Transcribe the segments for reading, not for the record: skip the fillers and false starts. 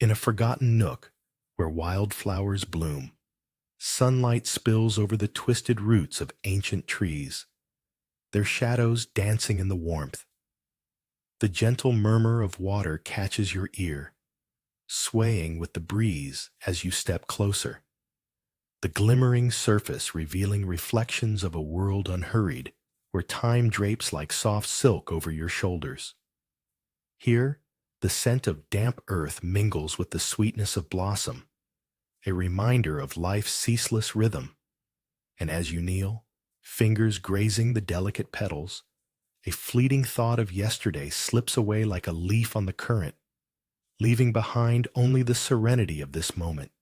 In a forgotten nook where wildflowers bloom, sunlight spills over the twisted roots of ancient trees, their shadows dancing in the warmth. The gentle murmur of water catches your ear, swaying with the breeze as you step closer. The glimmering surface revealing reflections of a world unhurried, where time drapes like soft silk over your shoulders. Here, the scent of damp earth mingles with the sweetness of blossom, a reminder of life's ceaseless rhythm. And as you kneel, fingers grazing the delicate petals, a fleeting thought of yesterday slips away like a leaf on the current, leaving behind only the serenity of this moment,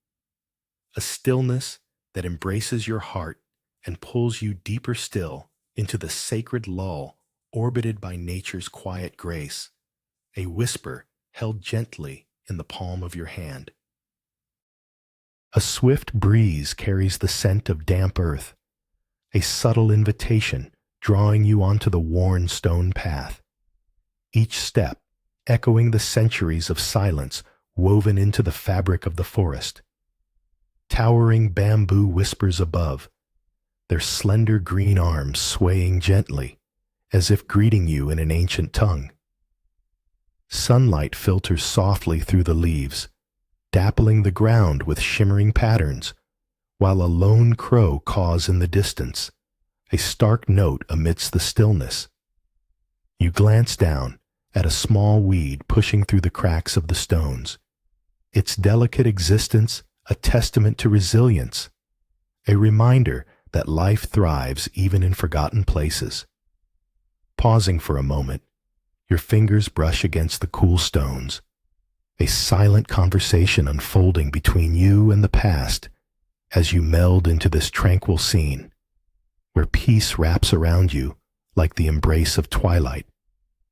a stillness that embraces your heart and pulls you deeper still into the sacred lull orbited by nature's quiet grace, a whisper held gently in the palm of your hand. A swift breeze carries the scent of damp earth, a subtle invitation drawing you onto the worn stone path. Each step echoing the centuries of silence woven into the fabric of the forest. Towering bamboo whispers above, their slender green arms swaying gently, as if greeting you in an ancient tongue. Sunlight filters softly through the leaves, dappling the ground with shimmering patterns, while a lone crow caws in the distance, a stark note amidst the stillness. You glance down at a small weed pushing through the cracks of the stones, its delicate existence a testament to resilience, a reminder that life thrives even in forgotten places. Pausing for a moment, your fingers brush against the cool stones, a silent conversation unfolding between you and the past as you meld into this tranquil scene, where peace wraps around you like the embrace of twilight,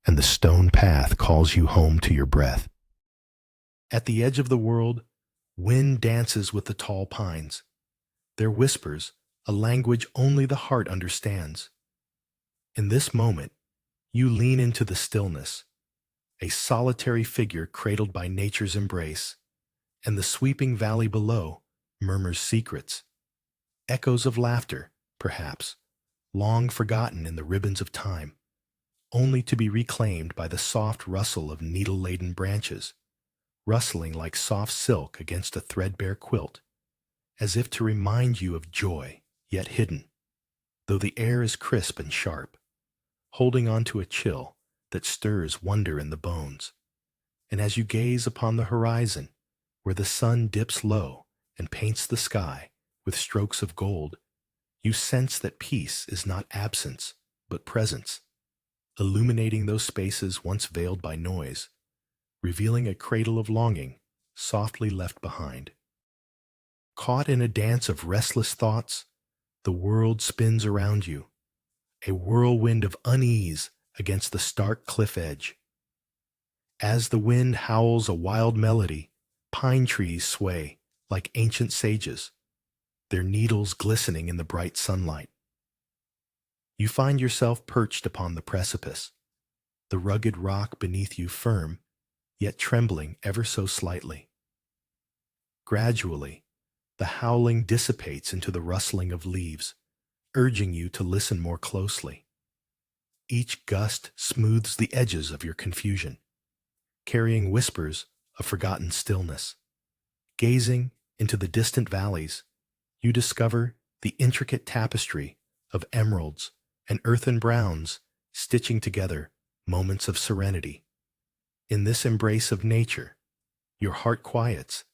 and the stone path calls you home to your breath. At the edge of the world, wind dances with the tall pines, their whispers a language only the heart understands. In this moment, you lean into the stillness, a solitary figure cradled by nature's embrace, and the sweeping valley below murmurs secrets, echoes of laughter, perhaps, long forgotten in the ribbons of time, only to be reclaimed by the soft rustle of needle-laden branches, rustling like soft silk against a threadbare quilt, as if to remind you of joy yet hidden, though the air is crisp and sharp, holding on to a chill that stirs wonder in the bones. And as you gaze upon the horizon, where the sun dips low and paints the sky with strokes of gold, you sense that peace is not absence, but presence, illuminating those spaces once veiled by noise, revealing a cradle of longing softly left behind. Caught in a dance of restless thoughts, the world spins around you, a whirlwind of unease against the stark cliff edge. As the wind howls a wild melody, pine trees sway like ancient sages, their needles glistening in the bright sunlight. You find yourself perched upon the precipice, the rugged rock beneath you firm, yet trembling ever so slightly. Gradually, the howling dissipates into the rustling of leaves, urging you to listen more closely. Each gust smooths the edges of your confusion, carrying whispers of forgotten stillness. Gazing into the distant valleys, you discover the intricate tapestry of emeralds and earthen browns stitching together moments of serenity. In this embrace of nature, your heart quiets,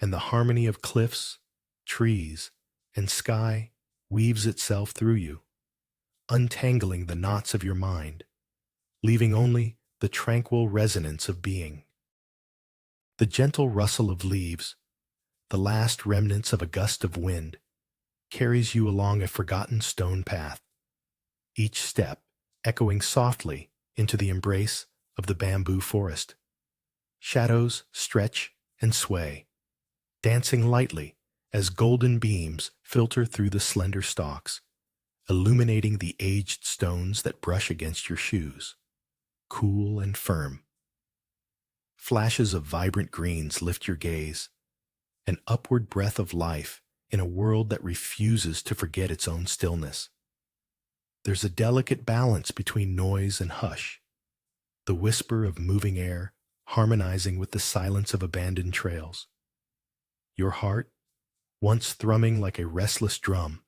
and the harmony of cliffs, trees, and sky weaves itself through you, untangling the knots of your mind, leaving only the tranquil resonance of being. The gentle rustle of leaves, the last remnants of a gust of wind, carries you along a forgotten stone path, each step echoing softly into the embrace of the bamboo forest. Shadows stretch and sway, dancing lightly as golden beams filter through the slender stalks, illuminating the aged stones that brush against your shoes, cool and firm. Flashes of vibrant greens lift your gaze, an upward breath of life in a world that refuses to forget its own stillness. There's a delicate balance between noise and hush, the whisper of moving air harmonizing with the silence of abandoned trails. Your heart, once thrumming like a restless drum,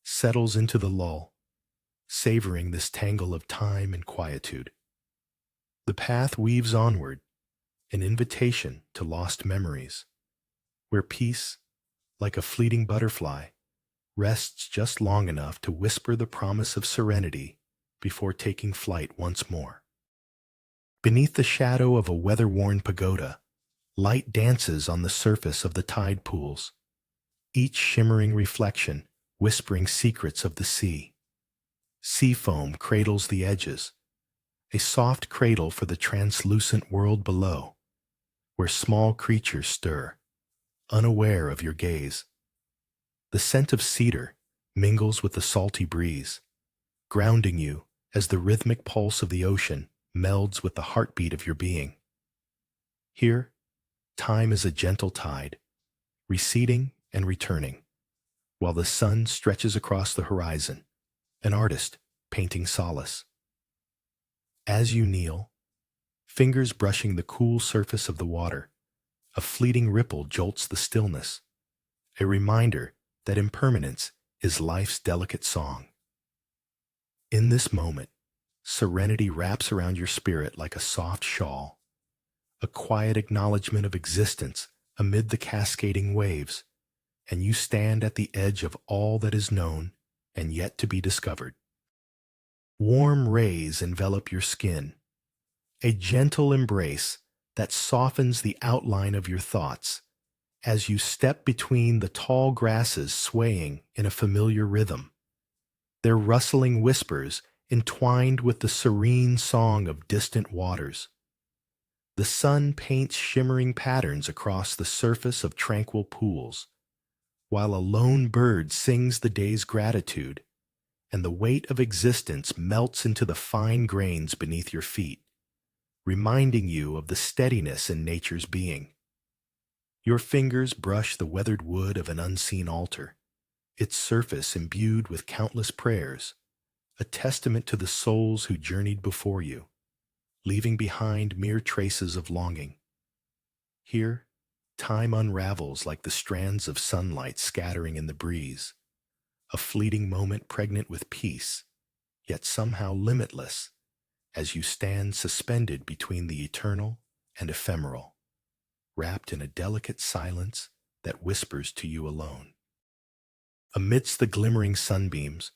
settles into the lull, savoring this tangle of time and quietude. The path weaves onward, an invitation to lost memories, where peace, like a fleeting butterfly, rests just long enough to whisper the promise of serenity before taking flight once more. Beneath the shadow of a weather-worn pagoda, light dances on the surface of the tide pools, each shimmering reflection whispering secrets of the sea. Sea foam cradles the edges, a soft cradle for the translucent world below, where small creatures stir, unaware of your gaze. The scent of cedar mingles with the salty breeze, grounding you as the rhythmic pulse of the ocean melds with the heartbeat of your being. Here, time is a gentle tide, receding and returning, while the sun stretches across the horizon, an artist painting solace. As you kneel, fingers brushing the cool surface of the water, a fleeting ripple jolts the stillness, a reminder that impermanence is life's delicate song. In this moment, serenity wraps around your spirit like a soft shawl, a quiet acknowledgement of existence amid the cascading waves, and you stand at the edge of all that is known and yet to be discovered. Warm rays envelop your skin, a gentle embrace that softens the outline of your thoughts as you step between the tall grasses swaying in a familiar rhythm, their rustling whispers entwined with the serene song of distant waters. The sun paints shimmering patterns across the surface of tranquil pools, while a lone bird sings the day's gratitude, and the weight of existence melts into the fine grains beneath your feet, reminding you of the steadiness in nature's being. Your fingers brush the weathered wood of an unseen altar, its surface imbued with countless prayers, a testament to the souls who journeyed before you, leaving behind mere traces of longing. Here, time unravels like the strands of sunlight scattering in the breeze, a fleeting moment pregnant with peace, yet somehow limitless, as you stand suspended between the eternal and ephemeral, wrapped in a delicate silence that whispers to you alone. Amidst the glimmering sunbeams,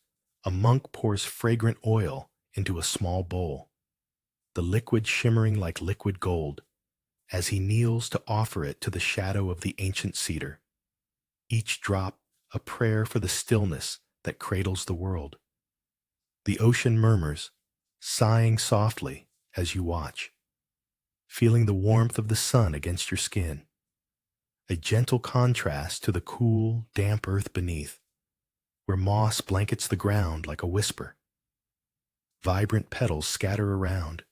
a monk pours fragrant oil into a small bowl, the liquid shimmering like liquid gold, as he kneels to offer it to the shadow of the ancient cedar, each drop a prayer for the stillness that cradles the world. The ocean murmurs, sighing softly as you watch, feeling the warmth of the sun against your skin, a gentle contrast to the cool, damp earth beneath, where moss blankets the ground like a whisper. Vibrant petals scatter around,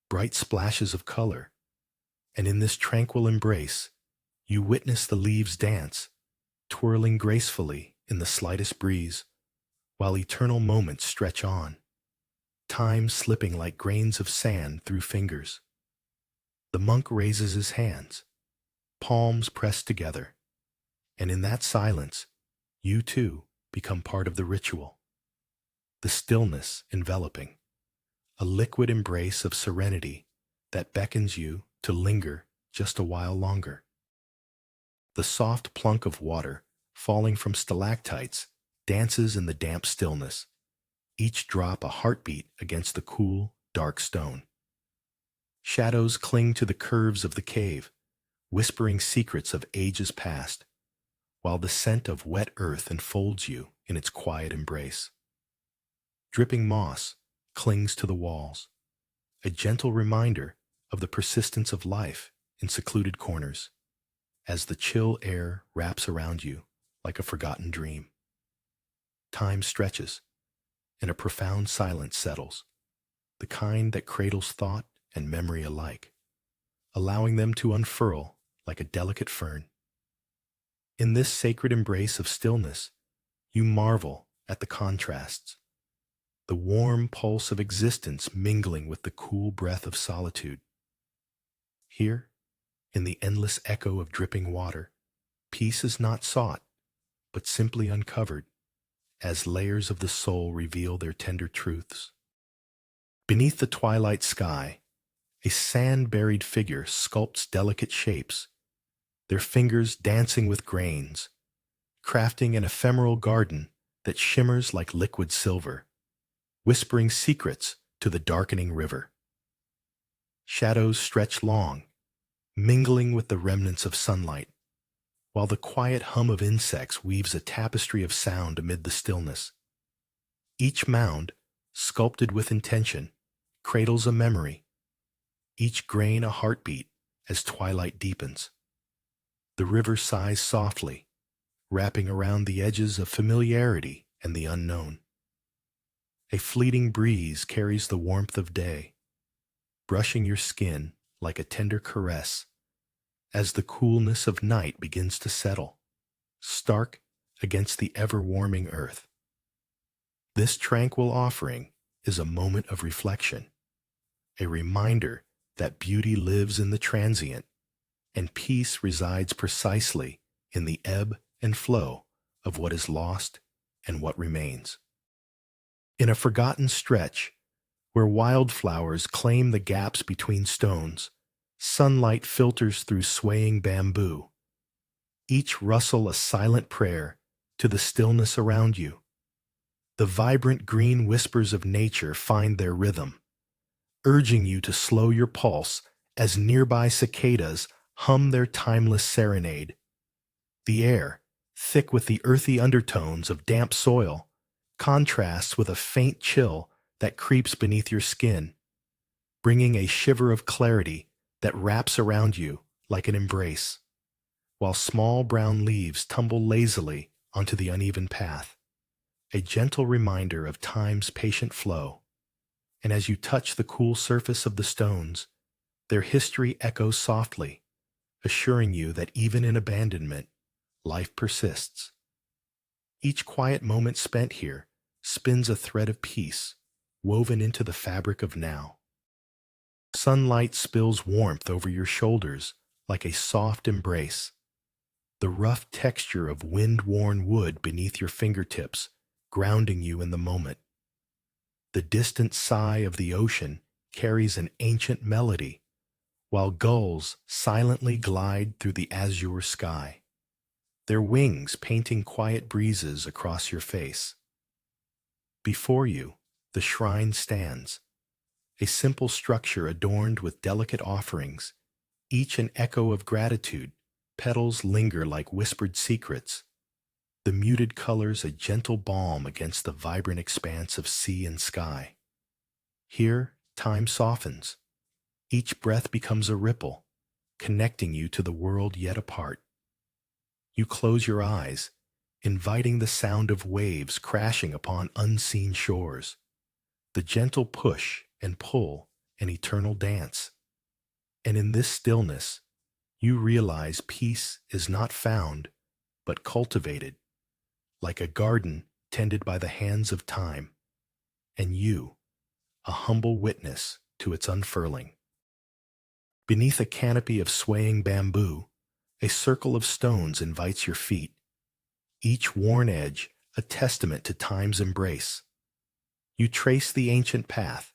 bright splashes of color, and in this tranquil embrace, you witness the leaves dance, twirling gracefully in the slightest breeze, while eternal moments stretch on, time slipping like grains of sand through fingers. The monk raises his hands, palms pressed together, and in that silence, you too become part of the ritual. The stillness enveloping, a liquid embrace of serenity that beckons you to linger just a while longer. The soft plunk of water falling from stalactites dances in the damp stillness, each drop a heartbeat against the cool, dark stone. Shadows cling to the curves of the cave, whispering secrets of ages past, while the scent of wet earth enfolds you in its quiet embrace. Dripping moss clings to the walls, a gentle reminder of the persistence of life in secluded corners, as the chill air wraps around you like a forgotten dream. Time stretches, and a profound silence settles, the kind that cradles thought and memory alike. allowing them to unfurl like a delicate fern. In this sacred embrace of stillness, you marvel at the contrasts, the warm pulse of existence mingling with the cool breath of solitude. Here, in the endless echo of dripping water, peace is not sought, but simply uncovered, as layers of the soul reveal their tender truths. Beneath the twilight sky, a sand-buried figure sculpts delicate shapes, their fingers dancing with grains, crafting an ephemeral garden that shimmers like liquid silver, whispering secrets to the darkening river. Shadows stretch long, mingling with the remnants of sunlight, while the quiet hum of insects weaves a tapestry of sound amid the stillness. Each mound, sculpted with intention, cradles a memory, each grain a heartbeat as twilight deepens. The river sighs softly, wrapping around the edges of familiarity and the unknown. A fleeting breeze carries the warmth of day, brushing your skin like a tender caress as the coolness of night begins to settle, stark against the ever-warming earth. This tranquil offering is a moment of reflection, a reminder that beauty lives in the transient and peace resides precisely in the ebb and flow of what is lost and what remains. In a forgotten stretch, where wildflowers claim the gaps between stones, sunlight filters through swaying bamboo, each rustle a silent prayer to the stillness around you. The vibrant green whispers of nature find their rhythm, urging you to slow your pulse as nearby cicadas hum their timeless serenade. The air, thick with the earthy undertones of damp soil, contrasts with a faint chill that creeps beneath your skin, bringing a shiver of clarity that wraps around you like an embrace, while small brown leaves tumble lazily onto the uneven path, a gentle reminder of time's patient flow. And as you touch the cool surface of the stones, their history echoes softly, assuring you that even in abandonment, life persists. Each quiet moment spent here spins a thread of peace, woven into the fabric of now. Sunlight spills warmth over your shoulders like a soft embrace, the rough texture of wind-worn wood beneath your fingertips grounding you in the moment. The distant sigh of the ocean carries an ancient melody, while gulls silently glide through the azure sky, their wings painting quiet breezes across your face. Before you, the shrine stands, a simple structure adorned with delicate offerings, each an echo of gratitude. Petals linger like whispered secrets, the muted colors a gentle balm against the vibrant expanse of sea and sky. Here, time softens. Each breath becomes a ripple, connecting you to the world yet apart. You close your eyes, inviting the sound of waves crashing upon unseen shores, the gentle push and pull, an eternal dance. And in this stillness, you realize peace is not found, but cultivated, like a garden tended by the hands of time, and you, a humble witness to its unfurling. Beneath a canopy of swaying bamboo, a circle of stones invites your feet, each worn edge a testament to time's embrace. You trace the ancient path,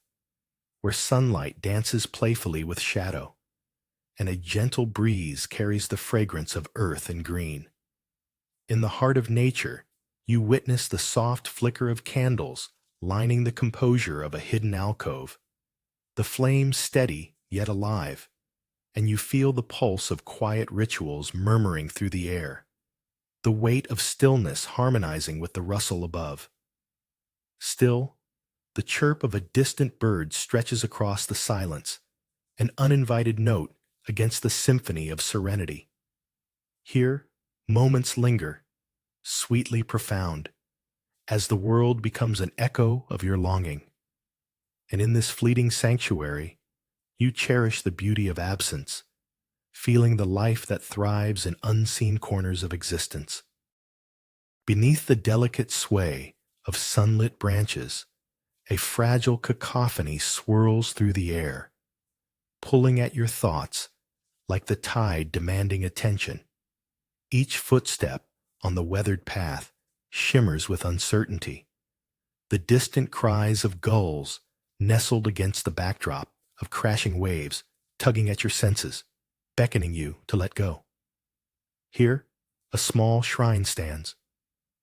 where sunlight dances playfully with shadow, and a gentle breeze carries the fragrance of earth and green. In the heart of nature, you witness the soft flicker of candles lining the composure of a hidden alcove, the flames steady yet alive, and you feel the pulse of quiet rituals murmuring through the air, the weight of stillness harmonizing with the rustle above. Still, the chirp of a distant bird stretches across the silence, an uninvited note against the symphony of serenity. Here, moments linger, sweetly profound, as the world becomes an echo of your longing. And in this fleeting sanctuary, you cherish the beauty of absence, feeling the life that thrives in unseen corners of existence. Beneath the delicate sway of sunlit branches, a fragile cacophony swirls through the air, pulling at your thoughts like the tide demanding attention. Each footstep on the weathered path shimmers with uncertainty. The distant cries of gulls nestled against the backdrop of crashing waves tugging at your senses, beckoning you to let go. Here, a small shrine stands,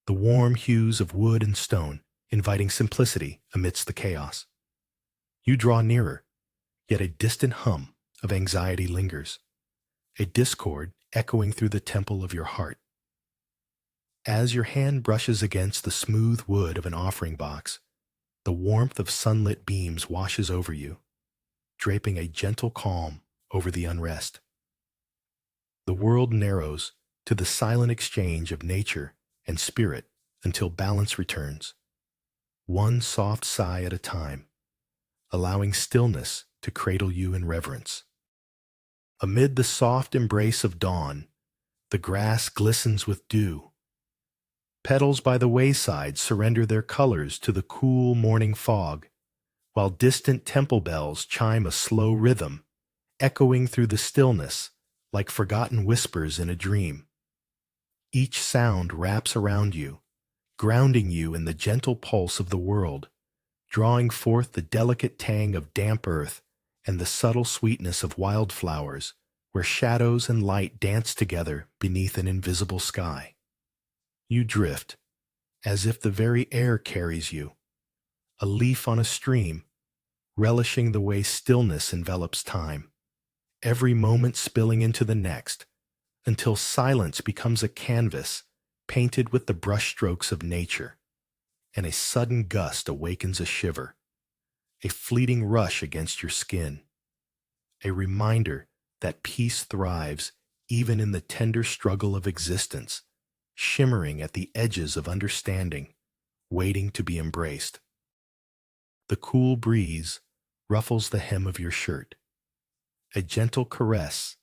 the warm hues of wood and stone inviting simplicity amidst the chaos. You draw nearer, yet a distant hum of anxiety lingers, a discord echoing through the temple of your heart. As your hand brushes against the smooth wood of an offering box, the warmth of sunlit beams washes over you, draping a gentle calm over the unrest. The world narrows to the silent exchange of nature and spirit until balance returns, one soft sigh at a time, allowing stillness to cradle you in reverence. Amid the soft embrace of dawn, the grass glistens with dew. Petals by the wayside surrender their colors to the cool morning fog, while distant temple bells chime a slow rhythm, echoing through the stillness like forgotten whispers in a dream. Each sound wraps around you, grounding you in the gentle pulse of the world, drawing forth the delicate tang of damp earth and the subtle sweetness of wildflowers, where shadows and light dance together beneath an invisible sky. You drift, as if the very air carries you, a leaf on a stream, relishing the way stillness envelops time, every moment spilling into the next, until silence becomes a canvas painted with the brushstrokes of nature, and a sudden gust awakens a shiver, a fleeting rush against your skin, a reminder that peace thrives even in the tender struggle of existence, shimmering at the edges of understanding, waiting to be embraced. The cool breeze ruffles the hem of your shirt, a gentle caress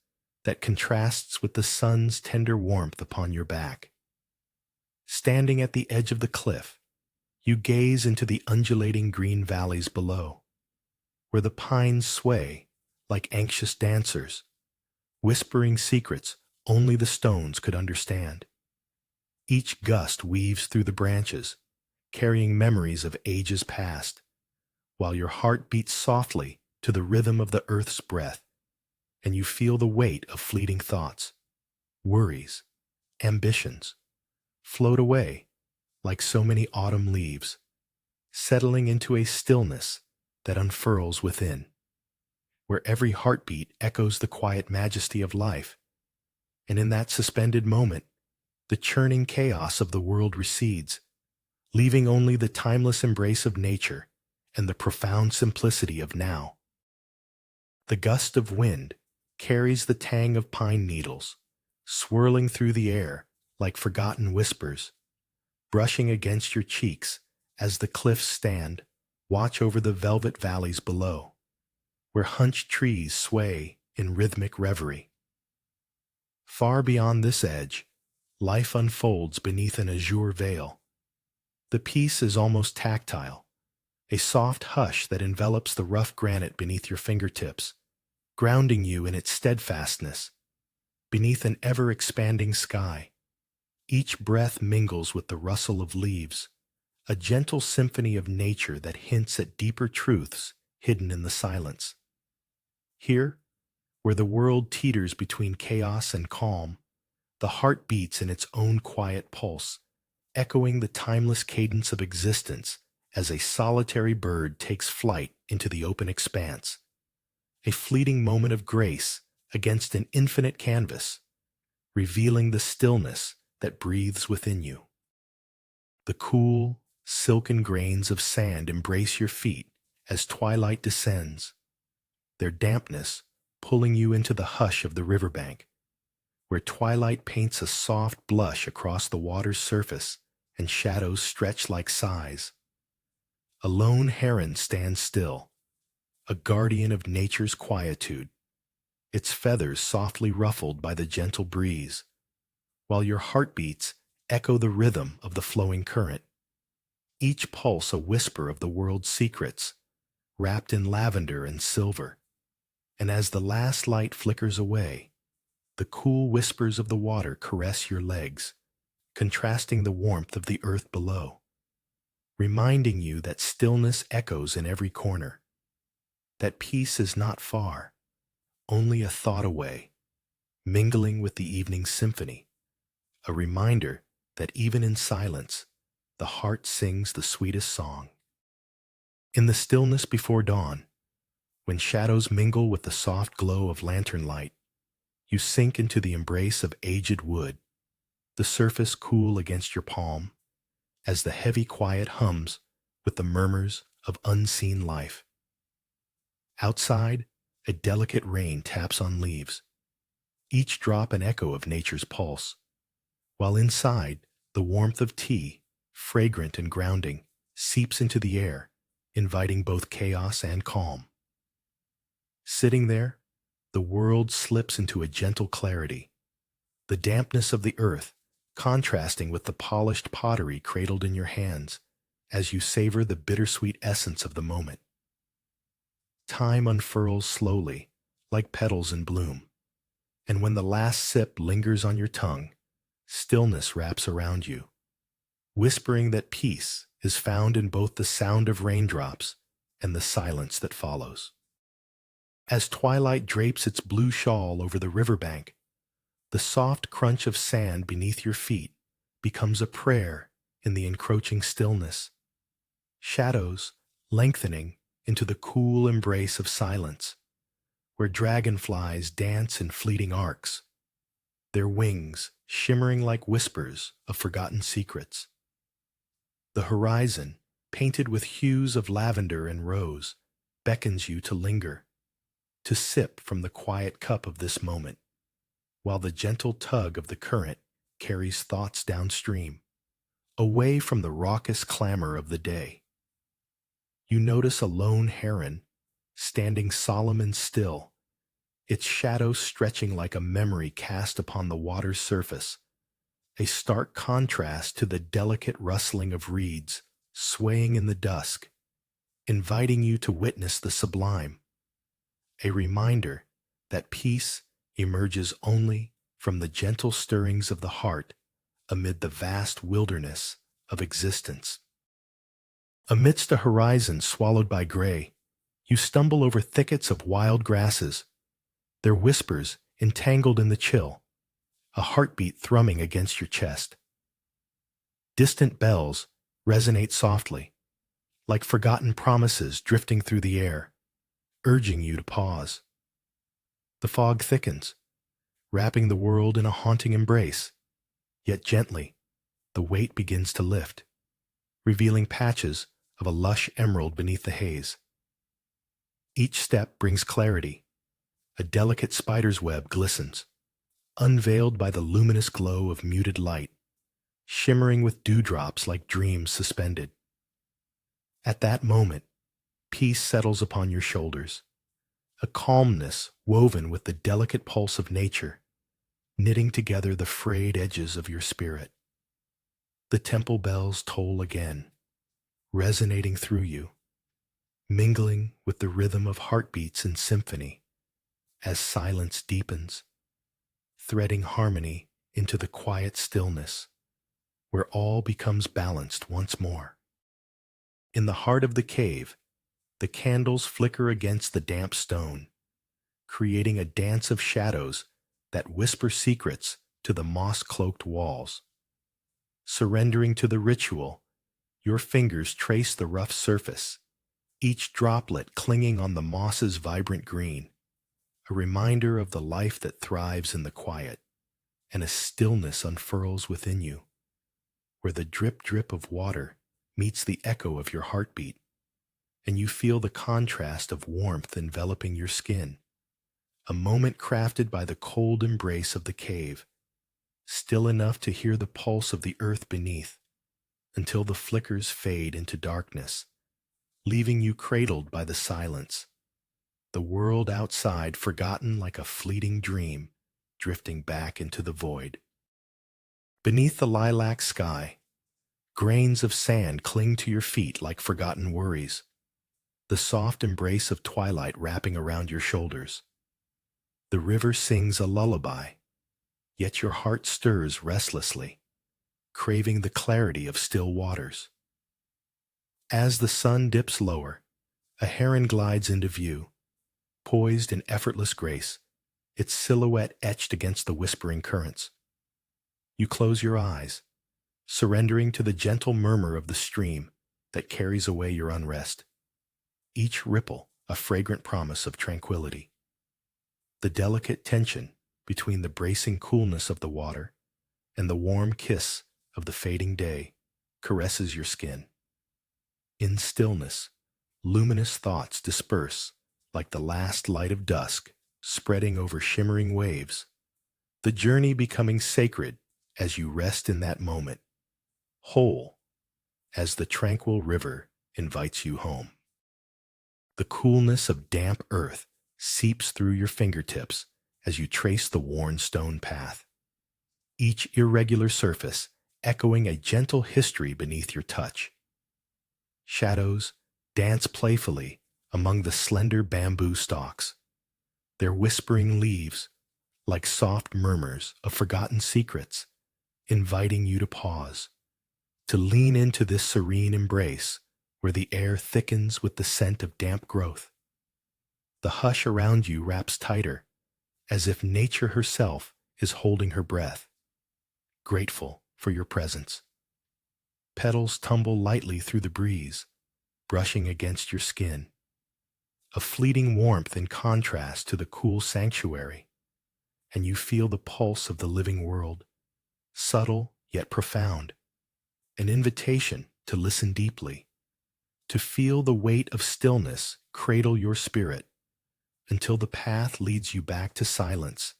that contrasts with the sun's tender warmth upon your back. Standing at the edge of the cliff, you gaze into the undulating green valleys below, where the pines sway like anxious dancers, whispering secrets only the stones could understand. Each gust weaves through the branches, carrying memories of ages past, while your heart beats softly to the rhythm of the earth's breath, and you feel the weight of fleeting thoughts, worries, ambitions, float away like so many autumn leaves, settling into a stillness that unfurls within, where every heartbeat echoes the quiet majesty of life, and in that suspended moment, the churning chaos of the world recedes, leaving only the timeless embrace of nature and the profound simplicity of now. The gust of wind carries the tang of pine needles, swirling through the air like forgotten whispers, brushing against your cheeks as the cliffs stand, watch over the velvet valleys below, where hunched trees sway in rhythmic reverie. Far beyond this edge, life unfolds beneath an azure veil. The peace is almost tactile, a soft hush that envelops the rough granite beneath your fingertips, grounding you in its steadfastness. Beneath an ever-expanding sky, each breath mingles with the rustle of leaves, a gentle symphony of nature that hints at deeper truths hidden in the silence. Here, where the world teeters between chaos and calm, the heart beats in its own quiet pulse, echoing the timeless cadence of existence as a solitary bird takes flight into the open expanse, a fleeting moment of grace against an infinite canvas, revealing the stillness that breathes within you. The cool, silken grains of sand embrace your feet as twilight descends, their dampness pulling you into the hush of the riverbank, where twilight paints a soft blush across the water's surface and shadows stretch like sighs. A lone heron stands still, a guardian of nature's quietude, its feathers softly ruffled by the gentle breeze, while your heartbeats echo the rhythm of the flowing current, each pulse a whisper of the world's secrets, wrapped in lavender and silver. And as the last light flickers away, the cool whispers of the water caress your legs, contrasting the warmth of the earth below, reminding you that stillness echoes in every corner, that peace is not far, only a thought away, mingling with the evening symphony, a reminder that even in silence, the heart sings the sweetest song. In the stillness before dawn, when shadows mingle with the soft glow of lantern light, you sink into the embrace of aged wood, the surface cool against your palm, as the heavy quiet hums with the murmurs of unseen life. Outside, a delicate rain taps on leaves, each drop an echo of nature's pulse, while inside, the warmth of tea, fragrant and grounding, seeps into the air, inviting both chaos and calm. Sitting there, the world slips into a gentle clarity, the dampness of the earth contrasting with the polished pottery cradled in your hands as you savor the bittersweet essence of the moment. Time unfurls slowly, like petals in bloom, and when the last sip lingers on your tongue, stillness wraps around you, whispering that peace is found in both the sound of raindrops and the silence that follows. As twilight drapes its blue shawl over the riverbank, the soft crunch of sand beneath your feet becomes a prayer in the encroaching stillness, shadows lengthening into the cool embrace of silence, where dragonflies dance in fleeting arcs, their wings shimmering like whispers of forgotten secrets. The horizon, painted with hues of lavender and rose, beckons you to linger, to sip from the quiet cup of this moment, while the gentle tug of the current carries thoughts downstream, away from the raucous clamor of the day. You notice a lone heron, standing solemn and still, its shadow stretching like a memory cast upon the water's surface, a stark contrast to the delicate rustling of reeds swaying in the dusk, inviting you to witness the sublime, a reminder that peace emerges only from the gentle stirrings of the heart amid the vast wilderness of existence. Amidst a horizon swallowed by gray, you stumble over thickets of wild grasses, their whispers entangled in the chill, a heartbeat thrumming against your chest. Distant bells resonate softly, like forgotten promises drifting through the air, urging you to pause. The fog thickens, wrapping the world in a haunting embrace, yet gently, the weight begins to lift, revealing patches of a lush emerald beneath the haze. Each step brings clarity. A delicate spider's web glistens, unveiled by the luminous glow of muted light, shimmering with dewdrops like dreams suspended. At that moment, peace settles upon your shoulders, a calmness woven with the delicate pulse of nature, knitting together the frayed edges of your spirit. The temple bells toll again, resonating through you, mingling with the rhythm of heartbeats in symphony as silence deepens, threading harmony into the quiet stillness, where all becomes balanced once more. In the heart of the cave, the candles flicker against the damp stone, creating a dance of shadows that whisper secrets to the moss-cloaked walls. Surrendering to the ritual, your fingers trace the rough surface, each droplet clinging on the moss's vibrant green, a reminder of the life that thrives in the quiet, and a stillness unfurls within you, where the drip-drip of water meets the echo of your heartbeat, and you feel the contrast of warmth enveloping your skin, a moment crafted by the cold embrace of the cave, still enough to hear the pulse of the earth beneath, until the flickers fade into darkness, leaving you cradled by the silence, the world outside forgotten like a fleeting dream, drifting back into the void. Beneath the lilac sky, grains of sand cling to your feet like forgotten worries, the soft embrace of twilight wrapping around your shoulders. The river sings a lullaby, yet your heart stirs restlessly, craving the clarity of still waters. As the sun dips lower, a heron glides into view, poised in effortless grace, its silhouette etched against the whispering currents. You close your eyes, surrendering to the gentle murmur of the stream that carries away your unrest, each ripple a fragrant promise of tranquility. The delicate tension between the bracing coolness of the water and the warm kiss of the fading day caresses your skin. In stillness, luminous thoughts disperse like the last light of dusk spreading over shimmering waves, the journey becoming sacred as you rest in that moment, whole as the tranquil river invites you home. The coolness of damp earth seeps through your fingertips as you trace the worn stone path, each irregular surface echoing a gentle history beneath your touch. Shadows dance playfully among the slender bamboo stalks, their whispering leaves like soft murmurs of forgotten secrets, inviting you to pause, to lean into this serene embrace where the air thickens with the scent of damp growth. The hush around you wraps tighter, as if nature herself is holding her breath, grateful for your presence. Petals tumble lightly through the breeze, brushing against your skin, a fleeting warmth in contrast to the cool sanctuary, and you feel the pulse of the living world, subtle yet profound, an invitation to listen deeply, to feel the weight of stillness cradle your spirit until the path leads you back to silence,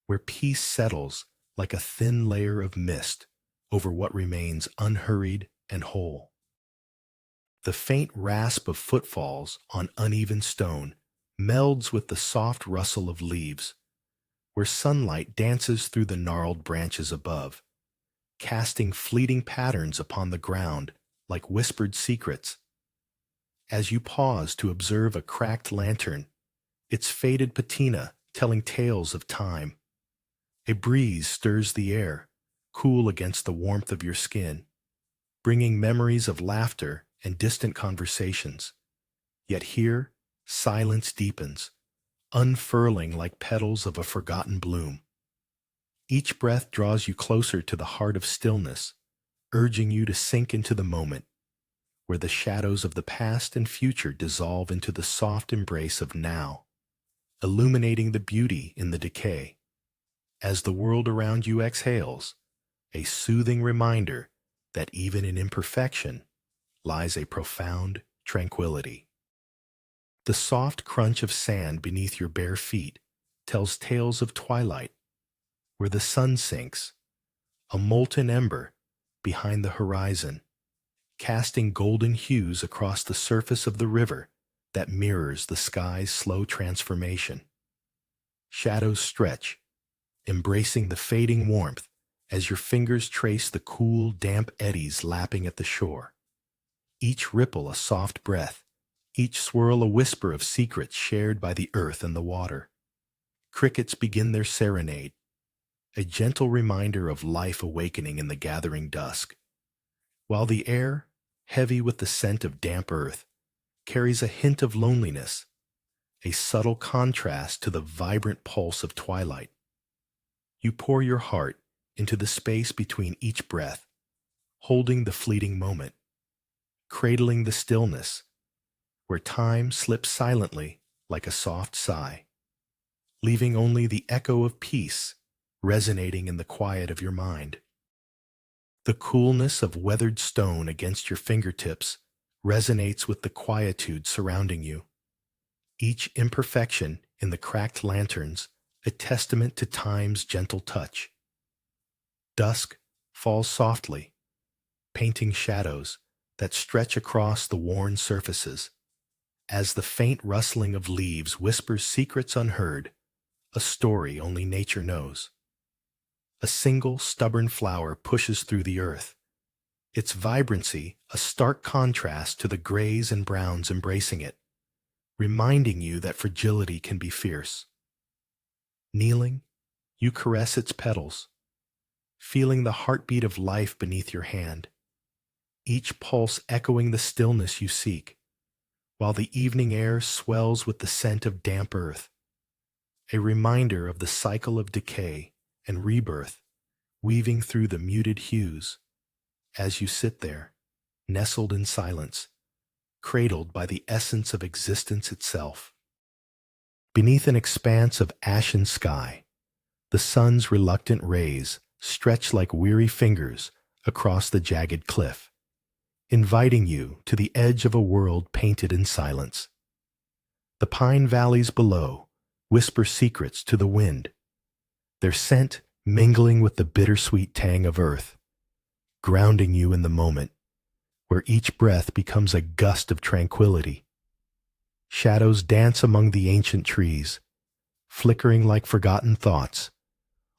where peace settles like a thin layer of mist over what remains unhurried and whole. The faint rasp of footfalls on uneven stone melds with the soft rustle of leaves, where sunlight dances through the gnarled branches above, casting fleeting patterns upon the ground like whispered secrets. As you pause to observe a cracked lantern, its faded patina telling tales of time, a breeze stirs the air, cool against the warmth of your skin, bringing memories of laughter and distant conversations. Yet here, silence deepens, unfurling like petals of a forgotten bloom. Each breath draws you closer to the heart of stillness, urging you to sink into the moment, where the shadows of the past and future dissolve into the soft embrace of now, illuminating the beauty in the decay. As the world around you exhales, a soothing reminder that even in imperfection lies a profound tranquility. The soft crunch of sand beneath your bare feet tells tales of twilight, where the sun sinks, a molten ember behind the horizon, casting golden hues across the surface of the river that mirrors the sky's slow transformation. Shadows stretch, embracing the fading warmth as your fingers trace the cool, damp eddies lapping at the shore. Each ripple a soft breath, each swirl a whisper of secrets shared by the earth and the water. Crickets begin their serenade, a gentle reminder of life awakening in the gathering dusk, while the air, heavy with the scent of damp earth, carries a hint of loneliness, a subtle contrast to the vibrant pulse of twilight. You pour your heart into the space between each breath, holding the fleeting moment, cradling the stillness, where time slips silently like a soft sigh, leaving only the echo of peace resonating in the quiet of your mind. The coolness of weathered stone against your fingertips resonates with the quietude surrounding you, each imperfection in the cracked lanterns a testament to time's gentle touch. Dusk falls softly, painting shadows that stretch across the worn surfaces, As the faint rustling of leaves whispers secrets unheard, a story only nature knows. A single stubborn flower pushes through the earth, its vibrancy a stark contrast to the grays and browns embracing it, reminding you that fragility can be fierce. Kneeling, you caress its petals, feeling the heartbeat of life beneath your hand, each pulse echoing the stillness you seek, while the evening air swells with the scent of damp earth, a reminder of the cycle of decay and rebirth weaving through the muted hues as you sit there, nestled in silence, cradled by the essence of existence itself. Beneath an expanse of ashen sky, the sun's reluctant rays stretch like weary fingers across the jagged cliff, inviting you to the edge of a world painted in silence. The pine valleys below whisper secrets to the wind, their scent mingling with the bittersweet tang of earth, grounding you in the moment, where each breath becomes a gust of tranquility. Shadows dance among the ancient trees, flickering like forgotten thoughts,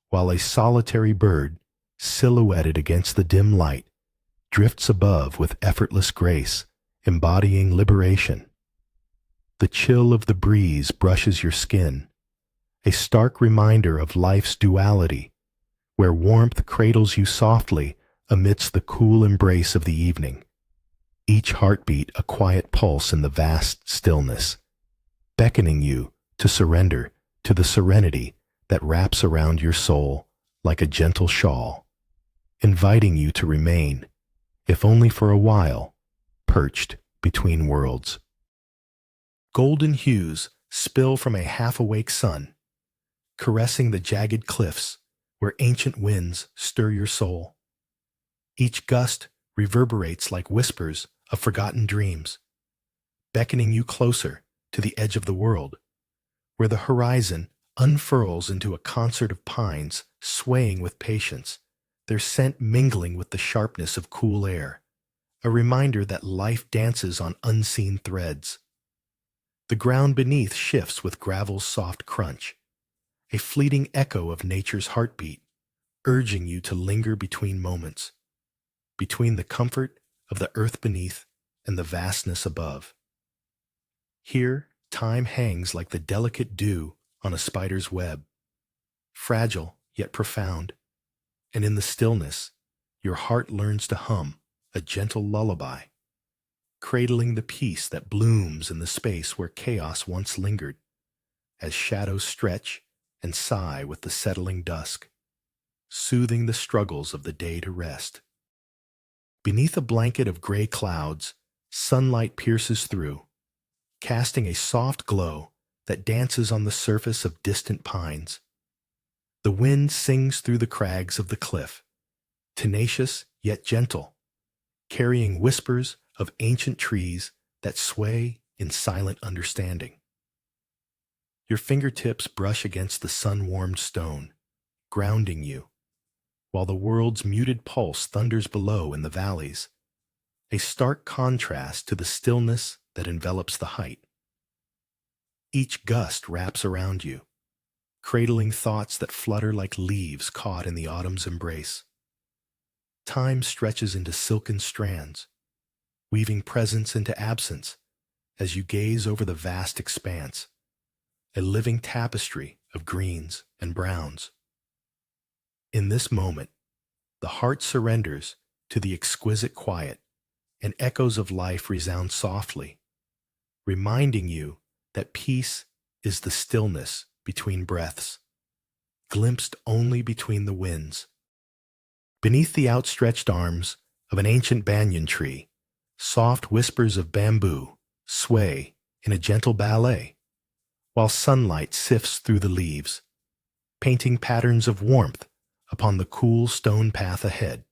while a solitary bird, silhouetted against the dim light, drifts above with effortless grace, embodying liberation. The chill of the breeze brushes your skin, a stark reminder of life's duality, where warmth cradles you softly amidst the cool embrace of the evening, each heartbeat a quiet pulse in the vast stillness, beckoning you to surrender to the serenity that wraps around your soul like a gentle shawl, inviting you to remain, if only for a while, perched between worlds. Golden hues spill from a half-awake sun, caressing the jagged cliffs where ancient winds stir your soul. Each gust reverberates like whispers of forgotten dreams, beckoning you closer to the edge of the world, where the horizon unfurls into a concert of pines swaying with patience, their scent mingling with the sharpness of cool air, a reminder that life dances on unseen threads. The ground beneath shifts with gravel's soft crunch, a fleeting echo of nature's heartbeat, urging you to linger between moments, between the comfort of the earth beneath and the vastness above. Here, time hangs like the delicate dew on a spider's web, fragile yet profound, and in the stillness, your heart learns to hum a gentle lullaby, cradling the peace that blooms in the space where chaos once lingered, as shadows stretch and sigh with the settling dusk, soothing the struggles of the day to rest. Beneath a blanket of gray clouds, sunlight pierces through, casting a soft glow that dances on the surface of distant pines. The wind sings through the crags of the cliff, tenacious yet gentle, carrying whispers of ancient trees that sway in silent understanding. Your fingertips brush against the sun-warmed stone, grounding you, while the world's muted pulse thunders below in the valleys, a stark contrast to the stillness that envelops the height. Each gust wraps around you, cradling thoughts that flutter like leaves caught in the autumn's embrace. Time stretches into silken strands, weaving presence into absence as you gaze over the vast expanse, a living tapestry of greens and browns. In this moment, the heart surrenders to the exquisite quiet, and echoes of life resound softly, reminding you that peace is the stillness between breaths, glimpsed only between the winds. Beneath the outstretched arms of an ancient banyan tree, soft whispers of bamboo sway in a gentle ballet, while sunlight sifts through the leaves, painting patterns of warmth upon the cool stone path ahead.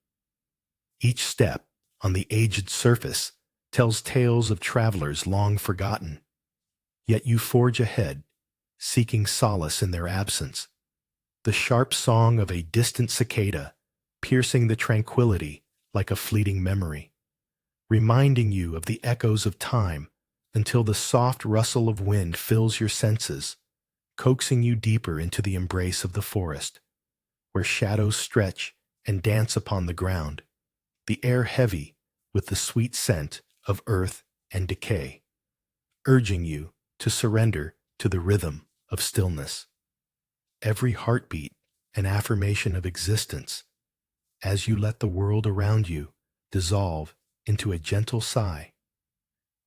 Each step on the aged surface tells tales of travelers long forgotten, yet you forge ahead, seeking solace in their absence, the sharp song of a distant cicada piercing the tranquility like a fleeting memory, reminding you of the echoes of time until the soft rustle of wind fills your senses, coaxing you deeper into the embrace of the forest, where shadows stretch and dance upon the ground, the air heavy with the sweet scent of earth and decay, urging you to surrender to the rhythm of stillness. Every heartbeat an affirmation of existence, as you let the world around you dissolve into a gentle sigh,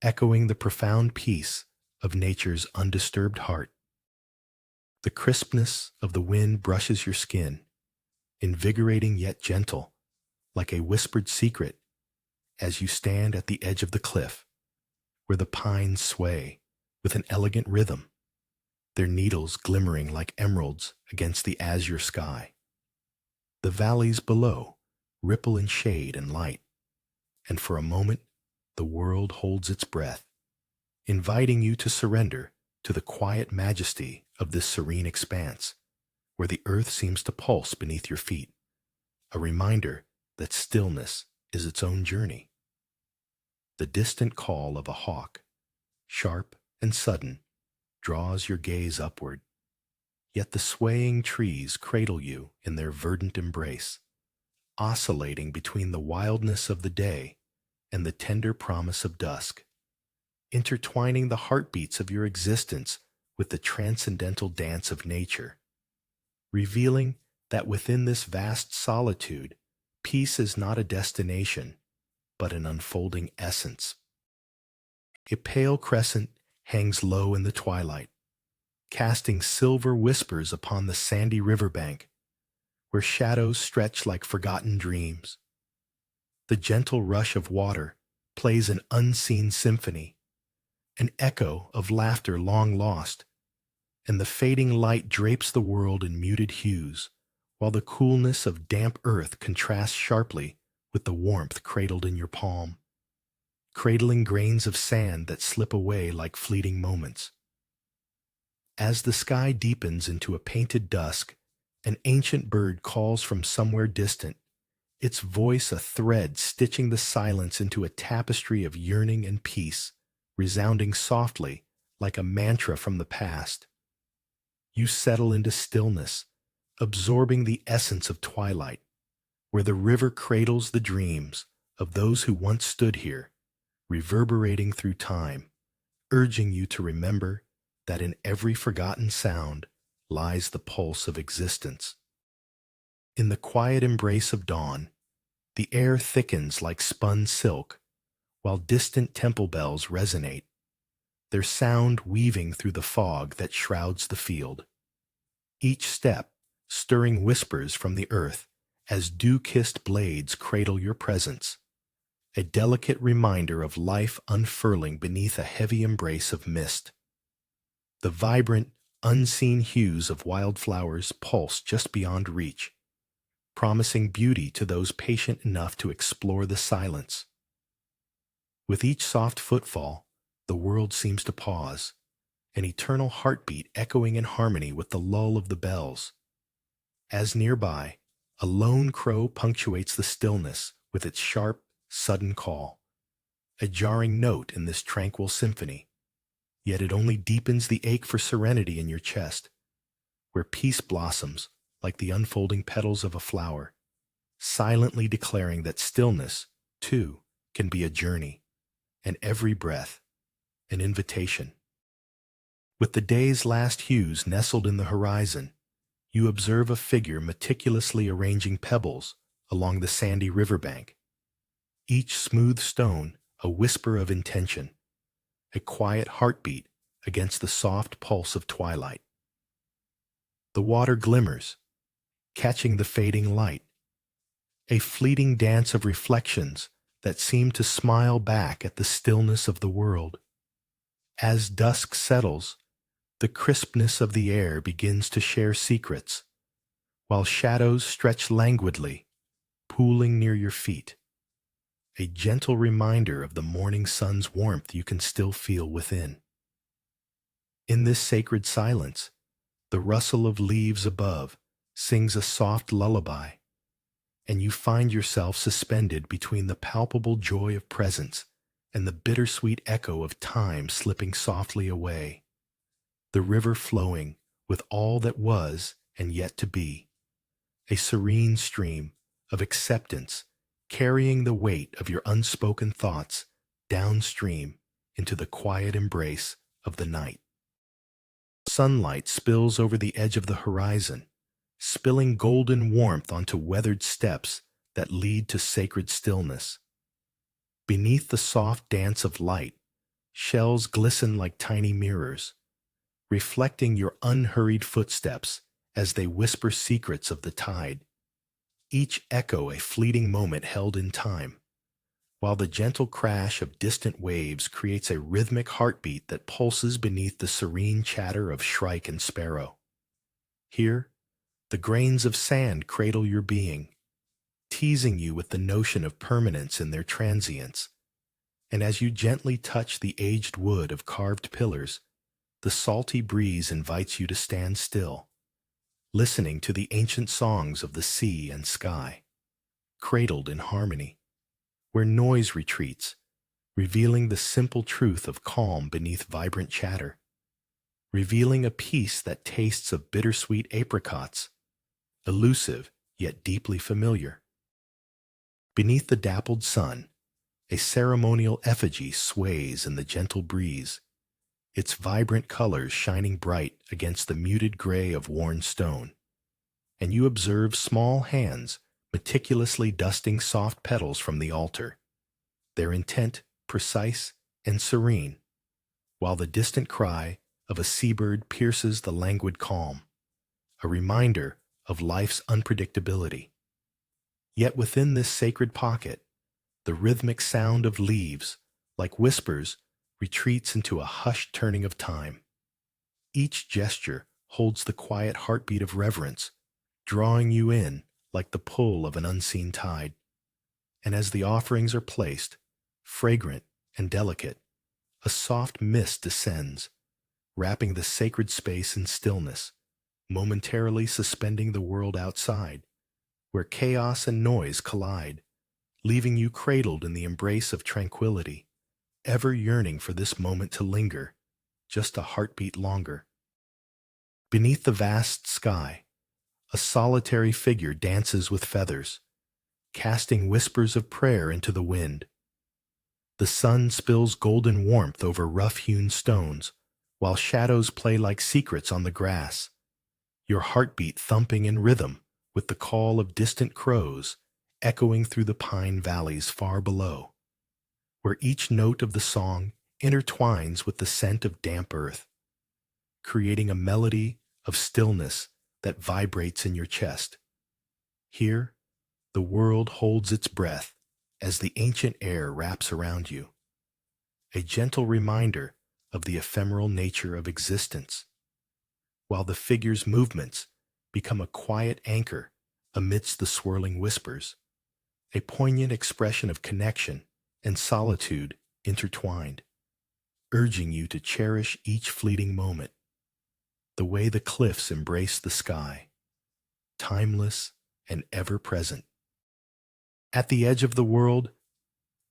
echoing the profound peace of nature's undisturbed heart. The crispness of the wind brushes your skin, invigorating yet gentle, like a whispered secret, as you stand at the edge of the cliff, where the pines sway with an elegant rhythm, their needles glimmering like emeralds against the azure sky. The valleys below ripple in shade and light, and for a moment the world holds its breath, inviting you to surrender to the quiet majesty of this serene expanse, where the earth seems to pulse beneath your feet, a reminder that stillness is its own journey. The distant call of a hawk, sharp and sudden, draws your gaze upward, yet the swaying trees cradle you in their verdant embrace, oscillating between the wildness of the day and the tender promise of dusk, intertwining the heartbeats of your existence with the transcendental dance of nature, revealing that within this vast solitude, peace is not a destination, but an unfolding essence. A pale crescent hangs low in the twilight, casting silver whispers upon the sandy riverbank, where shadows stretch like forgotten dreams. The gentle rush of water plays an unseen symphony, an echo of laughter long lost, and the fading light drapes the world in muted hues, while the coolness of damp earth contrasts sharply with the warmth cradled in your palm, cradling grains of sand that slip away like fleeting moments. As the sky deepens into a painted dusk, an ancient bird calls from somewhere distant, its voice a thread stitching the silence into a tapestry of yearning and peace, resounding softly like a mantra from the past. You settle into stillness, absorbing the essence of twilight, where the river cradles the dreams of those who once stood here, reverberating through time, urging you to remember that in every forgotten sound lies the pulse of existence. In the quiet embrace of dawn, the air thickens like spun silk, while distant temple bells resonate, their sound weaving through the fog that shrouds the field. Each step stirring whispers from the earth as dew-kissed blades cradle your presence, a delicate reminder of life unfurling beneath a heavy embrace of mist. The vibrant, unseen hues of wildflowers pulse just beyond reach, promising beauty to those patient enough to explore the silence. With each soft footfall, the world seems to pause, an eternal heartbeat echoing in harmony with the lull of the bells. As nearby, a lone crow punctuates the stillness with its sharp, sudden call, a jarring note in this tranquil symphony, yet it only deepens the ache for serenity in your chest, where peace blossoms like the unfolding petals of a flower, silently declaring that stillness, too, can be a journey, and every breath an invitation. With the day's last hues nestled in the horizon, you observe a figure meticulously arranging pebbles along the sandy riverbank, each smooth stone a whisper of intention, a quiet heartbeat against the soft pulse of twilight. The water glimmers, catching the fading light, a fleeting dance of reflections that seem to smile back at the stillness of the world. As dusk settles, the crispness of the air begins to share secrets, while shadows stretch languidly, pooling near your feet, a gentle reminder of the morning sun's warmth you can still feel within. In this sacred silence, the rustle of leaves above sings a soft lullaby, and you find yourself suspended between the palpable joy of presence and the bittersweet echo of time slipping softly away, the river flowing with all that was and yet to be, a serene stream of acceptance carrying the weight of your unspoken thoughts downstream into the quiet embrace of the night. Sunlight spills over the edge of the horizon, spilling golden warmth onto weathered steps that lead to sacred stillness. Beneath the soft dance of light, shells glisten like tiny mirrors, reflecting your unhurried footsteps as they whisper secrets of the tide, each echo a fleeting moment held in time, while the gentle crash of distant waves creates a rhythmic heartbeat that pulses beneath the serene chatter of shrike and sparrow. Here, the grains of sand cradle your being, teasing you with the notion of permanence in their transience, and as you gently touch the aged wood of carved pillars, the salty breeze invites you to stand still, listening to the ancient songs of the sea and sky, cradled in harmony, where noise retreats, revealing the simple truth of calm beneath vibrant chatter, revealing a peace that tastes of bittersweet apricots, elusive yet deeply familiar. Beneath the dappled sun, a ceremonial effigy sways in the gentle breeze, its vibrant colors shining bright against the muted gray of worn stone, and you observe small hands meticulously dusting soft petals from the altar, their intent precise and serene, while the distant cry of a seabird pierces the languid calm, a reminder of life's unpredictability. Yet within this sacred pocket, the rhythmic sound of leaves, like whispers, retreats into a hushed turning of time. Each gesture holds the quiet heartbeat of reverence, drawing you in like the pull of an unseen tide. And as the offerings are placed, fragrant and delicate, a soft mist descends, wrapping the sacred space in stillness, momentarily suspending the world outside, where chaos and noise collide, leaving you cradled in the embrace of tranquility, ever yearning for this moment to linger, just a heartbeat longer. Beneath the vast sky, a solitary figure dances with feathers, casting whispers of prayer into the wind. The sun spills golden warmth over rough-hewn stones, while shadows play like secrets on the grass, your heartbeat thumping in rhythm with the call of distant crows echoing through the pine valleys far below, where each note of the song intertwines with the scent of damp earth, creating a melody of stillness that vibrates in your chest. Here, the world holds its breath as the ancient air wraps around you, a gentle reminder of the ephemeral nature of existence, while the figure's movements become a quiet anchor amidst the swirling whispers, a poignant expression of connection and solitude intertwined, urging you to cherish each fleeting moment, the way the cliffs embrace the sky, timeless and ever-present. At the edge of the world,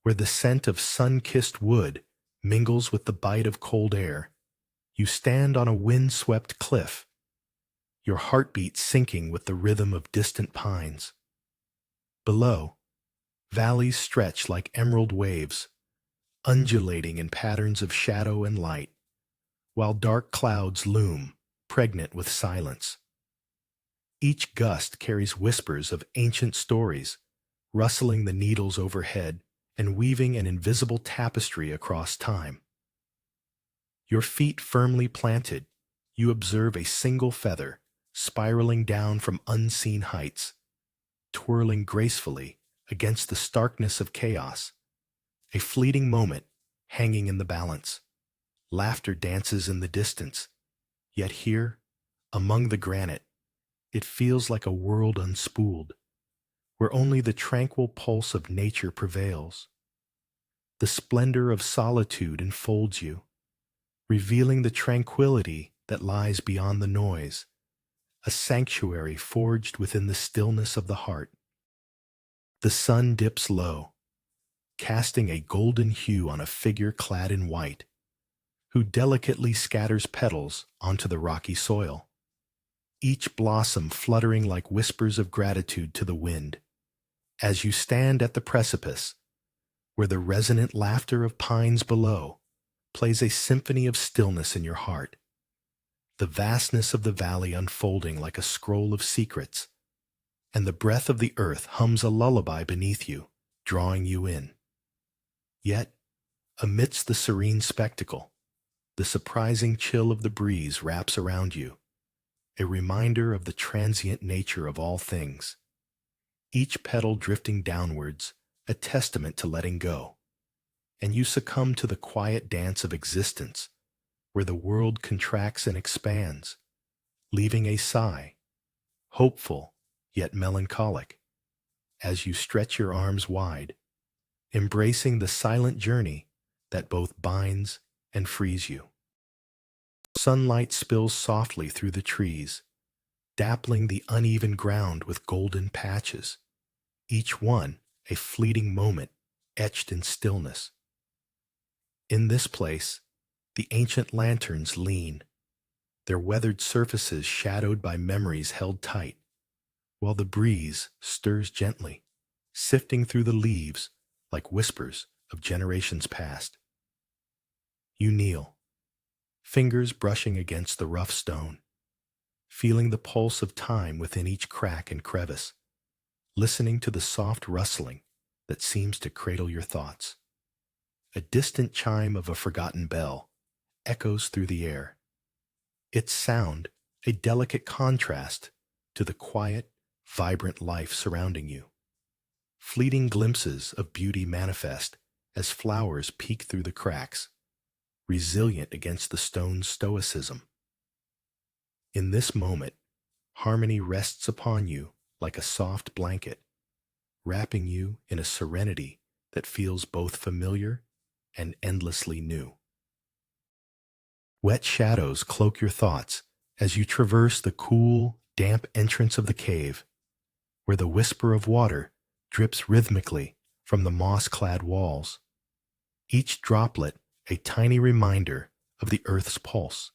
where the scent of sun-kissed wood mingles with the bite of cold air, you stand on a wind-swept cliff, your heartbeat syncing with the rhythm of distant pines. Below, valleys stretch like emerald waves, undulating in patterns of shadow and light, while dark clouds loom, pregnant with silence. Each gust carries whispers of ancient stories, rustling the needles overhead and weaving an invisible tapestry across time. Your feet firmly planted, you observe a single feather spiraling down from unseen heights, twirling gracefully against the starkness of chaos, a fleeting moment hanging in the balance. Laughter dances in the distance, yet here, among the granite, it feels like a world unspooled, where only the tranquil pulse of nature prevails. The splendor of solitude enfolds you, revealing the tranquility that lies beyond the noise, a sanctuary forged within the stillness of the heart. The sun dips low, casting a golden hue on a figure clad in white, who delicately scatters petals onto the rocky soil, each blossom fluttering like whispers of gratitude to the wind. As you stand at the precipice, where the resonant laughter of pines below plays a symphony of stillness in your heart, the vastness of the valley unfolding like a scroll of secrets, and the breath of the earth hums a lullaby beneath you, drawing you in. Yet, amidst the serene spectacle, the surprising chill of the breeze wraps around you, a reminder of the transient nature of all things, each petal drifting downwards, a testament to letting go, and you succumb to the quiet dance of existence, where the world contracts and expands, leaving a sigh, hopeful yet melancholic, as you stretch your arms wide, embracing the silent journey that both binds and frees you. Sunlight spills softly through the trees, dappling the uneven ground with golden patches, each one a fleeting moment etched in stillness. In this place, the ancient lanterns lean, their weathered surfaces shadowed by memories held tight, while the breeze stirs gently, sifting through the leaves like whispers of generations past. You kneel, fingers brushing against the rough stone, feeling the pulse of time within each crack and crevice, listening to the soft rustling that seems to cradle your thoughts. A distant chime of a forgotten bell echoes through the air, its sound a delicate contrast to the quiet, vibrant life surrounding you. Fleeting glimpses of beauty manifest as flowers peek through the cracks, resilient against the stone's stoicism. In this moment, harmony rests upon you like a soft blanket, wrapping you in a serenity that feels both familiar and endlessly new. Wet shadows cloak your thoughts as you traverse the cool, damp entrance of the cave, where the whisper of water drips rhythmically from the moss-clad walls, each droplet a tiny reminder of the earth's pulse.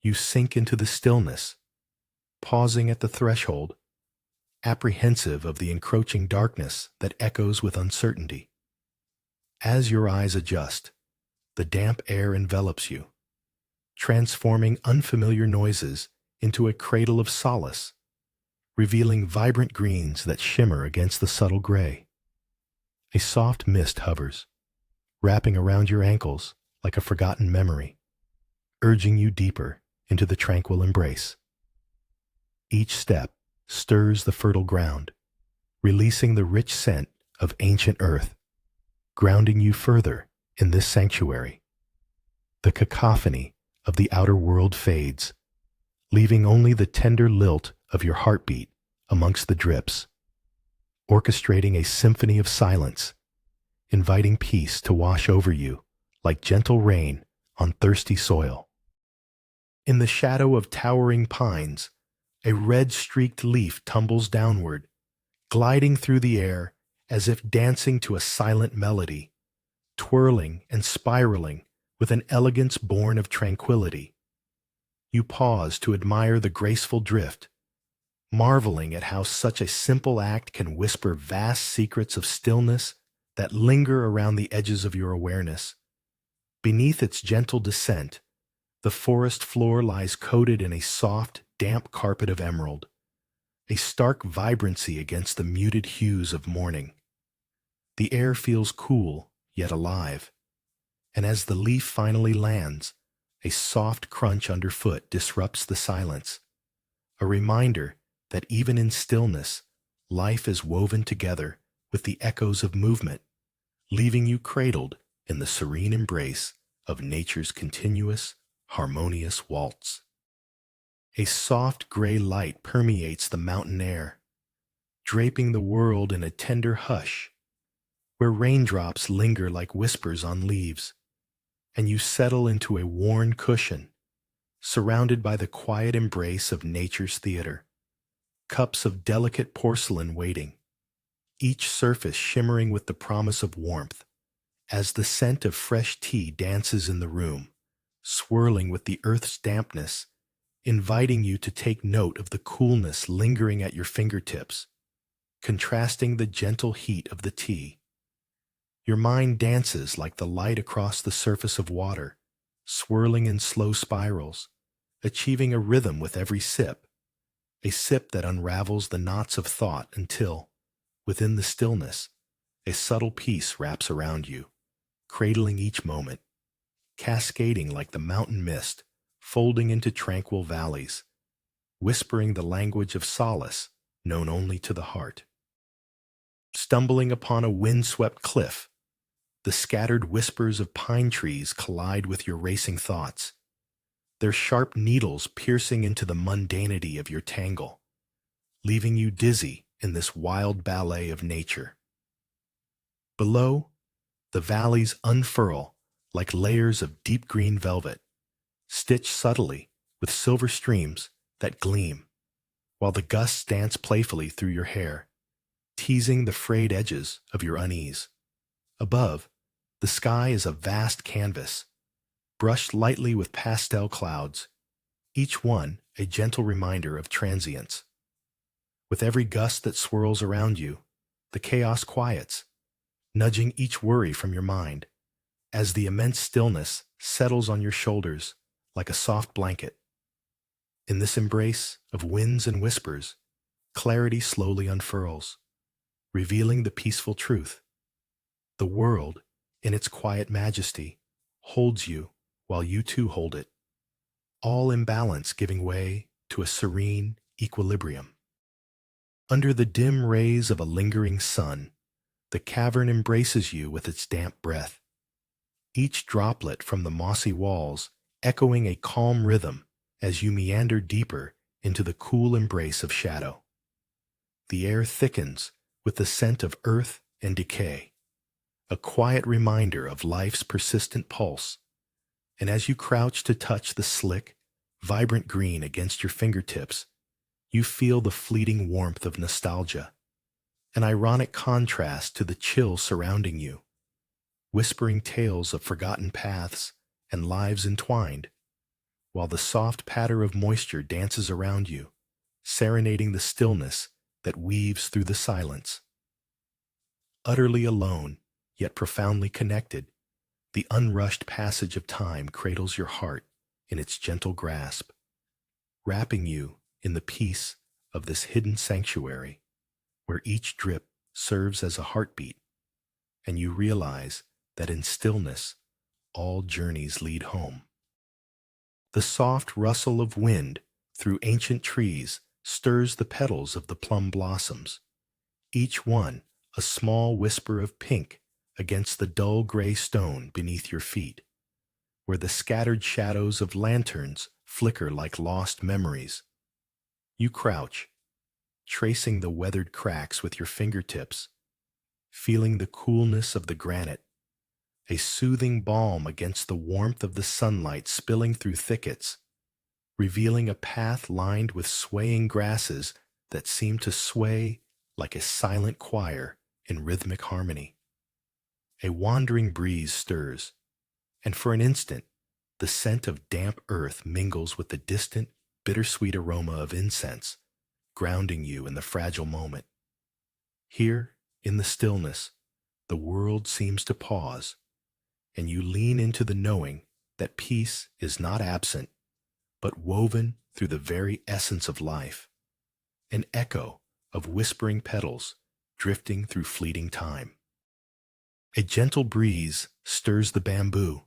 You sink into the stillness, pausing at the threshold, apprehensive of the encroaching darkness that echoes with uncertainty. As your eyes adjust, the damp air envelops you, transforming unfamiliar noises into a cradle of solace, revealing vibrant greens that shimmer against the subtle gray. A soft mist hovers, wrapping around your ankles like a forgotten memory, urging you deeper into the tranquil embrace. Each step stirs the fertile ground, releasing the rich scent of ancient earth, grounding you further in this sanctuary. The cacophony of the outer world fades, leaving only the tender lilt of your heartbeat amongst the drips, orchestrating a symphony of silence, inviting peace to wash over you like gentle rain on thirsty soil. In the shadow of towering pines, a red-streaked leaf tumbles downward, gliding through the air as if dancing to a silent melody, twirling and spiraling with an elegance born of tranquility. You pause to admire the graceful drift, marveling at how such a simple act can whisper vast secrets of stillness that linger around the edges of your awareness. Beneath its gentle descent, the forest floor lies coated in a soft, damp carpet of emerald, a stark vibrancy against the muted hues of morning. The air feels cool, yet alive, and as the leaf finally lands, a soft crunch underfoot disrupts the silence, a reminder that even in stillness, life is woven together with the echoes of movement, leaving you cradled in the serene embrace of nature's continuous, harmonious waltz. A soft gray light permeates the mountain air, draping the world in a tender hush, where raindrops linger like whispers on leaves, and you settle into a worn cushion, surrounded by the quiet embrace of nature's theater, cups of delicate porcelain waiting, each surface shimmering with the promise of warmth, as the scent of fresh tea dances in the room, swirling with the earth's dampness, inviting you to take note of the coolness lingering at your fingertips, contrasting the gentle heat of the tea. Your mind dances like the light across the surface of water, swirling in slow spirals, achieving a rhythm with every sip, a sip that unravels the knots of thought until, within the stillness, a subtle peace wraps around you, cradling each moment, cascading like the mountain mist, folding into tranquil valleys, whispering the language of solace known only to the heart. Stumbling upon a windswept cliff, the scattered whispers of pine trees collide with your racing thoughts, their sharp needles piercing into the mundanity of your tangle, leaving you dizzy in this wild ballet of nature. Below, the valleys unfurl like layers of deep green velvet, stitched subtly with silver streams that gleam, while the gusts dance playfully through your hair, teasing the frayed edges of your unease. Above, the sky is a vast canvas, brushed lightly with pastel clouds, each one a gentle reminder of transience. With every gust that swirls around you, the chaos quiets, nudging each worry from your mind, as the immense stillness settles on your shoulders like a soft blanket. In this embrace of winds and whispers, clarity slowly unfurls, revealing the peaceful truth. The world, in its quiet majesty, holds you while you too hold it, all imbalance giving way to a serene equilibrium. Under the dim rays of a lingering sun, the cavern embraces you with its damp breath, each droplet from the mossy walls echoing a calm rhythm as you meander deeper into the cool embrace of shadow. The air thickens with the scent of earth and decay, a quiet reminder of life's persistent pulse, and as you crouch to touch the slick, vibrant green against your fingertips, you feel the fleeting warmth of nostalgia, an ironic contrast to the chill surrounding you, whispering tales of forgotten paths and lives entwined, while the soft patter of moisture dances around you, serenading the stillness that weaves through the silence. Utterly alone, yet profoundly connected, the unrushed passage of time cradles your heart in its gentle grasp, wrapping you in the peace of this hidden sanctuary, where each drip serves as a heartbeat, and you realize that in stillness all journeys lead home. The soft rustle of wind through ancient trees stirs the petals of the plum blossoms, each one a small whisper of pink against the dull gray stone beneath your feet, where the scattered shadows of lanterns flicker like lost memories. You crouch, tracing the weathered cracks with your fingertips, feeling the coolness of the granite, a soothing balm against the warmth of the sunlight spilling through thickets, revealing a path lined with swaying grasses that seem to sway like a silent choir in rhythmic harmony. A wandering breeze stirs, and for an instant, the scent of damp earth mingles with the distant, bittersweet aroma of incense, grounding you in the fragile moment. Here, in the stillness, the world seems to pause, and you lean into the knowing that peace is not absent, but woven through the very essence of life, an echo of whispering petals drifting through fleeting time. A gentle breeze stirs the bamboo,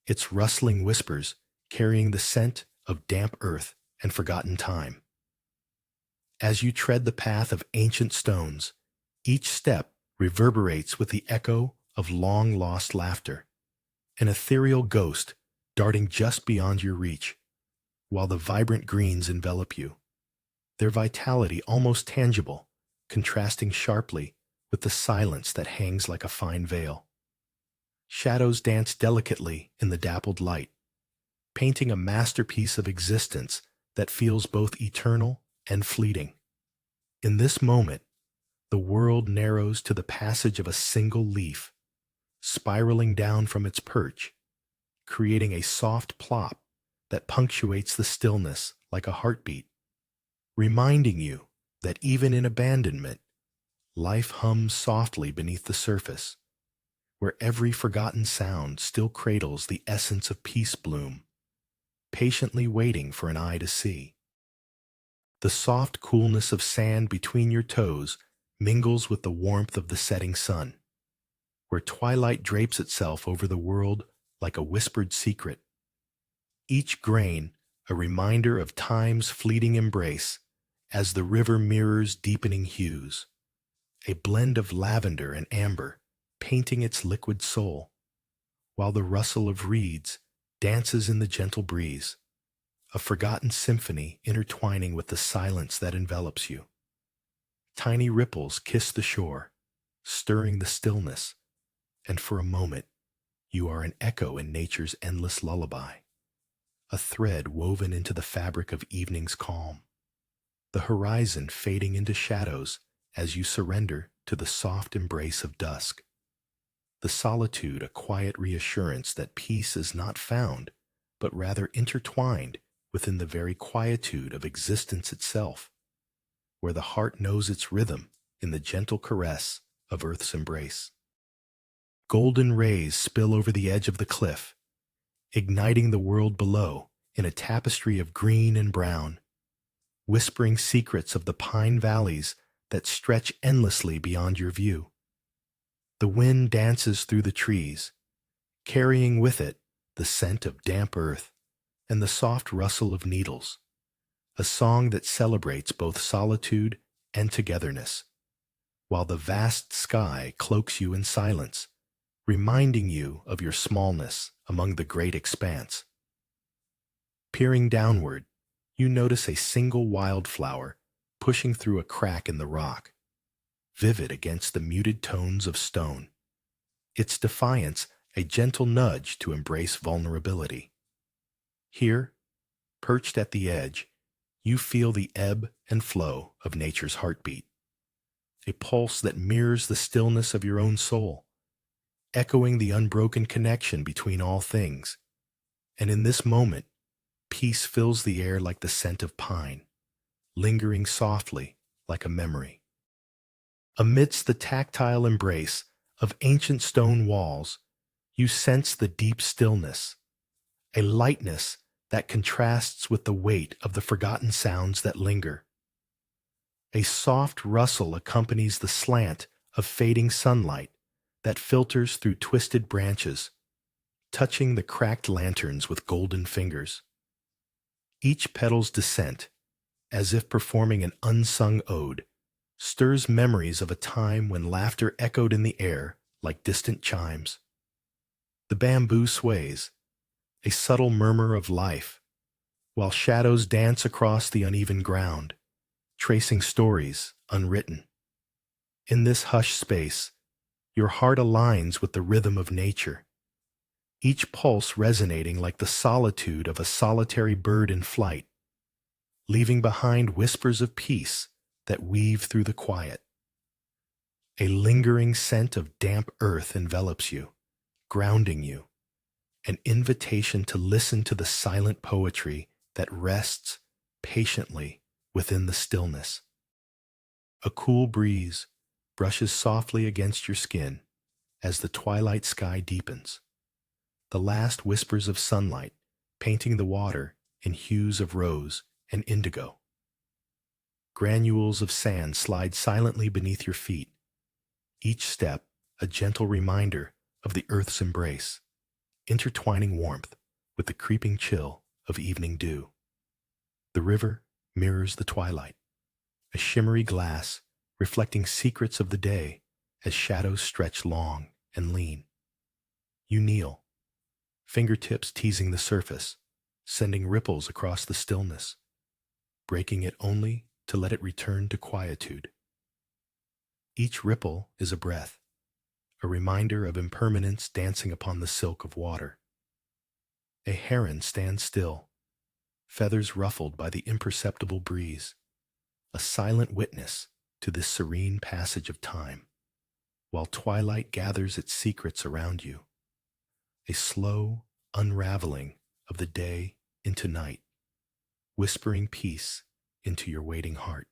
its rustling whispers carrying the scent of damp earth and forgotten time. As you tread the path of ancient stones, each step reverberates with the echo of long-lost laughter, an ethereal ghost darting just beyond your reach, while the vibrant greens envelop you, their vitality almost tangible, contrasting sharply with the silence that hangs like a fine veil. Shadows dance delicately in the dappled light, painting a masterpiece of existence that feels both eternal and fleeting. In this moment, The world narrows to the passage of a single leaf, spiraling down from its perch, creating a soft plop that punctuates the stillness like a heartbeat, reminding you that even in abandonment, life hums softly beneath the surface, where every forgotten sound still cradles the essence of peace bloom, patiently waiting for an eye to see. The soft coolness of sand between your toes mingles with the warmth of the setting sun, where twilight drapes itself over the world like a whispered secret. Each grain a reminder of time's fleeting embrace as the river mirrors deepening hues, a blend of lavender and amber painting its liquid soul, while the rustle of reeds dances in the gentle breeze, a forgotten symphony intertwining with the silence that envelops you. Tiny ripples kiss the shore, stirring the stillness, and for a moment you are an echo in nature's endless lullaby, a thread woven into the fabric of evening's calm, the horizon fading into shadows as you surrender to the soft embrace of dusk. The solitude a quiet reassurance that peace is not found, but rather intertwined within the very quietude of existence itself, where the heart knows its rhythm in the gentle caress of earth's embrace. Golden rays spill over the edge of the cliff, igniting the world below in a tapestry of green and brown, whispering secrets of the pine valleys that stretch endlessly beyond your view. The wind dances through the trees, carrying with it the scent of damp earth and the soft rustle of needles, a song that celebrates both solitude and togetherness, while the vast sky cloaks you in silence, reminding you of your smallness among the great expanse. Peering downward, you notice a single wildflower pushing through a crack in the rock, vivid against the muted tones of stone, its defiance a gentle nudge to embrace vulnerability. Here, perched at the edge, you feel the ebb and flow of nature's heartbeat, a pulse that mirrors the stillness of your own soul, echoing the unbroken connection between all things. And in this moment, peace fills the air like the scent of pine, lingering softly like a memory. Amidst the tactile embrace of ancient stone walls, you sense the deep stillness, a lightness that contrasts with the weight of the forgotten sounds that linger. A soft rustle accompanies the slant of fading sunlight that filters through twisted branches, touching the cracked lanterns with golden fingers. Each petal's descent, as if performing an unsung ode, stirs memories of a time when laughter echoed in the air like distant chimes. The bamboo sways, a subtle murmur of life, while shadows dance across the uneven ground, tracing stories unwritten. In this hushed space, your heart aligns with the rhythm of nature, each pulse resonating like the solitude of a solitary bird in flight, leaving behind whispers of peace that weave through the quiet. A lingering scent of damp earth envelops you, grounding you, an invitation to listen to the silent poetry that rests patiently within the stillness. A cool breeze brushes softly against your skin as the twilight sky deepens, the last whispers of sunlight painting the water in hues of rose and indigo. Granules of sand slide silently beneath your feet, each step a gentle reminder of the earth's embrace, intertwining warmth with the creeping chill of evening dew. The river mirrors the twilight, a shimmery glass reflecting secrets of the day as shadows stretch long and lean. You kneel, fingertips teasing the surface, sending ripples across the stillness, breaking it only to let it return to quietude. Each ripple is a breath, a reminder of impermanence dancing upon the silk of water. A heron stands still, feathers ruffled by the imperceptible breeze, a silent witness to this serene passage of time, while twilight gathers its secrets around you, a slow unraveling of the day into night, whispering peace into your waiting heart.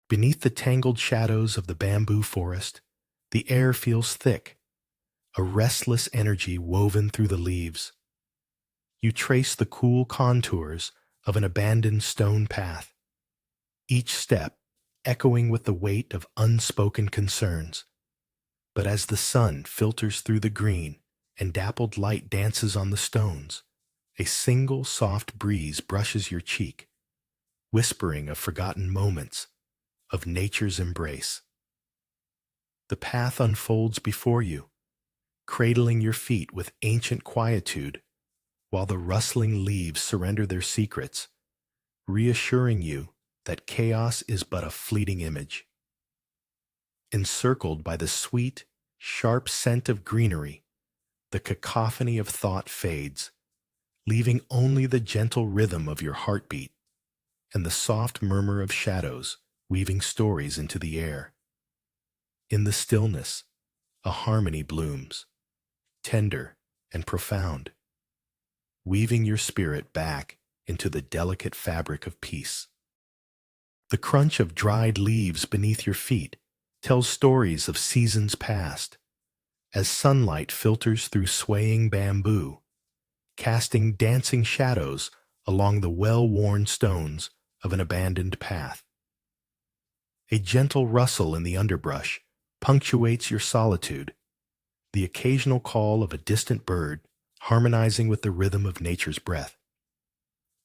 Beneath the tangled shadows of the bamboo forest, the air feels thick, a restless energy woven through the leaves. You trace the cool contours of an abandoned stone path, each step echoing with the weight of unspoken concerns. But as the sun filters through the green and dappled light dances on the stones, a single soft breeze brushes your cheek, whispering of forgotten moments, of nature's embrace. The path unfolds before you, cradling your feet with ancient quietude, while the rustling leaves surrender their secrets, reassuring you that chaos is but a fleeting image. Encircled by the sweet, sharp scent of greenery, the cacophony of thought fades, leaving only the gentle rhythm of your heartbeat and the soft murmur of shadows weaving stories into the air. In the stillness, a harmony blooms, tender and profound, weaving your spirit back into the delicate fabric of peace. The crunch of dried leaves beneath your feet tells stories of seasons past, as sunlight filters through swaying bamboo, casting dancing shadows along the well-worn stones of an abandoned path. A gentle rustle in the underbrush punctuates your solitude, the occasional call of a distant bird harmonizing with the rhythm of nature's breath.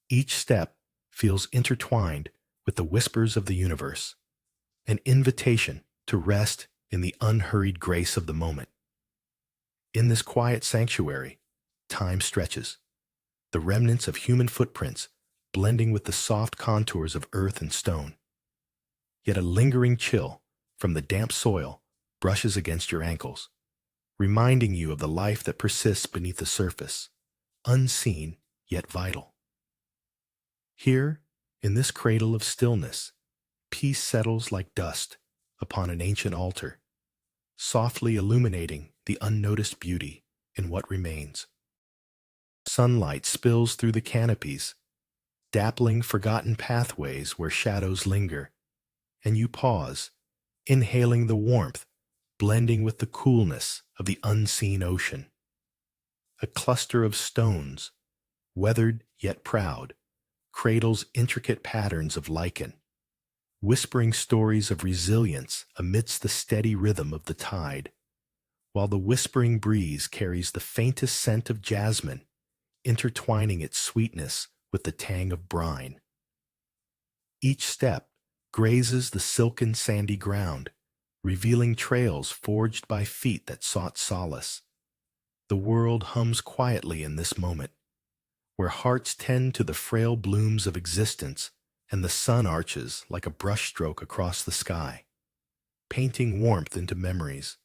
Each step feels intertwined with the whispers of the universe, an invitation to rest in the unhurried grace of the moment. In this quiet sanctuary, time stretches, the remnants of human footprints blending with the soft contours of earth and stone. Yet a lingering chill from the damp soil brushes against your ankles, reminding you of the life that persists beneath the surface, unseen yet vital. Here, in this cradle of stillness, peace settles like dust upon an ancient altar, softly illuminating the unnoticed beauty in what remains. Sunlight spills through the canopies, dappling forgotten pathways where shadows linger, and you pause, inhaling the warmth, blending with the coolness of the unseen ocean. A cluster of stones, weathered yet proud, cradles intricate patterns of lichen, whispering stories of resilience amidst the steady rhythm of the tide, while the whispering breeze carries the faintest scent of jasmine, intertwining its sweetness with the tang of brine. Each step grazes the silken sandy ground, revealing trails forged by feet that sought solace. The world hums quietly in this moment, where hearts tend to the frail blooms of existence and the sun arches like a brushstroke across the sky, painting warmth into memories.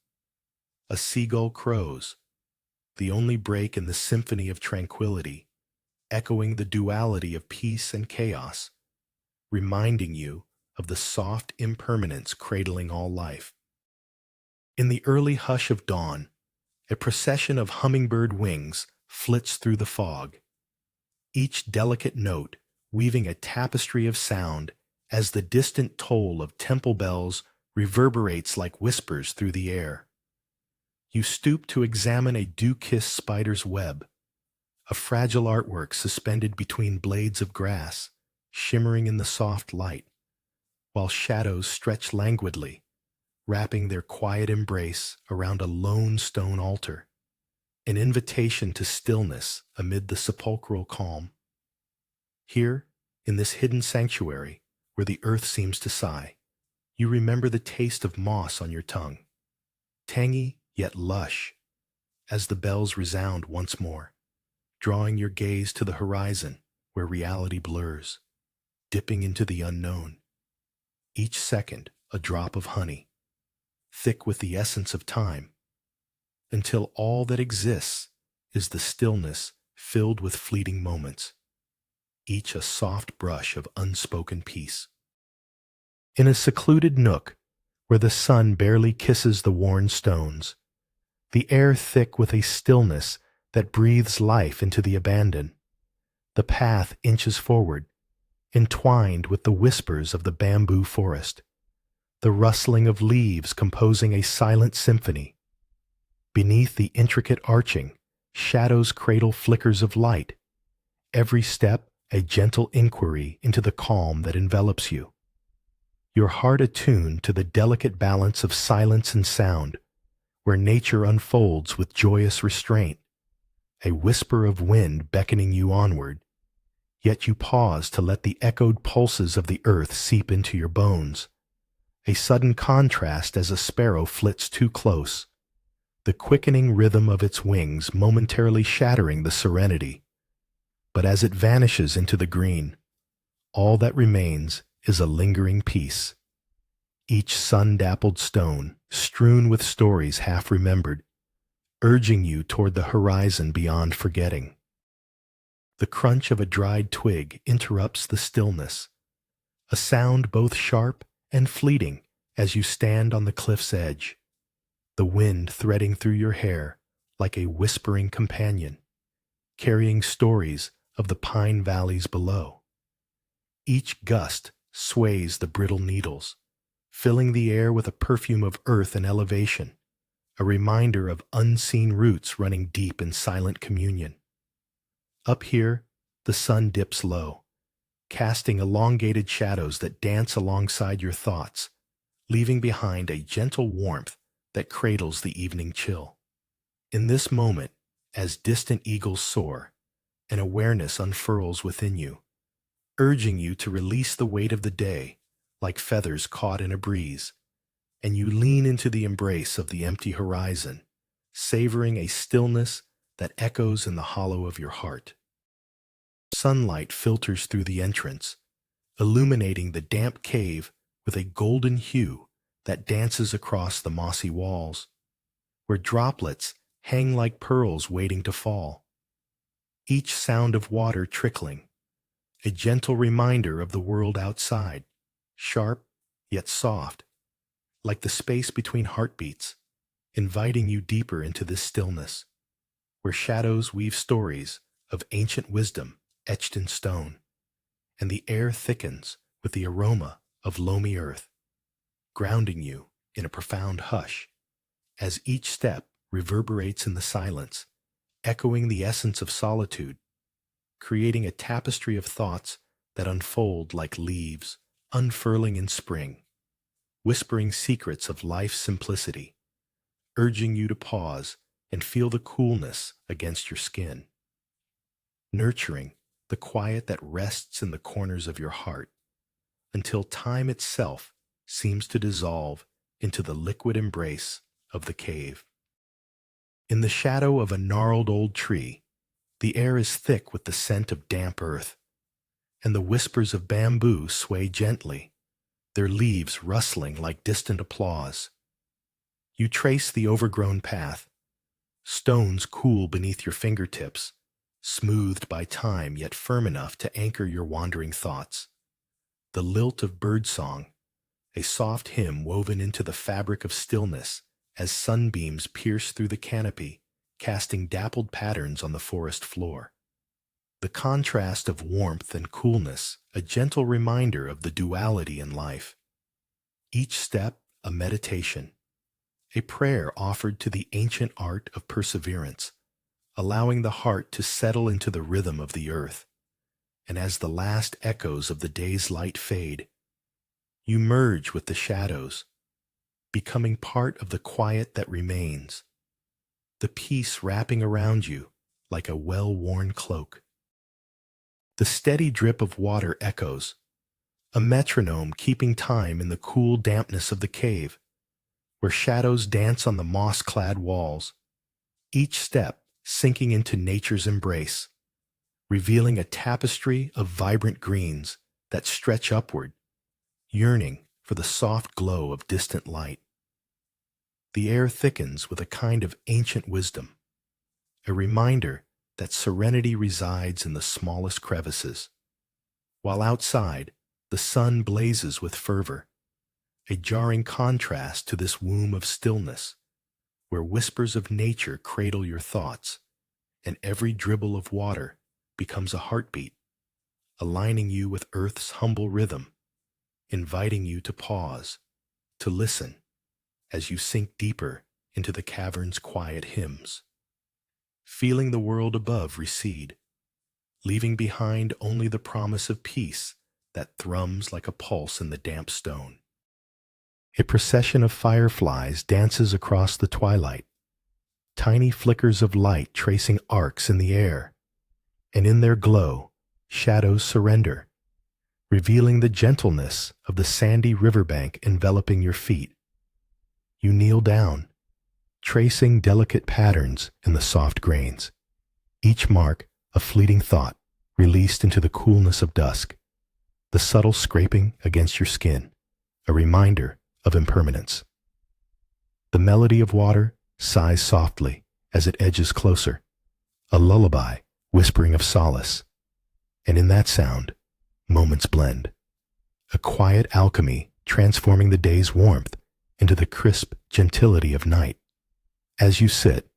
A seagull crows, the only break in the symphony of tranquility, echoing the duality of peace and chaos, reminding you of the soft impermanence cradling all life. In the early hush of dawn, a procession of hummingbird wings flits through the fog, each delicate note weaving a tapestry of sound as the distant toll of temple bells reverberates like whispers through the air. You stoop to examine a dew-kissed spider's web, a fragile artwork suspended between blades of grass, shimmering in the soft light, while shadows stretch languidly, wrapping their quiet embrace around a lone stone altar, an invitation to stillness amid the sepulchral calm. Here, in this hidden sanctuary, where the earth seems to sigh, you remember the taste of moss on your tongue, tangy yet lush, as the bells resound once more, drawing your gaze to the horizon where reality blurs, dipping into the unknown. Each second a drop of honey, thick with the essence of time, until all that exists is the stillness filled with fleeting moments, each a soft brush of unspoken peace. In a secluded nook where the sun barely kisses the worn stones, the air thick with a stillness that breathes life into the abandon, the path inches forward, entwined with the whispers of the bamboo forest, the rustling of leaves composing a silent symphony. Beneath the intricate arching, shadows cradle flickers of light, every step a gentle inquiry into the calm that envelops you. Your heart attuned to the delicate balance of silence and sound, where nature unfolds with joyous restraint, a whisper of wind beckoning you onward, yet you pause to let the echoed pulses of the earth seep into your bones. A sudden contrast as a sparrow flits too close, the quickening rhythm of its wings momentarily shattering the serenity. But as it vanishes into the green, all that remains is a lingering peace. Each sun-dappled stone, strewn with stories half remembered, urging you toward the horizon beyond forgetting. The crunch of a dried twig interrupts the stillness, a sound both sharp and fleeting as you stand on the cliff's edge, the wind threading through your hair like a whispering companion, carrying stories of the pine valleys below. Each gust sways the brittle needles, filling the air with a perfume of earth and elevation, a reminder of unseen roots running deep in silent communion. Up here, the sun dips low, casting elongated shadows that dance alongside your thoughts, leaving behind a gentle warmth that cradles the evening chill. In this moment, as distant eagles soar, an awareness unfurls within you, urging you to release the weight of the day like feathers caught in a breeze, and you lean into the embrace of the empty horizon, savoring a stillness that echoes in the hollow of your heart. Sunlight filters through the entrance, illuminating the damp cave with a golden hue that dances across the mossy walls, where droplets hang like pearls waiting to fall. Each sound of water trickling, a gentle reminder of the world outside, sharp yet soft, like the space between heartbeats, inviting you deeper into this stillness, where shadows weave stories of ancient wisdom etched in stone, and the air thickens with the aroma of loamy earth, grounding you in a profound hush, as each step reverberates in the silence, echoing the essence of solitude, creating a tapestry of thoughts that unfold like leaves unfurling in spring, whispering secrets of life's simplicity, urging you to pause and feel the coolness against your skin, nurturing the quiet that rests in the corners of your heart, until time itself seems to dissolve into the liquid embrace of the cave. In the shadow of a gnarled old tree, the air is thick with the scent of damp earth, and the whispers of bamboo sway gently, their leaves rustling like distant applause. You trace the overgrown path, stones cool beneath your fingertips, smoothed by time yet firm enough to anchor your wandering thoughts. The lilt of birdsong, a soft hymn woven into the fabric of stillness as sunbeams pierce through the canopy, casting dappled patterns on the forest floor. The contrast of warmth and coolness, a gentle reminder of the duality in life. Each step a meditation, a prayer offered to the ancient art of perseverance, allowing the heart to settle into the rhythm of the earth. And as the last echoes of the day's light fade, you merge with the shadows, becoming part of the quiet that remains, the peace wrapping around you like a well-worn cloak. The steady drip of water echoes, a metronome keeping time in the cool dampness of the cave, where shadows dance on the moss-clad walls, each step sinking into nature's embrace, revealing a tapestry of vibrant greens that stretch upward, yearning for the soft glow of distant light. The air thickens with a kind of ancient wisdom, a reminder that serenity resides in the smallest crevices, while outside the sun blazes with fervor, a jarring contrast to this womb of stillness, where whispers of nature cradle your thoughts, and every dribble of water becomes a heartbeat, aligning you with Earth's humble rhythm, inviting you to pause, to listen, as you sink deeper into the cavern's quiet hymns, feeling the world above recede, leaving behind only the promise of peace that thrums like a pulse in the damp stone. A procession of fireflies dances across the twilight, tiny flickers of light tracing arcs in the air, and in their glow, shadows surrender, revealing the gentleness of the sandy riverbank enveloping your feet. You kneel down, tracing delicate patterns in the soft grains, each mark a fleeting thought released into the coolness of dusk, the subtle scraping against your skin, a reminder of impermanence. The melody of water sighs softly as it edges closer, a lullaby whispering of solace, and in that sound, moments blend, a quiet alchemy transforming the day's warmth into the crisp gentility of night. As you sit,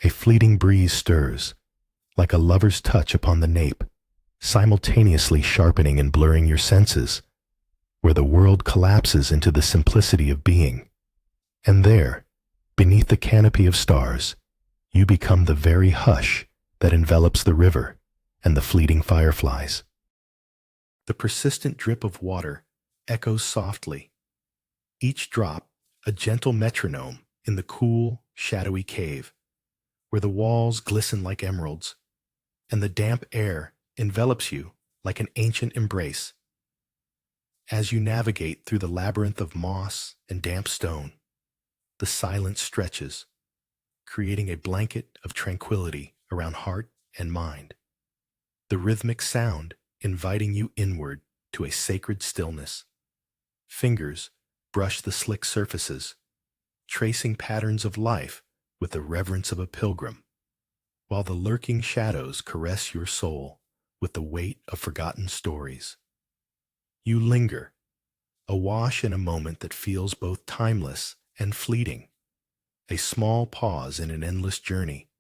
a fleeting breeze stirs, like a lover's touch upon the nape, simultaneously sharpening and blurring your senses, where the world collapses into the simplicity of being. And there, beneath the canopy of stars, you become the very hush that envelops the river and the fleeting fireflies. The persistent drip of water echoes softly, each drop a gentle metronome in the cool, shadowy cave, where the walls glisten like emeralds, and the damp air envelops you like an ancient embrace. As you navigate through the labyrinth of moss and damp stone, the silence stretches, creating a blanket of tranquility around heart and mind. The rhythmic sound inviting you inward to a sacred stillness. Fingers brush the slick surfaces, tracing patterns of life with the reverence of a pilgrim, while the lurking shadows caress your soul with the weight of forgotten stories. You linger, awash in a moment that feels both timeless and fleeting, a small pause in an endless journey,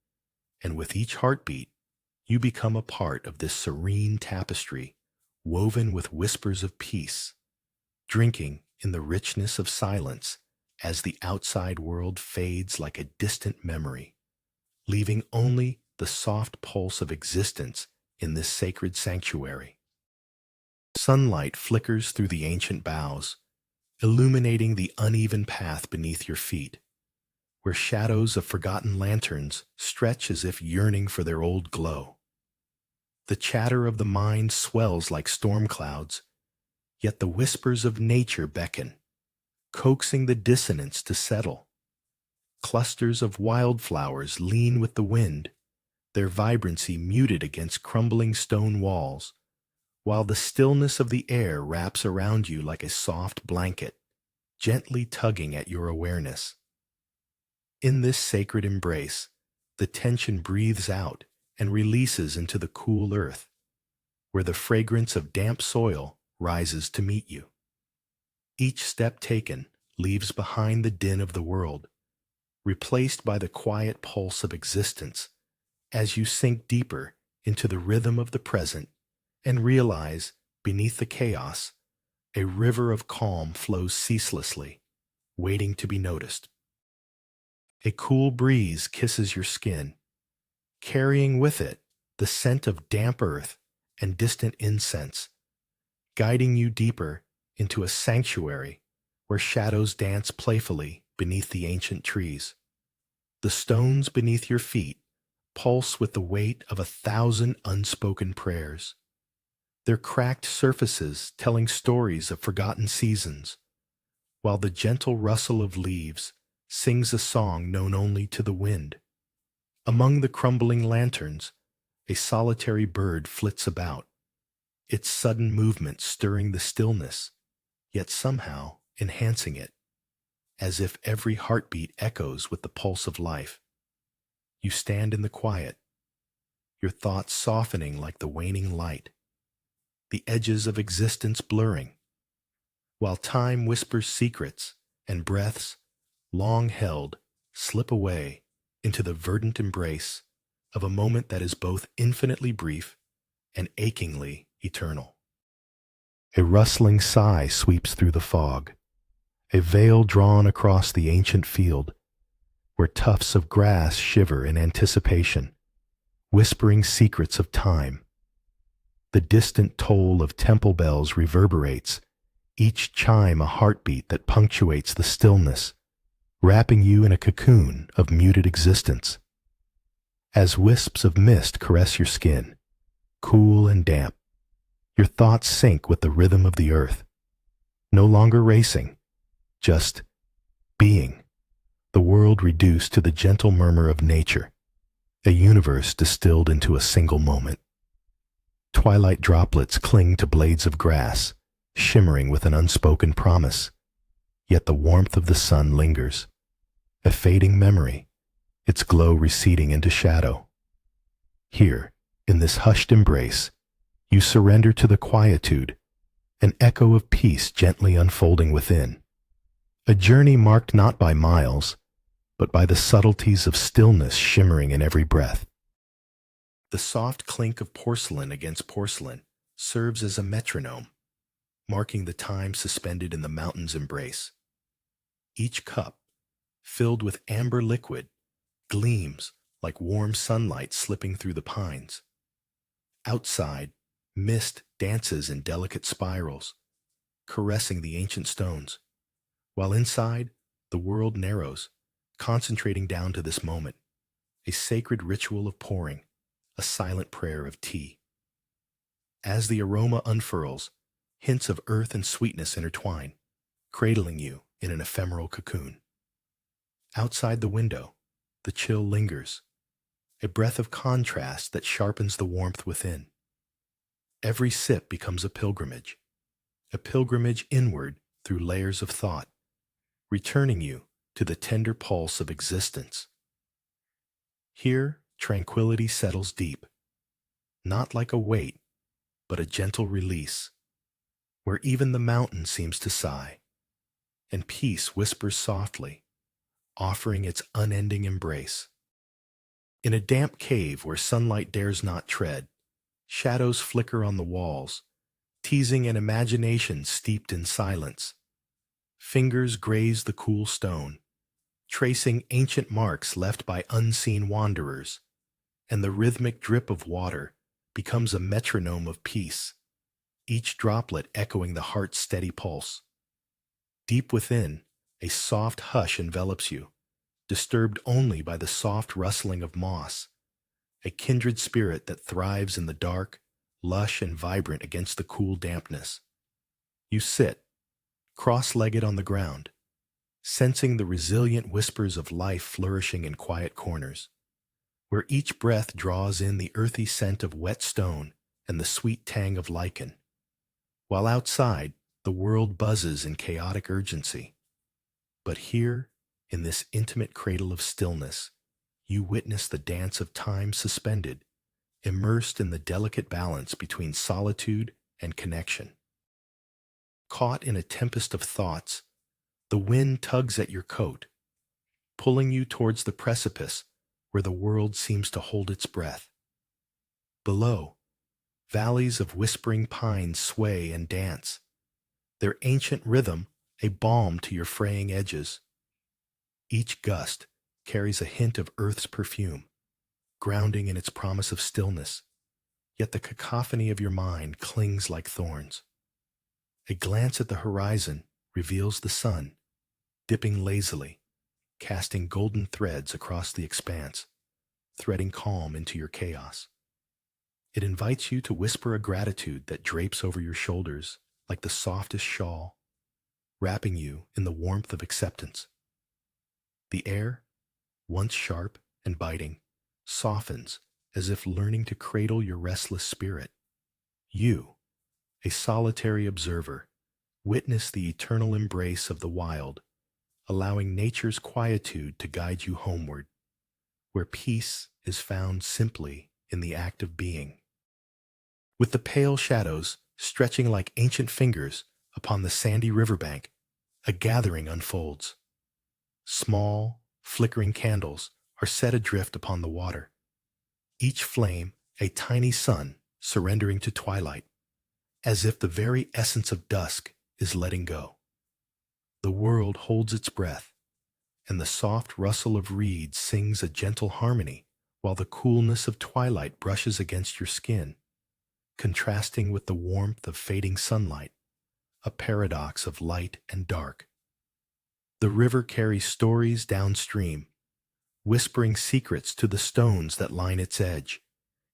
and with each heartbeat, you become a part of this serene tapestry woven with whispers of peace, drinking in the richness of silence as the outside world fades like a distant memory, leaving only the soft pulse of existence in this sacred sanctuary. Sunlight flickers through the ancient boughs, illuminating the uneven path beneath your feet, where shadows of forgotten lanterns stretch as if yearning for their old glow. The chatter of the mind swells like storm clouds, yet the whispers of nature beckon, coaxing the dissonance to settle. Clusters of wildflowers lean with the wind, their vibrancy muted against crumbling stone walls, while the stillness of the air wraps around you like a soft blanket, gently tugging at your awareness. In this sacred embrace, the tension breathes out and releases into the cool earth, where the fragrance of damp soil rises to meet you. Each step taken leaves behind the din of the world, replaced by the quiet pulse of existence, as you sink deeper into the rhythm of the present and realize, beneath the chaos, a river of calm flows ceaselessly, waiting to be noticed. A cool breeze kisses your skin, carrying with it the scent of damp earth and distant incense, guiding you deeper into a sanctuary where shadows dance playfully beneath the ancient trees. The stones beneath your feet pulse with the weight of 1,000 unspoken prayers, their cracked surfaces telling stories of forgotten seasons, while the gentle rustle of leaves sings a song known only to the wind. Among the crumbling lanterns, a solitary bird flits about, its sudden movement stirring the stillness, yet somehow enhancing it, as if every heartbeat echoes with the pulse of life. You stand in the quiet, your thoughts softening like the waning light, the edges of existence blurring, while time whispers secrets and breaths, long held, slip away into the verdant embrace of a moment that is both infinitely brief and achingly eternal. A rustling sigh sweeps through the fog, a veil drawn across the ancient field, where tufts of grass shiver in anticipation, whispering secrets of time. The distant toll of temple bells reverberates, each chime a heartbeat that punctuates the stillness, wrapping you in a cocoon of muted existence. As wisps of mist caress your skin, cool and damp, your thoughts sync with the rhythm of the earth, no longer racing, just being, the world reduced to the gentle murmur of nature, a universe distilled into a single moment. Twilight droplets cling to blades of grass, shimmering with an unspoken promise, yet the warmth of the sun lingers, a fading memory, its glow receding into shadow. Here, in this hushed embrace, you surrender to the quietude, an echo of peace gently unfolding within. A journey marked not by miles, but by the subtleties of stillness shimmering in every breath. The soft clink of porcelain against porcelain serves as a metronome, marking the time suspended in the mountain's embrace. Each cup, filled with amber liquid, gleams like warm sunlight slipping through the pines. Outside, mist dances in delicate spirals, caressing the ancient stones, while inside, the world narrows, concentrating down to this moment, a sacred ritual of pouring, a silent prayer of tea. As the aroma unfurls, hints of earth and sweetness intertwine, cradling you in an ephemeral cocoon. Outside the window, the chill lingers, a breath of contrast that sharpens the warmth within. Every sip becomes a pilgrimage inward through layers of thought, returning you to the tender pulse of existence. Here, tranquility settles deep, not like a weight, but a gentle release, where even the mountain seems to sigh, and peace whispers softly, offering its unending embrace. In a damp cave where sunlight dares not tread, shadows flicker on the walls, teasing an imagination steeped in silence. Fingers graze the cool stone, tracing ancient marks left by unseen wanderers, and the rhythmic drip of water becomes a metronome of peace, each droplet echoing the heart's steady pulse. Deep within, a soft hush envelops you, disturbed only by the soft rustling of moss, a kindred spirit that thrives in the dark, lush and vibrant against the cool dampness. You sit, cross-legged on the ground, sensing the resilient whispers of life flourishing in quiet corners, where each breath draws in the earthy scent of wet stone and the sweet tang of lichen, while outside the world buzzes in chaotic urgency. But here, in this intimate cradle of stillness, you witness the dance of time suspended, immersed in the delicate balance between solitude and connection. Caught in a tempest of thoughts, the wind tugs at your coat, pulling you towards the precipice where the world seems to hold its breath. Below, valleys of whispering pines sway and dance, their ancient rhythm a balm to your fraying edges. Each gust carries a hint of earth's perfume, grounding in its promise of stillness, yet the cacophony of your mind clings like thorns. A glance at the horizon reveals the sun, dipping lazily, casting golden threads across the expanse, threading calm into your chaos. It invites you to whisper a gratitude that drapes over your shoulders like the softest shawl, wrapping you in the warmth of acceptance. The air, once sharp and biting, softens as if learning to cradle your restless spirit. You, a solitary observer, witness the eternal embrace of the wild, allowing nature's quietude to guide you homeward, where peace is found simply in the act of being. With the pale shadows stretching like ancient fingers Upon the sandy riverbank, a gathering unfolds. Small, flickering candles are set adrift upon the water, each flame a tiny sun surrendering to twilight, as if the very essence of dusk is letting go. The world holds its breath, and the soft rustle of reeds sings a gentle harmony while the coolness of twilight brushes against your skin, contrasting with the warmth of fading sunlight, a paradox of light and dark. The river carries stories downstream, whispering secrets to the stones that line its edge,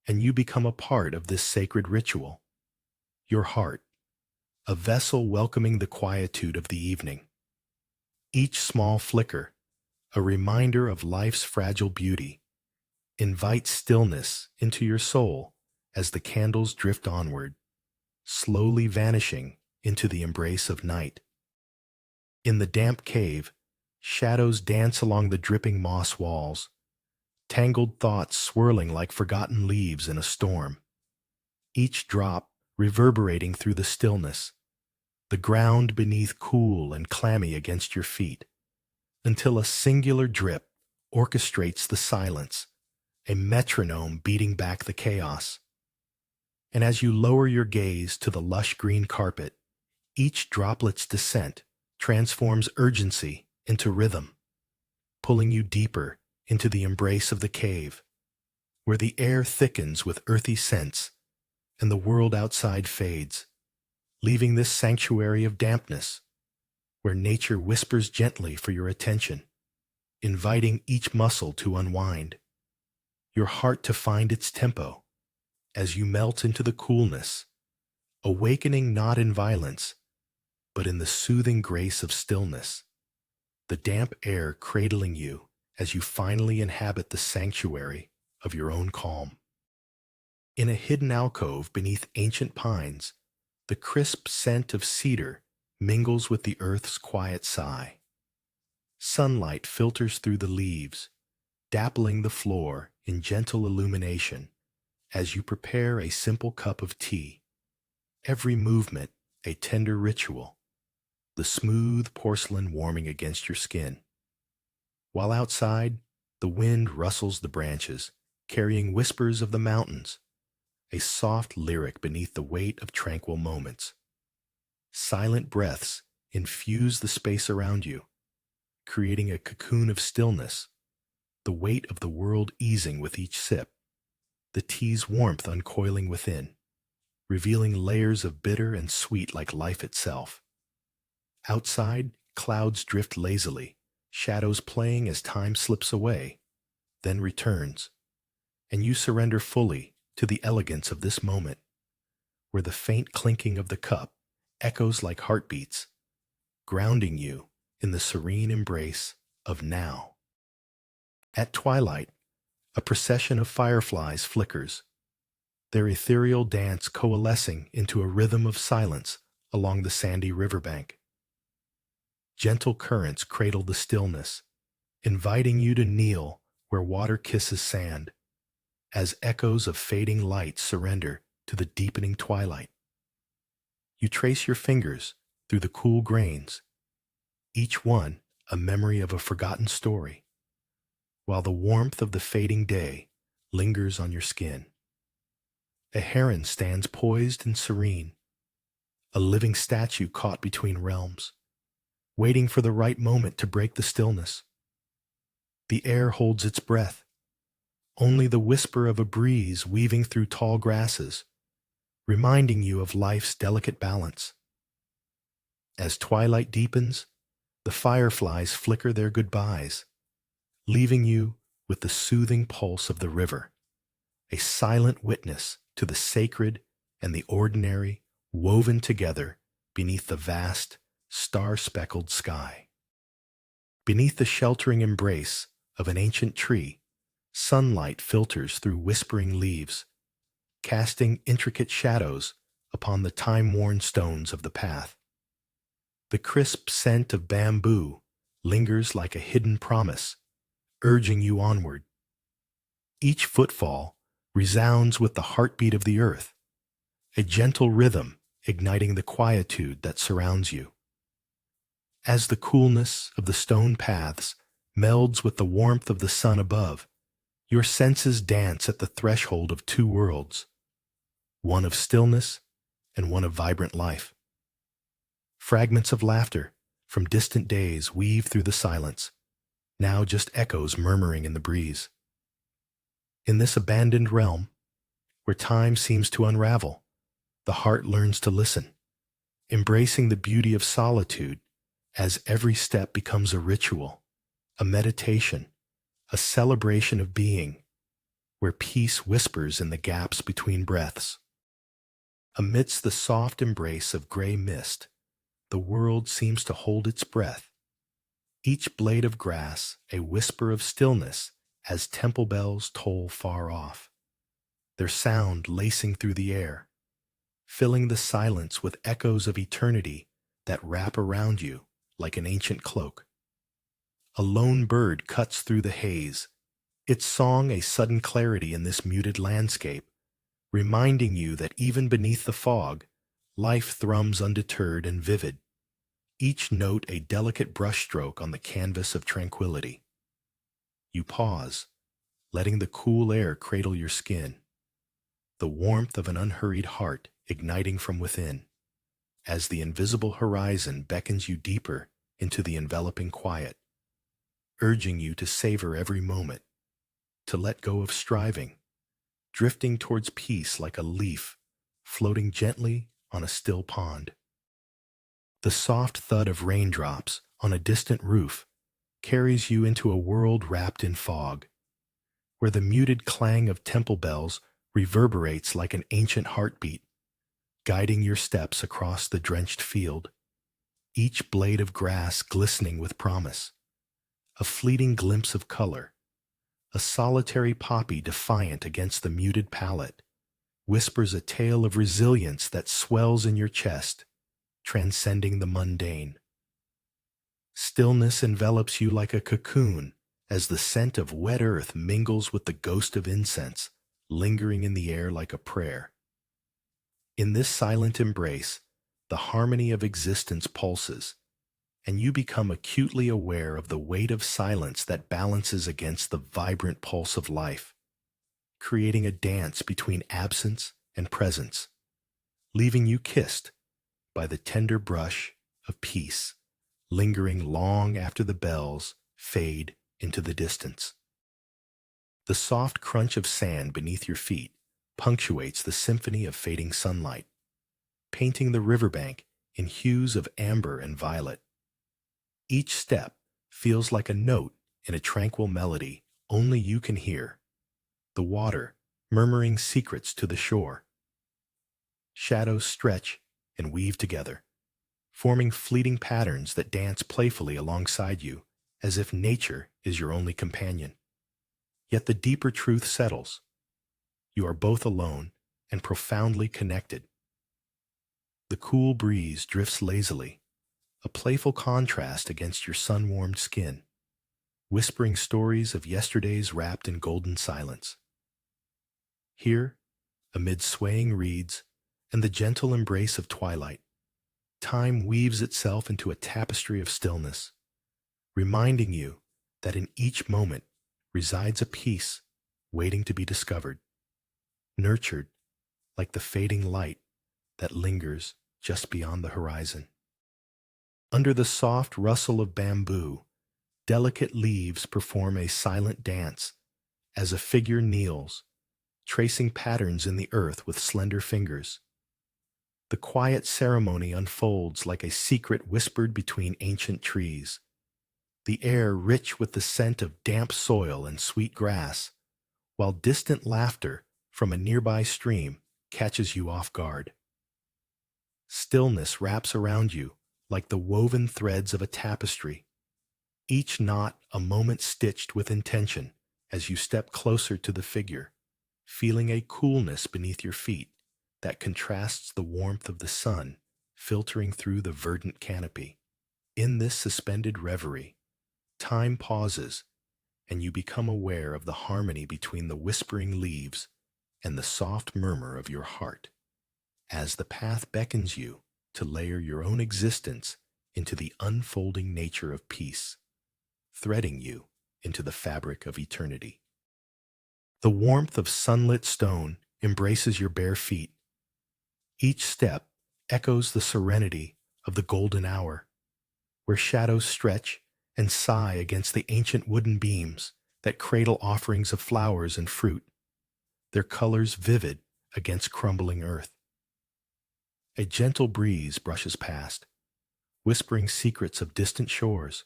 and you become a part of this sacred ritual. Your heart, a vessel welcoming the quietude of the evening. Each small flicker, a reminder of life's fragile beauty, invites stillness into your soul as the candles drift onward, slowly vanishing into the embrace of night. In the damp cave, shadows dance along the dripping moss walls, tangled thoughts swirling like forgotten leaves in a storm. Each drop reverberating through the stillness, the ground beneath cool and clammy against your feet, until a singular drip orchestrates the silence, a metronome beating back the chaos. And as you lower your gaze to the lush green carpet, each droplet's descent transforms urgency into rhythm, pulling you deeper into the embrace of the cave, where the air thickens with earthy scents and the world outside fades, leaving this sanctuary of dampness, where nature whispers gently for your attention, inviting each muscle to unwind, your heart to find its tempo as you melt into the coolness, awakening not in violence, but in the soothing grace of stillness, the damp air cradling you as you finally inhabit the sanctuary of your own calm. In a hidden alcove beneath ancient pines, the crisp scent of cedar mingles with the earth's quiet sigh. Sunlight filters through the leaves, dappling the floor in gentle illumination as you prepare a simple cup of tea, every movement a tender ritual, the smooth porcelain warming against your skin. While outside, the wind rustles the branches, carrying whispers of the mountains, a soft lyric beneath the weight of tranquil moments. Silent breaths infuse the space around you, creating a cocoon of stillness, the weight of the world easing with each sip, the tea's warmth uncoiling within, revealing layers of bitter and sweet like life itself. Outside, clouds drift lazily, shadows playing as time slips away, then returns, and you surrender fully to the elegance of this moment, where the faint clinking of the cup echoes like heartbeats, grounding you in the serene embrace of now. At twilight, a procession of fireflies flickers, their ethereal dance coalescing into a rhythm of silence along the sandy riverbank. Gentle currents cradle the stillness, inviting you to kneel where water kisses sand, as echoes of fading light surrender to the deepening twilight. You trace your fingers through the cool grains, each one a memory of a forgotten story, while the warmth of the fading day lingers on your skin. A heron stands poised and serene, a living statue caught between realms, waiting for the right moment to break the stillness. The air holds its breath, only the whisper of a breeze weaving through tall grasses, reminding you of life's delicate balance. As twilight deepens, the fireflies flicker their goodbyes, leaving you with the soothing pulse of the river, a silent witness to the sacred and the ordinary woven together beneath the vast, star-speckled sky. Beneath the sheltering embrace of an ancient tree, sunlight filters through whispering leaves, casting intricate shadows upon the time-worn stones of the path. The crisp scent of bamboo lingers like a hidden promise, urging you onward. Each footfall resounds with the heartbeat of the earth, a gentle rhythm igniting the quietude that surrounds you. As the coolness of the stone paths melds with the warmth of the sun above, your senses dance at the threshold of two worlds, one of stillness and one of vibrant life. Fragments of laughter from distant days weave through the silence, now just echoes murmuring in the breeze. In this abandoned realm, where time seems to unravel, the heart learns to listen, embracing the beauty of solitude as every step becomes a ritual, a meditation, a celebration of being, where peace whispers in the gaps between breaths. Amidst the soft embrace of gray mist, the world seems to hold its breath, each blade of grass a whisper of stillness as temple bells toll far off, their sound lacing through the air, filling the silence with echoes of eternity that wrap around you like an ancient cloak. A lone bird cuts through the haze, its song a sudden clarity in this muted landscape, reminding you that even beneath the fog, life thrums undeterred and vivid, each note a delicate brushstroke on the canvas of tranquility. You pause, letting the cool air cradle your skin, the warmth of an unhurried heart igniting from within, as the invisible horizon beckons you deeper into the enveloping quiet, urging you to savor every moment, to let go of striving, drifting towards peace like a leaf floating gently on a still pond. The soft thud of raindrops on a distant roof carries you into a world wrapped in fog, where the muted clang of temple bells reverberates like an ancient heartbeat, guiding your steps across the drenched field, each blade of grass glistening with promise, a fleeting glimpse of color, a solitary poppy defiant against the muted palette, whispers a tale of resilience that swells in your chest, transcending the mundane. Stillness envelops you like a cocoon as the scent of wet earth mingles with the ghost of incense, lingering in the air like a prayer. In this silent embrace, the harmony of existence pulses, and you become acutely aware of the weight of silence that balances against the vibrant pulse of life, creating a dance between absence and presence, leaving you kissed by the tender brush of peace, lingering long after the bells fade into the distance. The soft crunch of sand beneath your feet punctuates the symphony of fading sunlight, painting the riverbank in hues of amber and violet. Each step feels like a note in a tranquil melody only you can hear, the water murmuring secrets to the shore. Shadows stretch and weave together, forming fleeting patterns that dance playfully alongside you, as if nature is your only companion. Yet the deeper truth settles. You are both alone and profoundly connected. The cool breeze drifts lazily, a playful contrast against your sun-warmed skin, whispering stories of yesterdays wrapped in golden silence. Here, amid swaying reeds and the gentle embrace of twilight, time weaves itself into a tapestry of stillness, reminding you that in each moment resides a peace waiting to be discovered, nurtured like the fading light that lingers just beyond the horizon. Under the soft rustle of bamboo, delicate leaves perform a silent dance as a figure kneels, tracing patterns in the earth with slender fingers. The quiet ceremony unfolds like a secret whispered between ancient trees, the air rich with the scent of damp soil and sweet grass, while distant laughter from a nearby stream catches you off guard. Stillness wraps around you like the woven threads of a tapestry, each knot a moment stitched with intention as you step closer to the figure, feeling a coolness beneath your feet that contrasts the warmth of the sun filtering through the verdant canopy. In this suspended reverie, time pauses, and you become aware of the harmony between the whispering leaves and the soft murmur of your heart, as the path beckons you to layer your own existence into the unfolding nature of peace, threading you into the fabric of eternity. The warmth of sunlit stone embraces your bare feet. Each step echoes the serenity of the golden hour, where shadows stretch and sigh against the ancient wooden beams that cradle offerings of flowers and fruit, their colors vivid against crumbling earth. A gentle breeze brushes past, whispering secrets of distant shores,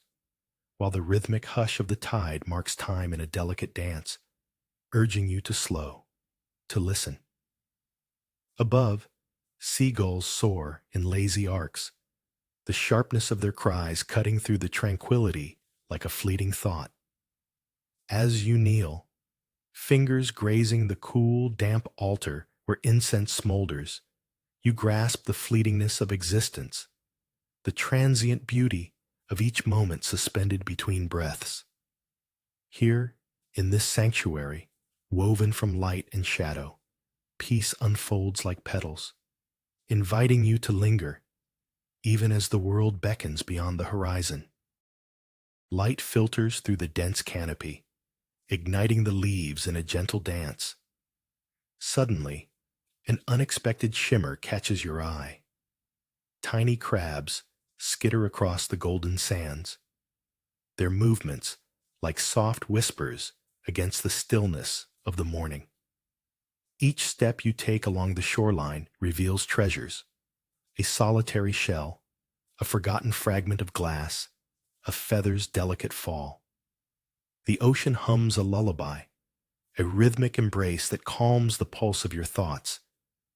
while the rhythmic hush of the tide marks time in a delicate dance, urging you to slow, to listen. Above, seagulls soar in lazy arcs, the sharpness of their cries cutting through the tranquility like a fleeting thought. As you kneel, fingers grazing the cool, damp altar where incense smolders, you grasp the fleetingness of existence, the transient beauty of each moment suspended between breaths. Here, in this sanctuary, woven from light and shadow, peace unfolds like petals, inviting you to linger, even as the world beckons beyond the horizon. Light filters through the dense canopy, igniting the leaves in a gentle dance. Suddenly, an unexpected shimmer catches your eye. Tiny crabs skitter across the golden sands, their movements like soft whispers against the stillness of the morning. Each step you take along the shoreline reveals treasures, a solitary shell, a forgotten fragment of glass, a feather's delicate fall. The ocean hums a lullaby, a rhythmic embrace that calms the pulse of your thoughts.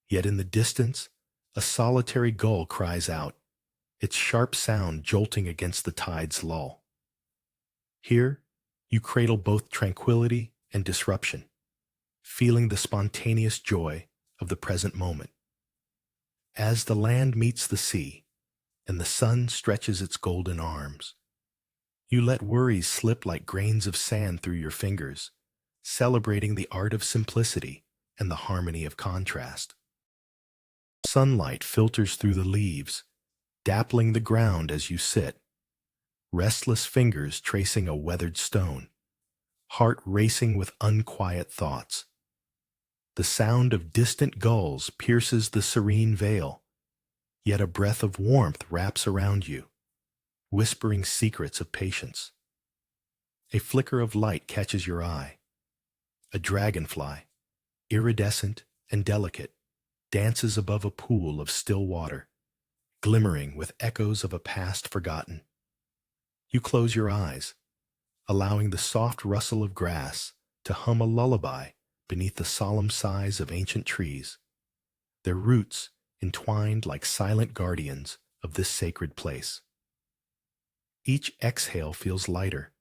Yet in the distance, a solitary gull cries out, its sharp sound jolting against the tide's lull. Here, you cradle both tranquility and disruption, feeling the spontaneous joy of the present moment. As the land meets the sea, and the sun stretches its golden arms, you let worries slip like grains of sand through your fingers, celebrating the art of simplicity and the harmony of contrast. Sunlight filters through the leaves, dappling the ground as you sit, restless fingers tracing a weathered stone, heart racing with unquiet thoughts. The sound of distant gulls pierces the serene veil, yet a breath of warmth wraps around you, whispering secrets of patience. A flicker of light catches your eye. A dragonfly, iridescent and delicate, dances above a pool of still water, glimmering with echoes of a past forgotten. You close your eyes, allowing the soft rustle of grass to hum a lullaby beneath the solemn sighs of ancient trees, their roots entwined like silent guardians of this sacred place. Each exhale feels lighter,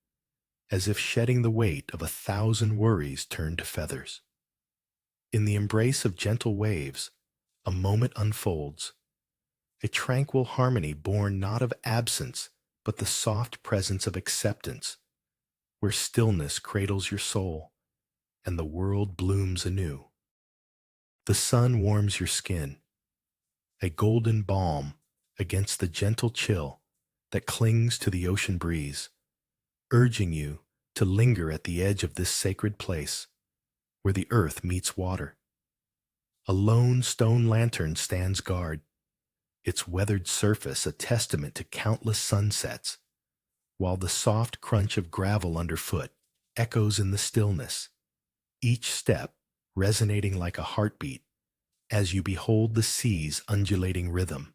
as if shedding the weight of 1,000 worries turned to feathers. In the embrace of gentle waves, a moment unfolds, a tranquil harmony born not of absence, but the soft presence of acceptance, where stillness cradles your soul and the world blooms anew. The sun warms your skin, a golden balm against the gentle chill that clings to the ocean breeze, urging you to linger at the edge of this sacred place where the earth meets water. A lone stone lantern stands guard, its weathered surface a testament to countless sunsets, while the soft crunch of gravel underfoot echoes in the stillness, each step resonating like a heartbeat as you behold the sea's undulating rhythm,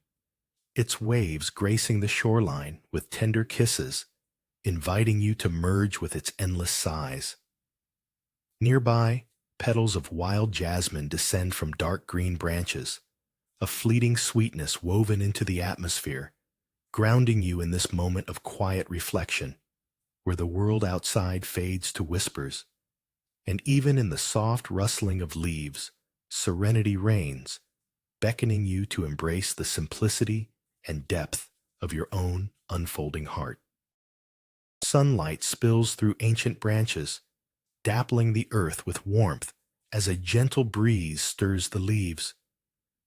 its waves gracing the shoreline with tender kisses, inviting you to merge with its endless sighs. Nearby, petals of wild jasmine descend from dark green branches, a fleeting sweetness woven into the atmosphere, grounding you in this moment of quiet reflection, where the world outside fades to whispers, and even in the soft rustling of leaves, serenity reigns, beckoning you to embrace the simplicity and depth of your own unfolding heart. Sunlight spills through ancient branches, dappling the earth with warmth as a gentle breeze stirs the leaves,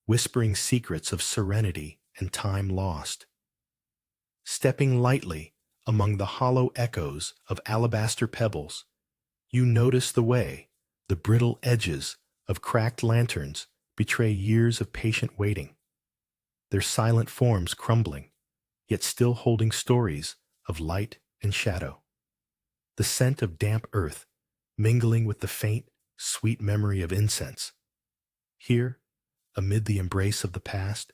whispering secrets of serenity and time lost. Stepping lightly among the hollow echoes of alabaster pebbles, you notice the way the brittle edges of cracked lanterns betray years of patient waiting, their silent forms crumbling, yet still holding stories of light and shadow. The scent of damp earth mingling with the faint, sweet memory of incense. Here, amid the embrace of the past,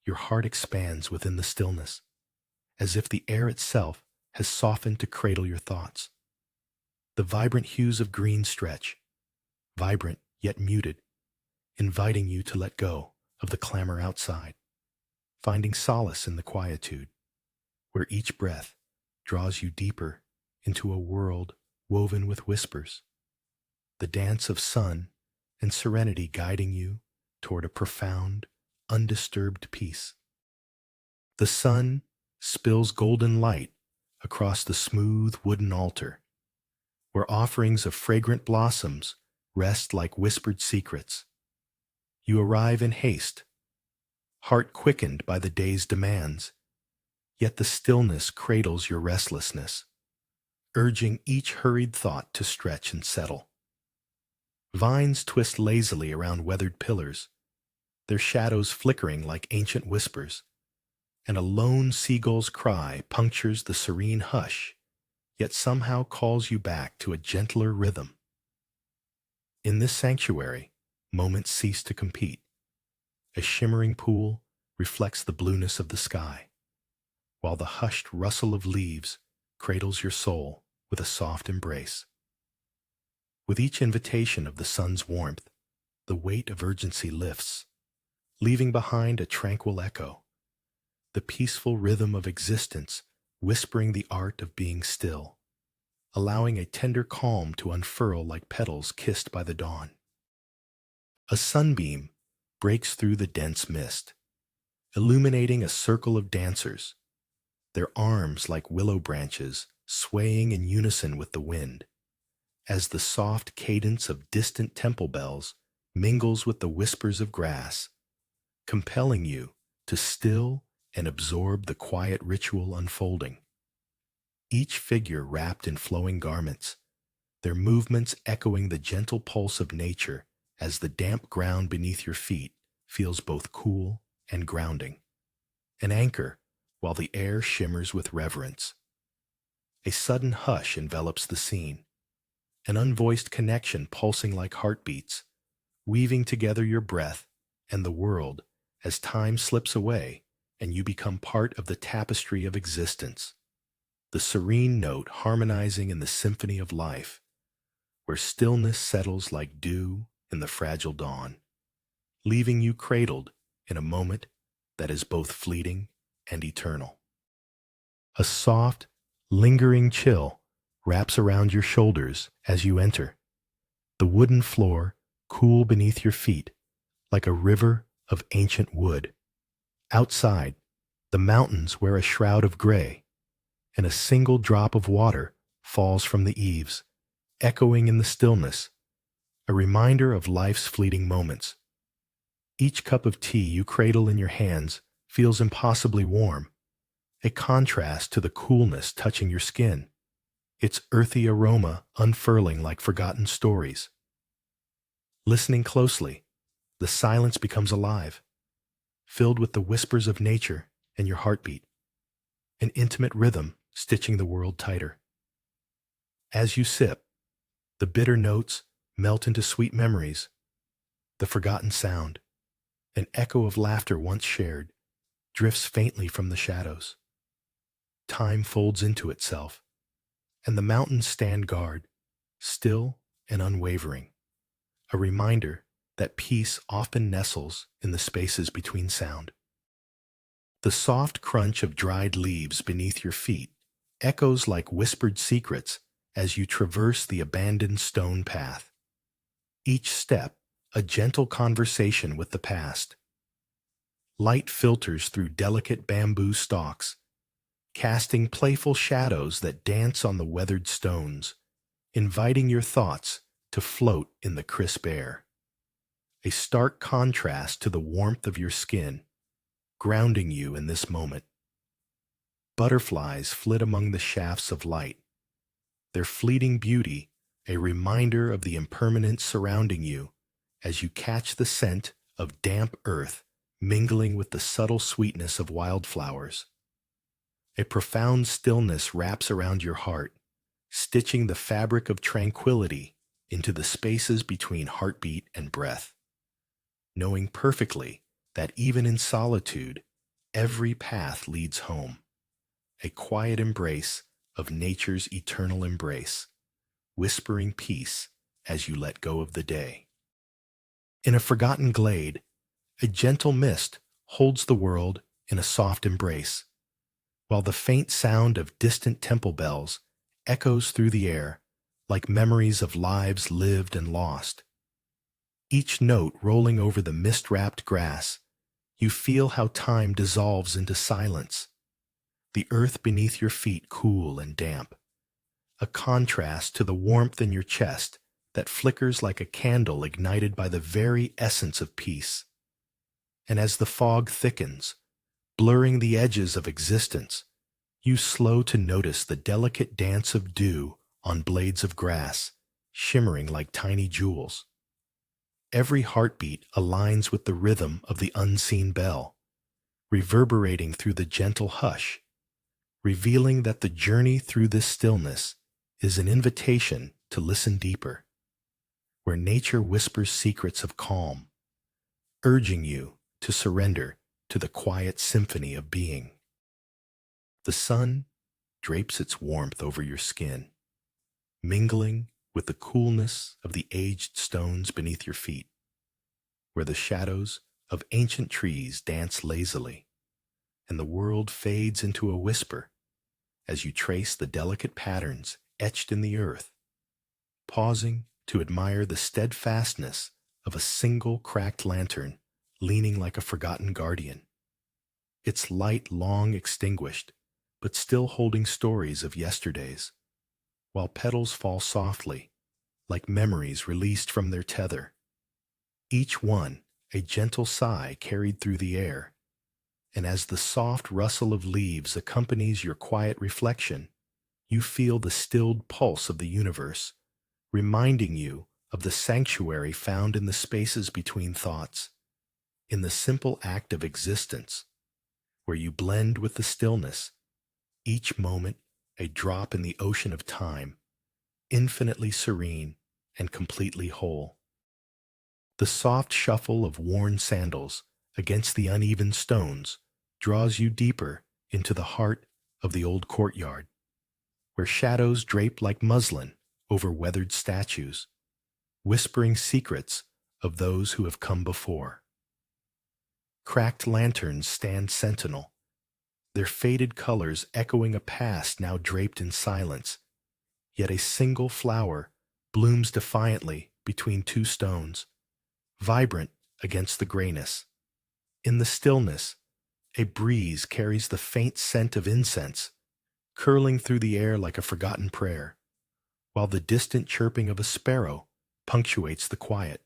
your heart expands within the stillness, as if the air itself has softened to cradle your thoughts. The vibrant hues of green stretch, vibrant yet muted, inviting you to let go of the clamor outside, finding solace in the quietude, where each breath draws you deeper into a world woven with whispers, the dance of sun and serenity guiding you toward a profound, undisturbed peace. The sun spills golden light across the smooth wooden altar, where offerings of fragrant blossoms rest like whispered secrets. You arrive in haste, heart quickened by the day's demands, yet the stillness cradles your restlessness, urging each hurried thought to stretch and settle. Vines twist lazily around weathered pillars, their shadows flickering like ancient whispers, and a lone seagull's cry punctures the serene hush, yet somehow calls you back to a gentler rhythm. In this sanctuary, moments cease to compete. A shimmering pool reflects the blueness of the sky, while the hushed rustle of leaves cradles your soul with a soft embrace. With each invitation of the sun's warmth, the weight of urgency lifts, leaving behind a tranquil echo, the peaceful rhythm of existence whispering the art of being still, allowing a tender calm to unfurl like petals kissed by the dawn. A sunbeam breaks through the dense mist, illuminating a circle of dancers, their arms like willow branches swaying in unison with the wind, as the soft cadence of distant temple bells mingles with the whispers of grass, compelling you to still and absorb the quiet ritual unfolding. Each figure wrapped in flowing garments, their movements echoing the gentle pulse of nature as the damp ground beneath your feet feels both cool and grounding, an anchor while the air shimmers with reverence. A sudden hush envelops the scene, an unvoiced connection pulsing like heartbeats, weaving together your breath and the world as time slips away and you become part of the tapestry of existence, the serene note harmonizing in the symphony of life, where stillness settles like dew in the fragile dawn, leaving you cradled in a moment that is both fleeting and eternal. A soft, lingering chill wraps around your shoulders as you enter, the wooden floor cool beneath your feet like a river of ancient wood. Outside, the mountains wear a shroud of gray, and a single drop of water falls from the eaves, echoing in the stillness, a reminder of life's fleeting moments. Each cup of tea you cradle in your hands feels impossibly warm, a contrast to the coolness touching your skin, its earthy aroma unfurling like forgotten stories. Listening closely, the silence becomes alive, filled with the whispers of nature and your heartbeat, an intimate rhythm stitching the world tighter. As you sip, the bitter notes melt into sweet memories, the forgotten sound, an echo of laughter once shared, drifts faintly from the shadows. Time folds into itself, and the mountains stand guard, still and unwavering, a reminder that peace often nestles in the spaces between sound. The soft crunch of dried leaves beneath your feet echoes like whispered secrets as you traverse the abandoned stone path. Each step, a gentle conversation with the past. Light filters through delicate bamboo stalks, casting playful shadows that dance on the weathered stones, inviting your thoughts to float in the crisp air. a stark contrast to the warmth of your skin, grounding you in this moment. Butterflies flit among the shafts of light, their fleeting beauty a reminder of the impermanence surrounding you as you catch the scent of damp earth mingling with the subtle sweetness of wildflowers. A profound stillness wraps around your heart, stitching the fabric of tranquility into the spaces between heartbeat and breath, knowing perfectly that even in solitude, every path leads home, a quiet embrace of nature's eternal embrace, whispering peace as you let go of the day. In a forgotten glade, a gentle mist holds the world in a soft embrace, while the faint sound of distant temple bells echoes through the air like memories of lives lived and lost. Each note rolling over the mist-wrapped grass, you feel how time dissolves into silence, the earth beneath your feet cool and damp, a contrast to the warmth in your chest that flickers like a candle ignited by the very essence of peace. And as the fog thickens, blurring the edges of existence, you slow to notice the delicate dance of dew on blades of grass, shimmering like tiny jewels. Every heartbeat aligns with the rhythm of the unseen bell, reverberating through the gentle hush, revealing that the journey through this stillness is an invitation to listen deeper, where nature whispers secrets of calm, urging you to surrender to the quiet symphony of being. The sun drapes its warmth over your skin, mingling with the coolness of the aged stones beneath your feet, where the shadows of ancient trees dance lazily, and the world fades into a whisper as you trace the delicate patterns etched in the earth, pausing to admire the steadfastness of a single cracked lantern leaning like a forgotten guardian, its light long extinguished, but still holding stories of yesterdays, while petals fall softly, like memories released from their tether, each one a gentle sigh carried through the air. And as the soft rustle of leaves accompanies your quiet reflection, you feel the stilled pulse of the universe, reminding you of the sanctuary found in the spaces between thoughts, in the simple act of existence, where you blend with the stillness, each moment a drop in the ocean of time, infinitely serene and completely whole. The soft shuffle of worn sandals against the uneven stones draws you deeper into the heart of the old courtyard, where shadows drape like muslin over weathered statues, whispering secrets of those who have come before. Cracked lanterns stand sentinel, their faded colors echoing a past now draped in silence, yet a single flower blooms defiantly between two stones, vibrant against the grayness. In the stillness, a breeze carries the faint scent of incense, curling through the air like a forgotten prayer, while the distant chirping of a sparrow punctuates the quiet,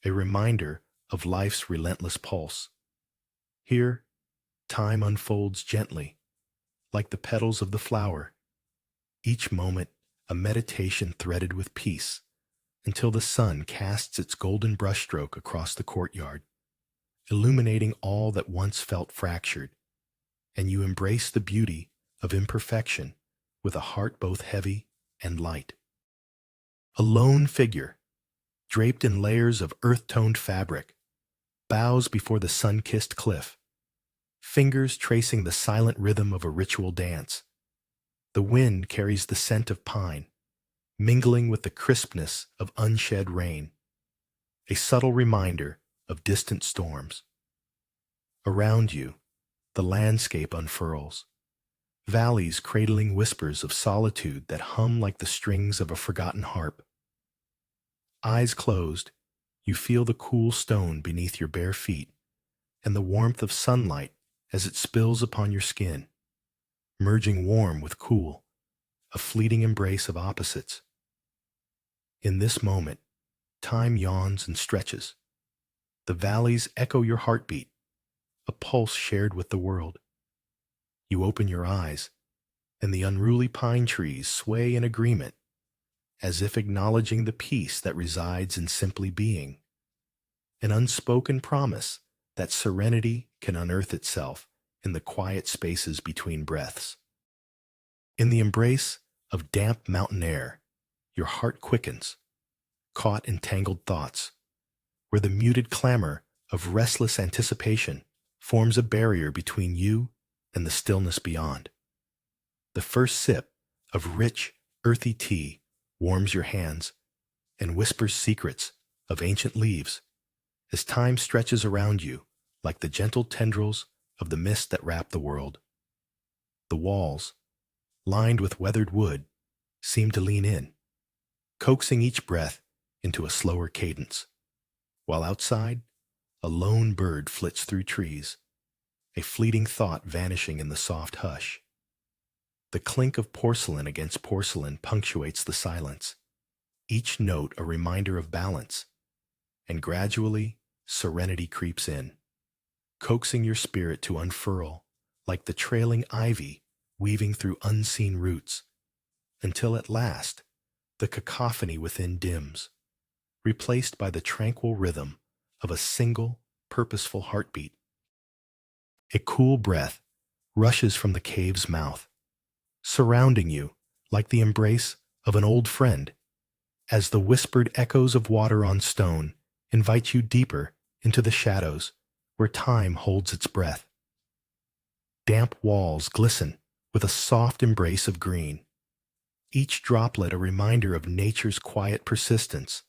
a reminder of life's relentless pulse. Here, time unfolds gently, like the petals of the flower, each moment a meditation threaded with peace, until the sun casts its golden brushstroke across the courtyard, illuminating all that once felt fractured, and you embrace the beauty of imperfection with a heart both heavy and light. A lone figure, draped in layers of earth-toned fabric, bows before the sun-kissed cliff, fingers tracing the silent rhythm of a ritual dance. The wind carries the scent of pine, mingling with the crispness of unshed rain, a subtle reminder of distant storms. Around you, the landscape unfurls, valleys cradling whispers of solitude that hum like the strings of a forgotten harp. Eyes closed, you feel the cool stone beneath your bare feet and the warmth of sunlight as it spills upon your skin, merging warm with cool, a fleeting embrace of opposites. In this moment, time yawns and stretches, The valleys echo your heartbeat, a pulse shared with the world. You open your eyes, and the unruly pine trees sway in agreement, as if acknowledging the peace that resides in simply being, an unspoken promise that serenity can unearth itself in the quiet spaces between breaths. In the embrace of damp mountain air, your heart quickens, caught in tangled thoughts, where the muted clamor of restless anticipation forms a barrier between you and the stillness beyond. The first sip of rich, earthy tea warms your hands and whispers secrets of ancient leaves as time stretches around you like the gentle tendrils of the mist that wrap the world. The walls, lined with weathered wood, seem to lean in, coaxing each breath into a slower cadence, while outside, a lone bird flits through trees, a fleeting thought vanishing in the soft hush. The clink of porcelain against porcelain punctuates the silence, each note a reminder of balance, and gradually serenity creeps in, coaxing your spirit to unfurl like the trailing ivy weaving through unseen roots, until at last the cacophony within dims, replaced by the tranquil rhythm of a single, purposeful heartbeat. A cool breath rushes from the cave's mouth, surrounding you like the embrace of an old friend, as the whispered echoes of water on stone invite you deeper into the shadows where time holds its breath. Damp walls glisten with a soft embrace of green, each droplet a reminder of nature's quiet persistence,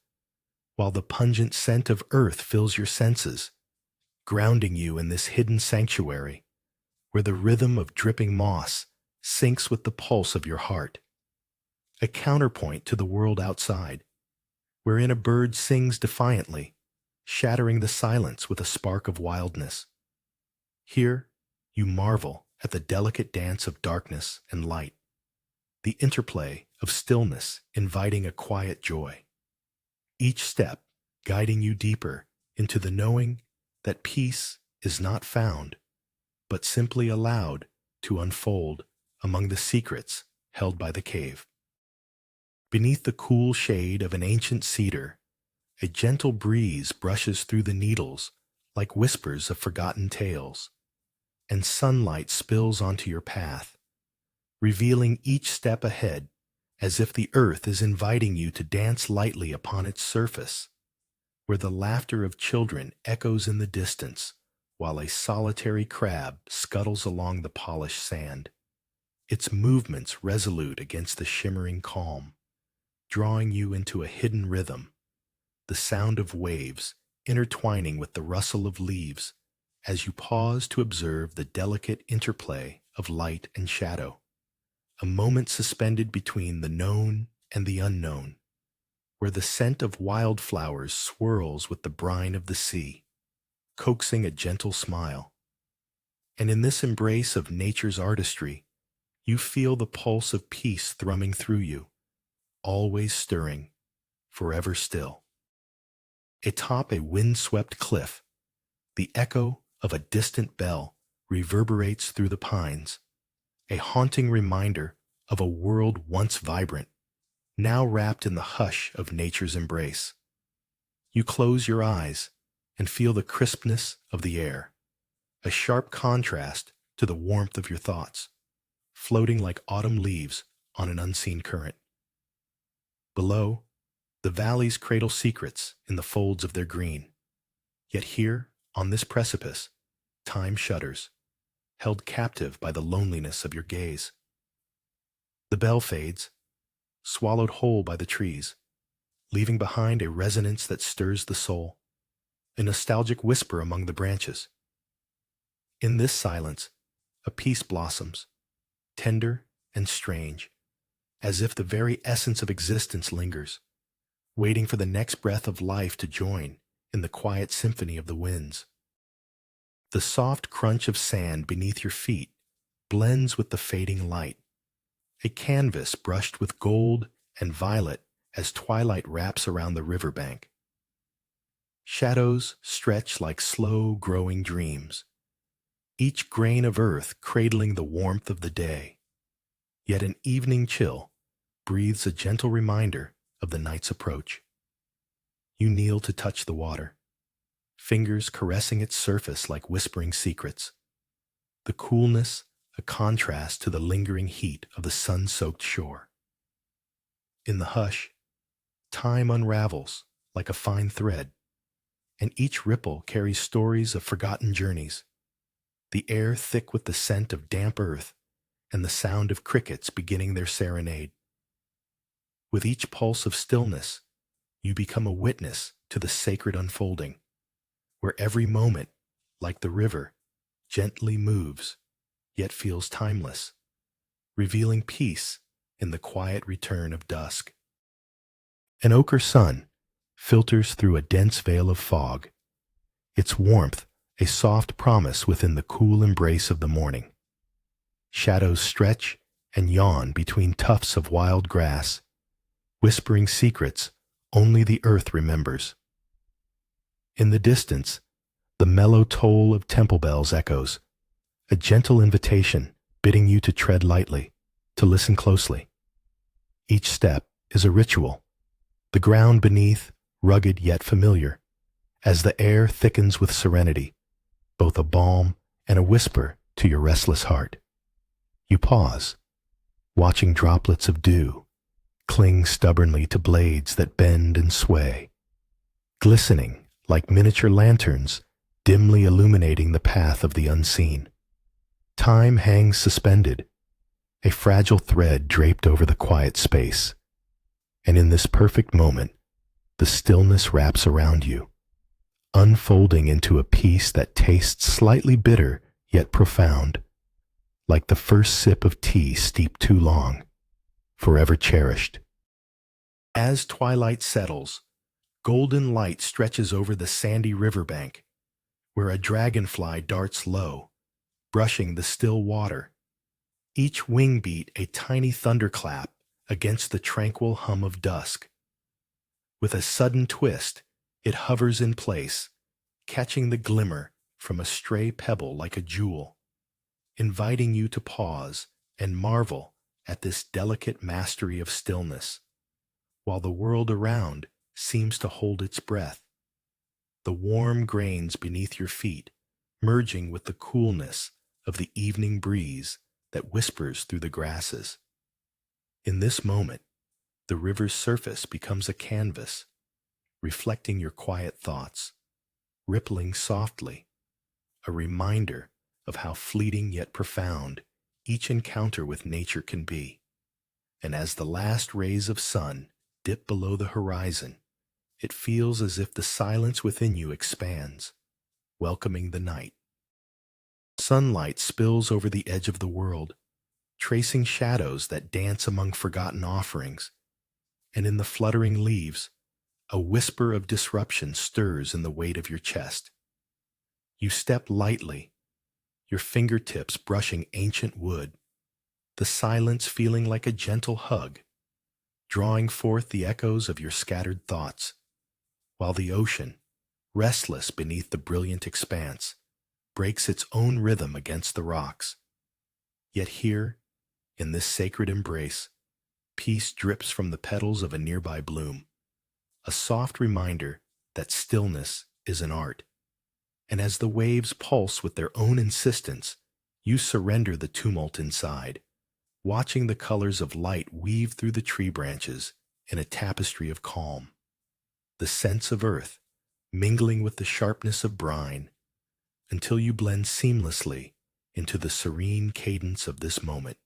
while the pungent scent of earth fills your senses, grounding you in this hidden sanctuary where the rhythm of dripping moss syncs with the pulse of your heart, a counterpoint to the world outside, wherein a bird sings defiantly, shattering the silence with a spark of wildness. Here, you marvel at the delicate dance of darkness and light, the interplay of stillness inviting a quiet joy, each step guiding you deeper into the knowing that peace is not found, but simply allowed to unfold among the secrets held by the cave. Beneath the cool shade of an ancient cedar, a gentle breeze brushes through the needles like whispers of forgotten tales, and sunlight spills onto your path, revealing each step ahead as if the earth is inviting you to dance lightly upon its surface, where the laughter of children echoes in the distance while a solitary crab scuttles along the polished sand, its movements resolute against the shimmering calm, drawing you into a hidden rhythm, the sound of waves intertwining with the rustle of leaves as you pause to observe the delicate interplay of light and shadow, a moment suspended between the known and the unknown, where the scent of wildflowers swirls with the brine of the sea, coaxing a gentle smile. And in this embrace of nature's artistry, you feel the pulse of peace thrumming through you, always stirring, forever still. Atop a wind-swept cliff, the echo of a distant bell reverberates through the pines, a haunting reminder of a world once vibrant, now wrapped in the hush of nature's embrace. You close your eyes and feel the crispness of the air, a sharp contrast to the warmth of your thoughts, floating like autumn leaves on an unseen current. Below, the valleys cradle secrets in the folds of their green. Yet here, on this precipice, time shudders, held captive by the loneliness of your gaze. The bell fades, swallowed whole by the trees, leaving behind a resonance that stirs the soul, a nostalgic whisper among the branches. In this silence, a peace blossoms, tender and strange, as if the very essence of existence lingers, waiting for the next breath of life to join in the quiet symphony of the winds. The soft crunch of sand beneath your feet blends with the fading light, a canvas brushed with gold and violet as twilight wraps around the riverbank. Shadows stretch like slow-growing dreams, each grain of earth cradling the warmth of the day. Yet an evening chill breathes a gentle reminder of the night's approach. You kneel to touch the water, fingers caressing its surface like whispering secrets. The coolness, a contrast to the lingering heat of the sun-soaked shore. In the hush, time unravels like a fine thread, and each ripple carries stories of forgotten journeys. The air thick with the scent of damp earth and the sound of crickets beginning their serenade. With each pulse of stillness, you become a witness to the sacred unfolding, where every moment, like the river, gently moves, yet feels timeless, revealing peace in the quiet return of dusk. An ochre sun filters through a dense veil of fog, its warmth a soft promise within the cool embrace of the morning. Shadows stretch and yawn between tufts of wild grass, whispering secrets only the earth remembers. In the distance, the mellow toll of temple bells echoes, a gentle invitation bidding you to tread lightly, to listen closely. Each step is a ritual, the ground beneath rugged yet familiar, as the air thickens with serenity, both a balm and a whisper to your restless heart. You pause, watching droplets of dew cling stubbornly to blades that bend and sway, glistening like miniature lanterns dimly illuminating the path of the unseen. Time hangs suspended, a fragile thread draped over the quiet space, and in this perfect moment, the stillness wraps around you, unfolding into a peace that tastes slightly bitter yet profound, like the first sip of tea steeped too long, forever cherished. As twilight settles, golden light stretches over the sandy riverbank, where a dragonfly darts low, brushing the still water, each wing beat a tiny thunderclap against the tranquil hum of dusk. With a sudden twist, it hovers in place, catching the glimmer from a stray pebble like a jewel, inviting you to pause and marvel at this delicate mastery of stillness, while the world around seems to hold its breath. The warm grains beneath your feet merging with the coolness of the evening breeze that whispers through the grasses. In this moment, the river's surface becomes a canvas, reflecting your quiet thoughts, rippling softly, a reminder of how fleeting yet profound each encounter with nature can be. And as the last rays of sun dip below the horizon, it feels as if the silence within you expands, welcoming the night. Sunlight spills over the edge of the world, tracing shadows that dance among forgotten offerings, and in the fluttering leaves, a whisper of disruption stirs in the weight of your chest. You step lightly, your fingertips brushing ancient wood, the silence feeling like a gentle hug, drawing forth the echoes of your scattered thoughts, while the ocean, restless beneath the brilliant expanse, breaks its own rhythm against the rocks. Yet here, in this sacred embrace, peace drips from the petals of a nearby bloom, a soft reminder that stillness is an art. And as the waves pulse with their own insistence, you surrender the tumult inside, watching the colors of light weave through the tree branches in a tapestry of calm. The scents of earth mingling with the sharpness of brine, until you blend seamlessly into the serene cadence of this moment,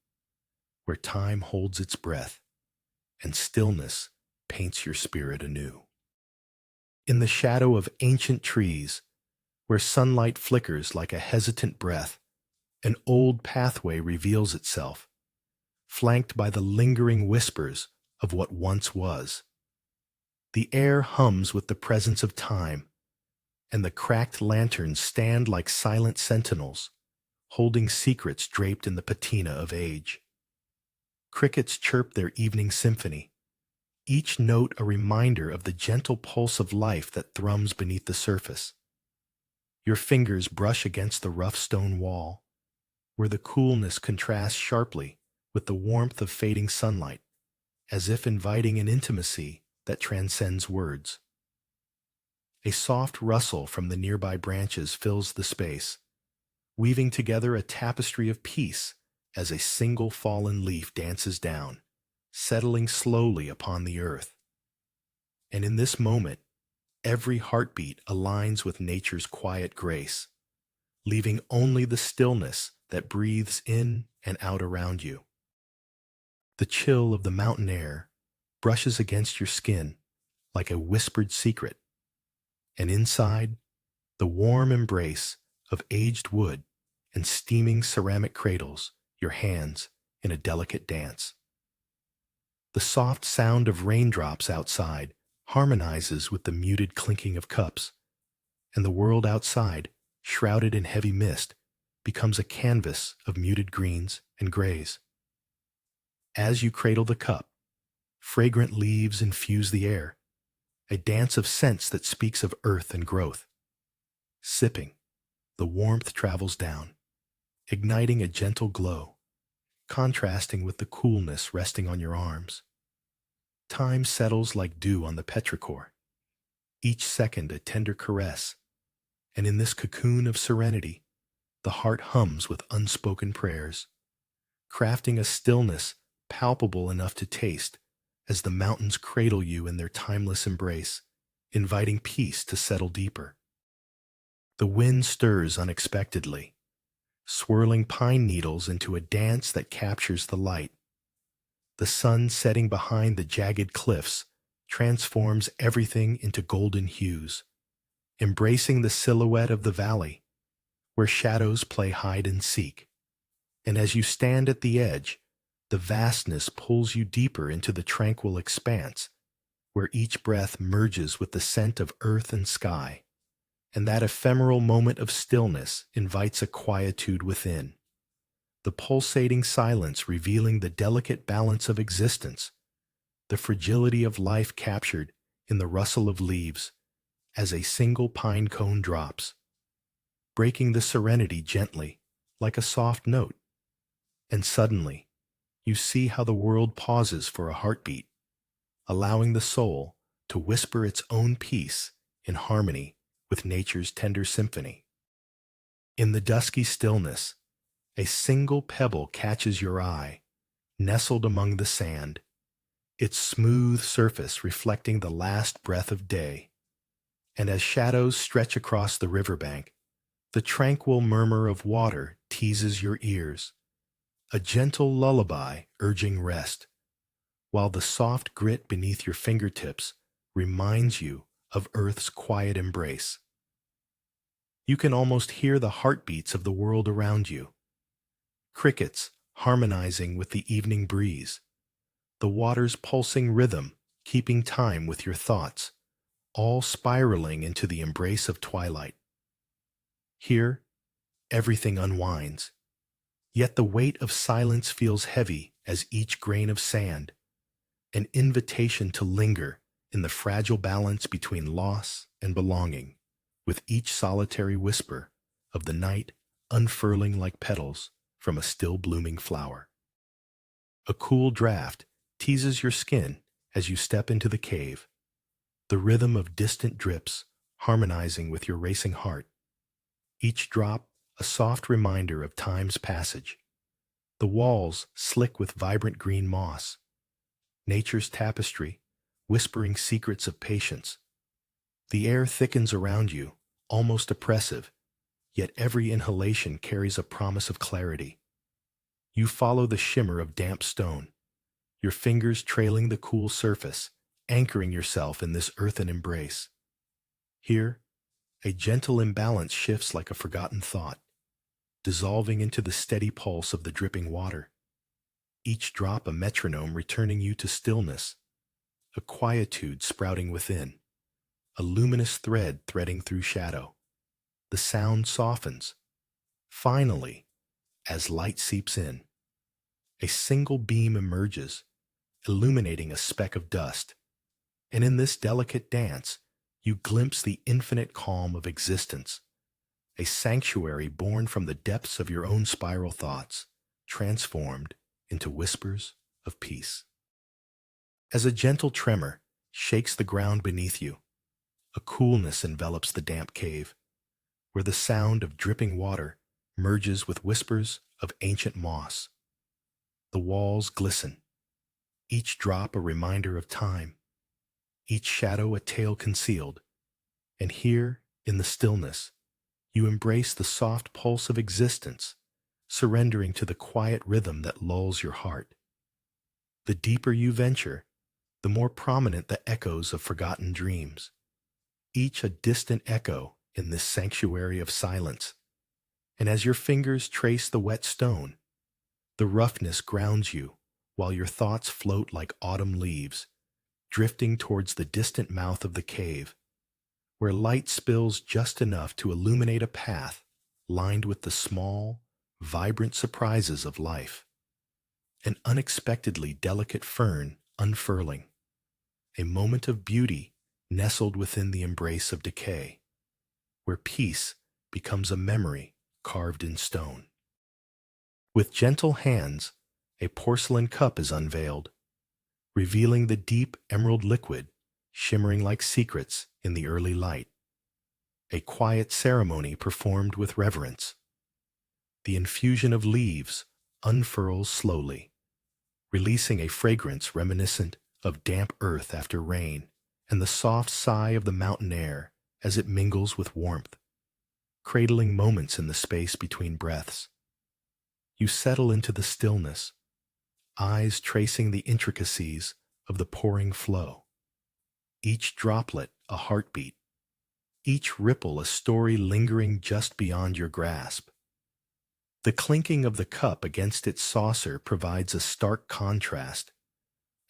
where time holds its breath and stillness paints your spirit anew. In the shadow of ancient trees, where sunlight flickers like a hesitant breath, an old pathway reveals itself, flanked by the lingering whispers of what once was. The air hums with the presence of time, and the cracked lanterns stand like silent sentinels, holding secrets draped in the patina of age. Crickets chirp their evening symphony, each note a reminder of the gentle pulse of life that thrums beneath the surface. Your fingers brush against the rough stone wall, where the coolness contrasts sharply with the warmth of fading sunlight, as if inviting an intimacy that transcends words. A soft rustle from the nearby branches fills the space, weaving together a tapestry of peace as a single fallen leaf dances down, settling slowly upon the earth. And in this moment, every heartbeat aligns with nature's quiet grace, leaving only the stillness that breathes in and out around you. The chill of the mountain air brushes against your skin like a whispered secret, and inside, the warm embrace of aged wood and steaming ceramic cradles your hands in a delicate dance. The soft sound of raindrops outside harmonizes with the muted clinking of cups, and the world outside, shrouded in heavy mist, becomes a canvas of muted greens and grays. As you cradle the cup, fragrant leaves infuse the air, a dance of scents that speaks of earth and growth. Sipping, the warmth travels down, igniting a gentle glow, contrasting with the coolness resting on your arms. Time settles like dew on the petrichor, each second a tender caress, and in this cocoon of serenity, the heart hums with unspoken prayers, crafting a stillness palpable enough to taste as the mountains cradle you in their timeless embrace, inviting peace to settle deeper. The wind stirs unexpectedly, swirling pine needles into a dance that captures the light. The sun setting behind the jagged cliffs transforms everything into golden hues, embracing the silhouette of the valley, where shadows play hide and seek. And as you stand at the edge, the vastness pulls you deeper into the tranquil expanse, where each breath merges with the scent of earth and sky, and that ephemeral moment of stillness invites a quietude within, the pulsating silence revealing the delicate balance of existence, the fragility of life captured in the rustle of leaves as a single pine cone drops, breaking the serenity gently like a soft note. And suddenly, you see how the world pauses for a heartbeat, allowing the soul to whisper its own peace in harmony with nature's tender symphony. In the dusky stillness, a single pebble catches your eye, nestled among the sand, its smooth surface reflecting the last breath of day. And as shadows stretch across the riverbank, the tranquil murmur of water teases your ears, a gentle lullaby urging rest, while the soft grit beneath your fingertips reminds you of Earth's quiet embrace. You can almost hear the heartbeats of the world around you, crickets harmonizing with the evening breeze, the water's pulsing rhythm keeping time with your thoughts, all spiraling into the embrace of twilight. Here, everything unwinds, yet the weight of silence feels heavy as each grain of sand, an invitation to linger in the fragile balance between loss and belonging, with each solitary whisper of the night unfurling like petals from a still blooming flower. A cool draft teases your skin as you step into the cave, the rhythm of distant drips harmonizing with your racing heart, each drop a soft reminder of time's passage. The walls slick with vibrant green moss, nature's tapestry whispering secrets of patience. The air thickens around you, almost oppressive, yet every inhalation carries a promise of clarity. You follow the shimmer of damp stone, your fingers trailing the cool surface, anchoring yourself in this earthen embrace. Here, a gentle imbalance shifts like a forgotten thought, dissolving into the steady pulse of the dripping water, each drop a metronome returning you to stillness, a quietude sprouting within, a luminous thread threading through shadow. The sound softens. Finally, as light seeps in, a single beam emerges, illuminating a speck of dust, And in this delicate dance, you glimpse the infinite calm of existence, a sanctuary born from the depths of your own spiral thoughts, transformed into whispers of peace. As a gentle tremor shakes the ground beneath you, a coolness envelops the damp cave, where the sound of dripping water merges with whispers of ancient moss. The walls glisten, each drop a reminder of time, each shadow a tale concealed, and here, in the stillness, you embrace the soft pulse of existence, surrendering to the quiet rhythm that lulls your heart. The deeper you venture, the more prominent the echoes of forgotten dreams, each a distant echo in this sanctuary of silence. And as your fingers trace the wet stone, the roughness grounds you while your thoughts float like autumn leaves, drifting towards the distant mouth of the cave, where light spills just enough to illuminate a path lined with the small, vibrant surprises of life. An unexpectedly delicate fern unfurling, a moment of beauty nestled within the embrace of decay, where peace becomes a memory carved in stone. With gentle hands, a porcelain cup is unveiled, revealing the deep emerald liquid shimmering like secrets in the early light. A quiet ceremony performed with reverence. The infusion of leaves unfurls slowly, releasing a fragrance reminiscent of damp earth after rain and the soft sigh of the mountain air as it mingles with warmth, cradling moments in the space between breaths. You settle into the stillness, eyes tracing the intricacies of the pouring flow. Each droplet a heartbeat, each ripple a story lingering just beyond your grasp. The clinking of the cup against its saucer provides a stark contrast,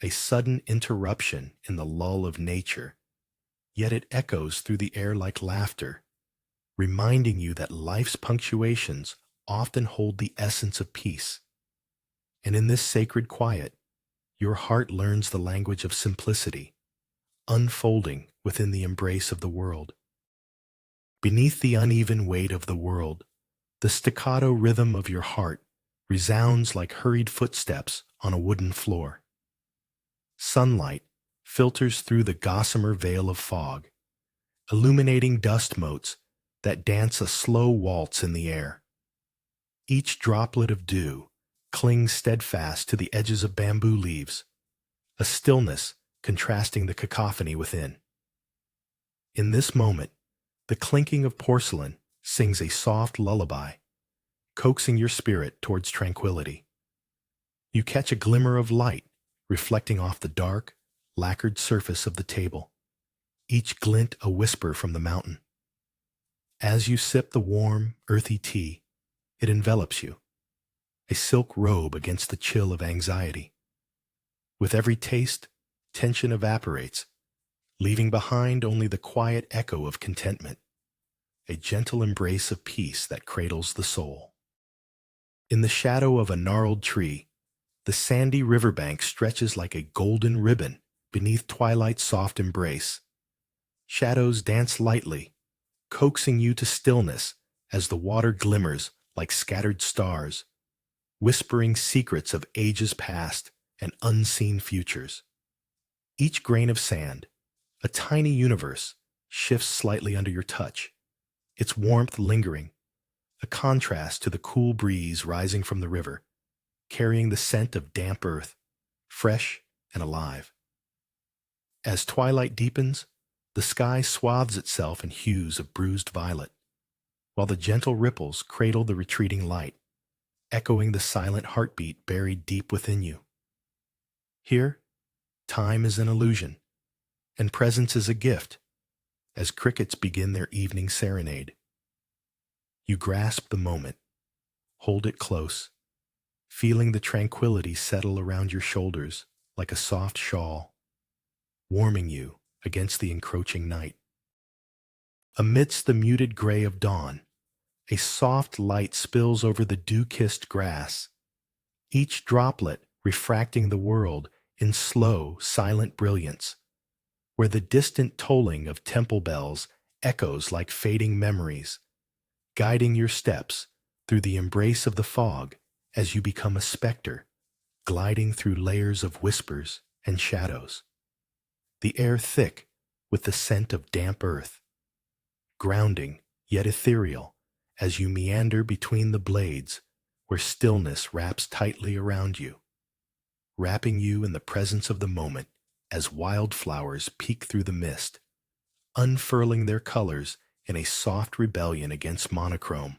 a sudden interruption in the lull of nature, yet it echoes through the air like laughter, reminding you that life's punctuations often hold the essence of peace. And in this sacred quiet, your heart learns the language of simplicity, unfolding within the embrace of the world. Beneath the uneven weight of the world, the staccato rhythm of your heart resounds like hurried footsteps on a wooden floor. Sunlight filters through the gossamer veil of fog, illuminating dust motes that dance a slow waltz in the air. Each droplet of dew clings steadfast to the edges of bamboo leaves, a stillness contrasting the cacophony within. In this moment, the clinking of porcelain sings a soft lullaby, coaxing your spirit towards tranquility. You catch a glimmer of light reflecting off the dark, lacquered surface of the table, each glint a whisper from the mountain. As you sip the warm, earthy tea, it envelops you, a silk robe against the chill of anxiety. With every taste, tension evaporates, leaving behind only the quiet echo of contentment, a gentle embrace of peace that cradles the soul. In the shadow of a gnarled tree, the sandy riverbank stretches like a golden ribbon beneath twilight's soft embrace. Shadows dance lightly, coaxing you to stillness as the water glimmers like scattered stars, whispering secrets of ages past and unseen futures. Each grain of sand, a tiny universe, shifts slightly under your touch, its warmth lingering, a contrast to the cool breeze rising from the river, carrying the scent of damp earth, fresh and alive. As twilight deepens, the sky swathes itself in hues of bruised violet, while the gentle ripples cradle the retreating light, echoing the silent heartbeat buried deep within you. Here, time is an illusion, and presence is a gift, as crickets begin their evening serenade. You grasp the moment, hold it close, feeling the tranquility settle around your shoulders like a soft shawl, warming you against the encroaching night. Amidst the muted gray of dawn, a soft light spills over the dew-kissed grass, each droplet refracting the world in slow, silent brilliance, where the distant tolling of temple bells echoes like fading memories, guiding your steps through the embrace of the fog as you become a specter, gliding through layers of whispers and shadows. The air thick with the scent of damp earth, grounding yet ethereal as you meander between the blades where stillness wraps tightly around you, wrapping you in the presence of the moment as wildflowers peek through the mist, unfurling their colors in a soft rebellion against monochrome,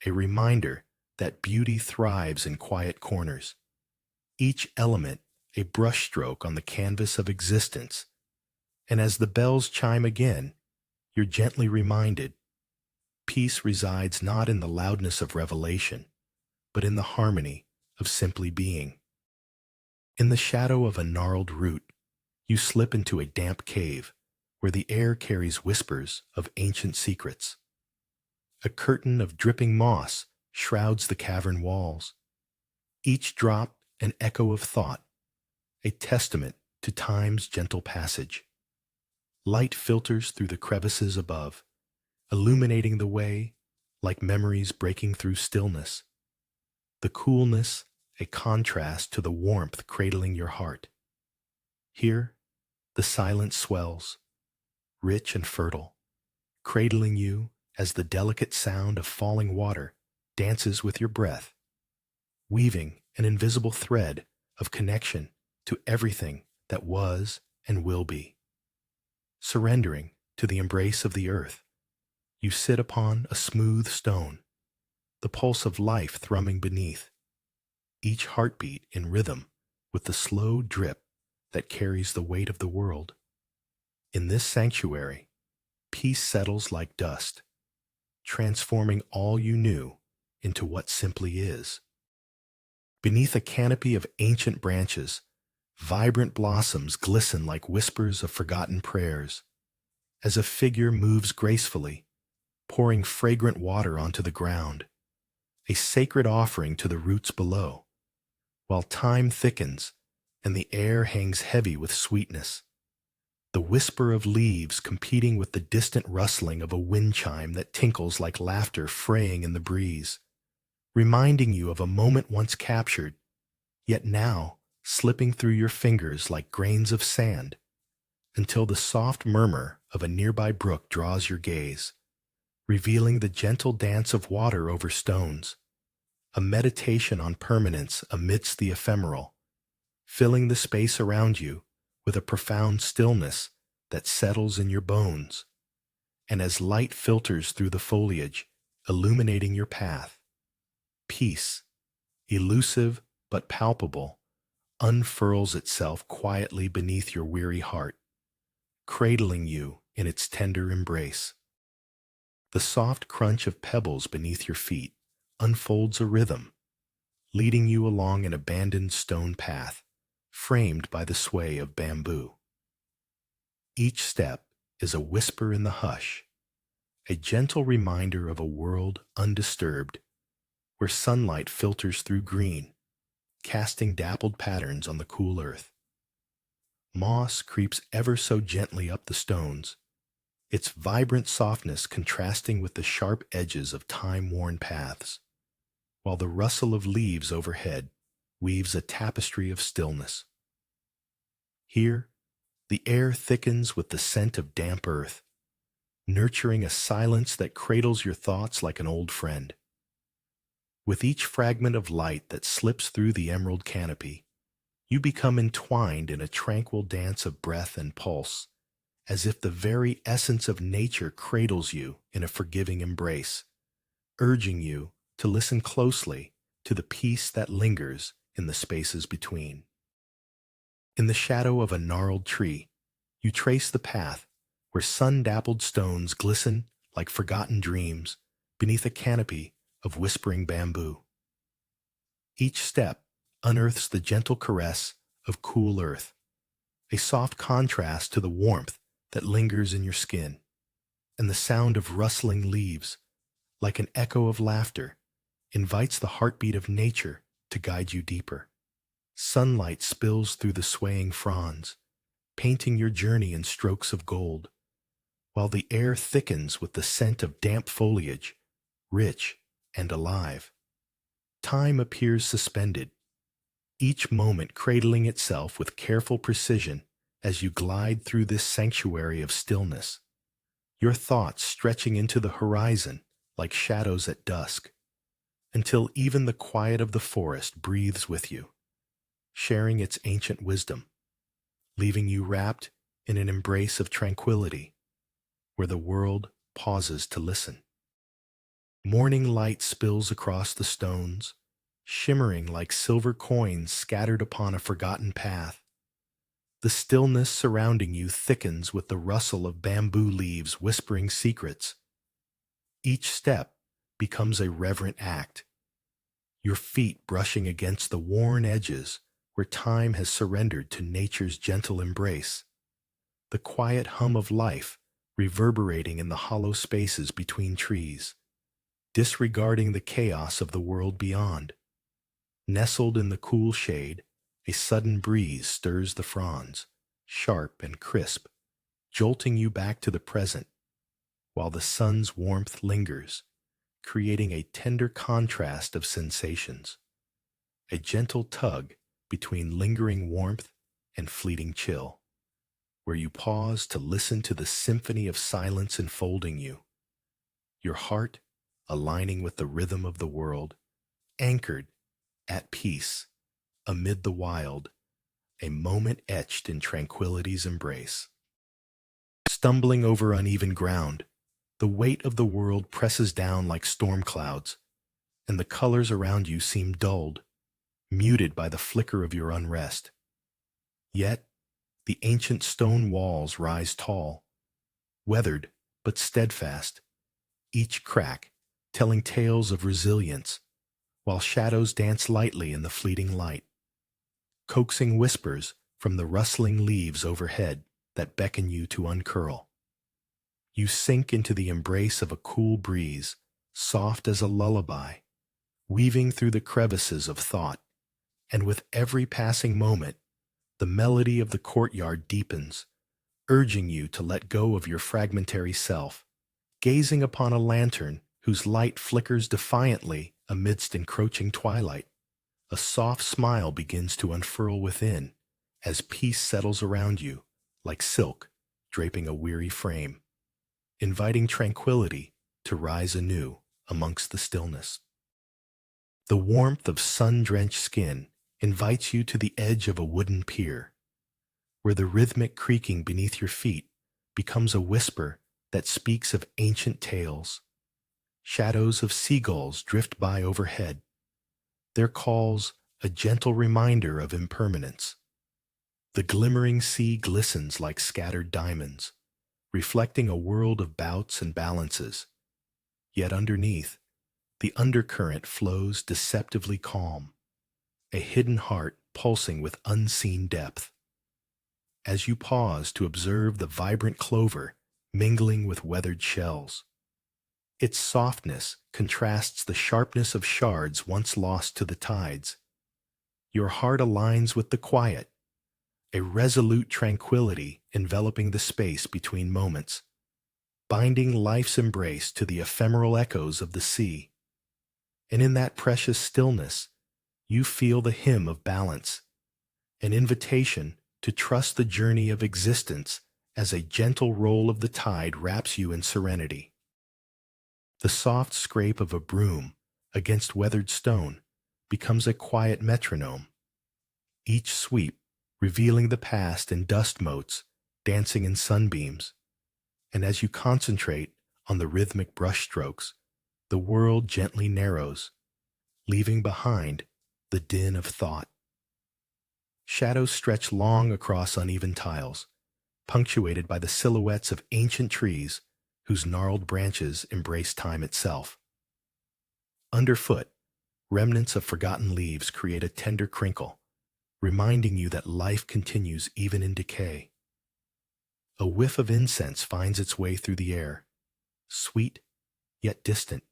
a reminder that beauty thrives in quiet corners, each element a brushstroke on the canvas of existence. And as the bells chime again, you're gently reminded, peace resides not in the loudness of revelation, but in the harmony of simply being. In the shadow of a gnarled root, you slip into a damp cave where the air carries whispers of ancient secrets. A curtain of dripping moss shrouds the cavern walls, each drop an echo of thought, a testament to time's gentle passage. Light filters through the crevices above, illuminating the way like memories breaking through stillness. The coolness, a contrast to the warmth cradling your heart. Here, the silence swells, rich and fertile, cradling you as the delicate sound of falling water dances with your breath, weaving an invisible thread of connection to everything that was and will be. Surrendering to the embrace of the earth, you sit upon a smooth stone, the pulse of life thrumming beneath, each heartbeat in rhythm with the slow drip that carries the weight of the world. In this sanctuary, peace settles like dust, transforming all you knew into what simply is. Beneath a canopy of ancient branches, vibrant blossoms glisten like whispers of forgotten prayers, as a figure moves gracefully, pouring fragrant water onto the ground, a sacred offering to the roots below, while time thickens and the air hangs heavy with sweetness, the whisper of leaves competing with the distant rustling of a wind chime that tinkles like laughter fraying in the breeze, reminding you of a moment once captured, yet now slipping through your fingers like grains of sand, until the soft murmur of a nearby brook draws your gaze, revealing the gentle dance of water over stones, a meditation on permanence amidst the ephemeral, filling the space around you with a profound stillness that settles in your bones. And as light filters through the foliage, illuminating your path, peace, elusive but palpable, unfurls itself quietly beneath your weary heart, cradling you in its tender embrace. The soft crunch of pebbles beneath your feet unfolds a rhythm, leading you along an abandoned stone path, framed by the sway of bamboo. Each step is a whisper in the hush, a gentle reminder of a world undisturbed, where sunlight filters through green, casting dappled patterns on the cool earth. Moss creeps ever so gently up the stones, its vibrant softness contrasting with the sharp edges of time-worn paths, while the rustle of leaves overhead weaves a tapestry of stillness. Here, the air thickens with the scent of damp earth, nurturing a silence that cradles your thoughts like an old friend. With each fragment of light that slips through the emerald canopy, you become entwined in a tranquil dance of breath and pulse, as if the very essence of nature cradles you in a forgiving embrace, urging you to listen closely to the peace that lingers in the spaces between. In the shadow of a gnarled tree, you trace the path where sun-dappled stones glisten like forgotten dreams beneath a canopy of whispering bamboo. Each step unearths the gentle caress of cool earth, a soft contrast to the warmth that lingers in your skin, and the sound of rustling leaves, like an echo of laughter, invites the heartbeat of nature to guide you deeper. Sunlight spills through the swaying fronds, painting your journey in strokes of gold, while the air thickens with the scent of damp foliage, rich and alive. Time appears suspended, each moment cradling itself with careful precision as you glide through this sanctuary of stillness, your thoughts stretching into the horizon like shadows at dusk, until even the quiet of the forest breathes with you, sharing its ancient wisdom, leaving you wrapped in an embrace of tranquility where the world pauses to listen. Morning light spills across the stones, shimmering like silver coins scattered upon a forgotten path. The stillness surrounding you thickens with the rustle of bamboo leaves whispering secrets. Each step becomes a reverent act, your feet brushing against the worn edges where time has surrendered to nature's gentle embrace. The quiet hum of life reverberating in the hollow spaces between trees, disregarding the chaos of the world beyond. Nestled in the cool shade, a sudden breeze stirs the fronds, sharp and crisp, jolting you back to the present, while the sun's warmth lingers, creating a tender contrast of sensations, a gentle tug between lingering warmth and fleeting chill, where you pause to listen to the symphony of silence enfolding you, your heart aligning with the rhythm of the world, anchored, at peace, amid the wild, a moment etched in tranquility's embrace. Stumbling over uneven ground, the weight of the world presses down like storm clouds, and the colors around you seem dulled, muted by the flicker of your unrest. Yet, the ancient stone walls rise tall, weathered but steadfast, each crack telling tales of resilience, while shadows dance lightly in the fleeting light, coaxing whispers from the rustling leaves overhead that beckon you to uncurl. You sink into the embrace of a cool breeze, soft as a lullaby, weaving through the crevices of thought, and with every passing moment, the melody of the courtyard deepens, urging you to let go of your fragmentary self, gazing upon a lantern whose light flickers defiantly amidst encroaching twilight. A soft smile begins to unfurl within as peace settles around you like silk draping a weary frame, inviting tranquility to rise anew amongst the stillness. The warmth of sun-drenched skin invites you to the edge of a wooden pier, where the rhythmic creaking beneath your feet becomes a whisper that speaks of ancient tales. Shadows of seagulls drift by overhead, their calls a gentle reminder of impermanence. The glimmering sea glistens like scattered diamonds, reflecting a world of bouts and balances. Yet underneath, the undercurrent flows deceptively calm, a hidden heart pulsing with unseen depth. As you pause to observe the vibrant clover mingling with weathered shells, its softness contrasts the sharpness of shards once lost to the tides. Your heart aligns with the quiet, a resolute tranquility enveloping the space between moments, binding life's embrace to the ephemeral echoes of the sea. And in that precious stillness, you feel the hymn of balance, an invitation to trust the journey of existence as a gentle roll of the tide wraps you in serenity. The soft scrape of a broom against weathered stone becomes a quiet metronome, each sweep revealing the past in dust motes dancing in sunbeams. And as you concentrate on the rhythmic brushstrokes, the world gently narrows, leaving behind the din of thought. Shadows stretch long across uneven tiles, punctuated by the silhouettes of ancient trees whose gnarled branches embrace time itself. Underfoot, remnants of forgotten leaves create a tender crinkle, reminding you that life continues even in decay. A whiff of incense finds its way through the air, sweet yet distant,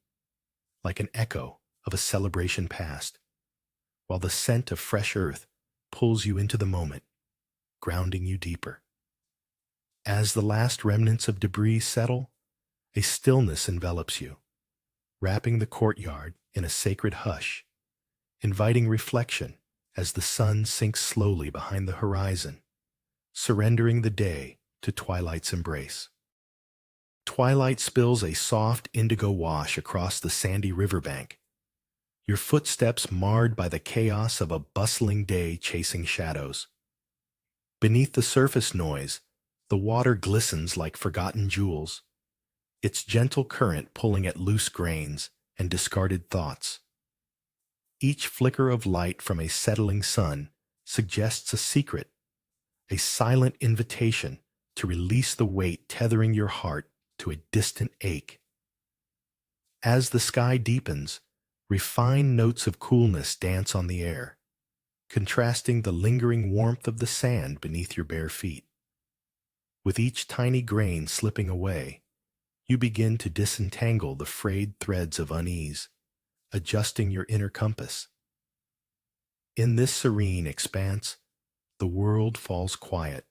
like an echo of a celebration past, while the scent of fresh earth pulls you into the moment, grounding you deeper. As the last remnants of debris settle, a stillness envelops you, wrapping the courtyard in a sacred hush, inviting reflection as the sun sinks slowly behind the horizon, surrendering the day to twilight's embrace. Twilight spills a soft indigo wash across the sandy riverbank, your footsteps marred by the chaos of a bustling day chasing shadows. Beneath the surface noise, the water glistens like forgotten jewels, its gentle current pulling at loose grains and discarded thoughts. Each flicker of light from a settling sun suggests a secret, a silent invitation to release the weight tethering your heart to a distant ache. As the sky deepens, refined notes of coolness dance on the air, contrasting the lingering warmth of the sand beneath your bare feet. With each tiny grain slipping away, you begin to disentangle the frayed threads of unease, adjusting your inner compass. In this serene expanse, the world falls quiet,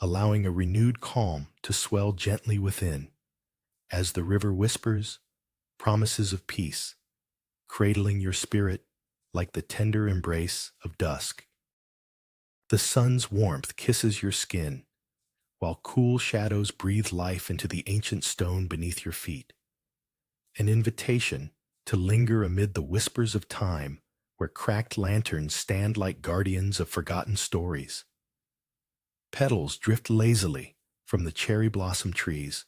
allowing a renewed calm to swell gently within, as the river whispers promises of peace, cradling your spirit like the tender embrace of dusk. The sun's warmth kisses your skin, while cool shadows breathe life into the ancient stone beneath your feet, an invitation to linger amid the whispers of time where cracked lanterns stand like guardians of forgotten stories. Petals drift lazily from the cherry blossom trees,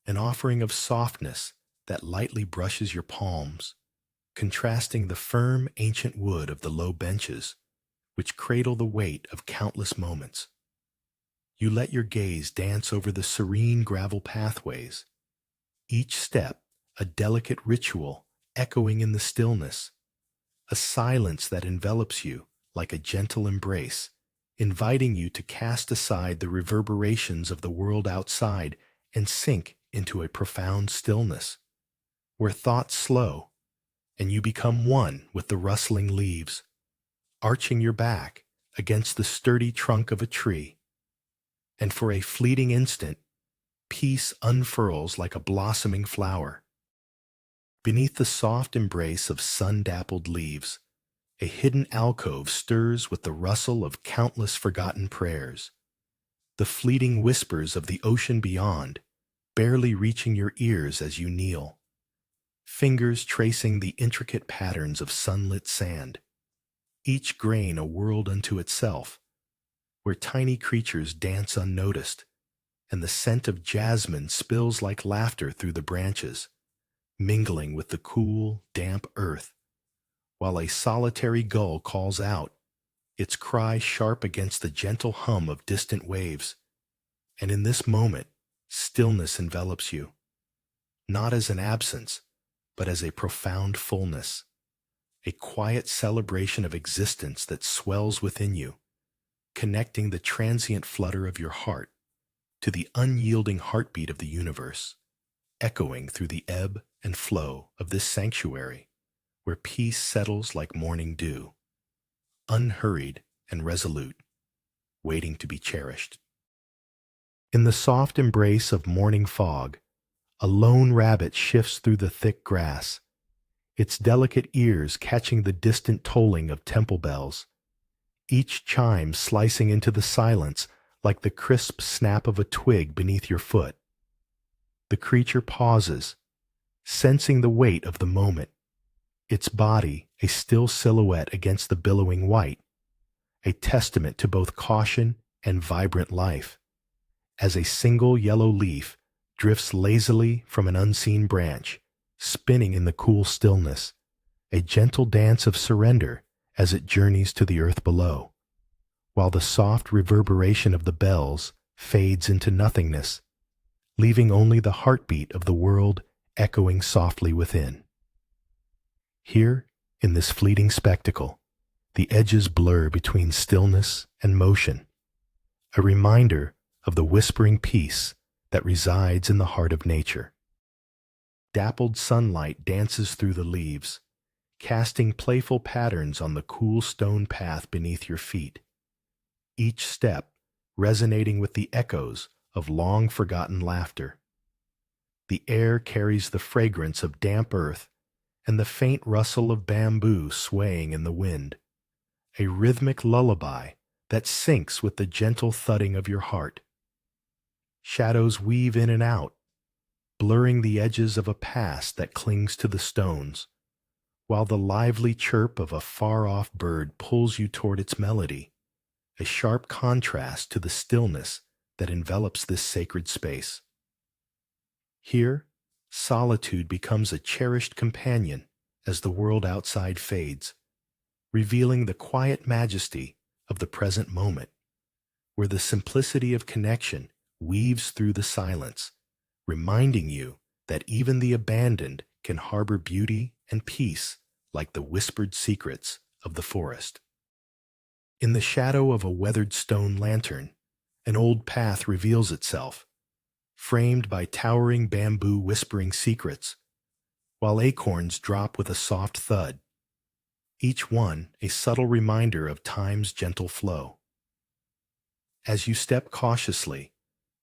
an offering of softness that lightly brushes your palms, contrasting the firm ancient wood of the low benches, which cradle the weight of countless moments. You let your gaze dance over the serene gravel pathways, each step a delicate ritual echoing in the stillness, a silence that envelops you like a gentle embrace, inviting you to cast aside the reverberations of the world outside and sink into a profound stillness, where thoughts slow and you become one with the rustling leaves, arching your back against the sturdy trunk of a tree. And for a fleeting instant, peace unfurls like a blossoming flower. Beneath the soft embrace of sun-dappled leaves, a hidden alcove stirs with the rustle of countless forgotten prayers, the fleeting whispers of the ocean beyond, barely reaching your ears as you kneel, fingers tracing the intricate patterns of sunlit sand, each grain a world unto itself, where tiny creatures dance unnoticed, and the scent of jasmine spills like laughter through the branches, mingling with the cool, damp earth, while a solitary gull calls out, its cry sharp against the gentle hum of distant waves. And in this moment, stillness envelops you, not as an absence, but as a profound fullness, a quiet celebration of existence that swells within you, connecting the transient flutter of your heart to the unyielding heartbeat of the universe, echoing through the ebb and flow of this sanctuary where peace settles like morning dew, unhurried and resolute, waiting to be cherished. In the soft embrace of morning fog, a lone rabbit shifts through the thick grass, its delicate ears catching the distant tolling of temple bells, each chime slicing into the silence like the crisp snap of a twig beneath your foot. The creature pauses, sensing the weight of the moment, its body a still silhouette against the billowing white, a testament to both caution and vibrant life, as a single yellow leaf drifts lazily from an unseen branch, spinning in the cool stillness, a gentle dance of surrender as it journeys to the earth below, while the soft reverberation of the bells fades into nothingness, leaving only the heartbeat of the world echoing softly within. Here, in this fleeting spectacle, the edges blur between stillness and motion, a reminder of the whispering peace that resides in the heart of nature. Dappled sunlight dances through the leaves, casting playful patterns on the cool stone path beneath your feet, each step resonating with the echoes of long-forgotten laughter. The air carries the fragrance of damp earth and the faint rustle of bamboo swaying in the wind, a rhythmic lullaby that syncs with the gentle thudding of your heart. Shadows weave in and out, blurring the edges of a past that clings to the stones, while the lively chirp of a far-off bird pulls you toward its melody, a sharp contrast to the stillness that envelops this sacred space. Here, solitude becomes a cherished companion as the world outside fades, revealing the quiet majesty of the present moment, where the simplicity of connection weaves through the silence, reminding you that even the abandoned can harbor beauty and peace like the whispered secrets of the forest. In the shadow of a weathered stone lantern, an old path reveals itself, framed by towering bamboo whispering secrets, while acorns drop with a soft thud, each one a subtle reminder of time's gentle flow. As you step cautiously,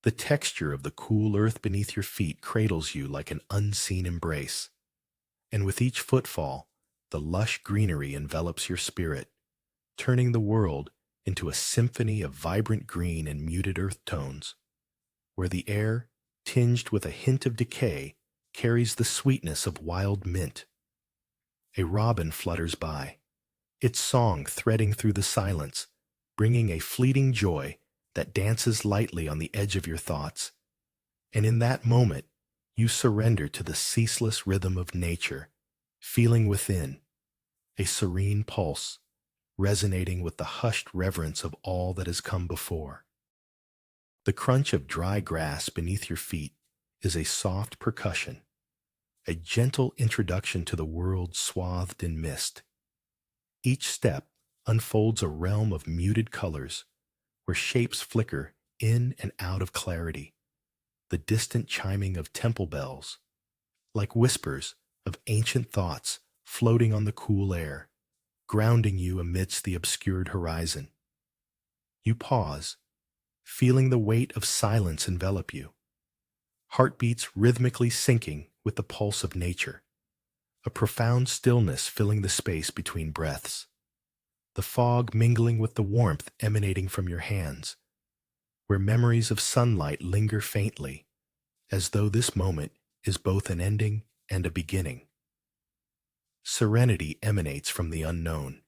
the texture of the cool earth beneath your feet cradles you like an unseen embrace, and with each footfall, the lush greenery envelops your spirit, turning the world into a symphony of vibrant green and muted earth tones, where the air, tinged with a hint of decay, carries the sweetness of wild mint. A robin flutters by, its song threading through the silence, bringing a fleeting joy that dances lightly on the edge of your thoughts. And in that moment, you surrender to the ceaseless rhythm of nature, feeling within a serene pulse, resonating with the hushed reverence of all that has come before. The crunch of dry grass beneath your feet is a soft percussion, a gentle introduction to the world swathed in mist. Each step unfolds a realm of muted colors, where shapes flicker in and out of clarity, the distant chiming of temple bells, like whispers of ancient thoughts floating on the cool air, grounding you amidst the obscured horizon. You pause, feeling the weight of silence envelop you, heartbeats rhythmically syncing with the pulse of nature, a profound stillness filling the space between breaths, the fog mingling with the warmth emanating from your hands, where memories of sunlight linger faintly, as though this moment is both an ending and a beginning. Serenity emanates from the unknown,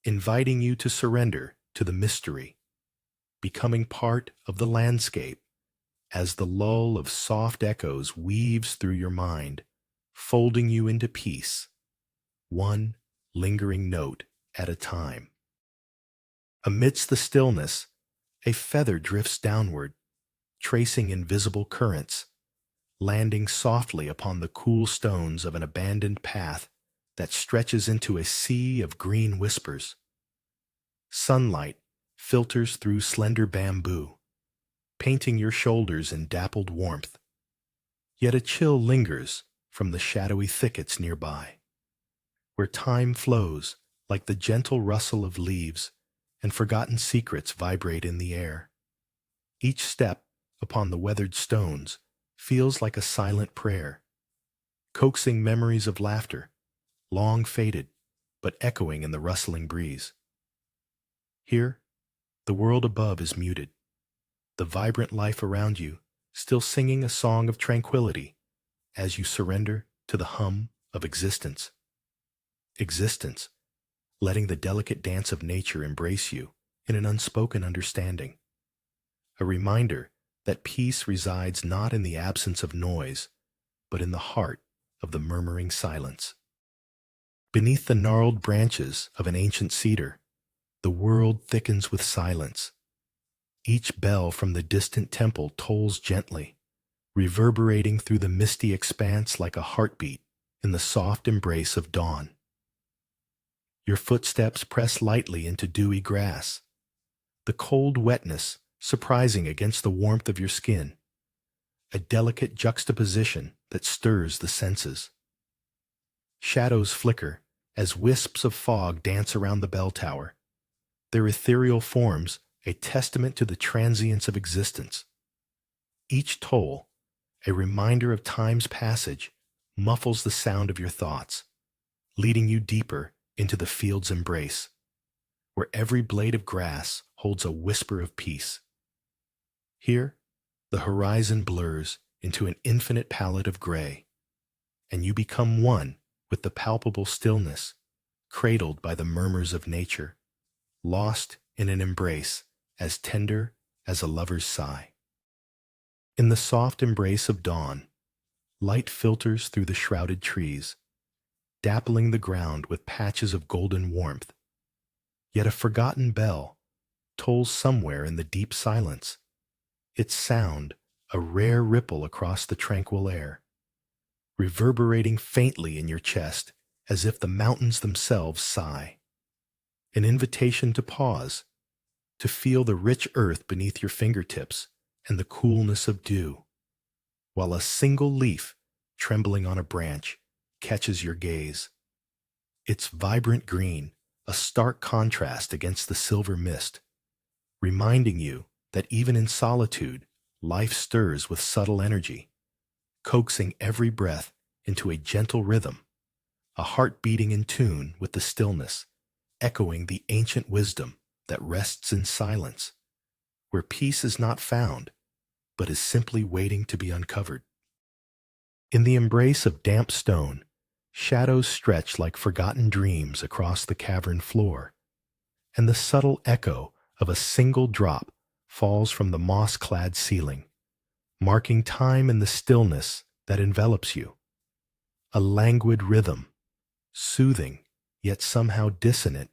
inviting you to surrender to the mystery, becoming part of the landscape as the lull of soft echoes weaves through your mind, folding you into peace, one lingering note at a time. Amidst the stillness, a feather drifts downward, tracing invisible currents, landing softly upon the cool stones of an abandoned path that stretches into a sea of green whispers. Sunlight filters through slender bamboo, painting your shoulders in dappled warmth, yet a chill lingers from the shadowy thickets nearby, where time flows like the gentle rustle of leaves and forgotten secrets vibrate in the air. Each step upon the weathered stones feels like a silent prayer, coaxing memories of laughter, long faded, but echoing in the rustling breeze. Here, the world above is muted, the vibrant life around you still singing a song of tranquility as you surrender to the hum of existence. Existence, letting the delicate dance of nature embrace you in an unspoken understanding. A reminder that peace resides not in the absence of noise, but in the heart of the murmuring silence. Beneath the gnarled branches of an ancient cedar, the world thickens with silence. Each bell from the distant temple tolls gently, reverberating through the misty expanse like a heartbeat in the soft embrace of dawn. Your footsteps press lightly into dewy grass, the cold wetness surprising against the warmth of your skin, a delicate juxtaposition that stirs the senses. Shadows flicker as wisps of fog dance around the bell tower, their ethereal forms a testament to the transience of existence. Each toll, a reminder of time's passage, muffles the sound of your thoughts, leading you deeper into the field's embrace, where every blade of grass holds a whisper of peace. Here, the horizon blurs into an infinite palette of gray, and you become one with the palpable stillness, cradled by the murmurs of nature, lost in an embrace as tender as a lover's sigh. In the soft embrace of dawn, light filters through the shrouded trees, dappling the ground with patches of golden warmth. Yet a forgotten bell tolls somewhere in the deep silence, its sound a rare ripple across the tranquil air, reverberating faintly in your chest as if the mountains themselves sigh. An invitation to pause, to feel the rich earth beneath your fingertips and the coolness of dew, while a single leaf trembling on a branch catches your gaze. Its vibrant green, a stark contrast against the silver mist, reminding you that even in solitude, life stirs with subtle energy, coaxing every breath into a gentle rhythm, a heart beating in tune with the stillness, echoing the ancient wisdom that rests in silence, where peace is not found, but is simply waiting to be uncovered. In the embrace of damp stone, shadows stretch like forgotten dreams across the cavern floor, and the subtle echo of a single drop falls from the moss-clad ceiling, marking time in the stillness that envelops you. A languid rhythm, soothing yet somehow dissonant,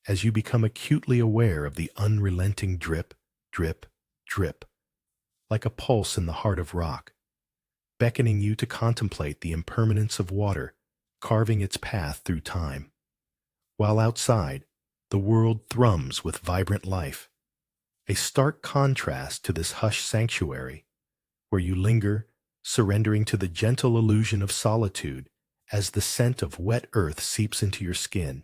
as you become acutely aware of the unrelenting drip, drip, drip, like a pulse in the heart of rock, beckoning you to contemplate the impermanence of water carving its path through time. While outside, the world thrums with vibrant life, a stark contrast to this hushed sanctuary, where you linger, surrendering to the gentle illusion of solitude as the scent of wet earth seeps into your skin,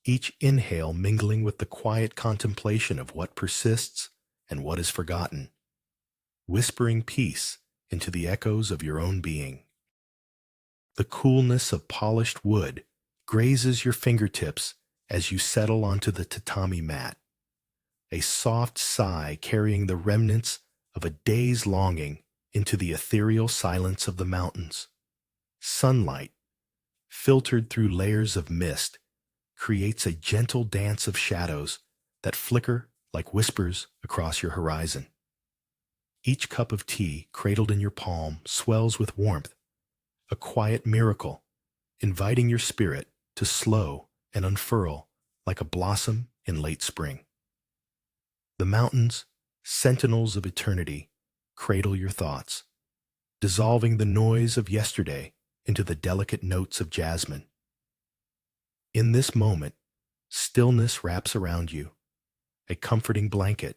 each inhale mingling with the quiet contemplation of what persists and what is forgotten, whispering peace into the echoes of your own being. The coolness of polished wood grazes your fingertips as you settle onto the tatami mat, a soft sigh carrying the remnants of a day's longing into the ethereal silence of the mountains. Sunlight, filtered through layers of mist, creates a gentle dance of shadows that flicker like whispers across your horizon. Each cup of tea cradled in your palm swells with warmth, a quiet miracle, inviting your spirit to slow and unfurl like a blossom in late spring. The mountains, sentinels of eternity, cradle your thoughts, dissolving the noise of yesterday into the delicate notes of jasmine. In this moment, stillness wraps around you, a comforting blanket,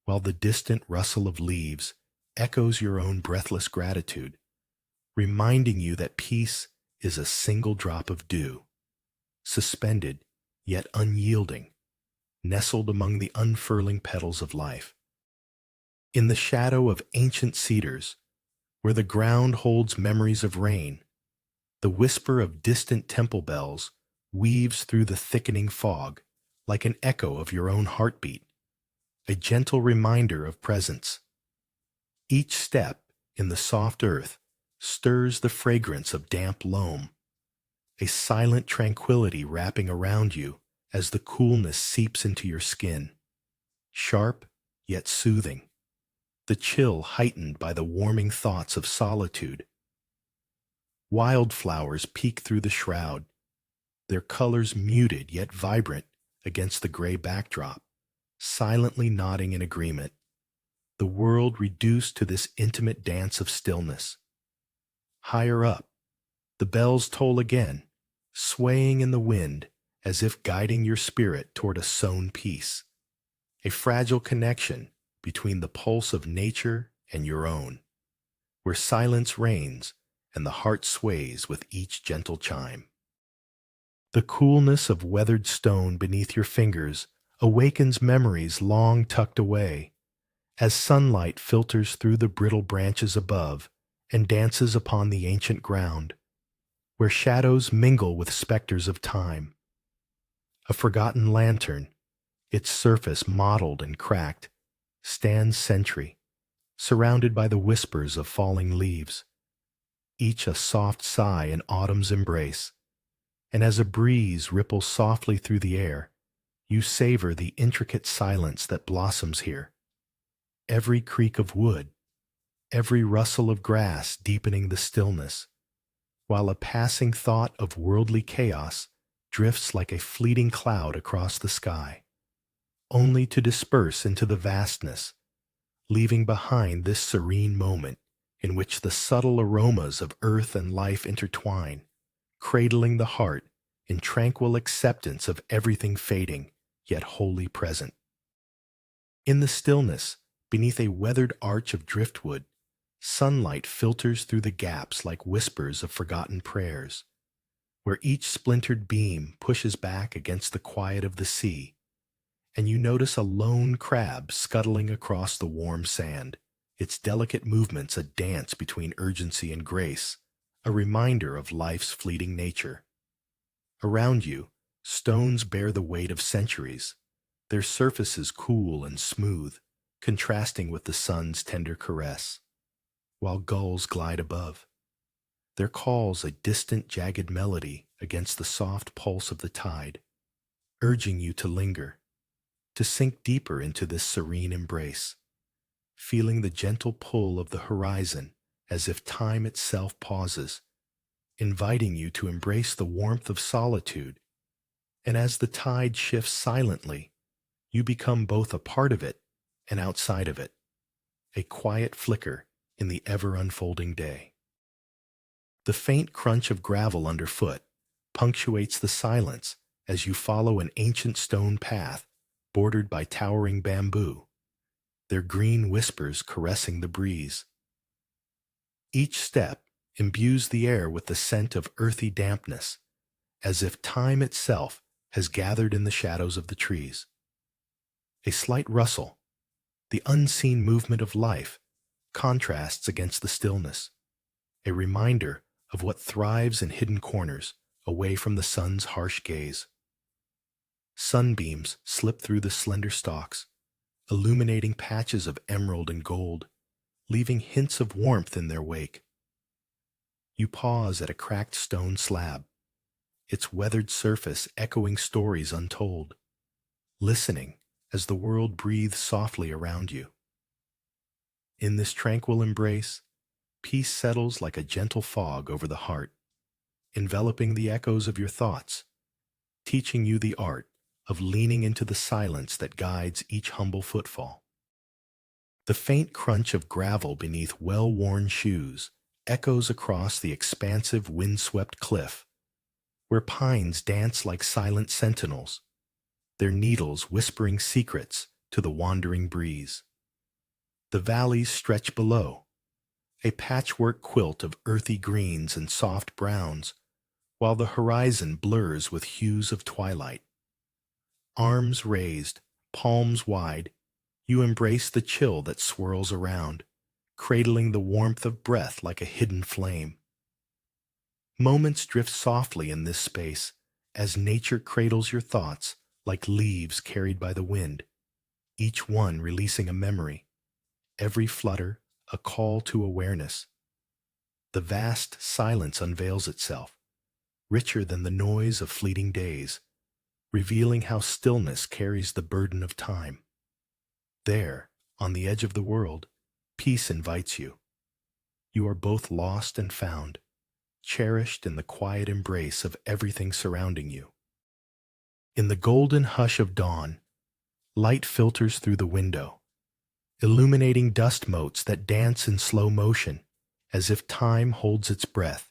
while the distant rustle of leaves echoes your own breathless gratitude, reminding you that peace is a single drop of dew, suspended yet unyielding, nestled among the unfurling petals of life. In the shadow of ancient cedars, where the ground holds memories of rain, the whisper of distant temple bells weaves through the thickening fog like an echo of your own heartbeat, a gentle reminder of presence. Each step in the soft earth stirs the fragrance of damp loam, a silent tranquility wrapping around you as the coolness seeps into your skin, sharp yet soothing, the chill heightened by the warming thoughts of solitude. Wildflowers peek through the shroud, their colors muted yet vibrant against the gray backdrop, silently nodding in agreement, the world reduced to this intimate dance of stillness. Higher up, the bells toll again, swaying in the wind as if guiding your spirit toward a sown peace, a fragile connection between the pulse of nature and your own, where silence reigns and the heart sways with each gentle chime. The coolness of weathered stone beneath your fingers awakens memories long tucked away, As sunlight filters through the brittle branches above and dances upon the ancient ground, where shadows mingle with specters of time. A forgotten lantern, its surface mottled and cracked, stands sentry, surrounded by the whispers of falling leaves, each a soft sigh in autumn's embrace. And as a breeze ripples softly through the air, you savor the intricate silence that blossoms here. Every creak of wood, every rustle of grass deepening the stillness, while a passing thought of worldly chaos drifts like a fleeting cloud across the sky, only to disperse into the vastness, leaving behind this serene moment in which the subtle aromas of earth and life intertwine, cradling the heart in tranquil acceptance of everything fading, yet wholly present. In the stillness, beneath a weathered arch of driftwood, sunlight filters through the gaps like whispers of forgotten prayers, where each splintered beam pushes back against the quiet of the sea, and you notice a lone crab scuttling across the warm sand, its delicate movements a dance between urgency and grace, a reminder of life's fleeting nature. Around you, stones bear the weight of centuries, their surfaces cool and smooth, contrasting with the sun's tender caress, while gulls glide above, their calls a distant jagged melody against the soft pulse of the tide, urging you to linger, to sink deeper into this serene embrace, feeling the gentle pull of the horizon as if time itself pauses, inviting you to embrace the warmth of solitude. And as the tide shifts silently, you become both a part of it and outside of it, a quiet flicker in the ever-unfolding day. The faint crunch of gravel underfoot punctuates the silence as you follow an ancient stone path bordered by towering bamboo, their green whispers caressing the breeze. Each step imbues the air with the scent of earthy dampness, as if time itself has gathered in the shadows of the trees. A slight rustle, the unseen movement of life, contrasts against the stillness, a reminder of what thrives in hidden corners away from the sun's harsh gaze. Sunbeams slip through the slender stalks, illuminating patches of emerald and gold, leaving hints of warmth in their wake. You pause at a cracked stone slab, its weathered surface echoing stories untold, listening as the world breathes softly around you. In this tranquil embrace, peace settles like a gentle fog over the heart, enveloping the echoes of your thoughts, teaching you the art of leaning into the silence that guides each humble footfall. The faint crunch of gravel beneath well-worn shoes echoes across the expansive wind-swept cliff, where pines dance like silent sentinels, their needles whispering secrets to the wandering breeze. The valleys stretch below, a patchwork quilt of earthy greens and soft browns, while the horizon blurs with hues of twilight. Arms raised, palms wide, you embrace the chill that swirls around, cradling the warmth of breath like a hidden flame. Moments drift softly in this space as nature cradles your thoughts like leaves carried by the wind, each one releasing a memory, every flutter a call to awareness. The vast silence unveils itself, richer than the noise of fleeting days, revealing how stillness carries the burden of time. There, on the edge of the world, peace invites you. You are both lost and found, cherished in the quiet embrace of everything surrounding you. In the golden hush of dawn, light filters through the window, illuminating dust motes that dance in slow motion as if time holds its breath.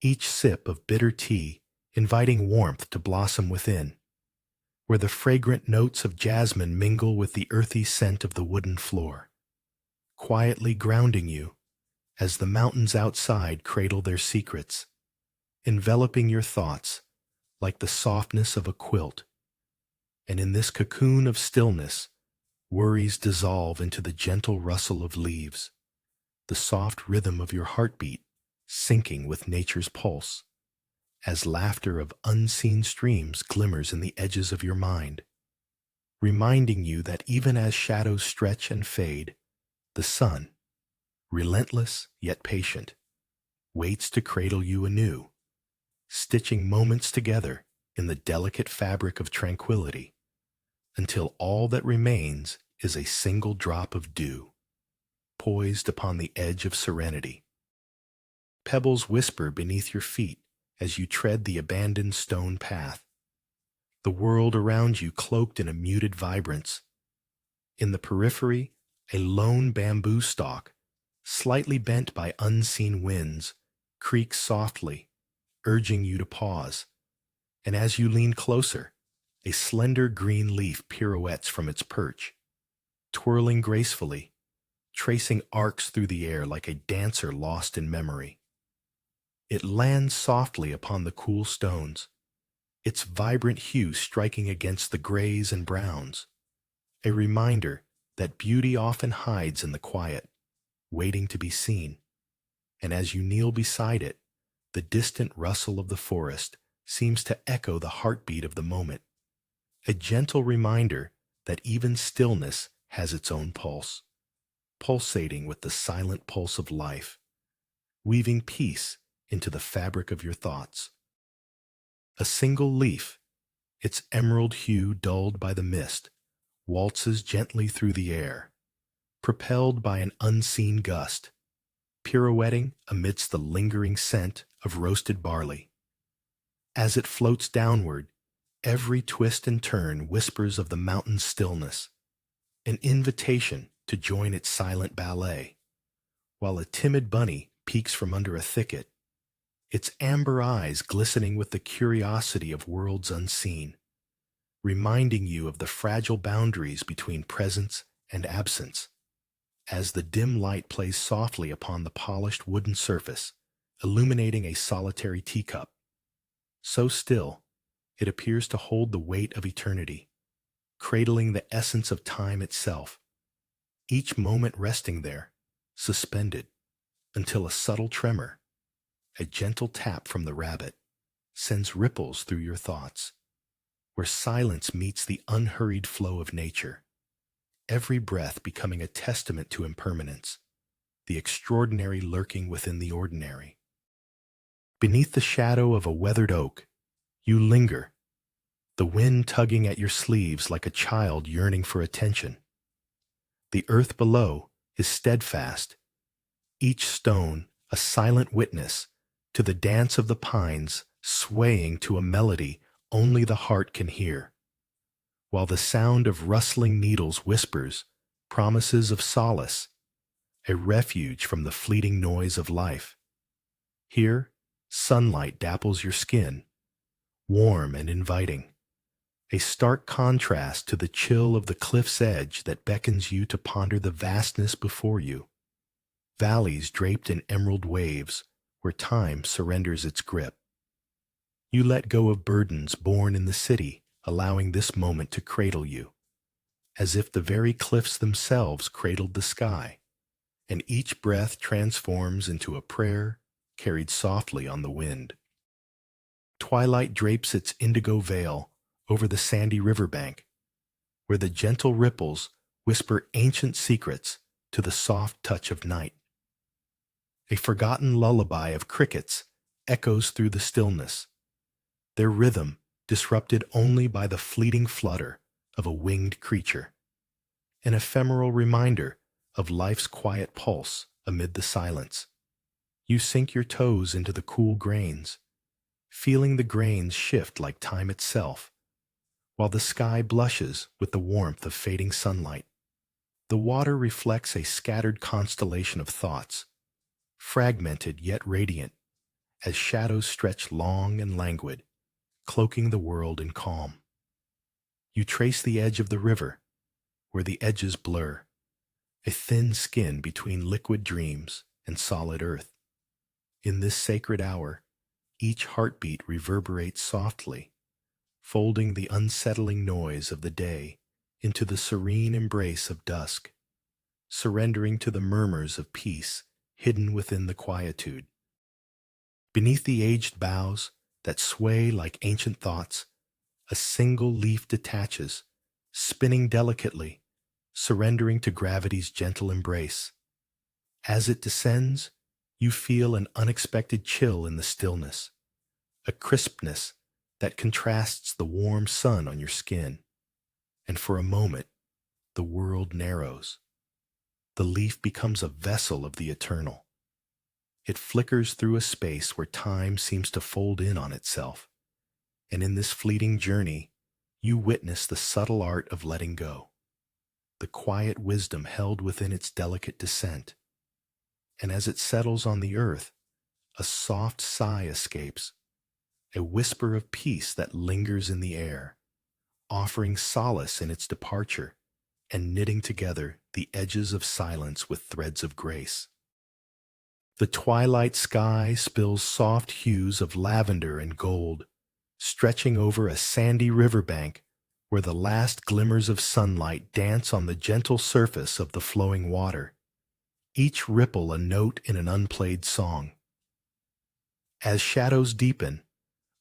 Each sip of bitter tea inviting warmth to blossom within, where the fragrant notes of jasmine mingle with the earthy scent of the wooden floor, quietly grounding you as the mountains outside cradle their secrets, enveloping your thoughts like the softness of a quilt. And in this cocoon of stillness, Worries dissolve into the gentle rustle of leaves, the soft rhythm of your heartbeat syncing with nature's pulse, as laughter of unseen streams glimmers in the edges of your mind, reminding you that even as shadows stretch and fade, the sun, relentless yet patient, waits to cradle you anew, stitching moments together in the delicate fabric of tranquility, until all that remains is a single drop of dew, poised upon the edge of serenity. Pebbles whisper beneath your feet as you tread the abandoned stone path, the world around you cloaked in a muted vibrance. In the periphery, a lone bamboo stalk, slightly bent by unseen winds, creaks softly, urging you to pause. And as you lean closer, a slender green leaf pirouettes from its perch, twirling gracefully, tracing arcs through the air like a dancer lost in memory. It lands softly upon the cool stones, its vibrant hue striking against the grays and browns, a reminder that beauty often hides in the quiet, waiting to be seen. And as you kneel beside it, the distant rustle of the forest seems to echo the heartbeat of the moment, a gentle reminder that even stillness has its own pulse, pulsating with the silent pulse of life, weaving peace into the fabric of your thoughts. A single leaf, its emerald hue dulled by the mist, waltzes gently through the air, propelled by an unseen gust, pirouetting amidst the lingering scent of roasted barley. As it floats downward, every twist and turn whispers of the mountain's stillness, an invitation to join its silent ballet, while a timid bunny peeks from under a thicket, its amber eyes glistening with the curiosity of worlds unseen, reminding you of the fragile boundaries between presence and absence. As the dim light plays softly upon the polished wooden surface, illuminating a solitary teacup, so still, it appears to hold the weight of eternity, cradling the essence of time itself, each moment resting there, suspended, until a subtle tremor, a gentle tap from the rabbit, sends ripples through your thoughts, where silence meets the unhurried flow of nature, every breath becoming a testament to impermanence, the extraordinary lurking within the ordinary. Beneath the shadow of a weathered oak, you linger, the wind tugging at your sleeves like a child yearning for attention. The earth below is steadfast, each stone a silent witness to the dance of the pines swaying to a melody only the heart can hear, while the sound of rustling needles whispers promises of solace, a refuge from the fleeting noise of life. Here, sunlight dapples your skin, warm and inviting, a stark contrast to the chill of the cliff's edge that beckons you to ponder the vastness before you. Valleys draped in emerald waves where time surrenders its grip. You let go of burdens born in the city, allowing this moment to cradle you, as if the very cliffs themselves cradled the sky, and each breath transforms into a prayer carried softly on the wind. Twilight drapes its indigo veil over the sandy riverbank, where the gentle ripples whisper ancient secrets to the soft touch of night. A forgotten lullaby of crickets echoes through the stillness, their rhythm disrupted only by the fleeting flutter of a winged creature, an ephemeral reminder of life's quiet pulse amid the silence. You sink your toes into the cool grains, feeling the grains shift like time itself, while the sky blushes with the warmth of fading sunlight. The water reflects a scattered constellation of thoughts, fragmented yet radiant, as shadows stretch long and languid, cloaking the world in calm. You trace the edge of the river, where the edges blur, a thin skin between liquid dreams and solid earth. In this sacred hour, each heartbeat reverberates softly, folding the unsettling noise of the day into the serene embrace of dusk, surrendering to the murmurs of peace hidden within the quietude. Beneath the aged boughs that sway like ancient thoughts, a single leaf detaches, spinning delicately, surrendering to gravity's gentle embrace. As it descends, you feel an unexpected chill in the stillness, a crispness that contrasts the warm sun on your skin, and for a moment, the world narrows. The leaf becomes a vessel of the eternal. It flickers through a space where time seems to fold in on itself, and in this fleeting journey, you witness the subtle art of letting go, the quiet wisdom held within its delicate descent. And as it settles on the earth, a soft sigh escapes, a whisper of peace that lingers in the air, offering solace in its departure and knitting together the edges of silence with threads of grace. The twilight sky spills soft hues of lavender and gold, stretching over a sandy riverbank where the last glimmers of sunlight dance on the gentle surface of the flowing water, each ripple a note in an unplayed song. As shadows deepen,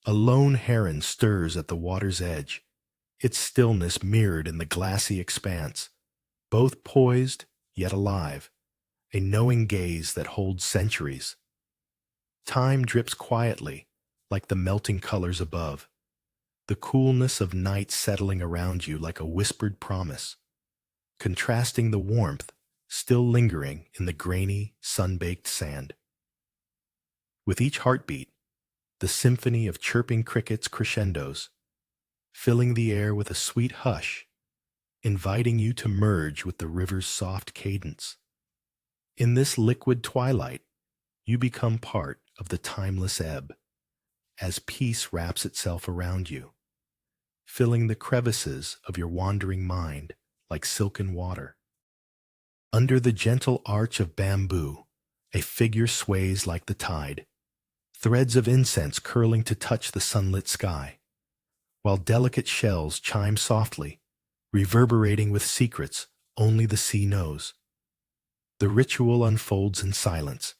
a lone heron stirs at the water's edge, its stillness mirrored in the glassy expanse, both poised yet alive, a knowing gaze that holds centuries. Time drips quietly, like the melting colors above, the coolness of night settling around you like a whispered promise, contrasting the warmth still lingering in the grainy, sun-baked sand. With each heartbeat, the symphony of chirping crickets crescendos, filling the air with a sweet hush, inviting you to merge with the river's soft cadence. In this liquid twilight, you become part of the timeless ebb, as peace wraps itself around you, filling the crevices of your wandering mind like silken water. Under the gentle arch of bamboo, a figure sways like the tide, threads of incense curling to touch the sunlit sky, while delicate shells chime softly, reverberating with secrets only the sea knows. The ritual unfolds in silence,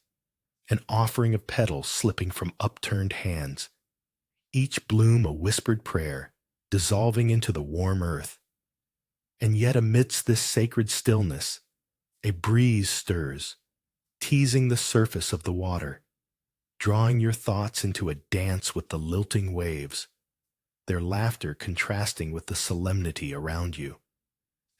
an offering of petals slipping from upturned hands, each bloom a whispered prayer, dissolving into the warm earth. And yet amidst this sacred stillness, a breeze stirs, teasing the surface of the water, drawing your thoughts into a dance with the lilting waves, their laughter contrasting with the solemnity around you,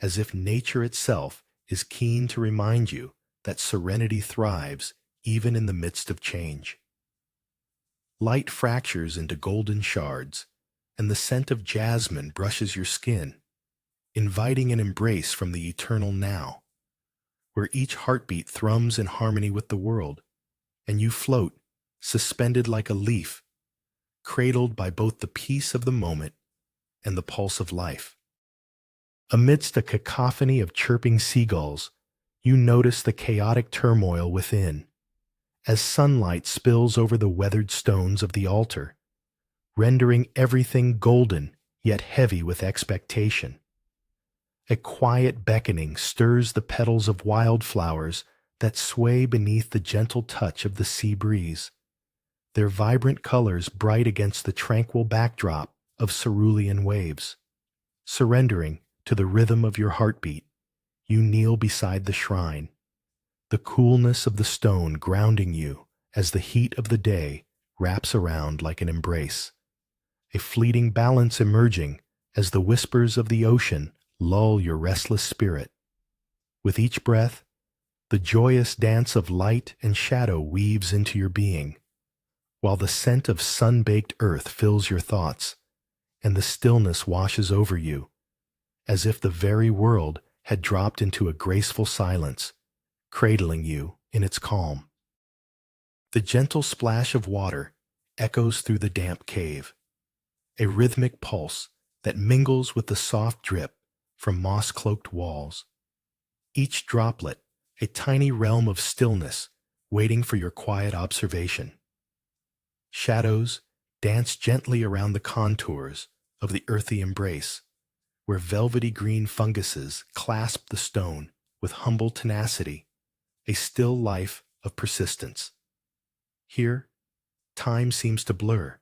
as if nature itself is keen to remind you that serenity thrives even in the midst of change. Light fractures into golden shards, and the scent of jasmine brushes your skin, inviting an embrace from the eternal now, where each heartbeat thrums in harmony with the world, and you float, suspended like a leaf, cradled by both the peace of the moment and the pulse of life. Amidst a cacophony of chirping seagulls, you notice the chaotic turmoil within, as sunlight spills over the weathered stones of the altar, rendering everything golden yet heavy with expectation. A quiet beckoning stirs the petals of wildflowers that sway beneath the gentle touch of the sea breeze, their vibrant colors bright against the tranquil backdrop of cerulean waves. Surrendering to the rhythm of your heartbeat, you kneel beside the shrine, the coolness of the stone grounding you as the heat of the day wraps around like an embrace, a fleeting balance emerging as the whispers of the ocean lull your restless spirit. With each breath, the joyous dance of light and shadow weaves into your being, while the scent of sun-baked earth fills your thoughts, and the stillness washes over you, as if the very world had dropped into a graceful silence, cradling you in its calm. The gentle splash of water echoes through the damp cave, a rhythmic pulse that mingles with the soft drip from moss-cloaked walls. Each droplet, a tiny realm of stillness waiting for your quiet observation. Shadows dance gently around the contours of the earthy embrace, where velvety green funguses clasp the stone with humble tenacity, a still life of persistence. Here, time seems to blur,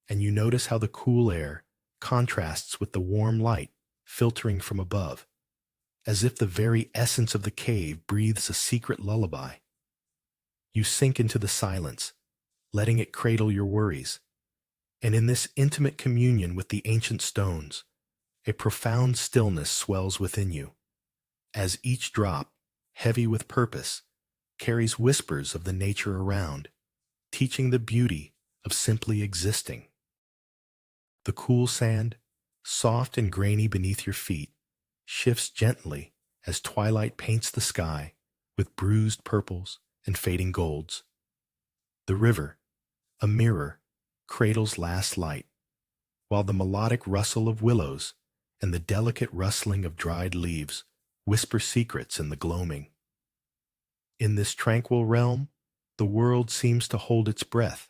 and you notice how the cool air contrasts with the warm light filtering from above, as if the very essence of the cave breathes a secret lullaby. You sink into the silence, letting it cradle your worries, and in this intimate communion with the ancient stones, a profound stillness swells within you, as each drop, heavy with purpose, carries whispers of the nature around, teaching the beauty of simply existing. The cool sand, soft and grainy beneath your feet, shifts gently as twilight paints the sky with bruised purples and fading golds. The river, a mirror, cradles last light, while the melodic rustle of willows and the delicate rustling of dried leaves whisper secrets in the gloaming. In this tranquil realm, the world seems to hold its breath,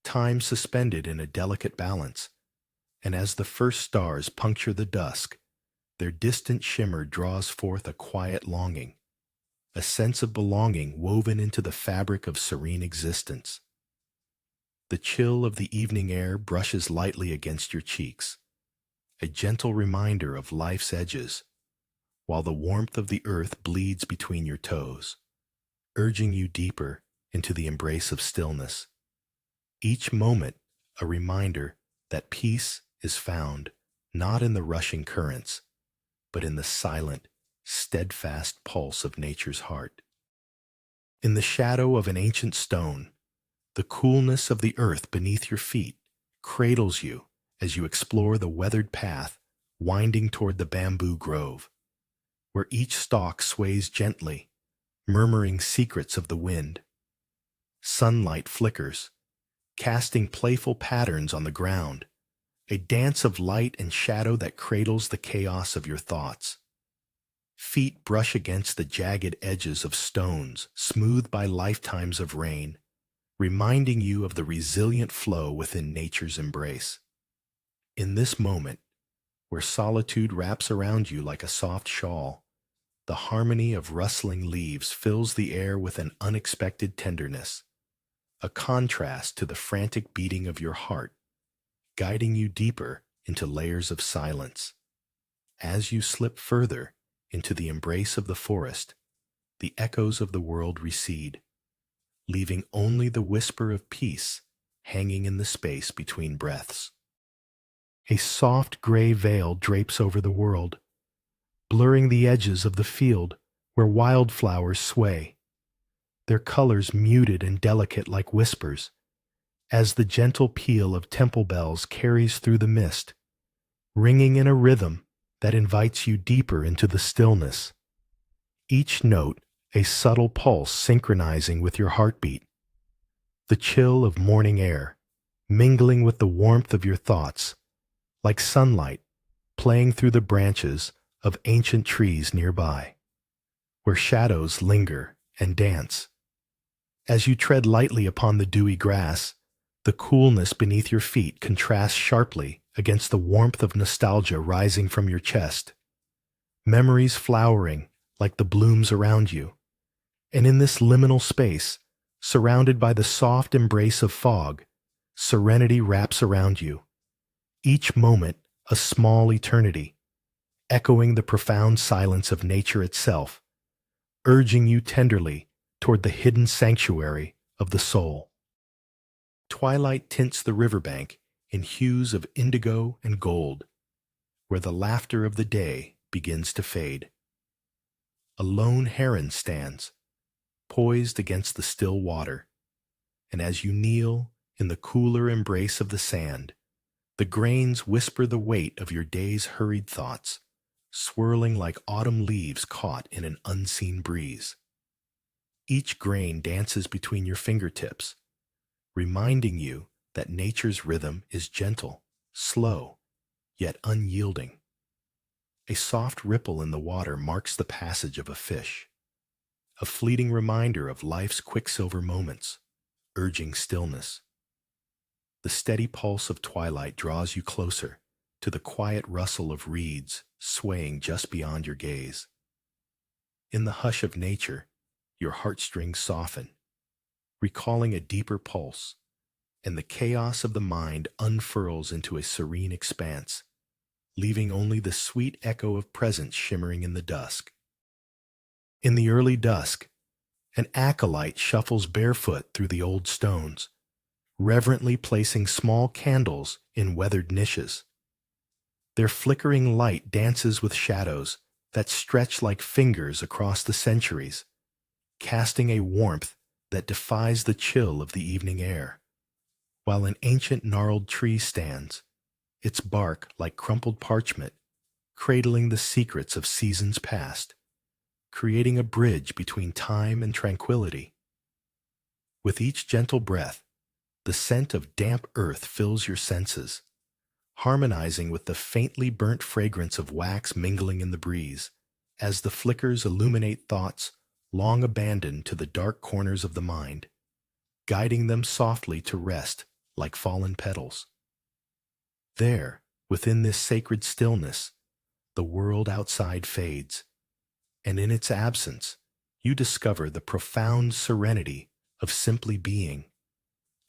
time suspended in a delicate balance, and as the first stars puncture the dusk, their distant shimmer draws forth a quiet longing, a sense of belonging woven into the fabric of serene existence. The chill of the evening air brushes lightly against your cheeks, a gentle reminder of life's edges, while the warmth of the earth bleeds between your toes, urging you deeper into the embrace of stillness. Each moment a reminder that peace is found not in the rushing currents, but in the silent, steadfast pulse of nature's heart. In the shadow of an ancient stone, the coolness of the earth beneath your feet cradles you as you explore the weathered path winding toward the bamboo grove, where each stalk sways gently, murmuring secrets of the wind. Sunlight flickers, casting playful patterns on the ground, a dance of light and shadow that cradles the chaos of your thoughts. Feet brush against the jagged edges of stones smoothed by lifetimes of rain, reminding you of the resilient flow within nature's embrace. In this moment, where solitude wraps around you like a soft shawl, the harmony of rustling leaves fills the air with an unexpected tenderness, a contrast to the frantic beating of your heart, guiding you deeper into layers of silence. As you slip further into the embrace of the forest, the echoes of the world recede, leaving only the whisper of peace hanging in the space between breaths. A soft gray veil drapes over the world, blurring the edges of the field where wildflowers sway, their colors muted and delicate like whispers, as the gentle peal of temple bells carries through the mist, ringing in a rhythm that invites you deeper into the stillness. Each note a subtle pulse synchronizing with your heartbeat, the chill of morning air mingling with the warmth of your thoughts, like sunlight playing through the branches of ancient trees nearby, where shadows linger and dance. As you tread lightly upon the dewy grass, the coolness beneath your feet contrasts sharply against the warmth of nostalgia rising from your chest, memories flowering like the blooms around you. And in this liminal space, surrounded by the soft embrace of fog, serenity wraps around you, each moment a small eternity, echoing the profound silence of nature itself, urging you tenderly toward the hidden sanctuary of the soul. Twilight tints the riverbank in hues of indigo and gold, where the laughter of the day begins to fade. A lone heron stands, poised against the still water, and as you kneel in the cooler embrace of the sand, the grains whisper the weight of your day's hurried thoughts, swirling like autumn leaves caught in an unseen breeze. Each grain dances between your fingertips, reminding you that nature's rhythm is gentle, slow, yet unyielding. A soft ripple in the water marks the passage of a fish, a fleeting reminder of life's quicksilver moments, urging stillness. The steady pulse of twilight draws you closer to the quiet rustle of reeds swaying just beyond your gaze. In the hush of nature, your heartstrings soften, recalling a deeper pulse, and the chaos of the mind unfurls into a serene expanse, leaving only the sweet echo of presence shimmering in the dusk. In the early dusk, an acolyte shuffles barefoot through the old stones, reverently placing small candles in weathered niches. Their flickering light dances with shadows that stretch like fingers across the centuries, casting a warmth that defies the chill of the evening air, while an ancient gnarled tree stands, its bark like crumpled parchment, cradling the secrets of seasons past, creating a bridge between time and tranquility. With each gentle breath, the scent of damp earth fills your senses, harmonizing with the faintly burnt fragrance of wax mingling in the breeze, as the flickers illuminate thoughts long abandoned to the dark corners of the mind, guiding them softly to rest like fallen petals. There, within this sacred stillness, the world outside fades, and in its absence, you discover the profound serenity of simply being,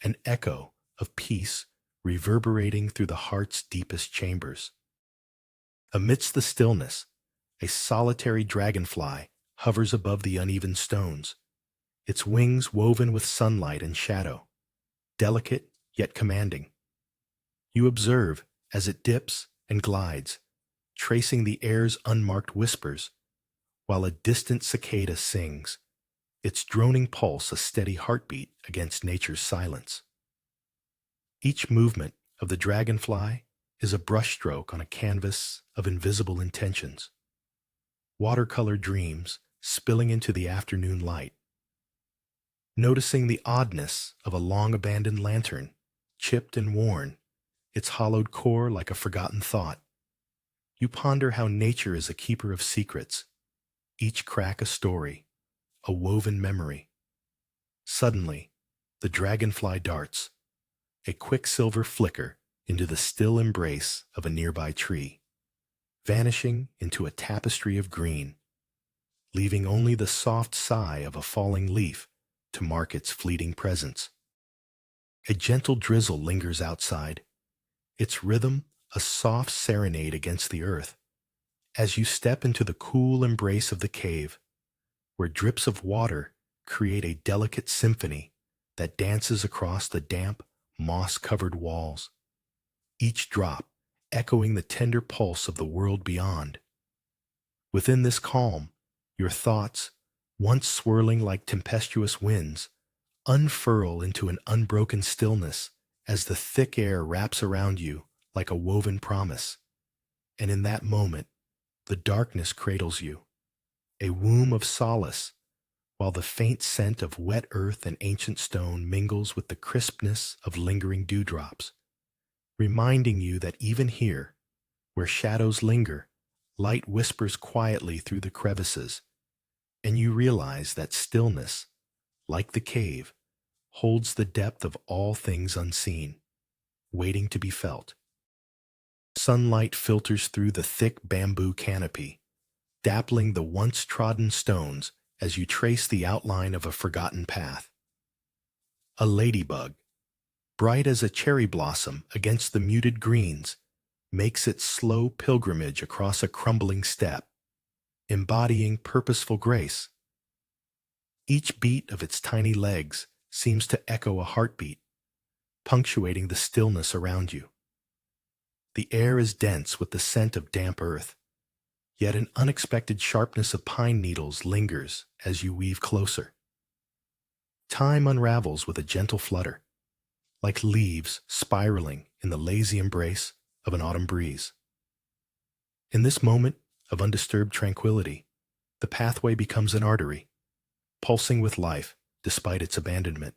an echo of peace reverberating through the heart's deepest chambers. Amidst the stillness, a solitary dragonfly hovers above the uneven stones, its wings woven with sunlight and shadow, delicate yet commanding. You observe as it dips and glides, tracing the air's unmarked whispers, while a distant cicada sings, its droning pulse a steady heartbeat against nature's silence. Each movement of the dragonfly is a brushstroke on a canvas of invisible intentions, watercolor dreams spilling into the afternoon light. Noticing the oddness of a long-abandoned lantern, chipped and worn, its hollowed core like a forgotten thought, you ponder how nature is a keeper of secrets, each crack a story, a woven memory. Suddenly, the dragonfly darts, a quicksilver flicker into the still embrace of a nearby tree, vanishing into a tapestry of green, leaving only the soft sigh of a falling leaf to mark its fleeting presence. A gentle drizzle lingers outside, its rhythm a soft serenade against the earth, as you step into the cool embrace of the cave, where drips of water create a delicate symphony that dances across the damp, moss-covered walls, each drop echoing the tender pulse of the world beyond. Within this calm, your thoughts, once swirling like tempestuous winds, unfurl into an unbroken stillness as the thick air wraps around you like a woven promise. And in that moment, the darkness cradles you, a womb of solace, while the faint scent of wet earth and ancient stone mingles with the crispness of lingering dewdrops, reminding you that even here, where shadows linger, light whispers quietly through the crevices, and you realize that stillness, like the cave, holds the depth of all things unseen, waiting to be felt. Sunlight filters through the thick bamboo canopy, dappling the once trodden stones as you trace the outline of a forgotten path. A ladybug, bright as a cherry blossom against the muted greens, makes its slow pilgrimage across a crumbling step, embodying purposeful grace. Each beat of its tiny legs seems to echo a heartbeat, punctuating the stillness around you. The air is dense with the scent of damp earth, yet an unexpected sharpness of pine needles lingers as you weave closer. Time unravels with a gentle flutter, like leaves spiraling in the lazy embrace of an autumn breeze. In this moment of undisturbed tranquility, the pathway becomes an artery, pulsing with life despite its abandonment.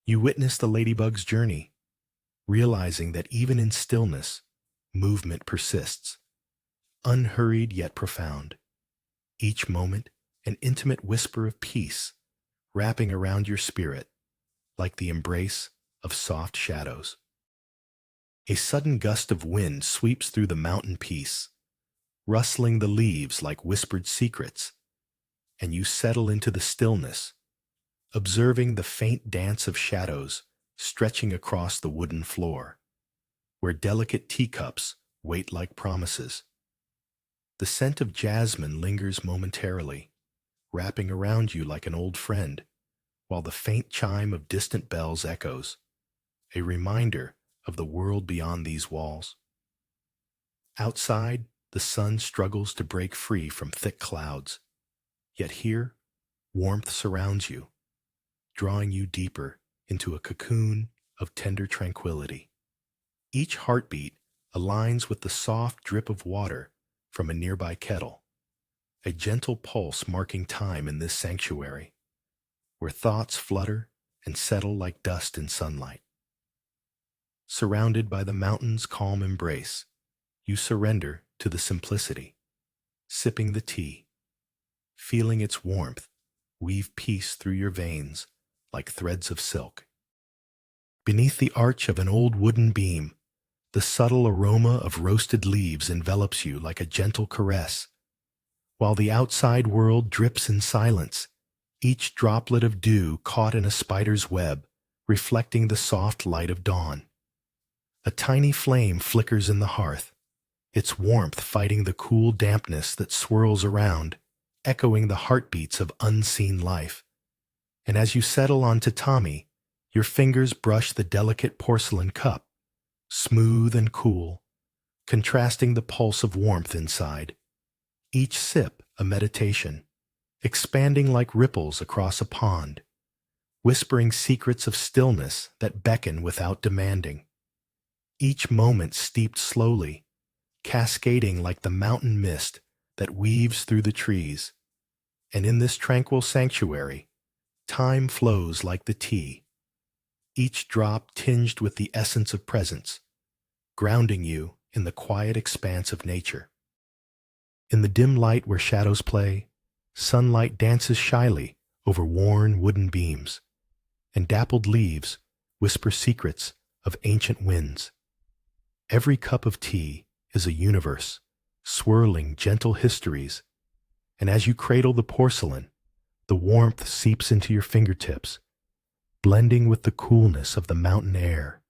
You witness the ladybug's journey, realizing that even in stillness, movement persists, unhurried yet profound, each moment an intimate whisper of peace wrapping around your spirit like the embrace of soft shadows. A sudden gust of wind sweeps through the mountain peace, rustling the leaves like whispered secrets, and you settle into the stillness, observing the faint dance of shadows stretching across the wooden floor, where delicate teacups wait like promises. The scent of jasmine lingers momentarily, wrapping around you like an old friend, while the faint chime of distant bells echoes, a reminder of the world beyond these walls. Outside, the sun struggles to break free from thick clouds, yet here, warmth surrounds you, drawing you deeper into a cocoon of tender tranquility. Each heartbeat aligns with the soft drip of water from a nearby kettle, a gentle pulse marking time in this sanctuary, where thoughts flutter and settle like dust in sunlight. Surrounded by the mountain's calm embrace, you surrender to the simplicity, sipping the tea, feeling its warmth weave peace through your veins like threads of silk. Beneath the arch of an old wooden beam, the subtle aroma of roasted leaves envelops you like a gentle caress, while the outside world drips in silence, each droplet of dew caught in a spider's web, reflecting the soft light of dawn. A tiny flame flickers in the hearth, its warmth fighting the cool dampness that swirls around, echoing the heartbeats of unseen life. And as you settle on tatami, your fingers brush the delicate porcelain cup, smooth and cool, contrasting the pulse of warmth inside. Each sip a meditation, expanding like ripples across a pond, whispering secrets of stillness that beckon without demanding. Each moment steeped slowly, cascading like the mountain mist that weaves through the trees. And in this tranquil sanctuary, time flows like the tea, each drop tinged with the essence of presence, grounding you in the quiet expanse of nature. In the dim light where shadows play, sunlight dances shyly over worn wooden beams, and dappled leaves whisper secrets of ancient winds. Every cup of tea is a universe, swirling gentle histories, and as you cradle the porcelain, the warmth seeps into your fingertips, blending with the coolness of the mountain air,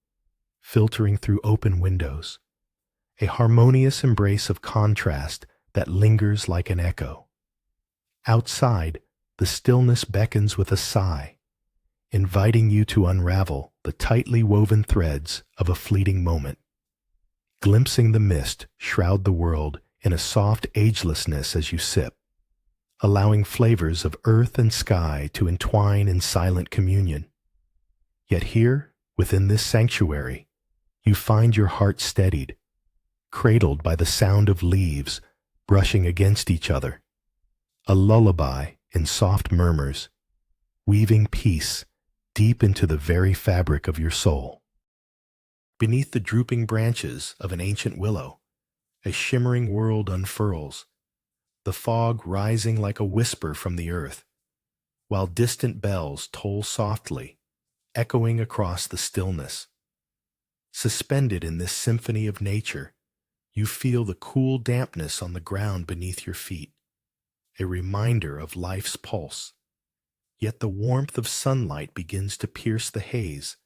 filtering through open windows, a harmonious embrace of contrast that lingers like an echo. Outside, the stillness beckons with a sigh, inviting you to unravel the tightly woven threads of a fleeting moment. Glimpsing the mist shroud the world in a soft agelessness as you sip, allowing flavors of earth and sky to entwine in silent communion. Yet here, within this sanctuary, you find your heart steadied, cradled by the sound of leaves brushing against each other, a lullaby in soft murmurs, weaving peace deep into the very fabric of your soul. Beneath the drooping branches of an ancient willow, a shimmering world unfurls, the fog rising like a whisper from the earth, while distant bells toll softly, echoing across the stillness. Suspended in this symphony of nature, you feel the cool dampness on the ground beneath your feet, a reminder of life's pulse. Yet the warmth of sunlight begins to pierce the haze,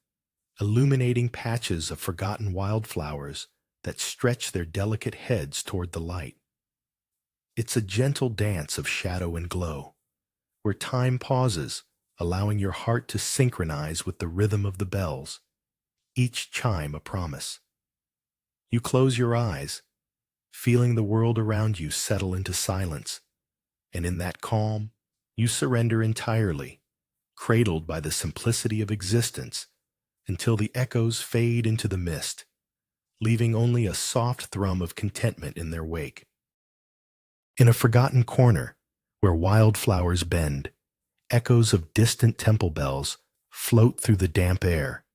illuminating patches of forgotten wildflowers that stretch their delicate heads toward the light. It's a gentle dance of shadow and glow, where time pauses, allowing your heart to synchronize with the rhythm of the bells, each chime a promise. You close your eyes, feeling the world around you settle into silence, and in that calm, you surrender entirely, cradled by the simplicity of existence, until the echoes fade into the mist, leaving only a soft thrum of contentment in their wake. In a forgotten corner, where wildflowers bend, echoes of distant temple bells float through the damp air,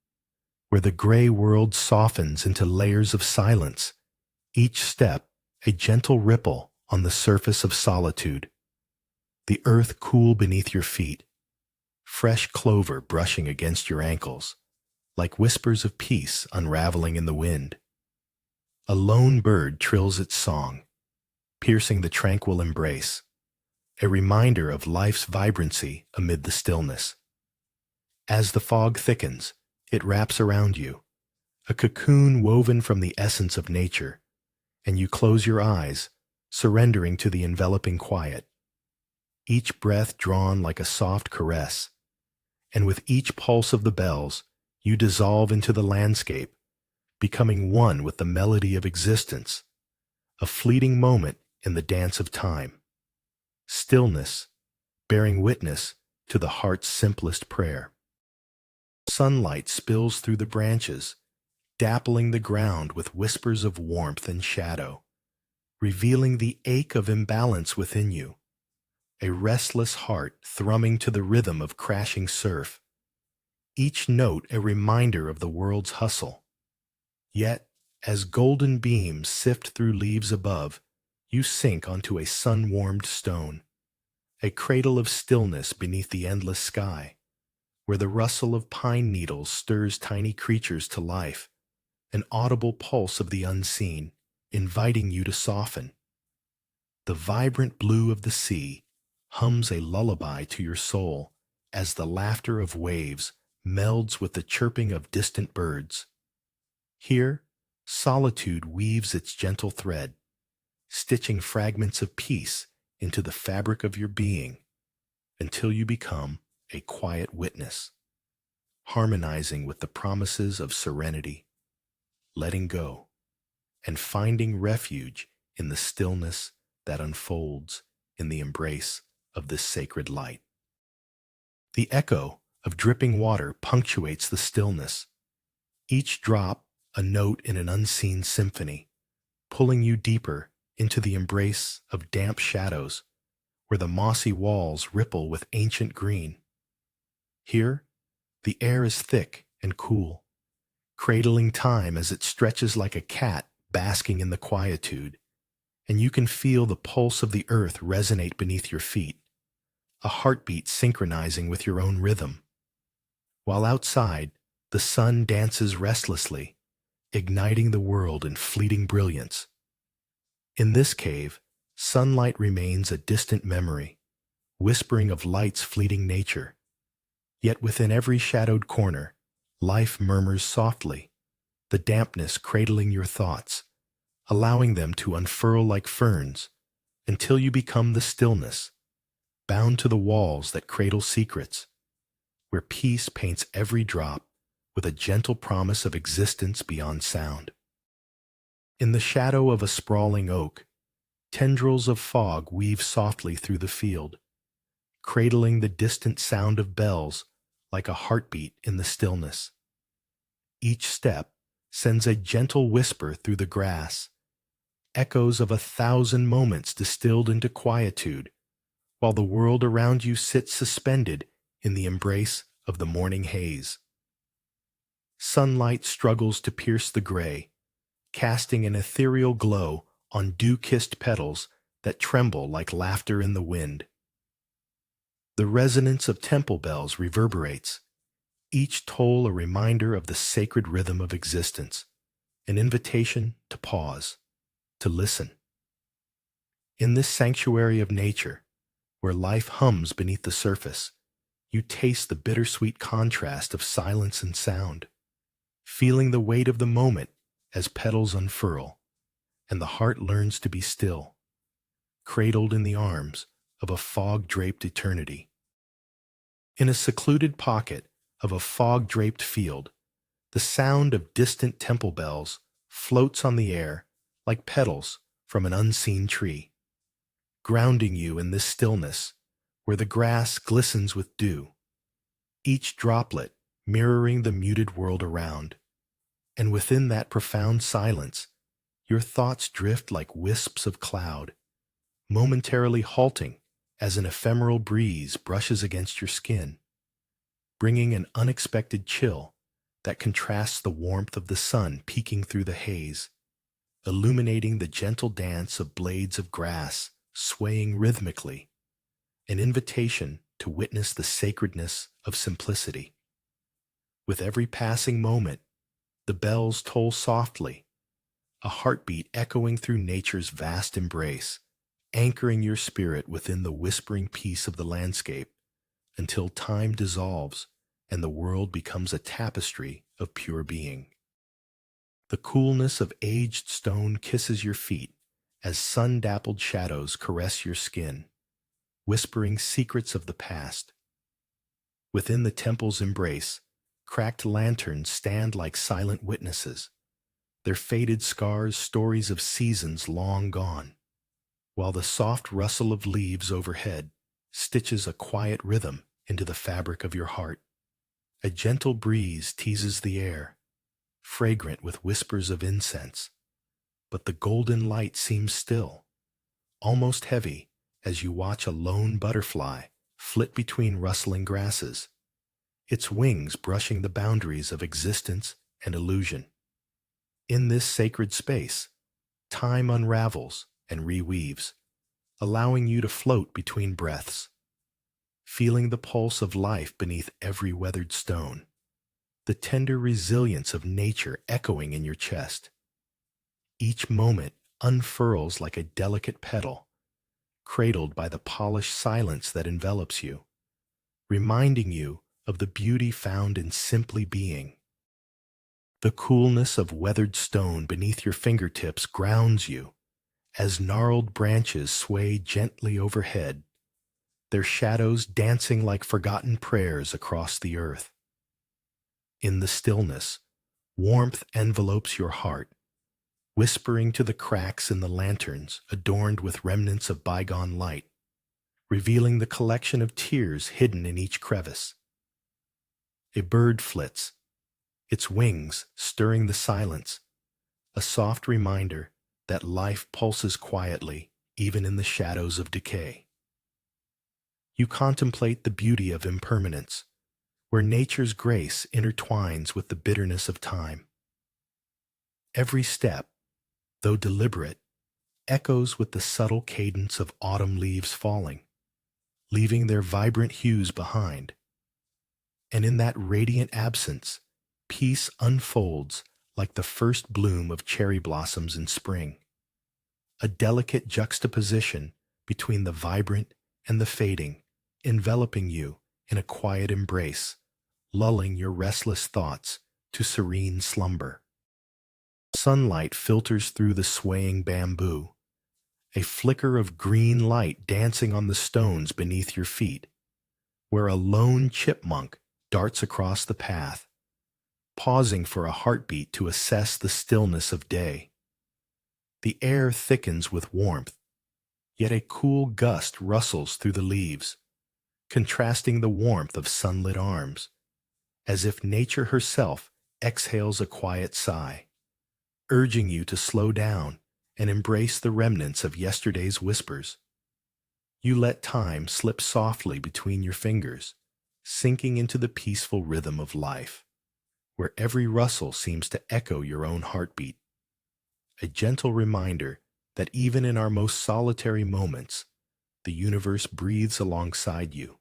where the gray world softens into layers of silence, each step a gentle ripple on the surface of solitude. The earth cool beneath your feet, fresh clover brushing against your ankles, like whispers of peace unraveling in the wind. A lone bird trills its song, piercing the tranquil embrace, a reminder of life's vibrancy amid the stillness. As the fog thickens, it wraps around you, a cocoon woven from the essence of nature, and you close your eyes, surrendering to the enveloping quiet. Each breath drawn like a soft caress, and with each pulse of the bells, you dissolve into the landscape, becoming one with the melody of existence, a fleeting moment in the dance of time. Stillness, bearing witness to the heart's simplest prayer. Sunlight spills through the branches, dappling the ground with whispers of warmth and shadow, revealing the ache of imbalance within you, a restless heart thrumming to the rhythm of crashing surf, each note a reminder of the world's hustle. Yet, as golden beams sift through leaves above, you sink onto a sun-warmed stone, a cradle of stillness beneath the endless sky, where the rustle of pine needles stirs tiny creatures to life, an audible pulse of the unseen, inviting you to soften. The vibrant blue of the sea hums a lullaby to your soul as the laughter of waves melds with the chirping of distant birds. Here, solitude weaves its gentle thread, stitching fragments of peace into the fabric of your being, until you become a quiet witness, harmonizing with the promises of serenity, letting go, and finding refuge in the stillness that unfolds in the embrace of this sacred light. The echo of dripping water punctuates the stillness, each drop a note in an unseen symphony, pulling you deeper into the embrace of damp shadows where the mossy walls ripple with ancient green. Here, the air is thick and cool, cradling time as it stretches like a cat basking in the quietude, and you can feel the pulse of the earth resonate beneath your feet, a heartbeat synchronizing with your own rhythm. While outside, the sun dances restlessly, igniting the world in fleeting brilliance. In this cave, sunlight remains a distant memory, whispering of light's fleeting nature. Yet within every shadowed corner, life murmurs softly, the dampness cradling your thoughts, allowing them to unfurl like ferns until you become the stillness, bound to the walls that cradle secrets, where peace paints every drop with a gentle promise of existence beyond sound. In the shadow of a sprawling oak, tendrils of fog weave softly through the field, cradling the distant sound of bells like a heartbeat in the stillness. Each step sends a gentle whisper through the grass, echoes of 1,000 moments distilled into quietude, while the world around you sits suspended in the embrace of the morning haze. Sunlight struggles to pierce the gray, casting an ethereal glow on dew-kissed petals that tremble like laughter in the wind. The resonance of temple bells reverberates, each toll a reminder of the sacred rhythm of existence, an invitation to pause, to listen. In this sanctuary of nature, where life hums beneath the surface, you taste the bittersweet contrast of silence and sound, feeling the weight of the moment as petals unfurl, and the heart learns to be still, cradled in the arms of a fog-draped eternity. In a secluded pocket of a fog-draped field, the sound of distant temple bells floats on the air like petals from an unseen tree, grounding you in this stillness where the grass glistens with dew, each droplet mirroring the muted world around. And within that profound silence, your thoughts drift like wisps of cloud, momentarily halting as an ephemeral breeze brushes against your skin, bringing an unexpected chill that contrasts the warmth of the sun peeking through the haze, illuminating the gentle dance of blades of grass swaying rhythmically, an invitation to witness the sacredness of simplicity. With every passing moment, the bells toll softly, a heartbeat echoing through nature's vast embrace, anchoring your spirit within the whispering peace of the landscape until time dissolves and the world becomes a tapestry of pure being. The coolness of aged stone kisses your feet as sun-dappled shadows caress your skin, whispering secrets of the past. Within the temple's embrace, cracked lanterns stand like silent witnesses, their faded scars stories of seasons long gone, while the soft rustle of leaves overhead stitches a quiet rhythm into the fabric of your heart. A gentle breeze teases the air, fragrant with whispers of incense, but the golden light seems still, almost heavy, as you watch a lone butterfly flit between rustling grasses, its wings brushing the boundaries of existence and illusion. In this sacred space, time unravels and reweaves, allowing you to float between breaths, feeling the pulse of life beneath every weathered stone, the tender resilience of nature echoing in your chest. Each moment unfurls like a delicate petal, cradled by the polished silence that envelops you, reminding you of the beauty found in simply being. The coolness of weathered stone beneath your fingertips grounds you as gnarled branches sway gently overhead, their shadows dancing like forgotten prayers across the earth. In the stillness, warmth envelopes your heart, whispering to the cracks in the lanterns adorned with remnants of bygone light, revealing the collection of tears hidden in each crevice. A bird flits, its wings stirring the silence, a soft reminder that life pulses quietly even in the shadows of decay. You contemplate the beauty of impermanence, where nature's grace intertwines with the bitterness of time. Every step, though deliberate, echoes with the subtle cadence of autumn leaves falling, leaving their vibrant hues behind. And in that radiant absence, peace unfolds like the first bloom of cherry blossoms in spring, a delicate juxtaposition between the vibrant and the fading, enveloping you in a quiet embrace, lulling your restless thoughts to serene slumber. Sunlight filters through the swaying bamboo, a flicker of green light dancing on the stones beneath your feet, where a lone chipmunk darts across the path, pausing for a heartbeat to assess the stillness of day. The air thickens with warmth, yet a cool gust rustles through the leaves, contrasting the warmth of sunlit arms, as if nature herself exhales a quiet sigh, urging you to slow down and embrace the remnants of yesterday's whispers. You let time slip softly between your fingers, sinking into the peaceful rhythm of life, where every rustle seems to echo your own heartbeat, a gentle reminder that even in our most solitary moments, the universe breathes alongside you,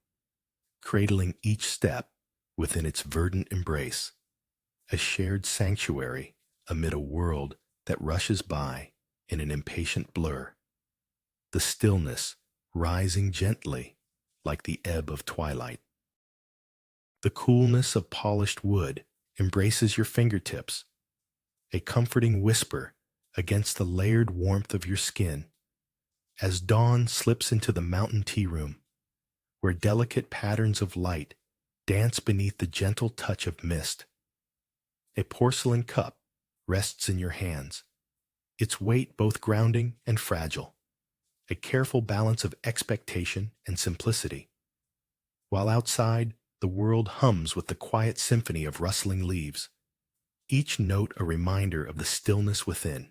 cradling each step within its verdant embrace, a shared sanctuary amid a world that rushes by in an impatient blur, the stillness rising gently like the ebb of twilight. The coolness of polished wood embraces your fingertips, a comforting whisper against the layered warmth of your skin, as dawn slips into the mountain tea room, where delicate patterns of light dance beneath the gentle touch of mist. A porcelain cup rests in your hands, its weight both grounding and fragile, a careful balance of expectation and simplicity. While outside, the world hums with the quiet symphony of rustling leaves, each note a reminder of the stillness within.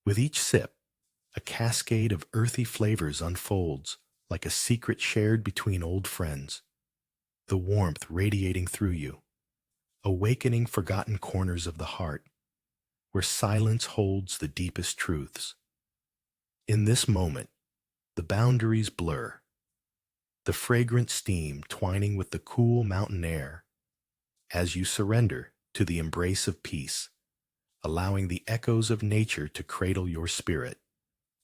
With each sip, a cascade of earthy flavors unfolds like a secret shared between old friends, the warmth radiating through you, awakening forgotten corners of the heart, where silence holds the deepest truths. In this moment, the boundaries blur, the fragrant steam twining with the cool mountain air, as you surrender to the embrace of peace, allowing the echoes of nature to cradle your spirit,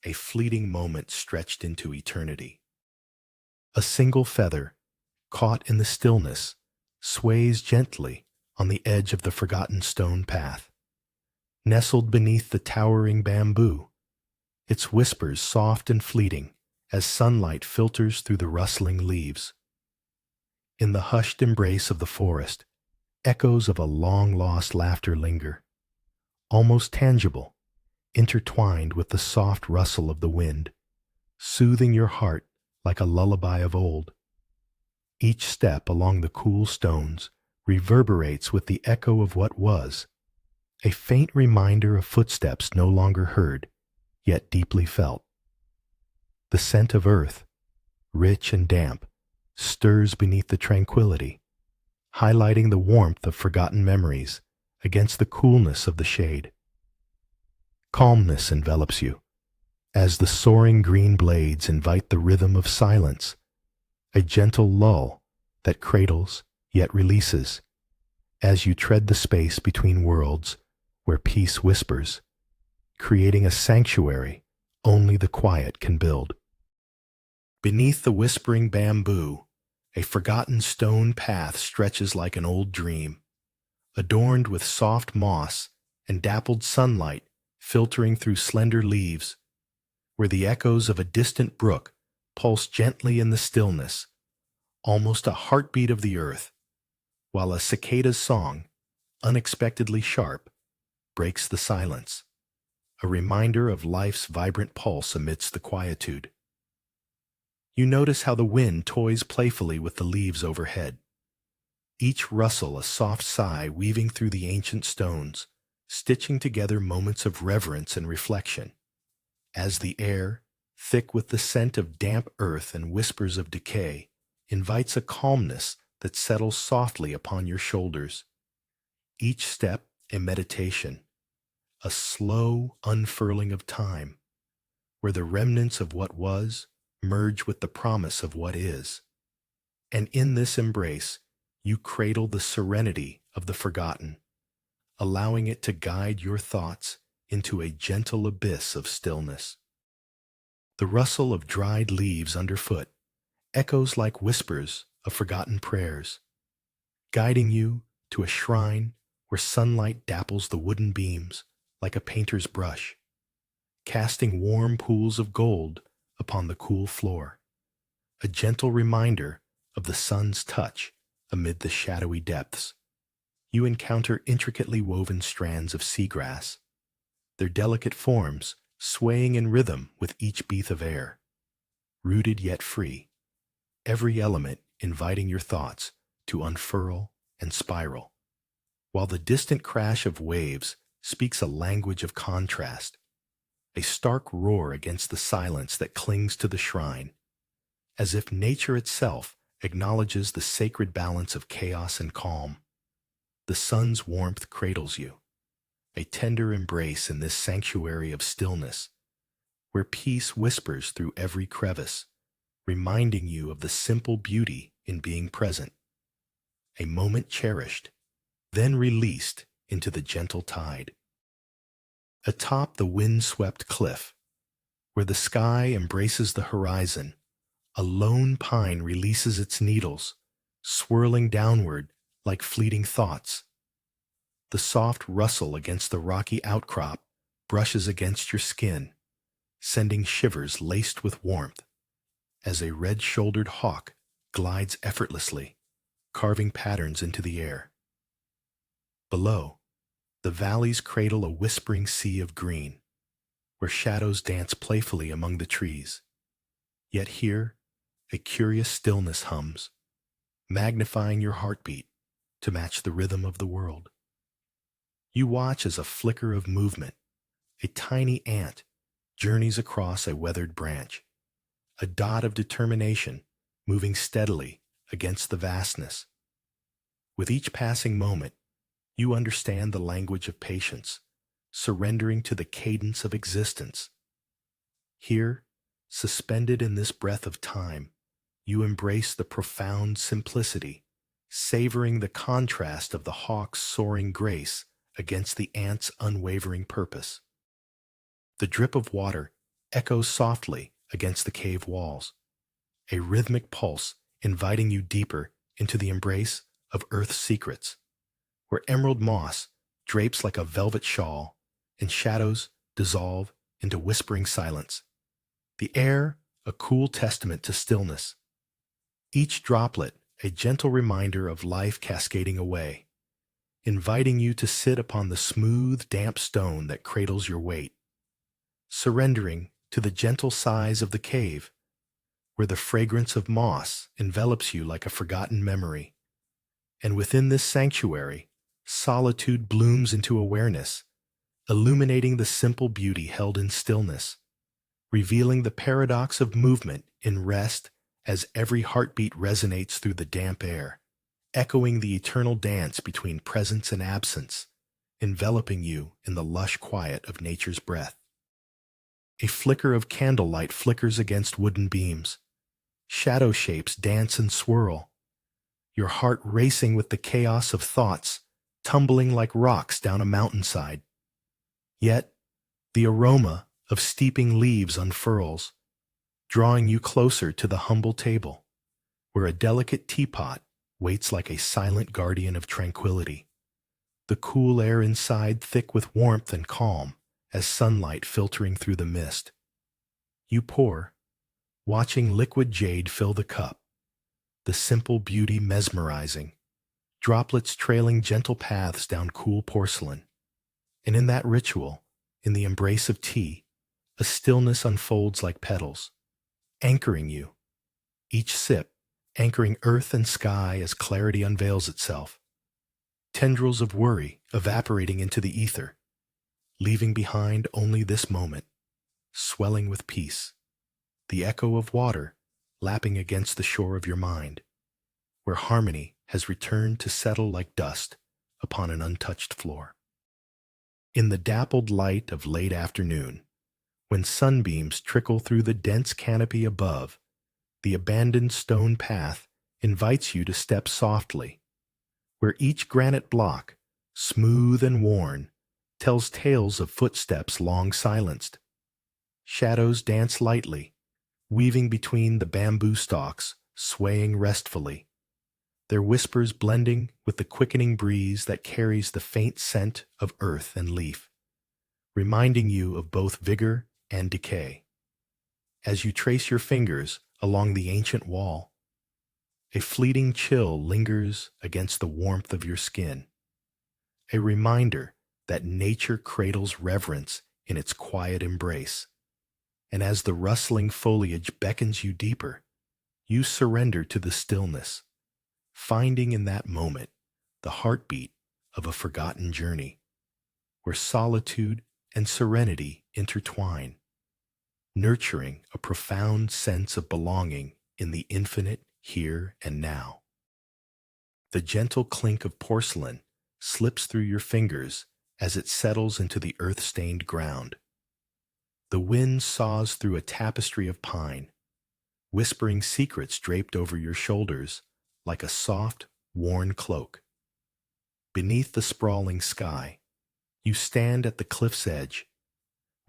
a fleeting moment stretched into eternity. A single feather, caught in the stillness, sways gently on the edge of the forgotten stone path. Nestled beneath the towering bamboo, its whispers soft and fleeting as sunlight filters through the rustling leaves. In the hushed embrace of the forest, echoes of a long-lost laughter linger, almost tangible, intertwined with the soft rustle of the wind, soothing your heart like a lullaby of old. Each step along the cool stones reverberates with the echo of what was, a faint reminder of footsteps no longer heard, yet deeply felt. The scent of earth, rich and damp, stirs beneath the tranquility, highlighting the warmth of forgotten memories against the coolness of the shade. Calmness envelops you, as the soaring green blades invite the rhythm of silence, a gentle lull that cradles yet releases, as you tread the space between worlds where peace whispers, creating a sanctuary only the quiet can build. Beneath the whispering bamboo, a forgotten stone path stretches like an old dream, adorned with soft moss and dappled sunlight filtering through slender leaves, where the echoes of a distant brook pulse gently in the stillness, almost a heartbeat of the earth, while a cicada's song, unexpectedly sharp, breaks the silence, a reminder of life's vibrant pulse amidst the quietude. You notice how the wind toys playfully with the leaves overhead, each rustle a soft sigh weaving through the ancient stones, stitching together moments of reverence and reflection, as the air, thick with the scent of damp earth and whispers of decay, invites a calmness that settles softly upon your shoulders. Each step a meditation, a slow unfurling of time, where the remnants of what was merge with the promise of what is. And in this embrace, you cradle the serenity of the forgotten, allowing it to guide your thoughts into a gentle abyss of stillness. The rustle of dried leaves underfoot echoes like whispers of forgotten prayers, guiding you to a shrine where sunlight dapples the wooden beams like a painter's brush, casting warm pools of gold upon the cool floor, a gentle reminder of the sun's touch amid the shadowy depths. You encounter intricately woven strands of seagrass, their delicate forms swaying in rhythm with each breath of air, rooted yet free, every element inviting your thoughts to unfurl and spiral, while the distant crash of waves speaks a language of contrast, a stark roar against the silence that clings to the shrine, as if nature itself acknowledges the sacred balance of chaos and calm. The sun's warmth cradles you, a tender embrace in this sanctuary of stillness, where peace whispers through every crevice, reminding you of the simple beauty in being present, a moment cherished, then released into the gentle tide. Atop the wind-swept cliff, where the sky embraces the horizon, a lone pine releases its needles, swirling downward like fleeting thoughts. The soft rustle against the rocky outcrop brushes against your skin, sending shivers laced with warmth, as a red-shouldered hawk glides effortlessly, carving patterns into the air. Below, the valleys cradle a whispering sea of green, where shadows dance playfully among the trees. Yet here, a curious stillness hums, magnifying your heartbeat to match the rhythm of the world. You watch as a flicker of movement, a tiny ant journeys across a weathered branch, a dot of determination moving steadily against the vastness. With each passing moment, you understand the language of patience, surrendering to the cadence of existence. Here, suspended in this breath of time, you embrace the profound simplicity, savoring the contrast of the hawk's soaring grace against the ant's unwavering purpose. The drip of water echoes softly against the cave walls, a rhythmic pulse inviting you deeper into the embrace of Earth's secrets, where emerald moss drapes like a velvet shawl and shadows dissolve into whispering silence. The air, a cool testament to stillness. Each droplet, a gentle reminder of life cascading away, inviting you to sit upon the smooth, damp stone that cradles your weight, surrendering to the gentle sighs of the cave, where the fragrance of moss envelops you like a forgotten memory. And within this sanctuary, solitude blooms into awareness, illuminating the simple beauty held in stillness, revealing the paradox of movement in rest as every heartbeat resonates through the damp air, echoing the eternal dance between presence and absence, enveloping you in the lush quiet of nature's breath. A flicker of candlelight flickers against wooden beams. Shadow shapes dance and swirl, your heart racing with the chaos of thoughts tumbling like rocks down a mountainside. Yet, the aroma of steeping leaves unfurls, drawing you closer to the humble table, where a delicate teapot waits like a silent guardian of tranquility, the cool air inside thick with warmth and calm as sunlight filtering through the mist. You pour, watching liquid jade fill the cup, the simple beauty mesmerizing, droplets trailing gentle paths down cool porcelain. And in that ritual, in the embrace of tea, a stillness unfolds like petals, anchoring you, each sip anchoring earth and sky as clarity unveils itself, tendrils of worry evaporating into the ether, leaving behind only this moment, swelling with peace, the echo of water lapping against the shore of your mind, where harmony has returned to settle like dust upon an untouched floor. In the dappled light of late afternoon, when sunbeams trickle through the dense canopy above, the abandoned stone path invites you to step softly, where each granite block, smooth and worn, tells tales of footsteps long silenced. Shadows dance lightly, weaving between the bamboo stalks, swaying restfully, their whispers blending with the quickening breeze that carries the faint scent of earth and leaf, reminding you of both vigor and decay. As you trace your fingers along the ancient wall, a fleeting chill lingers against the warmth of your skin, a reminder that nature cradles reverence in its quiet embrace. And as the rustling foliage beckons you deeper, you surrender to the stillness, finding in that moment the heartbeat of a forgotten journey, where solitude and serenity intertwine, nurturing a profound sense of belonging in the infinite here and now. The gentle clink of porcelain slips through your fingers as it settles into the earth-stained ground. The wind saws through a tapestry of pine, whispering secrets draped over your shoulders like a soft, worn cloak. Beneath the sprawling sky, you stand at the cliff's edge,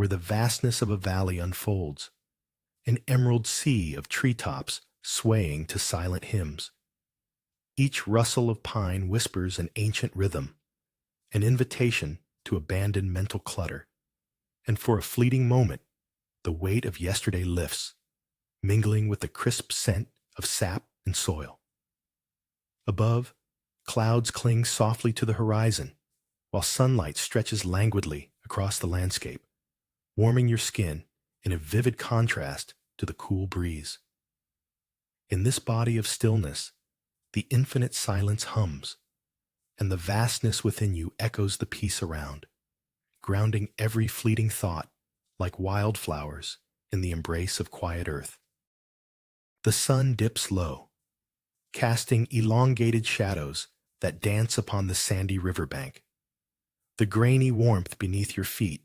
where the vastness of a valley unfolds, an emerald sea of treetops swaying to silent hymns. Each rustle of pine whispers an ancient rhythm, an invitation to abandon mental clutter. And for a fleeting moment, the weight of yesterday lifts, mingling with the crisp scent of sap and soil. Above, clouds cling softly to the horizon, while sunlight stretches languidly across the landscape, warming your skin in a vivid contrast to the cool breeze. In this body of stillness, the infinite silence hums, and the vastness within you echoes the peace around, grounding every fleeting thought like wildflowers in the embrace of quiet earth. The sun dips low, casting elongated shadows that dance upon the sandy riverbank, the grainy warmth beneath your feet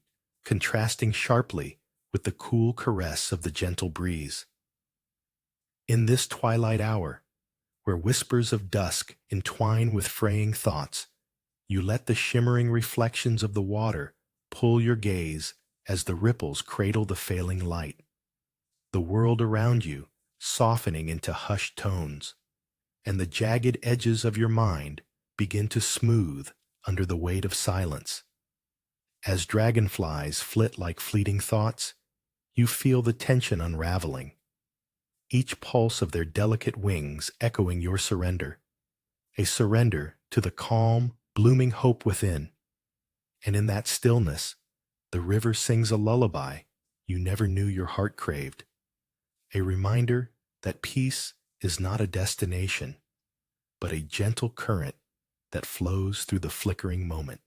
contrasting sharply with the cool caress of the gentle breeze. In this twilight hour, where whispers of dusk entwine with fraying thoughts, You let the shimmering reflections of the water pull your gaze as the ripples cradle the failing light. The world around you softening into hushed tones, and the jagged edges of your mind begin to smooth under the weight of silence. As dragonflies flit like fleeting thoughts, you feel the tension unraveling, each pulse of their delicate wings echoing your surrender, a surrender to the calm, blooming hope within. And in that stillness, the river sings a lullaby you never knew your heart craved, a reminder that peace is not a destination, but a gentle current that flows through the flickering moment.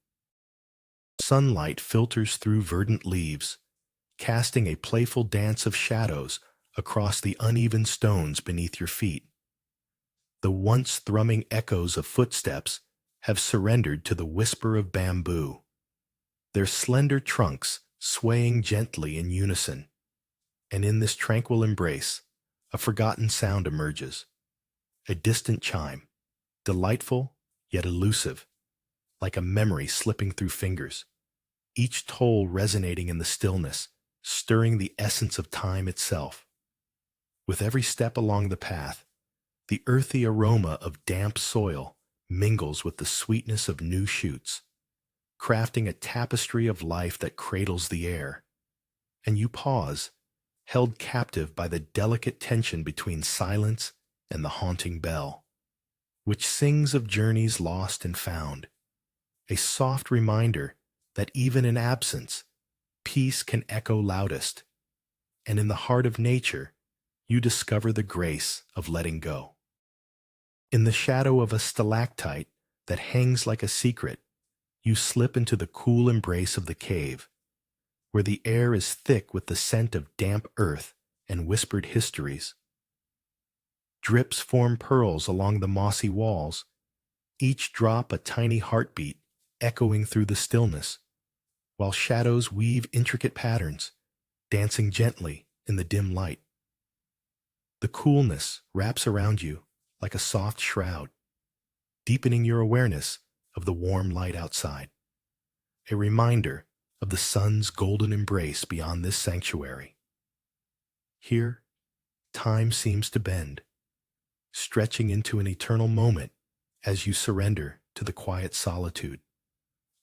Sunlight filters through verdant leaves, casting a playful dance of shadows across the uneven stones beneath your feet. The once thrumming echoes of footsteps have surrendered to the whisper of bamboo, their slender trunks swaying gently in unison. And in this tranquil embrace, a forgotten sound emerges, a distant chime, delightful yet elusive, like a memory slipping through fingers, each toll resonating in the stillness, stirring the essence of time itself. With every step along the path, the earthy aroma of damp soil mingles with the sweetness of new shoots, crafting a tapestry of life that cradles the air. And you pause, held captive by the delicate tension between silence and the haunting bell, which sings of journeys lost and found, a soft reminder that even in absence, peace can echo loudest, and in the heart of nature, you discover the grace of letting go. In the shadow of a stalactite that hangs like a secret, you slip into the cool embrace of the cave, where the air is thick with the scent of damp earth and whispered histories. Drips form pearls along the mossy walls, each drop a tiny heartbeat echoing through the stillness, while shadows weave intricate patterns, dancing gently in the dim light. The coolness wraps around you like a soft shroud, deepening your awareness of the warm light outside, a reminder of the sun's golden embrace beyond this sanctuary. Here, time seems to bend, stretching into an eternal moment as you surrender to the quiet solitude,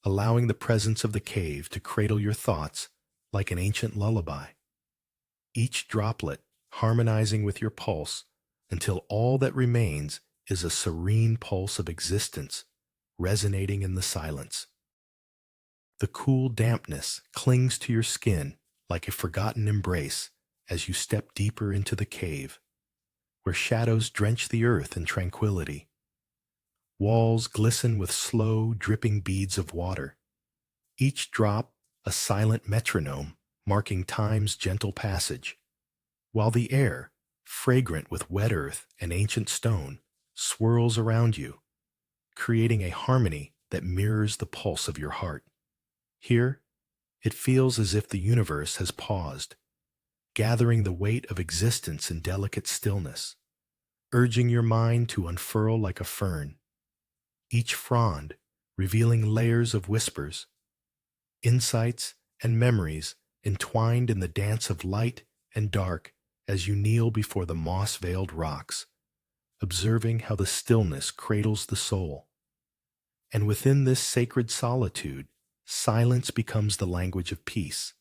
allowing the presence of the cave to cradle your thoughts like an ancient lullaby, each droplet harmonizing with your pulse until all that remains is a serene pulse of existence resonating in the silence. The cool dampness clings to your skin like a forgotten embrace as you step deeper into the cave, where shadows drench the earth in tranquility. Walls glisten with slow, dripping beads of water, each drop a silent metronome marking time's gentle passage, while the air, fragrant with wet earth and ancient stone, swirls around you, creating a harmony that mirrors the pulse of your heart. Here, it feels as if the universe has paused, gathering the weight of existence in delicate stillness, urging your mind to unfurl like a fern, each frond revealing layers of whispers, insights, and memories entwined in the dance of light and dark as you kneel before the moss-veiled rocks, observing how the stillness cradles the soul. And within this sacred solitude, silence becomes the language of peace,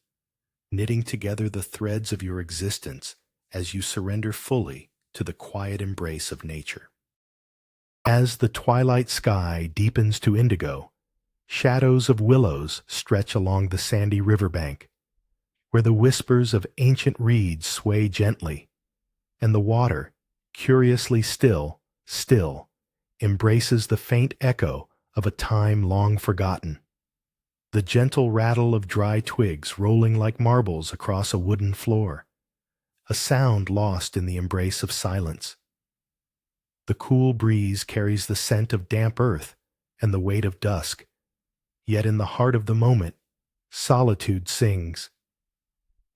knitting together the threads of your existence as you surrender fully to the quiet embrace of nature. As the twilight sky deepens to indigo, shadows of willows stretch along the sandy riverbank, where the whispers of ancient reeds sway gently, and the water, curiously still, embraces the faint echo of a time long forgotten. The gentle rattle of dry twigs rolling like marbles across a wooden floor, a sound lost in the embrace of silence. The cool breeze carries the scent of damp earth and the weight of dusk, yet in the heart of the moment, solitude sings.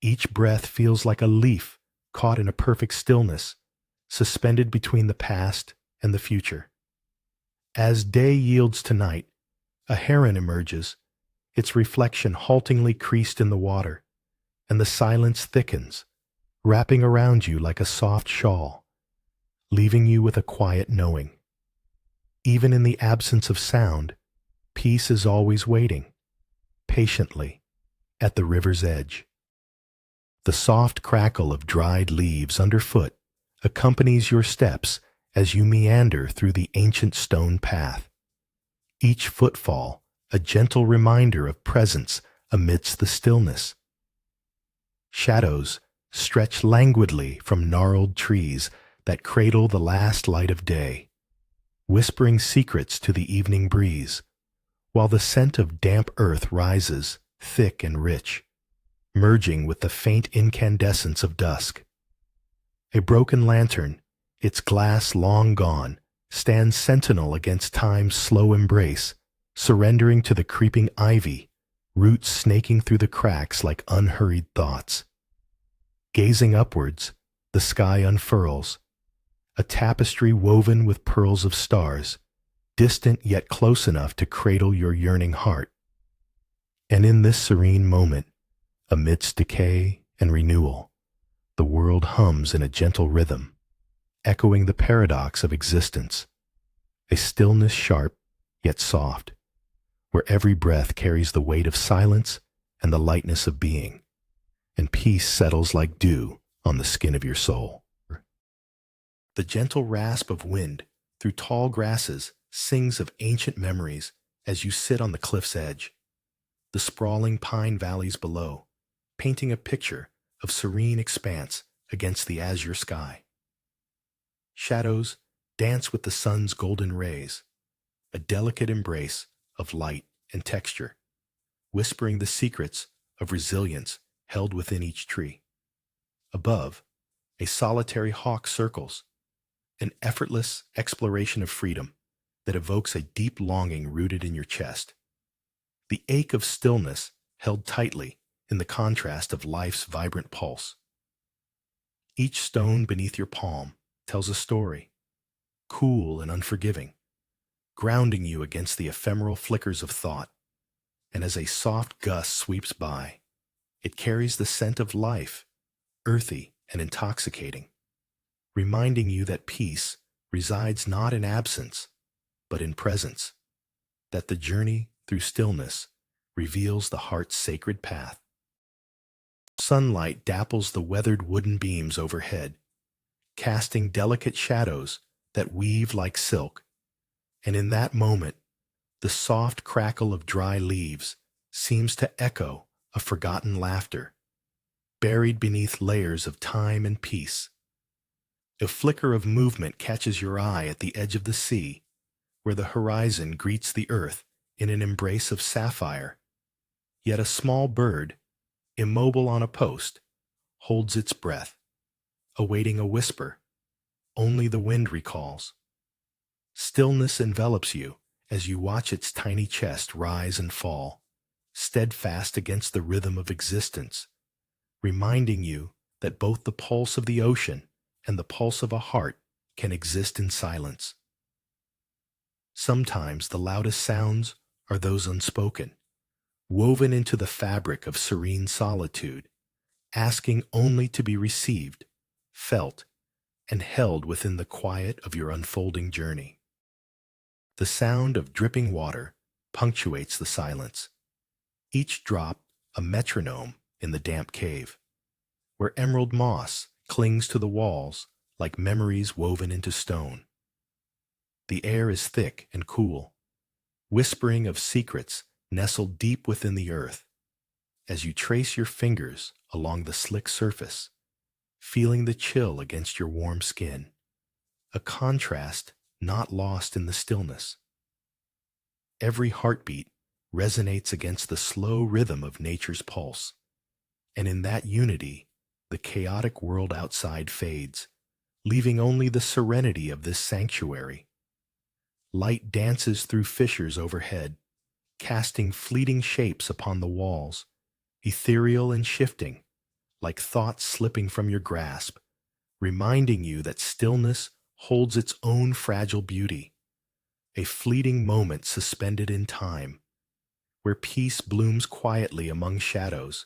Each breath feels like a leaf caught in a perfect stillness, suspended between the past and the future. As day yields to night, A heron emerges, its reflection haltingly creased in the water, and the silence thickens, wrapping around you like a soft shawl, leaving you with a quiet knowing. Even in the absence of sound, peace is always waiting, patiently, at the river's edge. The soft crackle of dried leaves underfoot accompanies your steps as you meander through the ancient stone path. Each footfall a gentle reminder of presence amidst the stillness. Shadows stretch languidly from gnarled trees that cradle the last light of day, whispering secrets to the evening breeze, while the scent of damp earth rises, thick and rich, merging with the faint incandescence of dusk. A broken lantern, its glass long gone, stands sentinel against time's slow embrace, surrendering to the creeping ivy, roots snaking through the cracks like unhurried thoughts. Gazing upwards, the sky unfurls, a tapestry woven with pearls of stars, distant yet close enough to cradle your yearning heart. And in this serene moment, amidst decay and renewal, the world hums in a gentle rhythm, echoing the paradox of existence, a stillness sharp yet soft, where every breath carries the weight of silence and the lightness of being, and peace settles like dew on the skin of your soul. The gentle rasp of wind through tall grasses sings of ancient memories as you sit on the cliff's edge, the sprawling pine valleys below, painting a picture of serene expanse against the azure sky. Shadows dance with the sun's golden rays, a delicate embrace of light and texture, whispering the secrets of resilience held within each tree. Above, a solitary hawk circles, an effortless exploration of freedom that evokes a deep longing rooted in your chest. The ache of stillness held tightly in the contrast of life's vibrant pulse. Each stone beneath your palm tells a story, cool and unforgiving, grounding you against the ephemeral flickers of thought, and as a soft gust sweeps by, it carries the scent of life, earthy and intoxicating, reminding you that peace resides not in absence, but in presence, that the journey through stillness reveals the heart's sacred path. Sunlight dapples the weathered wooden beams overhead, casting delicate shadows that weave like silk, and in that moment, the soft crackle of dry leaves seems to echo a forgotten laughter, buried beneath layers of time and peace. A flicker of movement catches your eye at the edge of the sea, where the horizon greets the earth in an embrace of sapphire, yet a small bird, immobile on a post, holds its breath, awaiting a whisper only the wind recalls. Stillness envelops you as you watch its tiny chest rise and fall, steadfast against the rhythm of existence, reminding you that both the pulse of the ocean and the pulse of a heart can exist in silence. Sometimes the loudest sounds are those unspoken, woven into the fabric of serene solitude, asking only to be received, felt, and held within the quiet of your unfolding journey. The sound of dripping water punctuates the silence, each drop a metronome in the damp cave, where emerald moss clings to the walls like memories woven into stone. The air is thick and cool, whispering of secrets nestled deep within the earth, as you trace your fingers along the slick surface, feeling the chill against your warm skin, a contrast not lost in the stillness. Every heartbeat resonates against the slow rhythm of nature's pulse, and in that unity, the chaotic world outside fades, leaving only the serenity of this sanctuary. Light dances through fissures overhead, casting fleeting shapes upon the walls, ethereal and shifting, like thoughts slipping from your grasp, reminding you that stillness holds its own fragile beauty, a fleeting moment suspended in time, where peace blooms quietly among shadows,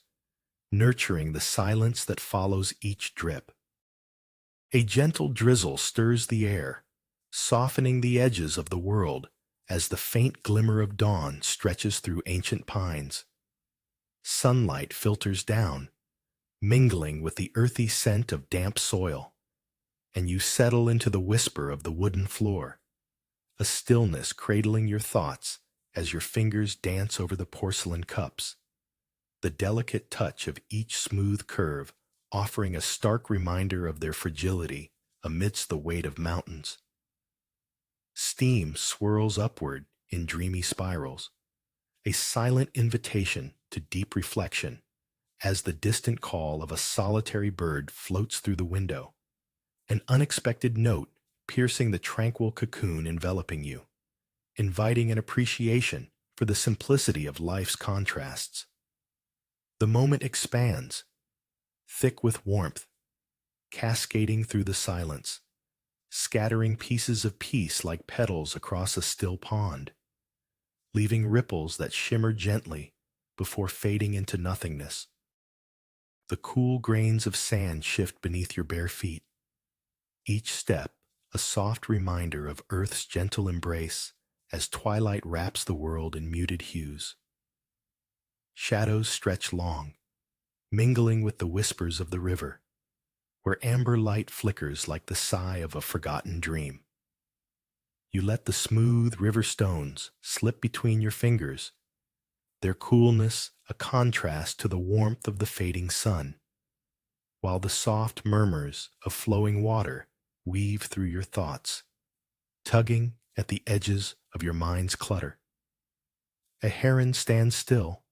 nurturing the silence that follows each drip. A gentle drizzle stirs the air, softening the edges of the world as the faint glimmer of dawn stretches through ancient pines. Sunlight filters down, mingling with the earthy scent of damp soil, and you settle into the whisper of the wooden floor, a stillness cradling your thoughts as your fingers dance over the porcelain cups, the delicate touch of each smooth curve offering a stark reminder of their fragility amidst the weight of mountains. Steam swirls upward in dreamy spirals, a silent invitation to deep reflection as the distant call of a solitary bird floats through the window, an unexpected note piercing the tranquil cocoon enveloping you, inviting an appreciation for the simplicity of life's contrasts. The moment expands, thick with warmth, cascading through the silence, scattering pieces of peace like petals across a still pond, leaving ripples that shimmer gently before fading into nothingness. The cool grains of sand shift beneath your bare feet, each step a soft reminder of Earth's gentle embrace as twilight wraps the world in muted hues. Shadows stretch long, mingling with the whispers of the river, where amber light flickers like the sigh of a forgotten dream. You let the smooth river stones slip between your fingers, their coolness a contrast to the warmth of the fading sun, while the soft murmurs of flowing water weave through your thoughts, tugging at the edges of your mind's clutter. A heron stands still,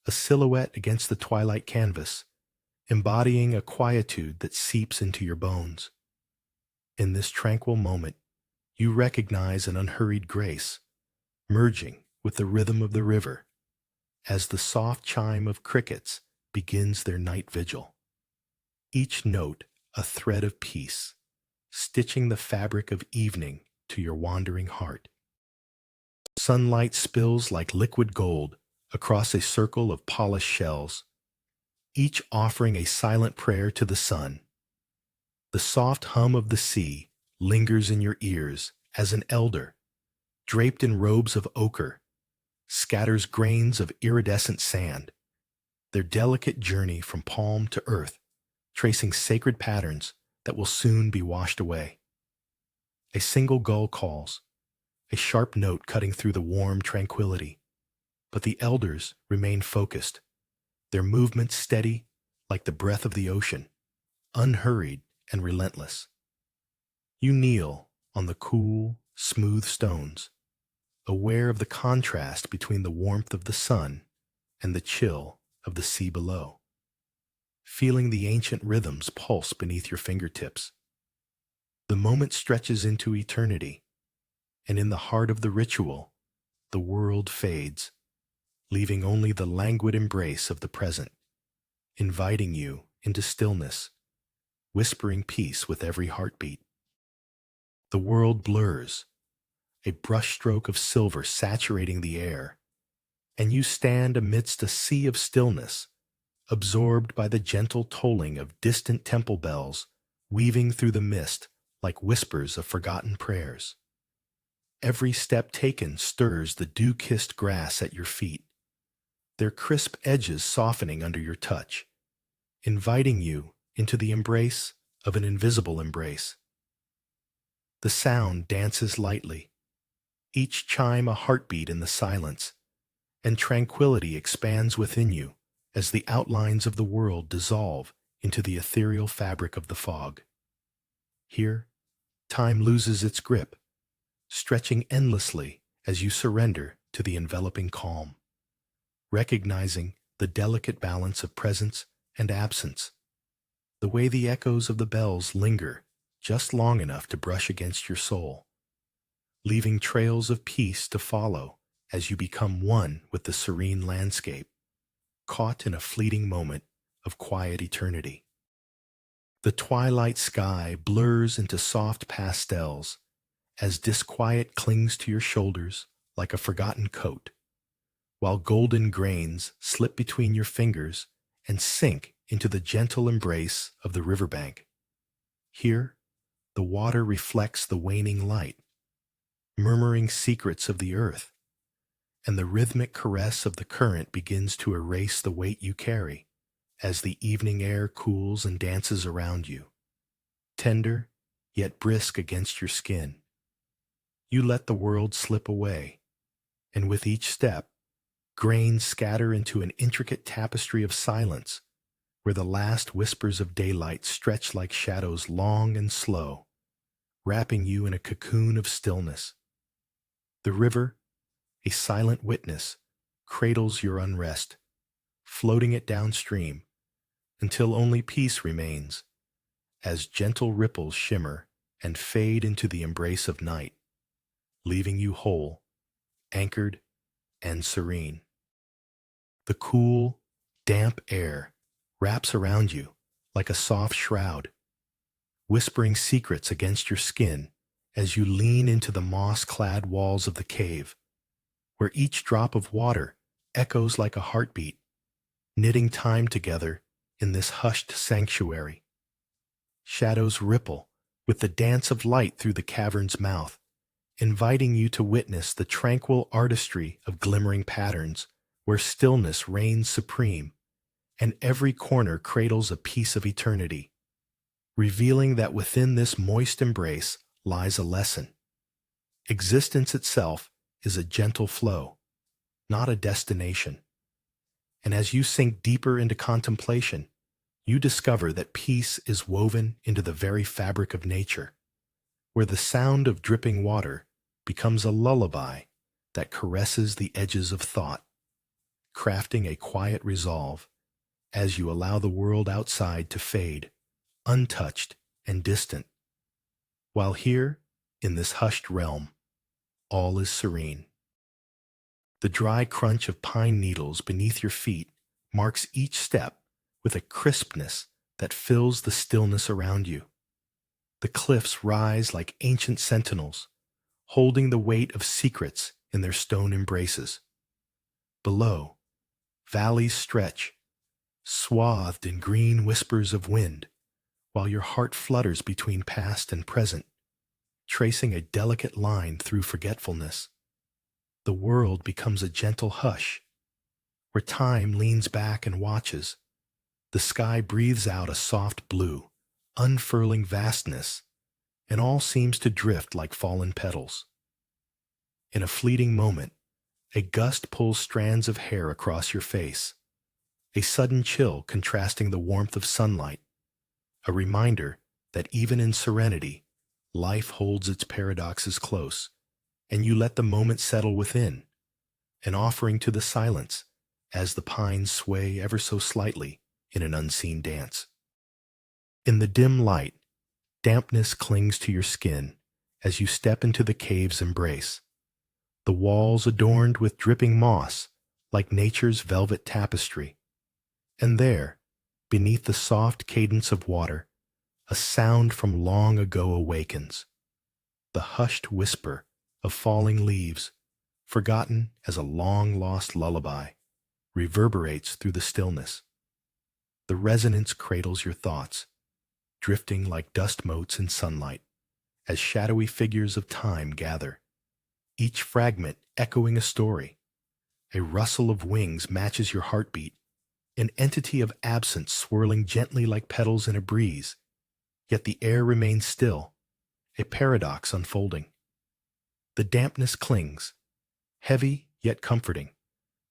a silhouette against the twilight canvas, embodying a quietude that seeps into your bones. In this tranquil moment, you recognize an unhurried grace, merging with the rhythm of the river, as the soft chime of crickets begins their night vigil. Each note a thread of peace, stitching the fabric of evening to your wandering heart. Sunlight spills like liquid gold across a circle of polished shells, each offering a silent prayer to the sun. The soft hum of the sea lingers in your ears as an elder, draped in robes of ochre, scatters grains of iridescent sand, their delicate journey from palm to earth, tracing sacred patterns that will soon be washed away. A single gull calls, a sharp note cutting through the warm tranquility, but the elders remain focused, their movements steady like the breath of the ocean, unhurried and relentless. You kneel on the cool, smooth stones, aware of the contrast between the warmth of the sun and the chill of the sea below, feeling the ancient rhythms pulse beneath your fingertips. The moment stretches into eternity, and in the heart of the ritual, the world fades, leaving only the languid embrace of the present, inviting you into stillness, whispering peace with every heartbeat. The world blurs, a brushstroke of silver saturating the air, and you stand amidst a sea of stillness, absorbed by the gentle tolling of distant temple bells weaving through the mist like whispers of forgotten prayers. Every step taken stirs the dew-kissed grass at your feet, their crisp edges softening under your touch, inviting you into the embrace of an invisible embrace. The sound dances lightly, each chime a heartbeat in the silence, and tranquility expands within you as the outlines of the world dissolve into the ethereal fabric of the fog. Here, time loses its grip, stretching endlessly as you surrender to the enveloping calm, recognizing the delicate balance of presence and absence, the way the echoes of the bells linger just long enough to brush against your soul, leaving trails of peace to follow as you become one with the serene landscape, caught in a fleeting moment of quiet eternity. The twilight sky blurs into soft pastels as disquiet clings to your shoulders like a forgotten coat, while golden grains slip between your fingers and sink into the gentle embrace of the riverbank. Here, the water reflects the waning light, murmuring secrets of the earth, and the rhythmic caress of the current begins to erase the weight you carry as the evening air cools and dances around you, tender yet brisk against your skin. You let the world slip away, and with each step, grains scatter into an intricate tapestry of silence where the last whispers of daylight stretch like shadows long and slow, wrapping you in a cocoon of stillness. The river, a silent witness, cradles your unrest, floating it downstream until only peace remains, as gentle ripples shimmer and fade into the embrace of night, leaving you whole, anchored, and serene. The cool, damp air wraps around you like a soft shroud, whispering secrets against your skin as you lean into the moss-clad walls of the cave, where each drop of water echoes like a heartbeat, knitting time together in this hushed sanctuary. Shadows ripple with the dance of light through the cavern's mouth, inviting you to witness the tranquil artistry of glimmering patterns where stillness reigns supreme and every corner cradles a piece of eternity, revealing that within this moist embrace lies a lesson. Existence itself is a gentle flow, not a destination. And as you sink deeper into contemplation, you discover that peace is woven into the very fabric of nature, where the sound of dripping water becomes a lullaby that caresses the edges of thought, crafting a quiet resolve as you allow the world outside to fade, untouched and distant, while here, in this hushed realm, all is serene. The dry crunch of pine needles beneath your feet marks each step with a crispness that fills the stillness around you. The cliffs rise like ancient sentinels, holding the weight of secrets in their stone embraces. Below, valleys stretch, swathed in green whispers of wind, while your heart flutters between past and present, tracing a delicate line through forgetfulness. The world becomes a gentle hush, where time leans back and watches. The sky breathes out a soft blue, unfurling vastness, and all seems to drift like fallen petals. In a fleeting moment, a gust pulls strands of hair across your face, a sudden chill contrasting the warmth of sunlight, a reminder that even in serenity, life holds its paradoxes close, and you let the moment settle within, an offering to the silence as the pines sway ever so slightly in an unseen dance. In the dim light, dampness clings to your skin as you step into the cave's embrace, the walls adorned with dripping moss like nature's velvet tapestry. And there, beneath the soft cadence of water, a sound from long ago awakens, the hushed whisper of falling leaves, forgotten as a long-lost lullaby, reverberates through the stillness. The resonance cradles your thoughts, drifting like dust motes in sunlight, as shadowy figures of time gather, each fragment echoing a story. A rustle of wings matches your heartbeat, an entity of absence swirling gently like petals in a breeze, yet the air remains still, a paradox unfolding. The dampness clings, heavy yet comforting,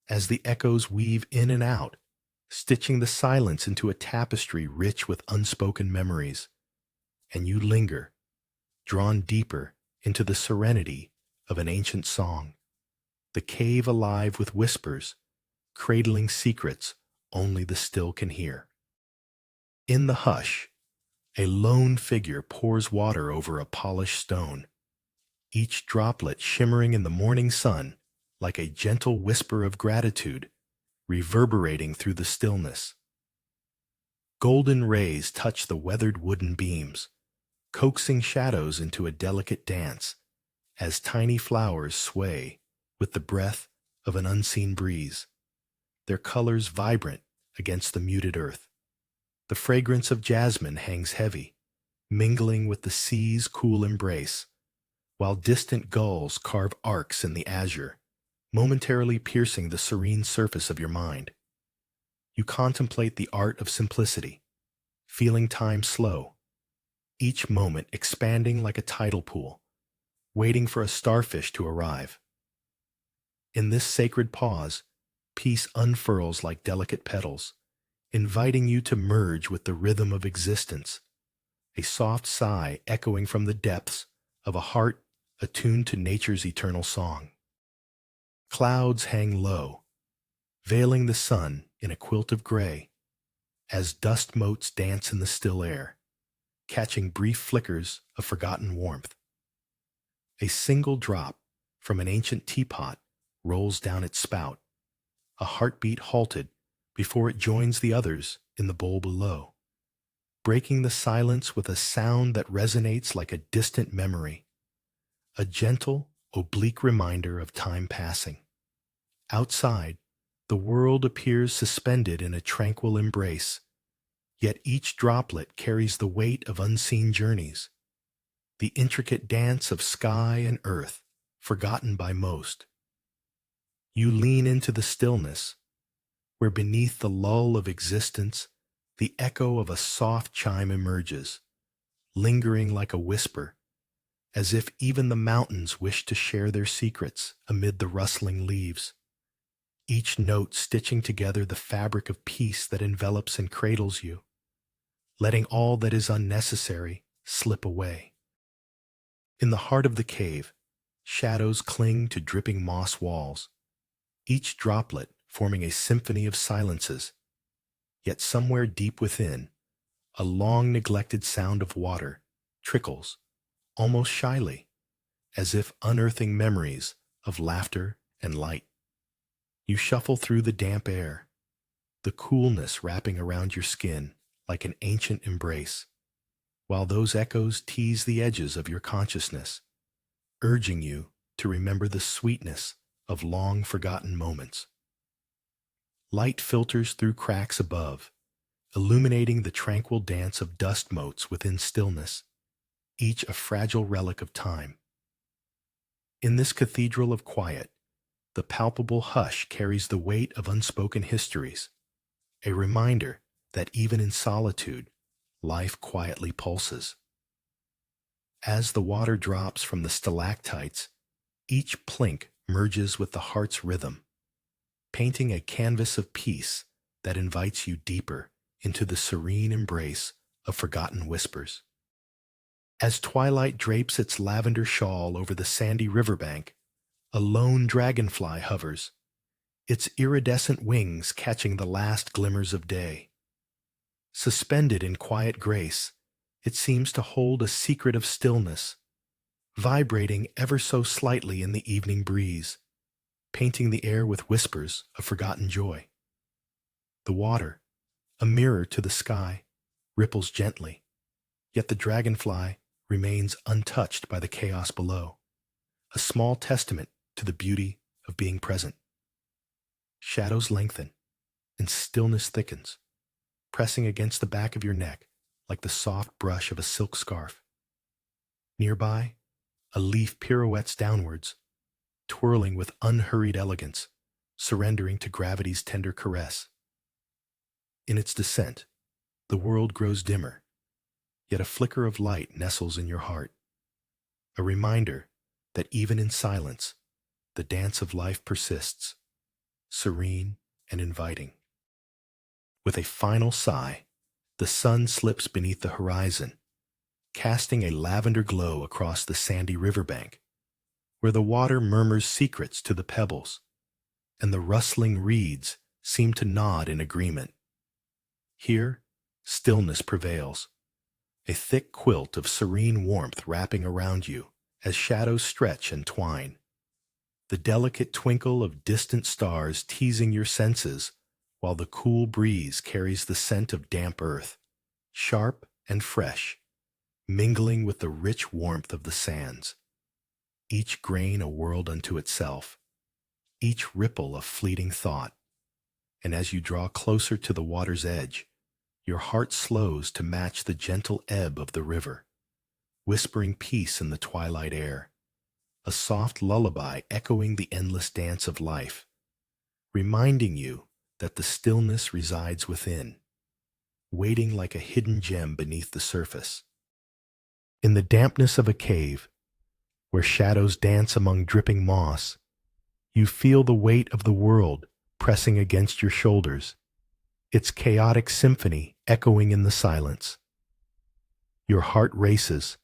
as the echoes weave in and out, stitching the silence into a tapestry rich with unspoken memories. And you linger, drawn deeper into the serenity of an ancient song, the cave alive with whispers, cradling secrets only the still can hear. In the hush, a lone figure pours water over a polished stone, each droplet shimmering in the morning sun like a gentle whisper of gratitude, reverberating through the stillness. Golden rays touch the weathered wooden beams, coaxing shadows into a delicate dance as tiny flowers sway with the breath of an unseen breeze, their colors vibrant against the muted earth. The fragrance of jasmine hangs heavy, mingling with the sea's cool embrace, while distant gulls carve arcs in the azure, momentarily piercing the serene surface of your mind. You contemplate the art of simplicity, feeling time slow, each moment expanding like a tidal pool, waiting for a starfish to arrive. In this sacred pause, peace unfurls like delicate petals, inviting you to merge with the rhythm of existence, a soft sigh echoing from the depths of a heart attuned to nature's eternal song. Clouds hang low, veiling the sun in a quilt of gray, as dust motes dance in the still air, catching brief flickers of forgotten warmth. A single drop from an ancient teapot rolls down its spout, a heartbeat halted before it joins the others in the bowl below, breaking the silence with a sound that resonates like a distant memory, a gentle, oblique reminder of time passing. Outside, the world appears suspended in a tranquil embrace, yet each droplet carries the weight of unseen journeys, the intricate dance of sky and earth, forgotten by most. You lean into the stillness, where beneath the lull of existence, the echo of a soft chime emerges, lingering like a whisper, as if even the mountains wish to share their secrets amid the rustling leaves, each note stitching together the fabric of peace that envelops and cradles you, letting all that is unnecessary slip away. In the heart of the cave, shadows cling to dripping moss walls, each droplet forming a symphony of silences, yet somewhere deep within, a long-neglected sound of water trickles, almost shyly, as if unearthing memories of laughter and light. You shuffle through the damp air, the coolness wrapping around your skin like an ancient embrace, while those echoes tease the edges of your consciousness, urging you to remember the sweetness of long-forgotten moments. Light filters through cracks above, illuminating the tranquil dance of dust motes within stillness, each a fragile relic of time. In this cathedral of quiet, the palpable hush carries the weight of unspoken histories, a reminder that even in solitude, life quietly pulses. As the water drops from the stalactites, each plink merges with the heart's rhythm, painting a canvas of peace that invites you deeper into the serene embrace of forgotten whispers. As twilight drapes its lavender shawl over the sandy riverbank, a lone dragonfly hovers, its iridescent wings catching the last glimmers of day. Suspended in quiet grace, it seems to hold a secret of stillness, vibrating ever so slightly in the evening breeze, painting the air with whispers of forgotten joy. The water, a mirror to the sky, ripples gently, yet the dragonfly remains untouched by the chaos below, a small testament to the beauty of being present. Shadows lengthen, and stillness thickens, pressing against the back of your neck like the soft brush of a silk scarf. Nearby, a leaf pirouettes downwards, twirling with unhurried elegance, surrendering to gravity's tender caress. In its descent, the world grows dimmer, yet a flicker of light nestles in your heart, a reminder that even in silence, the dance of life persists, serene and inviting. With a final sigh, the sun slips beneath the horizon, casting a lavender glow across the sandy riverbank, where the water murmurs secrets to the pebbles, and the rustling reeds seem to nod in agreement. Here, stillness prevails, a thick quilt of serene warmth wrapping around you as shadows stretch and twine, the delicate twinkle of distant stars teasing your senses while the cool breeze carries the scent of damp earth, sharp and fresh, mingling with the rich warmth of the sands. each grain a world unto itself, each ripple a fleeting thought. And as you draw closer to the water's edge, your heart slows to match the gentle ebb of the river, whispering peace in the twilight air, a soft lullaby echoing the endless dance of life, reminding you that the stillness resides within, waiting like a hidden gem beneath the surface. In the dampness of a cave, where shadows dance among dripping moss, you feel the weight of the world pressing against your shoulders, its chaotic symphony echoing in the silence. Your heart races,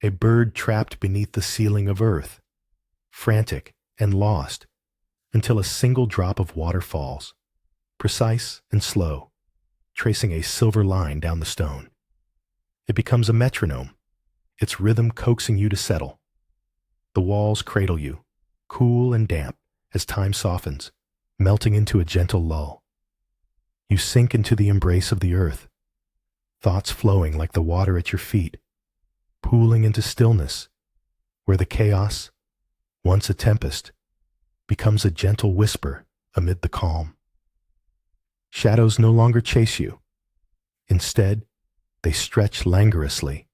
a bird trapped beneath the ceiling of earth, frantic and lost, until a single drop of water falls, precise and slow, tracing a silver line down the stone. It becomes a metronome, its rhythm coaxing you to settle. The walls cradle you, cool and damp, as time softens, melting into a gentle lull. You sink into the embrace of the earth, thoughts flowing like the water at your feet, pooling into stillness, where the chaos, once a tempest, becomes a gentle whisper amid the calm. Shadows no longer chase you. Instead, they stretch languorously,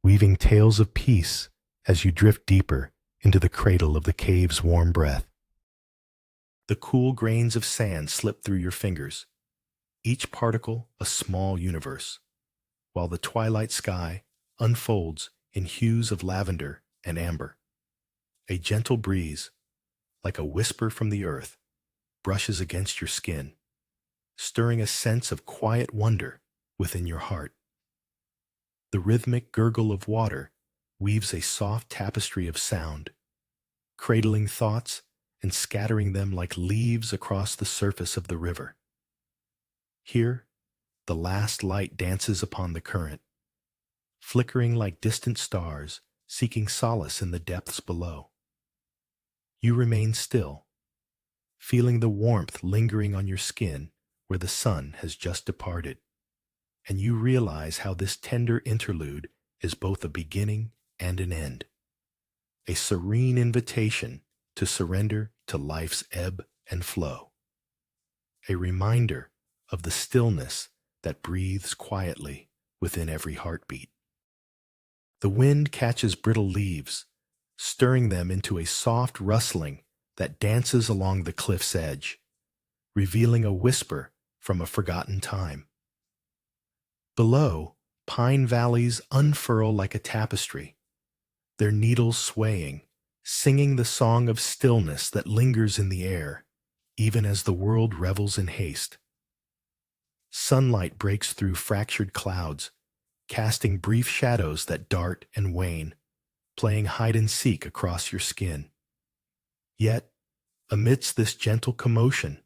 weaving tales of peace as you drift deeper into the cradle of the cave's warm breath. The cool grains of sand slip through your fingers, each particle a small universe, while the twilight sky unfolds in hues of lavender and amber. A gentle breeze, like a whisper from the earth, brushes against your skin, stirring a sense of quiet wonder within your heart. The rhythmic gurgle of water weaves a soft tapestry of sound, cradling thoughts and scattering them like leaves across the surface of the river. Here, the last light dances upon the current, flickering like distant stars seeking solace in the depths below. You remain still, feeling the warmth lingering on your skin where the sun has just departed, and you realize how this tender interlude is both a beginning and an end, a serene invitation to surrender to life's ebb and flow, a reminder of the stillness that breathes quietly within every heartbeat. The wind catches brittle leaves, stirring them into a soft rustling that dances along the cliff's edge, revealing a whisper from a forgotten time. Below, pine valleys unfurl like a tapestry, their needles swaying, singing the song of stillness that lingers in the air, even as the world revels in haste. Sunlight breaks through fractured clouds, casting brief shadows that dart and wane, playing hide-and-seek across your skin. Yet, amidst this gentle commotion,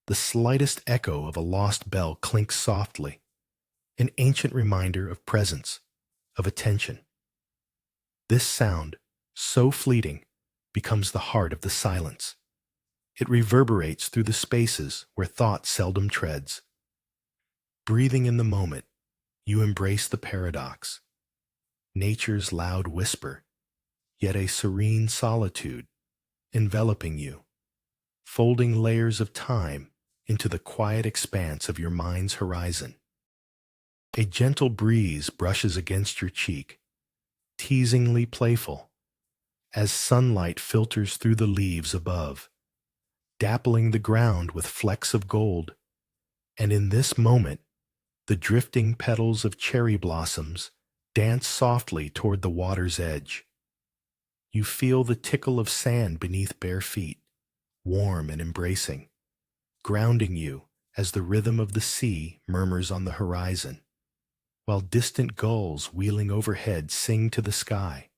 the slightest echo of a lost bell clinks softly, an ancient reminder of presence, of attention. This sound, so fleeting, becomes the heart of the silence. It reverberates through the spaces where thought seldom treads. Breathing in the moment, you embrace the paradox, nature's loud whisper, yet a serene solitude enveloping you, folding layers of time into the quiet expanse of your mind's horizon. A gentle breeze brushes against your cheek, teasingly playful, as sunlight filters through the leaves above, dappling the ground with flecks of gold, and in this moment, the drifting petals of cherry blossoms dance softly toward the water's edge. You feel the tickle of sand beneath bare feet, warm and embracing, grounding you as the rhythm of the sea murmurs on the horizon, while distant gulls wheeling overhead sing to the sky,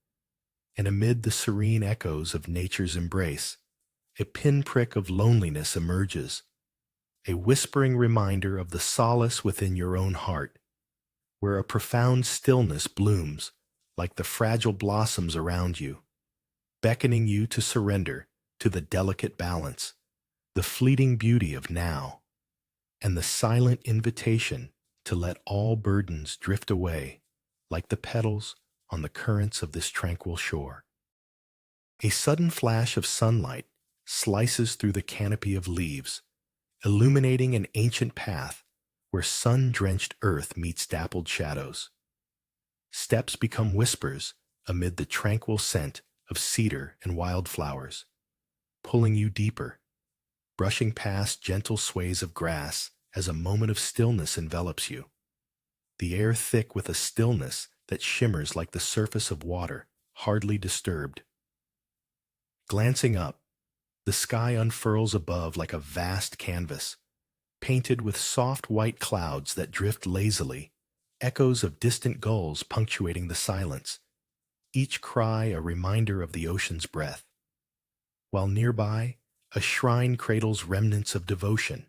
and amid the serene echoes of nature's embrace, a pinprick of loneliness emerges, a whispering reminder of the solace within your own heart, where a profound stillness blooms like the fragile blossoms around you, beckoning you to surrender to the delicate balance, the fleeting beauty of now, and the silent invitation to let all burdens drift away like the petals on the currents of this tranquil shore. A sudden flash of sunlight slices through the canopy of leaves, illuminating an ancient path where sun-drenched earth meets dappled shadows. Steps become whispers amid the tranquil scent of cedar and wildflowers, pulling you deeper, brushing past gentle sways of grass as a moment of stillness envelops you, the air thick with a stillness that shimmers like the surface of water, hardly disturbed. Glancing up, the sky unfurls above like a vast canvas, painted with soft white clouds that drift lazily, echoes of distant gulls punctuating the silence, each cry a reminder of the ocean's breath. While nearby, a shrine cradles remnants of devotion,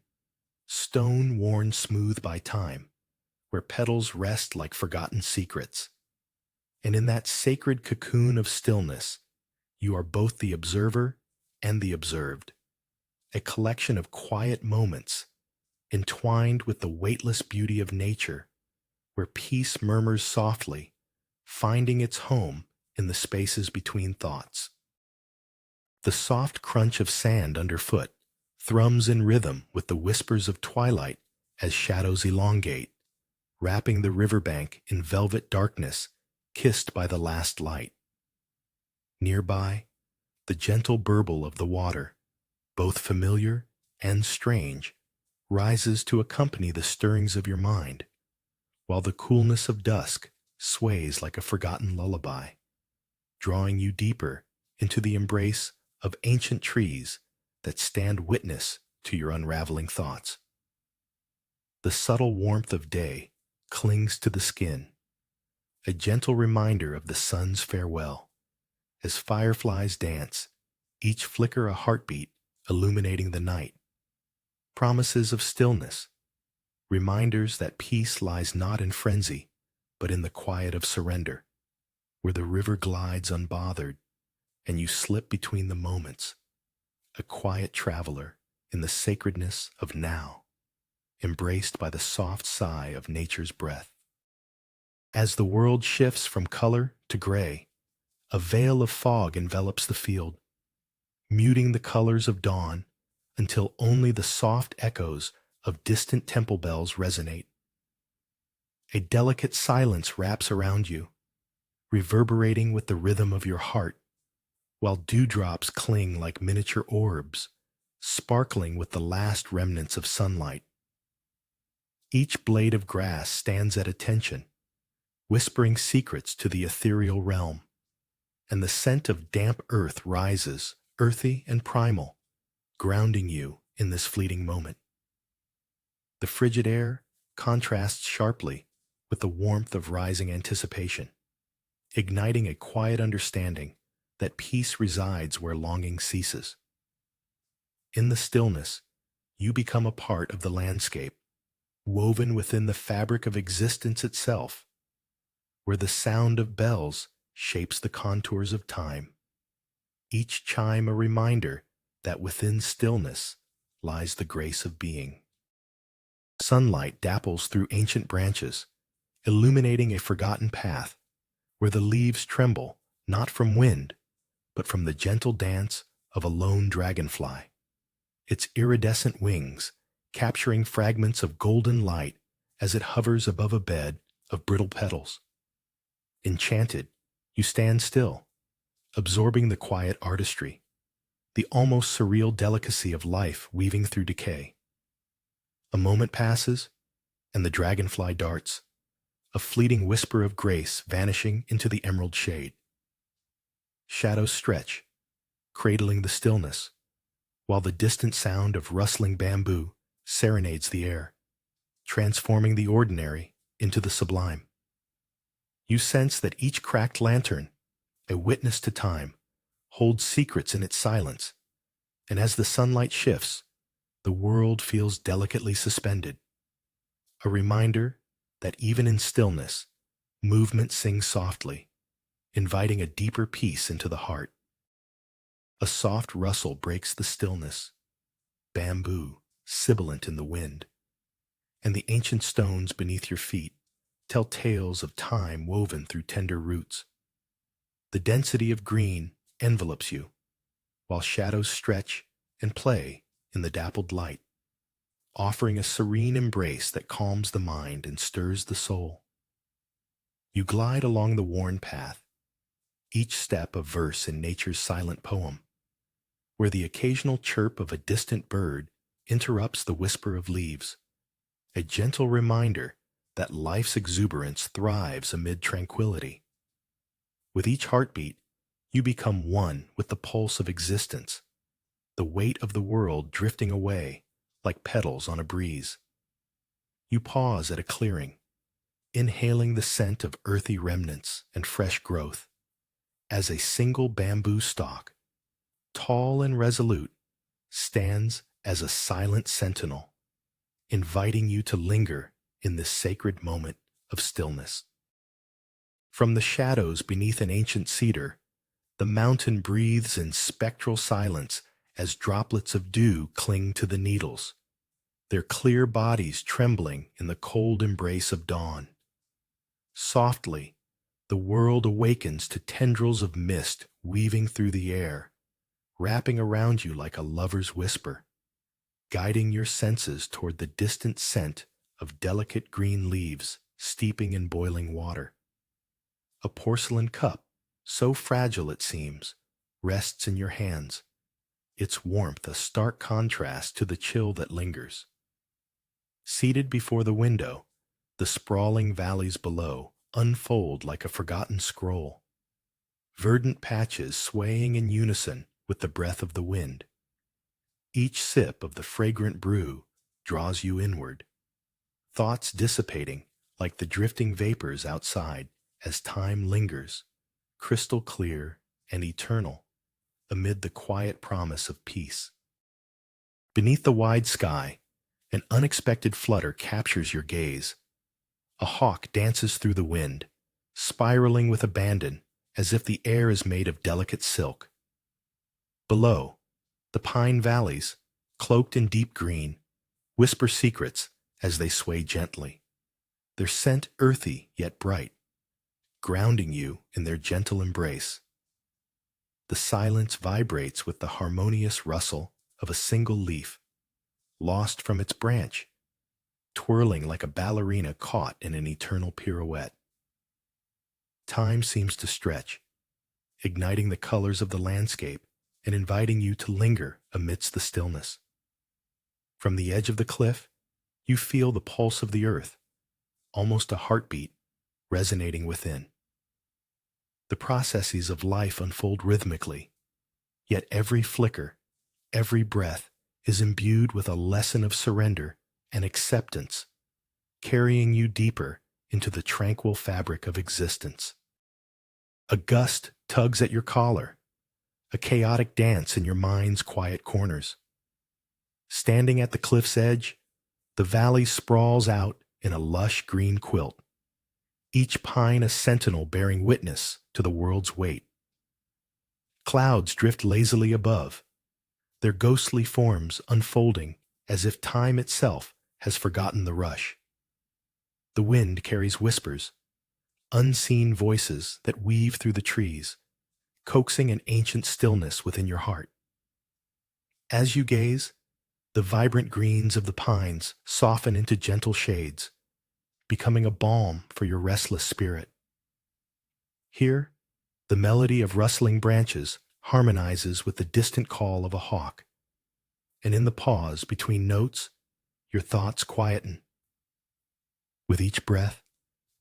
stone worn smooth by time, where petals rest like forgotten secrets. And in that sacred cocoon of stillness, you are both the observer and the observed, a collection of quiet moments entwined with the weightless beauty of nature, where peace murmurs softly, finding its home in the spaces between thoughts. The soft crunch of sand underfoot thrums in rhythm with the whispers of twilight as shadows elongate, wrapping the riverbank in velvet darkness kissed by the last light. Nearby, the gentle burble of the water, both familiar and strange, rises to accompany the stirrings of your mind, while the coolness of dusk sways like a forgotten lullaby, drawing you deeper into the embrace of ancient trees that stand witness to your unraveling thoughts. The subtle warmth of day clings to the skin, a gentle reminder of the sun's farewell, as fireflies dance, each flicker a heartbeat illuminating the night. Promises of stillness, reminders that peace lies not in frenzy, but in the quiet of surrender, where the river glides unbothered, and you slip between the moments, a quiet traveler in the sacredness of now, embraced by the soft sigh of nature's breath. As the world shifts from color to gray, a veil of fog envelops the field, muting the colors of dawn until only the soft echoes of distant temple bells resonate. A delicate silence wraps around you, reverberating with the rhythm of your heart, while dewdrops cling like miniature orbs, sparkling with the last remnants of sunlight. Each blade of grass stands at attention, whispering secrets to the ethereal realm, and the scent of damp earth rises, earthy and primal, grounding you in this fleeting moment. The frigid air contrasts sharply with the warmth of rising anticipation, igniting a quiet understanding that peace resides where longing ceases. In the stillness, you become a part of the landscape, woven within the fabric of existence itself, where the sound of bells shapes the contours of time, each chime a reminder that within stillness lies the grace of being. Sunlight dapples through ancient branches, illuminating a forgotten path where the leaves tremble not from wind, but from the gentle dance of a lone dragonfly, its iridescent wings capturing fragments of golden light as it hovers above a bed of brittle petals. Enchanted, you stand still, absorbing the quiet artistry, the almost surreal delicacy of life weaving through decay. A moment passes, and the dragonfly darts, a fleeting whisper of grace vanishing into the emerald shade. Shadows stretch, cradling the stillness, while the distant sound of rustling bamboo serenades the air, transforming the ordinary into the sublime. You sense that each cracked lantern, a witness to time, holds secrets in its silence, and as the sunlight shifts, the world feels delicately suspended, a reminder that even in stillness, movement sings softly, inviting a deeper peace into the heart. A soft rustle breaks the stillness, bamboo sibilant in the wind, and the ancient stones beneath your feet tell tales of time woven through tender roots. The density of green envelops you, while shadows stretch and play in the dappled light, offering a serene embrace that calms the mind and stirs the soul. You glide along the worn path, each step a verse in nature's silent poem, where the occasional chirp of a distant bird interrupts the whisper of leaves, a gentle reminder that life's exuberance thrives amid tranquility. With each heartbeat, you become one with the pulse of existence, the weight of the world drifting away like petals on a breeze. You pause at a clearing, inhaling the scent of earthy remnants and fresh growth, as a single bamboo stalk, tall and resolute, stands as a silent sentinel, inviting you to linger in this sacred moment of stillness. From the shadows beneath an ancient cedar, the mountain breathes in spectral silence as droplets of dew cling to the needles, their clear bodies trembling in the cold embrace of dawn. Softly, the world awakens to tendrils of mist weaving through the air, wrapping around you like a lover's whisper, guiding your senses toward the distant scent of delicate green leaves steeping in boiling water. A porcelain cup, so fragile it seems, rests in your hands, its warmth a stark contrast to the chill that lingers. Seated before the window, the sprawling valleys below unfold like a forgotten scroll, verdant patches swaying in unison with the breath of the wind. Each sip of the fragrant brew draws you inward, thoughts dissipating like the drifting vapors outside as time lingers, crystal clear and eternal, amid the quiet promise of peace. Beneath the wide sky, an unexpected flutter captures your gaze. A hawk dances through the wind, spiraling with abandon as if the air is made of delicate silk. Below, the pine valleys, cloaked in deep green, whisper secrets as they sway gently, their scent earthy yet bright, grounding you in their gentle embrace. The silence vibrates with the harmonious rustle of a single leaf, lost from its branch, twirling like a ballerina caught in an eternal pirouette. Time seems to stretch, igniting the colors of the landscape and inviting you to linger amidst the stillness. From the edge of the cliff, you feel the pulse of the earth, almost a heartbeat, resonating within. The processes of life unfold rhythmically, yet every flicker, every breath is imbued with a lesson of surrender and acceptance, carrying you deeper into the tranquil fabric of existence. A gust tugs at your collar, a chaotic dance in your mind's quiet corners. Standing at the cliff's edge, the valley sprawls out in a lush green quilt, each pine a sentinel bearing witness to the world's weight. Clouds drift lazily above, their ghostly forms unfolding as if time itself has forgotten the rush. The wind carries whispers, unseen voices that weave through the trees, coaxing an ancient stillness within your heart. As you gaze, the vibrant greens of the pines soften into gentle shades, becoming a balm for your restless spirit. Here, the melody of rustling branches harmonizes with the distant call of a hawk, and in the pause between notes, your thoughts quieten. With each breath,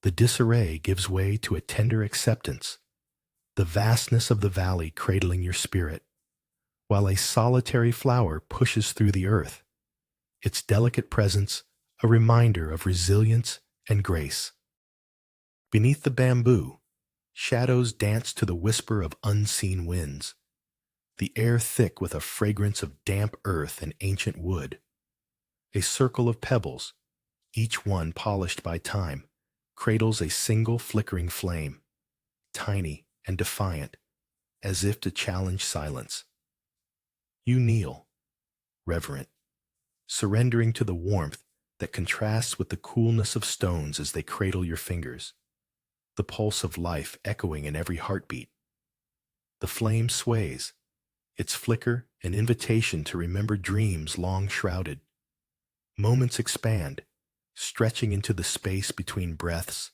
the disarray gives way to a tender acceptance, the vastness of the valley cradling your spirit, while a solitary flower pushes through the earth, its delicate presence a reminder of resilience and grace. Beneath the bamboo, shadows dance to the whisper of unseen winds, the air thick with a fragrance of damp earth and ancient wood. A circle of pebbles, each one polished by time, cradles a single flickering flame, tiny and defiant, as if to challenge silence. You kneel, reverent, surrendering to the warmth that contrasts with the coolness of stones as they cradle your fingers, the pulse of life echoing in every heartbeat. The flame sways, its flicker an invitation to remember dreams long shrouded. Moments expand, stretching into the space between breaths,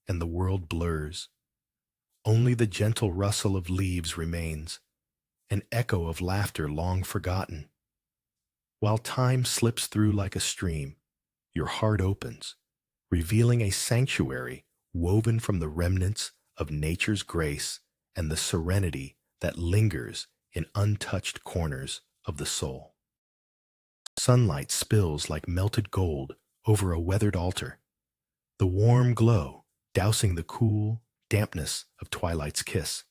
and the world blurs. Only the gentle rustle of leaves remains, an echo of laughter long forgotten. While time slips through like a stream, your heart opens, revealing a sanctuary woven from the remnants of nature's grace and the serenity that lingers in untouched corners of the soul. Sunlight spills like melted gold over a weathered altar, the warm glow dousing the cool dampness of twilight's kiss.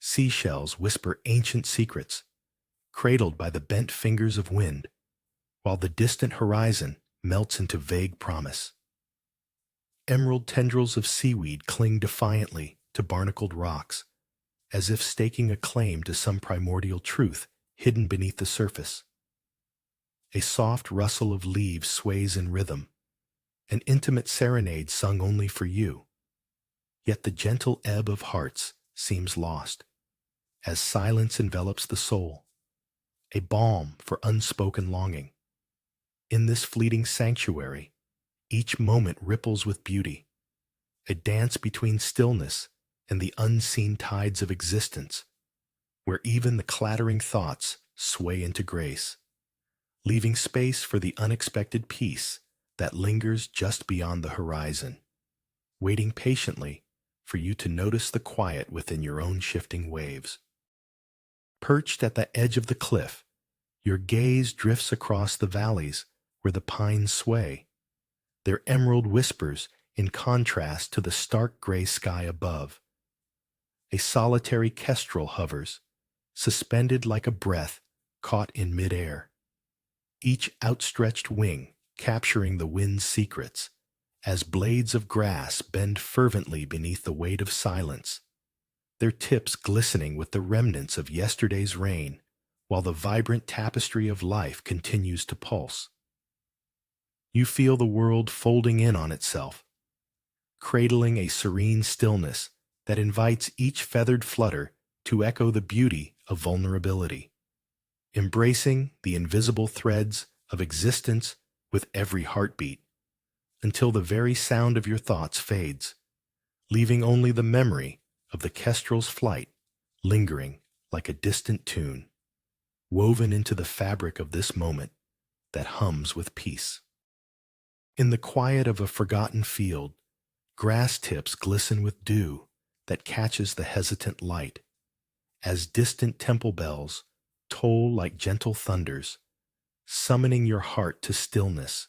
Seashells whisper ancient secrets, cradled by the bent fingers of wind, while the distant horizon melts into vague promise. Emerald tendrils of seaweed cling defiantly to barnacled rocks, as if staking a claim to some primordial truth hidden beneath the surface. A soft rustle of leaves sways in rhythm, an intimate serenade sung only for you. Yet the gentle ebb of hearts seems lost, as silence envelops the soul, a balm for unspoken longing. In this fleeting sanctuary, each moment ripples with beauty, a dance between stillness and the unseen tides of existence, where even the clattering thoughts sway into grace, leaving space for the unexpected peace that lingers just beyond the horizon, waiting patiently for you to notice the quiet within your own shifting waves. Perched at the edge of the cliff, your gaze drifts across the valleys where the pines sway, their emerald whispers in contrast to the stark gray sky above. A solitary kestrel hovers, suspended like a breath caught in midair, each outstretched wing capturing the wind's secrets, as blades of grass bend fervently beneath the weight of silence, their tips glistening with the remnants of yesterday's rain, while the vibrant tapestry of life continues to pulse. You feel the world folding in on itself, cradling a serene stillness that invites each feathered flutter to echo the beauty of vulnerability, embracing the invisible threads of existence with every heartbeat, until the very sound of your thoughts fades, leaving only the memory of the kestrel's flight lingering like a distant tune, woven into the fabric of this moment that hums with peace. In the quiet of a forgotten field, grass tips glisten with dew that catches the hesitant light, as distant temple bells toll like gentle thunders, summoning your heart to stillness,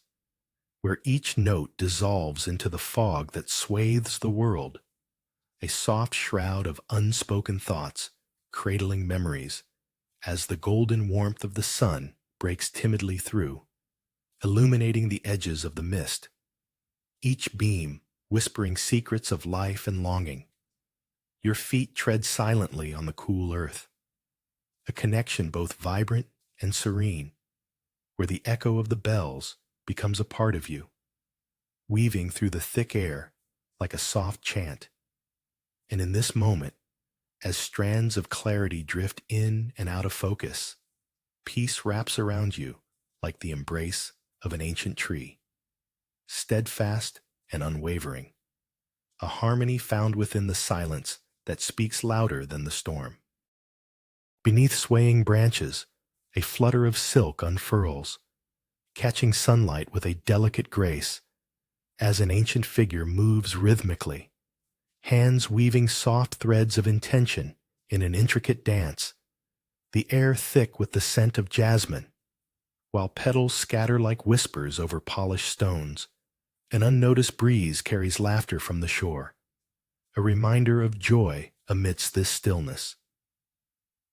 where each note dissolves into the fog that swathes the world, a soft shroud of unspoken thoughts cradling memories, as the golden warmth of the sun breaks timidly through, illuminating the edges of the mist, each beam whispering secrets of life and longing. Your feet tread silently on the cool earth, a connection both vibrant and serene, where the echo of the bells becomes a part of you, weaving through the thick air like a soft chant. And in this moment, as strands of clarity drift in and out of focus, peace wraps around you like the embrace of an ancient tree, steadfast and unwavering, a harmony found within the silence that speaks louder than the storm. Beneath swaying branches, a flutter of silk unfurls, catching sunlight with a delicate grace, as an ancient figure moves rhythmically, hands weaving soft threads of intention in an intricate dance, the air thick with the scent of jasmine, while petals scatter like whispers over polished stones. An unnoticed breeze carries laughter from the shore, a reminder of joy amidst this stillness.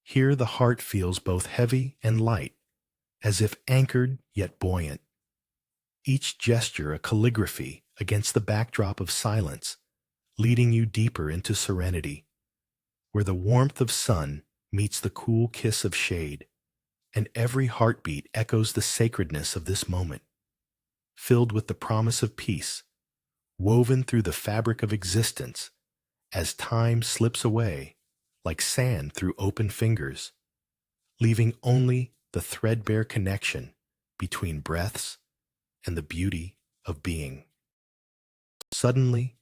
Here the heart feels both heavy and light, as if anchored yet buoyant, each gesture a calligraphy against the backdrop of silence, leading you deeper into serenity, where the warmth of sun meets the cool kiss of shade, and every heartbeat echoes the sacredness of this moment, filled with the promise of peace, woven through the fabric of existence as time slips away like sand through open fingers, leaving only the threadbare connection between breaths and the beauty of being. Suddenly,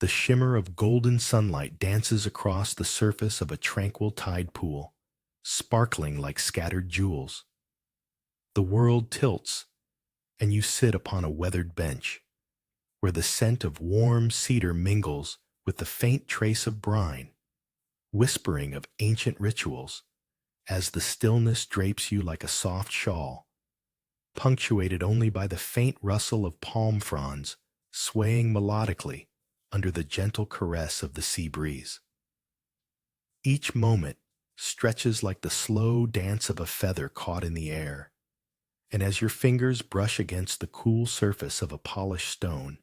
the shimmer of golden sunlight dances across the surface of a tranquil tide pool, sparkling like scattered jewels. The world tilts, and you sit upon a weathered bench, where the scent of warm cedar mingles with the faint trace of brine, whispering of ancient rituals, as the stillness drapes you like a soft shawl, punctuated only by the faint rustle of palm fronds swaying melodically under the gentle caress of the sea breeze. Each moment stretches like the slow dance of a feather caught in the air, and as your fingers brush against the cool surface of a polished stone,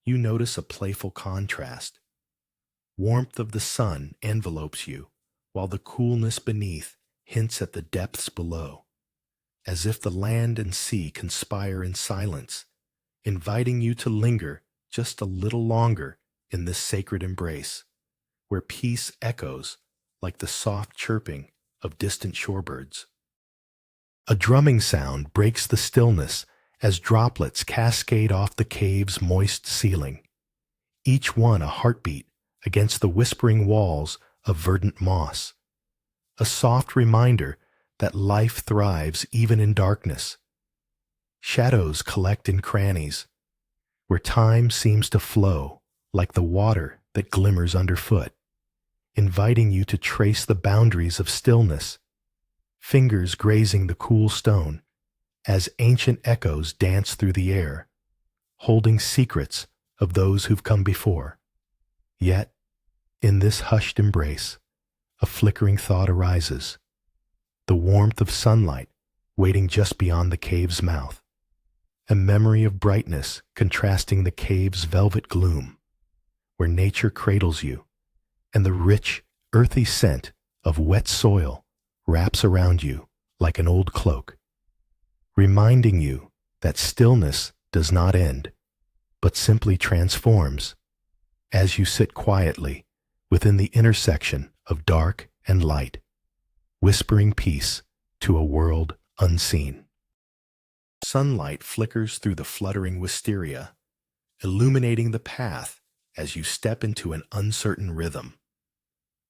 you notice a playful contrast. Warmth of the sun envelopes you, while the coolness beneath hints at the depths below, as if the land and sea conspire in silence, inviting you to linger just a little longer in this sacred embrace, where peace echoes like the soft chirping of distant shorebirds. A drumming sound breaks the stillness as droplets cascade off the cave's moist ceiling, each one a heartbeat against the whispering walls of verdant moss, a soft reminder that life thrives even in darkness. Shadows collect in crannies, where time seems to flow like the water that glimmers underfoot, inviting you to trace the boundaries of stillness, fingers grazing the cool stone as ancient echoes dance through the air, holding secrets of those who've come before. Yet, in this hushed embrace, a flickering thought arises, the warmth of sunlight waiting just beyond the cave's mouth, a memory of brightness contrasting the cave's velvet gloom, where nature cradles you, and the rich, earthy scent of wet soil wraps around you like an old cloak, reminding you that stillness does not end, but simply transforms as you sit quietly within the intersection of dark and light, whispering peace to a world unseen. Sunlight flickers through the fluttering wisteria, illuminating the path as you step into an uncertain rhythm.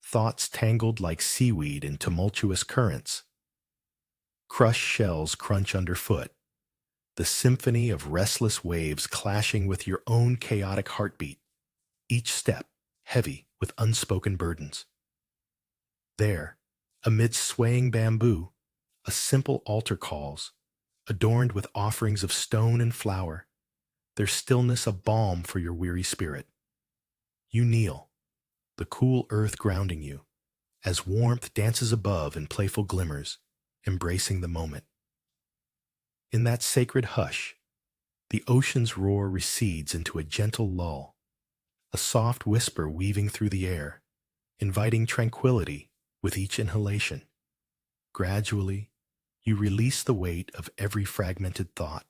Thoughts tangled like seaweed in tumultuous currents. Crushed shells crunch underfoot, the symphony of restless waves clashing with your own chaotic heartbeat, each step heavy with unspoken burdens. There, amidst swaying bamboo, a simple altar calls, adorned with offerings of stone and flower, their stillness a balm for your weary spirit. You kneel, the cool earth grounding you, as warmth dances above in playful glimmers, embracing the moment. In that sacred hush, the ocean's roar recedes into a gentle lull, a soft whisper weaving through the air, inviting tranquility with each inhalation. Gradually, you release the weight of every fragmented thought,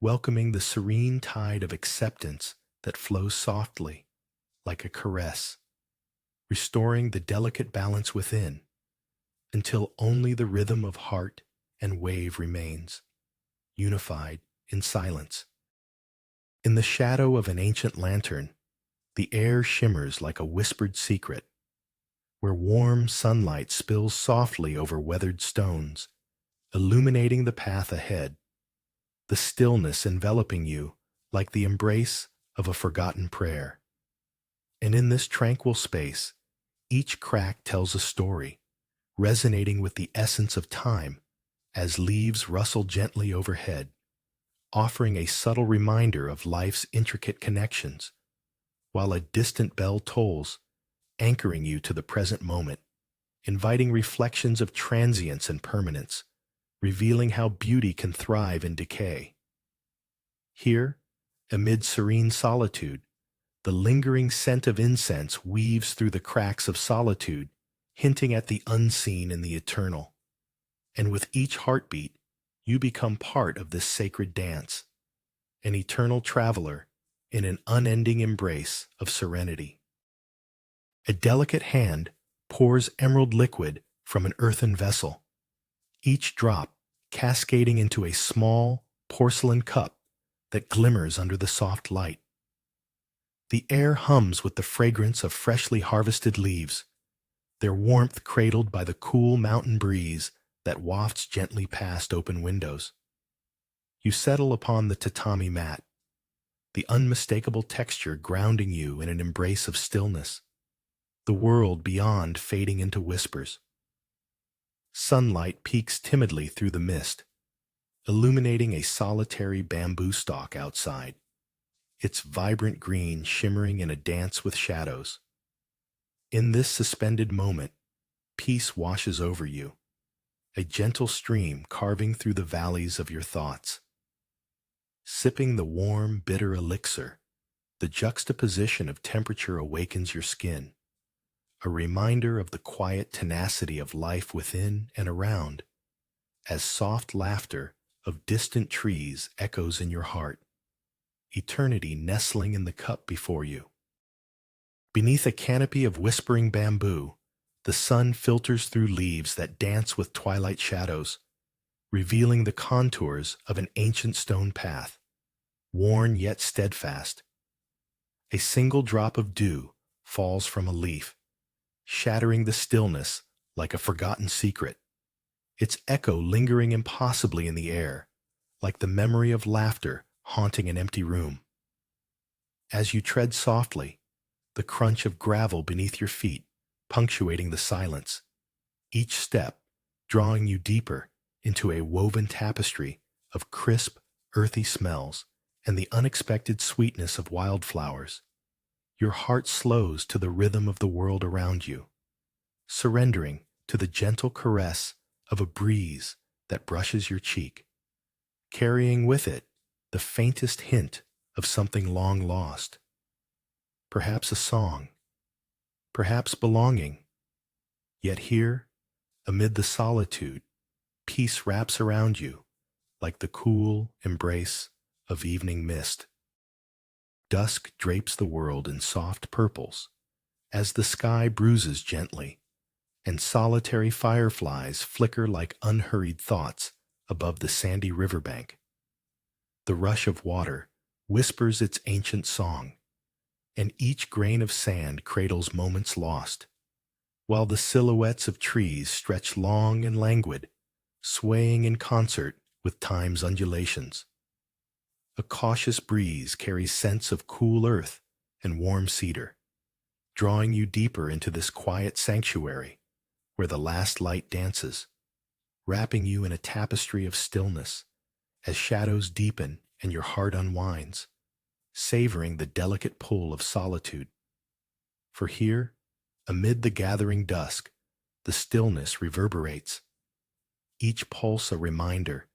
welcoming the serene tide of acceptance that flows softly, like a caress, restoring the delicate balance within, until only the rhythm of heart and wave remains, unified in silence. In the shadow of an ancient lantern, the air shimmers like a whispered secret, where warm sunlight spills softly over weathered stones, illuminating the path ahead, the stillness enveloping you like the embrace of a forgotten prayer. And in this tranquil space, each crack tells a story, resonating with the essence of time as leaves rustle gently overhead, offering a subtle reminder of life's intricate connections, while a distant bell tolls, anchoring you to the present moment, inviting reflections of transience and permanence, revealing how beauty can thrive in decay. Here, amid serene solitude, the lingering scent of incense weaves through the cracks of solitude, hinting at the unseen and the eternal. And with each heartbeat, you become part of this sacred dance, an eternal traveler in an unending embrace of serenity. A delicate hand pours emerald liquid from an earthen vessel, each drop cascading into a small porcelain cup that glimmers under the soft light. The air hums with the fragrance of freshly harvested leaves, their warmth cradled by the cool mountain breeze that wafts gently past open windows. You settle upon the tatami mat, the unmistakable texture grounding you in an embrace of stillness, the world beyond fading into whispers. Sunlight peeks timidly through the mist, illuminating a solitary bamboo stalk outside, its vibrant green shimmering in a dance with shadows. In this suspended moment, peace washes over you, a gentle stream carving through the valleys of your thoughts. Sipping the warm, bitter elixir, the juxtaposition of temperature awakens your skin, a reminder of the quiet tenacity of life within and around, as soft laughter of distant trees echoes in your heart, eternity nestling in the cup before you. Beneath a canopy of whispering bamboo, the sun filters through leaves that dance with twilight shadows, revealing the contours of an ancient stone path, worn yet steadfast. A single drop of dew falls from a leaf, shattering the stillness like a forgotten secret, its echo lingering impossibly in the air, like the memory of laughter haunting an empty room. As you tread softly, the crunch of gravel beneath your feet punctuating the silence, each step drawing you deeper into a woven tapestry of crisp, earthy smells and the unexpected sweetness of wildflowers. Your heart slows to the rhythm of the world around you, surrendering to the gentle caress of a breeze that brushes your cheek, carrying with it the faintest hint of something long lost. Perhaps a song, perhaps belonging. Yet here, amid the solitude, peace wraps around you like the cool embrace of evening mist. Dusk drapes the world in soft purples as the sky bruises gently, and solitary fireflies flicker like unhurried thoughts above the sandy riverbank. The rush of water whispers its ancient song, and each grain of sand cradles moments lost, while the silhouettes of trees stretch long and languid, swaying in concert with time's undulations. A cautious breeze carries scents of cool earth and warm cedar, drawing you deeper into this quiet sanctuary where the last light dances, wrapping you in a tapestry of stillness as shadows deepen and your heart unwinds, savoring the delicate pull of solitude. For here, amid the gathering dusk, the stillness reverberates, each pulse a reminder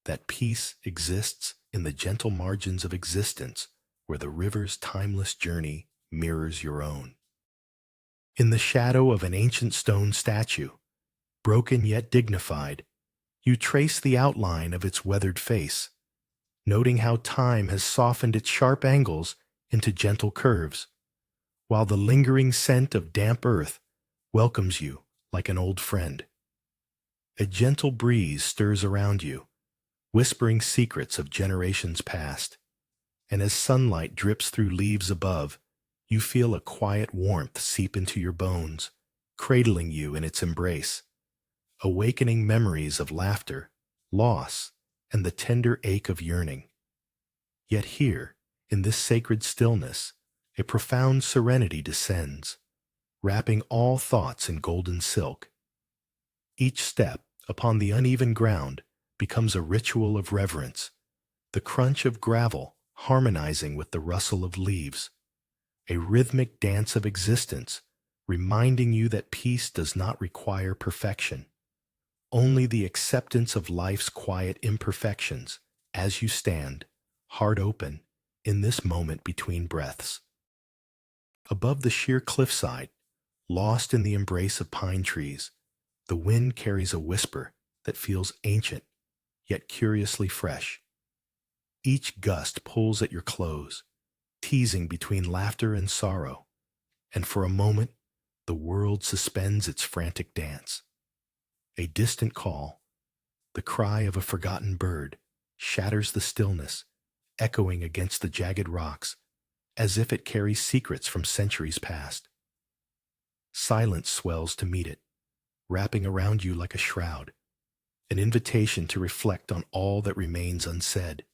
that peace exists in the gentle margins of existence where the river's timeless journey mirrors your own. In the shadow of an ancient stone statue, broken yet dignified, you trace the outline of its weathered face, noting how time has softened its sharp angles into gentle curves, while the lingering scent of damp earth welcomes you like an old friend. A gentle breeze stirs around you, whispering secrets of generations past, and as sunlight drips through leaves above, you feel a quiet warmth seep into your bones, cradling you in its embrace, awakening memories of laughter, loss, and the tender ache of yearning. Yet here, in this sacred stillness, a profound serenity descends, wrapping all thoughts in golden silk. Each step upon the uneven ground becomes a ritual of reverence, the crunch of gravel harmonizing with the rustle of leaves, a rhythmic dance of existence, reminding you that peace does not require perfection, only the acceptance of life's quiet imperfections as you stand, heart open, in this moment between breaths. Above the sheer cliffside, lost in the embrace of pine trees, the wind carries a whisper that feels ancient, yet curiously fresh. Each gust pulls at your clothes, teasing between laughter and sorrow, and for a moment, the world suspends its frantic dance. A distant call, the cry of a forgotten bird, shatters the stillness, echoing against the jagged rocks, as if it carries secrets from centuries past. Silence swells to meet it, wrapping around you like a shroud, an invitation to reflect on all that remains unsaid.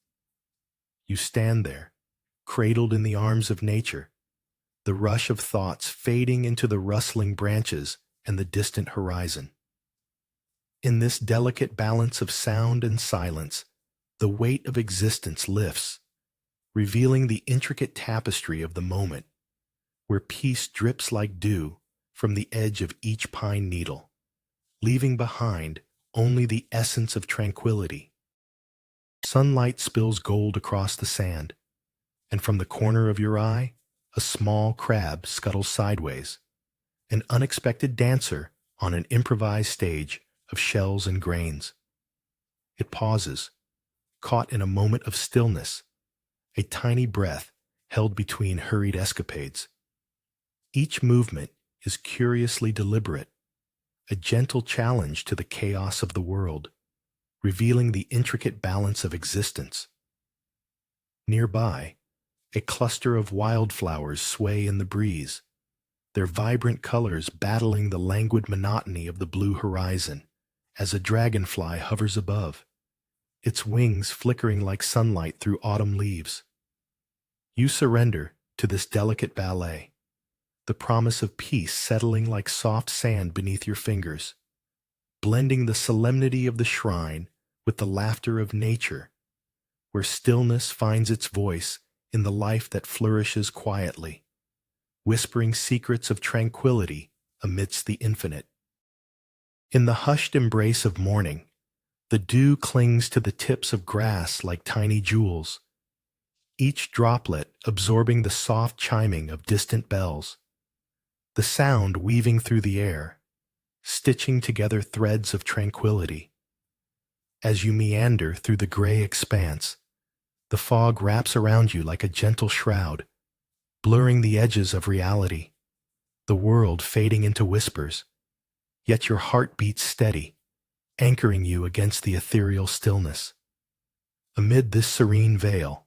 You stand there, cradled in the arms of nature, the rush of thoughts fading into the rustling branches and the distant horizon. In this delicate balance of sound and silence, the weight of existence lifts, revealing the intricate tapestry of the moment, where peace drips like dew from the edge of each pine needle, leaving behind only the essence of tranquility. Sunlight spills gold across the sand, and from the corner of your eye, a small crab scuttles sideways, an unexpected dancer on an improvised stage of shells and grains. It pauses, caught in a moment of stillness, a tiny breath held between hurried escapades. Each movement is curiously deliberate, a gentle challenge to the chaos of the world, revealing the intricate balance of existence. Nearby, a cluster of wildflowers sway in the breeze, their vibrant colors battling the languid monotony of the blue horizon as a dragonfly hovers above, its wings flickering like sunlight through autumn leaves. You surrender to this delicate ballet, the promise of peace settling like soft sand beneath your fingers, blending the solemnity of the shrine with the laughter of nature, where stillness finds its voice in the life that flourishes quietly, whispering secrets of tranquility amidst the infinite. In the hushed embrace of morning, the dew clings to the tips of grass like tiny jewels, each droplet absorbing the soft chiming of distant bells, the sound weaving through the air, stitching together threads of tranquility. As you meander through the gray expanse, the fog wraps around you like a gentle shroud, blurring the edges of reality, the world fading into whispers, yet your heart beats steady, anchoring you against the ethereal stillness. Amid this serene veil,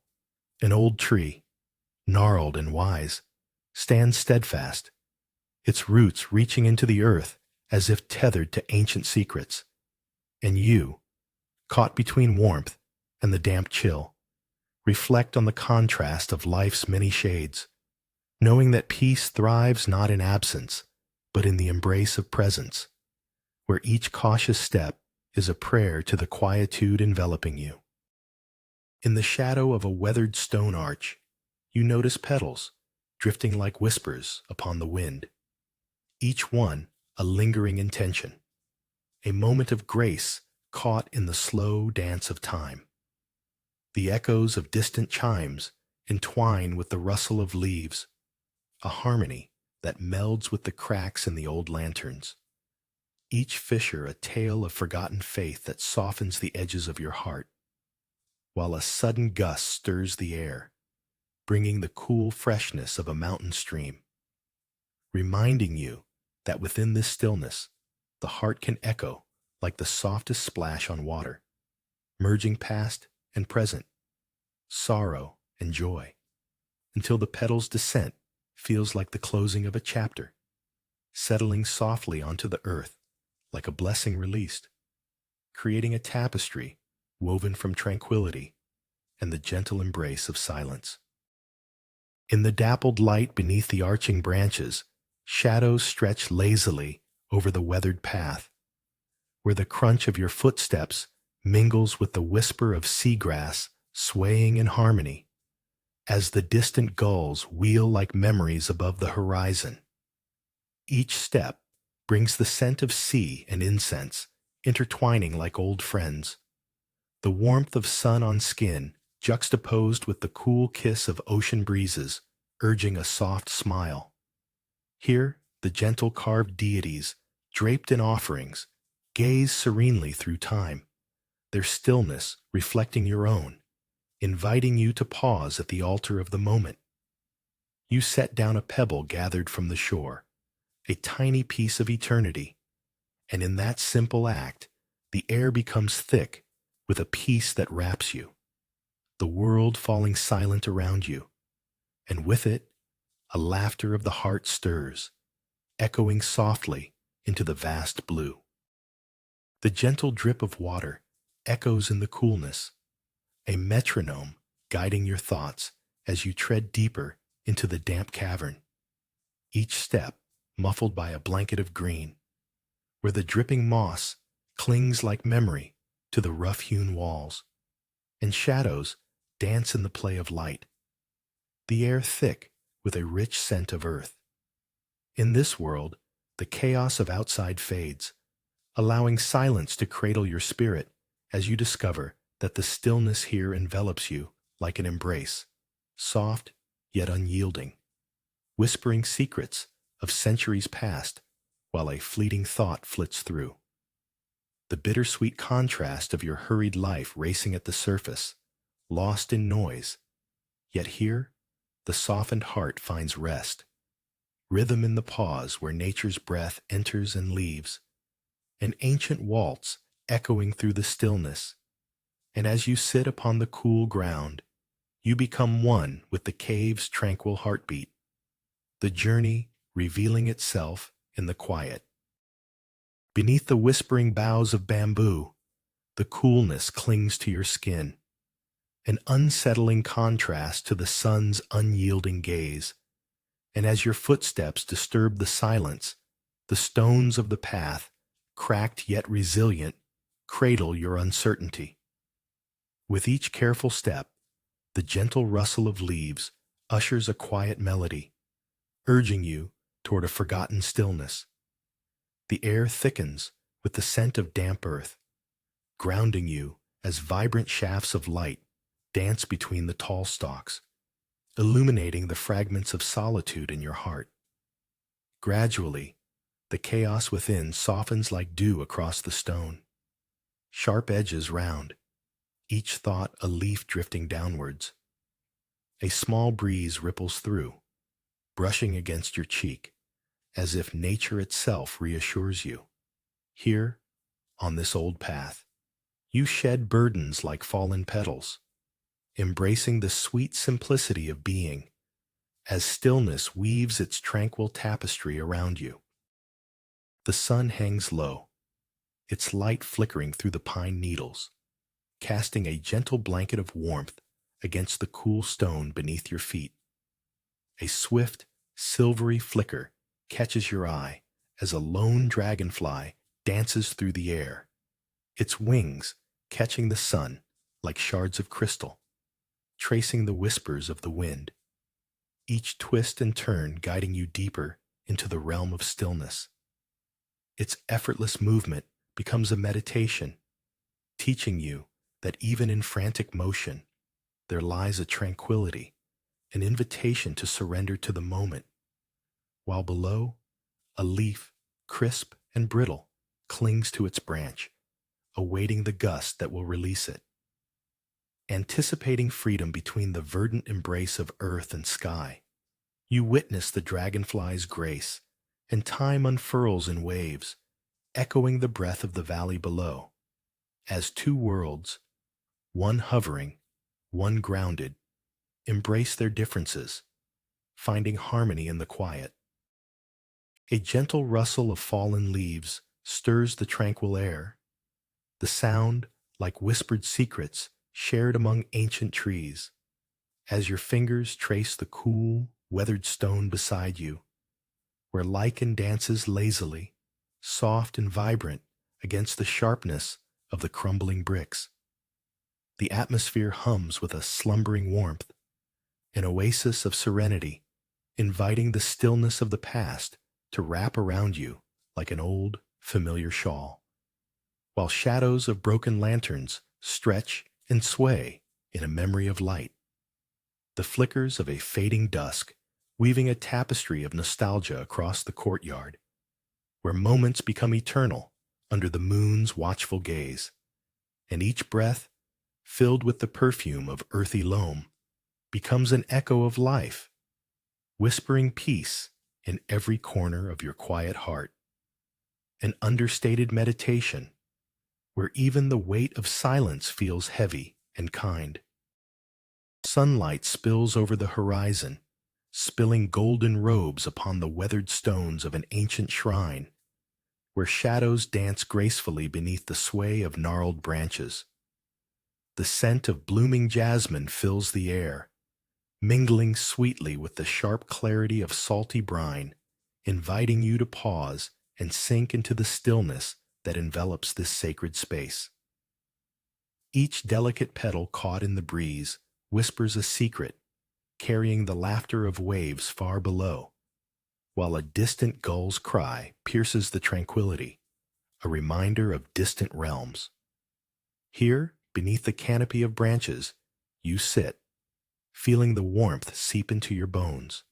an old tree, gnarled and wise, stands steadfast, its roots reaching into the earth as if tethered to ancient secrets. And you, caught between warmth and the damp chill, reflect on the contrast of life's many shades, knowing that peace thrives not in absence, but in the embrace of presence, where each cautious step is a prayer to the quietude enveloping you. In the shadow of a weathered stone arch, you notice petals drifting like whispers upon the wind, each one a lingering intention, a moment of grace caught in the slow dance of time. The echoes of distant chimes entwine with the rustle of leaves, a harmony that melds with the cracks in the old lanterns, each fissure a tale of forgotten faith that softens the edges of your heart, while a sudden gust stirs the air, bringing the cool freshness of a mountain stream, reminding you that within this stillness, the heart can echo like the softest splash on water, merging past and present, sorrow and joy, until the petal's descent feels like the closing of a chapter, settling softly onto the earth like a blessing released, creating a tapestry woven from tranquility and the gentle embrace of silence. In the dappled light beneath the arching branches, shadows stretch lazily over the weathered path, where the crunch of your footsteps mingles with the whisper of seagrass swaying in harmony, as the distant gulls wheel like memories above the horizon. Each step brings the scent of sea and incense, intertwining like old friends, the warmth of sun on skin juxtaposed with the cool kiss of ocean breezes, urging a soft smile. Here, the gentle carved deities, draped in offerings, gaze serenely through time, their stillness reflecting your own, inviting you to pause at the altar of the moment. You set down a pebble gathered from the shore, a tiny piece of eternity, and in that simple act, the air becomes thick with a peace that wraps you, the world falling silent around you, and with it, a laughter of the heart stirs, echoing softly into the vast blue. The gentle drip of water echoes in the coolness, a metronome guiding your thoughts as you tread deeper into the damp cavern, each step muffled by a blanket of green, where the dripping moss clings like memory to the rough-hewn walls, and shadows dance in the play of light, the air thick with a rich scent of earth. In this world, the chaos of outside fades, allowing silence to cradle your spirit as you discover that the stillness here envelops you like an embrace, soft yet unyielding, whispering secrets of centuries past while a fleeting thought flits through. The bittersweet contrast of your hurried life racing at the surface, lost in noise, yet here the softened heart finds rest, rhythm in the pause where nature's breath enters and leaves, an ancient waltz echoing through the stillness, and as you sit upon the cool ground, you become one with the cave's tranquil heartbeat, the journey revealing itself in the quiet. Beneath the whispering boughs of bamboo, the coolness clings to your skin, an unsettling contrast to the sun's unyielding gaze, and as your footsteps disturb the silence, the stones of the path, cracked yet resilient, cradle your uncertainty. With each careful step, the gentle rustle of leaves ushers a quiet melody, urging you toward a forgotten stillness. The air thickens with the scent of damp earth, grounding you as vibrant shafts of light dance between the tall stalks, illuminating the fragments of solitude in your heart. Gradually, the chaos within softens like dew across the stone, sharp edges round, each thought a leaf drifting downwards. A small breeze ripples through, brushing against your cheek, as if nature itself reassures you. Here, on this old path, you shed burdens like fallen petals, embracing the sweet simplicity of being, as stillness weaves its tranquil tapestry around you. The sun hangs low, its light flickering through the pine needles, casting a gentle blanket of warmth against the cool stone beneath your feet. A swift, silvery flicker catches your eye as a lone dragonfly dances through the air, its wings catching the sun like shards of crystal, tracing the whispers of the wind, each twist and turn guiding you deeper into the realm of stillness. Its effortless movement becomes a meditation, teaching you that even in frantic motion, there lies a tranquility, an invitation to surrender to the moment, while below, a leaf, crisp and brittle, clings to its branch, awaiting the gust that will release it. Anticipating freedom between the verdant embrace of earth and sky, you witness the dragonfly's grace, and time unfurls in waves, echoing the breath of the valley below, as two worlds, one hovering, one grounded, embrace their differences, finding harmony in the quiet. A gentle rustle of fallen leaves stirs the tranquil air, the sound like whispered secrets shared among ancient trees, as your fingers trace the cool, weathered stone beside you, where lichen dances lazily, soft and vibrant against the sharpness of the crumbling bricks. The atmosphere hums with a slumbering warmth, an oasis of serenity, inviting the stillness of the past to wrap around you like an old, familiar shawl, while shadows of broken lanterns stretch and sway in a memory of light. The flickers of a fading dusk weaving a tapestry of nostalgia across the courtyard, where moments become eternal under the moon's watchful gaze, and each breath, filled with the perfume of earthy loam, becomes an echo of life, whispering peace in every corner of your quiet heart. An understated meditation where even the weight of silence feels heavy and kind. Sunlight spills over the horizon, spilling golden robes upon the weathered stones of an ancient shrine, where shadows dance gracefully beneath the sway of gnarled branches. The scent of blooming jasmine fills the air, mingling sweetly with the sharp clarity of salty brine, inviting you to pause and sink into the stillness that envelops this sacred space. Each delicate petal caught in the breeze whispers a secret, carrying the laughter of waves far below, while a distant gull's cry pierces the tranquility, a reminder of distant realms. Here, beneath the canopy of branches, you sit, feeling the warmth seep into your bones.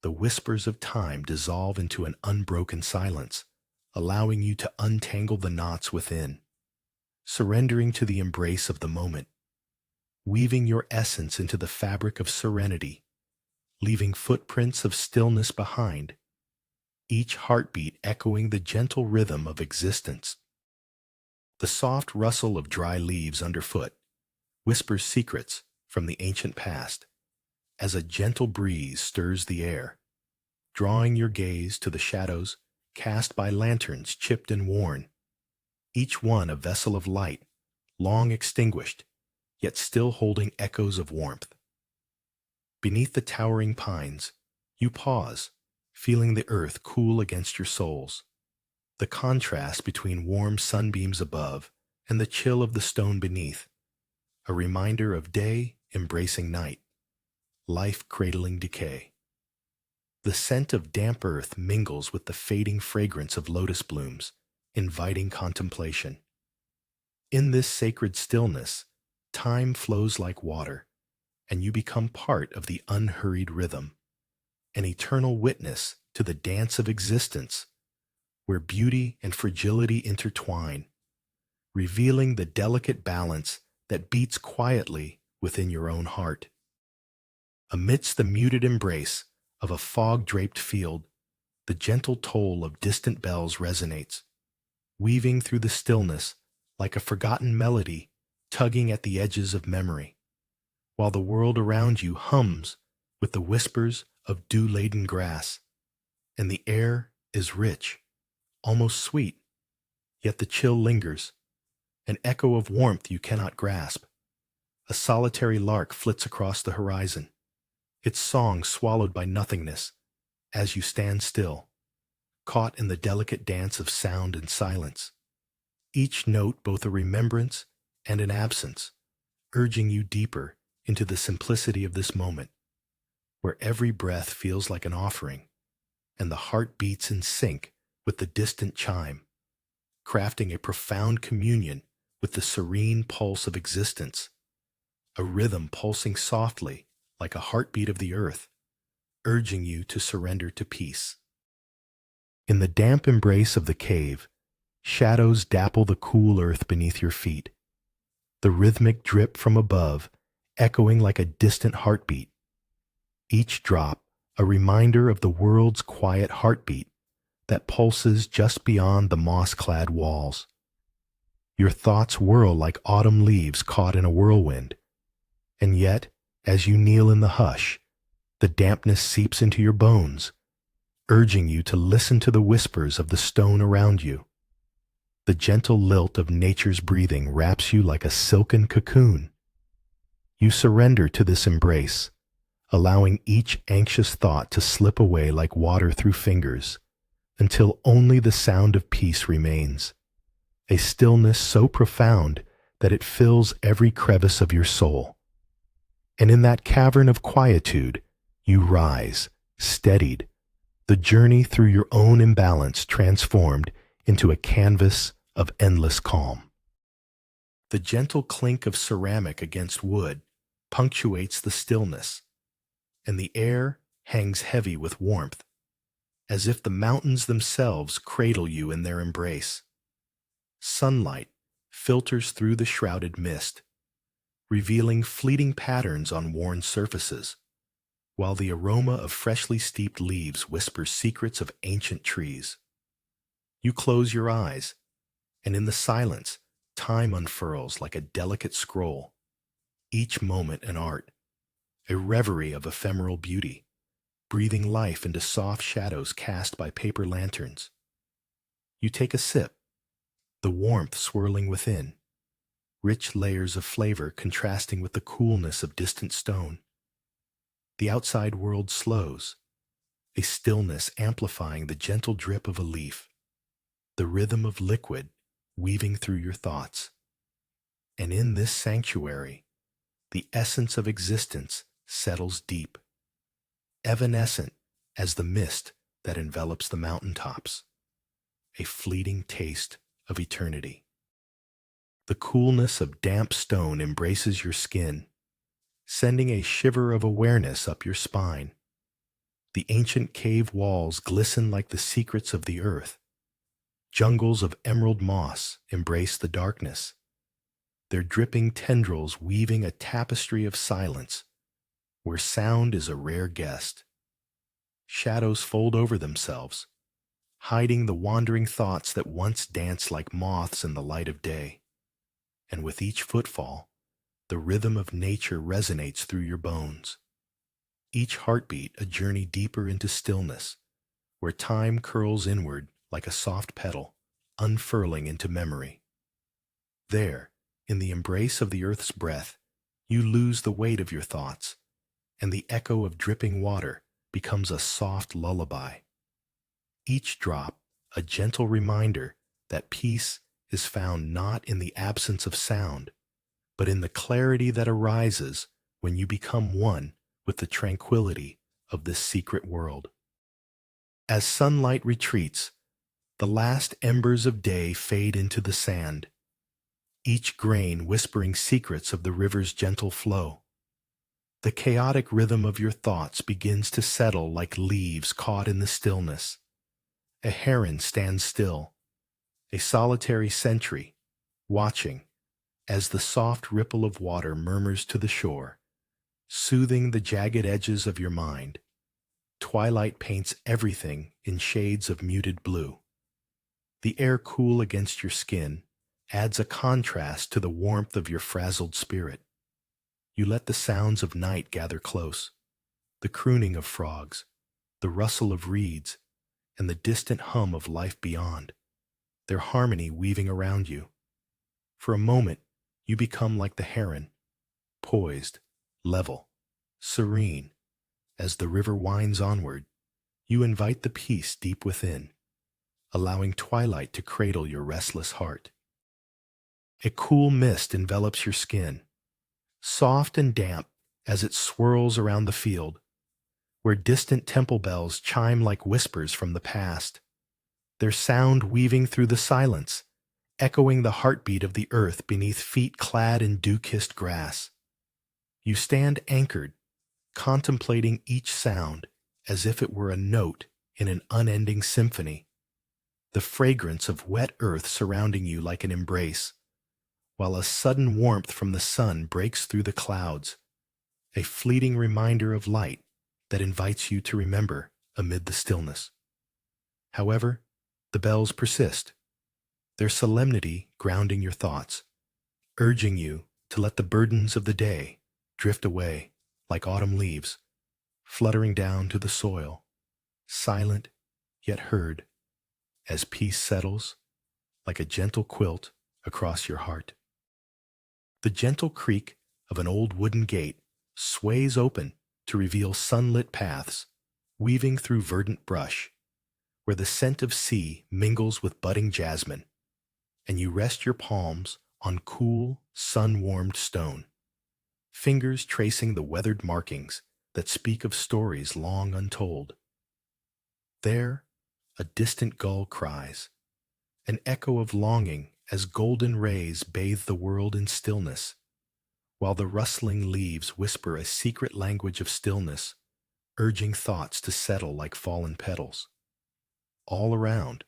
The whispers of time dissolve into an unbroken silence, allowing you to untangle the knots within, surrendering to the embrace of the moment, weaving your essence into the fabric of serenity, leaving footprints of stillness behind, each heartbeat echoing the gentle rhythm of existence. The soft rustle of dry leaves underfoot whispers secrets from the ancient past, as a gentle breeze stirs the air, drawing your gaze to the shadows cast by lanterns chipped and worn, each one a vessel of light, long extinguished, yet still holding echoes of warmth. Beneath the towering pines, you pause, feeling the earth cool against your soles. The contrast between warm sunbeams above and the chill of the stone beneath, a reminder of day embracing night, life cradling decay. The scent of damp earth mingles with the fading fragrance of lotus blooms, inviting contemplation. In this sacred stillness, time flows like water, and you become part of the unhurried rhythm, an eternal witness to the dance of existence, where beauty and fragility intertwine, revealing the delicate balance that beats quietly within your own heart. Amidst the muted embrace of a fog-draped field, the gentle toll of distant bells resonates, weaving through the stillness like a forgotten melody tugging at the edges of memory, while the world around you hums with the whispers of dew-laden grass, and the air is rich, almost sweet, yet the chill lingers, an echo of warmth you cannot grasp. A solitary lark flits across the horizon, its song swallowed by nothingness as you stand still, caught in the delicate dance of sound and silence, each note both a remembrance and an absence, urging you deeper into the simplicity of this moment, where every breath feels like an offering, and the heart beats in sync with the distant chime, crafting a profound communion with the serene pulse of existence, a rhythm pulsing softly like a heartbeat of the earth, urging you to surrender to peace. In the damp embrace of the cave, shadows dapple the cool earth beneath your feet, the rhythmic drip from above echoing like a distant heartbeat, each drop a reminder of the world's quiet heartbeat that pulses just beyond the moss-clad walls. Your thoughts whirl like autumn leaves caught in a whirlwind, and yet, as you kneel in the hush, the dampness seeps into your bones, urging you to listen to the whispers of the stone around you. The gentle lilt of nature's breathing wraps you like a silken cocoon. You surrender to this embrace, allowing each anxious thought to slip away like water through fingers, until only the sound of peace remains, a stillness so profound that it fills every crevice of your soul. And in that cavern of quietude, you rise, steadied, the journey through your own imbalance transformed into a canvas of endless calm. The gentle clink of ceramic against wood punctuates the stillness, and the air hangs heavy with warmth, as if the mountains themselves cradle you in their embrace. Sunlight filters through the shrouded mist, revealing fleeting patterns on worn surfaces, while the aroma of freshly steeped leaves whispers secrets of ancient trees. You close your eyes, and in the silence, time unfurls like a delicate scroll, each moment an art, a reverie of ephemeral beauty, breathing life into soft shadows cast by paper lanterns. You take a sip, the warmth swirling within, rich layers of flavor contrasting with the coolness of distant stone. The outside world slows, a stillness amplifying the gentle drip of a leaf, the rhythm of liquid weaving through your thoughts. And in this sanctuary, the essence of existence settles deep, evanescent as the mist that envelops the mountaintops, a fleeting taste of eternity. The coolness of damp stone embraces your skin, sending a shiver of awareness up your spine. The ancient cave walls glisten like the secrets of the earth. Jungles of emerald moss embrace the darkness, their dripping tendrils weaving a tapestry of silence where sound is a rare guest. Shadows fold over themselves, hiding the wandering thoughts that once danced like moths in the light of day. And with each footfall, the rhythm of nature resonates through your bones. Each heartbeat a journey deeper into stillness, where time curls inward like a soft petal, unfurling into memory. There, in the embrace of the earth's breath, you lose the weight of your thoughts, and the echo of dripping water becomes a soft lullaby. Each drop, a gentle reminder that peace is found not in the absence of sound, but in the clarity that arises when you become one with the tranquility of this secret world. As sunlight retreats, the last embers of day fade into the sand, each grain whispering secrets of the river's gentle flow. The chaotic rhythm of your thoughts begins to settle like leaves caught in the stillness. A heron stands still, a solitary sentry, watching as the soft ripple of water murmurs to the shore, soothing the jagged edges of your mind. Twilight paints everything in shades of muted blue. The air cool against your skin adds a contrast to the warmth of your frazzled spirit. You let the sounds of night gather close, the crooning of frogs, the rustle of reeds, and the distant hum of life beyond, their harmony weaving around you. For a moment, you become like the heron, poised, level, serene. As the river winds onward, you invite the peace deep within, allowing twilight to cradle your restless heart. A cool mist envelops your skin, soft and damp as it swirls around the field, where distant temple bells chime like whispers from the past, their sound weaving through the silence, echoing the heartbeat of the earth beneath feet clad in dew-kissed grass. You stand anchored, contemplating each sound as if it were a note in an unending symphony, the fragrance of wet earth surrounding you like an embrace, while a sudden warmth from the sun breaks through the clouds, a fleeting reminder of light that invites you to remember amid the stillness. However, the bells persist, their solemnity grounding your thoughts, urging you to let the burdens of the day drift away like autumn leaves, fluttering down to the soil, silent yet heard, as peace settles like a gentle quilt across your heart. The gentle creak of an old wooden gate sways open to reveal sunlit paths, weaving through verdant brush, where the scent of sea mingles with budding jasmine, and you rest your palms on cool, sun-warmed stone, fingers tracing the weathered markings that speak of stories long untold. There, a distant gull cries, an echo of longing as golden rays bathe the world in stillness, while the rustling leaves whisper a secret language of stillness, urging thoughts to settle like fallen petals. All around,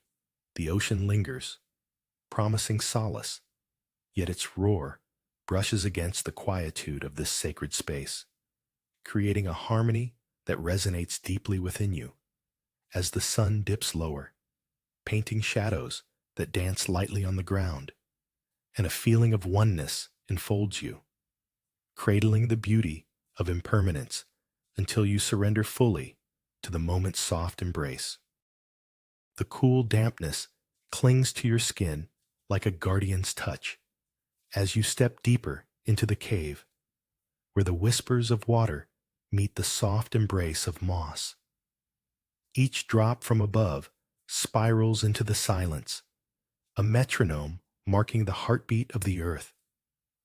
the ocean lingers, promising solace, yet its roar brushes against the quietude of this sacred space, creating a harmony that resonates deeply within you as the sun dips lower, painting shadows that dance lightly on the ground, and a feeling of oneness enfolds you, cradling the beauty of impermanence until you surrender fully to the moment's soft embrace. The cool dampness clings to your skin like a guardian's touch as you step deeper into the cave, where the whispers of water meet the soft embrace of moss. Each drop from above spirals into the silence, a metronome marking the heartbeat of the earth,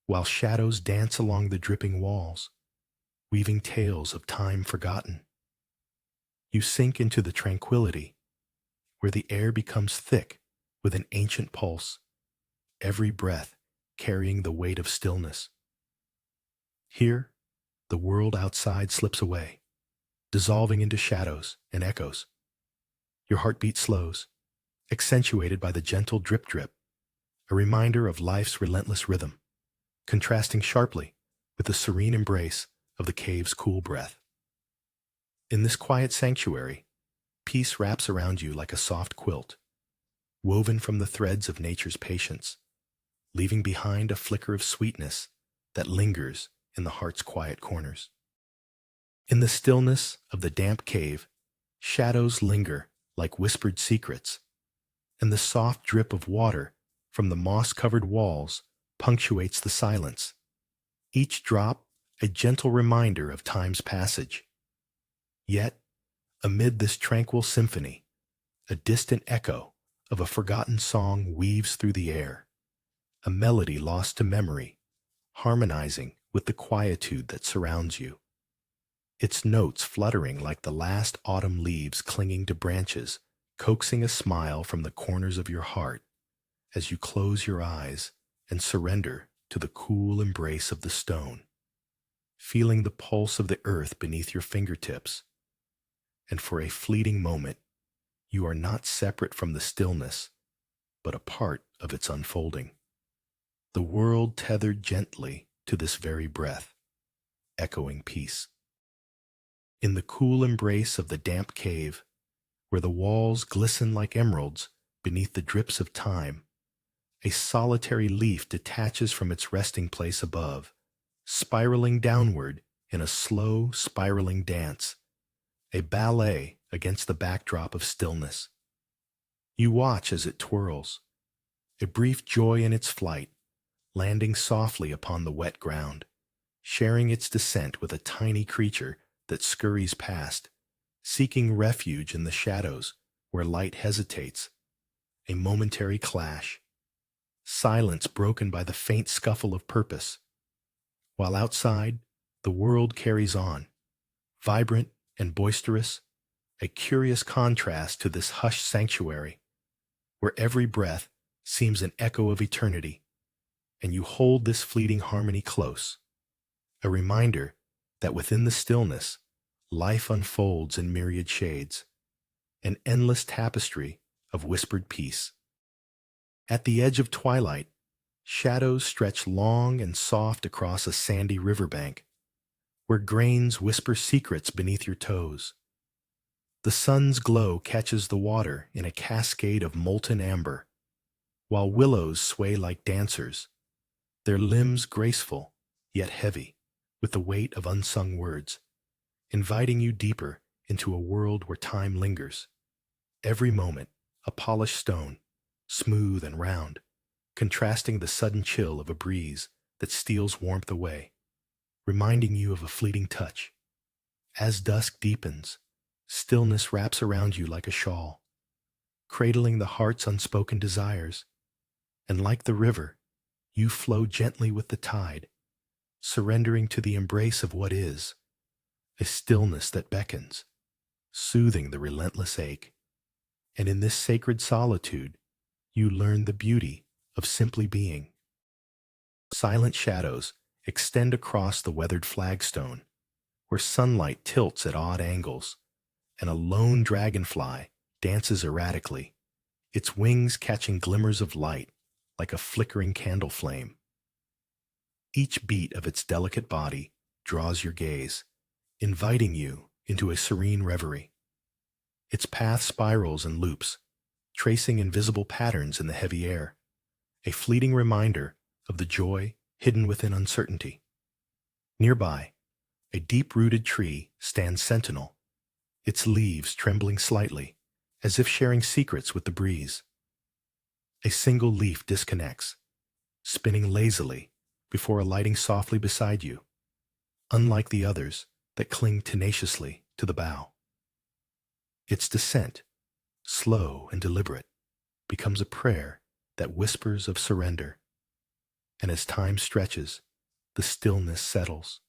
while shadows dance along the dripping walls, weaving tales of time forgotten. You sink into the tranquility, where the air becomes thick with an ancient pulse, every breath carrying the weight of stillness. Here, the world outside slips away, dissolving into shadows and echoes. Your heartbeat slows, accentuated by the gentle drip-drip, a reminder of life's relentless rhythm, contrasting sharply with the serene embrace of the cave's cool breath. In this quiet sanctuary, peace wraps around you like a soft quilt, woven from the threads of nature's patience, leaving behind a flicker of sweetness that lingers in the heart's quiet corners. In the stillness of the damp cave, shadows linger like whispered secrets, and the soft drip of water from the moss-covered walls punctuates the silence, each drop a gentle reminder of time's passage. Yet, amid this tranquil symphony, a distant echo of a forgotten song weaves through the air, a melody lost to memory, harmonizing with the quietude that surrounds you. Its notes fluttering like the last autumn leaves clinging to branches, coaxing a smile from the corners of your heart as you close your eyes and surrender to the cool embrace of the stone, feeling the pulse of the earth beneath your fingertips. And for a fleeting moment, you are not separate from the stillness, but a part of its unfolding. The world tethered gently to this very breath, echoing peace. In the cool embrace of the damp cave, where the walls glisten like emeralds beneath the drips of time, a solitary leaf detaches from its resting place above, spiraling downward in a slow, spiraling dance, a ballet against the backdrop of stillness. You watch as it twirls, a brief joy in its flight, landing softly upon the wet ground, sharing its descent with a tiny creature that scurries past, seeking refuge in the shadows where light hesitates. A momentary clash, silence broken by the faint scuffle of purpose, while outside, the world carries on, vibrant and boisterous, a curious contrast to this hushed sanctuary, where every breath seems an echo of eternity, and you hold this fleeting harmony close, a reminder that within the stillness, life unfolds in myriad shades, an endless tapestry of whispered peace. At the edge of twilight, shadows stretch long and soft across a sandy riverbank, where grains whisper secrets beneath your toes. The sun's glow catches the water in a cascade of molten amber, while willows sway like dancers, their limbs graceful yet heavy with the weight of unsung words, inviting you deeper into a world where time lingers. Every moment, a polished stone, smooth and round, contrasting the sudden chill of a breeze that steals warmth away, reminding you of a fleeting touch. As dusk deepens, stillness wraps around you like a shawl, cradling the heart's unspoken desires, and like the river, you flow gently with the tide, surrendering to the embrace of what is, a stillness that beckons, soothing the relentless ache. And in this sacred solitude, you learn the beauty of simply being. Silent shadows extend across the weathered flagstone, where sunlight tilts at odd angles, and a lone dragonfly dances erratically, its wings catching glimmers of light like a flickering candle flame. Each beat of its delicate body draws your gaze, inviting you into a serene reverie. Its path spirals and loops, tracing invisible patterns in the heavy air, a fleeting reminder of the joy hidden within uncertainty. Nearby, a deep-rooted tree stands sentinel, its leaves trembling slightly, as if sharing secrets with the breeze. A single leaf disconnects, spinning lazily before alighting softly beside you, unlike the others that cling tenaciously to the bough. Its descent, slow and deliberate, becomes a prayer that whispers of surrender. And as time stretches, the stillness settles,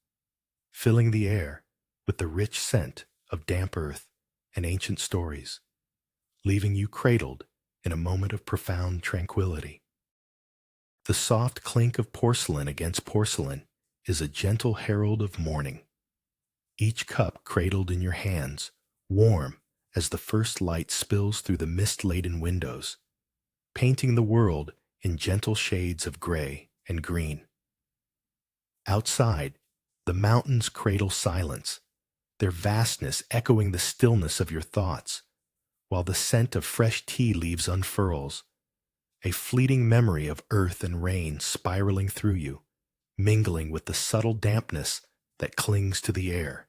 filling the air with the rich scent of damp earth and ancient stories, leaving you cradled in a moment of profound tranquility. The soft clink of porcelain against porcelain is a gentle herald of morning, each cup cradled in your hands, warm as the first light spills through the mist-laden windows, painting the world in gentle shades of gray and green. Outside, the mountains cradle silence, their vastness echoing the stillness of your thoughts, while the scent of fresh tea leaves unfurls, a fleeting memory of earth and rain spiraling through you, mingling with the subtle dampness that clings to the air,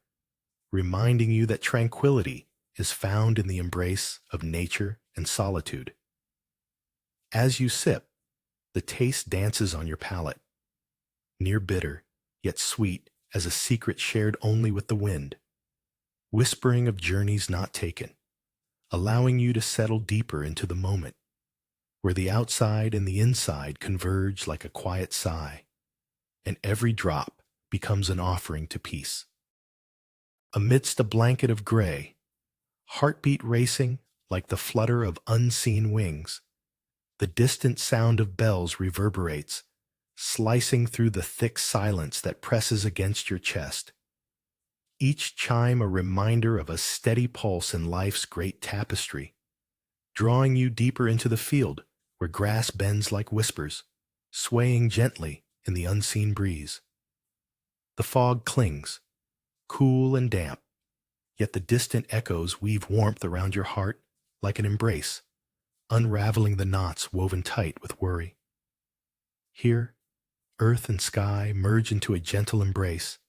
reminding you that tranquility is found in the embrace of nature and solitude. As you sip, the taste dances on your palate, near bitter, yet sweet as a secret shared only with the wind, whispering of journeys not taken, allowing you to settle deeper into the moment, where the outside and the inside converge like a quiet sigh, and every drop becomes an offering to peace. Amidst a blanket of gray, heartbeat racing like the flutter of unseen wings, the distant sound of bells reverberates, slicing through the thick silence that presses against your chest. Each chime a reminder of a steady pulse in life's great tapestry, drawing you deeper into the field where grass bends like whispers, swaying gently in the unseen breeze. The fog clings, cool and damp, yet the distant echoes weave warmth around your heart like an embrace, unraveling the knots woven tight with worry. Here, earth and sky merge into a gentle embrace,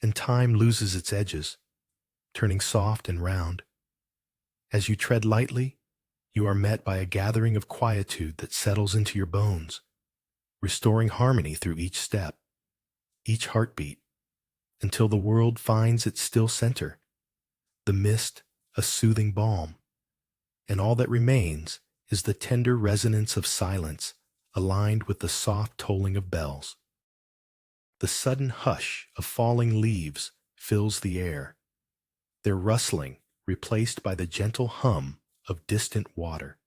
and time loses its edges, turning soft and round. As you tread lightly, you are met by a gathering of quietude that settles into your bones, restoring harmony through each step, each heartbeat, until the world finds its still center, the mist a soothing balm, and all that remains is the tender resonance of silence aligned with the soft tolling of bells. The sudden hush of falling leaves fills the air, their rustling replaced by the gentle hum of distant water.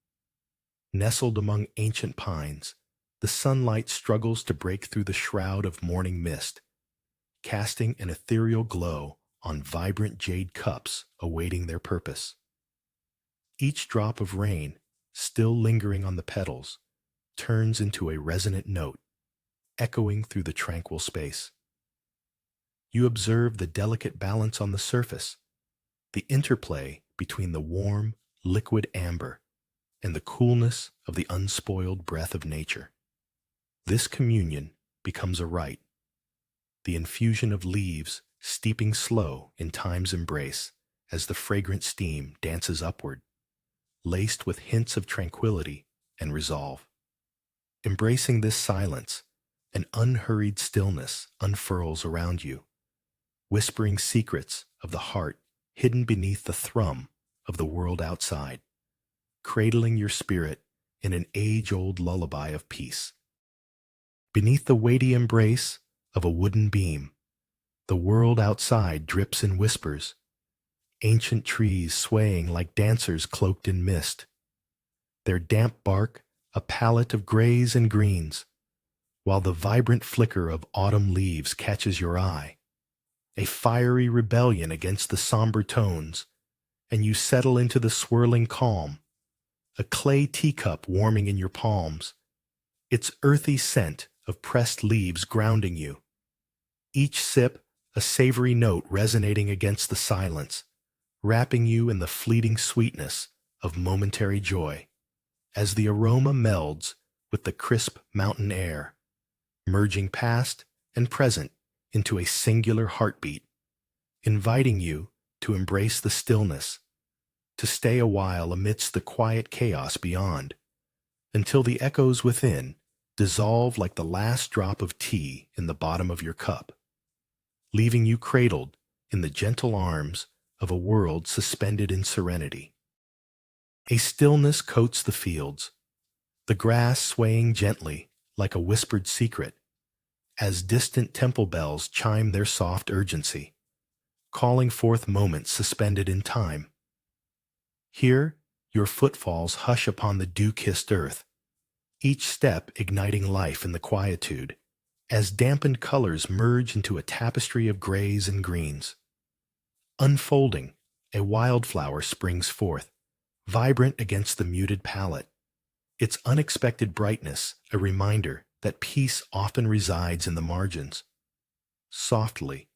Nestled among ancient pines, the sunlight struggles to break through the shroud of morning mist, casting an ethereal glow on vibrant jade cups awaiting their purpose. Each drop of rain, still lingering on the petals, turns into a resonant note, echoing through the tranquil space. You observe the delicate balance on the surface, the interplay between the warm, liquid amber and the coolness of the unspoiled breath of nature. This communion becomes a rite, the infusion of leaves steeping slow in time's embrace as the fragrant steam dances upward, laced with hints of tranquility and resolve. Embracing this silence, an unhurried stillness unfurls around you, whispering secrets of the heart hidden beneath the thrum of the world outside, cradling your spirit in an age-old lullaby of peace. Beneath the weighty embrace of a wooden beam, the world outside drips in whispers, ancient trees swaying like dancers cloaked in mist, their damp bark a palette of grays and greens, while the vibrant flicker of autumn leaves catches your eye, a fiery rebellion against the somber tones, and you settle into the swirling calm, a clay teacup warming in your palms, its earthy scent of pressed leaves grounding you, each sip a savory note resonating against the silence, wrapping you in the fleeting sweetness of momentary joy as the aroma melds with the crisp mountain air, merging past and present into a singular heartbeat, inviting you to embrace the stillness, to stay a while amidst the quiet chaos beyond, until the echoes within dissolve like the last drop of tea in the bottom of your cup, leaving you cradled in the gentle arms of a world suspended in serenity. A stillness coats the fields, the grass swaying gently like a whispered secret, as distant temple bells chime their soft urgency, calling forth moments suspended in time. Here, your footfalls hush upon the dew-kissed earth, each step igniting life in the quietude, as dampened colors merge into a tapestry of grays and greens. Unfolding, a wildflower springs forth, vibrant against the muted palette, its unexpected brightness a reminder that peace often resides in the margins. Softly,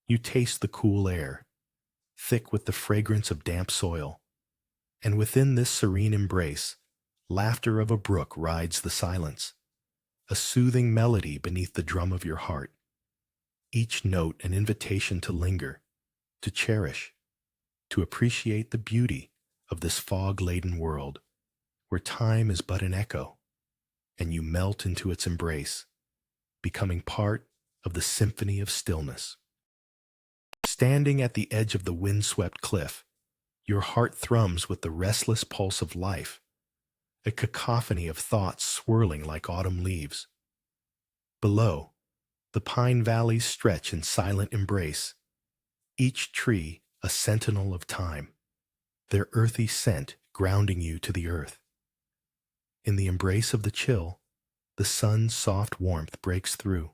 you taste the cool air, thick with the fragrance of damp soil, and within this serene embrace, laughter of a brook rides the silence, a soothing melody beneath the drum of your heart, each note an invitation to linger, to cherish, to appreciate the beauty of this fog-laden world, where time is but an echo, and you melt into its embrace, becoming part of the symphony of stillness. Standing at the edge of the wind-swept cliff, your heart thrums with the restless pulse of life, a cacophony of thoughts swirling like autumn leaves. Below, the pine valleys stretch in silent embrace, each tree a sentinel of time, their earthy scent grounding you to the earth. In the embrace of the chill, the sun's soft warmth breaks through,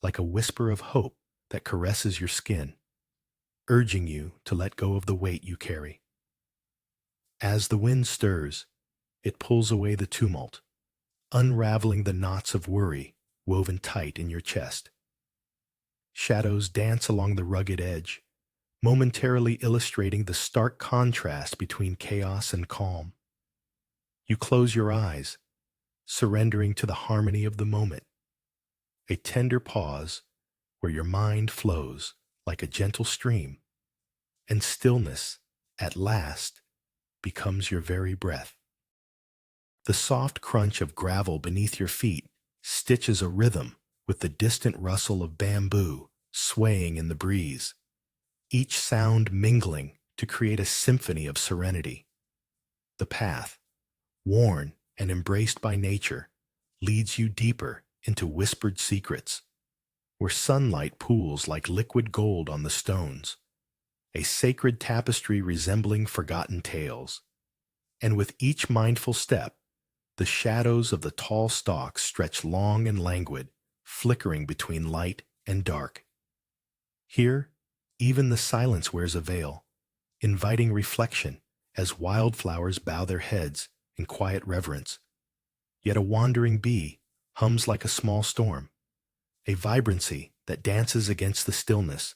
like a whisper of hope that caresses your skin, urging you to let go of the weight you carry. As the wind stirs, it pulls away the tumult, unraveling the knots of worry woven tight in your chest. Shadows dance along the rugged edge, momentarily illustrating the stark contrast between chaos and calm. You close your eyes, surrendering to the harmony of the moment, a tender pause where your mind flows like a gentle stream, and stillness, at last, becomes your very breath. The soft crunch of gravel beneath your feet stitches a rhythm with the distant rustle of bamboo swaying in the breeze, each sound mingling to create a symphony of serenity. The path, worn and embraced by nature, leads you deeper into whispered secrets, where sunlight pools like liquid gold on the stones, a sacred tapestry resembling forgotten tales. And with each mindful step, the shadows of the tall stalks stretch long and languid, flickering between light and dark. Here, even the silence wears a veil, inviting reflection as wildflowers bow their heads in quiet reverence. Yet a wandering bee hums like a small storm, a vibrancy that dances against the stillness,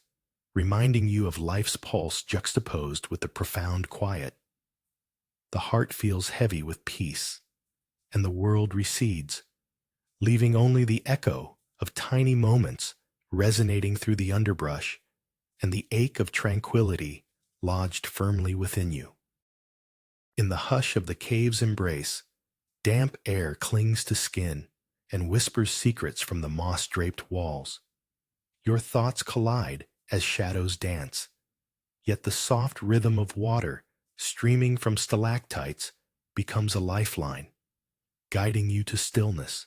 reminding you of life's pulse juxtaposed with the profound quiet. The heart feels heavy with peace, and the world recedes, leaving only the echo of tiny moments resonating through the underbrush and the ache of tranquility lodged firmly within you. In the hush of the cave's embrace, damp air clings to skin and whispers secrets from the moss-draped walls. Your thoughts collide as shadows dance, yet the soft rhythm of water streaming from stalactites becomes a lifeline, guiding you to stillness.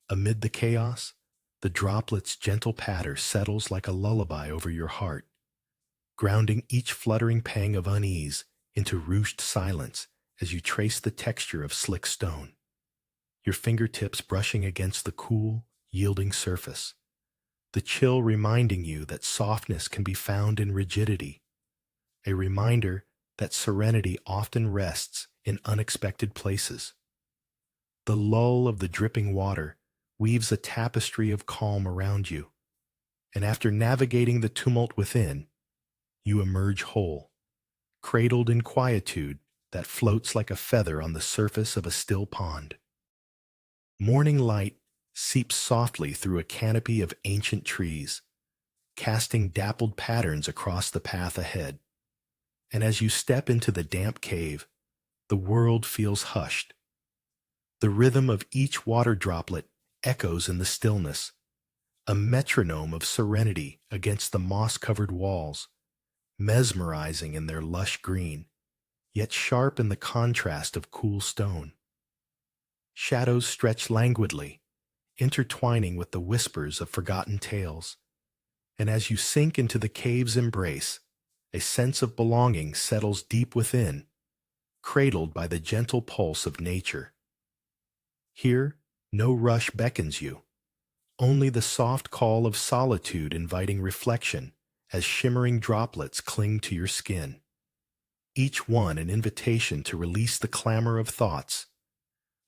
Amid the chaos, the droplet's gentle patter settles like a lullaby over your heart, grounding each fluttering pang of unease into ruched silence as you trace the texture of slick stone, your fingertips brushing against the cool, yielding surface, the chill reminding you that softness can be found in rigidity, a reminder that serenity often rests in unexpected places. The lull of the dripping water weaves a tapestry of calm around you, and after navigating the tumult within, you emerge whole, cradled in quietude that floats like a feather on the surface of a still pond. Morning light seeps softly through a canopy of ancient trees, casting dappled patterns across the path ahead. And as you step into the damp cave, the world feels hushed. The rhythm of each water droplet echoes in the stillness, a metronome of serenity against the moss-covered walls, mesmerizing in their lush green, yet sharp in the contrast of cool stone. Shadows stretch languidly, intertwining with the whispers of forgotten tales, and as you sink into the cave's embrace, a sense of belonging settles deep within, cradled by the gentle pulse of nature. Here, no rush beckons you, only the soft call of solitude inviting reflection as shimmering droplets cling to your skin, each one an invitation to release the clamor of thoughts,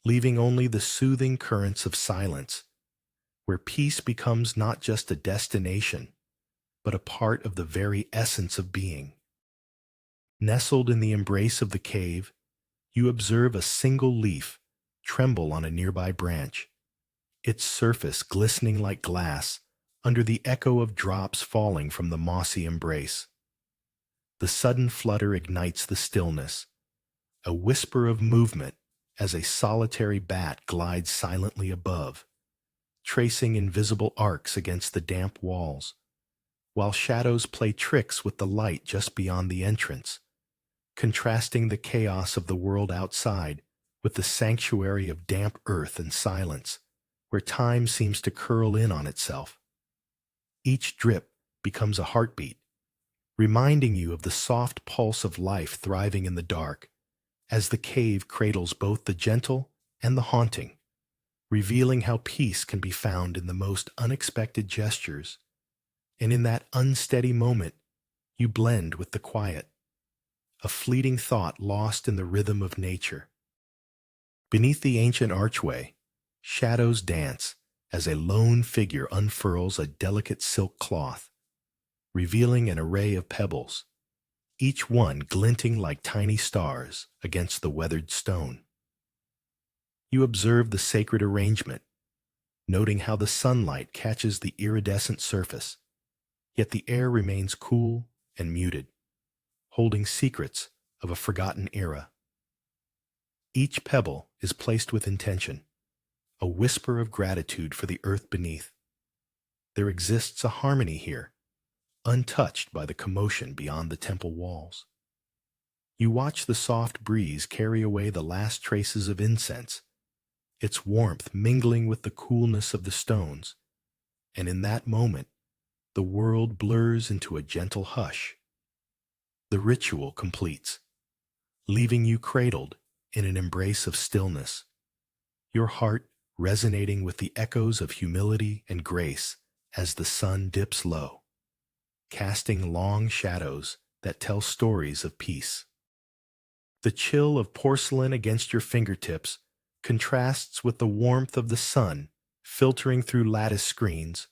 leaving only the soothing currents of silence, where peace becomes not just a destination, but a part of the very essence of being. Nestled in the embrace of the cave, you observe a single leaf tremble on a nearby branch, its surface glistening like glass under the echo of drops falling from the mossy embrace. The sudden flutter ignites the stillness, a whisper of movement as a solitary bat glides silently above, tracing invisible arcs against the damp walls, while shadows play tricks with the light just beyond the entrance, contrasting the chaos of the world outside with the sanctuary of damp earth and silence, where time seems to curl in on itself. Each drip becomes a heartbeat, reminding you of the soft pulse of life thriving in the dark, as the cave cradles both the gentle and the haunting, revealing how peace can be found in the most unexpected gestures. And in that unsteady moment, you blend with the quiet, a fleeting thought lost in the rhythm of nature. Beneath the ancient archway, shadows dance as a lone figure unfurls a delicate silk cloth, revealing an array of pebbles, each one glinting like tiny stars against the weathered stone. You observe the sacred arrangement, noting how the sunlight catches the iridescent surface, yet the air remains cool and muted, holding secrets of a forgotten era. Each pebble is placed with intention, a whisper of gratitude for the earth beneath. There exists a harmony here, untouched by the commotion beyond the temple walls. You watch the soft breeze carry away the last traces of incense, its warmth mingling with the coolness of the stones, and in that moment, the world blurs into a gentle hush. The ritual completes, leaving you cradled in an embrace of stillness, your heart resonating with the echoes of humility and grace as the sun dips low, casting long shadows that tell stories of peace. The chill of porcelain against your fingertips contrasts with the warmth of the sun filtering through lattice screens,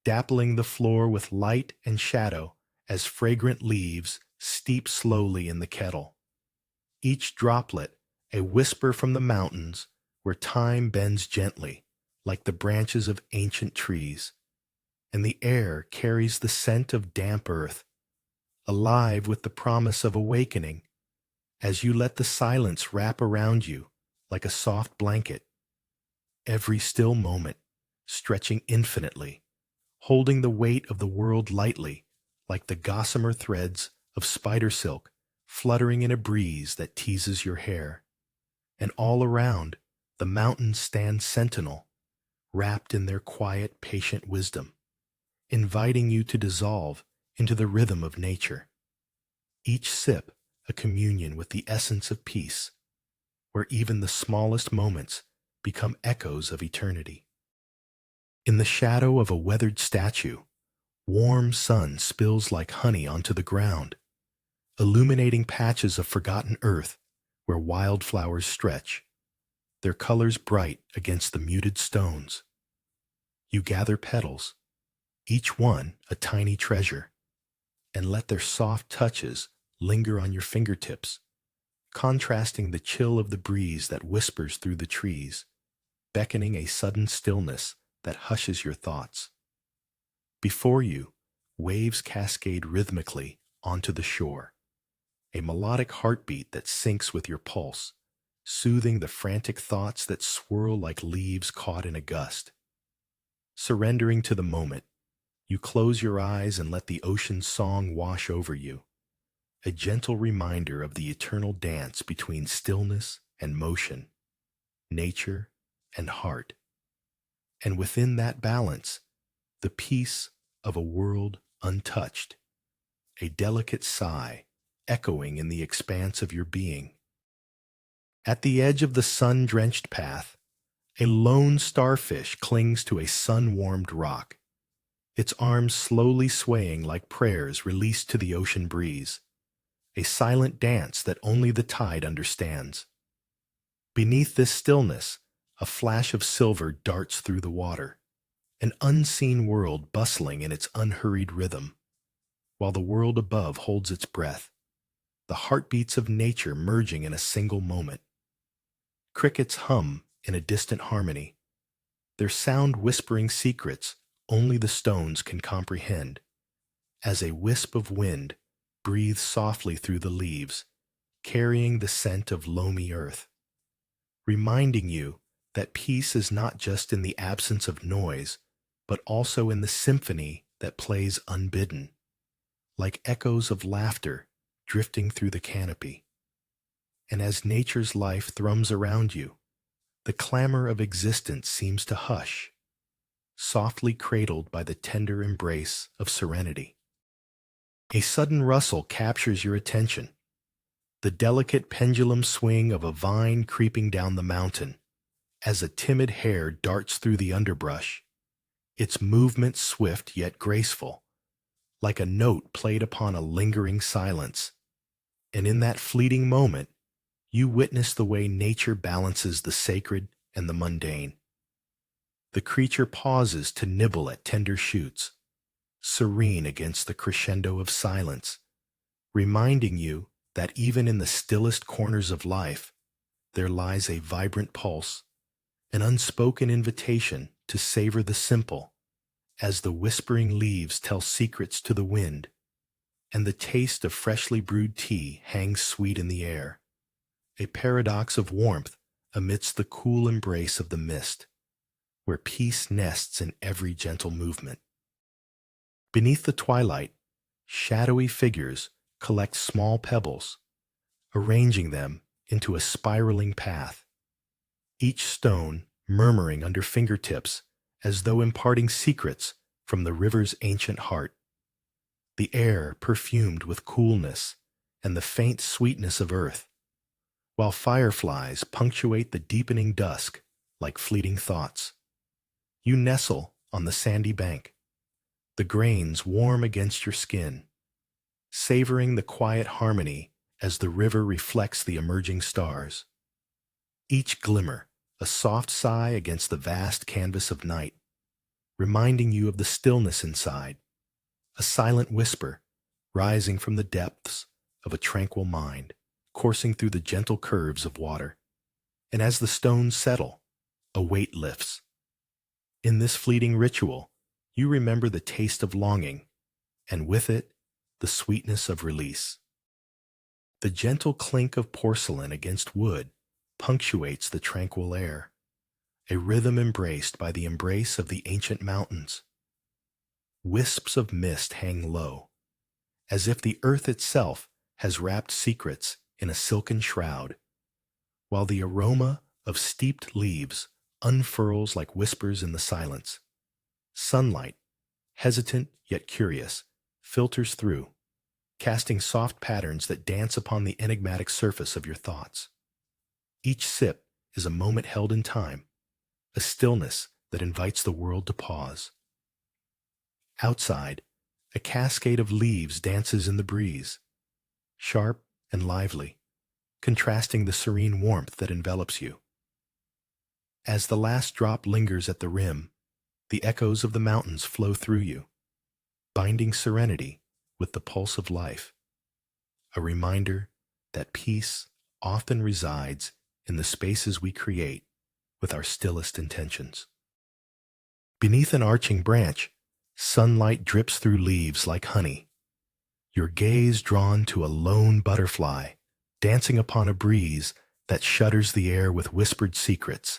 dappling the floor with light and shadow as fragrant leaves steep slowly in the kettle. Each droplet a whisper from the mountains where time bends gently like the branches of ancient trees, and the air carries the scent of damp earth, alive with the promise of awakening as you let the silence wrap around you like a soft blanket, every still moment stretching infinitely, holding the weight of the world lightly like the gossamer threads of spider silk fluttering in a breeze that teases your hair. And all around, the mountains stand sentinel, wrapped in their quiet, patient wisdom, inviting you to dissolve into the rhythm of nature. Each sip a communion with the essence of peace, where even the smallest moments become echoes of eternity. In the shadow of a weathered statue, warm sun spills like honey onto the ground, illuminating patches of forgotten earth where wildflowers stretch, their colors bright against the muted stones. You gather petals, each one a tiny treasure, and let their soft touches linger on your fingertips, contrasting the chill of the breeze that whispers through the trees, beckoning a sudden stillness that hushes your thoughts. Before you, waves cascade rhythmically onto the shore, a melodic heartbeat that syncs with your pulse, soothing the frantic thoughts that swirl like leaves caught in a gust. Surrendering to the moment, you close your eyes and let the ocean's song wash over you, a gentle reminder of the eternal dance between stillness and motion, nature and heart. And within that balance, the peace of a world untouched, a delicate sigh echoing in the expanse of your being. At the edge of the sun-drenched path, a lone starfish clings to a sun-warmed rock, its arms slowly swaying like prayers released to the ocean breeze, a silent dance that only the tide understands. Beneath this stillness, a flash of silver darts through the water, an unseen world bustling in its unhurried rhythm, while the world above holds its breath, the heartbeats of nature merging in a single moment. Crickets hum in a distant harmony, their sound whispering secrets only the stones can comprehend, as a wisp of wind breathes softly through the leaves, carrying the scent of loamy earth, reminding you that peace is not just in the absence of noise, but also in the symphony that plays unbidden, like echoes of laughter drifting through the canopy. And as nature's life thrums around you, the clamor of existence seems to hush, softly cradled by the tender embrace of serenity. A sudden rustle captures your attention, the delicate pendulum swing of a vine creeping down the mountain, as a timid hare darts through the underbrush, its movement swift yet graceful, like a note played upon a lingering silence. And in that fleeting moment, you witness the way nature balances the sacred and the mundane. The creature pauses to nibble at tender shoots, serene against the crescendo of silence, reminding you that even in the stillest corners of life, there lies a vibrant pulse, an unspoken invitation to savor the simple, as the whispering leaves tell secrets to the wind, and the taste of freshly brewed tea hangs sweet in the air, a paradox of warmth amidst the cool embrace of the mist, where peace nests in every gentle movement. Beneath the twilight, shadowy figures collect small pebbles, arranging them into a spiraling path, each stone murmuring under fingertips as though imparting secrets from the river's ancient heart. The air perfumed with coolness and the faint sweetness of earth, while fireflies punctuate the deepening dusk like fleeting thoughts. You nestle on the sandy bank, the grains warm against your skin, savoring the quiet harmony as the river reflects the emerging stars. Each glimmer, a soft sigh against the vast canvas of night, reminding you of the stillness inside, a silent whisper rising from the depths of a tranquil mind, coursing through the gentle curves of water. And as the stones settle, a weight lifts. In this fleeting ritual, you remember the taste of longing, and with it, the sweetness of release. The gentle clink of porcelain against wood punctuates the tranquil air, a rhythm embraced by the embrace of the ancient mountains. Wisps of mist hang low, as if the earth itself has wrapped secrets in a silken shroud, while the aroma of steeped leaves unfurls like whispers in the silence. Sunlight, hesitant yet curious, filters through, casting soft patterns that dance upon the enigmatic surface of your thoughts. Each sip is a moment held in time, a stillness that invites the world to pause. Outside, a cascade of leaves dances in the breeze, sharp and lively, contrasting the serene warmth that envelops you. As the last drop lingers at the rim, the echoes of the mountains flow through you, binding serenity with the pulse of life. a reminder that peace often resides in the spaces we create with our stillest intentions. Beneath an arching branch, sunlight drips through leaves like honey, your gaze drawn to a lone butterfly dancing upon a breeze that shudders the air with whispered secrets.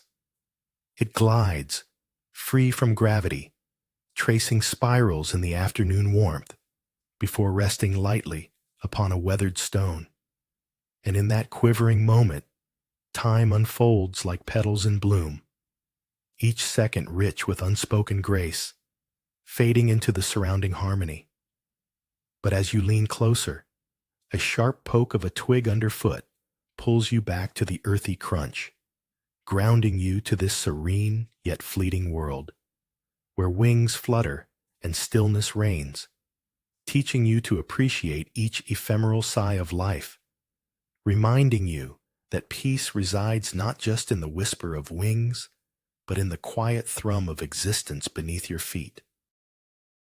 It glides, free from gravity, tracing spirals in the afternoon warmth before resting lightly upon a weathered stone. And in that quivering moment, time unfolds like petals in bloom, each second rich with unspoken grace, fading into the surrounding harmony. But as you lean closer, a sharp poke of a twig underfoot pulls you back to the earthy crunch, grounding you to this serene yet fleeting world, where wings flutter and stillness reigns, teaching you to appreciate each ephemeral sigh of life, reminding you that peace resides not just in the whisper of wings, but in the quiet thrum of existence beneath your feet.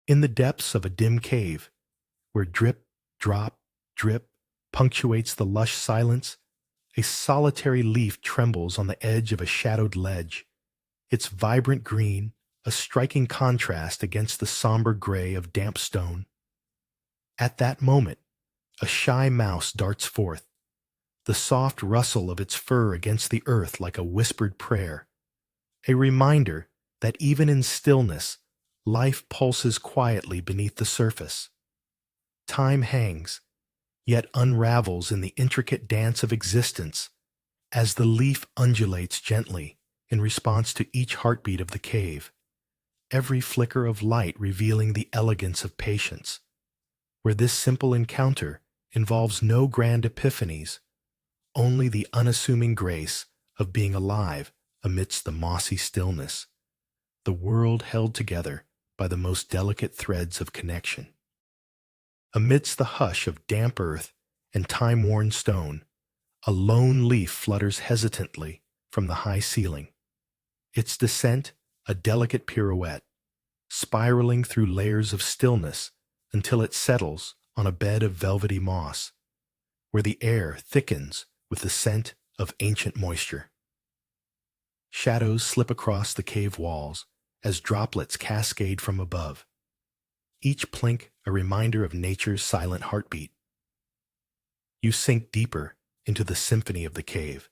In the depths of a dim cave, where drip, drop, drip punctuates the lush silence, a solitary leaf trembles on the edge of a shadowed ledge, its vibrant green a striking contrast against the somber gray of damp stone. At that moment, a shy mouse darts forth, the soft rustle of its fur against the earth like a whispered prayer, a reminder that even in stillness, life pulses quietly beneath the surface. Time hangs, yet unravels in the intricate dance of existence as the leaf undulates gently in response to each heartbeat of the cave, every flicker of light revealing the elegance of patience, where this simple encounter involves no grand epiphanies, only the unassuming grace of being alive amidst the mossy stillness, the world held together by the most delicate threads of connection. Amidst the hush of damp earth and time-worn stone, a lone leaf flutters hesitantly from the high ceiling, its descent a delicate pirouette, spiraling through layers of stillness until it settles on a bed of velvety moss, where the air thickens with the scent of ancient moisture. Shadows slip across the cave walls as droplets cascade from above, each plink a reminder of nature's silent heartbeat. You sink deeper into the symphony of the cave,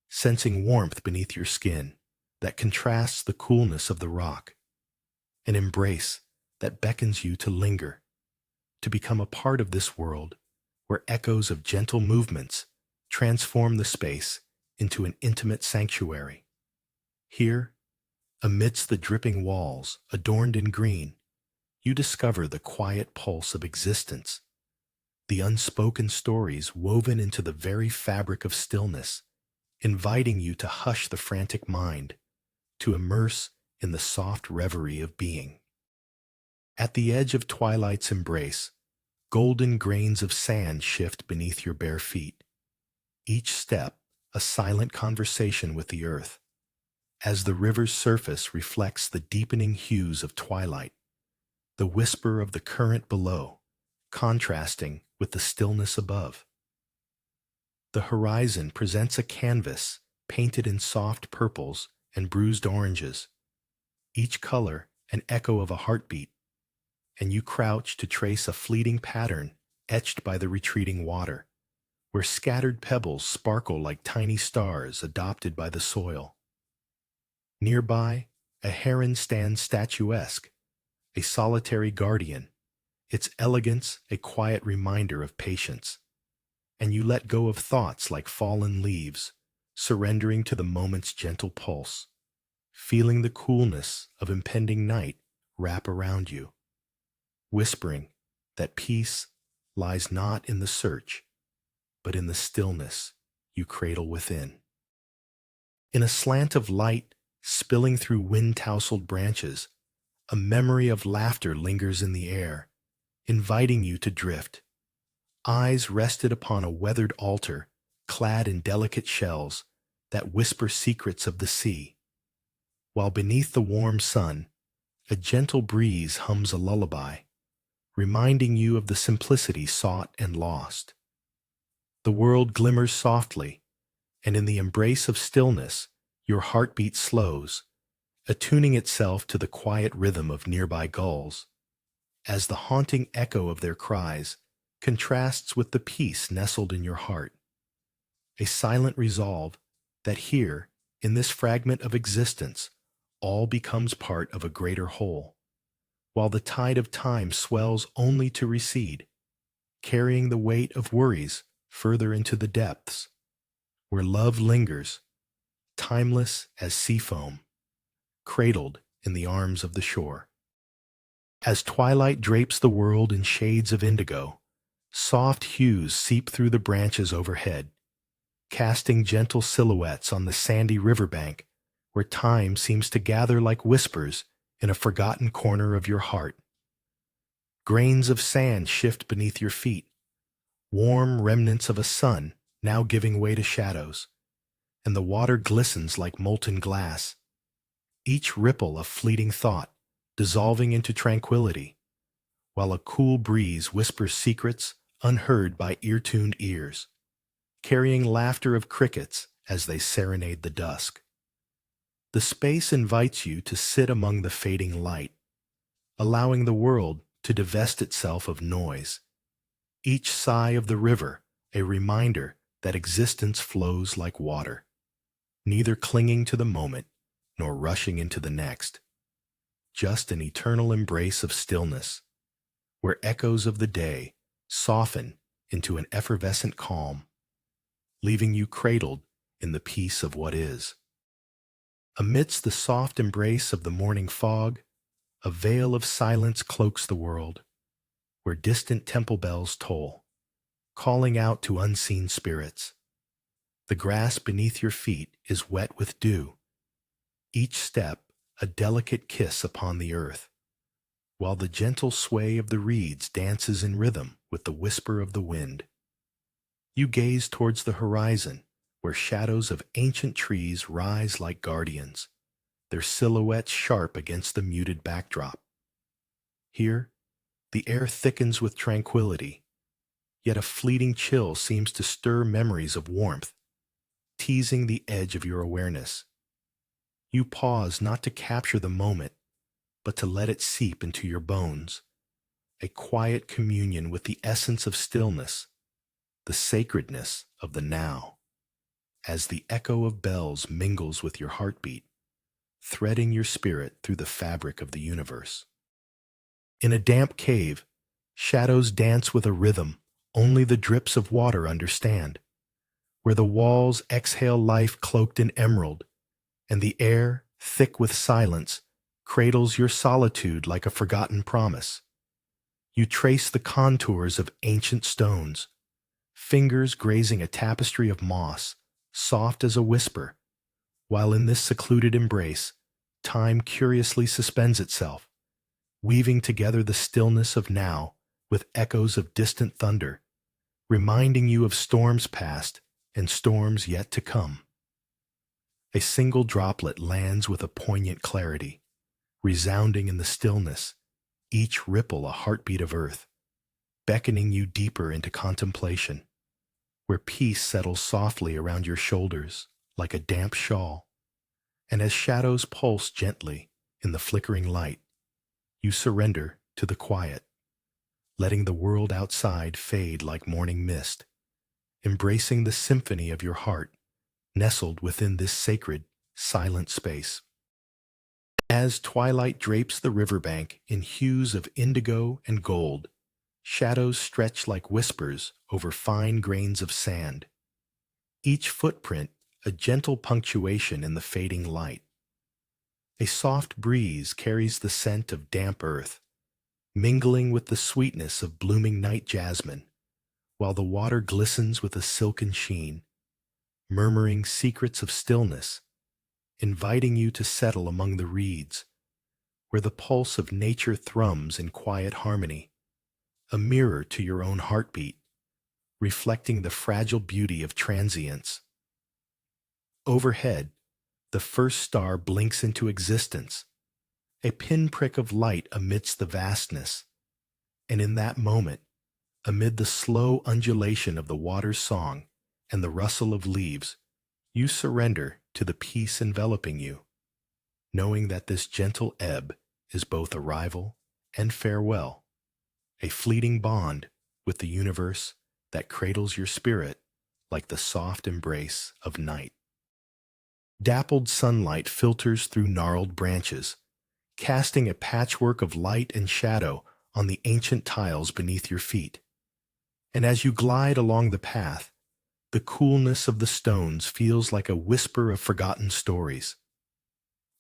sensing warmth beneath your skin that contrasts the coolness of the rock, an embrace that beckons you to linger, to become a part of this world where echoes of gentle movements transform the space into an intimate sanctuary. Here, amidst the dripping walls adorned in green, you discover the quiet pulse of existence, the unspoken stories woven into the very fabric of stillness, inviting you to hush the frantic mind, to immerse in the soft reverie of being. At the edge of twilight's embrace, golden grains of sand shift beneath your bare feet, each step a silent conversation with the earth, as the river's surface reflects the deepening hues of twilight, the whisper of the current below, contrasting with the stillness above. The horizon presents a canvas painted in soft purples and bruised oranges, each color an echo of a heartbeat, and you crouch to trace a fleeting pattern etched by the retreating water, where scattered pebbles sparkle like tiny stars adopted by the soil. Nearby, a heron stands statuesque, a solitary guardian, its elegance a quiet reminder of patience, and you let go of thoughts like fallen leaves, surrendering to the moment's gentle pulse, feeling the coolness of impending night wrap around you, whispering that peace lies not in the search, but in the stillness you cradle within. In a slant of light spilling through wind-tousled branches, a memory of laughter lingers in the air, inviting you to drift, eyes rested upon a weathered altar clad in delicate shells that whisper secrets of the sea, while beneath the warm sun, a gentle breeze hums a lullaby, reminding you of the simplicity sought and lost, The world glimmers softly, and in the embrace of stillness, your heartbeat slows, attuning itself to the quiet rhythm of nearby gulls, as the haunting echo of their cries contrasts with the peace nestled in your heart, a silent resolve that here, in this fragment of existence, all becomes part of a greater whole, while the tide of time swells only to recede, carrying the weight of worries further into the depths, where love lingers, timeless as sea foam, cradled in the arms of the shore. As twilight drapes the world in shades of indigo, soft hues seep through the branches overhead, casting gentle silhouettes on the sandy riverbank where time seems to gather like whispers in a forgotten corner of your heart. Grains of sand shift beneath your feet, warm remnants of a sun now giving way to shadows, and the water glistens like molten glass, each ripple a fleeting thought, dissolving into tranquility, while a cool breeze whispers secrets unheard by ear-tuned ears, carrying laughter of crickets as they serenade the dusk. The space invites you to sit among the fading light, allowing the world to divest itself of noise, each sigh of the river a reminder that existence flows like water, neither clinging to the moment nor rushing into the next, just an eternal embrace of stillness, where echoes of the day soften into an effervescent calm, leaving you cradled in the peace of what is. Amidst the soft embrace of the morning fog, a veil of silence cloaks the world, where distant temple bells toll, calling out to unseen spirits. The grass beneath your feet is wet with dew, each step a delicate kiss upon the earth, while the gentle sway of the reeds dances in rhythm with the whisper of the wind. You gaze towards the horizon, where shadows of ancient trees rise like guardians, their silhouettes sharp against the muted backdrop. Here, the air thickens with tranquility, yet a fleeting chill seems to stir memories of warmth, teasing the edge of your awareness. You pause not to capture the moment, but to let it seep into your bones, a quiet communion with the essence of stillness, the sacredness of the now, as the echo of bells mingles with your heartbeat, threading your spirit through the fabric of the universe. In a damp cave, shadows dance with a rhythm only the drips of water understand, where the walls exhale life cloaked in emerald, and the air, thick with silence, cradles your solitude like a forgotten promise. You trace the contours of ancient stones, fingers grazing a tapestry of moss, soft as a whisper, while in this secluded embrace, time curiously suspends itself, weaving together the stillness of now with echoes of distant thunder, reminding you of storms past and storms yet to come. A single droplet lands with a poignant clarity, resounding in the stillness, each ripple a heartbeat of earth, beckoning you deeper into contemplation, where peace settles softly around your shoulders like a damp shawl, and as shadows pulse gently in the flickering light, you surrender to the quiet, letting the world outside fade like morning mist, embracing the symphony of your heart nestled within this sacred, silent space. As twilight drapes the riverbank in hues of indigo and gold, shadows stretch like whispers over fine grains of sand, each footprint a gentle punctuation in the fading light. A soft breeze carries the scent of damp earth, mingling with the sweetness of blooming night jasmine, while the water glistens with a silken sheen, murmuring secrets of stillness, inviting you to settle among the reeds, where the pulse of nature thrums in quiet harmony, a mirror to your own heartbeat, reflecting the fragile beauty of transience. Overhead, the first star blinks into existence, a pinprick of light amidst the vastness, and in that moment, Amid the slow undulation of the water's song and the rustle of leaves, you surrender to the peace enveloping you, knowing that this gentle ebb is both arrival and farewell, a fleeting bond with the universe that cradles your spirit like the soft embrace of night. Dappled sunlight filters through gnarled branches, casting a patchwork of light and shadow on the ancient tiles beneath your feet. And as you glide along the path, the coolness of the stones feels like a whisper of forgotten stories.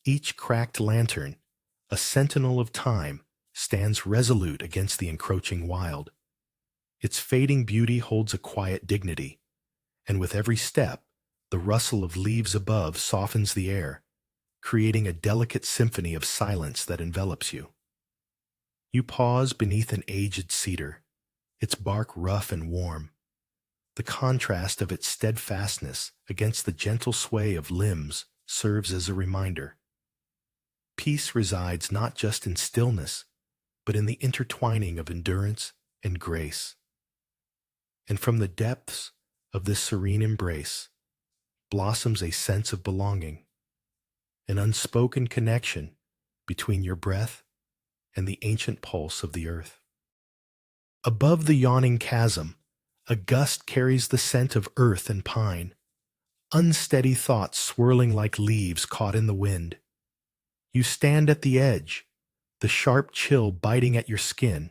Each cracked lantern, a sentinel of time, stands resolute against the encroaching wild. Its fading beauty holds a quiet dignity, and with every step, the rustle of leaves above softens the air, creating a delicate symphony of silence that envelops you. You pause beneath an aged cedar, its bark rough and warm. The contrast of its steadfastness against the gentle sway of limbs serves as a reminder. Peace resides not just in stillness, but in the intertwining of endurance and grace. And from the depths of this serene embrace blossoms a sense of belonging, an unspoken connection between your breath and the ancient pulse of the earth. Above the yawning chasm, a gust carries the scent of earth and pine, unsteady thoughts swirling like leaves caught in the wind. You stand at the edge, the sharp chill biting at your skin,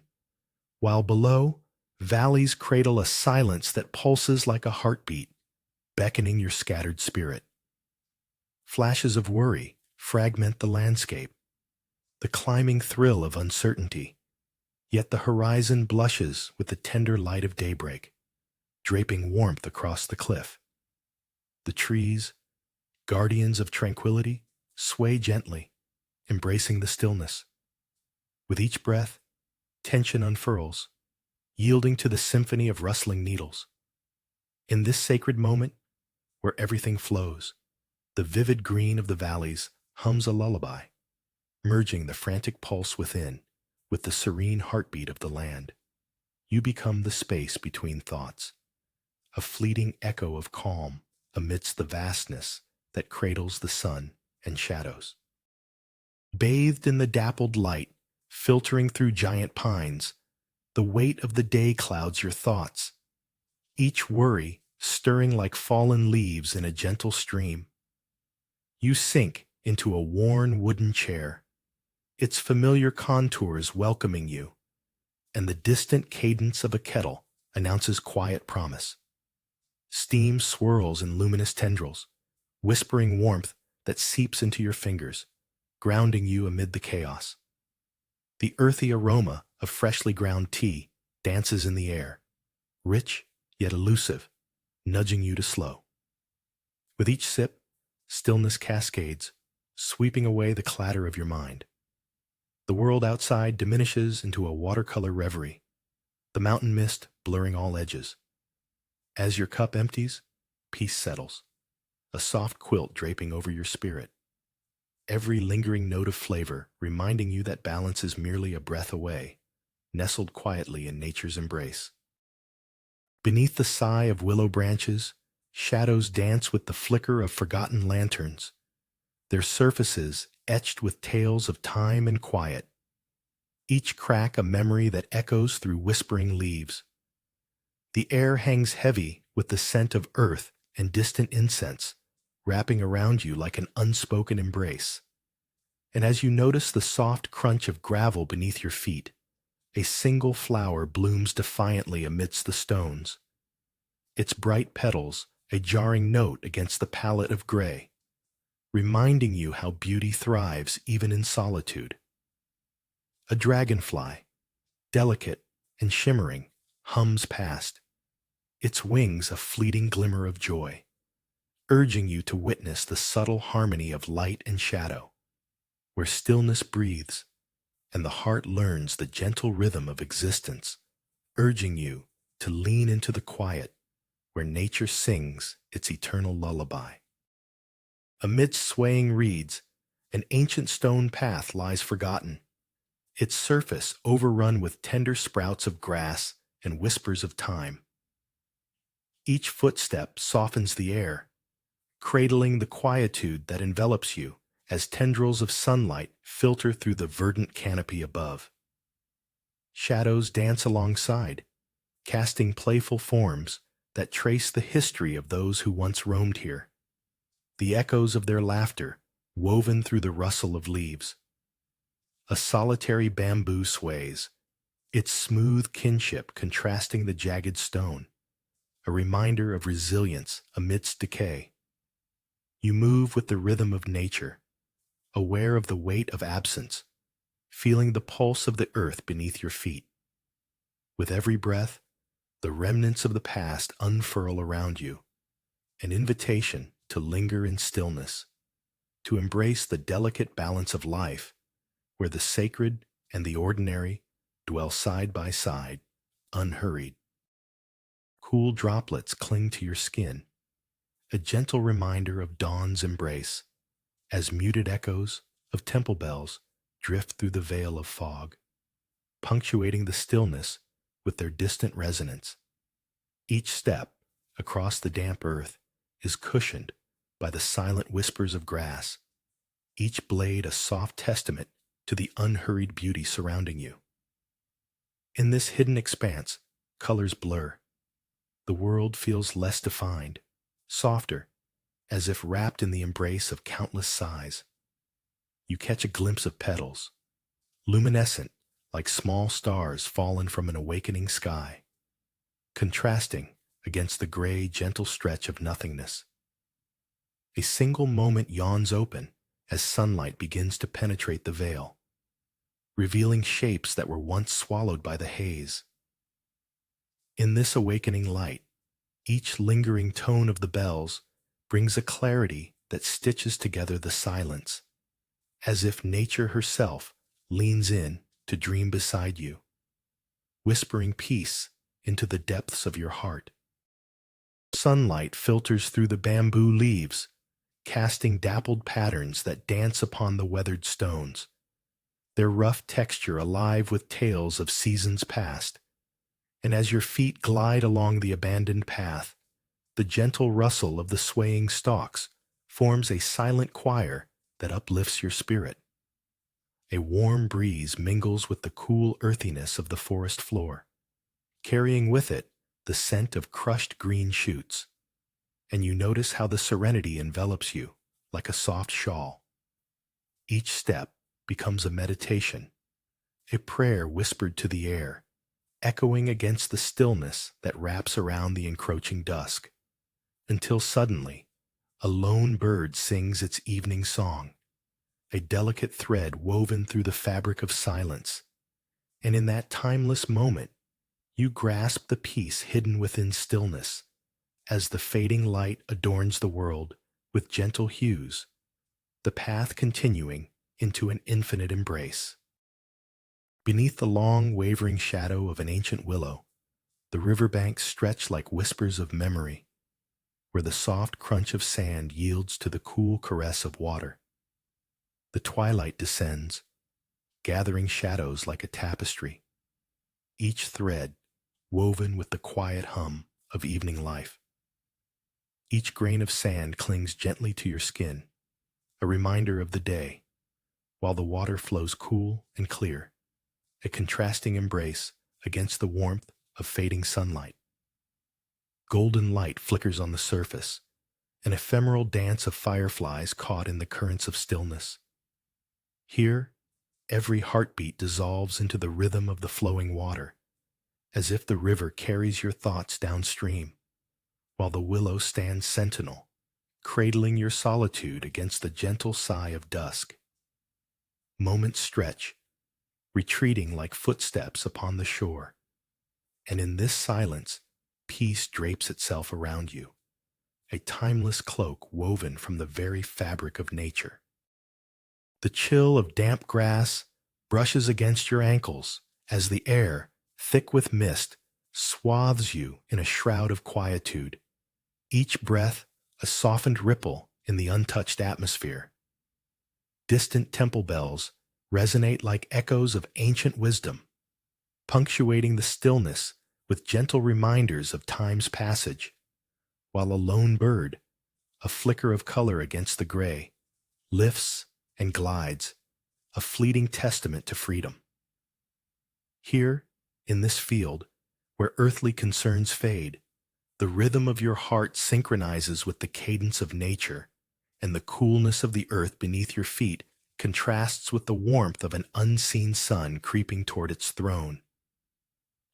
while below, valleys cradle a silence that pulses like a heartbeat, beckoning your scattered spirit. Flashes of worry fragment the landscape, the climbing thrill of uncertainty, yet the horizon blushes with the tender light of daybreak, draping warmth across the cliff. The trees, guardians of tranquility, sway gently, embracing the stillness. With each breath, tension unfurls, yielding to the symphony of rustling needles. In this sacred moment, where everything flows, the vivid green of the valleys hums a lullaby, merging the frantic pulse within with the serene heartbeat of the land. You become the space between thoughts, a fleeting echo of calm amidst the vastness that cradles the sun and shadows. Bathed in the dappled light, filtering through giant pines, the weight of the day clouds your thoughts, each worry stirring like fallen leaves in a gentle stream. You sink into a worn wooden chair, its familiar contours welcoming you, and the distant cadence of a kettle announces quiet promise. Steam swirls in luminous tendrils, whispering warmth that seeps into your fingers, grounding you amid the chaos. The earthy aroma of freshly ground tea dances in the air, rich yet elusive, nudging you to slow. With each sip, stillness cascades, sweeping away the clatter of your mind. The world outside diminishes into a watercolor reverie, the mountain mist blurring all edges. As your cup empties, peace settles, a soft quilt draping over your spirit, every lingering note of flavor reminding you that balance is merely a breath away, nestled quietly in nature's embrace. Beneath the sigh of willow branches, shadows dance with the flicker of forgotten lanterns, their surfaces etched with tales of time and quiet, each crack a memory that echoes through whispering leaves. The air hangs heavy with the scent of earth and distant incense, wrapping around you like an unspoken embrace. And as you notice the soft crunch of gravel beneath your feet, a single flower blooms defiantly amidst the stones, its bright petals a jarring note against the palette of gray, reminding you how beauty thrives even in solitude. A dragonfly, delicate and shimmering, hums past, its wings a fleeting glimmer of joy, urging you to witness the subtle harmony of light and shadow, where stillness breathes and the heart learns the gentle rhythm of existence, urging you to lean into the quiet where nature sings its eternal lullaby. Amidst swaying reeds, an ancient stone path lies forgotten, its surface overrun with tender sprouts of grass and whispers of time. Each footstep softens the air, cradling the quietude that envelops you as tendrils of sunlight filter through the verdant canopy above. Shadows dance alongside, casting playful forms that trace the history of those who once roamed here, the echoes of their laughter woven through the rustle of leaves. A solitary bamboo sways, its smooth kinship contrasting the jagged stone, a reminder of resilience amidst decay. You move with the rhythm of nature, aware of the weight of absence, feeling the pulse of the earth beneath your feet. With every breath, the remnants of the past unfurl around you, an invitation to linger in stillness, to embrace the delicate balance of life, where the sacred and the ordinary dwell side by side, unhurried. Cool droplets cling to your skin, a gentle reminder of dawn's embrace, as muted echoes of temple bells drift through the veil of fog, punctuating the stillness with their distant resonance. Each step across the damp earth is cushioned by the silent whispers of grass, each blade a soft testament to the unhurried beauty surrounding you. In this hidden expanse, colors blur. The world feels less defined, softer, as if wrapped in the embrace of countless sighs. You catch a glimpse of petals, luminescent like small stars fallen from an awakening sky, contrasting against the gray, gentle stretch of nothingness. A single moment yawns open as sunlight begins to penetrate the veil, revealing shapes that were once swallowed by the haze. In this awakening light, each lingering tone of the bells brings a clarity that stitches together the silence, as if nature herself leans in to dream beside you, whispering peace into the depths of your heart. Sunlight filters through the bamboo leaves, casting dappled patterns that dance upon the weathered stones, their rough texture alive with tales of seasons past. And as your feet glide along the abandoned path, the gentle rustle of the swaying stalks forms a silent choir that uplifts your spirit. A warm breeze mingles with the cool earthiness of the forest floor, carrying with it the scent of crushed green shoots, and you notice how the serenity envelops you like a soft shawl. Each step becomes a meditation, a prayer whispered to the air, echoing against the stillness that wraps around the encroaching dusk, until suddenly a lone bird sings its evening song, a delicate thread woven through the fabric of silence. And in that timeless moment, you grasp the peace hidden within stillness, as the fading light adorns the world with gentle hues, the path continuing into an infinite embrace. Beneath the long, wavering shadow of an ancient willow, the riverbanks stretch like whispers of memory, where the soft crunch of sand yields to the cool caress of water. The twilight descends, gathering shadows like a tapestry, each thread woven with the quiet hum of evening life. Each grain of sand clings gently to your skin, a reminder of the day, while the water flows cool and clear, a contrasting embrace against the warmth of fading sunlight. Golden light flickers on the surface, an ephemeral dance of fireflies caught in the currents of stillness. Here, every heartbeat dissolves into the rhythm of the flowing water, as if the river carries your thoughts downstream, while the willow stands sentinel, cradling your solitude against the gentle sigh of dusk. Moments stretch, retreating like footsteps upon the shore, and in this silence, peace drapes itself around you, a timeless cloak woven from the very fabric of nature. The chill of damp grass brushes against your ankles as the air, thick with mist, swathes you in a shroud of quietude, each breath a softened ripple in the untouched atmosphere. Distant temple bells resonate like echoes of ancient wisdom, punctuating the stillness with gentle reminders of time's passage, while a lone bird, a flicker of color against the gray, lifts and glides, a fleeting testament to freedom. Here, in this field, where earthly concerns fade, the rhythm of your heart synchronizes with the cadence of nature, and the coolness of the earth beneath your feet contrasts with the warmth of an unseen sun creeping toward its throne.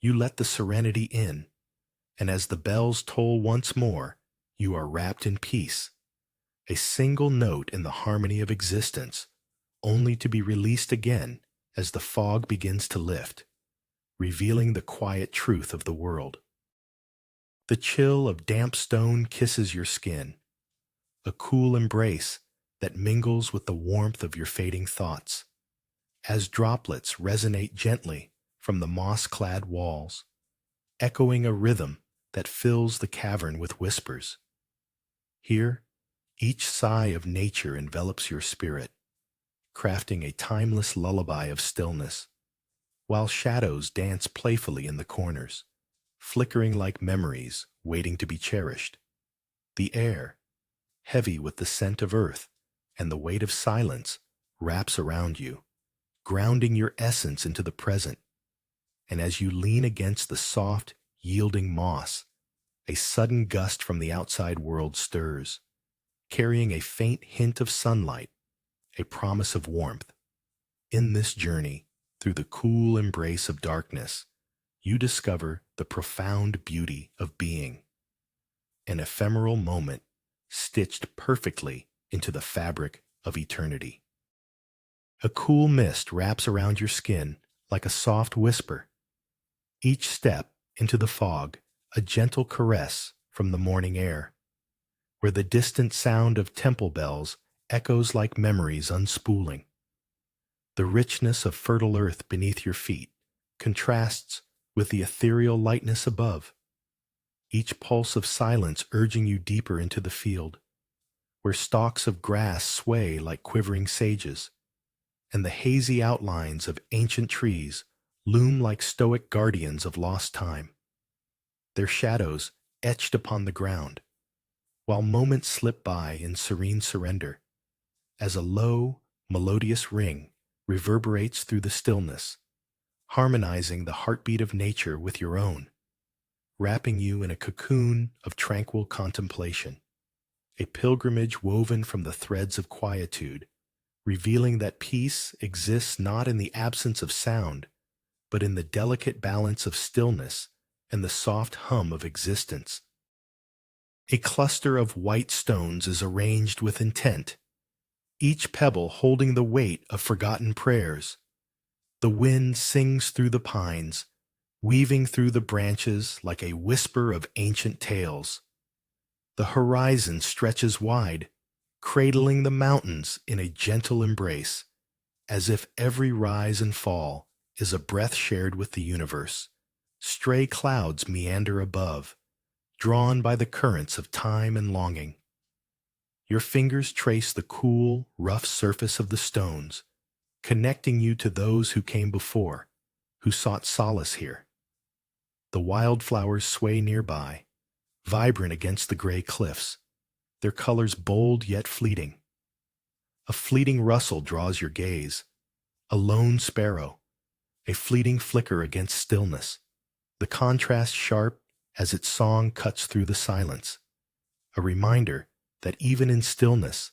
You let the serenity in, and as the bells toll once more, you are wrapped in peace, a single note in the harmony of existence, only to be released again as the fog begins to lift, revealing the quiet truth of the world. The chill of damp stone kisses your skin, a cool embrace that mingles with the warmth of your fading thoughts, as droplets resonate gently from the moss-clad walls, echoing a rhythm that fills the cavern with whispers. Here, each sigh of nature envelops your spirit, crafting a timeless lullaby of stillness, while shadows dance playfully in the corners, flickering like memories waiting to be cherished. The air, heavy with the scent of earth and the weight of silence, wraps around you, grounding your essence into the present. And as you lean against the soft, yielding moss, a sudden gust from the outside world stirs, carrying a faint hint of sunlight, a promise of warmth. In this journey, through the cool embrace of darkness, you discover the profound beauty of being, an ephemeral moment stitched perfectly into the fabric of eternity. A cool mist wraps around your skin like a soft whisper, each step into the fog a gentle caress from the morning air, where the distant sound of temple bells echoes like memories unspooling. The richness of fertile earth beneath your feet contrasts with the ethereal lightness above, each pulse of silence urging you deeper into the field, where stalks of grass sway like quivering sages, and the hazy outlines of ancient trees loom like stoic guardians of lost time, their shadows etched upon the ground, while moments slip by in serene surrender, as a low, melodious ring reverberates through the stillness, harmonizing the heartbeat of nature with your own, wrapping you in a cocoon of tranquil contemplation, a pilgrimage woven from the threads of quietude, revealing that peace exists not in the absence of sound, but in the delicate balance of stillness and the soft hum of existence. A cluster of white stones is arranged with intent, each pebble holding the weight of forgotten prayers. The wind sings through the pines, weaving through the branches like a whisper of ancient tales. The horizon stretches wide, cradling the mountains in a gentle embrace, as if every rise and fall is a breath shared with the universe. Stray clouds meander above, drawn by the currents of time and longing. Your fingers trace the cool, rough surface of the stones, connecting you to those who came before, who sought solace here. The wildflowers sway nearby, vibrant against the gray cliffs, their colors bold yet fleeting. A fleeting rustle draws your gaze, a lone sparrow, a fleeting flicker against stillness, the contrast sharp as its song cuts through the silence, a reminder that even in stillness,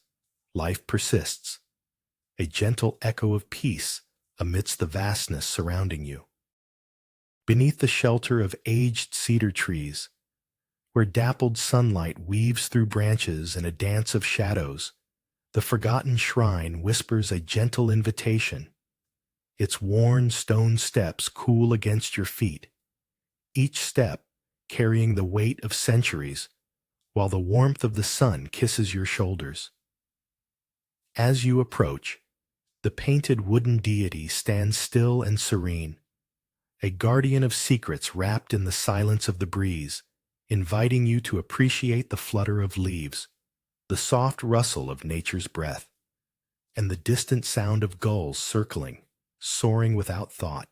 life persists, a gentle echo of peace amidst the vastness surrounding you. Beneath the shelter of aged cedar trees, where dappled sunlight weaves through branches in a dance of shadows, the forgotten shrine whispers a gentle invitation, its worn stone steps cool against your feet, each step carrying the weight of centuries, while the warmth of the sun kisses your shoulders. As you approach, the painted wooden deity stands still and serene, a guardian of secrets wrapped in the silence of the breeze, inviting you to appreciate the flutter of leaves, the soft rustle of nature's breath, and the distant sound of gulls circling, soaring without thought,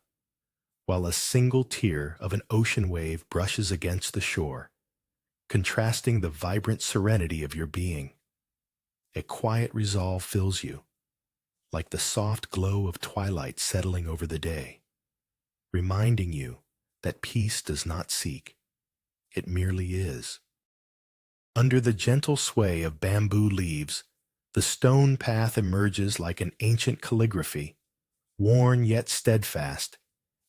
while a single tear of an ocean wave brushes against the shore, contrasting the vibrant serenity of your being. A quiet resolve fills you, like the soft glow of twilight settling over the day, reminding you that peace does not seek, it merely is. Under the gentle sway of bamboo leaves, the stone path emerges like an ancient calligraphy, worn yet steadfast,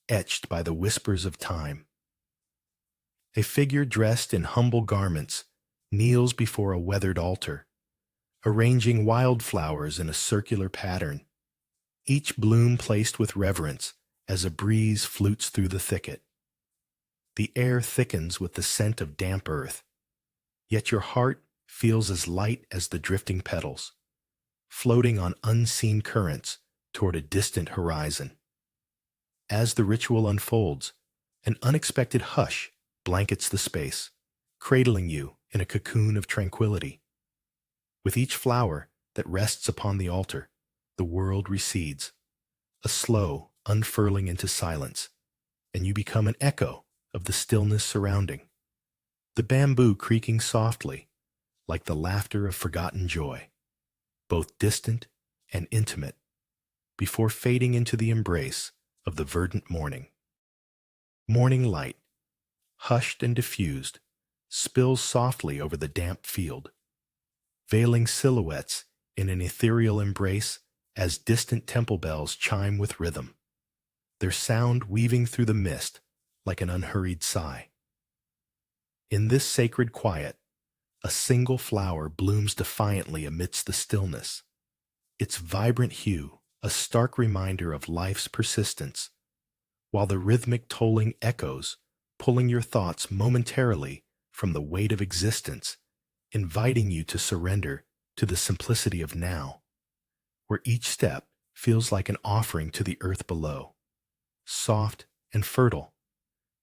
etched by the whispers of time. A figure dressed in humble garments kneels before a weathered altar, arranging wildflowers in a circular pattern, each bloom placed with reverence as a breeze flutes through the thicket. The air thickens with the scent of damp earth, yet your heart feels as light as the drifting petals, floating on unseen currents toward a distant horizon. As the ritual unfolds, an unexpected hush blankets the space, cradling you in a cocoon of tranquility. With each flower that rests upon the altar, the world recedes, a slow unfurling into silence, and you become an echo of the stillness surrounding, the bamboo creaking softly, like the laughter of forgotten joy, both distant and intimate, before fading into the embrace of the verdant morning. Morning light, hushed and diffused, spills softly over the damp field, veiling silhouettes in an ethereal embrace as distant temple bells chime with rhythm, their sound weaving through the mist like an unhurried sigh. In this sacred quiet, a single flower blooms defiantly amidst the stillness, its vibrant hue a stark reminder of life's persistence, while the rhythmic tolling echoes, pulling your thoughts momentarily from the weight of existence, inviting you to surrender to the simplicity of now, where each step feels like an offering to the earth below, soft and fertile,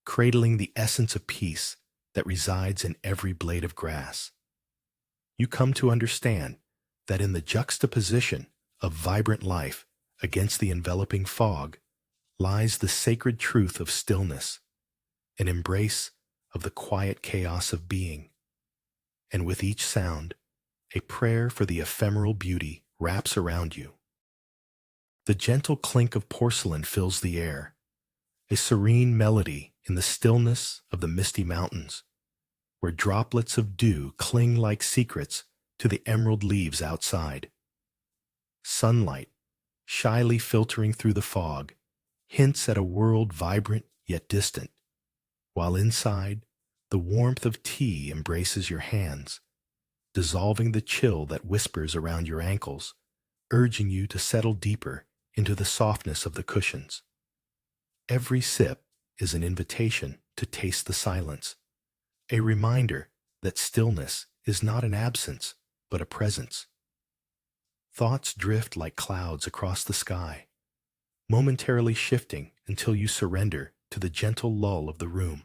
cradling the essence of peace that resides in every blade of grass. You come to understand that in the juxtaposition of vibrant life against the enveloping fog lies the sacred truth of stillness, an embrace of the quiet chaos of being. And with each sound, a prayer for the ephemeral beauty wraps around you. The gentle clink of porcelain fills the air, a serene melody in the stillness of the misty mountains, where droplets of dew cling like secrets to the emerald leaves outside. Sunlight, shyly filtering through the fog, hints at a world vibrant yet distant, while inside, the warmth of tea embraces your hands, dissolving the chill that whispers around your ankles, urging you to settle deeper into the softness of the cushions. Every sip is an invitation to taste the silence, a reminder that stillness is not an absence, but a presence. Thoughts drift like clouds across the sky, momentarily shifting until you surrender to the gentle lull of the room,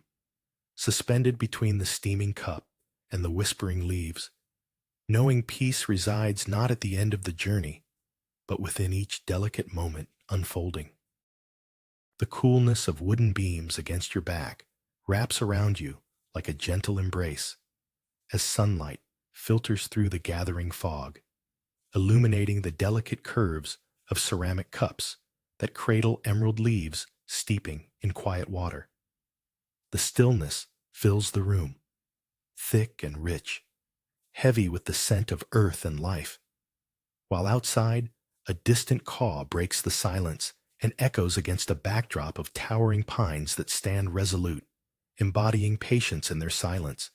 suspended between the steaming cup and the whispering leaves, knowing peace resides not at the end of the journey, but within each delicate moment unfolding. The coolness of wooden beams against your back wraps around you like a gentle embrace, as sunlight filters through the gathering fog, illuminating the delicate curves of ceramic cups that cradle emerald leaves steeping in quiet water. The stillness fills the room, thick and rich, heavy with the scent of earth and life, while outside, a distant caw breaks the silence and echoes against a backdrop of towering pines that stand resolute, embodying patience in their silence,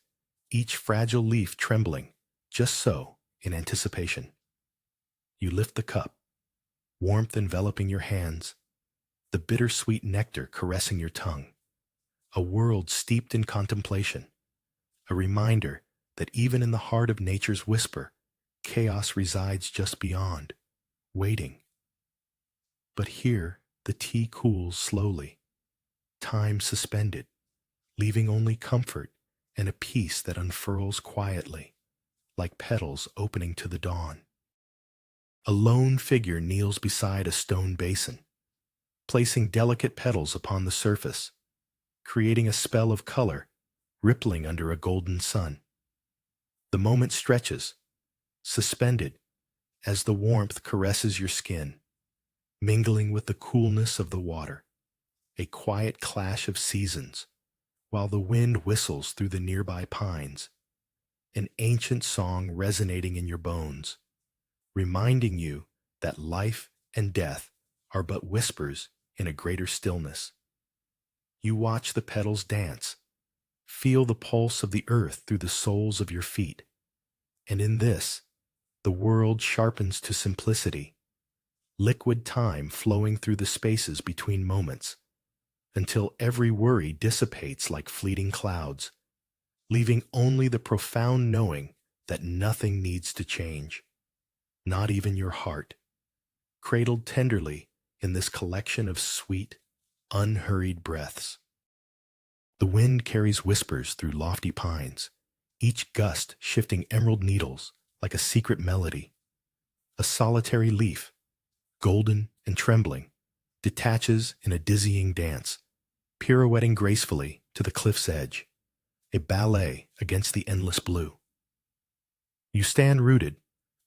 each fragile leaf trembling, just so, in anticipation. You lift the cup, warmth enveloping your hands, the bittersweet nectar caressing your tongue, a world steeped in contemplation, a reminder that even in the heart of nature's whisper, chaos resides just beyond, waiting. But here the tea cools slowly, time suspended, leaving only comfort and a peace that unfurls quietly, like petals opening to the dawn. A lone figure kneels beside a stone basin, placing delicate petals upon the surface, creating a spell of color, rippling under a golden sun. The moment stretches, suspended, as the warmth caresses your skin, mingling with the coolness of the water, a quiet clash of seasons, while the wind whistles through the nearby pines, an ancient song resonating in your bones, reminding you that life and death are but whispers in a greater stillness. You watch the petals dance, feel the pulse of the earth through the soles of your feet, and in this, the world sharpens to simplicity, liquid time flowing through the spaces between moments, until every worry dissipates like fleeting clouds, leaving only the profound knowing that nothing needs to change, not even your heart, cradled tenderly in this collection of sweet, unhurried breaths. The wind carries whispers through lofty pines, each gust shifting emerald needles like a secret melody. A solitary leaf, golden and trembling, detaches in a dizzying dance, pirouetting gracefully to the cliff's edge, a ballet against the endless blue. You stand rooted,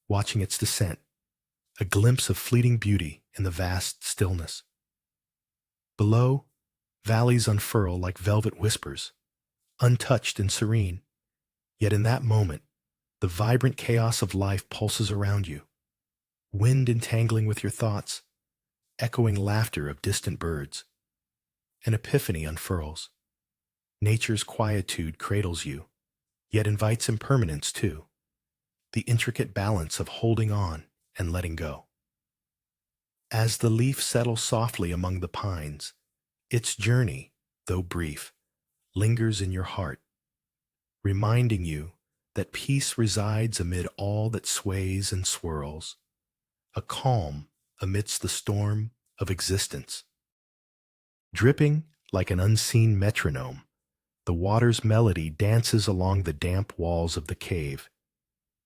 watching its descent, a glimpse of fleeting beauty in the vast stillness. Below, valleys unfurl like velvet whispers, untouched and serene, yet in that moment, the vibrant chaos of life pulses around you, wind entangling with your thoughts, echoing laughter of distant birds. An epiphany unfurls. Nature's quietude cradles you, yet invites impermanence too, the intricate balance of holding on and letting go. As the leaf settles softly among the pines, its journey, though brief, lingers in your heart, reminding you that peace resides amid all that sways and swirls, a calm amidst the storm of existence. Dripping like an unseen metronome, the water's melody dances along the damp walls of the cave,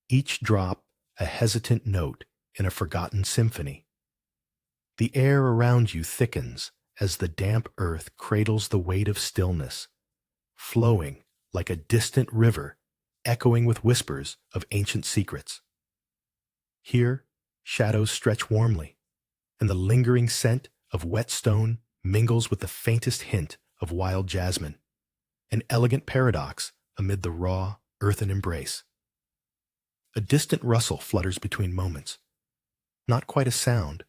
each drop a hesitant note in a forgotten symphony. The air around you thickens as the damp earth cradles the weight of stillness, flowing like a distant river, echoing with whispers of ancient secrets. Here, shadows stretch warmly, and the lingering scent of wet stone mingles with the faintest hint of wild jasmine, an elegant paradox amid the raw, earthen embrace. A distant rustle flutters between moments, not quite a sound,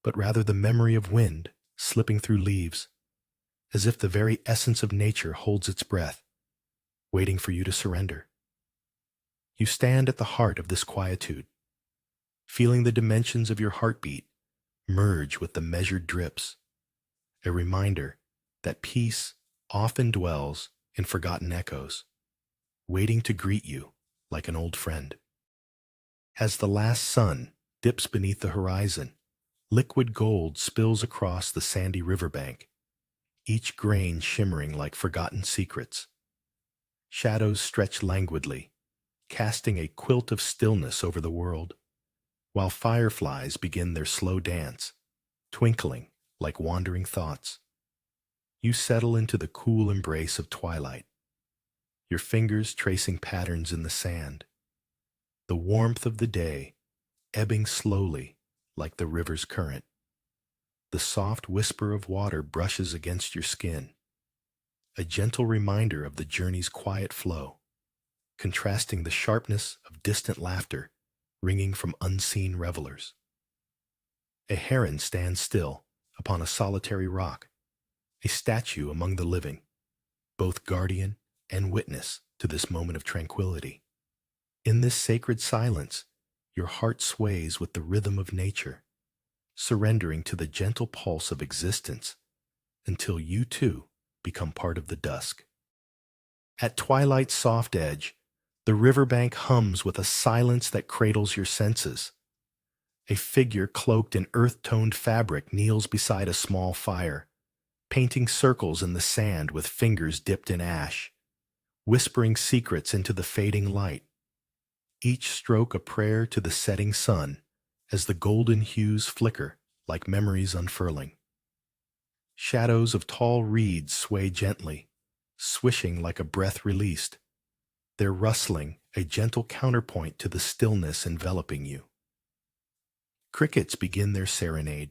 but rather the memory of wind slipping through leaves, as if the very essence of nature holds its breath, waiting for you to surrender. You stand at the heart of this quietude, feeling the dimensions of your heartbeat merge with the measured drips, a reminder that peace often dwells in forgotten echoes, waiting to greet you like an old friend. As the last sun dips beneath the horizon, liquid gold spills across the sandy riverbank, each grain shimmering like forgotten secrets. Shadows stretch languidly, casting a quilt of stillness over the world, while fireflies begin their slow dance, twinkling like wandering thoughts. You settle into the cool embrace of twilight, your fingers tracing patterns in the sand, the warmth of the day ebbing slowly like the river's current. The soft whisper of water brushes against your skin, a gentle reminder of the journey's quiet flow, contrasting the sharpness of distant laughter ringing from unseen revelers. A heron stands still upon a solitary rock, a statue among the living, both guardian and witness to this moment of tranquility. In this sacred silence, your heart sways with the rhythm of nature, surrendering to the gentle pulse of existence until you too become part of the dusk. At twilight's soft edge, the riverbank hums with a silence that cradles your senses. A figure cloaked in earth-toned fabric kneels beside a small fire, painting circles in the sand with fingers dipped in ash, whispering secrets into the fading light, each stroke a prayer to the setting sun as the golden hues flicker like memories unfurling. Shadows of tall reeds sway gently, swishing like a breath released, their rustling a gentle counterpoint to the stillness enveloping you. Crickets begin their serenade,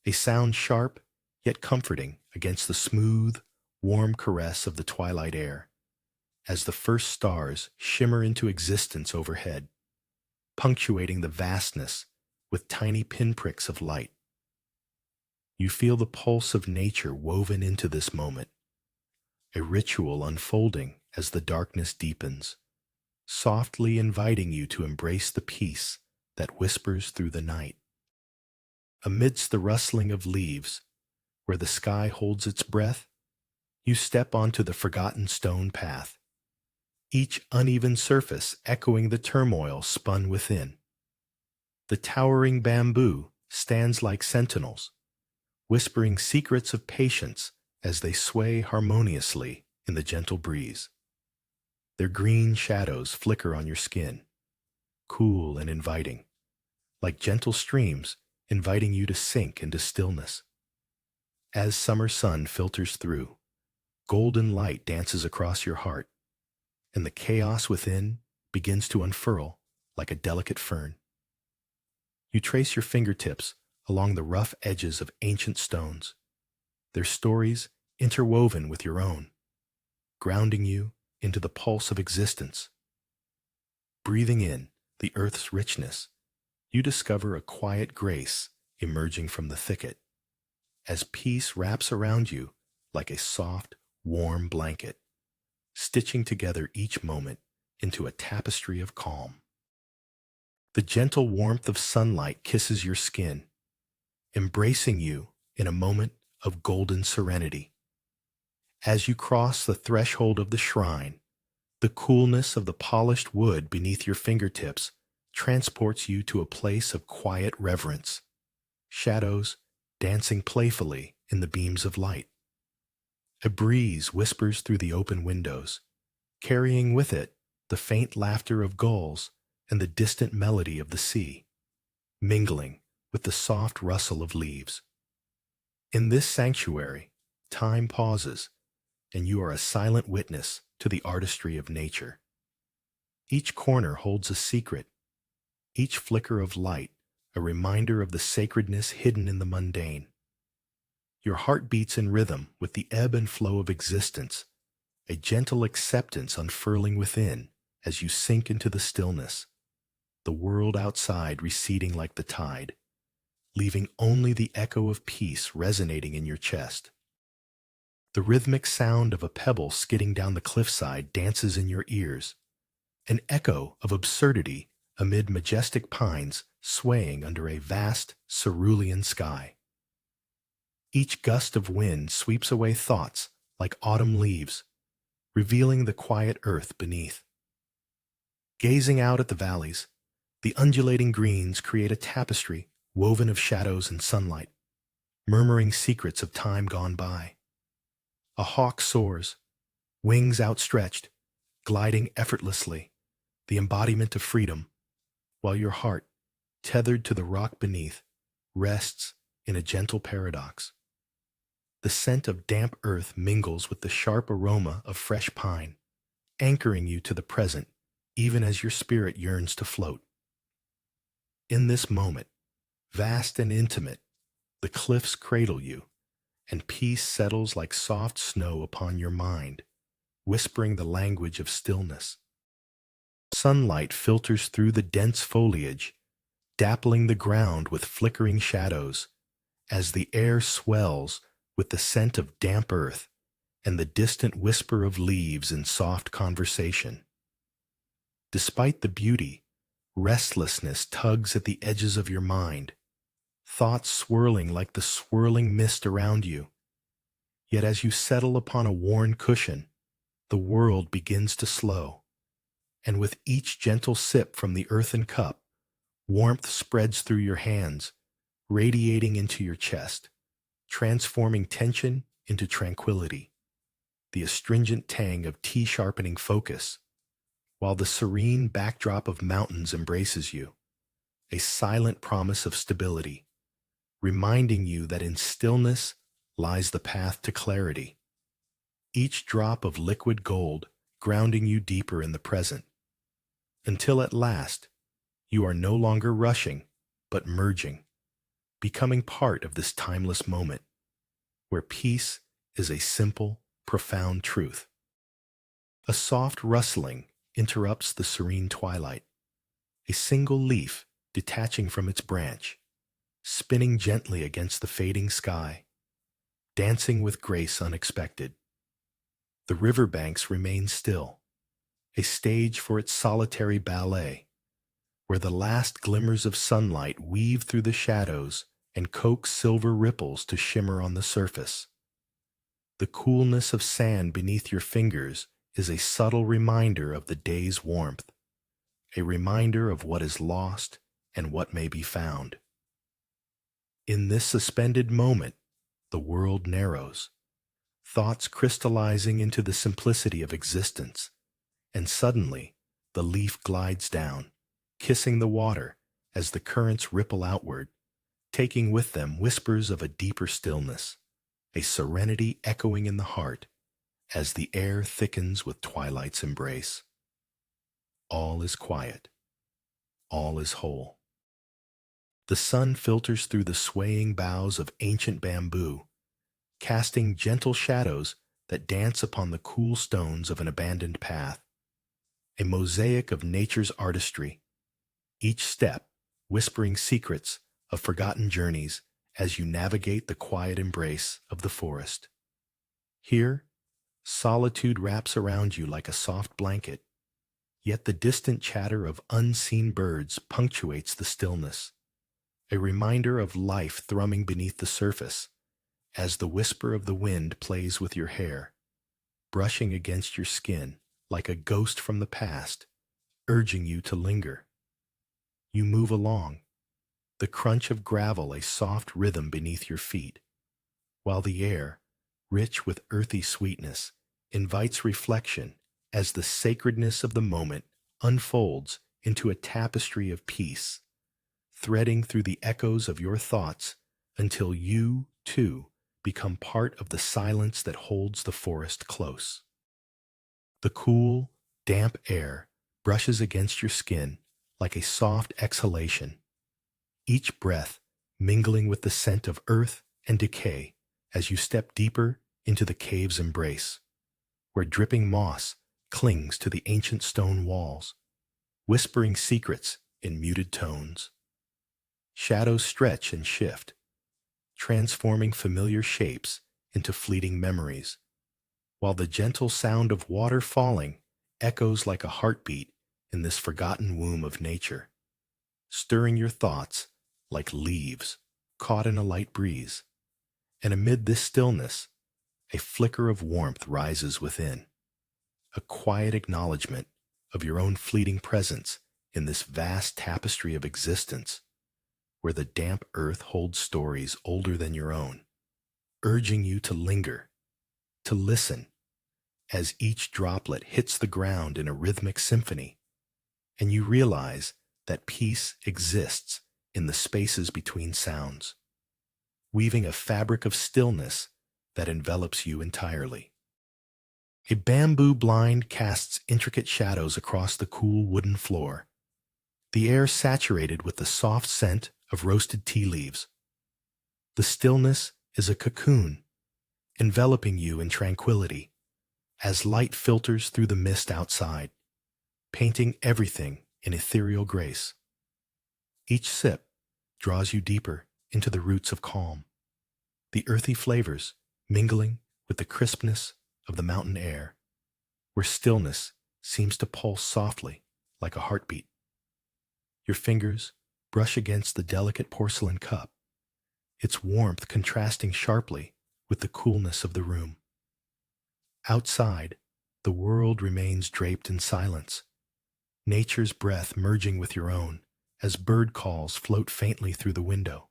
a sound sharp yet comforting against the smooth, warm caress of the twilight air, as the first stars shimmer into existence overhead, punctuating the vastness with tiny pinpricks of light. You feel the pulse of nature woven into this moment, a ritual unfolding as the darkness deepens, softly inviting you to embrace the peace that whispers through the night. Amidst the rustling of leaves, where the sky holds its breath, you step onto the forgotten stone path, each uneven surface echoing the turmoil spun within. The towering bamboo stands like sentinels, whispering secrets of patience as they sway harmoniously in the gentle breeze. Their green shadows flicker on your skin, cool and inviting, like gentle streams inviting you to sink into stillness. As summer sun filters through, golden light dances across your heart, and the chaos within begins to unfurl like a delicate fern. You trace your fingertips along the rough edges of ancient stones, their stories interwoven with your own, grounding you into the pulse of existence. Breathing in the earth's richness, you discover a quiet grace emerging from the thicket, as peace wraps around you like a soft, warm blanket, stitching together each moment into a tapestry of calm. The gentle warmth of sunlight kisses your skin, embracing you in a moment of golden serenity. As you cross the threshold of the shrine, the coolness of the polished wood beneath your fingertips transports you to a place of quiet reverence, shadows dancing playfully in the beams of light. A breeze whispers through the open windows, carrying with it the faint laughter of gulls and the distant melody of the sea, mingling with the soft rustle of leaves. In this sanctuary, time pauses, and you are a silent witness to the artistry of nature. Each corner holds a secret, each flicker of light a reminder of the sacredness hidden in the mundane. Your heart beats in rhythm with the ebb and flow of existence, a gentle acceptance unfurling within as you sink into the stillness, the world outside receding like the tide, leaving only the echo of peace resonating in your chest. The rhythmic sound of a pebble skidding down the cliffside dances in your ears, an echo of absurdity amid majestic pines swaying under a vast cerulean sky. Each gust of wind sweeps away thoughts like autumn leaves, revealing the quiet earth beneath. Gazing out at the valleys, the undulating greens create a tapestry woven of shadows and sunlight, murmuring secrets of time gone by. A hawk soars, wings outstretched, gliding effortlessly, the embodiment of freedom, while your heart, tethered to the rock beneath, rests in a gentle paradox. The scent of damp earth mingles with the sharp aroma of fresh pine, anchoring you to the present even as your spirit yearns to float. In this moment, vast and intimate, the cliffs cradle you, and peace settles like soft snow upon your mind, whispering the language of stillness. Sunlight filters through the dense foliage, dappling the ground with flickering shadows, as the air swells with the scent of damp earth and the distant whisper of leaves in soft conversation. Despite the beauty, restlessness tugs at the edges of your mind, thoughts swirling like the swirling mist around you. Yet as you settle upon a worn cushion, the world begins to slow, and with each gentle sip from the earthen cup, warmth spreads through your hands, radiating into your chest, transforming tension into tranquility, the astringent tang of tea sharpening focus, while the serene backdrop of mountains embraces you, a silent promise of stability, reminding you that in stillness lies the path to clarity, each drop of liquid gold grounding you deeper in the present, until at last you are no longer rushing, but merging, becoming part of this timeless moment, where peace is a simple, profound truth. A soft rustling interrupts the serene twilight, a single leaf detaching from its branch, spinning gently against the fading sky, dancing with grace unexpected. The riverbanks remain still, a stage for its solitary ballet, where the last glimmers of sunlight weave through the shadows and coax silver ripples to shimmer on the surface. The coolness of sand beneath your fingers is a subtle reminder of the day's warmth, a reminder of what is lost and what may be found. In this suspended moment, the world narrows, thoughts crystallizing into the simplicity of existence, and suddenly the leaf glides down, kissing the water as the currents ripple outward, taking with them whispers of a deeper stillness, a serenity echoing in the heart as the air thickens with twilight's embrace. All is quiet. All is whole. The sun filters through the swaying boughs of ancient bamboo, casting gentle shadows that dance upon the cool stones of an abandoned path, a mosaic of nature's artistry, each step whispering secrets of forgotten journeys as you navigate the quiet embrace of the forest. Here, solitude wraps around you like a soft blanket, yet the distant chatter of unseen birds punctuates the stillness, a reminder of life thrumming beneath the surface as the whisper of the wind plays with your hair, brushing against your skin like a ghost from the past, urging you to linger. You move along, the crunch of gravel a soft rhythm beneath your feet, while the air, rich with earthy sweetness, invites reflection as the sacredness of the moment unfolds into a tapestry of peace, threading through the echoes of your thoughts until you, too, become part of the silence that holds the forest close. The cool, damp air brushes against your skin like a soft exhalation, each breath mingling with the scent of earth and decay as you step deeper into the cave's embrace, where dripping moss clings to the ancient stone walls, whispering secrets in muted tones. Shadows stretch and shift, transforming familiar shapes into fleeting memories, while the gentle sound of water falling echoes like a heartbeat in this forgotten womb of nature, stirring your thoughts like leaves caught in a light breeze. And amid this stillness, a flicker of warmth rises within, a quiet acknowledgement of your own fleeting presence in this vast tapestry of existence, where the damp earth holds stories older than your own, urging you to linger, to listen, as each droplet hits the ground in a rhythmic symphony, and you realize that peace exists in the spaces between sounds, weaving a fabric of stillness that envelops you entirely. A bamboo blind casts intricate shadows across the cool wooden floor, the air saturated with the soft scent of roasted tea leaves. The stillness is a cocoon, enveloping you in tranquility, as light filters through the mist outside, painting everything in ethereal grace. Each sip draws you deeper into the roots of calm, the earthy flavors mingling with the crispness of the mountain air, where stillness seems to pulse softly like a heartbeat. Your fingers brush against the delicate porcelain cup, its warmth contrasting sharply with the coolness of the room. Outside, the world remains draped in silence, nature's breath merging with your own as bird calls float faintly through the window.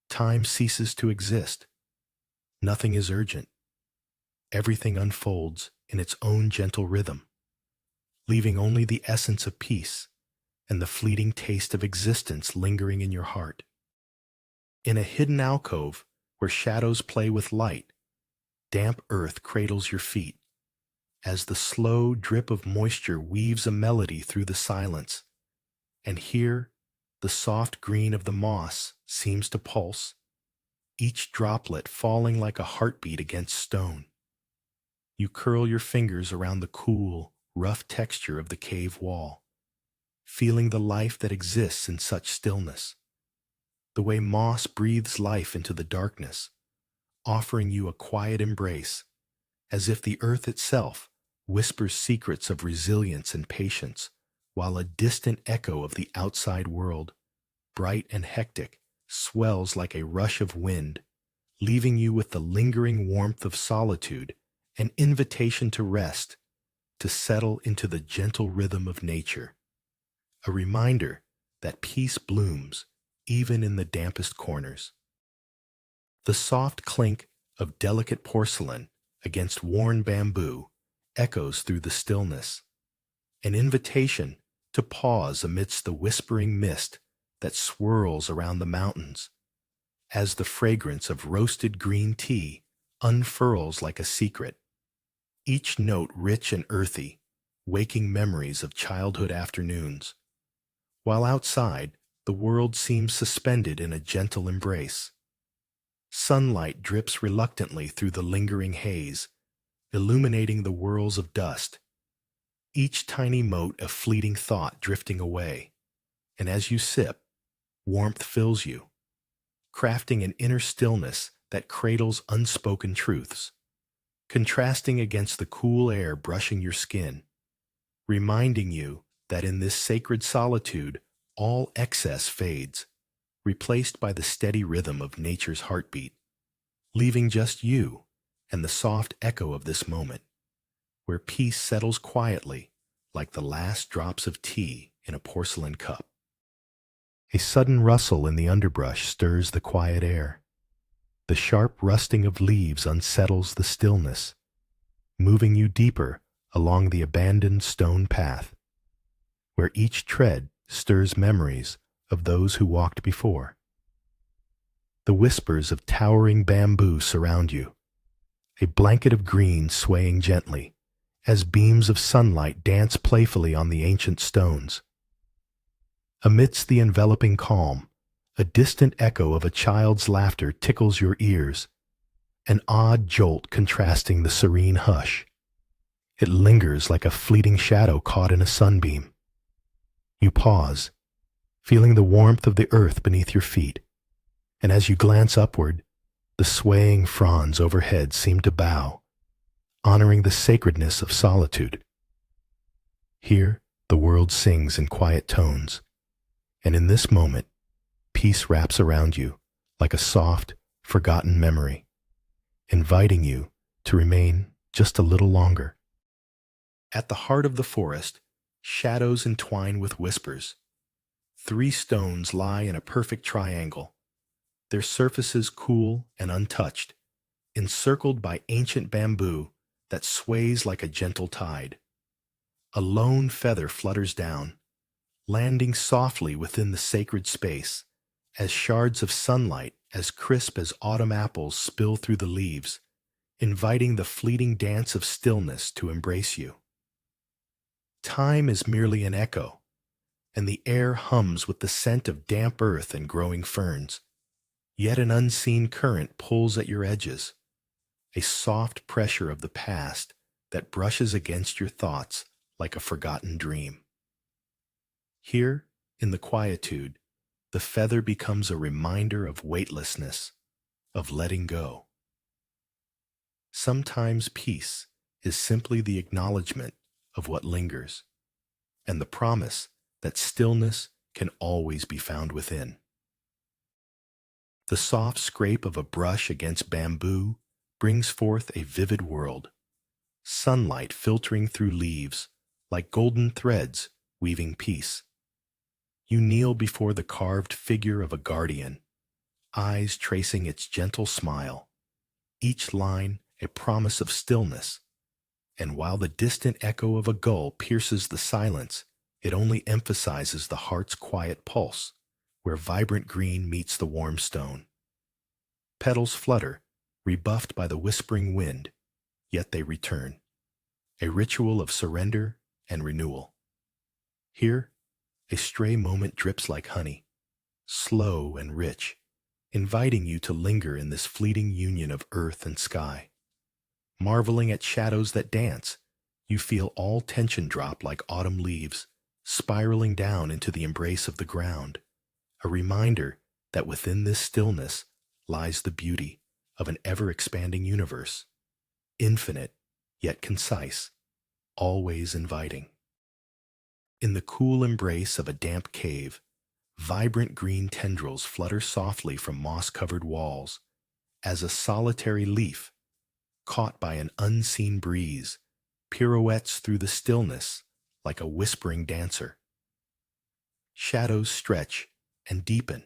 Time ceases to exist. Nothing is urgent. Everything unfolds in its own gentle rhythm, leaving only the essence of peace and the fleeting taste of existence lingering in your heart. In a hidden alcove where shadows play with light. Damp earth cradles your feet, as the slow drip of moisture weaves a melody through the silence. And here, the soft green of the moss seems to pulse, each droplet falling like a heartbeat against stone. You curl your fingers around the cool, rough texture of the cave wall, feeling the life that exists in such stillness. The way moss breathes life into the darkness, offering you a quiet embrace, as if the earth itself whispers secrets of resilience and patience, while a distant echo of the outside world, bright and hectic, swells like a rush of wind, leaving you with the lingering warmth of solitude, an invitation to rest, to settle into the gentle rhythm of nature, a reminder that peace blooms even in the dampest corners. The soft clink of delicate porcelain against worn bamboo echoes through the stillness, an invitation to pause amidst the whispering mist that swirls around the mountains, as the fragrance of roasted green tea unfurls like a secret, each note rich and earthy, waking memories of childhood afternoons, while outside the world seems suspended in a gentle embrace. Sunlight drips reluctantly through the lingering haze, illuminating the whirls of dust, each tiny mote a fleeting thought drifting away, and as you sip, warmth fills you, crafting an inner stillness that cradles unspoken truths, contrasting against the cool air brushing your skin, reminding you that in this sacred solitude all excess fades, replaced by the steady rhythm of nature's heartbeat, leaving just you and the soft echo of this moment, where peace settles quietly like the last drops of tea in a porcelain cup. A sudden rustle in the underbrush stirs the quiet air. The sharp rusting of leaves unsettles the stillness, moving you deeper along the abandoned stone path, where each tread stirs memories of those who walked before. The whispers of towering bamboo surround you, a blanket of green swaying gently, as beams of sunlight dance playfully on the ancient stones. Amidst the enveloping calm, a distant echo of a child's laughter tickles your ears, an odd jolt contrasting the serene hush. It lingers like a fleeting shadow caught in a sunbeam. You pause, feeling the warmth of the earth beneath your feet, and as you glance upward, the swaying fronds overhead seem to bow, honoring the sacredness of solitude. Here, the world sings in quiet tones, and in this moment, peace wraps around you like a soft, forgotten memory, inviting you to remain just a little longer. At the heart of the forest, shadows entwine with whispers. 3 stones lie in a perfect triangle, their surfaces cool and untouched, encircled by ancient bamboo that sways like a gentle tide. A lone feather flutters down, landing softly within the sacred space, as shards of sunlight as crisp as autumn apples spill through the leaves, inviting the fleeting dance of stillness to embrace you. Time is merely an echo, and the air hums with the scent of damp earth and growing ferns. Yet an unseen current pulls at your edges, a soft pressure of the past that brushes against your thoughts like a forgotten dream. Here, in the quietude, the feather becomes a reminder of weightlessness, of letting go. Sometimes peace is simply the acknowledgement of what lingers, and the promise that stillness can always be found within. The soft scrape of a brush against bamboo brings forth a vivid world, sunlight filtering through leaves like golden threads weaving peace. You kneel before the carved figure of a guardian, eyes tracing its gentle smile, each line a promise of stillness, and while the distant echo of a gull pierces the silence, it only emphasizes the heart's quiet pulse, where vibrant green meets the warm stone. Petals flutter, rebuffed by the whispering wind, yet they return, a ritual of surrender and renewal. Here, a stray moment drips like honey, slow and rich, inviting you to linger in this fleeting union of earth and sky. Marveling at shadows that dance, you feel all tension drop like autumn leaves, spiraling down into the embrace of the ground, a reminder that within this stillness lies the beauty of an ever-expanding universe, infinite yet concise, always inviting. In the cool embrace of a damp cave, vibrant green tendrils flutter softly from moss-covered walls as a solitary leaf, caught by an unseen breeze, pirouettes through the stillness like a whispering dancer. Shadows stretch and deepen,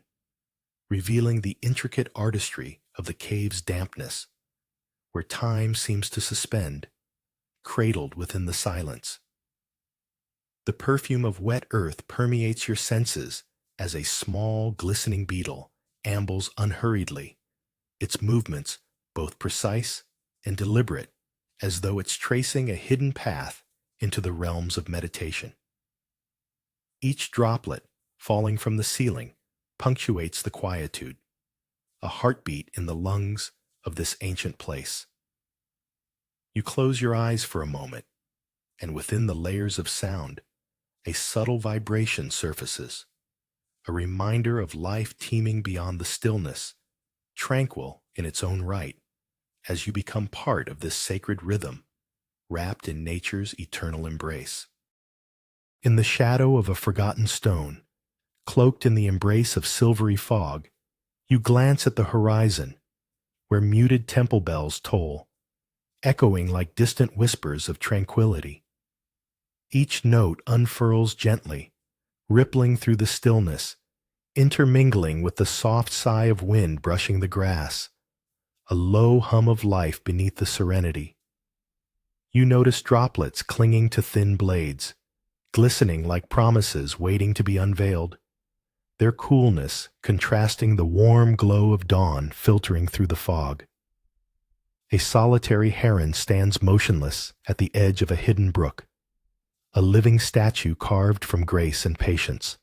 revealing the intricate artistry of the cave's dampness, where time seems to suspend, cradled within the silence. The perfume of wet earth permeates your senses as a small, glistening beetle ambles unhurriedly, its movements both precise and deliberate, as though it's tracing a hidden path into the realms of meditation. Each droplet, falling from the ceiling, punctuates the quietude, a heartbeat in the lungs of this ancient place. You close your eyes for a moment, and within the layers of sound, a subtle vibration surfaces, a reminder of life teeming beyond the stillness, tranquil in its own right, as you become part of this sacred rhythm, wrapped in nature's eternal embrace. In the shadow of a forgotten stone, cloaked in the embrace of silvery fog, you glance at the horizon, where muted temple bells toll, echoing like distant whispers of tranquility. Each note unfurls gently, rippling through the stillness, intermingling with the soft sigh of wind brushing the grass, a low hum of life beneath the serenity. You notice droplets clinging to thin blades, glistening like promises waiting to be unveiled, their coolness contrasting the warm glow of dawn filtering through the fog. A solitary heron stands motionless at the edge of a hidden brook, a living statue carved from grace and patience.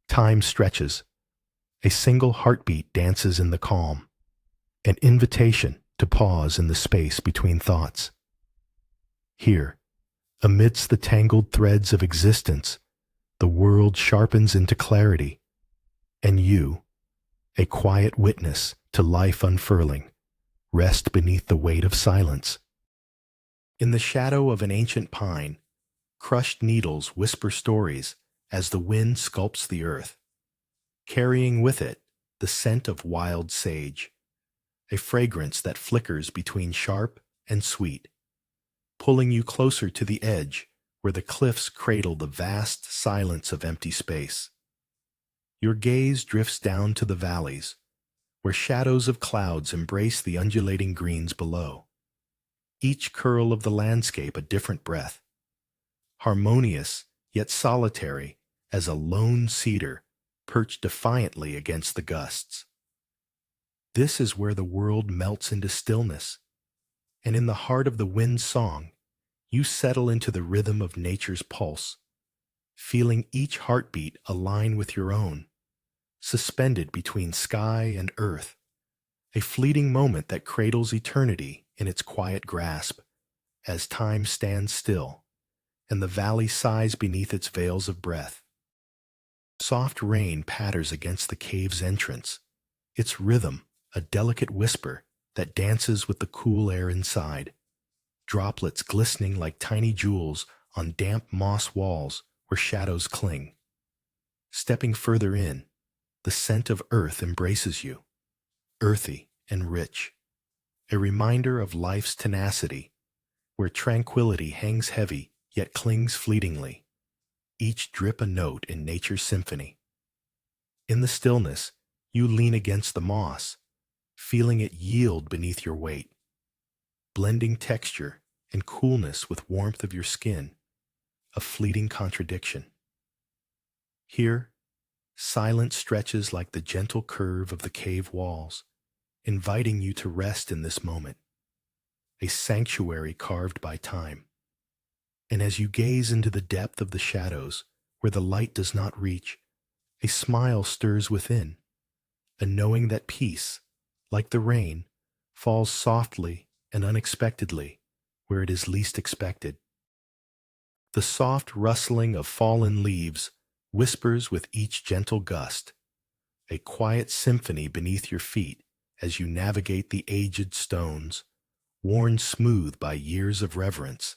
Time stretches. A single heartbeat dances in the calm, an invitation to pause in the space between thoughts. Here, amidst the tangled threads of existence, the world sharpens into clarity, and you, a quiet witness to life unfurling, rest beneath the weight of silence. In the shadow of an ancient pine, crushed needles whisper stories as the wind sculpts the earth, carrying with it the scent of wild sage, a fragrance that flickers between sharp and sweet, pulling you closer to the edge where the cliffs cradle the vast silence of empty space. Your gaze drifts down to the valleys, where shadows of clouds embrace the undulating greens below, each curl of the landscape a different breath, harmonious yet solitary as a lone cedar perched defiantly against the gusts. This is where the world melts into stillness, and in the heart of the wind's song, you settle into the rhythm of nature's pulse, feeling each heartbeat align with your own, suspended between sky and earth, a fleeting moment that cradles eternity in its quiet grasp as time stands still and the valley sighs beneath its veils of breath. Soft rain patters against the cave's entrance, its rhythm a delicate whisper that dances with the cool air inside, droplets glistening like tiny jewels on damp moss walls where shadows cling. Stepping further in, the scent of earth embraces you, earthy and rich, a reminder of life's tenacity, where tranquility hangs heavy yet clings fleetingly, each drip a note in nature's symphony. In the stillness, you lean against the moss, feeling it yield beneath your weight, blending texture and coolness with warmth of your skin, a fleeting contradiction. Here, silence stretches like the gentle curve of the cave walls, inviting you to rest in this moment, a sanctuary carved by time. And as you gaze into the depth of the shadows, where the light does not reach, a smile stirs within, a knowing that peace, like the rain, falls softly and unexpectedly where it is least expected. The soft rustling of fallen leaves whispers with each gentle gust, a quiet symphony beneath your feet as you navigate the aged stones, worn smooth by years of reverence.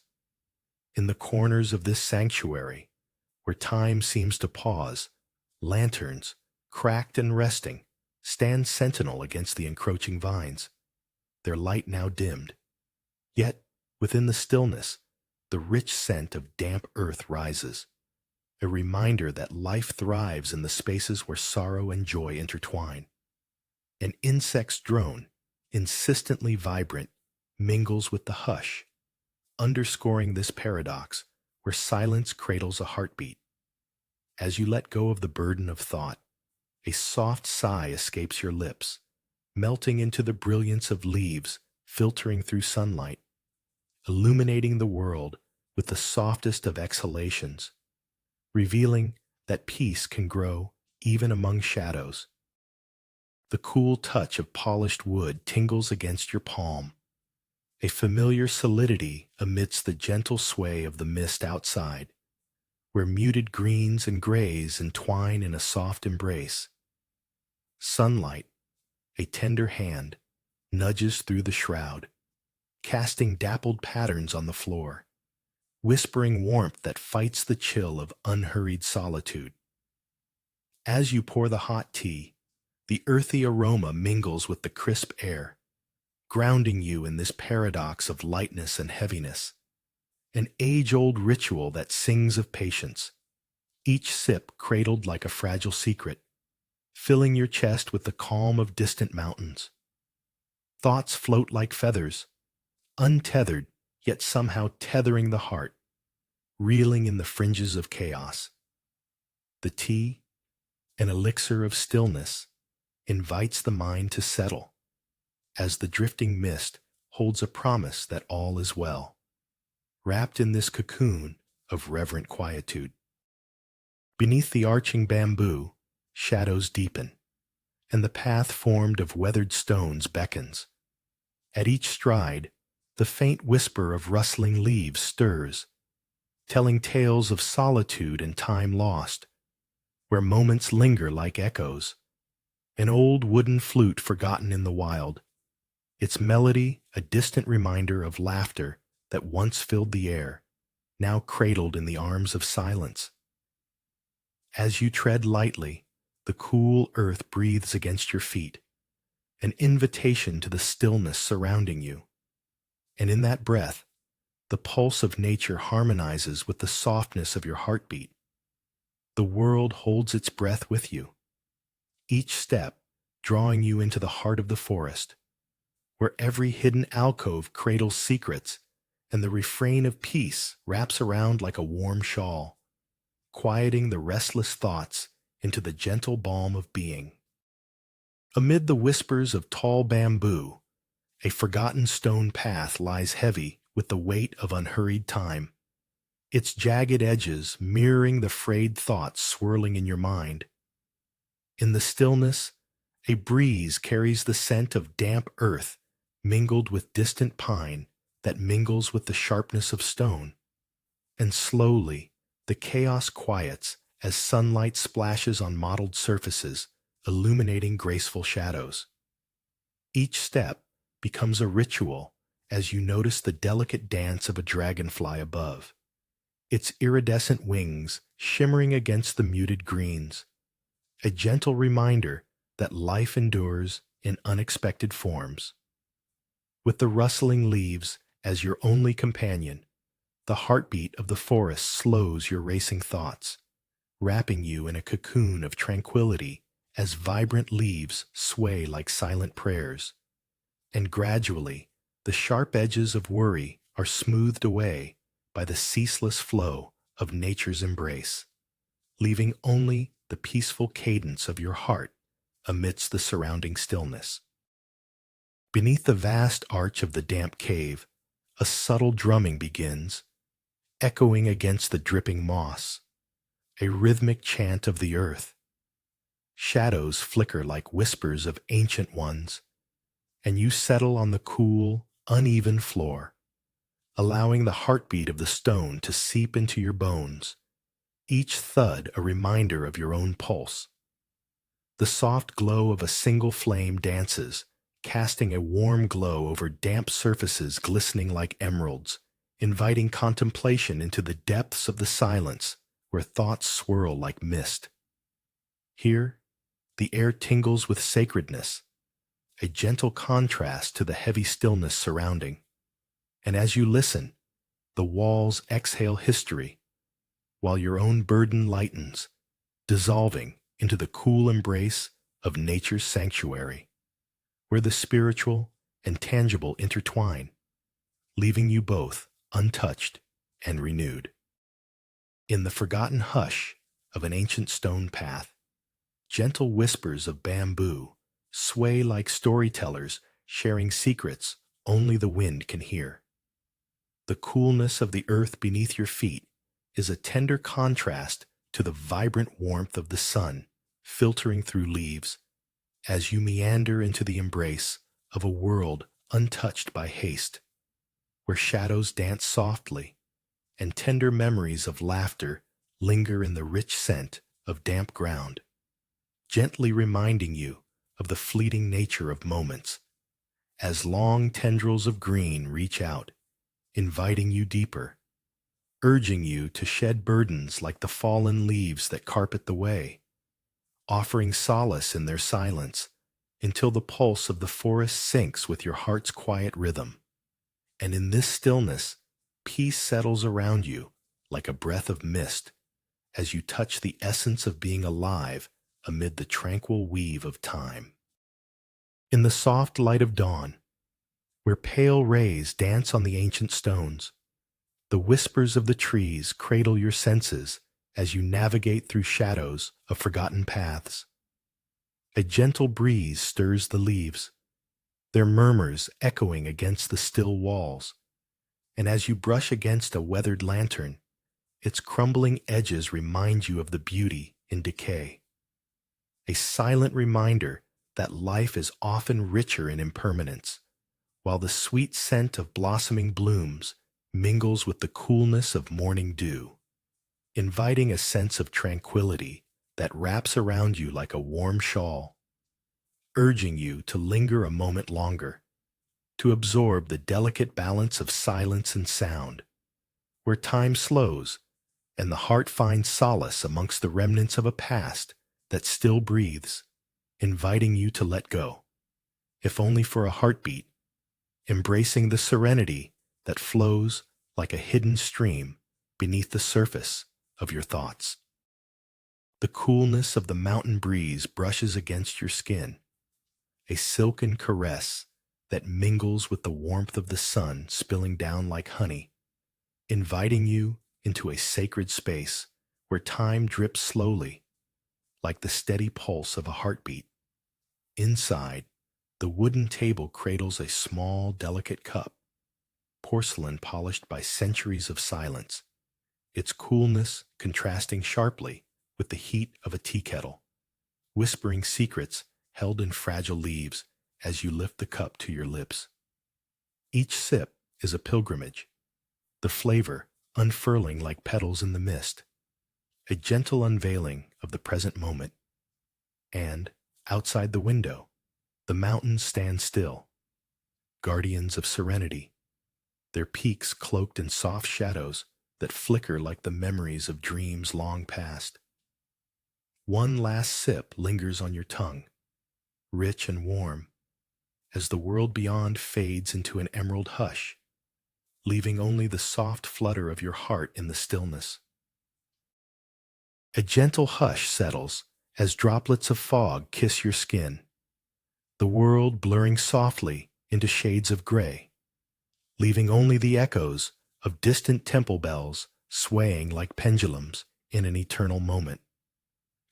In the corners of this sanctuary, where time seems to pause, lanterns, cracked and resting, stand sentinel against the encroaching vines, their light now dimmed. Yet, within the stillness, the rich scent of damp earth rises, a reminder that life thrives in the spaces where sorrow and joy intertwine. An insect's drone, insistently vibrant, mingles with the hush, underscoring this paradox where silence cradles a heartbeat. As you let go of the burden of thought, a soft sigh escapes your lips, melting into the brilliance of leaves filtering through sunlight, illuminating the world with the softest of exhalations, revealing that peace can grow even among shadows. The cool touch of polished wood tingles against your palm, a familiar solidity amidst the gentle sway of the mist outside, where muted greens and grays entwine in a soft embrace. Sunlight, a tender hand, nudges through the shroud, casting dappled patterns on the floor, whispering warmth that fights the chill of unhurried solitude. As you pour the hot tea, the earthy aroma mingles with the crisp air, grounding you in this paradox of lightness and heaviness, an age-old ritual that sings of patience, each sip cradled like a fragile secret, filling your chest with the calm of distant mountains. Thoughts float like feathers, untethered yet somehow tethering the heart, reeling in the fringes of chaos. The tea, an elixir of stillness, invites the mind to settle, as the drifting mist holds a promise that all is well, wrapped in this cocoon of reverent quietude. Beneath the arching bamboo, shadows deepen, and the path formed of weathered stones beckons. At each stride, the faint whisper of rustling leaves stirs, telling tales of solitude and time lost, where moments linger like echoes. An old wooden flute forgotten in the wild, its melody a distant reminder of laughter that once filled the air, now cradled in the arms of silence. As you tread lightly, the cool earth breathes against your feet, an invitation to the stillness surrounding you. And in that breath, the pulse of nature harmonizes with the softness of your heartbeat. The world holds its breath with you, each step drawing you into the heart of the forest, where every hidden alcove cradles secrets and the refrain of peace wraps around like a warm shawl, quieting the restless thoughts into the gentle balm of being. Amid the whispers of tall bamboo, a forgotten stone path lies heavy with the weight of unhurried time, its jagged edges mirroring the frayed thoughts swirling in your mind. In the stillness, a breeze carries the scent of damp earth mingled with distant pine that mingles with the sharpness of stone, and slowly the chaos quiets as sunlight splashes on mottled surfaces, illuminating graceful shadows. Each step becomes a ritual as you notice the delicate dance of a dragonfly above, its iridescent wings shimmering against the muted greens, a gentle reminder that life endures in unexpected forms. With the rustling leaves as your only companion, the heartbeat of the forest slows your racing thoughts, wrapping you in a cocoon of tranquility as vibrant leaves sway like silent prayers. And gradually, the sharp edges of worry are smoothed away by the ceaseless flow of nature's embrace, leaving only the peaceful cadence of your heart amidst the surrounding stillness. Beneath the vast arch of the damp cave, a subtle drumming begins, echoing against the dripping moss, a rhythmic chant of the earth. Shadows flicker like whispers of ancient ones, and you settle on the cool, uneven floor, allowing the heartbeat of the stone to seep into your bones, each thud a reminder of your own pulse. The soft glow of a single flame dances, casting a warm glow over damp surfaces glistening like emeralds, inviting contemplation into the depths of the silence where thoughts swirl like mist. Here, the air tingles with sacredness, a gentle contrast to the heavy stillness surrounding. And as you listen, the walls exhale history, while your own burden lightens, dissolving into the cool embrace of nature's sanctuary, where the spiritual and tangible intertwine, leaving you both untouched and renewed. In the forgotten hush of an ancient stone path, gentle whispers of bamboo sway like storytellers sharing secrets only the wind can hear. The coolness of the earth beneath your feet is a tender contrast to the vibrant warmth of the sun filtering through leaves as you meander into the embrace of a world untouched by haste, where shadows dance softly and tender memories of laughter linger in the rich scent of damp ground, gently reminding you of the fleeting nature of moments, as long tendrils of green reach out, inviting you deeper, urging you to shed burdens like the fallen leaves that carpet the way, offering solace in their silence until the pulse of the forest syncs with your heart's quiet rhythm. And in this stillness, peace settles around you like a breath of mist as you touch the essence of being alive amid the tranquil weave of time. In the soft light of dawn, where pale rays dance on the ancient stones, the whispers of the trees cradle your senses as you navigate through shadows of forgotten paths. A gentle breeze stirs the leaves, their murmurs echoing against the still walls, and as you brush against a weathered lantern, its crumbling edges remind you of the beauty in decay. A silent reminder that life is often richer in impermanence, while the sweet scent of blossoming blooms mingles with the coolness of morning dew, inviting a sense of tranquility that wraps around you like a warm shawl, urging you to linger a moment longer, to absorb the delicate balance of silence and sound, where time slows and the heart finds solace amongst the remnants of a past that still breathes, inviting you to let go, if only for a heartbeat, embracing the serenity that flows like a hidden stream beneath the surface of your thoughts. The coolness of the mountain breeze brushes against your skin, a silken caress that mingles with the warmth of the sun spilling down like honey, inviting you into a sacred space where time drips slowly, like the steady pulse of a heartbeat. Inside, the wooden table cradles a small, delicate cup, porcelain polished by centuries of silence, its coolness contrasting sharply with the heat of a tea kettle, whispering secrets held in fragile leaves as you lift the cup to your lips. Each sip is a pilgrimage, the flavor unfurling like petals in the mist, a gentle unveiling of the present moment. And, outside the window, the mountains stand still, guardians of serenity, their peaks cloaked in soft shadows that flicker like the memories of dreams long past. One last sip lingers on your tongue, rich and warm, as the world beyond fades into an emerald hush, leaving only the soft flutter of your heart in the stillness. A gentle hush settles as droplets of fog kiss your skin, the world blurring softly into shades of gray, leaving only the echoes of distant temple bells swaying like pendulums in an eternal moment.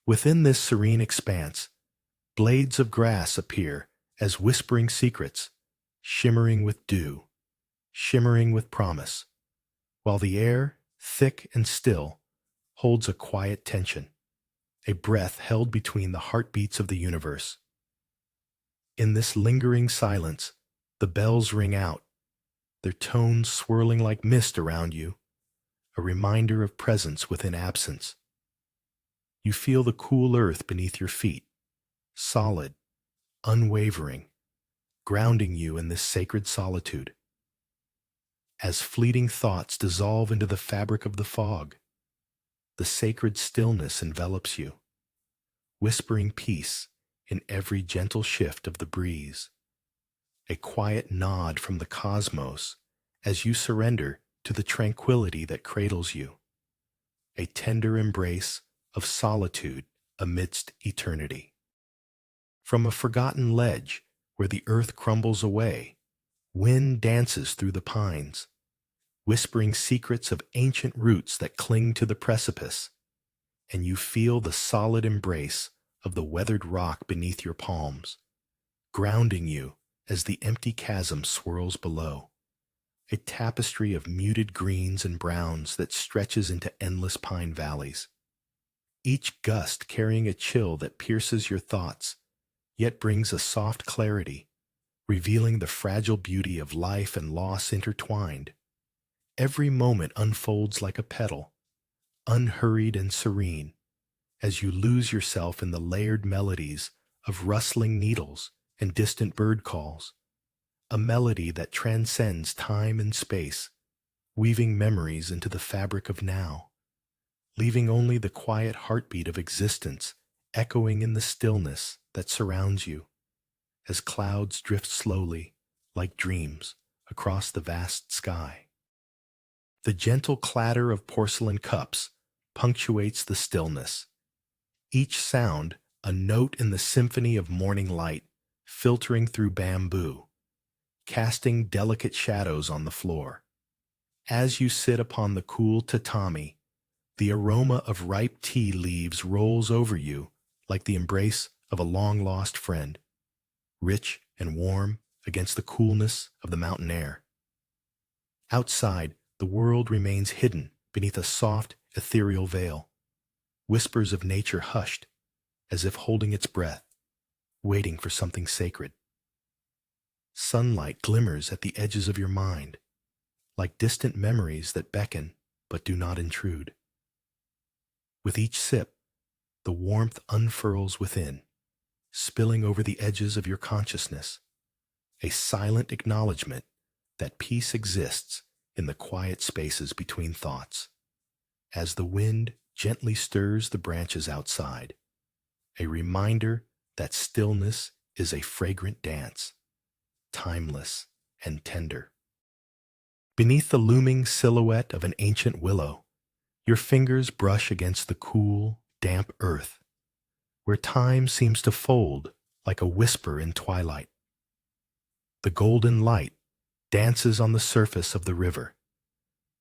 Within this serene expanse, blades of grass appear as whispering secrets, shimmering with dew, shimmering with promise, while the air, thick and still, holds a quiet tension, a breath held between the heartbeats of the universe. In this lingering silence, the bells ring out, their tones swirling like mist around you, a reminder of presence within absence. You feel the cool earth beneath your feet, solid, unwavering, grounding you in this sacred solitude. As fleeting thoughts dissolve into the fabric of the fog, the sacred stillness envelops you, whispering peace in every gentle shift of the breeze, a quiet nod from the cosmos as you surrender to the tranquility that cradles you, a tender embrace of solitude amidst eternity. From a forgotten ledge where the earth crumbles away, wind dances through the pines, whispering secrets of ancient roots that cling to the precipice, and you feel the solid embrace of the weathered rock beneath your palms, grounding you as the empty chasm swirls below, a tapestry of muted greens and browns that stretches into endless pine valleys, each gust carrying a chill that pierces your thoughts, yet brings a soft clarity, revealing the fragile beauty of life and loss intertwined. Every moment unfolds like a petal, unhurried and serene, as you lose yourself in the layered melodies of rustling needles and distant bird calls, a melody that transcends time and space, weaving memories into the fabric of now, leaving only the quiet heartbeat of existence echoing in the stillness that surrounds you, as clouds drift slowly, like dreams, across the vast sky. The gentle clatter of porcelain cups punctuates the stillness, each sound a note in the symphony of morning light filtering through bamboo, casting delicate shadows on the floor. As you sit upon the cool tatami, the aroma of ripe tea leaves rolls over you like the embrace of a long-lost friend, rich and warm against the coolness of the mountain air. Outside, the world remains hidden beneath a soft, ethereal veil, whispers of nature hushed, as if holding its breath, waiting for something sacred. Sunlight glimmers at the edges of your mind, like distant memories that beckon but do not intrude. With each sip, the warmth unfurls within, spilling over the edges of your consciousness, a silent acknowledgement that peace exists in the quiet spaces between thoughts, as the wind gently stirs the branches outside, a reminder that stillness is a fragrant dance, timeless and tender. Beneath the looming silhouette of an ancient willow, your fingers brush against the cool, damp earth, where time seems to fold like a whisper in twilight. The golden light dances on the surface of the river,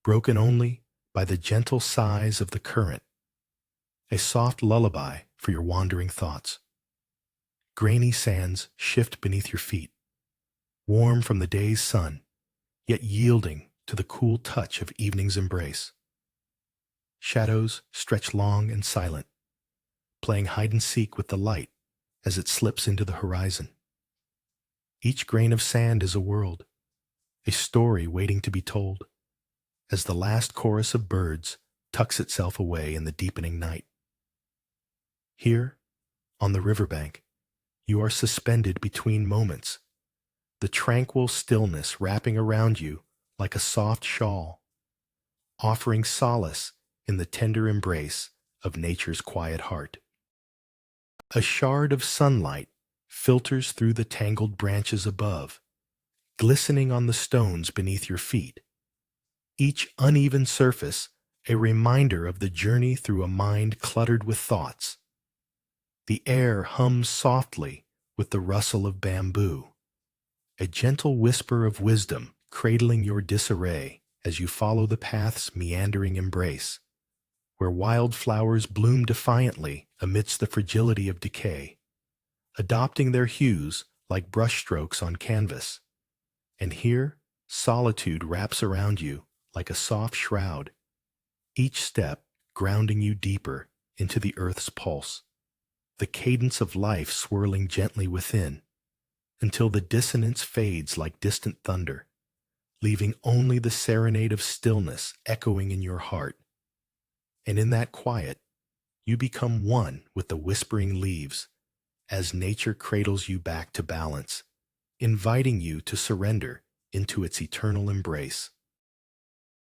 broken only by the gentle sighs of the current, a soft lullaby for your wandering thoughts. Grainy sands shift beneath your feet, warm from the day's sun, yet yielding to the cool touch of evening's embrace. Shadows stretch long and silent, playing hide-and-seek with the light as it slips into the horizon. Each grain of sand is a world, a story waiting to be told, as the last chorus of birds tucks itself away in the deepening night. Here, on the riverbank, you are suspended between moments, the tranquil stillness wrapping around you like a soft shawl, offering solace in the tender embrace of nature's quiet heart. A shard of sunlight filters through the tangled branches above, glistening on the stones beneath your feet, each uneven surface a reminder of the journey through a mind cluttered with thoughts. The air hums softly with the rustle of bamboo, a gentle whisper of wisdom cradling your disarray as you follow the path's meandering embrace, where wildflowers bloom defiantly amidst the fragility of decay, adopting their hues like brushstrokes on canvas, And here, solitude wraps around you like a soft shroud, each step grounding you deeper into the earth's pulse, the cadence of life swirling gently within, until the dissonance fades like distant thunder, leaving only the serenade of stillness echoing in your heart. And in that quiet, you become one with the whispering leaves, as nature cradles you back to balance, inviting you to surrender into its eternal embrace.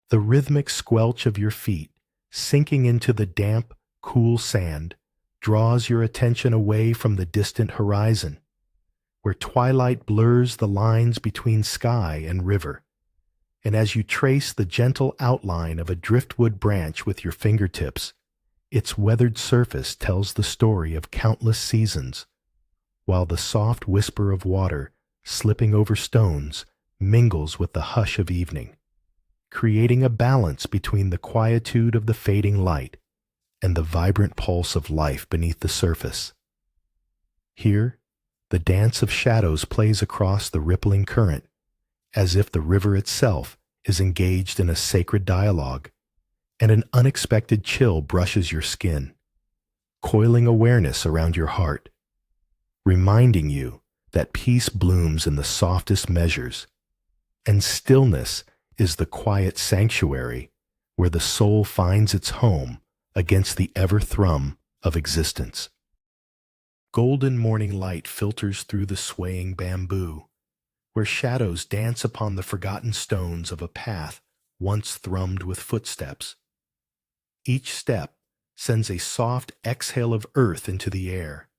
The rhythmic squelch of your feet, sinking into the damp, cool sand, draws your attention away from the distant horizon, where twilight blurs the lines between sky and river. And as you trace the gentle outline of a driftwood branch with your fingertips, its weathered surface tells the story of countless seasons, while the soft whisper of water slipping over stones mingles with the hush of evening, creating a balance between the quietude of the fading light and the vibrant pulse of life beneath the surface. Here, the dance of shadows plays across the rippling current, as if the river itself is engaged in a sacred dialogue, and an unexpected chill brushes your skin, coiling awareness around your heart, reminding you that peace blooms in the softest measures, and stillness is the quiet sanctuary where the soul finds its home against the ever-thrum of existence. Golden morning light filters through the swaying bamboo, where shadows dance upon the forgotten stones of a path once thrummed with footsteps. Each step sends a soft exhale of earth into the air,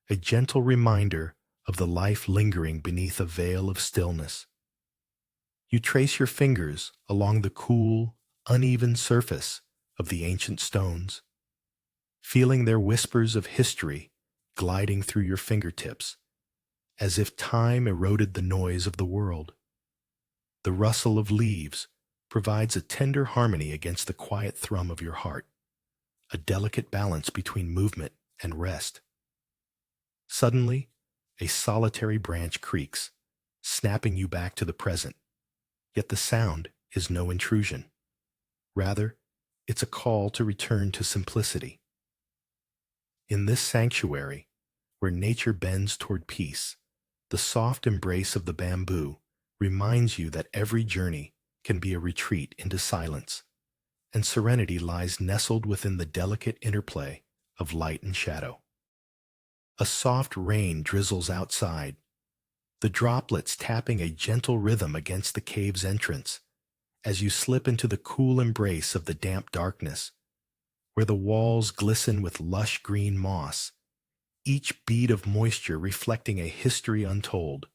a gentle reminder of the life lingering beneath a veil of stillness. You trace your fingers along the cool, uneven surface of the ancient stones, feeling their whispers of history gliding through your fingertips, as if time eroded the noise of the world. The rustle of leaves provides a tender harmony against the quiet thrum of your heart, a delicate balance between movement and rest. Suddenly, a solitary branch creaks, snapping you back to the present, yet the sound is no intrusion. Rather, it's a call to return to simplicity. In this sanctuary, where nature bends toward peace, the soft embrace of the bamboo reminds you that every journey can be a retreat into silence, and serenity lies nestled within the delicate interplay of light and shadow. A soft rain drizzles outside, the droplets tapping a gentle rhythm against the cave's entrance, as you slip into the cool embrace of the damp darkness, where the walls glisten with lush green moss, each bead of moisture reflecting a history untold,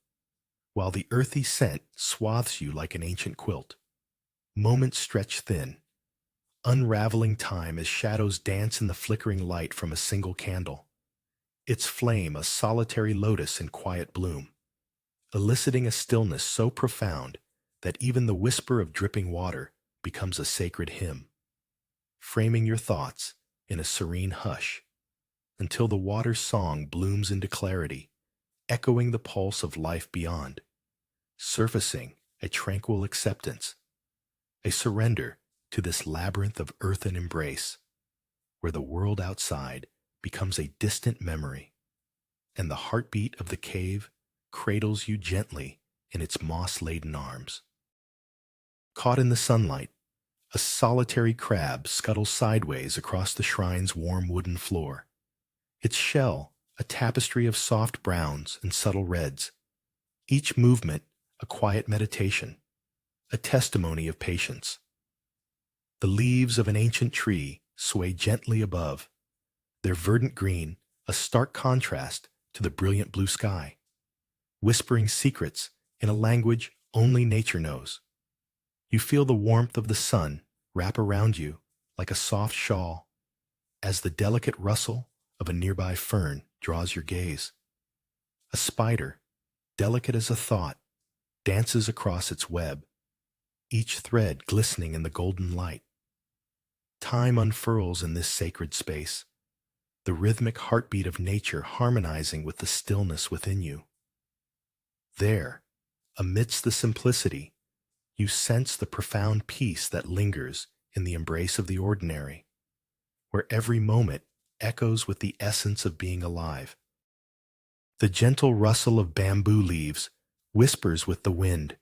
while the earthy scent swathes you like an ancient quilt. Moments stretch thin, unraveling time as shadows dance in the flickering light from a single candle, its flame a solitary lotus in quiet bloom, eliciting a stillness so profound that even the whisper of dripping water becomes a sacred hymn, framing your thoughts in a serene hush, until the water's song blooms into clarity, echoing the pulse of life beyond, surfacing a tranquil acceptance, a surrender to this labyrinth of earthen embrace, where the world outside becomes a distant memory, and the heartbeat of the cave cradles you gently in its moss-laden arms. Caught in the sunlight, a solitary crab scuttles sideways across the shrine's warm wooden floor, its shell a tapestry of soft browns and subtle reds, each movement a quiet meditation, a testimony of patience. The leaves of an ancient tree sway gently above, their verdant green a stark contrast to the brilliant blue sky, whispering secrets in a language only nature knows. You feel the warmth of the sun wrap around you like a soft shawl, as the delicate rustle of a nearby fern draws your gaze. A spider, delicate as a thought, dances across its web, each thread glistening in the golden light. Time unfurls in this sacred space, the rhythmic heartbeat of nature harmonizing with the stillness within you. There, Amidst the simplicity, you sense the profound peace that lingers in the embrace of the ordinary, where every moment echoes with the essence of being alive. The gentle rustle of bamboo leaves whispers with the wind,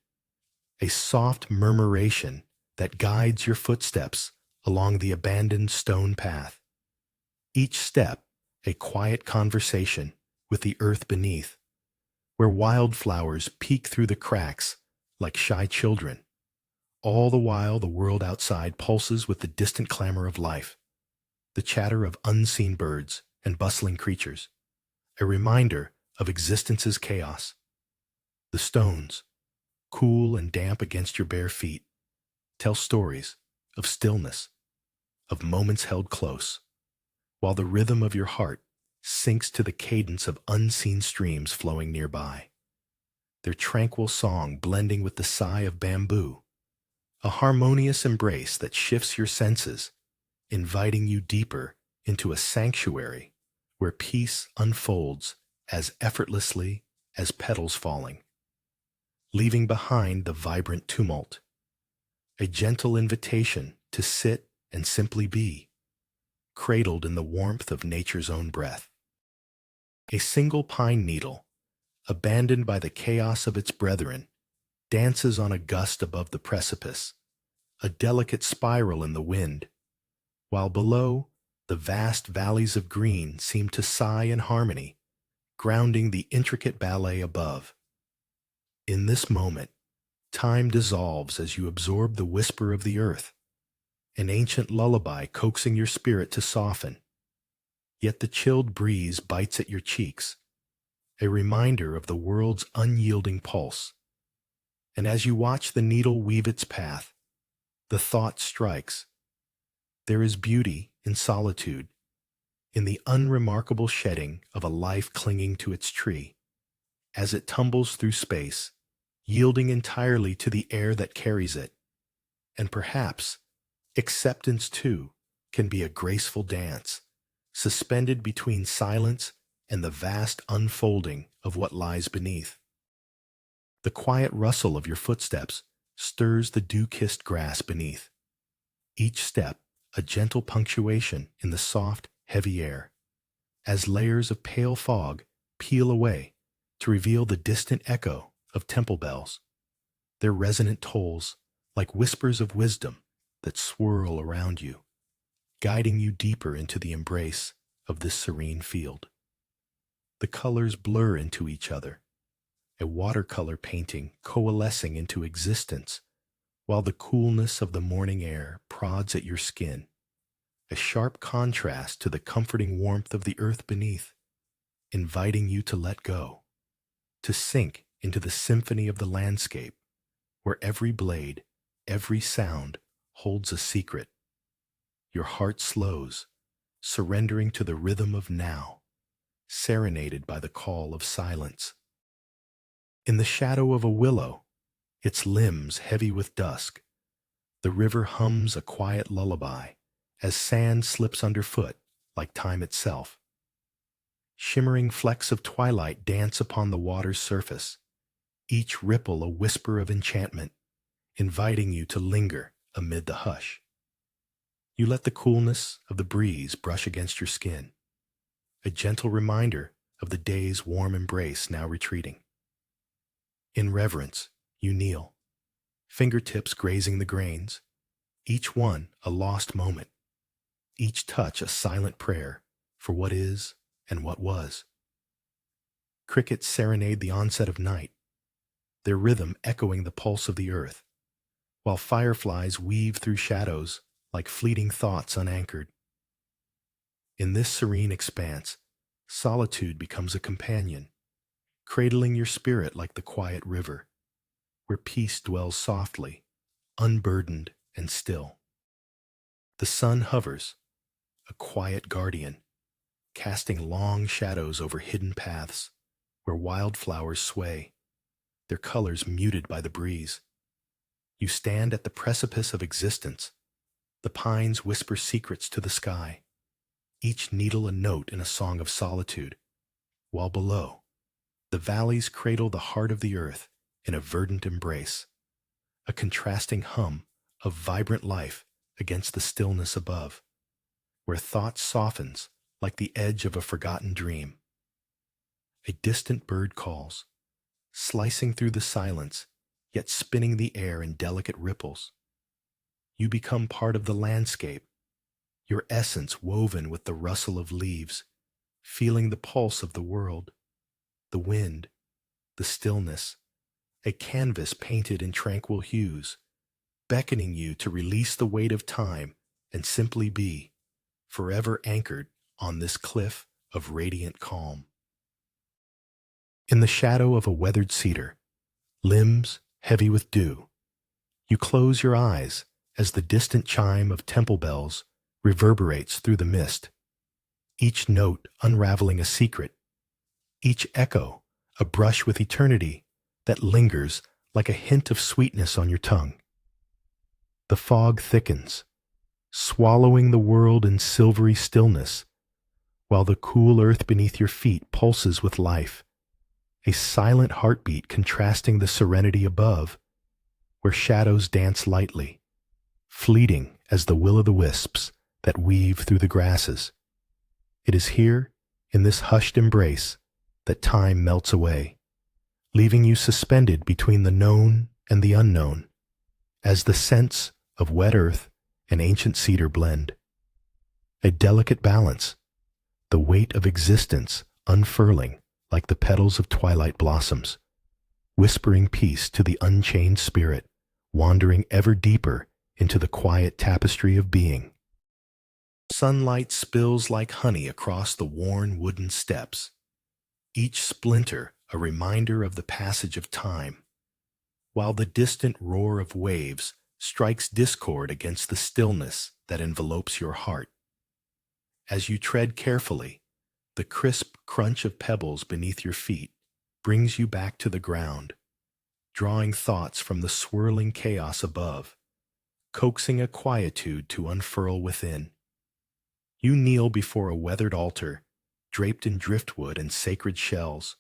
a soft murmuration that guides your footsteps along the abandoned stone path. Each step a quiet conversation with the earth beneath, where wildflowers peek through the cracks like shy children. All the while the world outside pulses with the distant clamor of life, the chatter of unseen birds and bustling creatures, a reminder of existence's chaos. The stones, cool and damp against your bare feet, tell stories of stillness, of moments held close, while the rhythm of your heart sinks to the cadence of unseen streams flowing nearby, their tranquil song blending with the sigh of bamboo, a harmonious embrace that shifts your senses, inviting you deeper into a sanctuary where peace unfolds as effortlessly as petals falling, leaving behind the vibrant tumult, a gentle invitation to sit and simply be, cradled in the warmth of nature's own breath. A single pine needle, abandoned by the chaos of its brethren, dances on a gust above the precipice, a delicate spiral in the wind, while below, the vast valleys of green seem to sigh in harmony, grounding the intricate ballet above. In this moment, time dissolves as you absorb the whisper of the earth, an ancient lullaby coaxing your spirit to soften. Yet the chilled breeze bites at your cheeks, a reminder of the world's unyielding pulse. And as you watch the needle weave its path, the thought strikes. There is beauty in solitude, in the unremarkable shedding of a life clinging to its tree, as it tumbles through space, yielding entirely to the air that carries it. And perhaps acceptance, too, can be a graceful dance, suspended between silence and the vast unfolding of what lies beneath. The quiet rustle of your footsteps stirs the dew-kissed grass beneath, each step a gentle punctuation in the soft, heavy air, as layers of pale fog peel away to reveal the distant echo of temple bells, their resonant tolls like whispers of wisdom that swirl around you, guiding you deeper into the embrace of this serene field. The colors blur into each other, a watercolor painting coalescing into existence, while the coolness of the morning air prods at your skin, a sharp contrast to the comforting warmth of the earth beneath, inviting you to let go, to sink into the symphony of the landscape, where every blade, every sound holds a secret. Your heart slows, surrendering to the rhythm of now, serenaded by the call of silence. In the shadow of a willow, its limbs heavy with dusk, the river hums a quiet lullaby as sand slips underfoot like time itself. Shimmering flecks of twilight dance upon the water's surface, each ripple a whisper of enchantment, inviting you to linger amid the hush. You let the coolness of the breeze brush against your skin, a gentle reminder of the day's warm embrace now retreating. In reverence, you kneel, fingertips grazing the grains, each one a lost moment, each touch a silent prayer for what is and what was. Crickets serenade the onset of night, their rhythm echoing the pulse of the earth, while fireflies weave through shadows like fleeting thoughts unanchored. In this serene expanse, solitude becomes a companion, cradling your spirit like the quiet river, where peace dwells softly, unburdened and still. The sun hovers, a quiet guardian, casting long shadows over hidden paths where wildflowers sway, their colors muted by the breeze. You stand at the precipice of existence. The pines whisper secrets to the sky, each needle a note in a song of solitude, while below, the valleys cradle the heart of the earth, in a verdant embrace, a contrasting hum of vibrant life against the stillness above, where thought softens like the edge of a forgotten dream. A distant bird calls, slicing through the silence, yet spinning the air in delicate ripples. You become part of the landscape, your essence woven with the rustle of leaves, feeling the pulse of the world, the wind, the stillness, a canvas painted in tranquil hues, beckoning you to release the weight of time and simply be, forever anchored on this cliff of radiant calm. In the shadow of a weathered cedar, limbs heavy with dew, you close your eyes as the distant chime of temple bells reverberates through the mist, each note unraveling a secret, each echo a brush with eternity that lingers like a hint of sweetness on your tongue. The fog thickens, swallowing the world in silvery stillness, while the cool earth beneath your feet pulses with life, a silent heartbeat contrasting the serenity above, where shadows dance lightly, fleeting as the will-o'-the-wisps that weave through the grasses. It is here, in this hushed embrace, that time melts away, leaving you suspended between the known and the unknown, as the scents of wet earth and ancient cedar blend. A delicate balance, the weight of existence unfurling like the petals of twilight blossoms, whispering peace to the unchained spirit, wandering ever deeper into the quiet tapestry of being. Sunlight spills like honey across the worn wooden steps, each splinter a reminder of the passage of time, while the distant roar of waves strikes discord against the stillness that envelopes your heart. As you tread carefully, the crisp crunch of pebbles beneath your feet brings you back to the ground, drawing thoughts from the swirling chaos above, coaxing a quietude to unfurl within. You kneel before a weathered altar, draped in driftwood and sacred shells,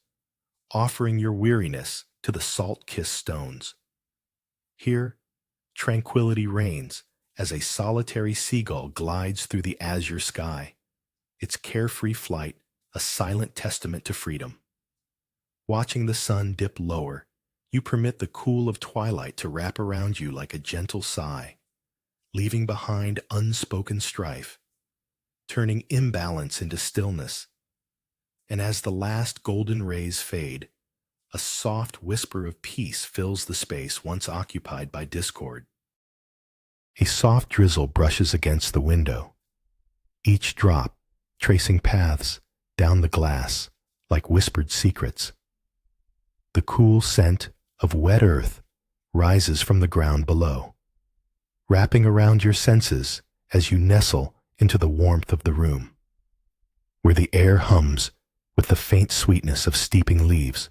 offering your weariness to the salt-kissed stones. Here, tranquility reigns as a solitary seagull glides through the azure sky, its carefree flight a silent testament to freedom. Watching the sun dip lower, you permit the cool of twilight to wrap around you like a gentle sigh, leaving behind unspoken strife, turning imbalance into stillness. And as the last golden rays fade, a soft whisper of peace fills the space once occupied by discord. A soft drizzle brushes against the window, each drop tracing paths down the glass like whispered secrets. The cool scent of wet earth rises from the ground below, wrapping around your senses as you nestle into the warmth of the room, where the air hums with the faint sweetness of steeping leaves.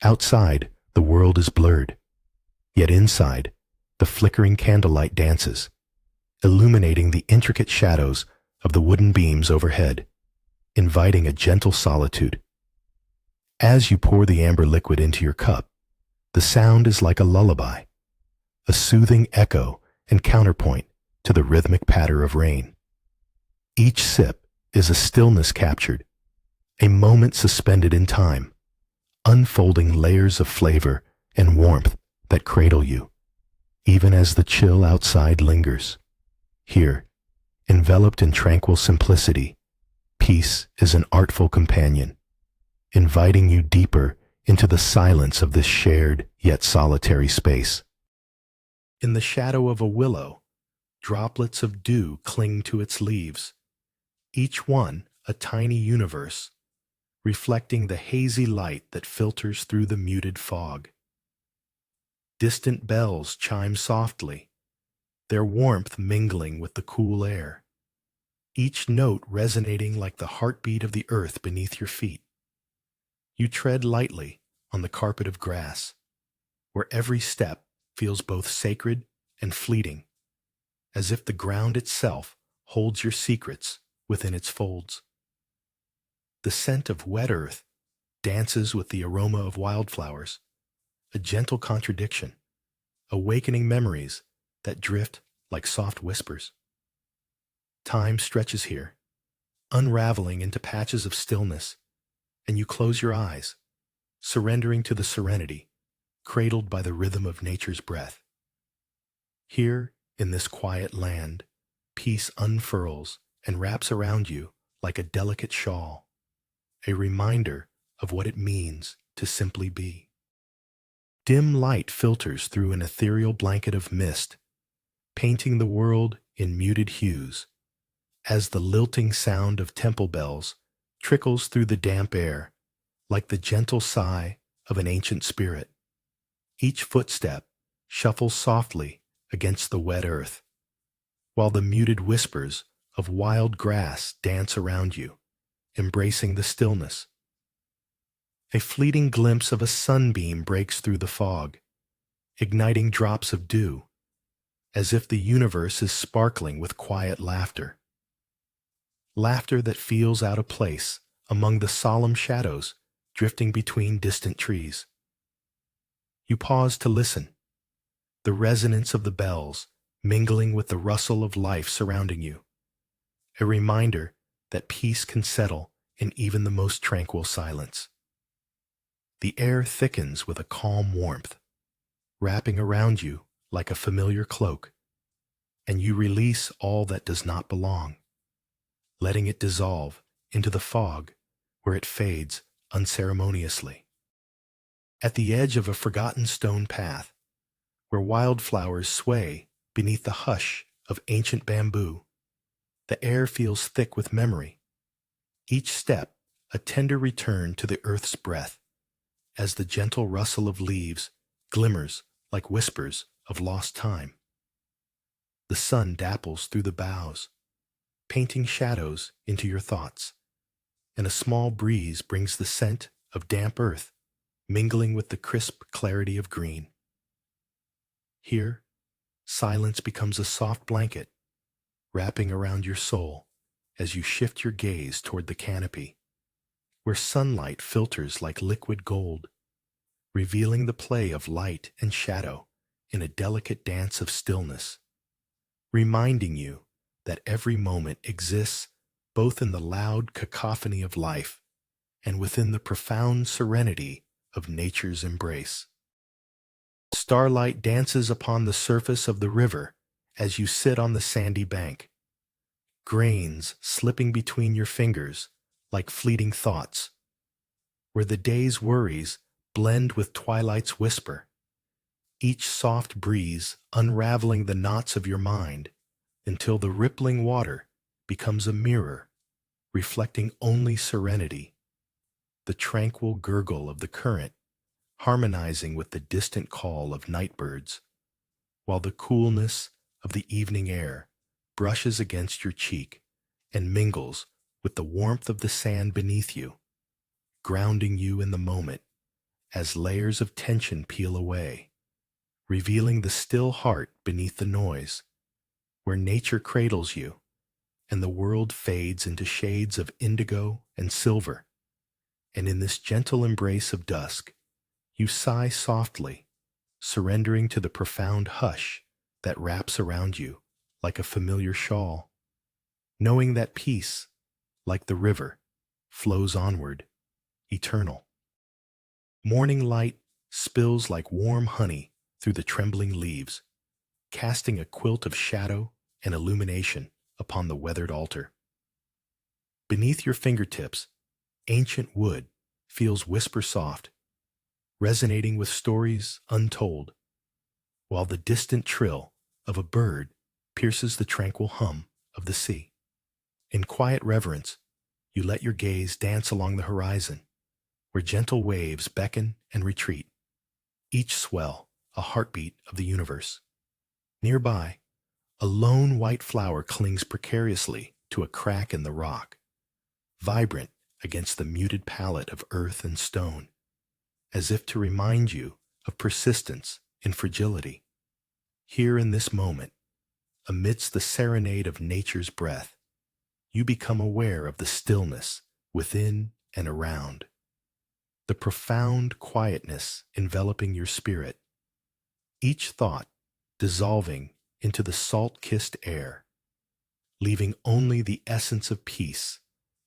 Outside, the world is blurred, yet inside, the flickering candlelight dances, illuminating the intricate shadows of the wooden beams overhead, inviting a gentle solitude. As you pour the amber liquid into your cup, the sound is like a lullaby, a soothing echo and counterpoint to the rhythmic patter of rain. Each sip is a stillness captured, a moment suspended in time, unfolding layers of flavor and warmth that cradle you, even as the chill outside lingers. Here, enveloped in tranquil simplicity, peace is an artful companion, inviting you deeper into the silence of this shared yet solitary space. In the shadow of a willow, droplets of dew cling to its leaves, each one a tiny universe, reflecting the hazy light that filters through the muted fog. Distant bells chime softly, their warmth mingling with the cool air, each note resonating like the heartbeat of the earth beneath your feet. You tread lightly on the carpet of grass, where every step feels both sacred and fleeting, as if the ground itself holds your secrets within its folds. The scent of wet earth dances with the aroma of wildflowers, a gentle contradiction, awakening memories that drift like soft whispers. Time stretches here, unraveling into patches of stillness, and you close your eyes, surrendering to the serenity, cradled by the rhythm of nature's breath. Here, in this quiet land, peace unfurls and wraps around you like a delicate shawl, a reminder of what it means to simply be. Dim light filters through an ethereal blanket of mist, painting the world in muted hues, as the lilting sound of temple bells trickles through the damp air like the gentle sigh of an ancient spirit. Each footstep shuffles softly against the wet earth, while the muted whispers of wild grass dance around you, embracing the stillness. A fleeting glimpse of a sunbeam breaks through the fog, igniting drops of dew, as if the universe is sparkling with quiet laughter. Laughter that feels out of place among the solemn shadows drifting between distant trees. You pause to listen, the resonance of the bells mingling with the rustle of life surrounding you, a reminder that peace can settle in even the most tranquil silence. The air thickens with a calm warmth, wrapping around you like a familiar cloak, and you release all that does not belong, letting it dissolve into the fog where it fades unceremoniously. At the edge of a forgotten stone path, where wildflowers sway beneath the hush of ancient bamboo, the air feels thick with memory, each step a tender return to the earth's breath, as the gentle rustle of leaves glimmers like whispers of lost time. The sun dapples through the boughs, painting shadows into your thoughts, and a small breeze brings the scent of damp earth mingling with the crisp clarity of green. Here, silence becomes a soft blanket, wrapping around your soul as you shift your gaze toward the canopy, where sunlight filters like liquid gold, revealing the play of light and shadow in a delicate dance of stillness, reminding you that every moment exists both in the loud cacophony of life and within the profound serenity of nature's embrace. Starlight dances upon the surface of the river as you sit on the sandy bank, grains slipping between your fingers like fleeting thoughts, where the day's worries blend with twilight's whisper, each soft breeze unraveling the knots of your mind until the rippling water becomes a mirror, reflecting only serenity, the tranquil gurgle of the current harmonizing with the distant call of night birds, while the coolness of the evening air brushes against your cheek and mingles with the warmth of the sand beneath you, grounding you in the moment as layers of tension peel away, revealing the still heart beneath the noise, where nature cradles you and the world fades into shades of indigo and silver. And in this gentle embrace of dusk, you sigh softly, surrendering to the profound hush that wraps around you like a familiar shawl, knowing that peace, like the river, flows onward, eternal. Morning light spills like warm honey through the trembling leaves, casting a quilt of shadow and illumination upon the weathered altar. Beneath your fingertips, ancient wood feels whisper soft, resonating with stories untold, while the distant trill of a bird pierces the tranquil hum of the sea. In quiet reverence, you let your gaze dance along the horizon, where gentle waves beckon and retreat, each swell a heartbeat of the universe. Nearby, a lone white flower clings precariously to a crack in the rock, vibrant against the muted palette of earth and stone, as if to remind you of persistence in fragility. Here in this moment, amidst the serenade of nature's breath, you become aware of the stillness within and around, the profound quietness enveloping your spirit, each thought dissolving into the salt-kissed air, leaving only the essence of peace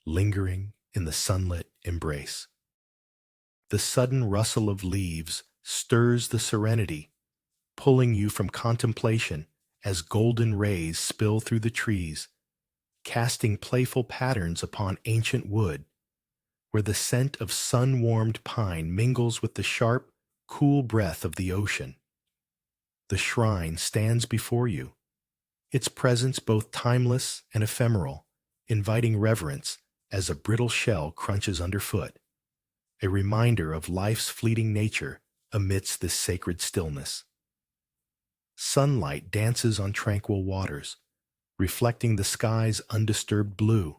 lingering in the sunlit embrace. The sudden rustle of leaves stirs the serenity, pulling you from contemplation as golden rays spill through the trees, casting playful patterns upon ancient wood, where the scent of sun-warmed pine mingles with the sharp, cool breath of the ocean. The shrine stands before you, its presence both timeless and ephemeral, inviting reverence as a brittle shell crunches underfoot, a reminder of life's fleeting nature amidst this sacred stillness. Sunlight dances on tranquil waters, reflecting the sky's undisturbed blue,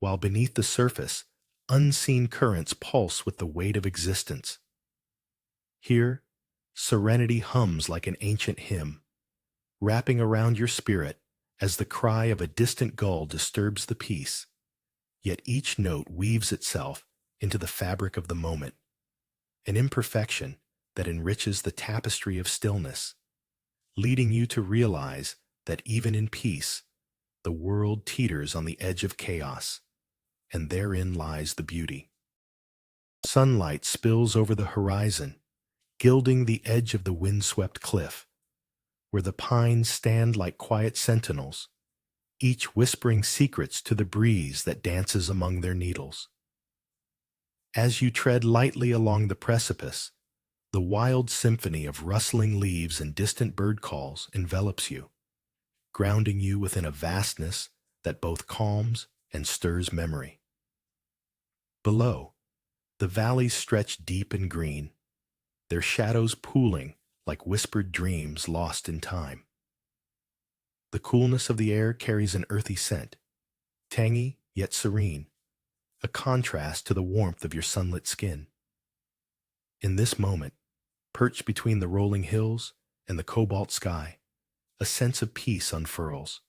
while beneath the surface, unseen currents pulse with the weight of existence. Here, serenity hums like an ancient hymn, wrapping around your spirit as the cry of a distant gull disturbs the peace, yet each note weaves itself into the fabric of the moment, an imperfection that enriches the tapestry of stillness, leading you to realize that even in peace, the world teeters on the edge of chaos, and therein lies the beauty. Sunlight spills over the horizon, gilding the edge of the windswept cliff, where the pines stand like quiet sentinels, each whispering secrets to the breeze that dances among their needles. As you tread lightly along the precipice, the wild symphony of rustling leaves and distant bird calls envelops you, grounding you within a vastness that both calms and stirs memory. Below, the valleys stretch deep and green, their shadows pooling like whispered dreams lost in time. The coolness of the air carries an earthy scent, tangy yet serene, a contrast to the warmth of your sunlit skin. In this moment, perched between the rolling hills and the cobalt sky, a sense of peace unfurls,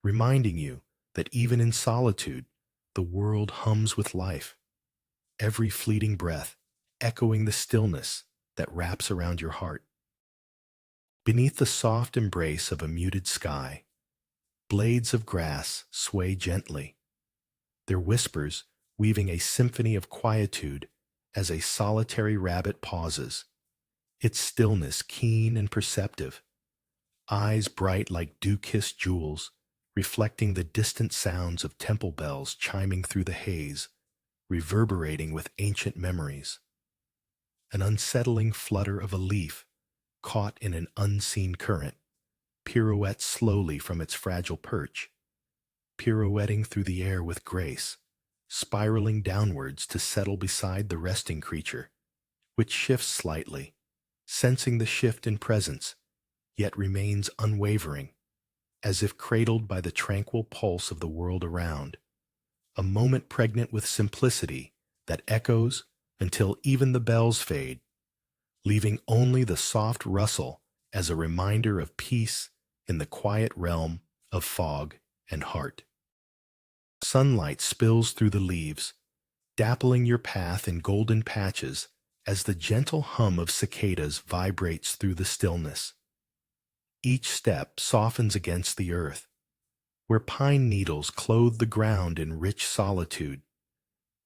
reminding you that even in solitude, the world hums with life, every fleeting breath echoing the stillness that wraps around your heart. Beneath the soft embrace of a muted sky, blades of grass sway gently, their whispers weaving a symphony of quietude as a solitary rabbit pauses, its stillness keen and perceptive, eyes bright like dew-kissed jewels, reflecting the distant sounds of temple bells chiming through the haze, reverberating with ancient memories. An unsettling flutter of a leaf, caught in an unseen current, pirouettes slowly from its fragile perch, pirouetting through the air with grace, spiraling downwards to settle beside the resting creature, which shifts slightly, sensing the shift in presence, yet remains unwavering, as if cradled by the tranquil pulse of the world around, a moment pregnant with simplicity that echoes until even the bells fade, leaving only the soft rustle as a reminder of peace in the quiet realm of fog and heart. Sunlight spills through the leaves, dappling your path in golden patches as the gentle hum of cicadas vibrates through the stillness. Each step softens against the earth, where pine needles clothe the ground in rich solitude,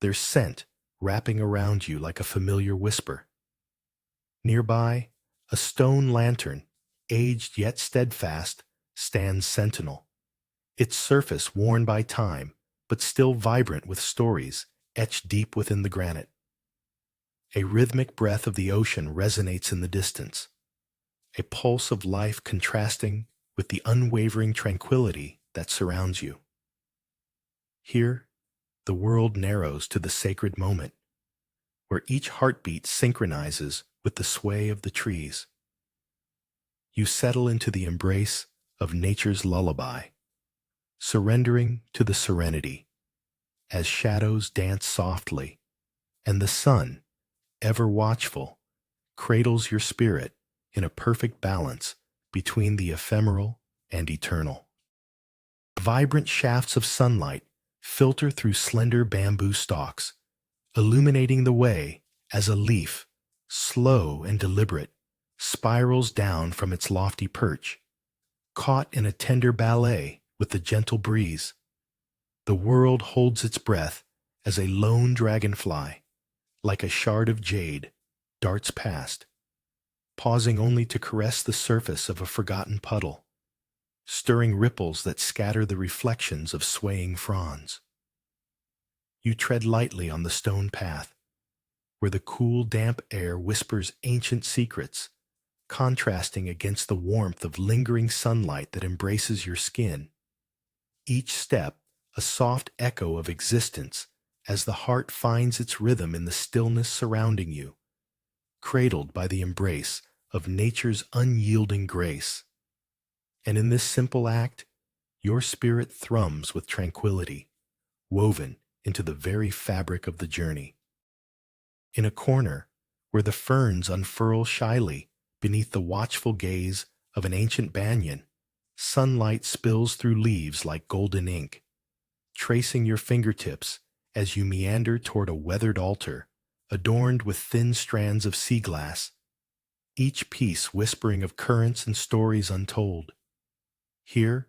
their scent wrapping around you like a familiar whisper. Nearby, a stone lantern, aged yet steadfast, stands sentinel, its surface worn by time, but still vibrant with stories etched deep within the granite. A rhythmic breath of the ocean resonates in the distance, a pulse of life contrasting with the unwavering tranquility that surrounds you. Here, the world narrows to the sacred moment, where each heartbeat synchronizes with the sway of the trees. You settle into the embrace of nature's lullaby, surrendering to the serenity, as shadows dance softly, and the sun, ever watchful, cradles your spirit in a perfect balance between the ephemeral and eternal. Vibrant shafts of sunlight filter through slender bamboo stalks, illuminating the way as a leaf, slow and deliberate, spirals down from its lofty perch, caught in a tender ballet with the gentle breeze. The world holds its breath as a lone dragonfly, like a shard of jade, darts past, pausing only to caress the surface of a forgotten puddle, stirring ripples that scatter the reflections of swaying fronds. You tread lightly on the stone path, where the cool, damp air whispers ancient secrets, contrasting against the warmth of lingering sunlight that embraces your skin. Each step a soft echo of existence as the heart finds its rhythm in the stillness surrounding you, cradled by the embrace of nature's unyielding grace. And in this simple act, your spirit thrums with tranquility, woven into the very fabric of the journey. In a corner, where the ferns unfurl shyly beneath the watchful gaze of an ancient banyan, sunlight spills through leaves like golden ink, tracing your fingertips as you meander toward a weathered altar adorned with thin strands of sea glass, each piece whispering of currents and stories untold. Here,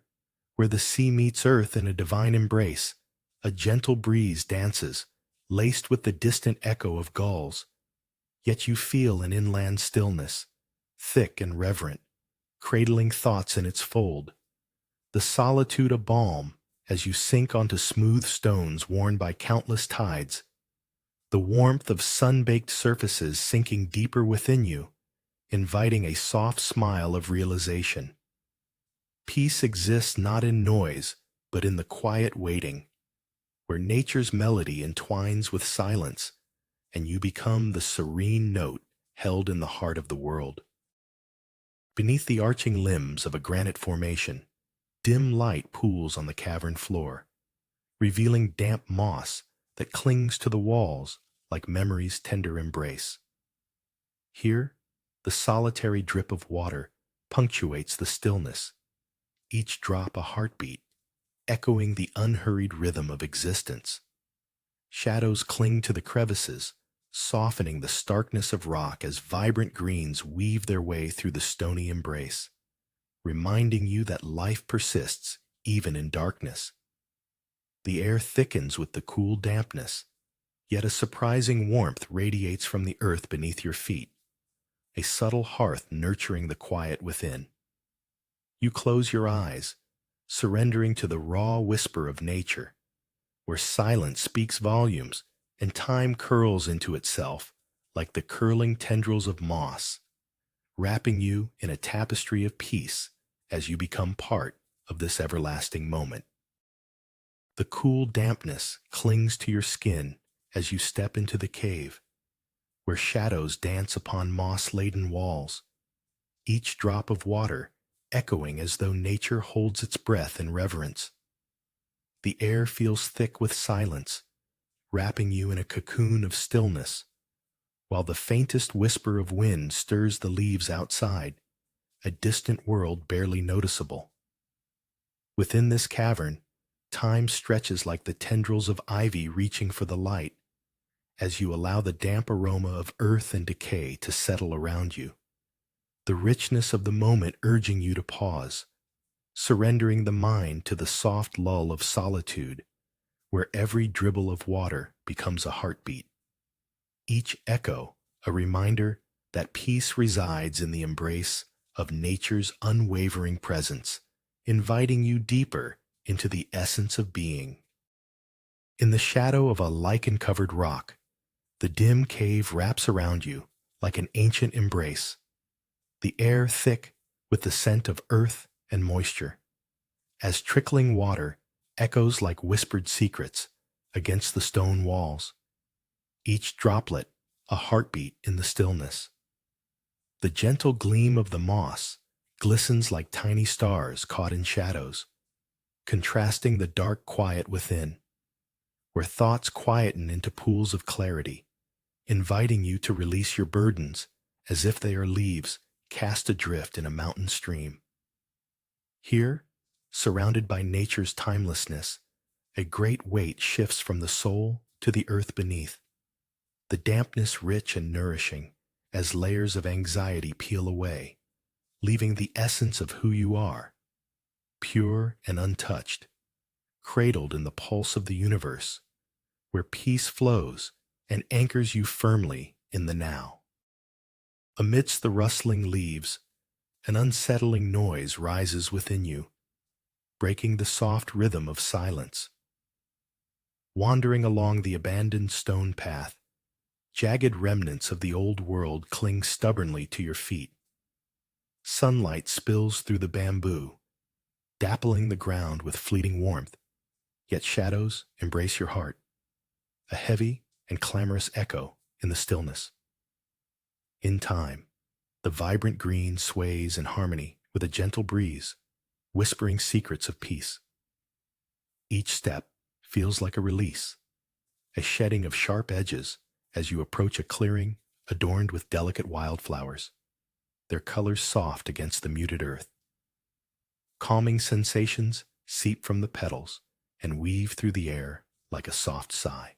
where the sea meets earth in a divine embrace, a gentle breeze dances, laced with the distant echo of gulls, yet you feel an inland stillness, thick and reverent, cradling thoughts in its fold, the solitude a balm as you sink onto smooth stones worn by countless tides, the warmth of sun-baked surfaces sinking deeper within you, inviting a soft smile of realization. Peace exists not in noise, but in the quiet waiting, where nature's melody entwines with silence, and you become the serene note held in the heart of the world. Beneath the arching limbs of a granite formation, dim light pools on the cavern floor, revealing damp moss that clings to the walls like memory's tender embrace. Here, the solitary drip of water punctuates the stillness, each drop a heartbeat, echoing the unhurried rhythm of existence. Shadows cling to the crevices, softening the starkness of rock as vibrant greens weave their way through the stony embrace, reminding you that life persists even in darkness. The air thickens with the cool dampness, yet a surprising warmth radiates from the earth beneath your feet, a subtle hearth nurturing the quiet within. You close your eyes, surrendering to the raw whisper of nature, where silence speaks volumes and time curls into itself like the curling tendrils of moss, wrapping you in a tapestry of peace as you become part of this everlasting moment. The cool dampness clings to your skin as you step into the cave, where shadows dance upon moss-laden walls, each drop of water echoing as though nature holds its breath in reverence. The air feels thick with silence, wrapping you in a cocoon of stillness, while the faintest whisper of wind stirs the leaves outside, a distant world barely noticeable. Within this cavern, time stretches like the tendrils of ivy reaching for the light, as you allow the damp aroma of earth and decay to settle around you, the richness of the moment urging you to pause, surrendering the mind to the soft lull of solitude, where every dribble of water becomes a heartbeat, each echo a reminder that peace resides in the embrace of nature's unwavering presence, inviting you deeper into the essence of being. In the shadow of a lichen-covered rock, the dim cave wraps around you like an ancient embrace, the air thick with the scent of earth and moisture, as trickling water echoes like whispered secrets against the stone walls, each droplet a heartbeat in the stillness. The gentle gleam of the moss glistens like tiny stars caught in shadows, contrasting the dark quiet within, where thoughts quieten into pools of clarity, inviting you to release your burdens as if they are leaves cast adrift in a mountain stream. Here, surrounded by nature's timelessness, a great weight shifts from the soul to the earth beneath, the dampness rich and nourishing as layers of anxiety peel away, leaving the essence of who you are, pure and untouched, cradled in the pulse of the universe, where peace flows and anchors you firmly in the now. Amidst the rustling leaves, an unsettling noise rises within you, breaking the soft rhythm of silence. Wandering along the abandoned stone path, jagged remnants of the old world cling stubbornly to your feet. Sunlight spills through the bamboo, dappling the ground with fleeting warmth, yet shadows embrace your heart, a heavy and clamorous echo in the stillness. In time, the vibrant green sways in harmony with a gentle breeze, whispering secrets of peace. Each step feels like a release, a shedding of sharp edges as you approach a clearing adorned with delicate wildflowers, their colors soft against the muted earth. Calming sensations seep from the petals and weave through the air like a soft sigh.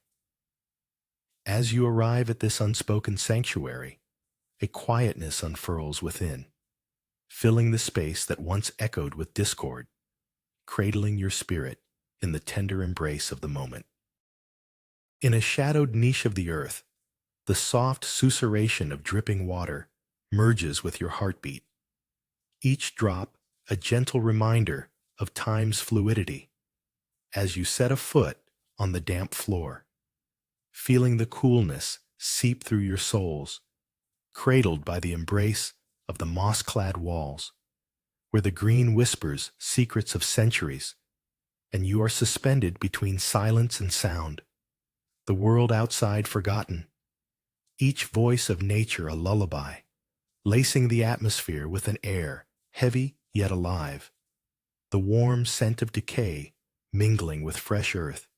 As you arrive at this unspoken sanctuary, a quietness unfurls within, filling the space that once echoed with discord, cradling your spirit in the tender embrace of the moment. In a shadowed niche of the earth, the soft susurration of dripping water merges with your heartbeat, each drop a gentle reminder of time's fluidity. As you set a foot on the damp floor, feeling the coolness seep through your soles, cradled by the embrace of the moss-clad walls, where the green whispers secrets of centuries, and you are suspended between silence and sound, the world outside forgotten, each voice of nature a lullaby, lacing the atmosphere with an air heavy yet alive, the warm scent of decay mingling with fresh earth,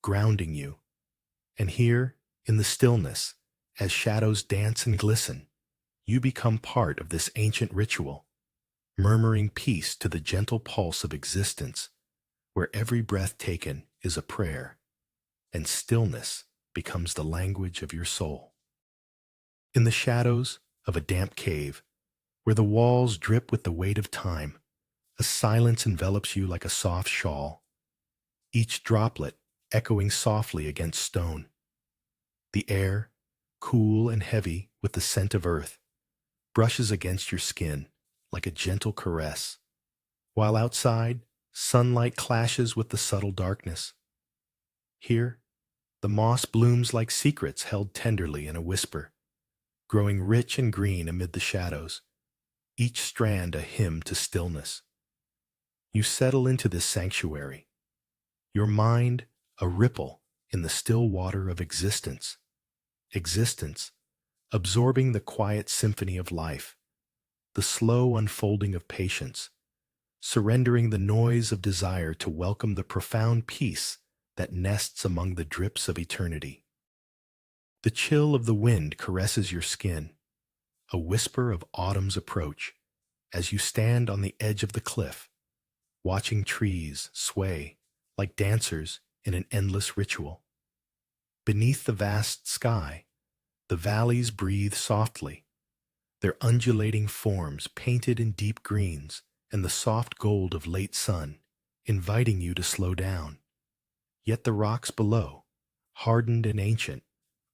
grounding you. And here, in the stillness, as shadows dance and glisten, you become part of this ancient ritual, murmuring peace to the gentle pulse of existence, where every breath taken is a prayer, and stillness becomes the language of your soul. In the shadows of a damp cave, where the walls drip with the weight of time, a silence envelops you like a soft shawl, each droplet echoing softly against stone. The air, cool and heavy with the scent of earth, brushes against your skin like a gentle caress, while outside, sunlight clashes with the subtle darkness. Here, the moss blooms like secrets held tenderly in a whisper, growing rich and green amid the shadows, each strand a hymn to stillness. You settle into this sanctuary, your mind a ripple in the still water of existence, absorbing the quiet symphony of life, the slow unfolding of patience, surrendering the noise of desire to welcome the profound peace that nests among the drips of eternity. The chill of the wind caresses your skin, a whisper of autumn's approach, as you stand on the edge of the cliff, watching trees sway like dancers in an endless ritual. Beneath the vast sky, the valleys breathe softly, their undulating forms painted in deep greens and the soft gold of late sun, inviting you to slow down. Yet the rocks below, hardened and ancient,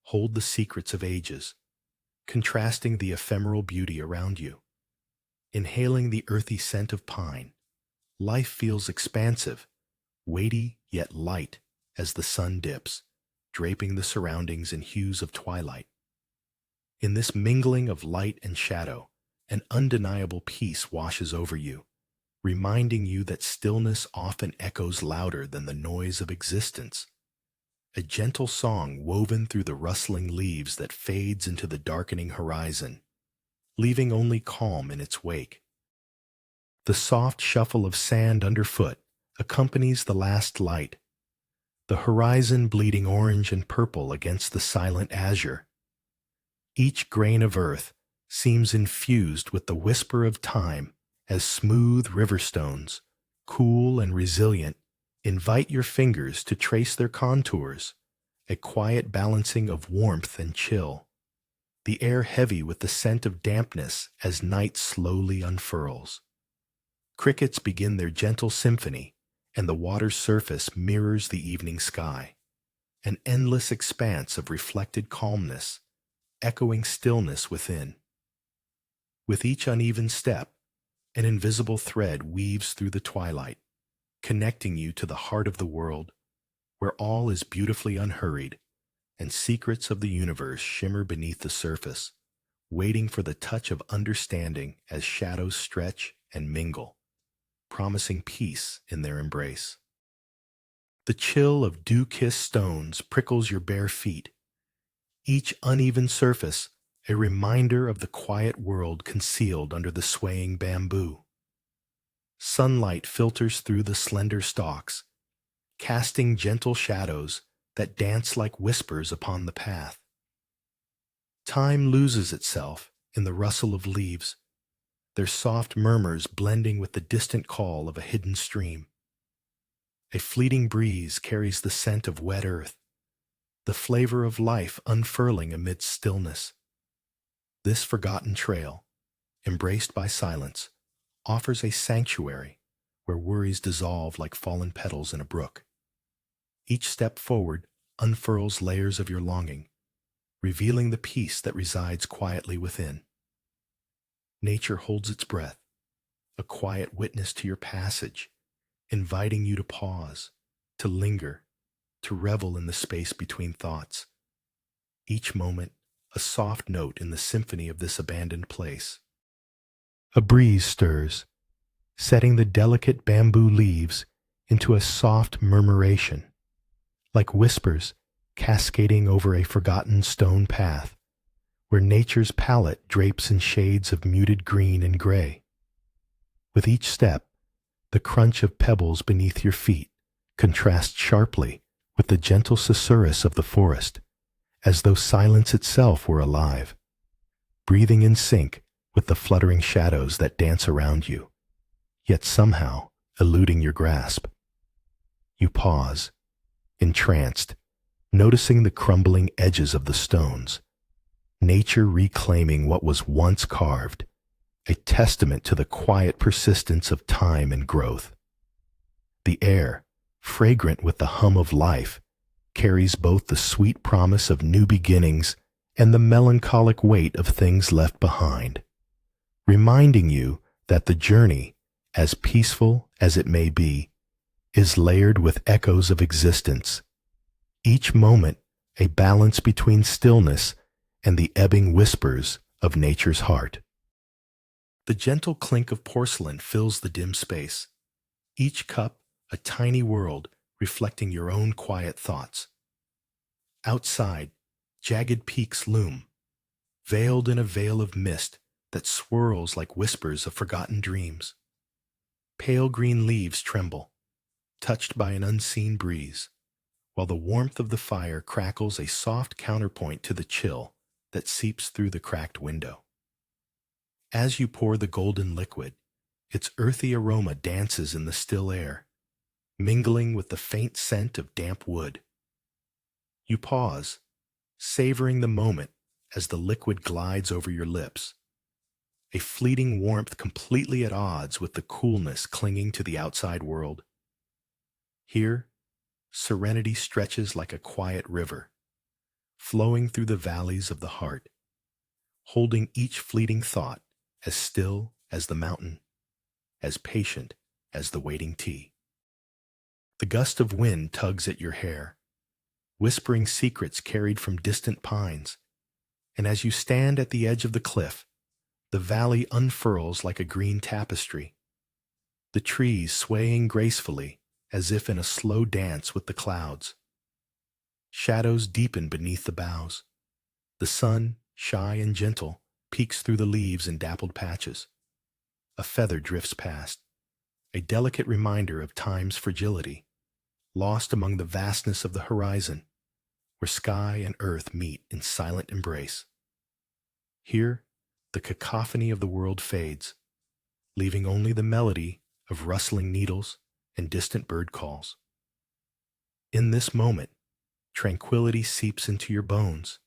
hold the secrets of ages, contrasting the ephemeral beauty around you. Inhaling the earthy scent of pine, life feels expansive, weighty yet light as the sun dips, draping the surroundings in hues of twilight. In this mingling of light and shadow, an undeniable peace washes over you, reminding you that stillness often echoes louder than the noise of existence. A gentle song woven through the rustling leaves that fades into the darkening horizon, leaving only calm in its wake. The soft shuffle of sand underfoot accompanies the last light, the horizon bleeding orange and purple against the silent azure. Each grain of earth seems infused with the whisper of time as smooth river stones, cool and resilient, invite your fingers to trace their contours, a quiet balancing of warmth and chill, the air heavy with the scent of dampness as night slowly unfurls. Crickets begin their gentle symphony, and the water's surface mirrors the evening sky, an endless expanse of reflected calmness, echoing stillness within. With each uneven step, an invisible thread weaves through the twilight, connecting you to the heart of the world, where all is beautifully unhurried, and secrets of the universe shimmer beneath the surface, waiting for the touch of understanding as shadows stretch and mingle, promising peace in their embrace. The chill of dew-kissed stones prickles your bare feet, each uneven surface a reminder of the quiet world concealed under the swaying bamboo. Sunlight filters through the slender stalks, casting gentle shadows that dance like whispers upon the path. Time loses itself in the rustle of leaves, their soft murmurs blending with the distant call of a hidden stream. A fleeting breeze carries the scent of wet earth, the flavor of life unfurling amidst stillness. This forgotten trail, embraced by silence, offers a sanctuary where worries dissolve like fallen petals in a brook. Each step forward unfurls layers of your longing, revealing the peace that resides quietly within. Nature holds its breath, a quiet witness to your passage, inviting you to pause, to linger, to revel in the space between thoughts. Each moment, a soft note in the symphony of this abandoned place. A breeze stirs, setting the delicate bamboo leaves into a soft murmuration, like whispers cascading over a forgotten stone path, where nature's palette drapes in shades of muted green and gray. With each step, the crunch of pebbles beneath your feet contrasts sharply with the gentle susurrus of the forest, as though silence itself were alive, breathing in sync with the fluttering shadows that dance around you, yet somehow eluding your grasp. You pause, entranced, noticing the crumbling edges of the stones, nature reclaiming what was once carved, a testament to the quiet persistence of time and growth. The air, fragrant with the hum of life, carries both the sweet promise of new beginnings and the melancholic weight of things left behind, reminding you that the journey, as peaceful as it may be, is layered with echoes of existence, each moment a balance between stillness and the ebbing whispers of nature's heart. The gentle clink of porcelain fills the dim space, each cup a tiny world reflecting your own quiet thoughts. Outside, jagged peaks loom, veiled in a veil of mist that swirls like whispers of forgotten dreams. Pale green leaves tremble, touched by an unseen breeze, while the warmth of the fire crackles a soft counterpoint to the chill that seeps through the cracked window. As you pour the golden liquid, its earthy aroma dances in the still air, mingling with the faint scent of damp wood. You pause, savoring the moment as the liquid glides over your lips, a fleeting warmth completely at odds with the coolness clinging to the outside world. Here, serenity stretches like a quiet river, flowing through the valleys of the heart, holding each fleeting thought as still as the mountain, as patient as the waiting tea. The gust of wind tugs at your hair, whispering secrets carried from distant pines, and as you stand at the edge of the cliff, the valley unfurls like a green tapestry, the trees swaying gracefully as if in a slow dance with the clouds. Shadows deepen beneath the boughs. The sun, shy and gentle, peeks through the leaves in dappled patches. A feather drifts past, a delicate reminder of time's fragility, lost among the vastness of the horizon, where sky and earth meet in silent embrace. Here, the cacophony of the world fades, leaving only the melody of rustling needles and distant bird calls. In this moment, tranquility seeps into your bones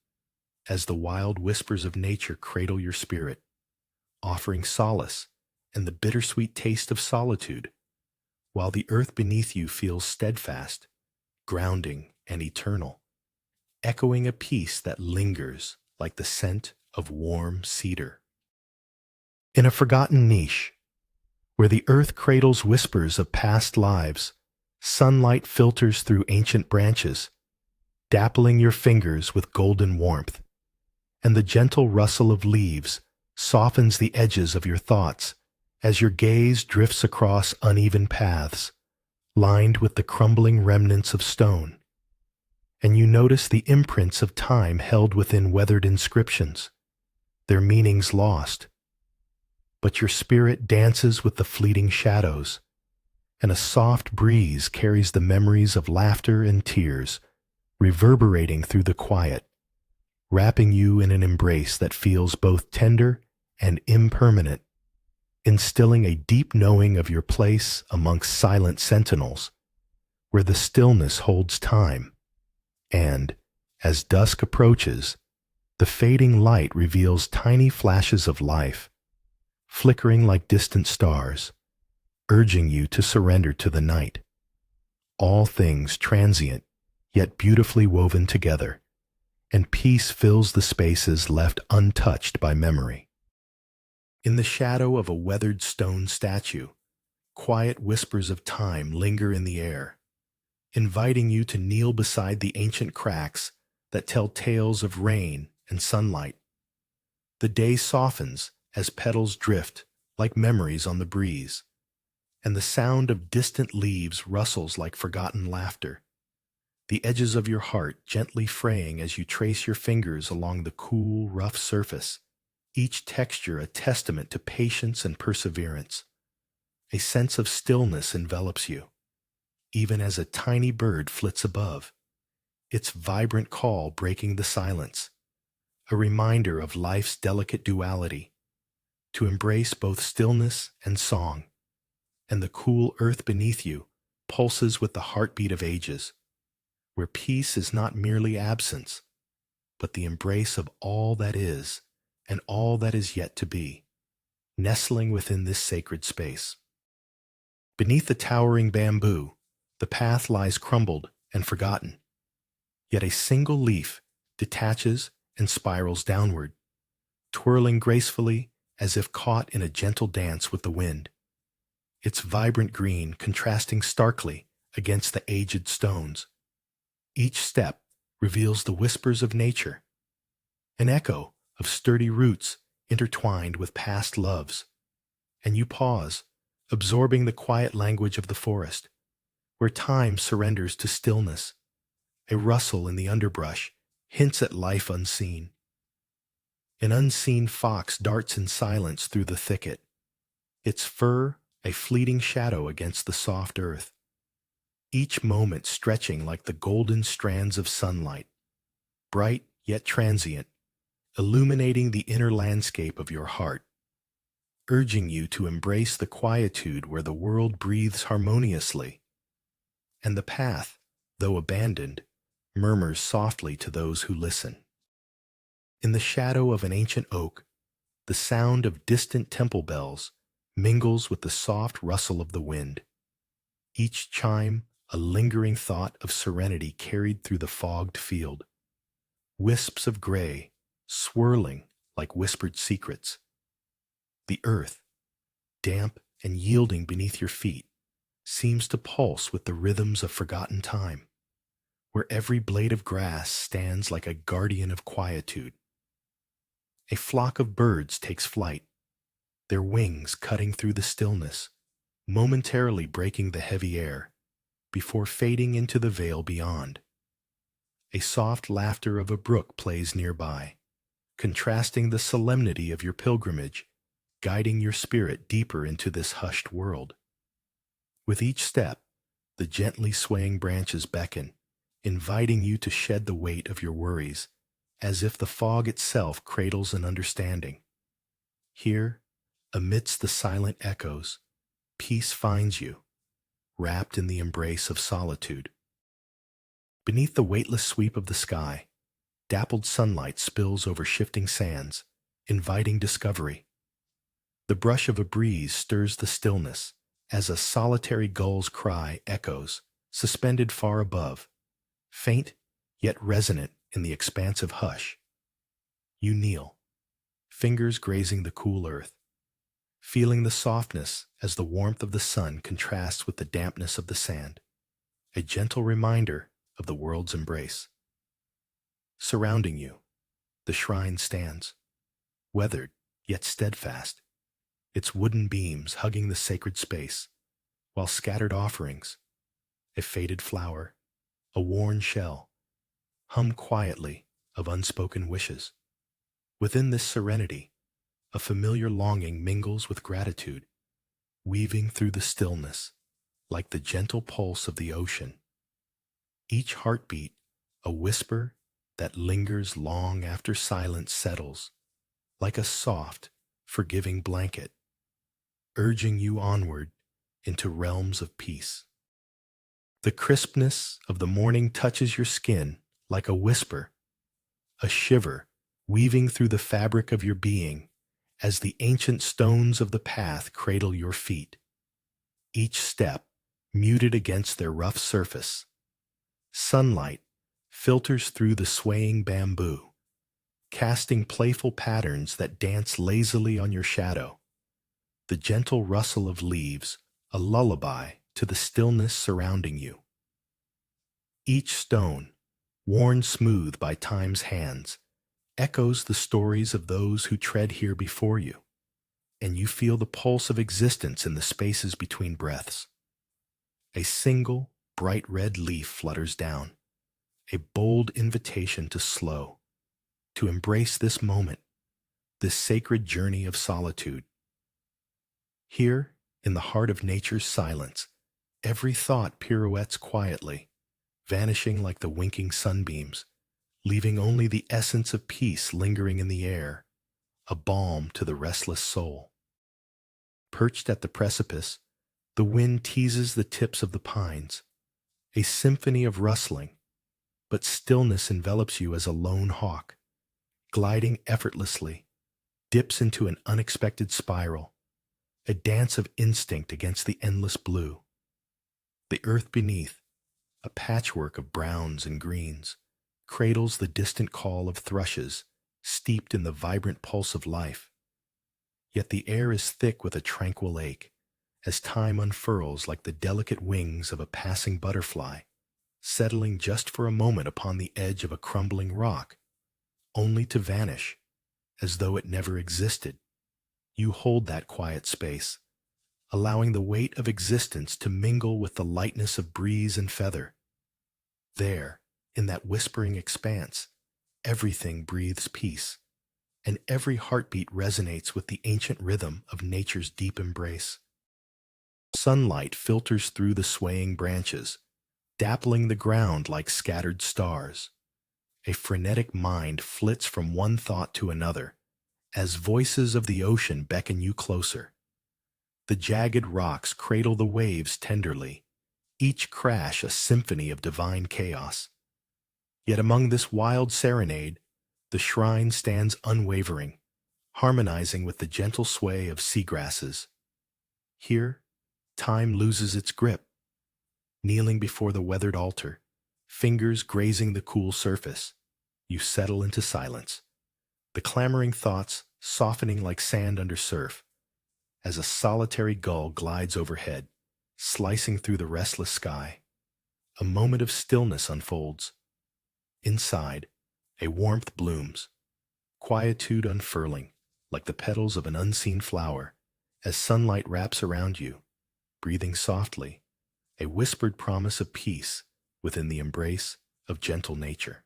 as the wild whispers of nature cradle your spirit, offering solace and the bittersweet taste of solitude, while the earth beneath you feels steadfast, grounding, and eternal, echoing a peace that lingers like the scent of warm cedar. In a forgotten niche, where the earth cradles whispers of past lives, sunlight filters through ancient branches, dappling your fingers with golden warmth, and the gentle rustle of leaves softens the edges of your thoughts as your gaze drifts across uneven paths, lined with the crumbling remnants of stone, and you notice the imprints of time held within weathered inscriptions, their meanings lost. But your spirit dances with the fleeting shadows, and a soft breeze carries the memories of laughter and tears, reverberating through the quiet, wrapping you in an embrace that feels both tender and impermanent, instilling a deep knowing of your place amongst silent sentinels, where the stillness holds time, and, as dusk approaches, the fading light reveals tiny flashes of life, flickering like distant stars, urging you to surrender to the night. All things transient, yet beautifully woven together, and peace fills the spaces left untouched by memory. In the shadow of a weathered stone statue, quiet whispers of time linger in the air, inviting you to kneel beside the ancient cracks that tell tales of rain and sunlight. The day softens as petals drift like memories on the breeze, and the sound of distant leaves rustles like forgotten laughter, the edges of your heart gently fraying as you trace your fingers along the cool, rough surface, each texture a testament to patience and perseverance. A sense of stillness envelops you, even as a tiny bird flits above, its vibrant call breaking the silence, a reminder of life's delicate duality, to embrace both stillness and song, and the cool earth beneath you pulses with the heartbeat of ages, where peace is not merely absence, but the embrace of all that is and all that is yet to be, nestling within this sacred space. Beneath the towering bamboo, the path lies crumbled and forgotten, yet a single leaf detaches and spirals downward, twirling gracefully as if caught in a gentle dance with the wind, its vibrant green contrasting starkly against the aged stones. Each step reveals the whispers of nature, an echo of sturdy roots intertwined with past loves, and you pause, absorbing the quiet language of the forest, where time surrenders to stillness. A rustle in the underbrush hints at life unseen. An unseen fox darts in silence through the thicket, its fur a fleeting shadow against the soft earth, each moment stretching like the golden strands of sunlight, bright yet transient, illuminating the inner landscape of your heart, urging you to embrace the quietude where the world breathes harmoniously, and the path, though abandoned, murmurs softly to those who listen. In the shadow of an ancient oak, the sound of distant temple bells mingles with the soft rustle of the wind, each chime a lingering thought of serenity carried through the fogged field. Wisps of gray, swirling like whispered secrets. The earth, damp and yielding beneath your feet, seems to pulse with the rhythms of forgotten time, where every blade of grass stands like a guardian of quietude. A flock of birds takes flight, their wings cutting through the stillness, momentarily breaking the heavy air, before fading into the veil beyond. A soft laughter of a brook plays nearby, contrasting the solemnity of your pilgrimage, guiding your spirit deeper into this hushed world. With each step, the gently swaying branches beckon, inviting you to shed the weight of your worries, as if the fog itself cradles an understanding. Here, amidst the silent echoes, peace finds you, wrapped in the embrace of solitude. Beneath the weightless sweep of the sky, dappled sunlight spills over shifting sands, inviting discovery. The brush of a breeze stirs the stillness as a solitary gull's cry echoes, suspended far above, faint yet resonant in the expansive hush. You kneel, fingers grazing the cool earth, feeling the softness as the warmth of the sun contrasts with the dampness of the sand, a gentle reminder of the world's embrace. Surrounding you, the shrine stands, weathered yet steadfast, its wooden beams hugging the sacred space, while scattered offerings, a faded flower, a worn shell, hum quietly of unspoken wishes. Within this serenity, a familiar longing mingles with gratitude, weaving through the stillness like the gentle pulse of the ocean. Each heartbeat, a whisper that lingers long after silence settles, like a soft, forgiving blanket, urging you onward into realms of peace. The crispness of the morning touches your skin like a whisper, a shiver weaving through the fabric of your being as the ancient stones of the path cradle your feet, each step muted against their rough surface. Sunlight filters through the swaying bamboo, casting playful patterns that dance lazily on your shadow. The gentle rustle of leaves, a lullaby to the stillness surrounding you. Each stone, worn smooth by time's hands, echoes the stories of those who tread here before you, and you feel the pulse of existence in the spaces between breaths. A single, bright red leaf flutters down, a bold invitation to slow, to embrace this moment, this sacred journey of solitude. Here, in the heart of nature's silence, every thought pirouettes quietly, vanishing like the winking sunbeams, leaving only the essence of peace lingering in the air, a balm to the restless soul. Perched at the precipice, the wind teases the tips of the pines, a symphony of rustling, but stillness envelops you as a lone hawk, gliding effortlessly, dips into an unexpected spiral, a dance of instinct against the endless blue. The earth beneath, a patchwork of browns and greens, cradles the distant call of thrushes, steeped in the vibrant pulse of life. Yet the air is thick with a tranquil ache, as time unfurls like the delicate wings of a passing butterfly, settling just for a moment upon the edge of a crumbling rock, only to vanish, as though it never existed. You hold that quiet space, allowing the weight of existence to mingle with the lightness of breeze and feather. There, in that whispering expanse, everything breathes peace, and every heartbeat resonates with the ancient rhythm of nature's deep embrace. Sunlight filters through the swaying branches, dappling the ground like scattered stars. A frenetic mind flits from one thought to another, as voices of the ocean beckon you closer. The jagged rocks cradle the waves tenderly, each crash a symphony of divine chaos. Yet among this wild serenade, the shrine stands unwavering, harmonizing with the gentle sway of seagrasses. Here, time loses its grip. Kneeling before the weathered altar, fingers grazing the cool surface, you settle into silence, the clamoring thoughts softening like sand under surf, as a solitary gull glides overhead, slicing through the restless sky. A moment of stillness unfolds. Inside, a warmth blooms, quietude unfurling, like the petals of an unseen flower, as sunlight wraps around you, breathing softly, a whispered promise of peace within the embrace of gentle nature.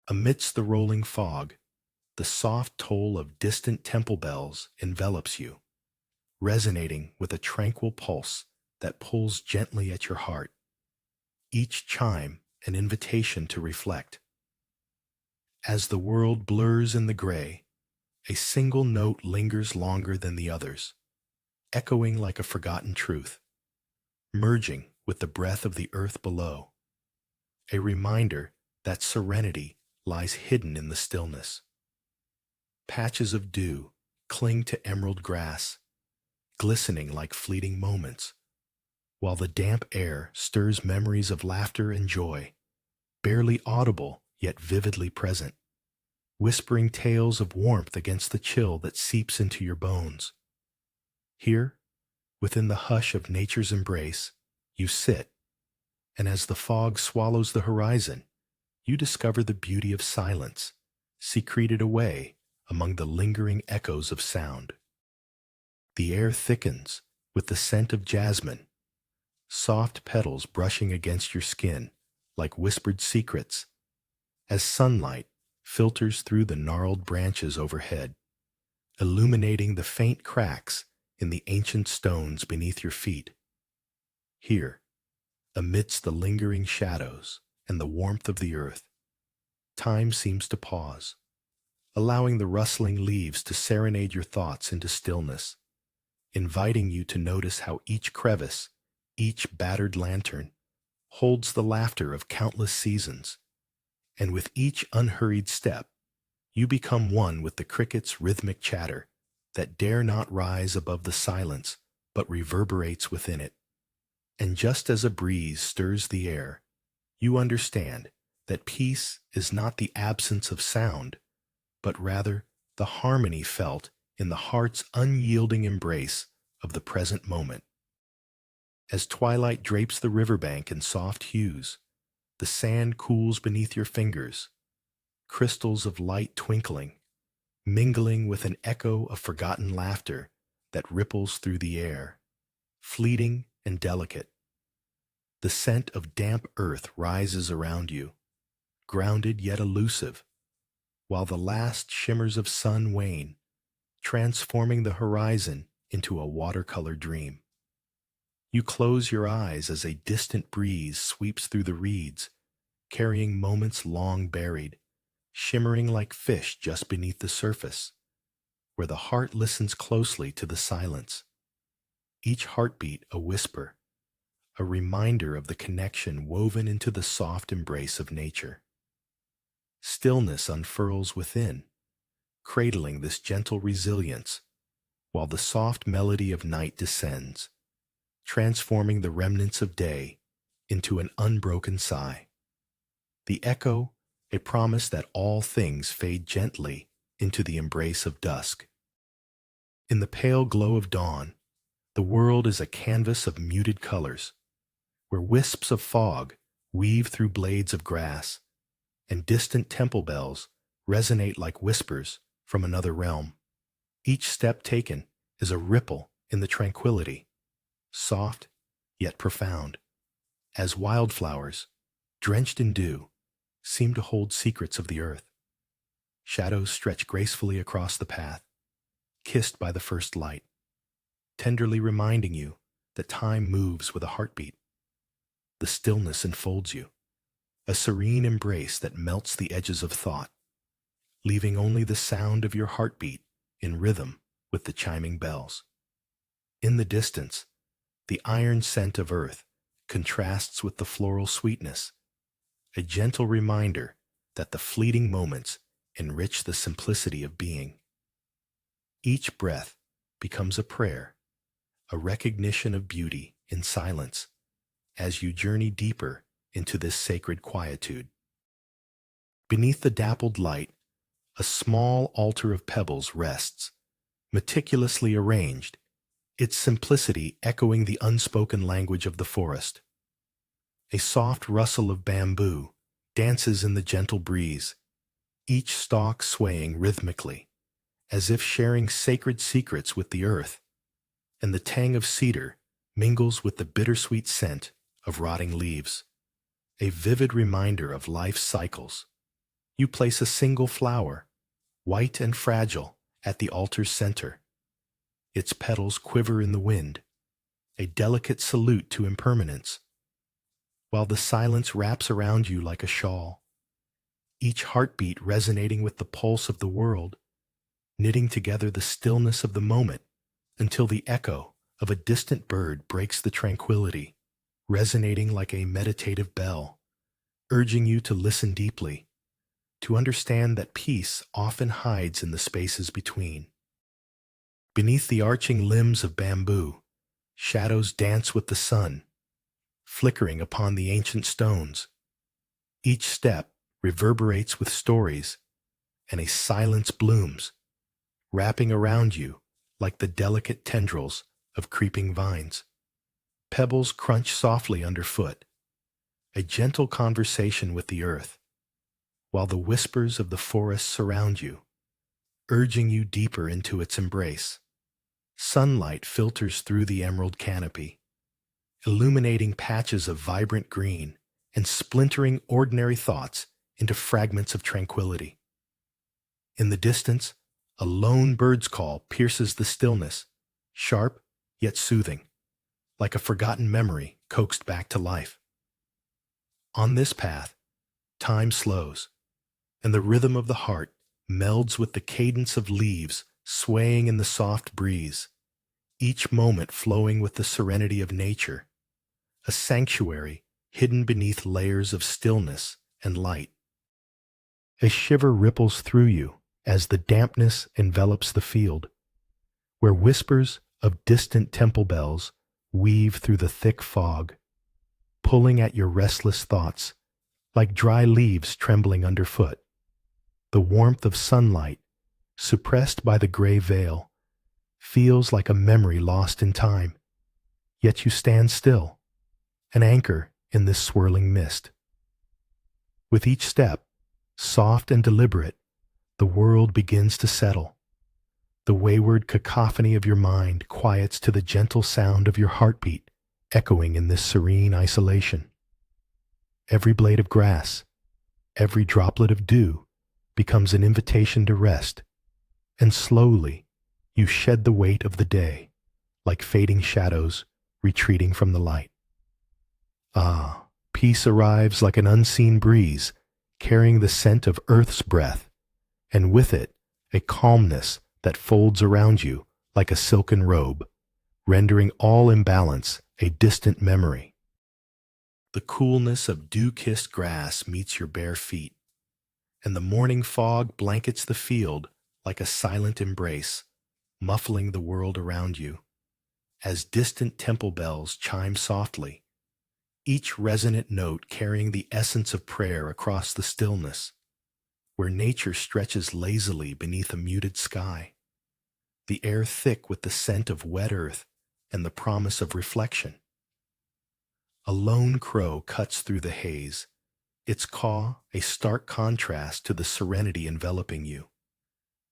Amidst the rolling fog, the soft toll of distant temple bells envelops you, resonating with a tranquil pulse that pulls gently at your heart, each chime an invitation to reflect. As the world blurs in the gray, a single note lingers longer than the others, echoing like a forgotten truth, merging with the breath of the earth below. a reminder that serenity lies hidden in the stillness. Patches of dew cling to emerald grass, glistening like fleeting moments, while the damp air stirs memories of laughter and joy, barely audible yet vividly present, whispering tales of warmth against the chill that seeps into your bones. Here, within the hush of nature's embrace, you sit, and as the fog swallows the horizon, you discover the beauty of silence, secreted away among the lingering echoes of sound. The air thickens with the scent of jasmine, soft petals brushing against your skin like whispered secrets, as sunlight filters through the gnarled branches overhead, illuminating the faint cracks in the ancient stones beneath your feet. Here, amidst the lingering shadows and the warmth of the earth, time seems to pause, allowing the rustling leaves to serenade your thoughts into stillness, inviting you to notice how each crevice, each battered lantern, holds the laughter of countless seasons, and with each unhurried step, you become one with the cricket's rhythmic chatter that dare not rise above the silence but reverberates within it. And just as a breeze stirs the air, you understand that peace is not the absence of sound, but rather the harmony felt in the heart's unyielding embrace of the present moment. As twilight drapes the riverbank in soft hues, the sand cools beneath your fingers, crystals of light twinkling, mingling with an echo of forgotten laughter that ripples through the air, fleeting and delicate. The scent of damp earth rises around you, grounded yet elusive, while the last shimmers of sun wane, transforming the horizon into a watercolor dream. You close your eyes as a distant breeze sweeps through the reeds, carrying moments long buried, shimmering like fish just beneath the surface, where the heart listens closely to the silence, each heartbeat a whisper, a reminder of the connection woven into the soft embrace of nature. Stillness unfurls within, cradling this gentle resilience, while the soft melody of night descends, transforming the remnants of day into an unbroken sigh. The echo, a promise that all things fade gently into the embrace of dusk. In the pale glow of dawn, the world is a canvas of muted colors, where wisps of fog weave through blades of grass, and distant temple bells resonate like whispers from another realm. Each step taken is a ripple in the tranquility, soft yet profound, as wildflowers, drenched in dew, seem to hold secrets of the earth. Shadows stretch gracefully across the path, kissed by the first light, tenderly reminding you that time moves with a heartbeat. The stillness enfolds you, a serene embrace that melts the edges of thought, leaving only the sound of your heartbeat in rhythm with the chiming bells. In the distance, the iron scent of earth contrasts with the floral sweetness, a gentle reminder that the fleeting moments enrich the simplicity of being. Each breath becomes a prayer, a recognition of beauty in silence, as you journey deeper into this sacred quietude. Beneath the dappled light, a small altar of pebbles rests, meticulously arranged, its simplicity echoing the unspoken language of the forest. A soft rustle of bamboo dances in the gentle breeze, each stalk swaying rhythmically, as if sharing sacred secrets with the earth, and the tang of cedar mingles with the bittersweet scent of rotting leaves, a vivid reminder of life's cycles. You place a single flower, white and fragile, at the altar's center. Its petals quiver in the wind, a delicate salute to impermanence, while the silence wraps around you like a shawl, each heartbeat resonating with the pulse of the world, knitting together the stillness of the moment until the echo of a distant bird breaks the tranquility, resonating like a meditative bell, urging you to listen deeply, to understand that peace often hides in the spaces between. Beneath the arching limbs of bamboo, shadows dance with the sun, flickering upon the ancient stones. Each step reverberates with stories, and a silence blooms, wrapping around you like the delicate tendrils of creeping vines. Pebbles crunch softly underfoot, a gentle conversation with the earth, while the whispers of the forest surround you, urging you deeper into its embrace. Sunlight filters through the emerald canopy, illuminating patches of vibrant green and splintering ordinary thoughts into fragments of tranquility. In the distance, a lone bird's call pierces the stillness, sharp yet soothing, like a forgotten memory coaxed back to life. On this path, time slows, and the rhythm of the heart melds with the cadence of leaves swaying in the soft breeze, each moment flowing with the serenity of nature, a sanctuary hidden beneath layers of stillness and light. A shiver ripples through you as the dampness envelops the field, where whispers of distant temple bells weave through the thick fog, pulling at your restless thoughts like dry leaves trembling underfoot. The warmth of sunlight, suppressed by the gray veil, feels like a memory lost in time, yet you stand still, an anchor in this swirling mist. With each step, soft and deliberate, the world begins to settle. The wayward cacophony of your mind quiets to the gentle sound of your heartbeat echoing in this serene isolation. Every blade of grass, every droplet of dew becomes an invitation to rest, and slowly you shed the weight of the day, like fading shadows retreating from the light. Ah, peace arrives like an unseen breeze, carrying the scent of earth's breath, and with it a calmness that folds around you like a silken robe, rendering all imbalance a distant memory. The coolness of dew-kissed grass meets your bare feet, and the morning fog blankets the field like a silent embrace, muffling the world around you. As distant temple bells chime softly, each resonant note carrying the essence of prayer across the stillness, where nature stretches lazily beneath a muted sky, the air thick with the scent of wet earth and the promise of reflection. A lone crow cuts through the haze, its caw a stark contrast to the serenity enveloping you,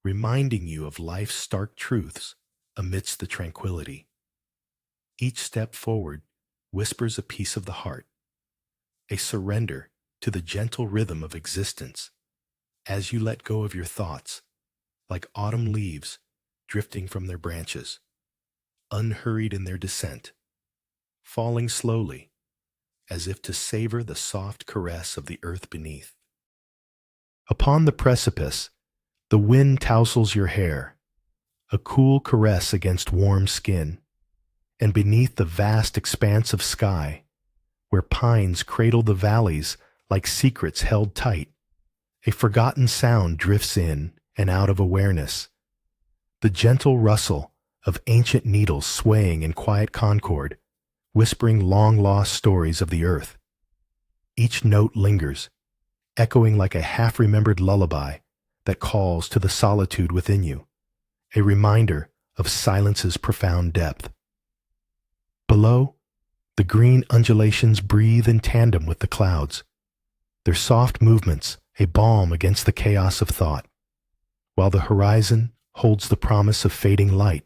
reminding you of life's stark truths amidst the tranquility. Each step forward whispers a piece of the heart, a surrender to the gentle rhythm of existence as you let go of your thoughts, like autumn leaves drifting from their branches, unhurried in their descent, falling slowly, as if to savor the soft caress of the earth beneath. Upon the precipice, the wind tousles your hair, a cool caress against warm skin, and beneath the vast expanse of sky, where pines cradle the valleys like secrets held tight, a forgotten sound drifts in and out of awareness, the gentle rustle of ancient needles swaying in quiet concord, whispering long-lost stories of the earth. Each note lingers, echoing like a half-remembered lullaby that calls to the solitude within you, a reminder of silence's profound depth. Below, the green undulations breathe in tandem with the clouds, their soft movements a balm against the chaos of thought, while the horizon holds the promise of fading light,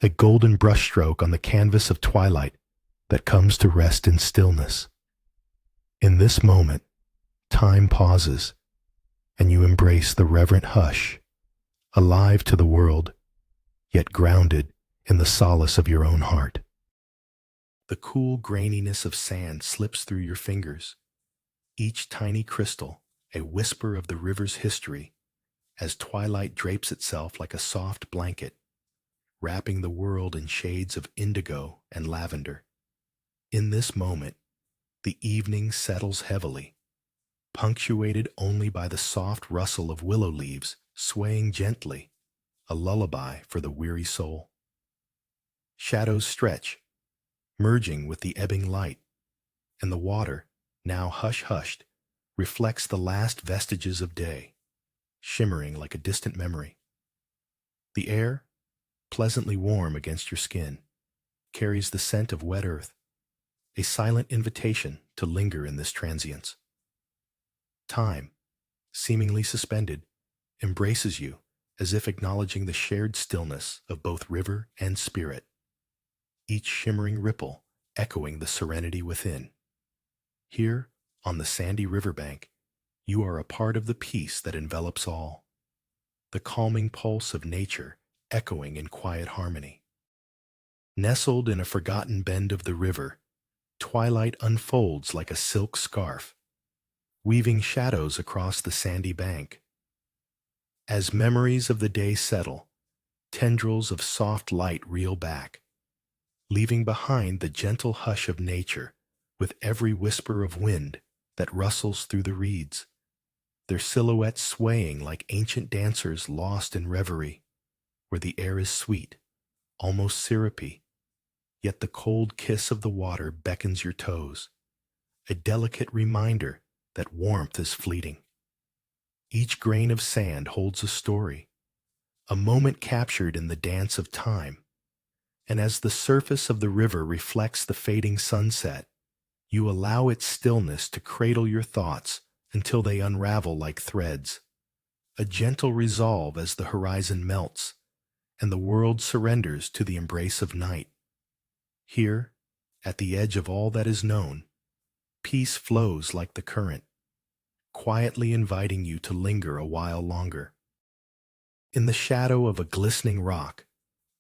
a golden brushstroke on the canvas of twilight that comes to rest in stillness. In this moment, time pauses, and you embrace the reverent hush, alive to the world, yet grounded in the solace of your own heart. The cool graininess of sand slips through your fingers, each tiny crystal a whisper of the river's history, as twilight drapes itself like a soft blanket, wrapping the world in shades of indigo and lavender. In this moment, the evening settles heavily, punctuated only by the soft rustle of willow leaves swaying gently, a lullaby for the weary soul. Shadows stretch, merging with the ebbing light, and the water, now hush-hushed, reflects the last vestiges of day, shimmering like a distant memory. The air, pleasantly warm against your skin, carries the scent of wet earth, a silent invitation to linger in this transience. Time, seemingly suspended, embraces you as if acknowledging the shared stillness of both river and spirit, each shimmering ripple echoing the serenity within. Here, on the sandy riverbank, you are a part of the peace that envelops all, the calming pulse of nature echoing in quiet harmony. Nestled in a forgotten bend of the river, twilight unfolds like a silk scarf, weaving shadows across the sandy bank. As memories of the day settle, tendrils of soft light reel back, leaving behind the gentle hush of nature with every whisper of wind that rustles through the reeds, their silhouettes swaying like ancient dancers lost in reverie, where the air is sweet, almost syrupy, yet the cold kiss of the water beckons your toes, a delicate reminder that warmth is fleeting. Each grain of sand holds a story, a moment captured in the dance of time, and as the surface of the river reflects the fading sunset, you allow its stillness to cradle your thoughts until they unravel like threads, a gentle resolve as the horizon melts and the world surrenders to the embrace of night. Here, at the edge of all that is known, peace flows like the current, quietly inviting you to linger a while longer. In the shadow of a glistening rock,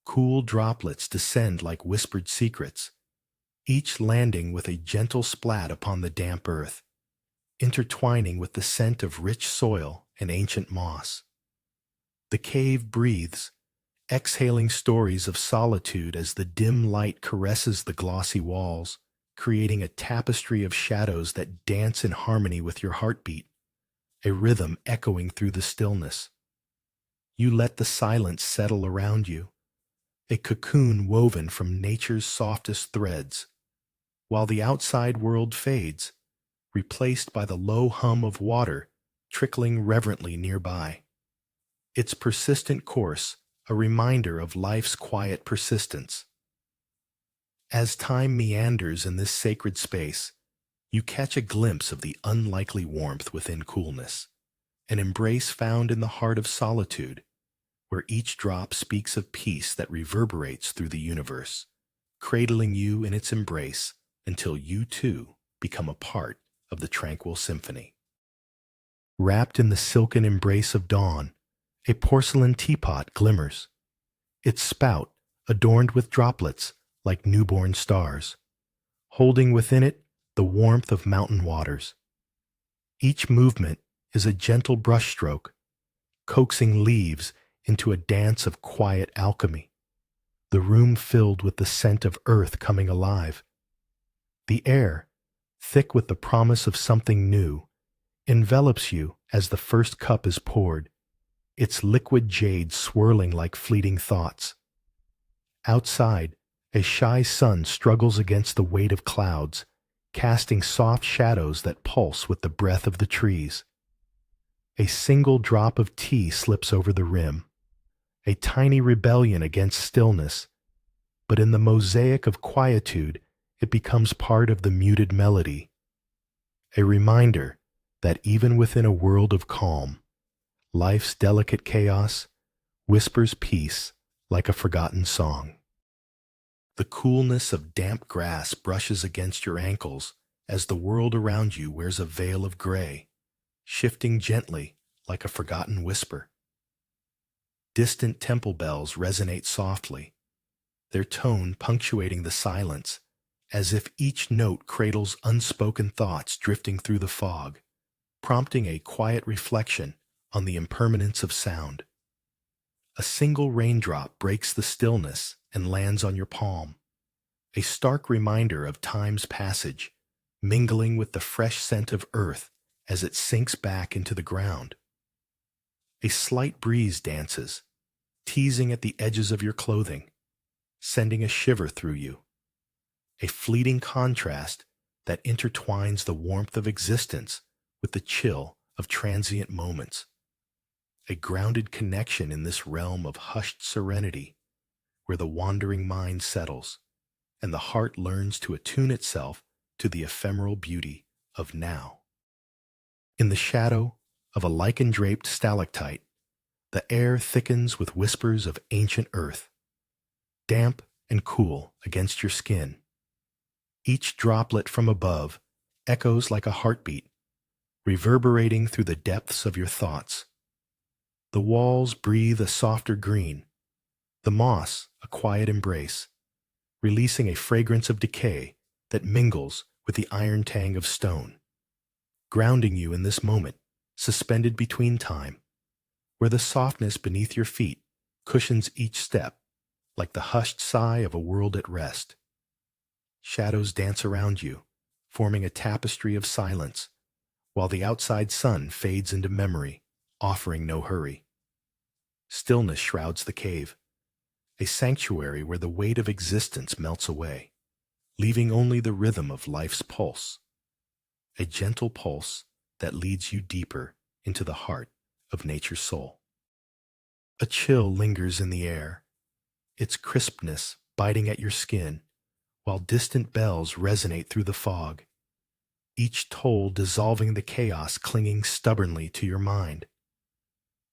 cool droplets descend like whispered secrets, each landing with a gentle splat upon the damp earth, intertwining with the scent of rich soil and ancient moss. The cave breathes, exhaling stories of solitude as the dim light caresses the glossy walls, creating a tapestry of shadows that dance in harmony with your heartbeat, a rhythm echoing through the stillness. You let the silence settle around you, a cocoon woven from nature's softest threads, while the outside world fades, replaced by the low hum of water trickling reverently nearby. Its persistent course, a reminder of life's quiet persistence. As time meanders in this sacred space, you catch a glimpse of the unlikely warmth within coolness, an embrace found in the heart of solitude, where each drop speaks of peace that reverberates through the universe, cradling you in its embrace until you too become a part of the tranquil symphony. Wrapped in the silken embrace of dawn, a porcelain teapot glimmers, its spout adorned with droplets like newborn stars, holding within it the warmth of mountain waters. Each movement is a gentle brushstroke, coaxing leaves into a dance of quiet alchemy, the room filled with the scent of earth coming alive. The air, thick with the promise of something new, envelops you as the first cup is poured, its liquid jade swirling like fleeting thoughts. Outside, a shy sun struggles against the weight of clouds, casting soft shadows that pulse with the breath of the trees. A single drop of tea slips over the rim, a tiny rebellion against stillness, but in the mosaic of quietude, it becomes part of the muted melody, a reminder that even within a world of calm, life's delicate chaos whispers peace like a forgotten song. The coolness of damp grass brushes against your ankles as the world around you wears a veil of gray, shifting gently like a forgotten whisper. Distant temple bells resonate softly, their tone punctuating the silence, as if each note cradles unspoken thoughts drifting through the fog, prompting a quiet reflection on the impermanence of sound. A single raindrop breaks the stillness and lands on your palm, a stark reminder of time's passage, mingling with the fresh scent of earth as it sinks back into the ground. A slight breeze dances, teasing at the edges of your clothing, sending a shiver through you. A fleeting contrast that intertwines the warmth of existence with the chill of transient moments. A grounded connection in this realm of hushed serenity where the wandering mind settles and the heart learns to attune itself to the ephemeral beauty of now. In the shadow of a lichen-draped stalactite, the air thickens with whispers of ancient earth, damp and cool against your skin. Each droplet from above echoes like a heartbeat, reverberating through the depths of your thoughts. The walls breathe a softer green, the moss a quiet embrace, releasing a fragrance of decay that mingles with the iron tang of stone, grounding you in this moment, suspended between time, where the softness beneath your feet cushions each step like the hushed sigh of a world at rest. Shadows dance around you, forming a tapestry of silence, while the outside sun fades into memory, offering no hurry. Stillness shrouds the cave, a sanctuary where the weight of existence melts away, leaving only the rhythm of life's pulse, a gentle pulse that leads you deeper into the heart of nature's soul. A chill lingers in the air, its crispness biting at your skin, while distant bells resonate through the fog, each toll dissolving the chaos clinging stubbornly to your mind.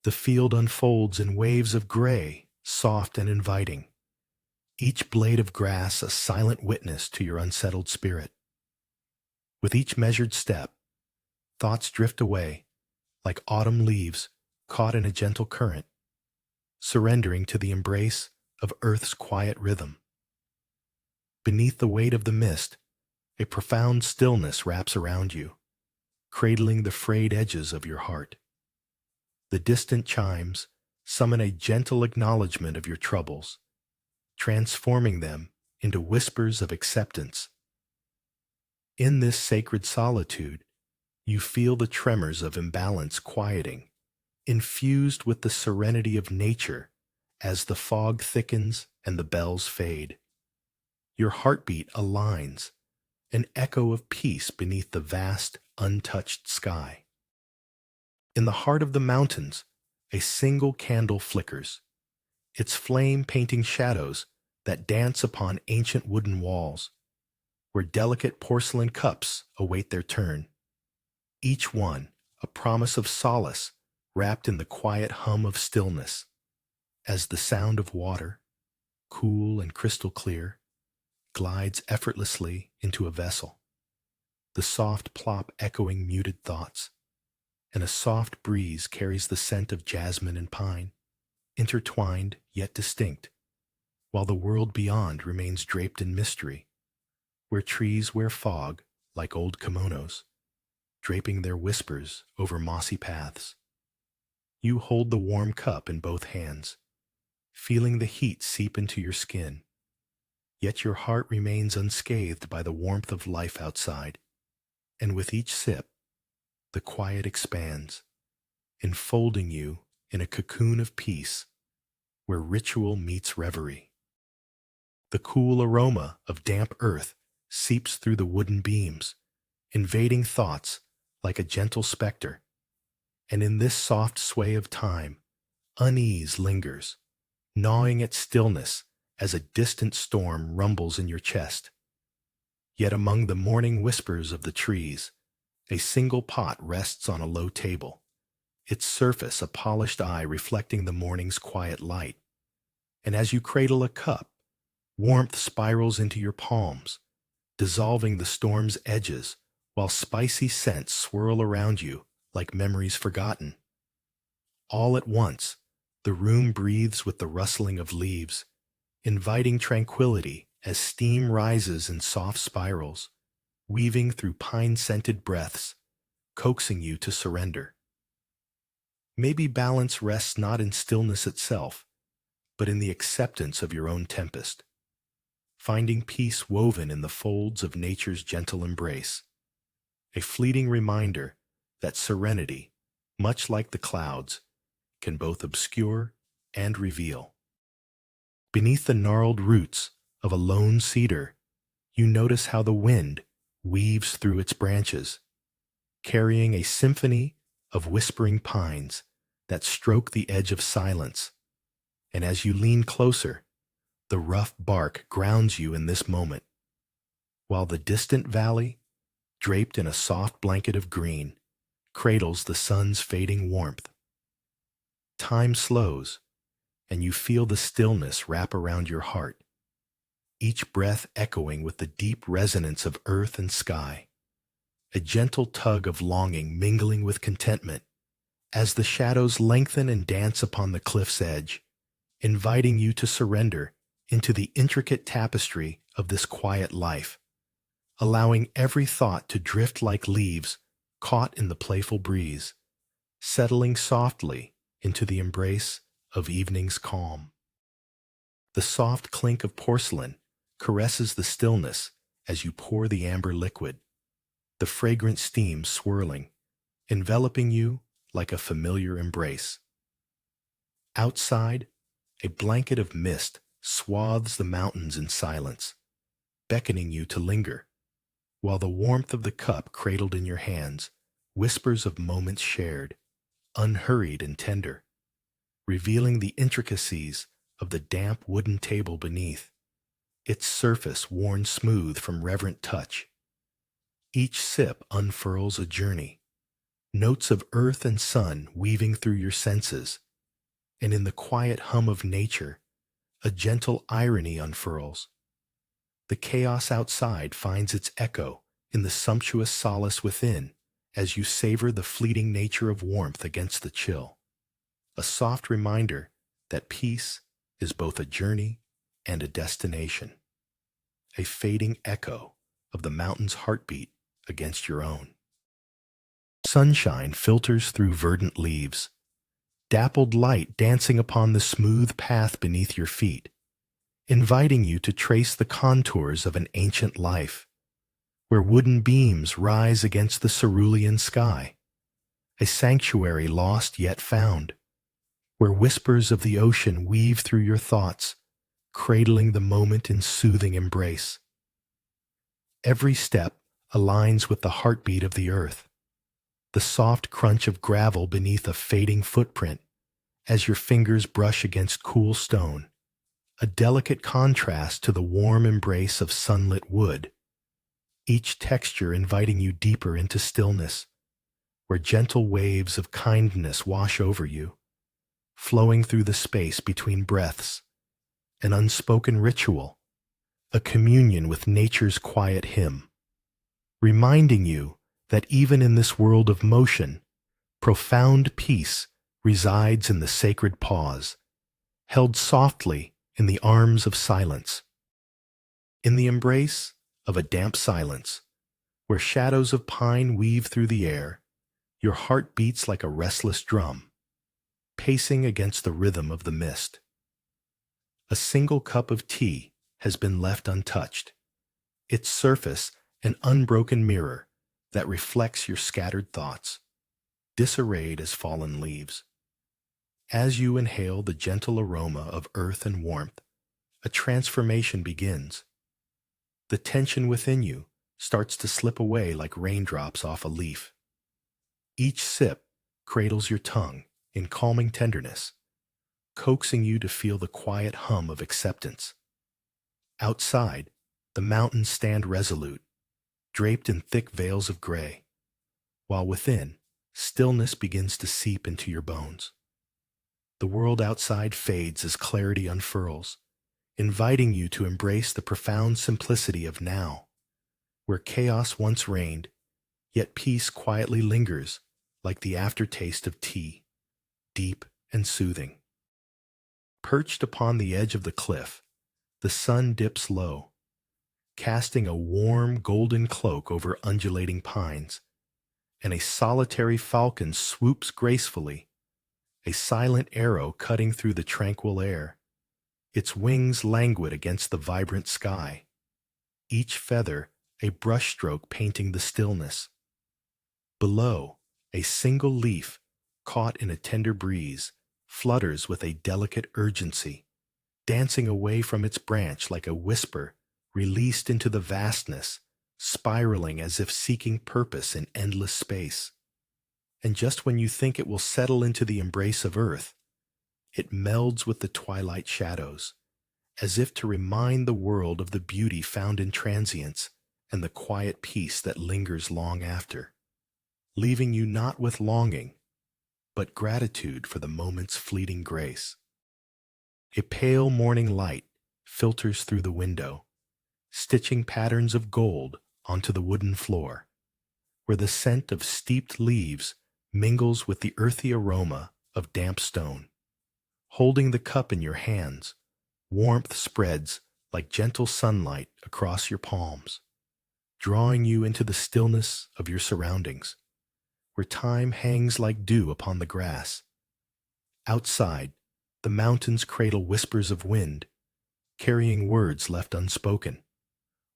The field unfolds in waves of gray, soft and inviting, each blade of grass a silent witness to your unsettled spirit. With each measured step, thoughts drift away like autumn leaves caught in a gentle current, surrendering to the embrace of Earth's quiet rhythm. Beneath the weight of the mist, a profound stillness wraps around you, cradling the frayed edges of your heart. The distant chimes summon a gentle acknowledgement of your troubles, transforming them into whispers of acceptance. In this sacred solitude, you feel the tremors of imbalance quieting, infused with the serenity of nature as the fog thickens and the bells fade. Your heartbeat aligns, an echo of peace beneath the vast, untouched sky. In the heart of the mountains, a single candle flickers, its flame painting shadows that dance upon ancient wooden walls, where delicate porcelain cups await their turn, each one a promise of solace wrapped in the quiet hum of stillness, as the sound of water, cool and crystal clear, glides effortlessly into a vessel, the soft plop echoing muted thoughts, and a soft breeze carries the scent of jasmine and pine, intertwined yet distinct, while the world beyond remains draped in mystery, where trees wear fog like old kimonos, draping their whispers over mossy paths. You hold the warm cup in both hands, feeling the heat seep into your skin, yet your heart remains unscathed by the warmth of life outside, and with each sip, the quiet expands, enfolding you in a cocoon of peace where ritual meets reverie. The cool aroma of damp earth seeps through the wooden beams, invading thoughts like a gentle specter, and in this soft sway of time, unease lingers, gnawing at stillness as a distant storm rumbles in your chest. Yet among the morning whispers of the trees, a single pot rests on a low table, its surface a polished eye reflecting the morning's quiet light. And as you cradle a cup, warmth spirals into your palms, dissolving the storm's edges, while spicy scents swirl around you like memories forgotten. All at once, the room breathes with the rustling of leaves, inviting tranquility as steam rises in soft spirals, weaving through pine-scented breaths, coaxing you to surrender. Maybe balance rests not in stillness itself, but in the acceptance of your own tempest, finding peace woven in the folds of nature's gentle embrace, a fleeting reminder that serenity, much like the clouds, can both obscure and reveal. Beneath the gnarled roots of a lone cedar, you notice how the wind weaves through its branches, carrying a symphony of whispering pines that stroke the edge of silence. And as you lean closer, the rough bark grounds you in this moment, while the distant valley, draped in a soft blanket of green, cradles the sun's fading warmth. Time slows, and you feel the stillness wrap around your heart, each breath echoing with the deep resonance of earth and sky, a gentle tug of longing mingling with contentment as the shadows lengthen and dance upon the cliff's edge, inviting you to surrender into the intricate tapestry of this quiet life, allowing every thought to drift like leaves caught in the playful breeze, settling softly into the embrace of evening's calm. The soft clink of porcelain caresses the stillness as you pour the amber liquid, the fragrant steam swirling, enveloping you like a familiar embrace. Outside, a blanket of mist swathes the mountains in silence, beckoning you to linger, while the warmth of the cup cradled in your hands whispers of moments shared, unhurried and tender, revealing the intricacies of the damp wooden table beneath, its surface worn smooth from reverent touch. Each sip unfurls a journey, notes of earth and sun weaving through your senses, and in the quiet hum of nature, a gentle irony unfurls. The chaos outside finds its echo in the sumptuous solace within as you savor the fleeting nature of warmth against the chill, a soft reminder that peace is both a journey and a destination, a fading echo of the mountain's heartbeat against your own. Sunshine filters through verdant leaves, dappled light dancing upon the smooth path beneath your feet, inviting you to trace the contours of an ancient life, where wooden beams rise against the cerulean sky, a sanctuary lost yet found, where whispers of the ocean weave through your thoughts, cradling the moment in soothing embrace. Every step aligns with the heartbeat of the earth, the soft crunch of gravel beneath a fading footprint as your fingers brush against cool stone, a delicate contrast to the warm embrace of sunlit wood, each texture inviting you deeper into stillness, where gentle waves of kindness wash over you, flowing through the space between breaths, an unspoken ritual, a communion with nature's quiet hymn, reminding you that even in this world of motion, profound peace resides in the sacred pause, held softly in the arms of silence. In the embrace of a damp silence, where shadows of pine weave through the air, your heart beats like a restless drum, pacing against the rhythm of the mist. A single cup of tea has been left untouched, its surface an unbroken mirror that reflects your scattered thoughts, disarrayed as fallen leaves. As you inhale the gentle aroma of earth and warmth, a transformation begins. The tension within you starts to slip away like raindrops off a leaf. Each sip cradles your tongue in calming tenderness, coaxing you to feel the quiet hum of acceptance. Outside, the mountains stand resolute, draped in thick veils of gray, while within, stillness begins to seep into your bones. The world outside fades as clarity unfurls, inviting you to embrace the profound simplicity of now, where chaos once reigned, yet peace quietly lingers like the aftertaste of tea, deep and soothing. Perched upon the edge of the cliff, the sun dips low, casting a warm golden cloak over undulating pines, and a solitary falcon swoops gracefully, a silent arrow cutting through the tranquil air, its wings languid against the vibrant sky, each feather a brushstroke painting the stillness. Below, A single leaf, caught in a tender breeze, flutters with a delicate urgency, dancing away from its branch like a whisper released into the vastness, spiraling as if seeking purpose in endless space. And just when you think it will settle into the embrace of earth, it melds with the twilight shadows, as if to remind the world of the beauty found in transience and the quiet peace that lingers long after, leaving you not with longing, but gratitude for the moment's fleeting grace. A pale morning light filters through the window, stitching patterns of gold onto the wooden floor, where the scent of steeped leaves mingles with the earthy aroma of damp stone. Holding the cup in your hands, warmth spreads like gentle sunlight across your palms, drawing you into the stillness of your surroundings, where time hangs like dew upon the grass. Outside, the mountains cradle whispers of wind, carrying words left unspoken,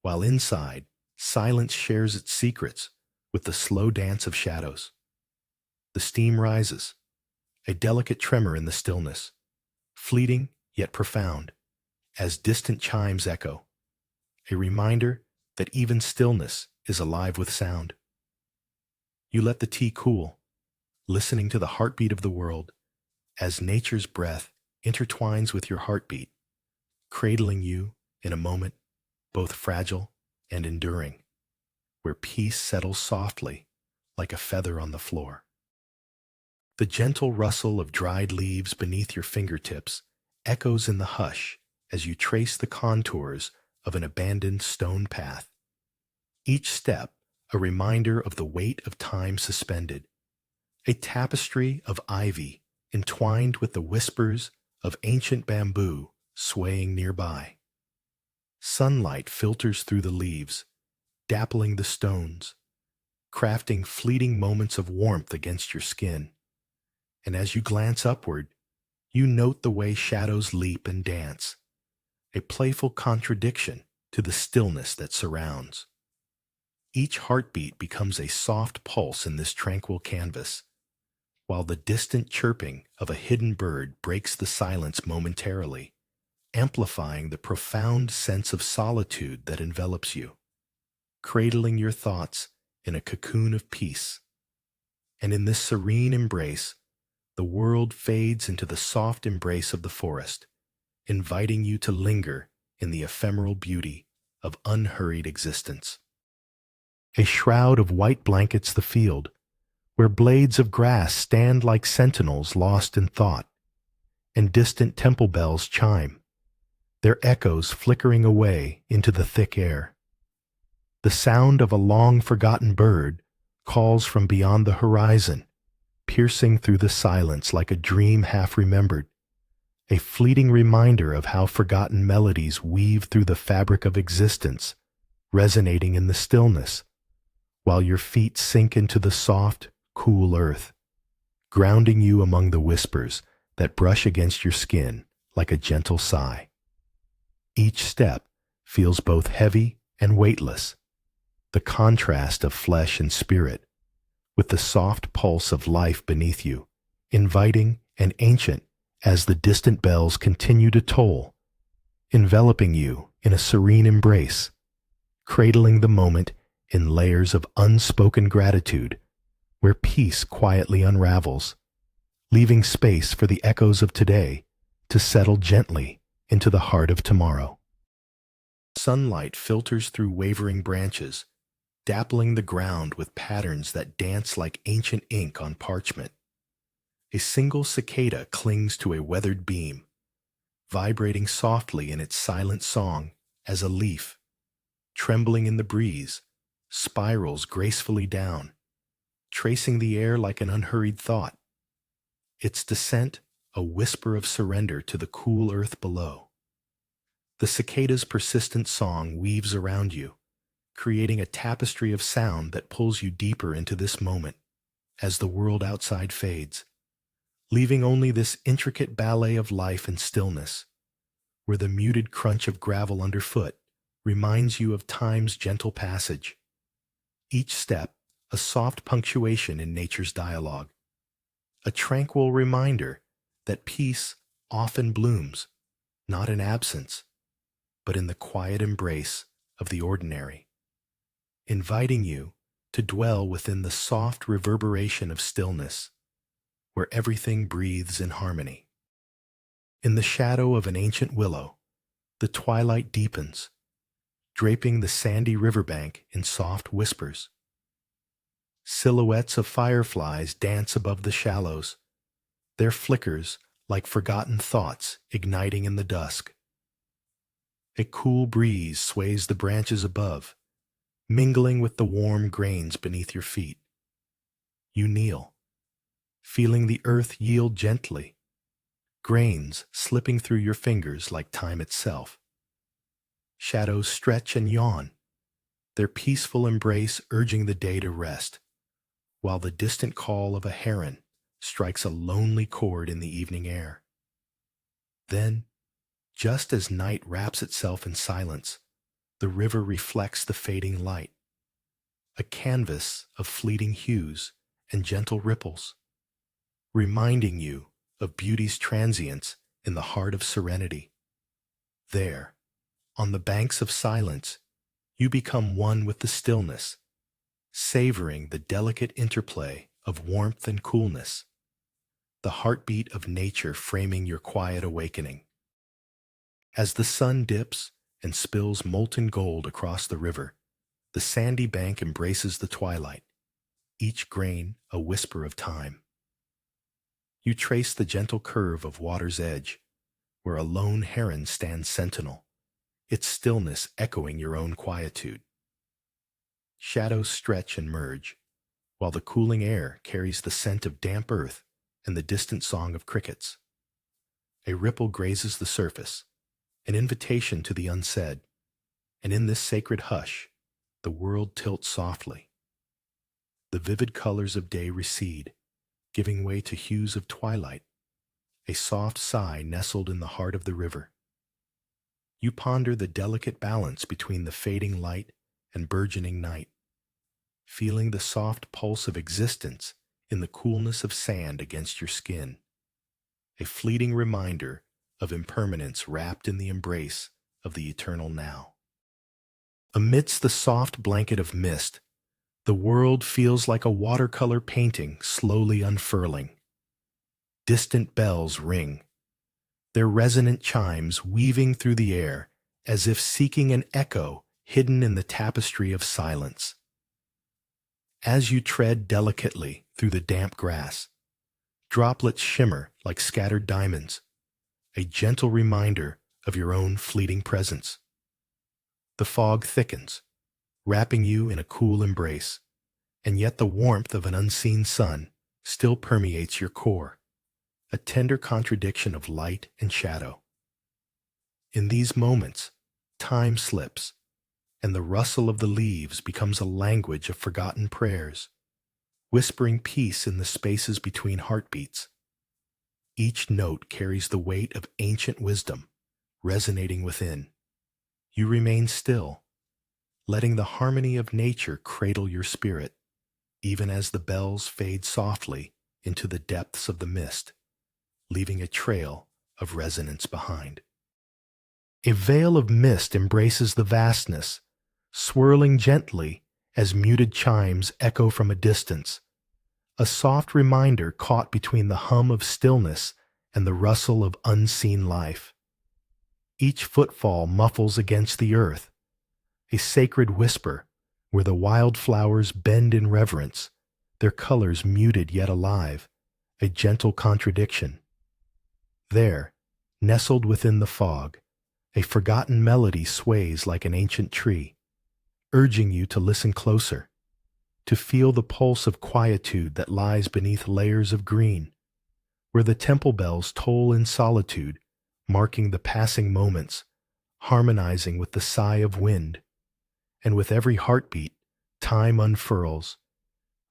while inside, silence shares its secrets with the slow dance of shadows. The steam rises, a delicate tremor in the stillness, fleeting yet profound, as distant chimes echo, a reminder that even stillness is alive with sound. You let the tea cool, listening to the heartbeat of the world, as nature's breath intertwines with your heartbeat, cradling you in a moment both fragile and enduring, where peace settles softly like a feather on the floor. The gentle rustle of dried leaves beneath your fingertips echoes in the hush as you trace the contours of an abandoned stone path. Each step a reminder of the weight of time suspended, a tapestry of ivy entwined with the whispers of ancient bamboo swaying nearby. Sunlight filters through the leaves, dappling the stones, crafting fleeting moments of warmth against your skin. And as you glance upward, you note the way shadows leap and dance, a playful contradiction to the stillness that surrounds. Each heartbeat becomes a soft pulse in this tranquil canvas, while the distant chirping of a hidden bird breaks the silence momentarily, amplifying the profound sense of solitude that envelops you, cradling your thoughts in a cocoon of peace. And in this serene embrace, the world fades into the soft embrace of the forest, inviting you to linger in the ephemeral beauty of unhurried existence. A shroud of white blankets the field, where blades of grass stand like sentinels lost in thought, and distant temple bells chime, their echoes flickering away into the thick air. The sound of a long-forgotten bird calls from beyond the horizon, piercing through the silence like a dream half-remembered, a fleeting reminder of how forgotten melodies weave through the fabric of existence, resonating in the stillness, while your feet sink into the soft, cool earth, grounding you among the whispers that brush against your skin like a gentle sigh. Each step feels both heavy and weightless, the contrast of flesh and spirit, with the soft pulse of life beneath you, inviting and ancient as the distant bells continue to toll, enveloping you in a serene embrace, cradling the moment in layers of unspoken gratitude, where peace quietly unravels, leaving space for the echoes of today to settle gently into the heart of tomorrow. Sunlight filters through wavering branches, dappling the ground with patterns that dance like ancient ink on parchment. A single cicada clings to a weathered beam, vibrating softly in its silent song as a leaf, trembling in the breeze, spirals gracefully down, tracing the air like an unhurried thought, its descent a whisper of surrender to the cool earth below. The cicada's persistent song weaves around you, creating a tapestry of sound that pulls you deeper into this moment as the world outside fades, leaving only this intricate ballet of life and stillness, where the muted crunch of gravel underfoot reminds you of time's gentle passage. Each step a soft punctuation in nature's dialogue, a tranquil reminder that peace often blooms, not in absence, but in the quiet embrace of the ordinary, inviting you to dwell within the soft reverberation of stillness, where everything breathes in harmony. In the shadow of an ancient willow, the twilight deepens, draping the sandy riverbank in soft whispers. Silhouettes of fireflies dance above the shallows, their flickers like forgotten thoughts igniting in the dusk. A cool breeze sways the branches above, mingling with the warm grains beneath your feet. You kneel, feeling the earth yield gently, grains slipping through your fingers like time itself. Shadows stretch and yawn, their peaceful embrace urging the day to rest, while the distant call of a heron strikes a lonely chord in the evening air. Then, just as night wraps itself in silence, the river reflects the fading light, a canvas of fleeting hues and gentle ripples, reminding you of beauty's transience in the heart of serenity. There, on the banks of silence, you become one with the stillness, savoring the delicate interplay of warmth and coolness, the heartbeat of nature framing your quiet awakening. As the sun dips and spills molten gold across the river, the sandy bank embraces the twilight, each grain a whisper of time. You trace the gentle curve of water's edge, where a lone heron stands sentinel, its stillness echoing your own quietude. Shadows stretch and merge, while the cooling air carries the scent of damp earth and the distant song of crickets. A ripple grazes the surface, an invitation to the unsaid, and in this sacred hush, the world tilts softly. The vivid colors of day recede, giving way to hues of twilight, a soft sigh nestled in the heart of the river. You ponder the delicate balance between the fading light and burgeoning night, feeling the soft pulse of existence in the coolness of sand against your skin, a fleeting reminder of impermanence wrapped in the embrace of the eternal now. Amidst the soft blanket of mist, the world feels like a watercolor painting slowly unfurling. Distant bells ring, their resonant chimes weaving through the air as if seeking an echo hidden in the tapestry of silence. As you tread delicately through the damp grass, droplets shimmer like scattered diamonds, a gentle reminder of your own fleeting presence. The fog thickens, wrapping you in a cool embrace, and yet the warmth of an unseen sun still permeates your core, a tender contradiction of light and shadow. In these moments, time slips, and the rustle of the leaves becomes a language of forgotten prayers, whispering peace in the spaces between heartbeats. Each note carries the weight of ancient wisdom, resonating within. You remain still, letting the harmony of nature cradle your spirit, even as the bells fade softly into the depths of the mist, leaving a trail of resonance behind. A veil of mist embraces the vastness, swirling gently as muted chimes echo from a distance, a soft reminder caught between the hum of stillness and the rustle of unseen life. Each footfall muffles against the earth, a sacred whisper where the wildflowers bend in reverence, their colors muted yet alive, a gentle contradiction. There, nestled within the fog, a forgotten melody sways like an ancient tree, urging you to listen closer, to feel the pulse of quietude that lies beneath layers of green, where the temple bells toll in solitude, marking the passing moments, harmonizing with the sigh of wind. And with every heartbeat, time unfurls,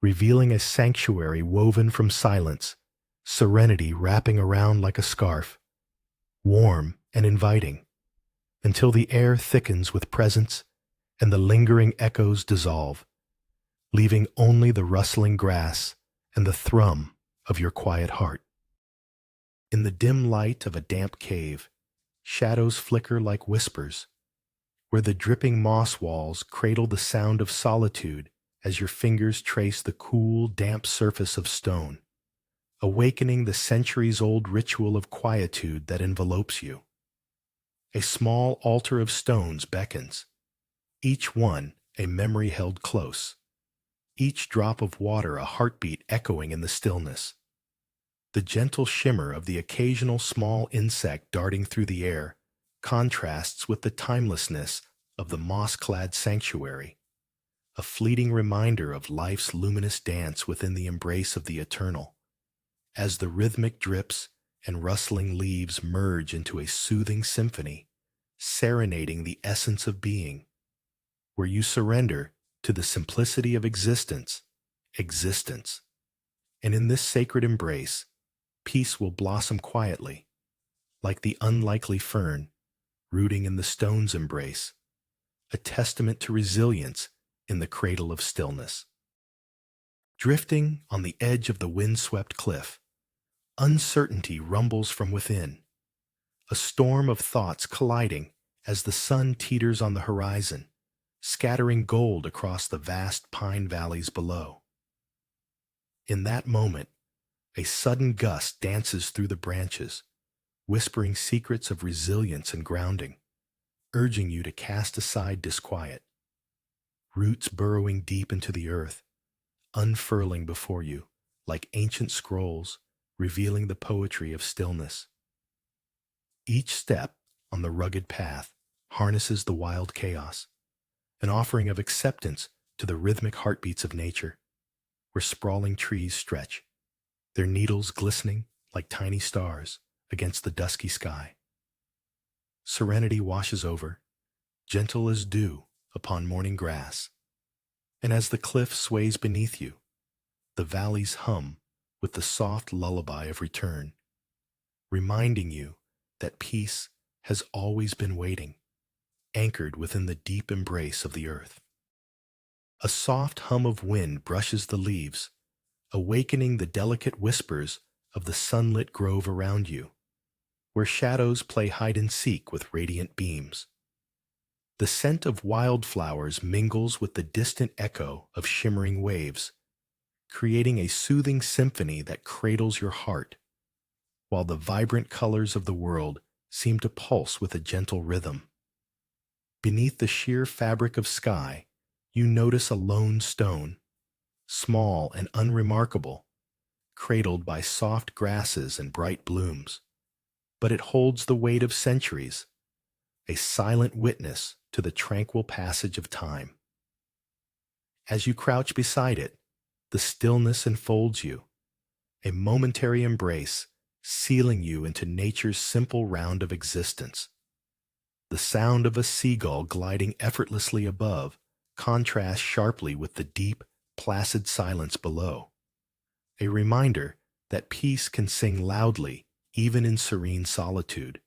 revealing a sanctuary woven from silence, serenity wrapping around like a scarf, warm and inviting, until the air thickens with presence and the lingering echoes dissolve, leaving only the rustling grass and the thrum of your quiet heart. In the dim light of a damp cave, shadows flicker like whispers, where the dripping moss walls cradle the sound of solitude as your fingers trace the cool, damp surface of stone, awakening the centuries-old ritual of quietude that envelopes you. A small altar of stones beckons, each one a memory held close, each drop of water a heartbeat echoing in the stillness. The gentle shimmer of the occasional small insect darting through the air contrasts with the timelessness of the moss-clad sanctuary, a fleeting reminder of life's luminous dance within the embrace of the eternal, as the rhythmic drips and rustling leaves merge into a soothing symphony, serenading the essence of being, where you surrender to the simplicity of existence. And in this sacred embrace, peace will blossom quietly, like the unlikely fern rooting in the stone's embrace, a testament to resilience in the cradle of stillness. Drifting on the edge of the wind-swept cliff, uncertainty rumbles from within, a storm of thoughts colliding as the sun teeters on the horizon, scattering gold across the vast pine valleys below. In that moment, a sudden gust dances through the branches, whispering secrets of resilience and grounding, urging you to cast aside disquiet. Roots burrowing deep into the earth, unfurling before you like ancient scrolls, revealing the poetry of stillness. Each step on the rugged path harnesses the wild chaos, an offering of acceptance to the rhythmic heartbeats of nature, where sprawling trees stretch, their needles glistening like tiny stars against the dusky sky. Serenity washes over, gentle as dew upon morning grass, and as the cliff sways beneath you, the valleys hum with the soft lullaby of return, reminding you that peace has always been waiting, anchored within the deep embrace of the earth. A soft hum of wind brushes the leaves, awakening the delicate whispers of the sunlit grove around you, where shadows play hide-and-seek with radiant beams. The scent of wildflowers mingles with the distant echo of shimmering waves, creating a soothing symphony that cradles your heart, while the vibrant colors of the world seem to pulse with a gentle rhythm. Beneath the sheer fabric of sky, you notice a lone stone, small and unremarkable, cradled by soft grasses and bright blooms. But it holds the weight of centuries, a silent witness to the tranquil passage of time. As you crouch beside it, the stillness enfolds you, a momentary embrace sealing you into nature's simple round of existence. The sound of a seagull gliding effortlessly above contrasts sharply with the deep, placid silence below, a reminder that peace can sing loudly even in serene solitude,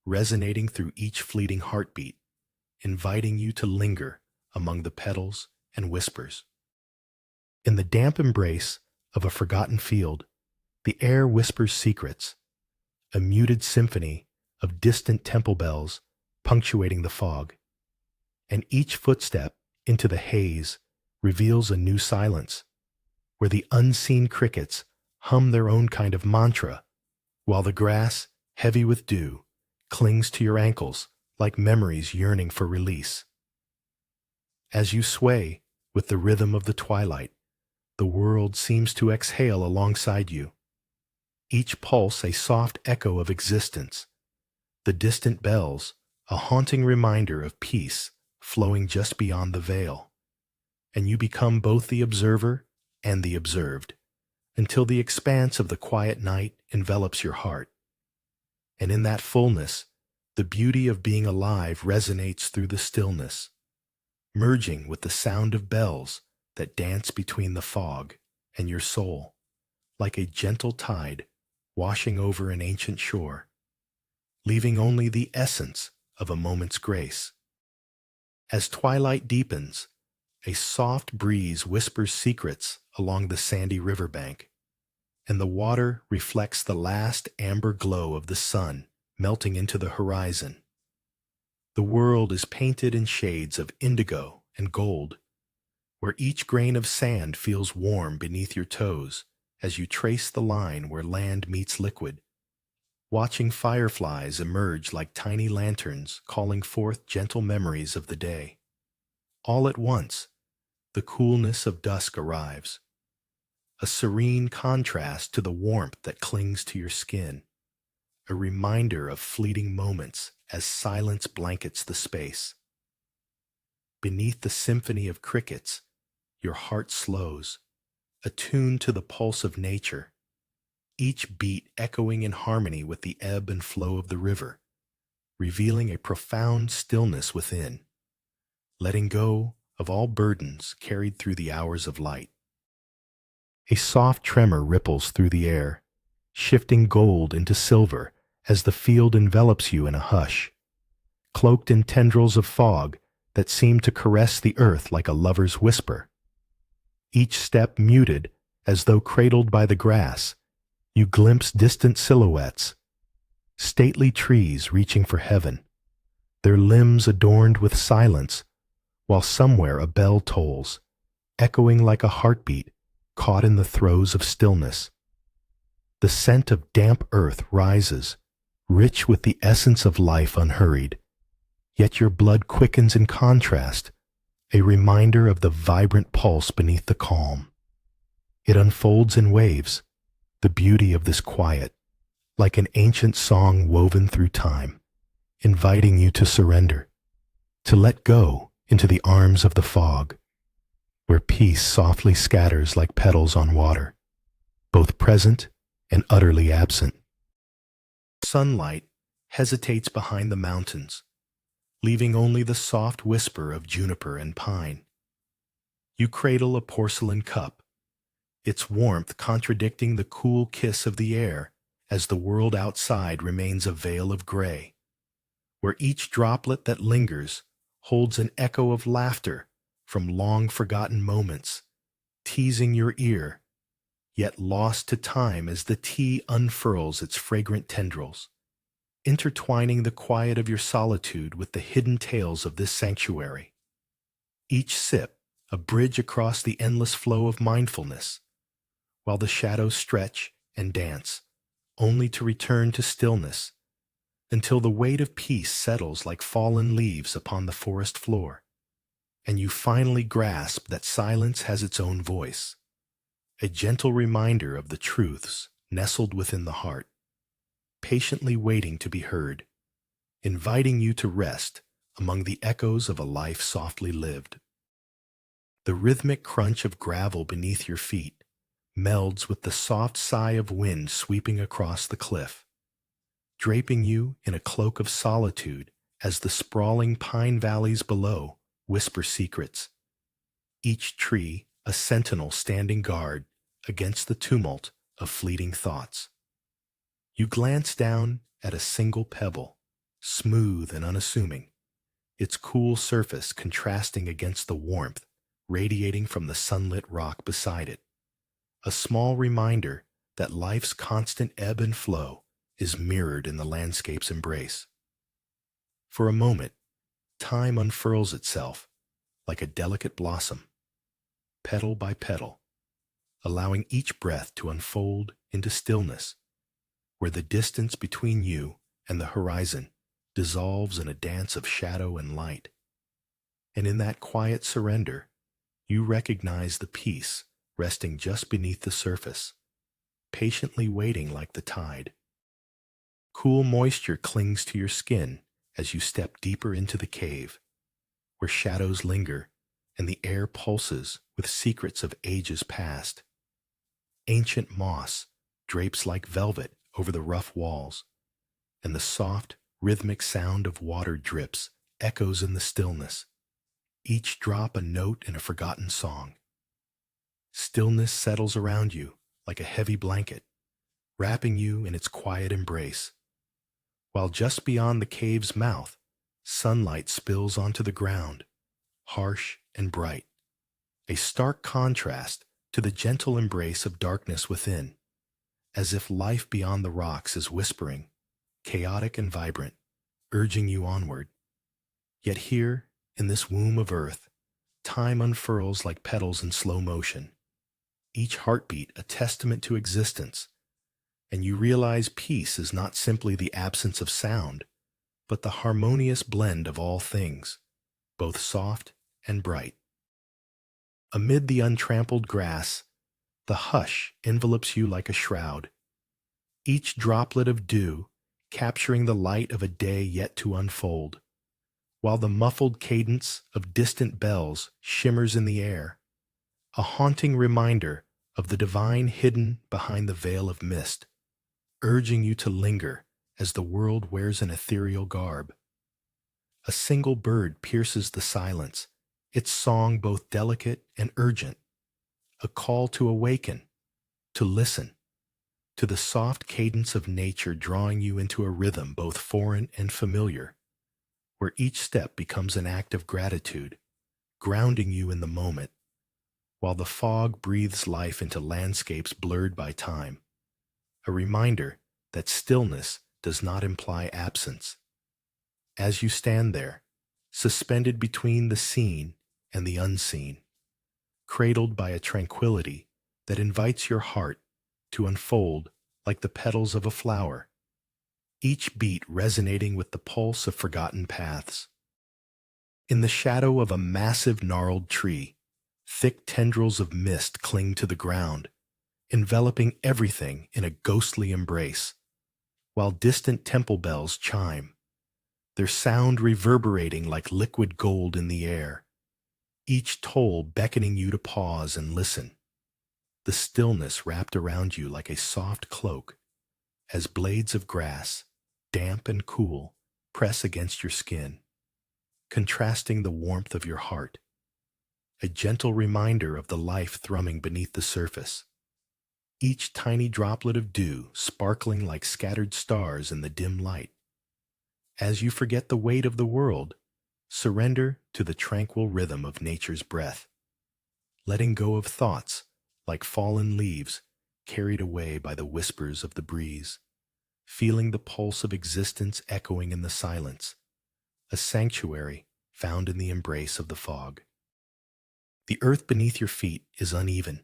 resonating through each fleeting heartbeat, inviting you to linger among the petals and whispers. In the damp embrace of a forgotten field, the air whispers secrets, a muted symphony of distant temple bells punctuating the fog, and each footstep into the haze reveals a new silence, where the unseen crickets hum their own kind of mantra, while the grass, heavy with dew, clings to your ankles like memories yearning for release. As you sway with the rhythm of the twilight, the world seems to exhale alongside you, each pulse a soft echo of existence, the distant bells a haunting reminder of peace flowing just beyond the veil, and you become both the observer and the observed, until the expanse of the quiet night envelops your heart. And in that fullness, the beauty of being alive resonates through the stillness, merging with the sound of bells that dance between the fog and your soul, like a gentle tide washing over an ancient shore, leaving only the essence of a moment's grace. As twilight deepens, A soft breeze whispers secrets along the sandy riverbank, and the water reflects the last amber glow of the sun melting into the horizon. The world is painted in shades of indigo and gold, where each grain of sand feels warm beneath your toes as you trace the line where land meets liquid, watching fireflies emerge like tiny lanterns calling forth gentle memories of the day. All at once, the coolness of dusk arrives, a serene contrast to the warmth that clings to your skin, a reminder of fleeting moments as silence blankets the space. Beneath the symphony of crickets, your heart slows, attuned to the pulse of nature, each beat echoing in harmony with the ebb and flow of the river, revealing a profound stillness within, letting go of all burdens carried through the hours of light. A soft tremor ripples through the air, shifting gold into silver as the field envelops you in a hush, cloaked in tendrils of fog that seem to caress the earth like a lover's whisper. Each step muted as though cradled by the grass, you glimpse distant silhouettes, stately trees reaching for heaven, their limbs adorned with silence, while somewhere a bell tolls, echoing like a heartbeat caught in the throes of stillness. The scent of damp earth rises, rich with the essence of life unhurried, yet your blood quickens in contrast, a reminder of the vibrant pulse beneath the calm. It unfolds in waves, the beauty of this quiet, like an ancient song woven through time, inviting you to surrender, to let go into the arms of the fog, where peace softly scatters like petals on water, both present and utterly absent. Sunlight hesitates behind the mountains, leaving only the soft whisper of juniper and pine. You cradle a porcelain cup, its warmth contradicting the cool kiss of the air as the world outside remains a veil of gray, where each droplet that lingers holds an echo of laughter from long-forgotten moments, teasing your ear, yet lost to time as the tea unfurls its fragrant tendrils, intertwining the quiet of your solitude with the hidden tales of this sanctuary. Each sip a bridge across the endless flow of mindfulness, while the shadows stretch and dance, only to return to stillness, until the weight of peace settles like fallen leaves upon the forest floor, and you finally grasp that silence has its own voice, a gentle reminder of the truths nestled within the heart, patiently waiting to be heard, inviting you to rest among the echoes of a life softly lived. The rhythmic crunch of gravel beneath your feet melds with the soft sigh of wind sweeping across the cliff, draping you in a cloak of solitude as the sprawling pine valleys below whisper secrets, each tree a sentinel standing guard against the tumult of fleeting thoughts. You glance down at a single pebble, smooth and unassuming, its cool surface contrasting against the warmth radiating from the sunlit rock beside it, a small reminder that life's constant ebb and flow is mirrored in the landscape's embrace. For a moment, time unfurls itself like a delicate blossom, petal by petal, allowing each breath to unfold into stillness, where the distance between you and the horizon dissolves in a dance of shadow and light. And in that quiet surrender, you recognize the peace resting just beneath the surface, patiently waiting like the tide. Cool moisture clings to your skin as you step deeper into the cave, where shadows linger and the air pulses with secrets of ages past. Ancient moss drapes like velvet over the rough walls, and the soft, rhythmic sound of water drips echoes in the stillness, each drop a note in a forgotten song. Stillness settles around you like a heavy blanket, wrapping you in its quiet embrace, while just beyond the cave's mouth, sunlight spills onto the ground, harsh and bright, a stark contrast to the gentle embrace of darkness within, as if life beyond the rocks is whispering, chaotic and vibrant, urging you onward. Yet here, in this womb of earth, time unfurls like petals in slow motion, each heartbeat a testament to existence, and you realize peace is not simply the absence of sound, but the harmonious blend of all things, both soft and bright. Amid the untrampled grass, the hush envelops you like a shroud, each droplet of dew capturing the light of a day yet to unfold, while the muffled cadence of distant bells shimmers in the air, a haunting reminder of the divine hidden behind the veil of mist, urging you to linger as the world wears an ethereal garb. A single bird pierces the silence, its song both delicate and urgent, a call to awaken, to listen, to the soft cadence of nature drawing you into a rhythm both foreign and familiar, where each step becomes an act of gratitude, grounding you in the moment, while the fog breathes life into landscapes blurred by time, a reminder that stillness does not imply absence. As you stand there, suspended between the seen and the unseen, cradled by a tranquility that invites your heart to unfold like the petals of a flower, each beat resonating with the pulse of forgotten paths. In the shadow of a massive gnarled tree, thick tendrils of mist cling to the ground, enveloping everything in a ghostly embrace, while distant temple bells chime, their sound reverberating like liquid gold in the air, each toll beckoning you to pause and listen, the stillness wrapped around you like a soft cloak, as blades of grass, damp and cool, press against your skin, contrasting the warmth of your heart, a gentle reminder of the life thrumming beneath the surface, each tiny droplet of dew sparkling like scattered stars in the dim light. As you forget the weight of the world, surrender to the tranquil rhythm of nature's breath, letting go of thoughts like fallen leaves carried away by the whispers of the breeze, feeling the pulse of existence echoing in the silence, a sanctuary found in the embrace of the fog. The earth beneath your feet is uneven,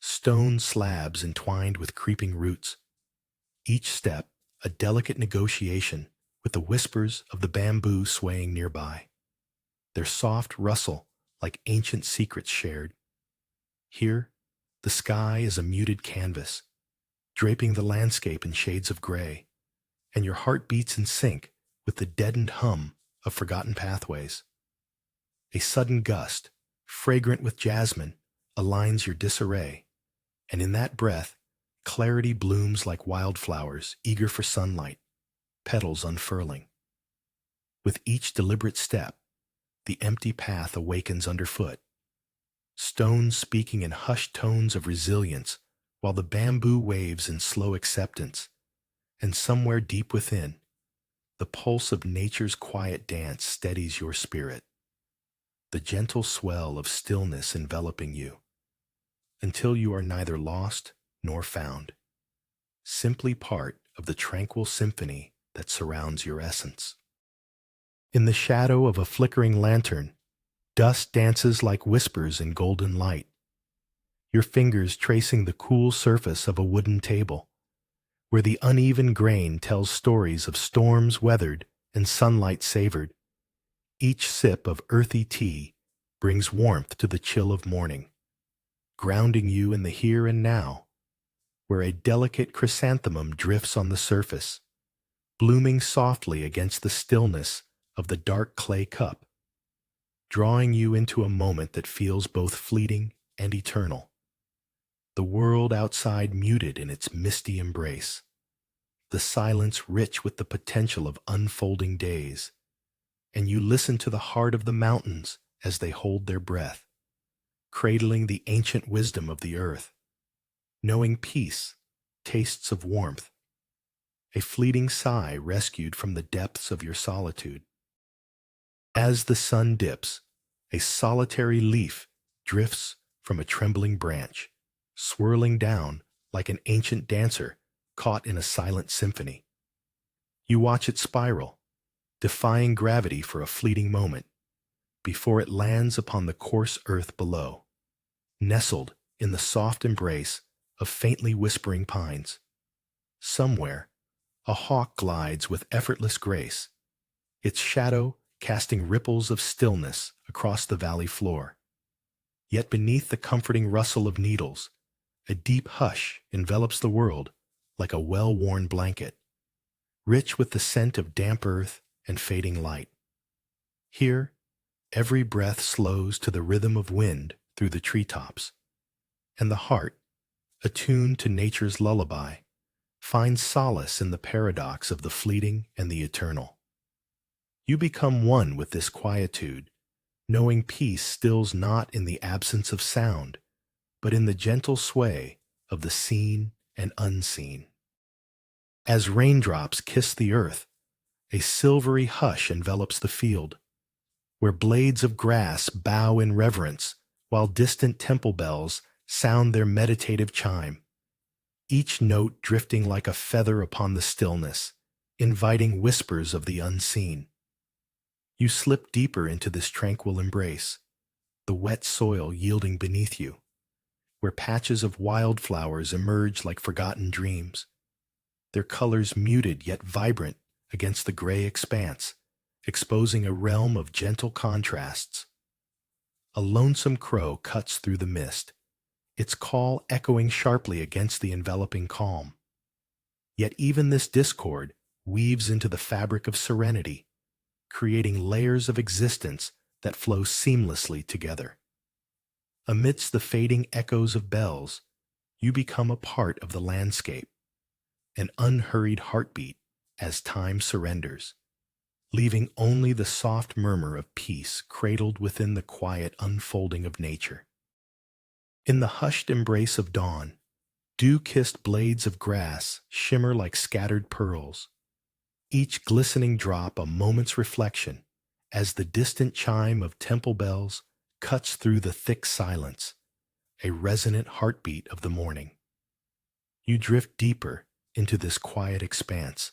stone slabs entwined with creeping roots, each step a delicate negotiation with the whispers of the bamboo swaying nearby, their soft rustle like ancient secrets shared. Here, the sky is a muted canvas, draping the landscape in shades of gray, and your heart beats in sync with the deadened hum of forgotten pathways. A sudden gust, fragrant with jasmine, aligns your disarray, and in that breath, clarity blooms like wildflowers eager for sunlight, petals unfurling. With each deliberate step, the empty path awakens underfoot, stones speaking in hushed tones of resilience while the bamboo waves in slow acceptance, and somewhere deep within, the pulse of nature's quiet dance steadies your spirit, the gentle swell of stillness enveloping you, until you are neither lost nor found, simply part of the tranquil symphony that surrounds your essence. In the shadow of a flickering lantern, dust dances like whispers in golden light, your fingers tracing the cool surface of a wooden table, where the uneven grain tells stories of storms weathered and sunlight savored. Each sip of earthy tea brings warmth to the chill of morning, grounding you in the here and now, where a delicate chrysanthemum drifts on the surface, blooming softly against the stillness of the dark clay cup, drawing you into a moment that feels both fleeting and eternal. The world outside muted in its misty embrace, the silence rich with the potential of unfolding days, and you listen to the heart of the mountains as they hold their breath, cradling the ancient wisdom of the earth, knowing peace, tastes of warmth, a fleeting sigh rescued from the depths of your solitude. As the sun dips, a solitary leaf drifts from a trembling branch, swirling down like an ancient dancer caught in a silent symphony. You watch it spiral, defying gravity for a fleeting moment, before it lands upon the coarse earth below, nestled in the soft embrace of faintly whispering pines. Somewhere, a hawk glides with effortless grace, its shadow casting ripples of stillness across the valley floor. Yet beneath the comforting rustle of needles, a deep hush envelops the world like a well-worn blanket, rich with the scent of damp earth and fading light. Here, every breath slows to the rhythm of wind through the treetops, and the heart, attuned to nature's lullaby, finds solace in the paradox of the fleeting and the eternal. You become one with this quietude, knowing peace stills not in the absence of sound, but in the gentle sway of the seen and unseen. As raindrops kiss the earth, a silvery hush envelops the field, where blades of grass bow in reverence while distant temple bells sound their meditative chime, each note drifting like a feather upon the stillness, inviting whispers of the unseen. You slip deeper into this tranquil embrace, the wet soil yielding beneath you, where patches of wildflowers emerge like forgotten dreams, their colors muted yet vibrant against the gray expanse, exposing a realm of gentle contrasts. A lonesome crow cuts through the mist, its call echoing sharply against the enveloping calm. Yet even this discord weaves into the fabric of serenity, creating layers of existence that flow seamlessly together. Amidst the fading echoes of bells, you become a part of the landscape, an unhurried heartbeat as time surrenders, leaving only the soft murmur of peace cradled within the quiet unfolding of nature. In the hushed embrace of dawn, dew-kissed blades of grass shimmer like scattered pearls, each glistening drop a moment's reflection as the distant chime of temple bells cuts through the thick silence, a resonant heartbeat of the morning. You drift deeper into this quiet expanse,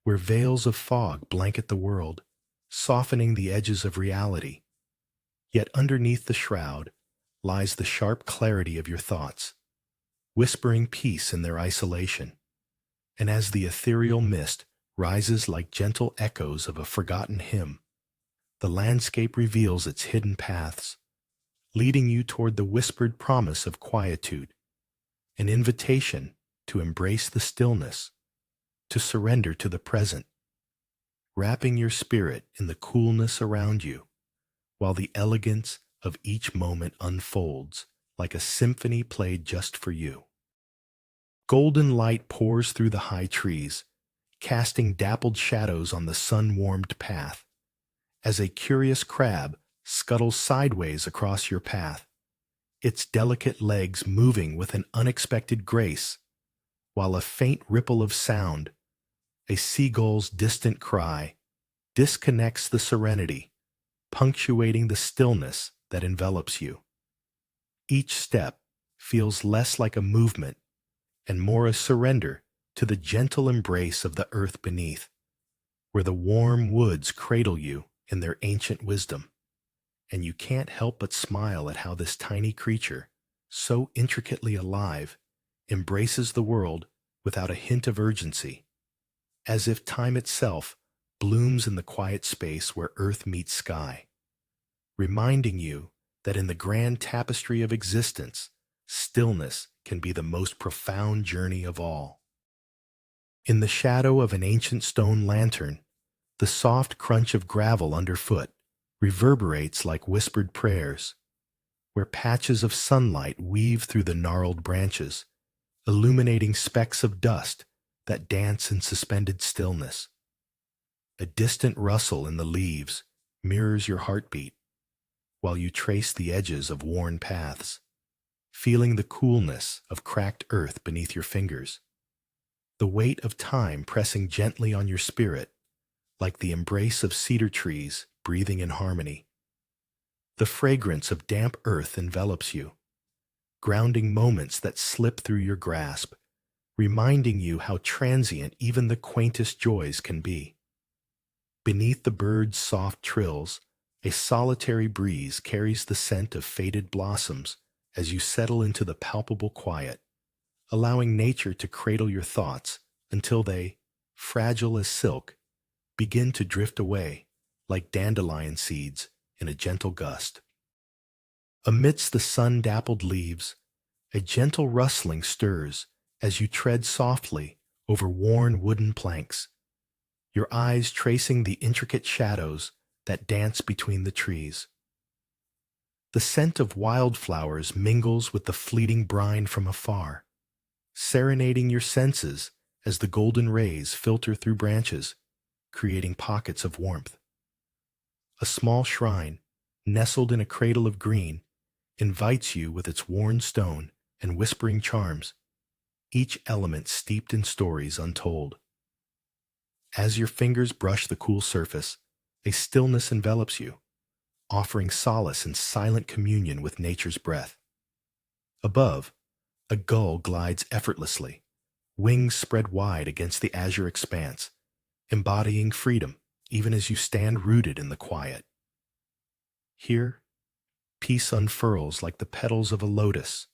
where veils of fog blanket the world, softening the edges of reality. Yet underneath the shroud lies the sharp clarity of your thoughts, whispering peace in their isolation. And as the ethereal mist rises like gentle echoes of a forgotten hymn, the landscape reveals its hidden paths, leading you toward the whispered promise of quietude, an invitation to embrace the stillness, to surrender to the present, wrapping your spirit in the coolness around you, while the elegance of each moment unfolds like a symphony played just for you. Golden light pours through the high trees, casting dappled shadows on the sun-warmed path, as a curious crab scuttles sideways across your path, its delicate legs moving with an unexpected grace, while a faint ripple of sound, a seagull's distant cry, disconnects the serenity, punctuating the stillness that envelops you. Each step feels less like a movement and more a surrender to the gentle embrace of the earth beneath, where the warm woods cradle you in their ancient wisdom, and you can't help but smile at how this tiny creature, so intricately alive, embraces the world without a hint of urgency, as if time itself blooms in the quiet space where earth meets sky, reminding you that in the grand tapestry of existence, stillness can be the most profound journey of all. In the shadow of an ancient stone lantern, the soft crunch of gravel underfoot reverberates like whispered prayers, where patches of sunlight weave through the gnarled branches, illuminating specks of dust that dance in suspended stillness. A distant rustle in the leaves mirrors your heartbeat, while you trace the edges of worn paths, feeling the coolness of cracked earth beneath your fingers, the weight of time pressing gently on your spirit, like the embrace of cedar trees breathing in harmony. The fragrance of damp earth envelops you, grounding moments that slip through your grasp, reminding you how transient even the quaintest joys can be. Beneath the birds' soft trills, a solitary breeze carries the scent of faded blossoms as you settle into the palpable quiet, allowing nature to cradle your thoughts until they, fragile as silk, begin to drift away like dandelion seeds in a gentle gust. Amidst the sun-dappled leaves, a gentle rustling stirs as you tread softly over worn wooden planks, your eyes tracing the intricate shadows that dance between the trees. The scent of wildflowers mingles with the fleeting brine from afar, serenading your senses as the golden rays filter through branches, creating pockets of warmth. A small shrine, nestled in a cradle of green, invites you with its worn stone and whispering charms, each element steeped in stories untold. As your fingers brush the cool surface, a stillness envelops you, offering solace in silent communion with nature's breath. Above, a gull glides effortlessly, wings spread wide against the azure expanse, embodying freedom even as you stand rooted in the quiet. Here, peace unfurls like the petals of a lotus,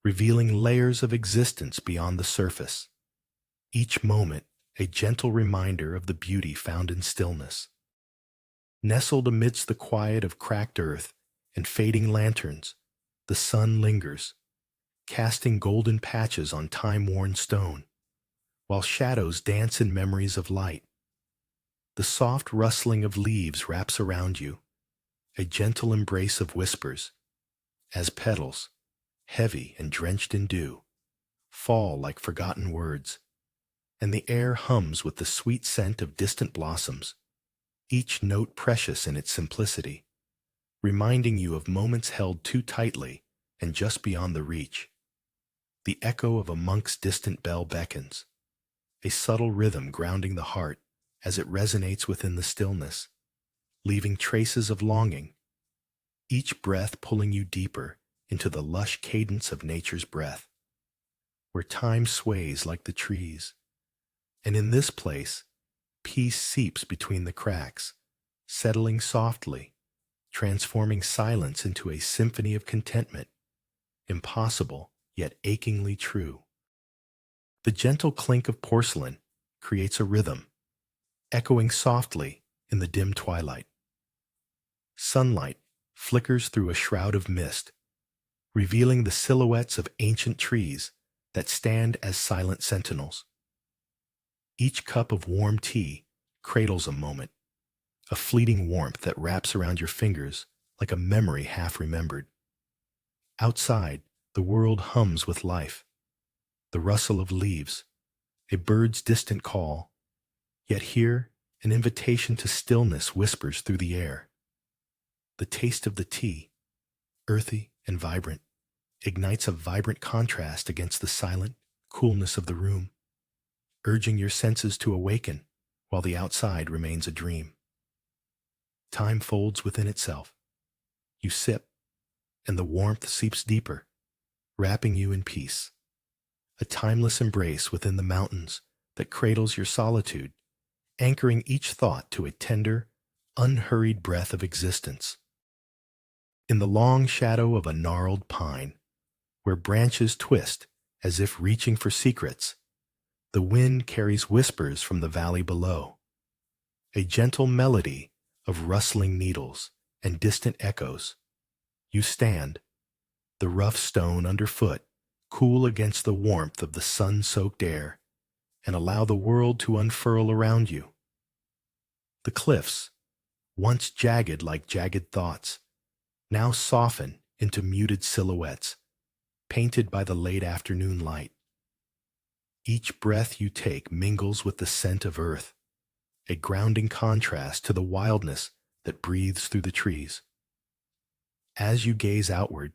revealing layers of existence beyond the surface, each moment a gentle reminder of the beauty found in stillness. Nestled amidst the quiet of cracked earth and fading lanterns, the sun lingers, casting golden patches on time-worn stone, while shadows dance in memories of light. The soft rustling of leaves wraps around you, a gentle embrace of whispers, as petals, heavy and drenched in dew, fall like forgotten words, and the air hums with the sweet scent of distant blossoms, each note precious in its simplicity, reminding you of moments held too tightly and just beyond the reach. The echo of a monk's distant bell beckons, a subtle rhythm grounding the heart as it resonates within the stillness, leaving traces of longing, each breath pulling you deeper into the lush cadence of nature's breath, where time sways like the trees. And in this place, peace seeps between the cracks, settling softly, transforming silence into a symphony of contentment, impossible yet achingly true. The gentle clink of porcelain creates a rhythm, echoing softly in the dim twilight. Sunlight flickers through a shroud of mist, revealing the silhouettes of ancient trees that stand as silent sentinels. Each cup of warm tea cradles a moment, a fleeting warmth that wraps around your fingers like a memory half remembered. Outside, the world hums with life, the rustle of leaves, a bird's distant call, yet here an invitation to stillness whispers through the air. The taste of the tea, earthy and vibrant, ignites a vibrant contrast against the silent coolness of the room, urging your senses to awaken while the outside remains a dream. Time folds within itself. You sip, and the warmth seeps deeper, wrapping you in peace. A timeless embrace within the mountains that cradles your solitude, anchoring each thought to a tender, unhurried breath of existence. In the long shadow of a gnarled pine, where branches twist as if reaching for secrets, the wind carries whispers from the valley below, a gentle melody of rustling needles and distant echoes. You stand, the rough stone underfoot cool against the warmth of the sun-soaked air, and allow the world to unfurl around you. The cliffs, once jagged like jagged thoughts, now soften into muted silhouettes, painted by the late afternoon light. Each breath you take mingles with the scent of earth, a grounding contrast to the wildness that breathes through the trees. As you gaze outward,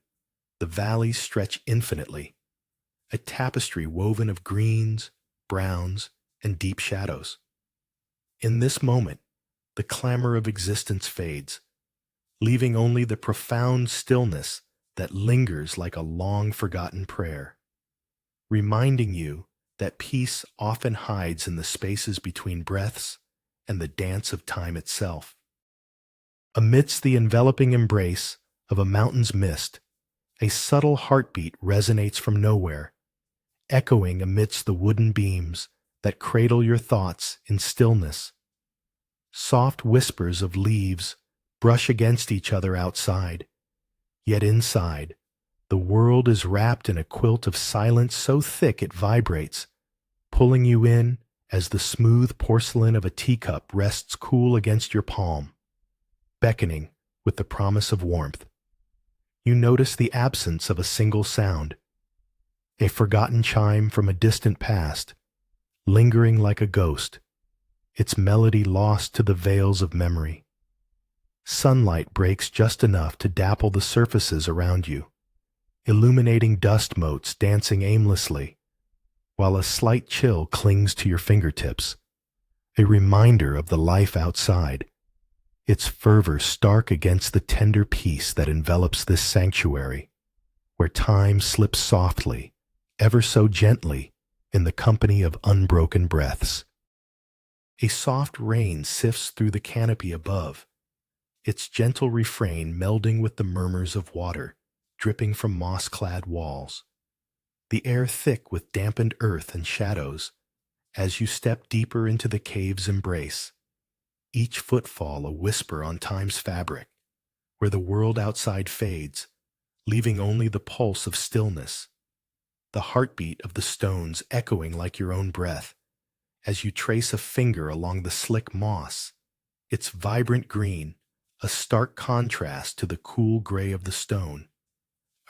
the valleys stretch infinitely, a tapestry woven of greens, browns, and deep shadows. In this moment, the clamor of existence fades, leaving only the profound stillness that lingers like a long-forgotten prayer, reminding you that peace often hides in the spaces between breaths and the dance of time itself. Amidst the enveloping embrace of a mountain's mist, a subtle heartbeat resonates from nowhere, echoing amidst the wooden beams that cradle your thoughts in stillness. Soft whispers of leaves brush against each other outside, yet inside, the world is wrapped in a quilt of silence so thick it vibrates, pulling you in as the smooth porcelain of a teacup rests cool against your palm, beckoning with the promise of warmth. You notice the absence of a single sound, a forgotten chime from a distant past, lingering like a ghost, its melody lost to the veils of memory. Sunlight breaks just enough to dapple the surfaces around you, illuminating dust motes dancing aimlessly, while a slight chill clings to your fingertips, a reminder of the life outside, its fervor stark against the tender peace that envelops this sanctuary, where time slips softly, ever so gently, in the company of unbroken breaths. A soft rain sifts through the canopy above, its gentle refrain melding with the murmurs of water dripping from moss-clad walls, the air thick with dampened earth and shadows as you step deeper into the cave's embrace, each footfall a whisper on time's fabric, where the world outside fades, leaving only the pulse of stillness, the heartbeat of the stones echoing like your own breath, as you trace a finger along the slick moss, its vibrant green, a stark contrast to the cool gray of the stone,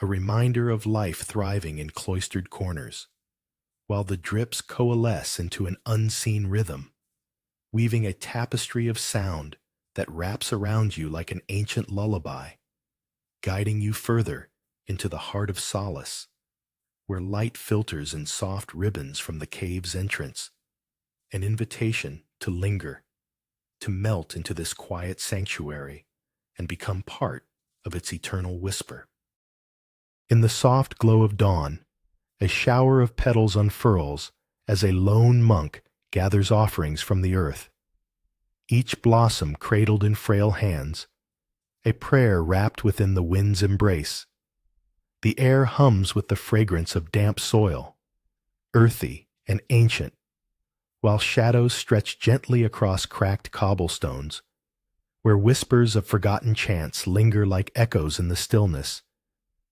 a reminder of life thriving in cloistered corners, while the drips coalesce into an unseen rhythm, weaving a tapestry of sound that wraps around you like an ancient lullaby, guiding you further into the heart of solace, where light filters in soft ribbons from the cave's entrance, an invitation to linger, to melt into this quiet sanctuary and become part of its eternal whisper. In the soft glow of dawn, a shower of petals unfurls as a lone monk gathers offerings from the earth. Each blossom cradled in frail hands, a prayer wrapped within the wind's embrace. The air hums with the fragrance of damp soil, earthy and ancient, while shadows stretch gently across cracked cobblestones, where whispers of forgotten chants linger like echoes in the stillness,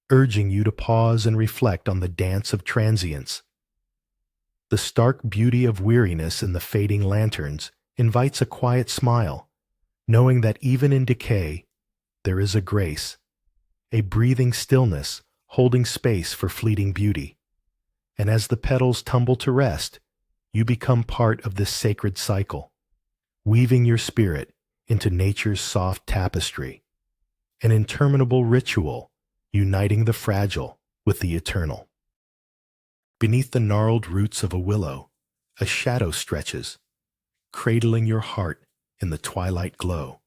urging you to pause and reflect on the dance of transience. The stark beauty of weariness in the fading lanterns invites a quiet smile, knowing that even in decay, there is a grace, a breathing stillness holding space for fleeting beauty. And as the petals tumble to rest, you become part of this sacred cycle, weaving your spirit into nature's soft tapestry, an interminable ritual uniting the fragile with the eternal. Beneath the gnarled roots of a willow, a shadow stretches, cradling your heart in the twilight glow,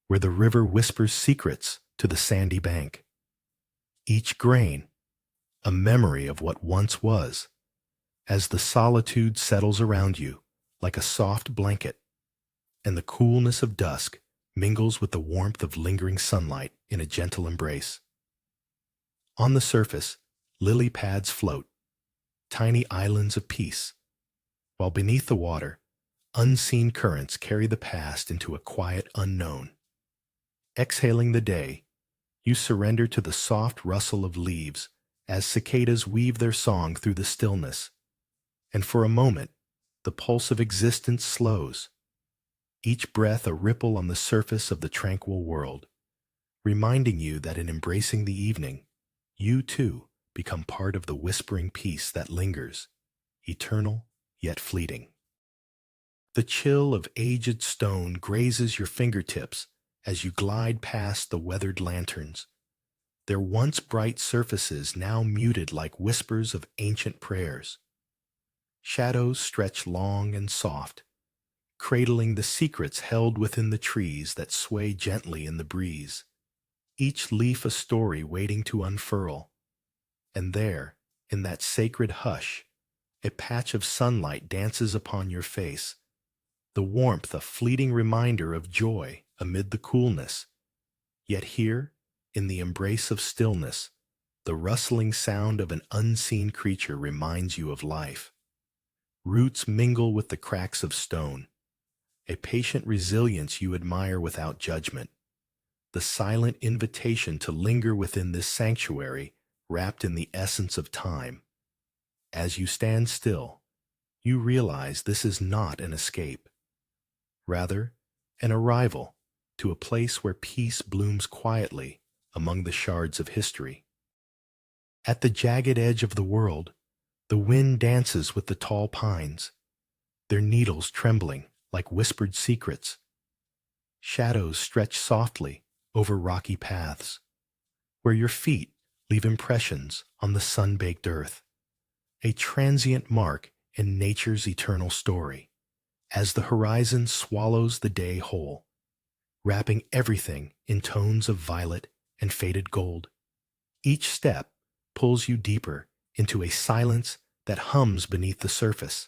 where the river whispers secrets to the sandy bank. Each grain, a memory of what once was, as the solitude settles around you like a soft blanket, and the coolness of dusk mingles with the warmth of lingering sunlight in a gentle embrace. On the surface, lily pads float, tiny islands of peace, while beneath the water, unseen currents carry the past into a quiet unknown. Exhaling the day, you surrender to the soft rustle of leaves as cicadas weave their song through the stillness, and for a moment, the pulse of existence slows, each breath a ripple on the surface of the tranquil world, reminding you that in embracing the evening, you too become part of the whispering peace that lingers, eternal yet fleeting. The chill of aged stone grazes your fingertips as you glide past the weathered lanterns, their once bright surfaces now muted like whispers of ancient prayers. Shadows stretch long and soft, cradling the secrets held within the trees that sway gently in the breeze. each leaf a story waiting to unfurl. And there, in that sacred hush, a patch of sunlight dances upon your face, the warmth a fleeting reminder of joy amid the coolness. Yet here, in the embrace of stillness, the rustling sound of an unseen creature reminds you of life. Roots mingle with the cracks of stone, a patient resilience you admire without judgment, the silent invitation to linger within this sanctuary wrapped in the essence of time. As you stand still, you realize this is not an escape, rather, an arrival to a place where peace blooms quietly among the shards of history. At the jagged edge of the world, the wind dances with the tall pines, their needles trembling like whispered secrets. Shadows stretch softly over rocky paths, where your feet leave impressions on the sun-baked earth, a transient mark in nature's eternal story, as the horizon swallows the day whole, wrapping everything in tones of violet and faded gold. Each step pulls you deeper into a silence that hums beneath the surface,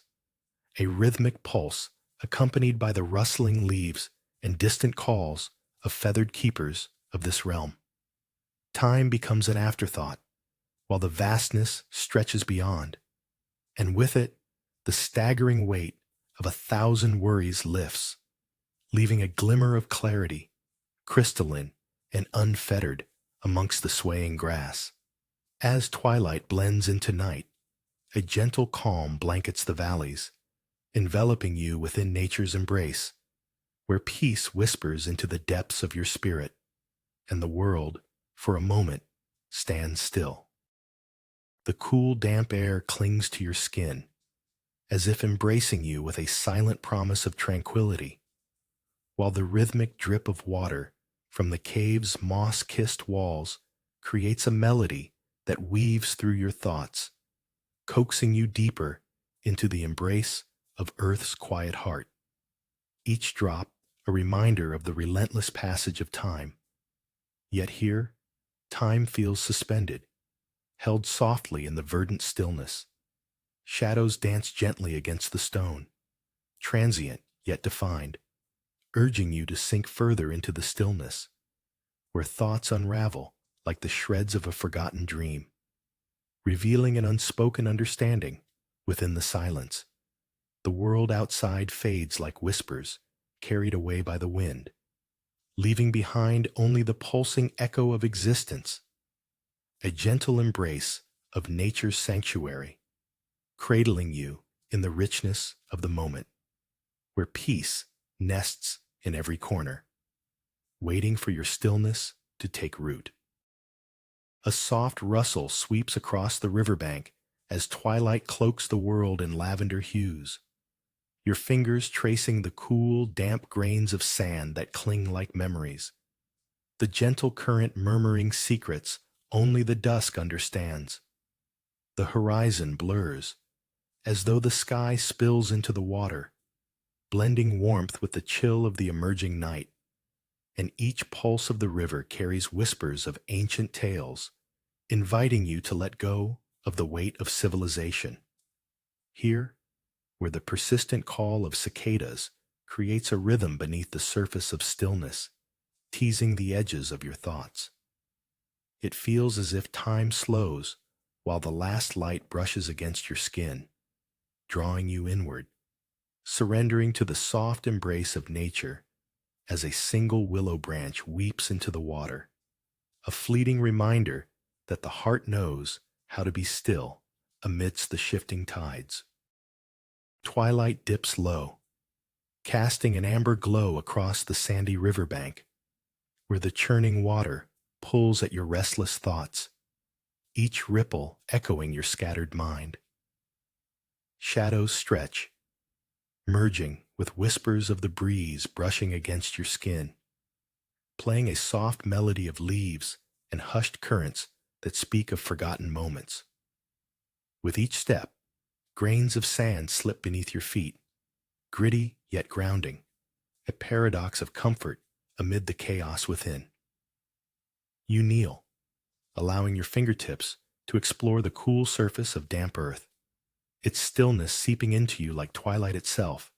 a rhythmic pulse accompanied by the rustling leaves and distant calls of feathered keepers of this realm. Time becomes an afterthought, while the vastness stretches beyond, and with it, the staggering weight of 1,000 worries lifts, leaving a glimmer of clarity, crystalline and unfettered amongst the swaying grass. As twilight blends into night, a gentle calm blankets the valleys, enveloping you within nature's embrace, where peace whispers into the depths of your spirit, and the world, for a moment, stands still. The cool, damp air clings to your skin, as if embracing you with a silent promise of tranquility, while the rhythmic drip of water from the cave's moss-kissed walls creates a melody that weaves through your thoughts, coaxing you deeper into the embrace of Earth's quiet heart. Each drop a reminder of the relentless passage of time. Yet here, time feels suspended, held softly in the verdant stillness. Shadows dance gently against the stone, transient yet defined, urging you to sink further into the stillness, where thoughts unravel like the shreds of a forgotten dream, revealing an unspoken understanding within the silence. The world outside fades like whispers carried away by the wind, leaving behind only the pulsing echo of existence, a gentle embrace of nature's sanctuary, cradling you in the richness of the moment, where peace nests in every corner, waiting for your stillness to take root. A soft rustle sweeps across the riverbank as twilight cloaks the world in lavender hues, your fingers tracing the cool, damp grains of sand that cling like memories, the gentle current murmuring secrets only the dusk understands. The horizon blurs, as though the sky spills into the water, blending warmth with the chill of the emerging night, and each pulse of the river carries whispers of ancient tales, inviting you to let go of the weight of civilization. Here, where the persistent call of cicadas creates a rhythm beneath the surface of stillness, teasing the edges of your thoughts. It feels as if time slows while the last light brushes against your skin, drawing you inward, surrendering to the soft embrace of nature as a single willow branch weeps into the water, a fleeting reminder that the heart knows how to be still amidst the shifting tides. Twilight dips low, casting an amber glow across the sandy riverbank, where the churning water pulls at your restless thoughts, each ripple echoing your scattered mind. Shadows stretch, merging with whispers of the breeze brushing against your skin, playing a soft melody of leaves and hushed currents that speak of forgotten moments. With each step, grains of sand slip beneath your feet, gritty yet grounding, a paradox of comfort amid the chaos within. You kneel, allowing your fingertips to explore the cool surface of damp earth, its stillness seeping into you like twilight itself,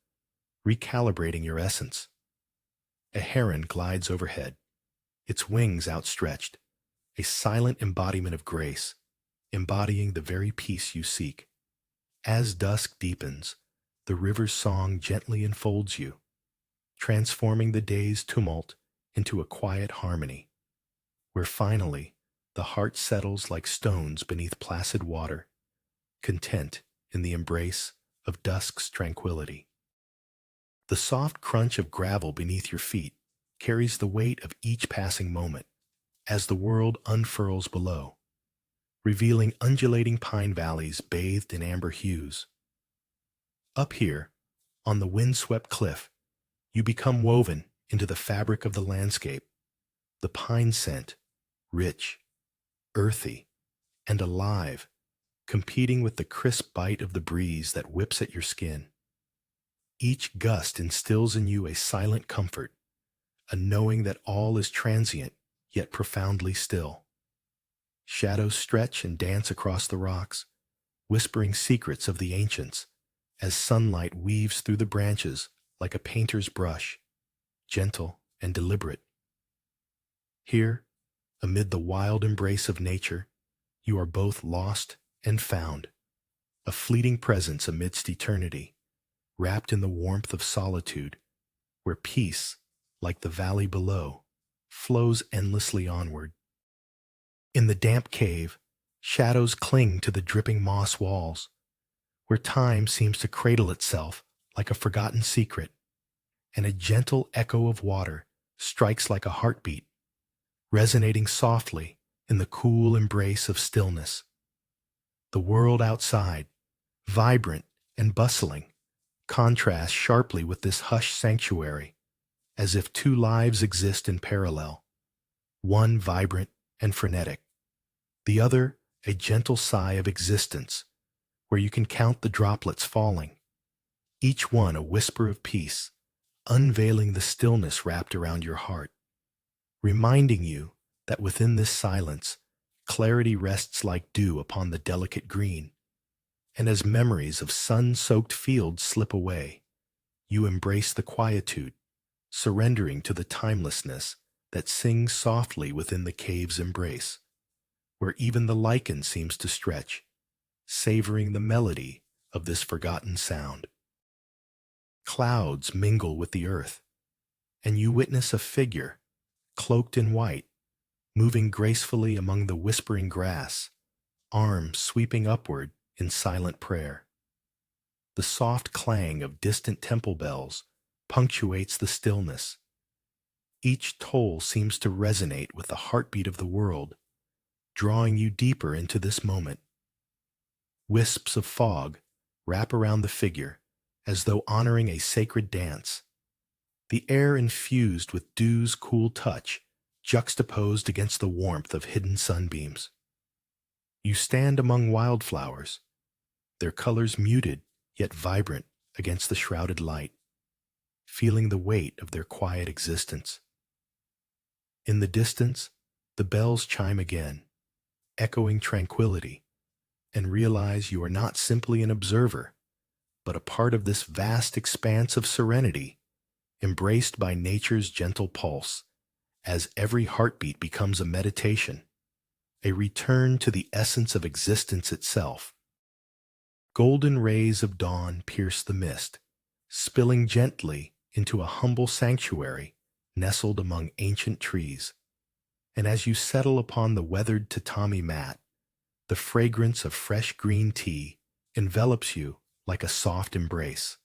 recalibrating your essence. A heron glides overhead, its wings outstretched, a silent embodiment of grace, embodying the very peace you seek. As dusk deepens, the river's song gently enfolds you, transforming the day's tumult into a quiet harmony, where finally the heart settles like stones beneath placid water, content in the embrace of dusk's tranquility. The soft crunch of gravel beneath your feet carries the weight of each passing moment as the world unfurls below, revealing undulating pine valleys bathed in amber hues. Up here, on the windswept cliff, you become woven into the fabric of the landscape, the pine scent, rich, earthy, and alive, competing with the crisp bite of the breeze that whips at your skin. Each gust instills in you a silent comfort, a knowing that all is transient yet profoundly still. Shadows stretch and dance across the rocks, whispering secrets of the ancients, as sunlight weaves through the branches like a painter's brush, gentle and deliberate. Here, amid the wild embrace of nature, you are both lost and found, a fleeting presence amidst eternity, wrapped in the warmth of solitude, where peace, like the valley below, flows endlessly onward. In the damp cave, shadows cling to the dripping moss walls, where time seems to cradle itself like a forgotten secret, and a gentle echo of water strikes like a heartbeat, resonating softly in the cool embrace of stillness. The world outside, vibrant and bustling, contrasts sharply with this hushed sanctuary, as if two lives exist in parallel, one vibrant and frenetic, the other a gentle sigh of existence, where you can count the droplets falling, each one a whisper of peace, unveiling the stillness wrapped around your heart, reminding you that within this silence, clarity rests like dew upon the delicate green, and as memories of sun-soaked fields slip away, you embrace the quietude, surrendering to the timelessness that sings softly within the cave's embrace, where even the lichen seems to stretch, savoring the melody of this forgotten sound. Clouds mingle with the earth, and you witness a figure, cloaked in white, moving gracefully among the whispering grass, arms sweeping upward in silent prayer. The soft clang of distant temple bells punctuates the stillness. Each toll seems to resonate with the heartbeat of the world, drawing you deeper into this moment. Wisps of fog wrap around the figure as though honoring a sacred dance, the air infused with dew's cool touch juxtaposed against the warmth of hidden sunbeams. You stand among wildflowers, their colors muted yet vibrant against the shrouded light, feeling the weight of their quiet existence. In the distance, the bells chime again, echoing tranquility, and realize you are not simply an observer, but a part of this vast expanse of serenity, embraced by nature's gentle pulse, as every heartbeat becomes a meditation, a return to the essence of existence itself. Golden rays of dawn pierce the mist, spilling gently into a humble sanctuary nestled among ancient trees. And as you settle upon the weathered tatami mat, the fragrance of fresh green tea envelops you like a soft embrace.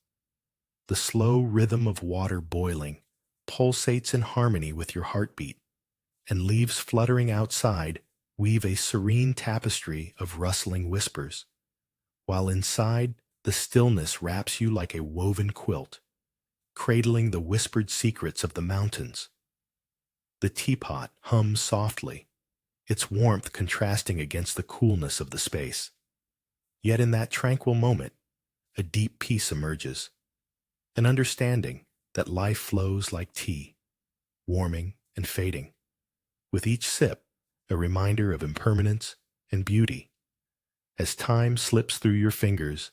The slow rhythm of water boiling pulsates in harmony with your heartbeat, and leaves fluttering outside weave a serene tapestry of rustling whispers, while inside the stillness wraps you like a woven quilt, cradling the whispered secrets of the mountains. The teapot hums softly, its warmth contrasting against the coolness of the space. Yet in that tranquil moment, a deep peace emerges, an understanding that life flows like tea, warming and fading, with each sip a reminder of impermanence and beauty, as time slips through your fingers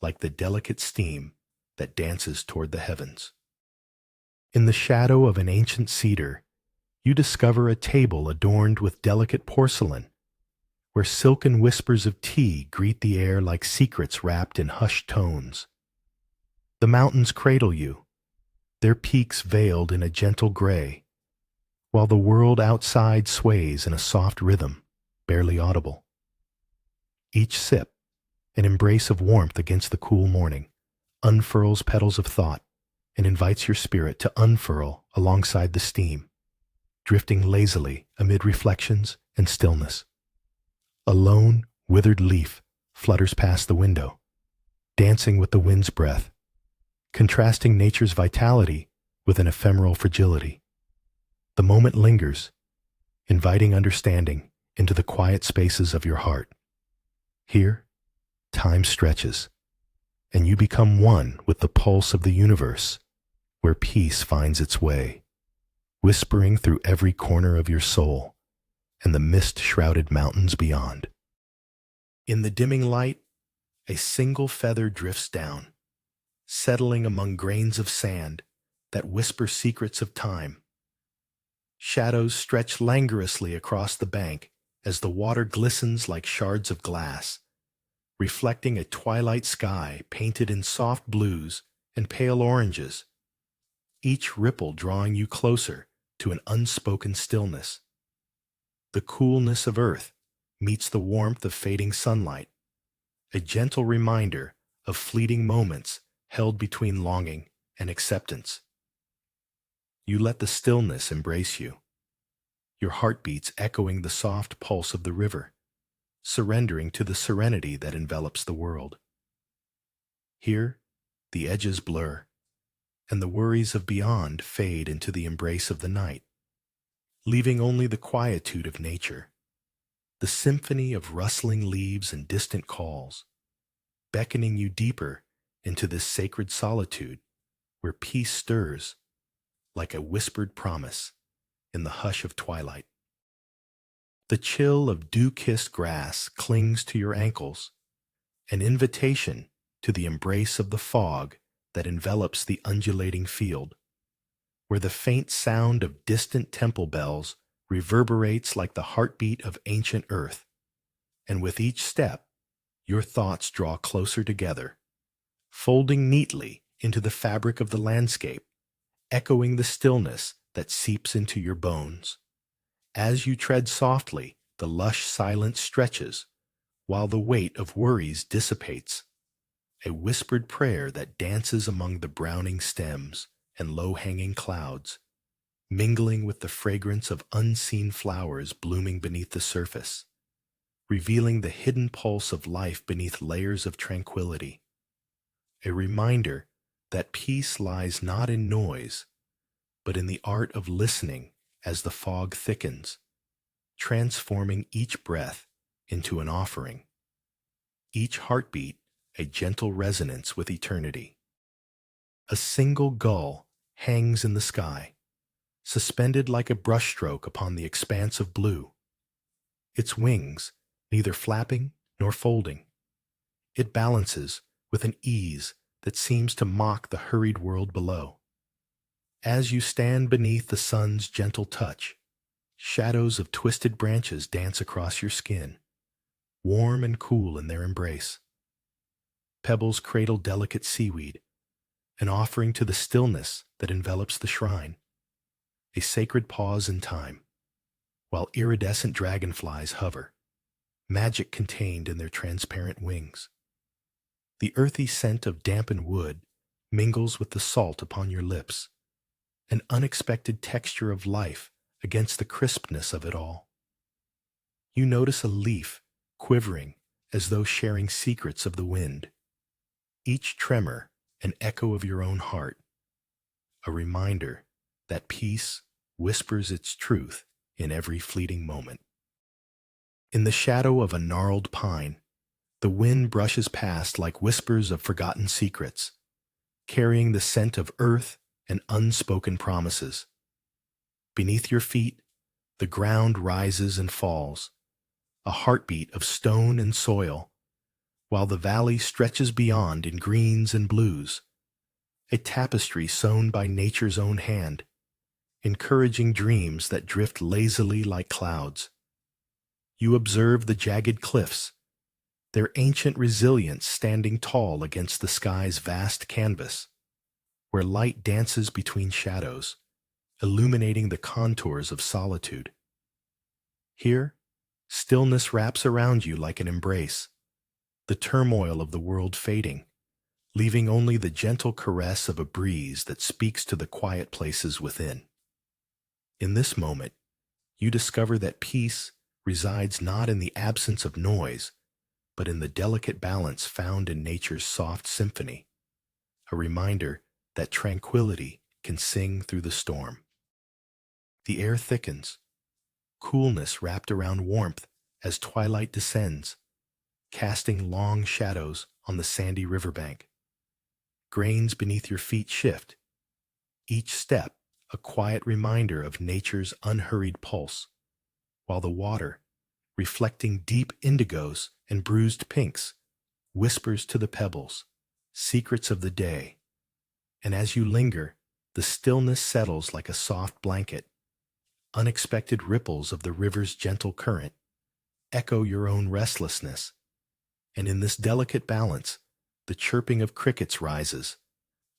like the delicate steam that dances toward the heavens. In the shadow of an ancient cedar, you discover a table adorned with delicate porcelain, where silken whispers of tea greet the air like secrets wrapped in hushed tones. The mountains cradle you, their peaks veiled in a gentle gray, while the world outside sways in a soft rhythm, barely audible. Each sip, an embrace of warmth against the cool morning, unfurls petals of thought and invites your spirit to unfurl alongside the steam, drifting lazily amid reflections and stillness. A lone, withered leaf flutters past the window, dancing with the wind's breath, contrasting nature's vitality with an ephemeral fragility. The moment lingers, inviting understanding into the quiet spaces of your heart. Here, time stretches, and you become one with the pulse of the universe, where peace finds its way, whispering through every corner of your soul and the mist-shrouded mountains beyond. In the dimming light, a single feather drifts down, settling among grains of sand that whisper secrets of time. Shadows stretch languorously across the bank as the water glistens like shards of glass, reflecting a twilight sky painted in soft blues and pale oranges, each ripple drawing you closer to an unspoken stillness. The coolness of earth meets the warmth of fading sunlight, a gentle reminder of fleeting moments held between longing and acceptance. You let the stillness embrace you, your heartbeats echoing the soft pulse of the river, surrendering to the serenity that envelops the world. Here, the edges blur, and the worries of beyond fade into the embrace of the night, leaving only the quietude of nature, the symphony of rustling leaves and distant calls, beckoning you deeper into this sacred solitude where peace stirs like a whispered promise in the hush of twilight. The chill of dew-kissed grass clings to your ankles, an invitation to the embrace of the fog that envelops the undulating field, where the faint sound of distant temple bells reverberates like the heartbeat of ancient earth, and with each step, your thoughts draw closer together, folding neatly into the fabric of the landscape, echoing the stillness that seeps into your bones. As you tread softly, the lush silence stretches, while the weight of worries dissipates, a whispered prayer that dances among the browning stems and low-hanging clouds, mingling with the fragrance of unseen flowers blooming beneath the surface, revealing the hidden pulse of life beneath layers of tranquility. A reminder that peace lies not in noise, but in the art of listening as the fog thickens, transforming each breath into an offering, each heartbeat a gentle resonance with eternity. A single gull hangs in the sky, suspended like a brushstroke upon the expanse of blue, its wings neither flapping nor folding. It balances with an ease that seems to mock the hurried world below. As you stand beneath the sun's gentle touch, shadows of twisted branches dance across your skin, warm and cool in their embrace. Pebbles cradle delicate seaweed, an offering to the stillness that envelops the shrine, a sacred pause in time, while iridescent dragonflies hover, magic contained in their transparent wings. The earthy scent of dampened wood mingles with the salt upon your lips, an unexpected texture of life against the crispness of it all. You notice a leaf quivering as though sharing secrets of the wind, each tremor an echo of your own heart, a reminder that peace whispers its truth in every fleeting moment. In the shadow of a gnarled pine, the wind brushes past like whispers of forgotten secrets, carrying the scent of earth and unspoken promises. Beneath your feet, The ground rises and falls, a heartbeat of stone and soil, while the valley stretches beyond in greens and blues, a tapestry sewn by nature's own hand, encouraging dreams that drift lazily like clouds. You observe the jagged cliffs, their ancient resilience standing tall against the sky's vast canvas, where light dances between shadows, illuminating the contours of solitude. Here, stillness wraps around you like an embrace, the turmoil of the world fading, leaving only the gentle caress of a breeze that speaks to the quiet places within. In this moment, you discover that peace resides not in the absence of noise, but in the delicate balance found in nature's soft symphony, a reminder that tranquility can sing through the storm. The air thickens, coolness wrapped around warmth as twilight descends, casting long shadows on the sandy riverbank. Grains beneath your feet shift, each step a quiet reminder of nature's unhurried pulse, while the water, reflecting deep indigos and bruised pinks, whispers to the pebbles, secrets of the day. And as you linger, the stillness settles like a soft blanket. Unexpected ripples of the river's gentle current echo your own restlessness, and in this delicate balance, the chirping of crickets rises,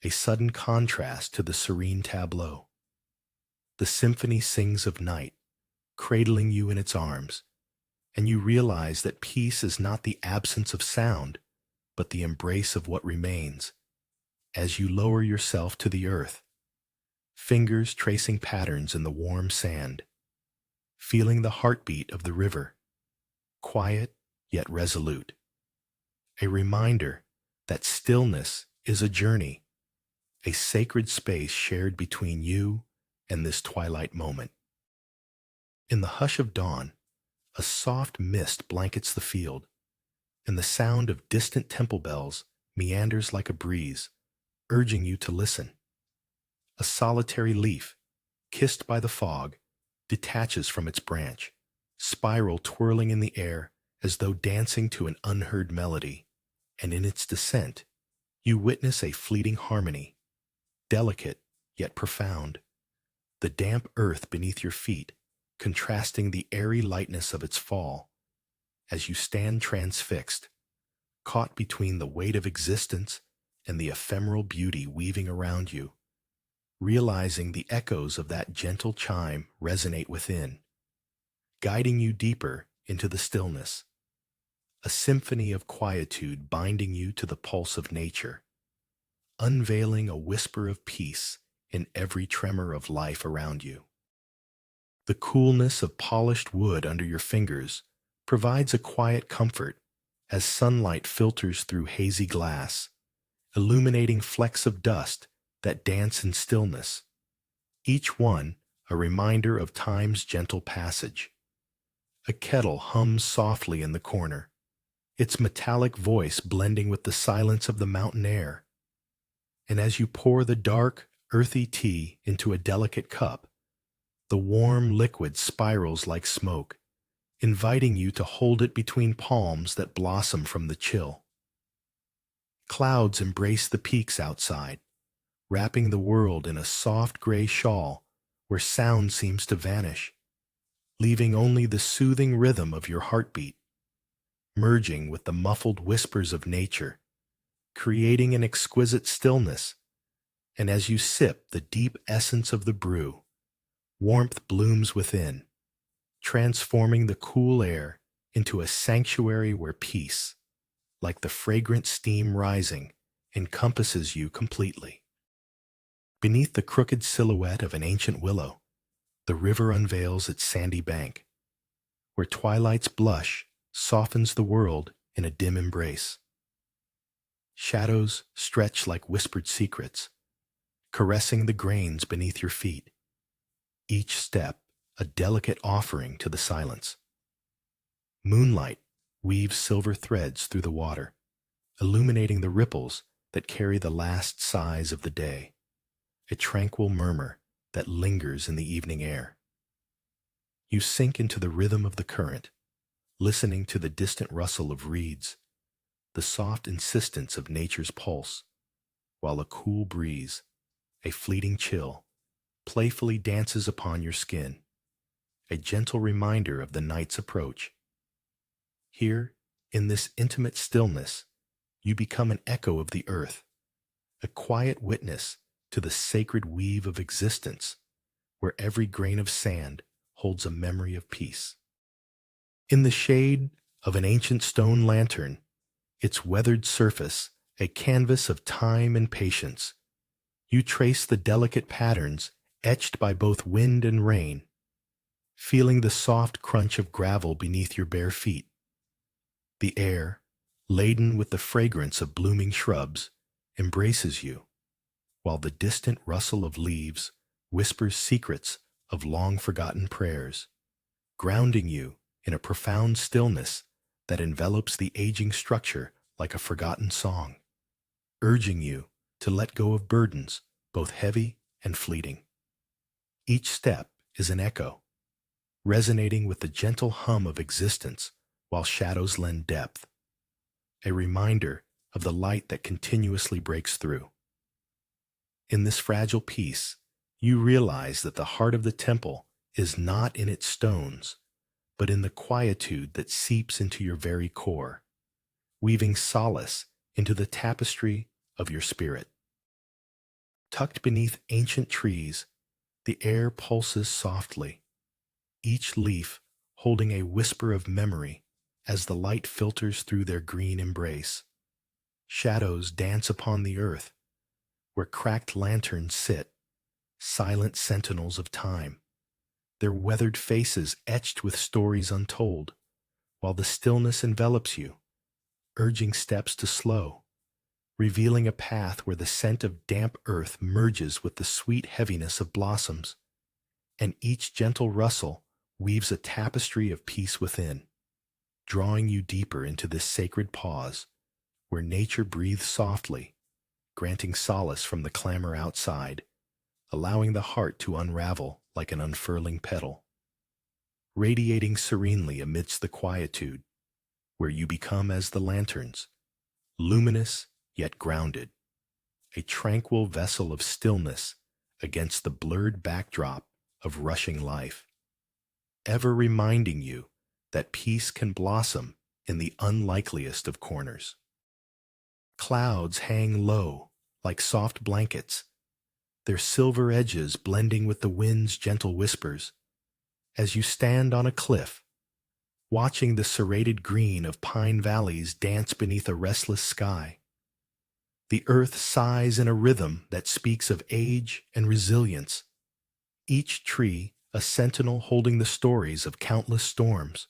a sudden contrast to the serene tableau. The symphony sings of night, cradling you in its arms, and you realize that peace is not the absence of sound, but the embrace of what remains. As you lower yourself to the earth, fingers tracing patterns in the warm sand, feeling the heartbeat of the river, quiet yet resolute. A reminder that stillness is a journey, a sacred space shared between you and this twilight moment. In the hush of dawn, a soft mist blankets the field, and the sound of distant temple bells meanders like a breeze, urging you to listen. A solitary leaf, kissed by the fog, detaches from its branch, spiral twirling in the air as though dancing to an unheard melody, and in its descent, you witness a fleeting harmony, delicate yet profound. The damp earth beneath your feet, contrasting the airy lightness of its fall, as you stand transfixed, caught between the weight of existence and the ephemeral beauty weaving around you, realizing the echoes of that gentle chime resonate within, guiding you deeper into the stillness, a symphony of quietude binding you to the pulse of nature, unveiling a whisper of peace in every tremor of life around you. The coolness of polished wood under your fingers provides a quiet comfort as sunlight filters through hazy glass, illuminating flecks of dust that dance in stillness, each one a reminder of time's gentle passage. A kettle hums softly in the corner, its metallic voice blending with the silence of the mountain air. And as you pour the dark, earthy tea into a delicate cup, the warm liquid spirals like smoke, inviting you to hold it between palms that blossom from the chill. Clouds embrace the peaks outside, wrapping the world in a soft gray shawl where sound seems to vanish, leaving only the soothing rhythm of your heartbeat, merging with the muffled whispers of nature, creating an exquisite stillness. And as you sip the deep essence of the brew, warmth blooms within, transforming the cool air into a sanctuary where peace, like the fragrant steam rising, encompasses you completely. Beneath the crooked silhouette of an ancient willow, the river unveils its sandy bank, where twilight's blush softens the world in a dim embrace. Shadows stretch like whispered secrets, caressing the grains beneath your feet, each step a delicate offering to the silence. Moonlight weaves silver threads through the water, illuminating the ripples that carry the last sighs of the day, a tranquil murmur that lingers in the evening air. You sink into the rhythm of the current, listening to the distant rustle of reeds, the soft insistence of nature's pulse, while a cool breeze, a fleeting chill, playfully dances upon your skin, a gentle reminder of the night's approach. Here, in this intimate stillness, you become an echo of the earth, a quiet witness to the sacred weave of existence, where every grain of sand holds a memory of peace. In the shade of an ancient stone lantern, its weathered surface a canvas of time and patience, you trace the delicate patterns etched by both wind and rain, feeling the soft crunch of gravel beneath your bare feet. The air, laden with the fragrance of blooming shrubs, embraces you, while the distant rustle of leaves whispers secrets of long-forgotten prayers, grounding you in a profound stillness that envelops the aging structure like a forgotten song, urging you to let go of burdens both heavy and fleeting. Each step is an echo, resonating with the gentle hum of existence while shadows lend depth, a reminder of the light that continuously breaks through. In this fragile peace, you realize that the heart of the temple is not in its stones, but in the quietude that seeps into your very core, weaving solace into the tapestry of your spirit. Tucked beneath ancient trees, the air pulses softly, each leaf holding a whisper of memory as the light filters through their green embrace. Shadows dance upon the earth, where cracked lanterns sit, silent sentinels of time, their weathered faces etched with stories untold, while the stillness envelops you, urging steps to slow, revealing a path where the scent of damp earth merges with the sweet heaviness of blossoms, and each gentle rustle weaves a tapestry of peace within, drawing you deeper into this sacred pause, where nature breathes softly, granting solace from the clamor outside, allowing the heart to unravel like an unfurling petal. Radiating serenely amidst the quietude, where you become as the lanterns, luminous yet grounded, a tranquil vessel of stillness against the blurred backdrop of rushing life, ever reminding you that peace can blossom in the unlikeliest of corners. Clouds hang low like soft blankets, their silver edges blending with the wind's gentle whispers, as you stand on a cliff, watching the serrated green of pine valleys dance beneath a restless sky. The earth sighs in a rhythm that speaks of age and resilience, each tree a sentinel holding the stories of countless storms,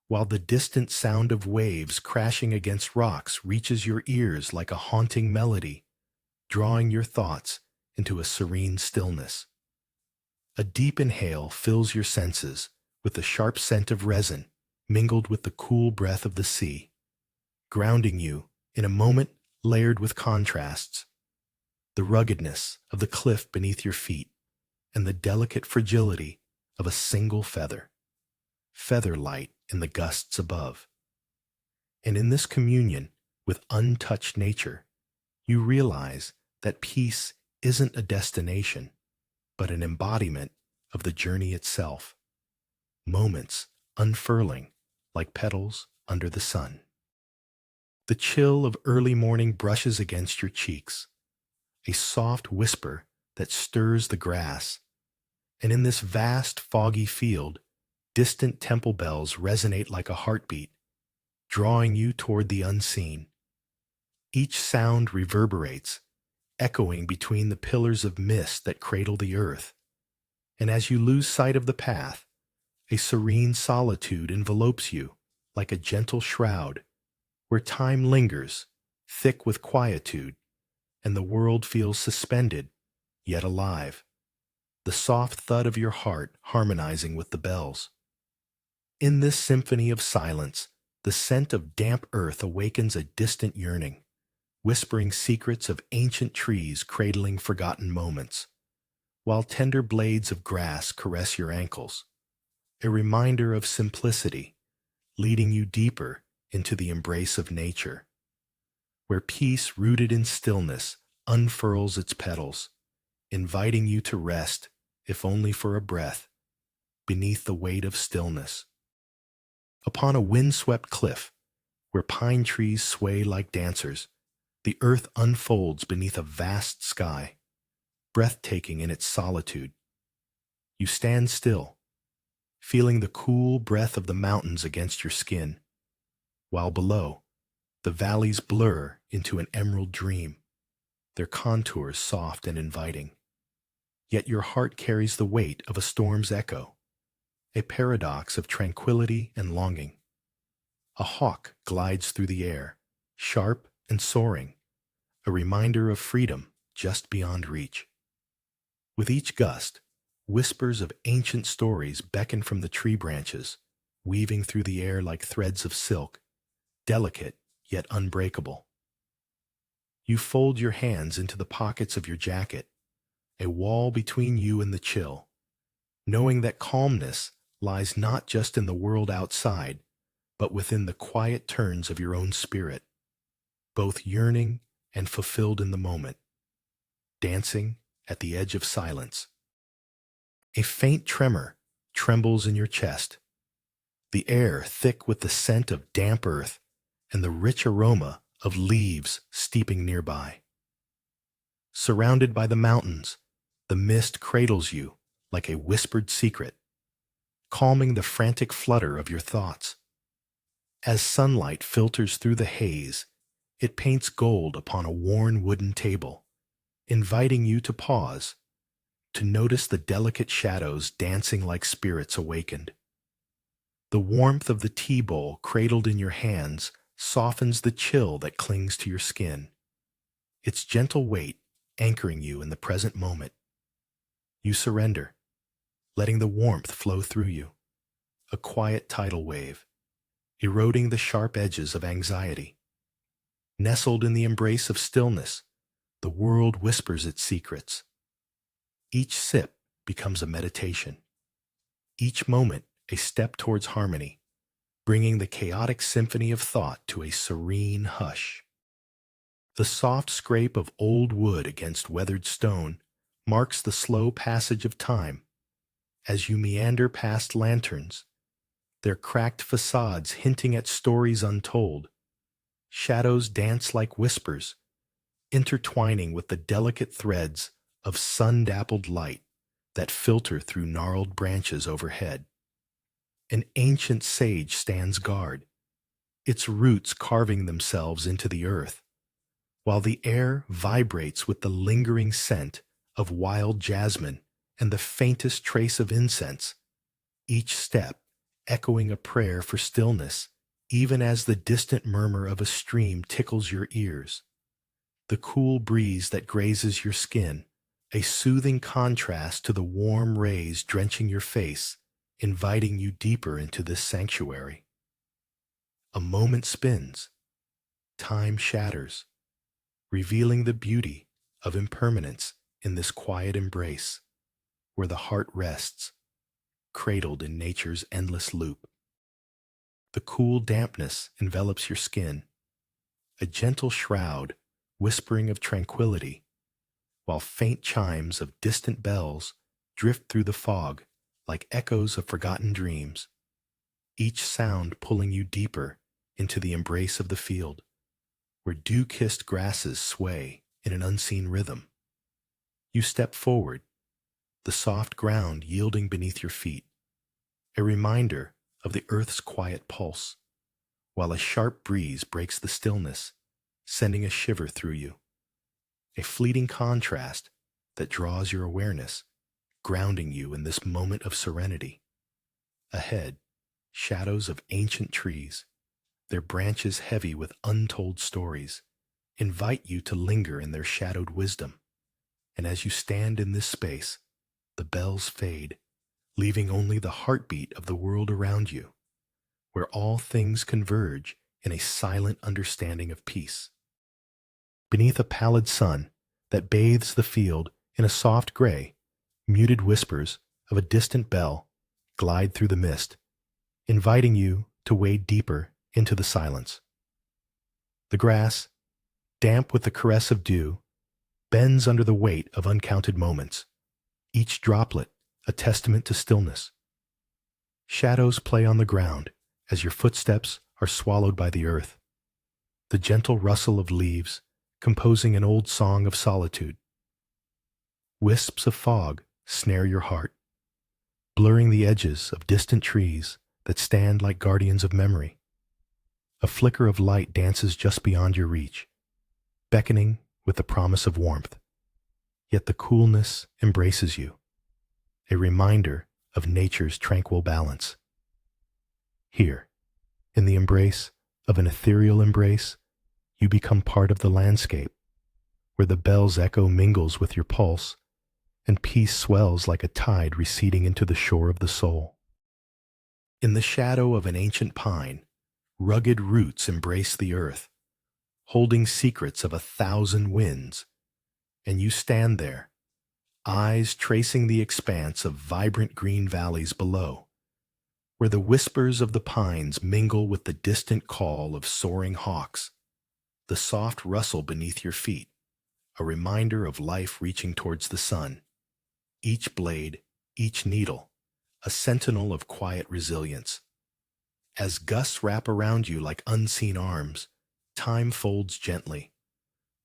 while the distant sound of waves crashing against rocks reaches your ears like a haunting melody, drawing your thoughts into a serene stillness. A deep inhale fills your senses with the sharp scent of resin mingled with the cool breath of the sea, grounding you in a moment layered with contrasts, the ruggedness of the cliff beneath your feet and the delicate fragility of a single feather, feather light in the gusts above. And in this communion with untouched nature, you realize that peace isn't a destination, but an embodiment of the journey itself, moments unfurling like petals under the sun. The chill of early morning brushes against your cheeks, a soft whisper that stirs the grass, and in this vast foggy field, distant temple bells resonate like a heartbeat, drawing you toward the unseen. Each sound reverberates, echoing between the pillars of mist that cradle the earth, and as you lose sight of the path, a serene solitude envelopes you like a gentle shroud, where time lingers, thick with quietude, and the world feels suspended, yet alive, the soft thud of your heart harmonizing with the bells. In this symphony of silence, the scent of damp earth awakens a distant yearning, whispering secrets of ancient trees cradling forgotten moments, while tender blades of grass caress your ankles. a reminder of simplicity, leading you deeper into the embrace of nature, where peace rooted in stillness unfurls its petals, inviting you to rest, if only for a breath, beneath the weight of stillness. Upon a windswept cliff, where pine trees sway like dancers, the earth unfolds beneath a vast sky, breathtaking in its solitude. You stand still, feeling the cool breath of the mountains against your skin, while below, the valleys blur into an emerald dream, their contours soft and inviting. Yet your heart carries the weight of a storm's echo, a paradox of tranquility and longing. A hawk glides through the air, sharp and soaring, a reminder of freedom just beyond reach. With each gust, whispers of ancient stories beckon from the tree branches, weaving through the air like threads of silk, delicate yet unbreakable. You fold your hands into the pockets of your jacket, a wall between you and the chill, knowing that calmness lies not just in the world outside, but within the quiet turns of your own spirit, both yearning and fulfilled in the moment, dancing at the edge of silence. A faint tremor trembles in your chest, the air thick with the scent of damp earth and the rich aroma of leaves steeping nearby. Surrounded by the mountains, the mist cradles you like a whispered secret, calming the frantic flutter of your thoughts. As sunlight filters through the haze, it paints gold upon a worn wooden table, inviting you to pause, to notice the delicate shadows dancing like spirits awakened. The warmth of the tea bowl cradled in your hands softens the chill that clings to your skin, its gentle weight anchoring you in the present moment. You surrender, letting the warmth flow through you, a quiet tidal wave, eroding the sharp edges of anxiety. Nestled in the embrace of stillness, the world whispers its secrets. Each sip becomes a meditation, each moment a step towards harmony, bringing the chaotic symphony of thought to a serene hush. The soft scrape of old wood against weathered stone marks the slow passage of time as you meander past lanterns, their cracked facades hinting at stories untold. Shadows dance like whispers, intertwining with the delicate threads of sun-dappled light that filter through gnarled branches overhead. An ancient sage stands guard, its roots carving themselves into the earth, while the air vibrates with the lingering scent of wild jasmine and the faintest trace of incense, each step echoing a prayer for stillness, even as the distant murmur of a stream tickles your ears. The cool breeze that grazes your skin, a soothing contrast to the warm rays drenching your face, inviting you deeper into this sanctuary. A moment spins, time shatters, revealing the beauty of impermanence in this quiet embrace, where the heart rests, cradled in nature's endless loop. The cool dampness envelops your skin, a gentle shroud whispering of tranquility, while faint chimes of distant bells drift through the fog like echoes of forgotten dreams, each sound pulling you deeper into the embrace of the field, where dew-kissed grasses sway in an unseen rhythm. You step forward, the soft ground yielding beneath your feet, a reminder of the earth's quiet pulse, while a sharp breeze breaks the stillness, sending a shiver through you. A fleeting contrast that draws your awareness, grounding you in this moment of serenity. Ahead, shadows of ancient trees, their branches heavy with untold stories, invite you to linger in their shadowed wisdom. And as you stand in this space, the bells fade, leaving only the heartbeat of the world around you, where all things converge in a silent understanding of peace. Beneath a pallid sun that bathes the field in a soft gray, muted whispers of a distant bell glide through the mist, inviting you to wade deeper into the silence. The grass, damp with the caress of dew, bends under the weight of uncounted moments, each droplet a testament to stillness. Shadows play on the ground as your footsteps are swallowed by the earth, the gentle rustle of leaves composing an old song of solitude. Wisps of fog snare your heart, blurring the edges of distant trees that stand like guardians of memory. A flicker of light dances just beyond your reach, beckoning with the promise of warmth. Yet the coolness embraces you, a reminder of nature's tranquil balance. Here, in the embrace of an ethereal embrace, you become part of the landscape, where the bell's echo mingles with your pulse, and peace swells like a tide receding into the shore of the soul. In the shadow of an ancient pine, rugged roots embrace the earth, holding secrets of 1,000 winds, and you stand there, eyes tracing the expanse of vibrant green valleys below, where the whispers of the pines mingle with the distant call of soaring hawks, the soft rustle beneath your feet, a reminder of life reaching towards the sun, each blade, each needle, a sentinel of quiet resilience. As gusts wrap around you like unseen arms, time folds gently.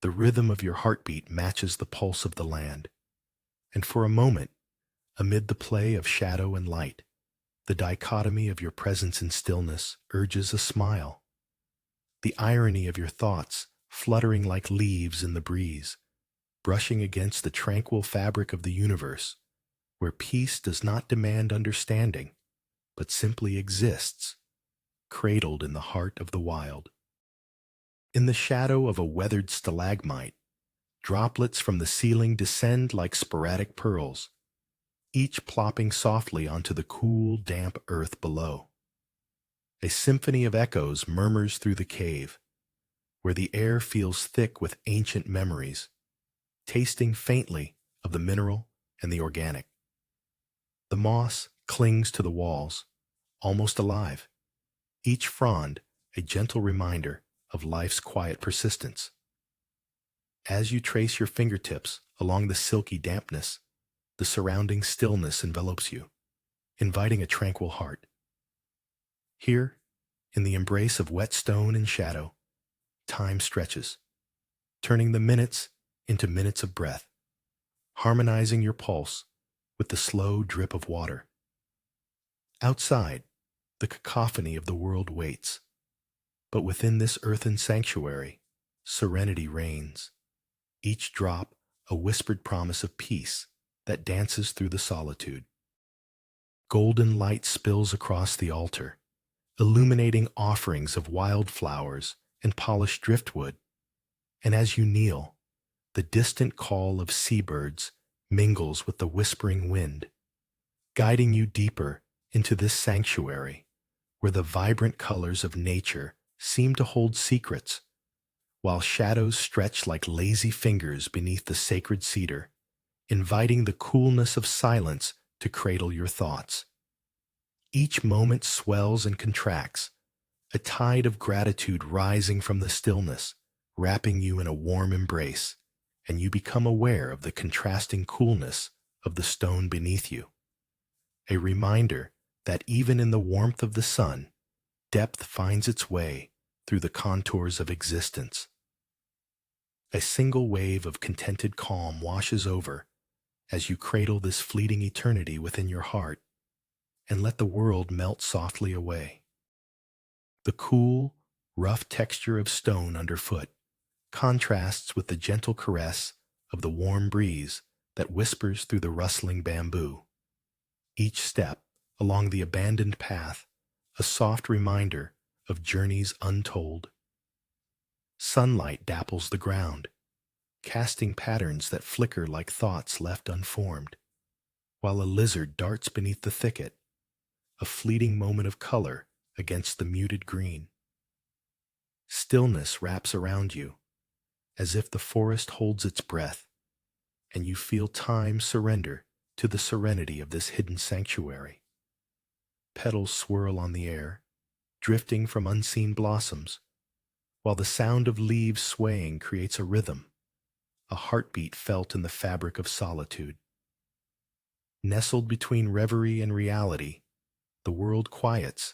The rhythm of your heartbeat matches the pulse of the land. And for a moment, amid the play of shadow and light, the dichotomy of your presence and stillness urges a smile. The irony of your thoughts fluttering like leaves in the breeze, brushing against the tranquil fabric of the universe, where peace does not demand understanding, but simply exists, cradled in the heart of the wild. In the shadow of a weathered stalagmite, droplets from the ceiling descend like sporadic pearls, each plopping softly onto the cool, damp earth below. A symphony of echoes murmurs through the cave, where the air feels thick with ancient memories, tasting faintly of the mineral and the organic. The moss clings to the walls, almost alive, each frond a gentle reminder of life's quiet persistence. As you trace your fingertips along the silky dampness, the surrounding stillness envelops you, inviting a tranquil heart. Here, in the embrace of wet stone and shadow, time stretches, turning the minutes into minutes of breath, harmonizing your pulse with the slow drip of water. Outside, the cacophony of the world waits, but within this earthen sanctuary, serenity reigns, each drop a whispered promise of peace that dances through the solitude. Golden light spills across the altar, illuminating offerings of wildflowers and polished driftwood, and as you kneel, the distant call of seabirds mingles with the whispering wind, guiding you deeper into this sanctuary, where the vibrant colors of nature seem to hold secrets, while shadows stretch like lazy fingers beneath the sacred cedar, inviting the coolness of silence to cradle your thoughts. Each moment swells and contracts, a tide of gratitude rising from the stillness, wrapping you in a warm embrace, and you become aware of the contrasting coolness of the stone beneath you. A reminder that even in the warmth of the sun, depth finds its way through the contours of existence. A single wave of contented calm washes over as you cradle this fleeting eternity within your heart and let the world melt softly away. The cool, rough texture of stone underfoot contrasts with the gentle caress of the warm breeze that whispers through the rustling bamboo. Each step along the abandoned path, a soft reminder of journeys untold. Sunlight dapples the ground, casting patterns that flicker like thoughts left unformed, while a lizard darts beneath the thicket, a fleeting moment of color against the muted green. Stillness wraps around you, as if the forest holds its breath, and you feel time surrender to the serenity of this hidden sanctuary. Petals swirl on the air, drifting from unseen blossoms, while the sound of leaves swaying creates a rhythm, a heartbeat felt in the fabric of solitude. Nestled between reverie and reality, the world quiets,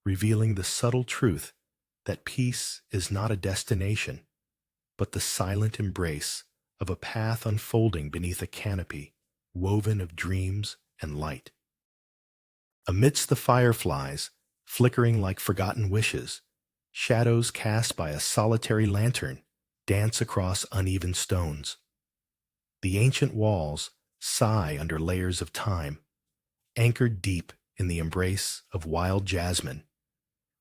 revealing the subtle truth that peace is not a destination, but the silent embrace of a path unfolding beneath a canopy woven of dreams and light. Amidst the fireflies, flickering like forgotten wishes, shadows cast by a solitary lantern dance across uneven stones. The ancient walls sigh under layers of time, anchored deep in the embrace of wild jasmine,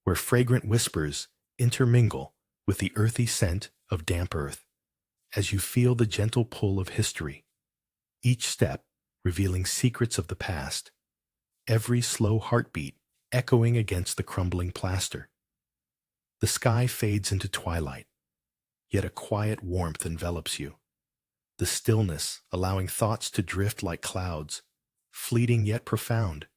where fragrant whispers intermingle with the earthy scent of damp earth as you feel the gentle pull of history, each step revealing secrets of the past, every slow heartbeat echoing against the crumbling plaster. The sky fades into twilight, yet a quiet warmth envelops you, the stillness allowing thoughts to drift like clouds, fleeting yet profound,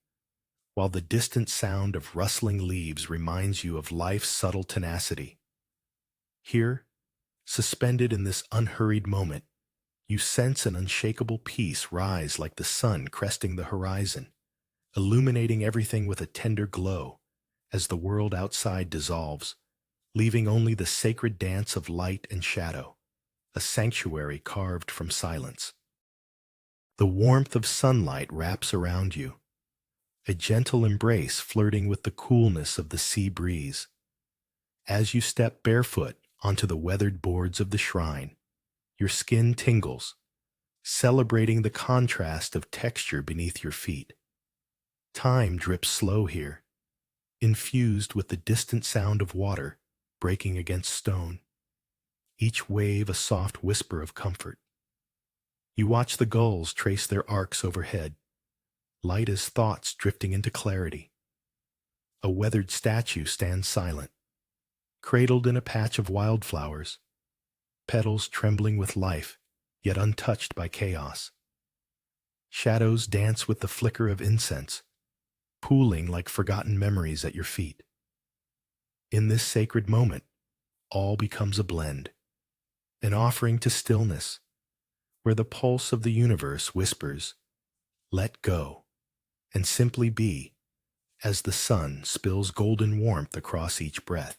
while the distant sound of rustling leaves reminds you of life's subtle tenacity. Here, suspended in this unhurried moment, you sense an unshakable peace rise like the sun cresting the horizon, illuminating everything with a tender glow as the world outside dissolves, leaving only the sacred dance of light and shadow, a sanctuary carved from silence. The warmth of sunlight wraps around you, a gentle embrace flirting with the coolness of the sea breeze. As you step barefoot onto the weathered boards of the shrine, your skin tingles, celebrating the contrast of texture beneath your feet. Time drips slow here, infused with the distant sound of water breaking against stone, each wave a soft whisper of comfort. You watch the gulls trace their arcs overhead, light as thoughts drifting into clarity. A weathered statue stands silent, cradled in a patch of wildflowers, petals trembling with life, yet untouched by chaos. Shadows dance with the flicker of incense, pooling like forgotten memories at your feet. In this sacred moment, all becomes a blend, an offering to stillness, where the pulse of the universe whispers, "Let go," and simply be, as the sun spills golden warmth across each breath.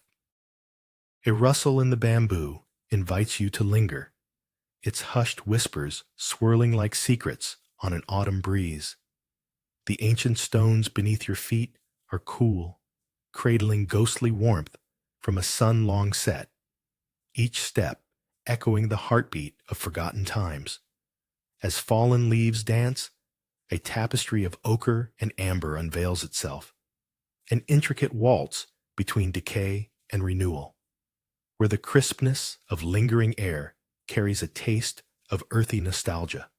A rustle in the bamboo invites you to linger, its hushed whispers swirling like secrets on an autumn breeze. The ancient stones beneath your feet are cool, cradling ghostly warmth from a sun long set, each step echoing the heartbeat of forgotten times. As fallen leaves dance, a tapestry of ochre and amber unveils itself, an intricate waltz between decay and renewal, where the crispness of lingering air carries a taste of earthy nostalgia.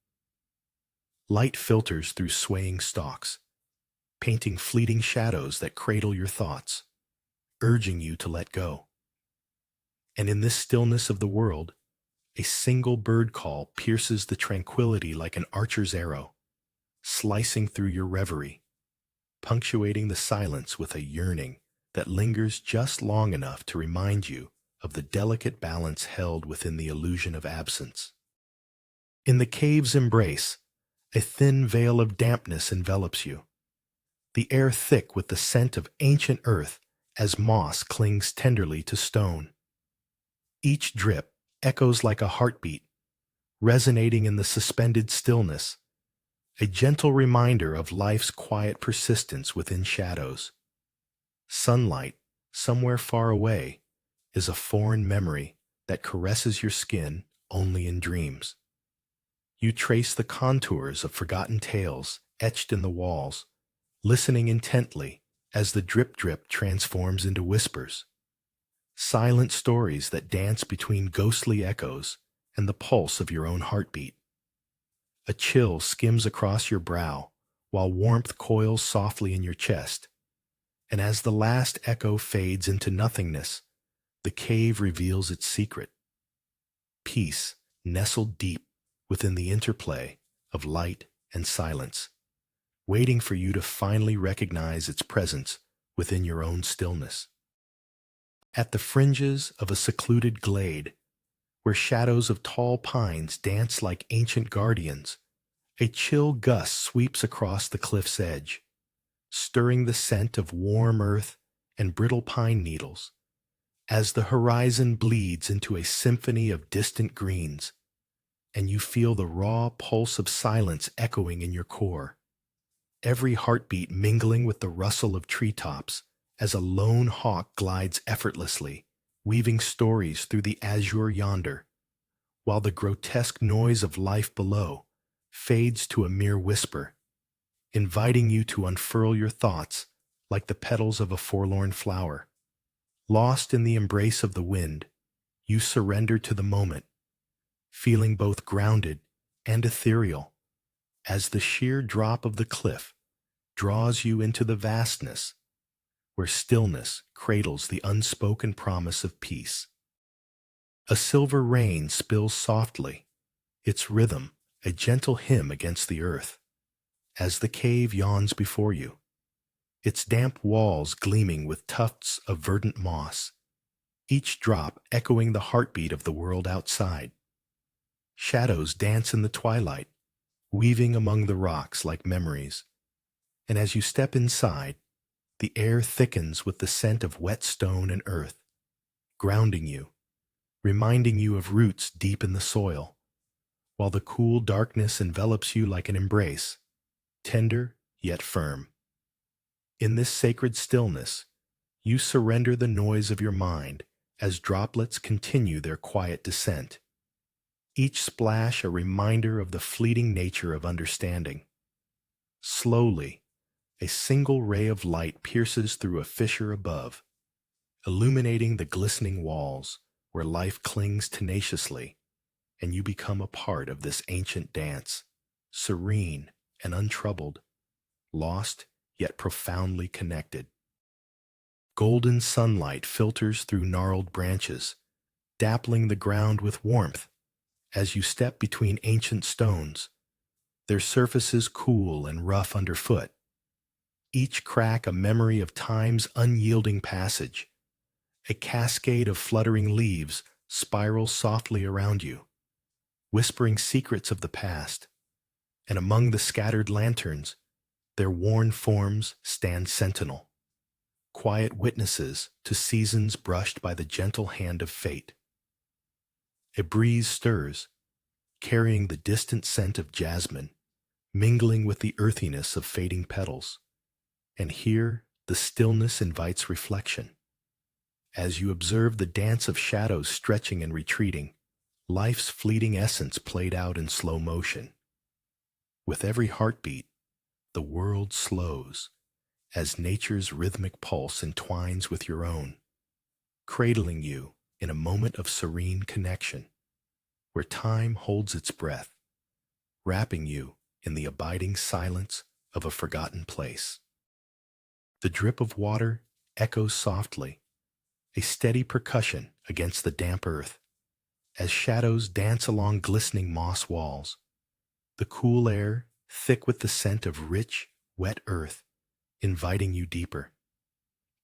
Light filters through swaying stalks, painting fleeting shadows that cradle your thoughts, urging you to let go. And in this stillness of the world, a single bird call pierces the tranquility like an archer's arrow, slicing through your reverie, punctuating the silence with a yearning that lingers just long enough to remind you of the delicate balance held within the illusion of absence. In the cave's embrace, a thin veil of dampness envelops you, the air thick with the scent of ancient earth as moss clings tenderly to stone. Each drip echoes like a heartbeat, resonating in the suspended stillness, a gentle reminder of life's quiet persistence within shadows. Sunlight, somewhere far away, is a foreign memory that caresses your skin only in dreams. You trace the contours of forgotten tales etched in the walls, listening intently as the drip-drip transforms into whispers. Silent stories that dance between ghostly echoes and the pulse of your own heartbeat. A chill skims across your brow, while warmth coils softly in your chest. And as the last echo fades into nothingness, the cave reveals its secret. Peace nestled deep within the interplay of light and silence, waiting for you to finally recognize its presence within your own stillness. At the fringes of a secluded glade, where shadows of tall pines dance like ancient guardians, a chill gust sweeps across the cliff's edge, stirring the scent of warm earth and brittle pine needles. As the horizon bleeds into a symphony of distant greens, and you feel the raw pulse of silence echoing in your core, every heartbeat mingling with the rustle of treetops as a lone hawk glides effortlessly, weaving stories through the azure yonder, while the grotesque noise of life below fades to a mere whisper, inviting you to unfurl your thoughts like the petals of a forlorn flower. Lost in the embrace of the wind, you surrender to the moment, feeling both grounded and ethereal, as the sheer drop of the cliff draws you into the vastness, where stillness cradles the unspoken promise of peace. A silver rain spills softly, its rhythm a gentle hymn against the earth, as the cave yawns before you, its damp walls gleaming with tufts of verdant moss, each drop echoing the heartbeat of the world outside. Shadows dance in the twilight, weaving among the rocks like memories, and as you step inside, the air thickens with the scent of wet stone and earth, grounding you, reminding you of roots deep in the soil, while the cool darkness envelops you like an embrace, tender yet firm. In this sacred stillness, you surrender the noise of your mind as droplets continue their quiet descent, each splash a reminder of the fleeting nature of understanding. Slowly, a single ray of light pierces through a fissure above, illuminating the glistening walls where life clings tenaciously, and you become a part of this ancient dance, serene and untroubled, lost yet profoundly connected. Golden sunlight filters through gnarled branches, dappling the ground with warmth as you step between ancient stones, their surfaces cool and rough underfoot, each crack a memory of time's unyielding passage. A cascade of fluttering leaves spirals softly around you, whispering secrets of the past, and among the scattered lanterns, their worn forms stand sentinel, quiet witnesses to seasons brushed by the gentle hand of fate. A breeze stirs, carrying the distant scent of jasmine, mingling with the earthiness of fading petals, and here the stillness invites reflection. As you observe the dance of shadows stretching and retreating, life's fleeting essence played out in slow motion. With every heartbeat, the world slows, as nature's rhythmic pulse entwines with your own, cradling you in a moment of serene connection, where time holds its breath, wrapping you in the abiding silence of a forgotten place. The drip of water echoes softly, a steady percussion against the damp earth, as shadows dance along glistening moss walls, the cool air thick with the scent of rich, wet earth, inviting you deeper.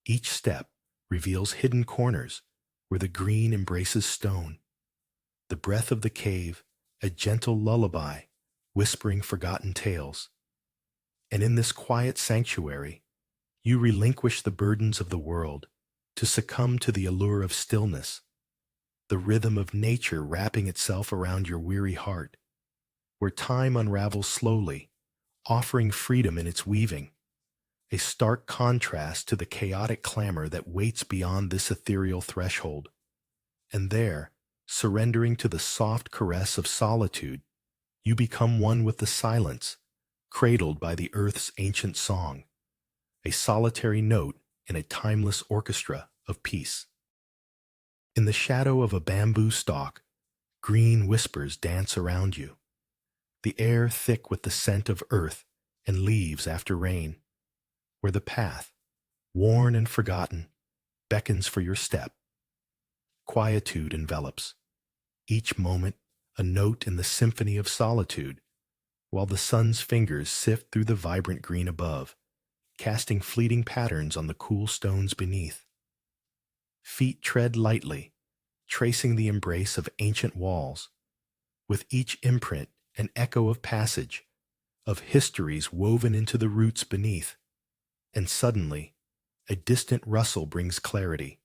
Each step reveals hidden corners where the green embraces stone, the breath of the cave a gentle lullaby whispering forgotten tales. And in this quiet sanctuary, you relinquish the burdens of the world to succumb to the allure of stillness, the rhythm of nature wrapping itself around your weary heart, where time unravels slowly, offering freedom in its weaving, a stark contrast to the chaotic clamor that waits beyond this ethereal threshold. And there, surrendering to the soft caress of solitude, you become one with the silence, cradled by the earth's ancient song, a solitary note in a timeless orchestra of peace. In the shadow of a bamboo stalk, green whispers dance around you, the air thick with the scent of earth and leaves after rain, where the path, worn and forgotten, beckons for your step. Quietude envelops, each moment a note in the symphony of solitude, while the sun's fingers sift through the vibrant green above, casting fleeting patterns on the cool stones beneath. Feet tread lightly, tracing the embrace of ancient walls, with each imprint an echo of passage, of histories woven into the roots beneath. And suddenly, a distant rustle brings clarity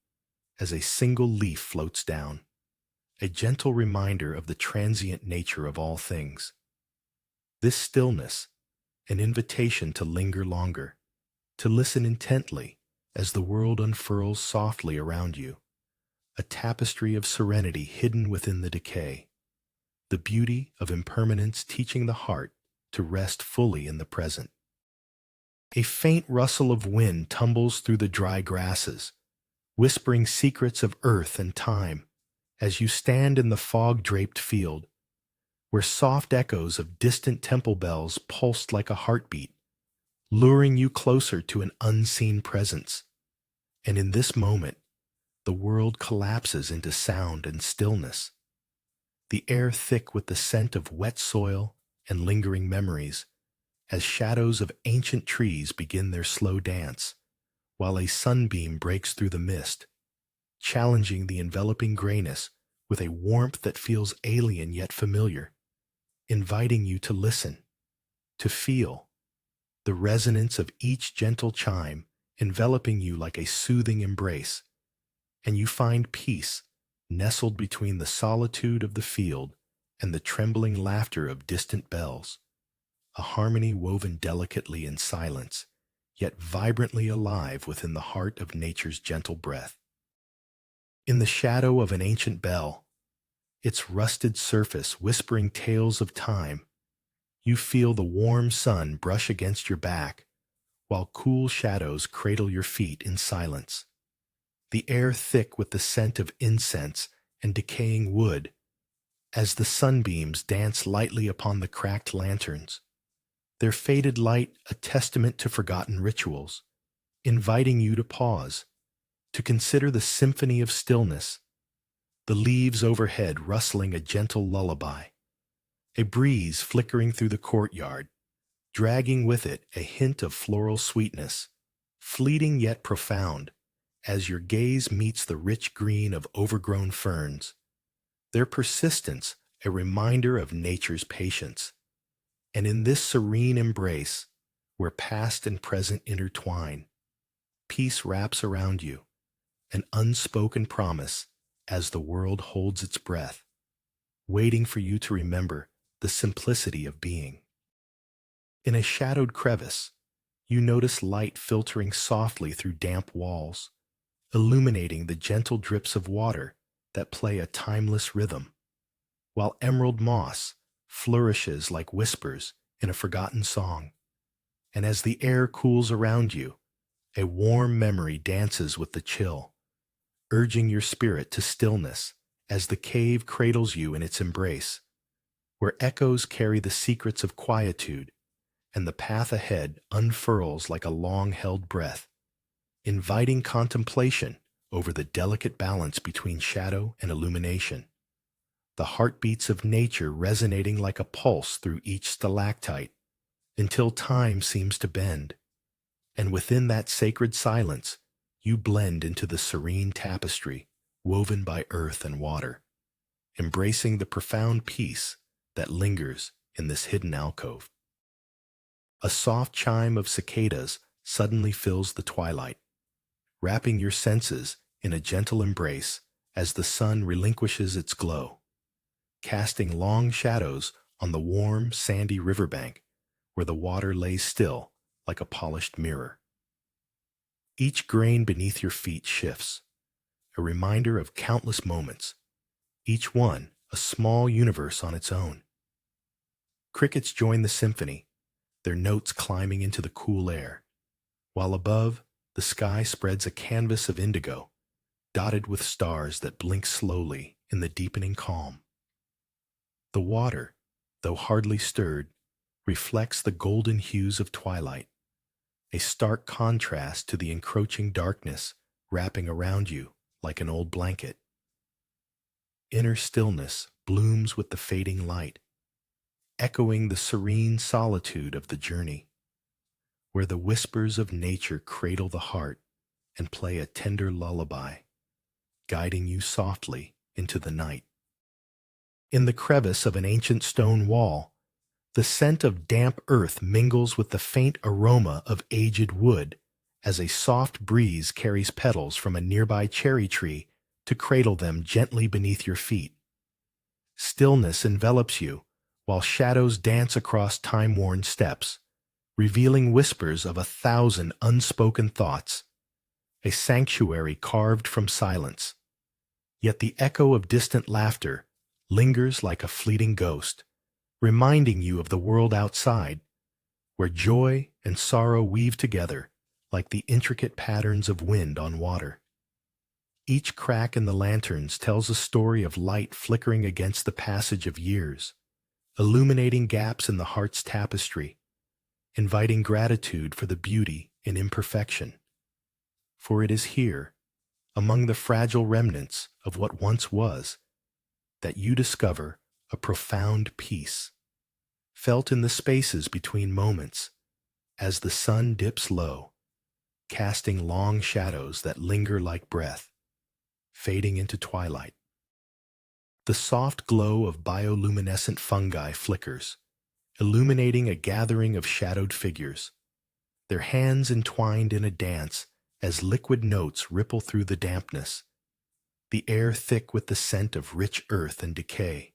as a single leaf floats down, a gentle reminder of the transient nature of all things. This stillness, an invitation to linger longer, to listen intently as the world unfurls softly around you, a tapestry of serenity hidden within the decay, the beauty of impermanence teaching the heart to rest fully in the present. A faint rustle of wind tumbles through the dry grasses, whispering secrets of earth and time as you stand in the fog-draped field, where soft echoes of distant temple bells pulsed like a heartbeat, luring you closer to an unseen presence. And in this moment, the world collapses into sound and stillness, the air thick with the scent of wet soil and lingering memories, as shadows of ancient trees begin their slow dance, while a sunbeam breaks through the mist, challenging the enveloping grayness with a warmth that feels alien yet familiar, inviting you to listen, to feel, the resonance of each gentle chime enveloping you like a soothing embrace, and you find peace nestled between the solitude of the field and the trembling laughter of distant bells, a harmony woven delicately in silence, yet vibrantly alive within the heart of nature's gentle breath. In the shadow of an ancient bell, its rusted surface whispering tales of time, you feel the warm sun brush against your back, while cool shadows cradle your feet in silence. The air thick with the scent of incense and decaying wood, as the sunbeams dance lightly upon the cracked lanterns, their faded light a testament to forgotten rituals, inviting you to pause, to consider the symphony of stillness, the leaves overhead rustling a gentle lullaby, a breeze flickering through the courtyard, dragging with it a hint of floral sweetness, fleeting yet profound, as your gaze meets the rich green of overgrown ferns, their persistence a reminder of nature's patience. And in this serene embrace, where past and present intertwine, peace wraps around you, an unspoken promise as the world holds its breath, waiting for you to remember the simplicity of being. In a shadowed crevice, you notice light filtering softly through damp walls, illuminating the gentle drips of water that play a timeless rhythm, while emerald moss flourishes like whispers in a forgotten song. And as the air cools around you, a warm memory dances with the chill, urging your spirit to stillness as the cave cradles you in its embrace, where echoes carry the secrets of quietude and the path ahead unfurls like a long-held breath, inviting contemplation over the delicate balance between shadow and illumination, the heartbeats of nature resonating like a pulse through each stalactite, until time seems to bend, and within that sacred silence, you blend into the serene tapestry woven by earth and water, embracing the profound peace that lingers in this hidden alcove. A soft chime of cicadas suddenly fills the twilight, wrapping your senses in a gentle embrace as the sun relinquishes its glow, casting long shadows on the warm, sandy riverbank where the water lays still like a polished mirror. Each grain beneath your feet shifts, a reminder of countless moments, each one a small universe on its own. Crickets join the symphony, their notes climbing into the cool air, while above, the sky spreads a canvas of indigo, dotted with stars that blink slowly in the deepening calm. The water, though hardly stirred, reflects the golden hues of twilight, a stark contrast to the encroaching darkness wrapping around you like an old blanket. Inner stillness blooms with the fading light, echoing the serene solitude of the journey, where the whispers of nature cradle the heart and play a tender lullaby, guiding you softly into the night. In the crevice of an ancient stone wall, the scent of damp earth mingles with the faint aroma of aged wood as a soft breeze carries petals from a nearby cherry tree to cradle them gently beneath your feet. Stillness envelops you, while shadows dance across time-worn steps, revealing whispers of 1,000 unspoken thoughts, a sanctuary carved from silence. Yet the echo of distant laughter lingers like a fleeting ghost, reminding you of the world outside, where joy and sorrow weave together like the intricate patterns of wind on water. Each crack in the lanterns tells a story of light flickering against the passage of years, illuminating gaps in the heart's tapestry, inviting gratitude for the beauty in imperfection. For it is here, among the fragile remnants of what once was, that you discover a profound peace, felt in the spaces between moments, as the sun dips low, casting long shadows that linger like breath, fading into twilight. The soft glow of bioluminescent fungi flickers, illuminating a gathering of shadowed figures, their hands entwined in a dance as liquid notes ripple through the dampness, the air thick with the scent of rich earth and decay,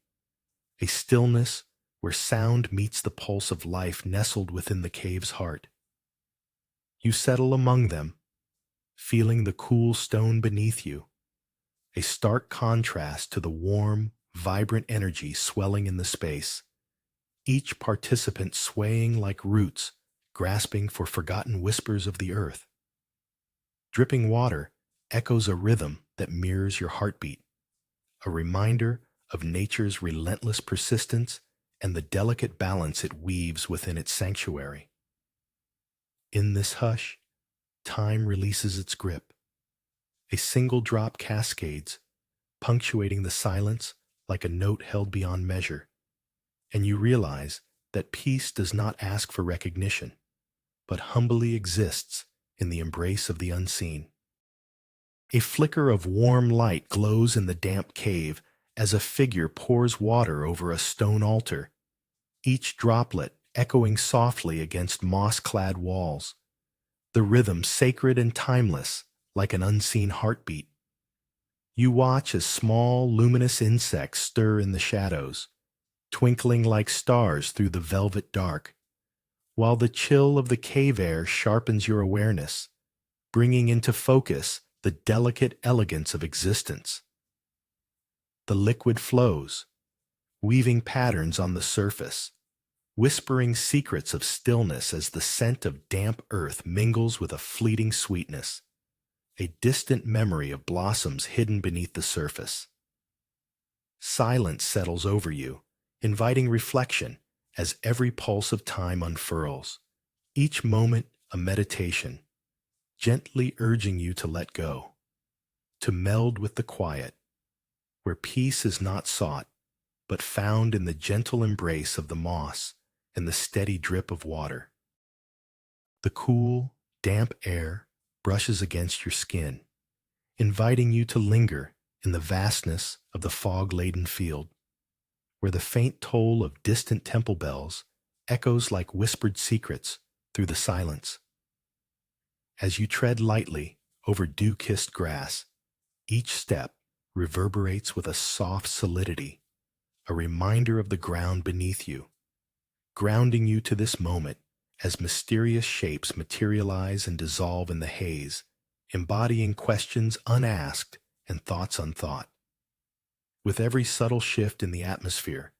a stillness where sound meets the pulse of life nestled within the cave's heart. You settle among them, feeling the cool stone beneath you, a stark contrast to the warm, vibrant energy swelling in the space, each participant swaying like roots grasping for forgotten whispers of the earth. Dripping water echoes a rhythm that mirrors your heartbeat, a reminder of nature's relentless persistence and the delicate balance it weaves within its sanctuary. In this hush, time releases its grip. A single drop cascades, punctuating the silence like a note held beyond measure, and you realize that peace does not ask for recognition, but humbly exists in the embrace of the unseen. A flicker of warm light glows in the damp cave as a figure pours water over a stone altar, each droplet echoing softly against moss-clad walls, the rhythm sacred and timeless like an unseen heartbeat. You watch as small, luminous insects stir in the shadows, twinkling like stars through the velvet dark, while the chill of the cave air sharpens your awareness, bringing into focus the delicate elegance of existence. The liquid flows, weaving patterns on the surface, whispering secrets of stillness as the scent of damp earth mingles with a fleeting sweetness, a distant memory of blossoms hidden beneath the surface. Silence settles over you, inviting reflection as every pulse of time unfurls, each moment a meditation, gently urging you to let go, to meld with the quiet, where peace is not sought, but found in the gentle embrace of the moss and the steady drip of water. The cool, damp air brushes against your skin, inviting you to linger in the vastness of the fog-laden field, where the faint toll of distant temple bells echoes like whispered secrets through the silence. As you tread lightly over dew-kissed grass, each step reverberates with a soft solidity, a reminder of the ground beneath you, grounding you to this moment as mysterious shapes materialize and dissolve in the haze, embodying questions unasked and thoughts unthought. With every subtle shift in the atmosphere,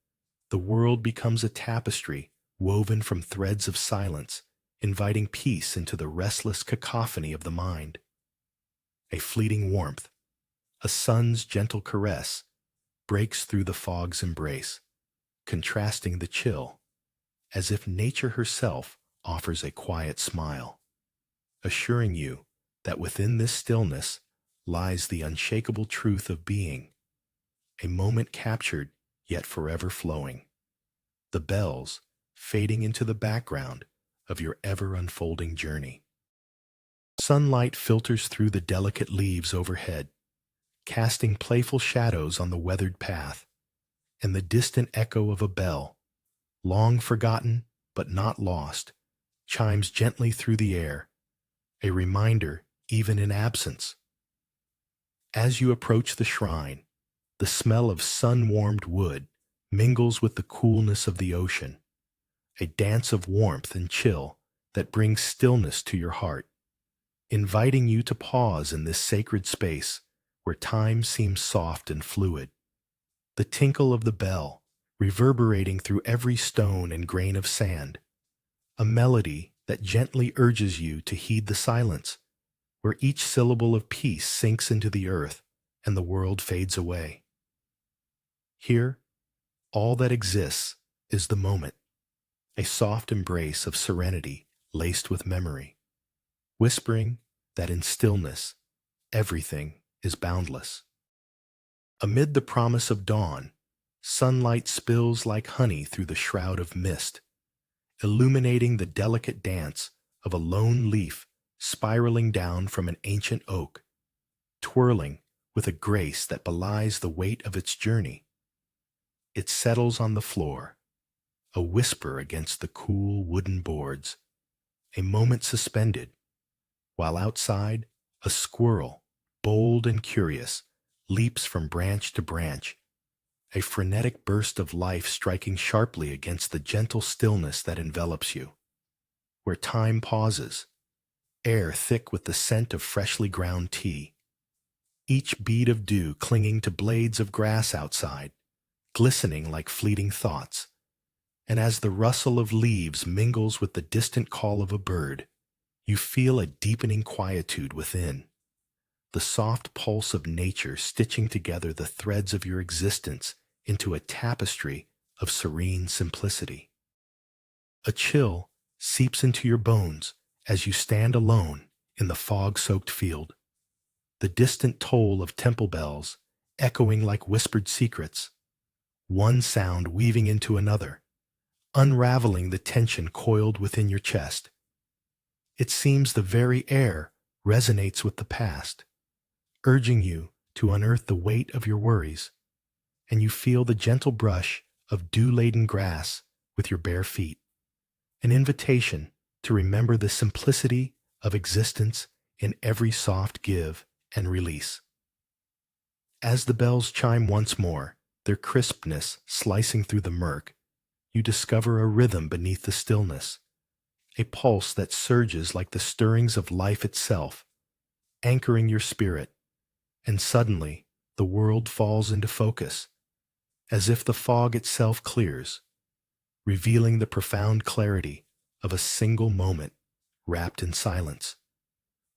the world becomes a tapestry woven from threads of silence, inviting peace into the restless cacophony of the mind. A fleeting warmth, a sun's gentle caress, breaks through the fog's embrace, contrasting the chill, as if nature herself offers a quiet smile, assuring you that within this stillness lies the unshakable truth of being, a moment captured yet forever flowing. the bells fading into the background of your ever-unfolding journey. Sunlight filters through the delicate leaves overhead, casting playful shadows on the weathered path, and the distant echo of a bell, long forgotten but not lost, chimes gently through the air, a reminder even in absence. As you approach the shrine, the smell of sun-warmed wood mingles with the coolness of the ocean, a dance of warmth and chill that brings stillness to your heart, inviting you to pause in this sacred space where time seems soft and fluid. The tinkle of the bell reverberating through every stone and grain of sand, a melody that gently urges you to heed the silence, where each syllable of peace sinks into the earth and the world fades away. Here, all that exists is the moment, a soft embrace of serenity laced with memory, whispering that in stillness, everything is boundless. Amid the promise of dawn, sunlight spills like honey through the shroud of mist, illuminating the delicate dance of a lone leaf spiraling down from an ancient oak, twirling with a grace that belies the weight of its journey. It settles on the floor, a whisper against the cool wooden boards, a moment suspended, while outside, a squirrel, bold and curious, leaps from branch to branch, a frenetic burst of life striking sharply against the gentle stillness that envelops you, where time pauses, air thick with the scent of freshly ground tea, each bead of dew clinging to blades of grass outside, glistening like fleeting thoughts, and as the rustle of leaves mingles with the distant call of a bird, you feel a deepening quietude within, the soft pulse of nature stitching together the threads of your existence into a tapestry of serene simplicity. A chill seeps into your bones as you stand alone in the fog-soaked field, the distant toll of temple bells echoing like whispered secrets, one sound weaving into another, unraveling the tension coiled within your chest. It seems the very air resonates with the past, urging you to unearth the weight of your worries, and you feel the gentle brush of dew-laden grass with your bare feet, an invitation to remember the simplicity of existence in every soft give and release. As the bells chime once more, their crispness slicing through the murk, you discover a rhythm beneath the stillness, a pulse that surges like the stirrings of life itself, anchoring your spirit, and suddenly the world falls into focus, as if the fog itself clears, revealing the profound clarity of a single moment wrapped in silence,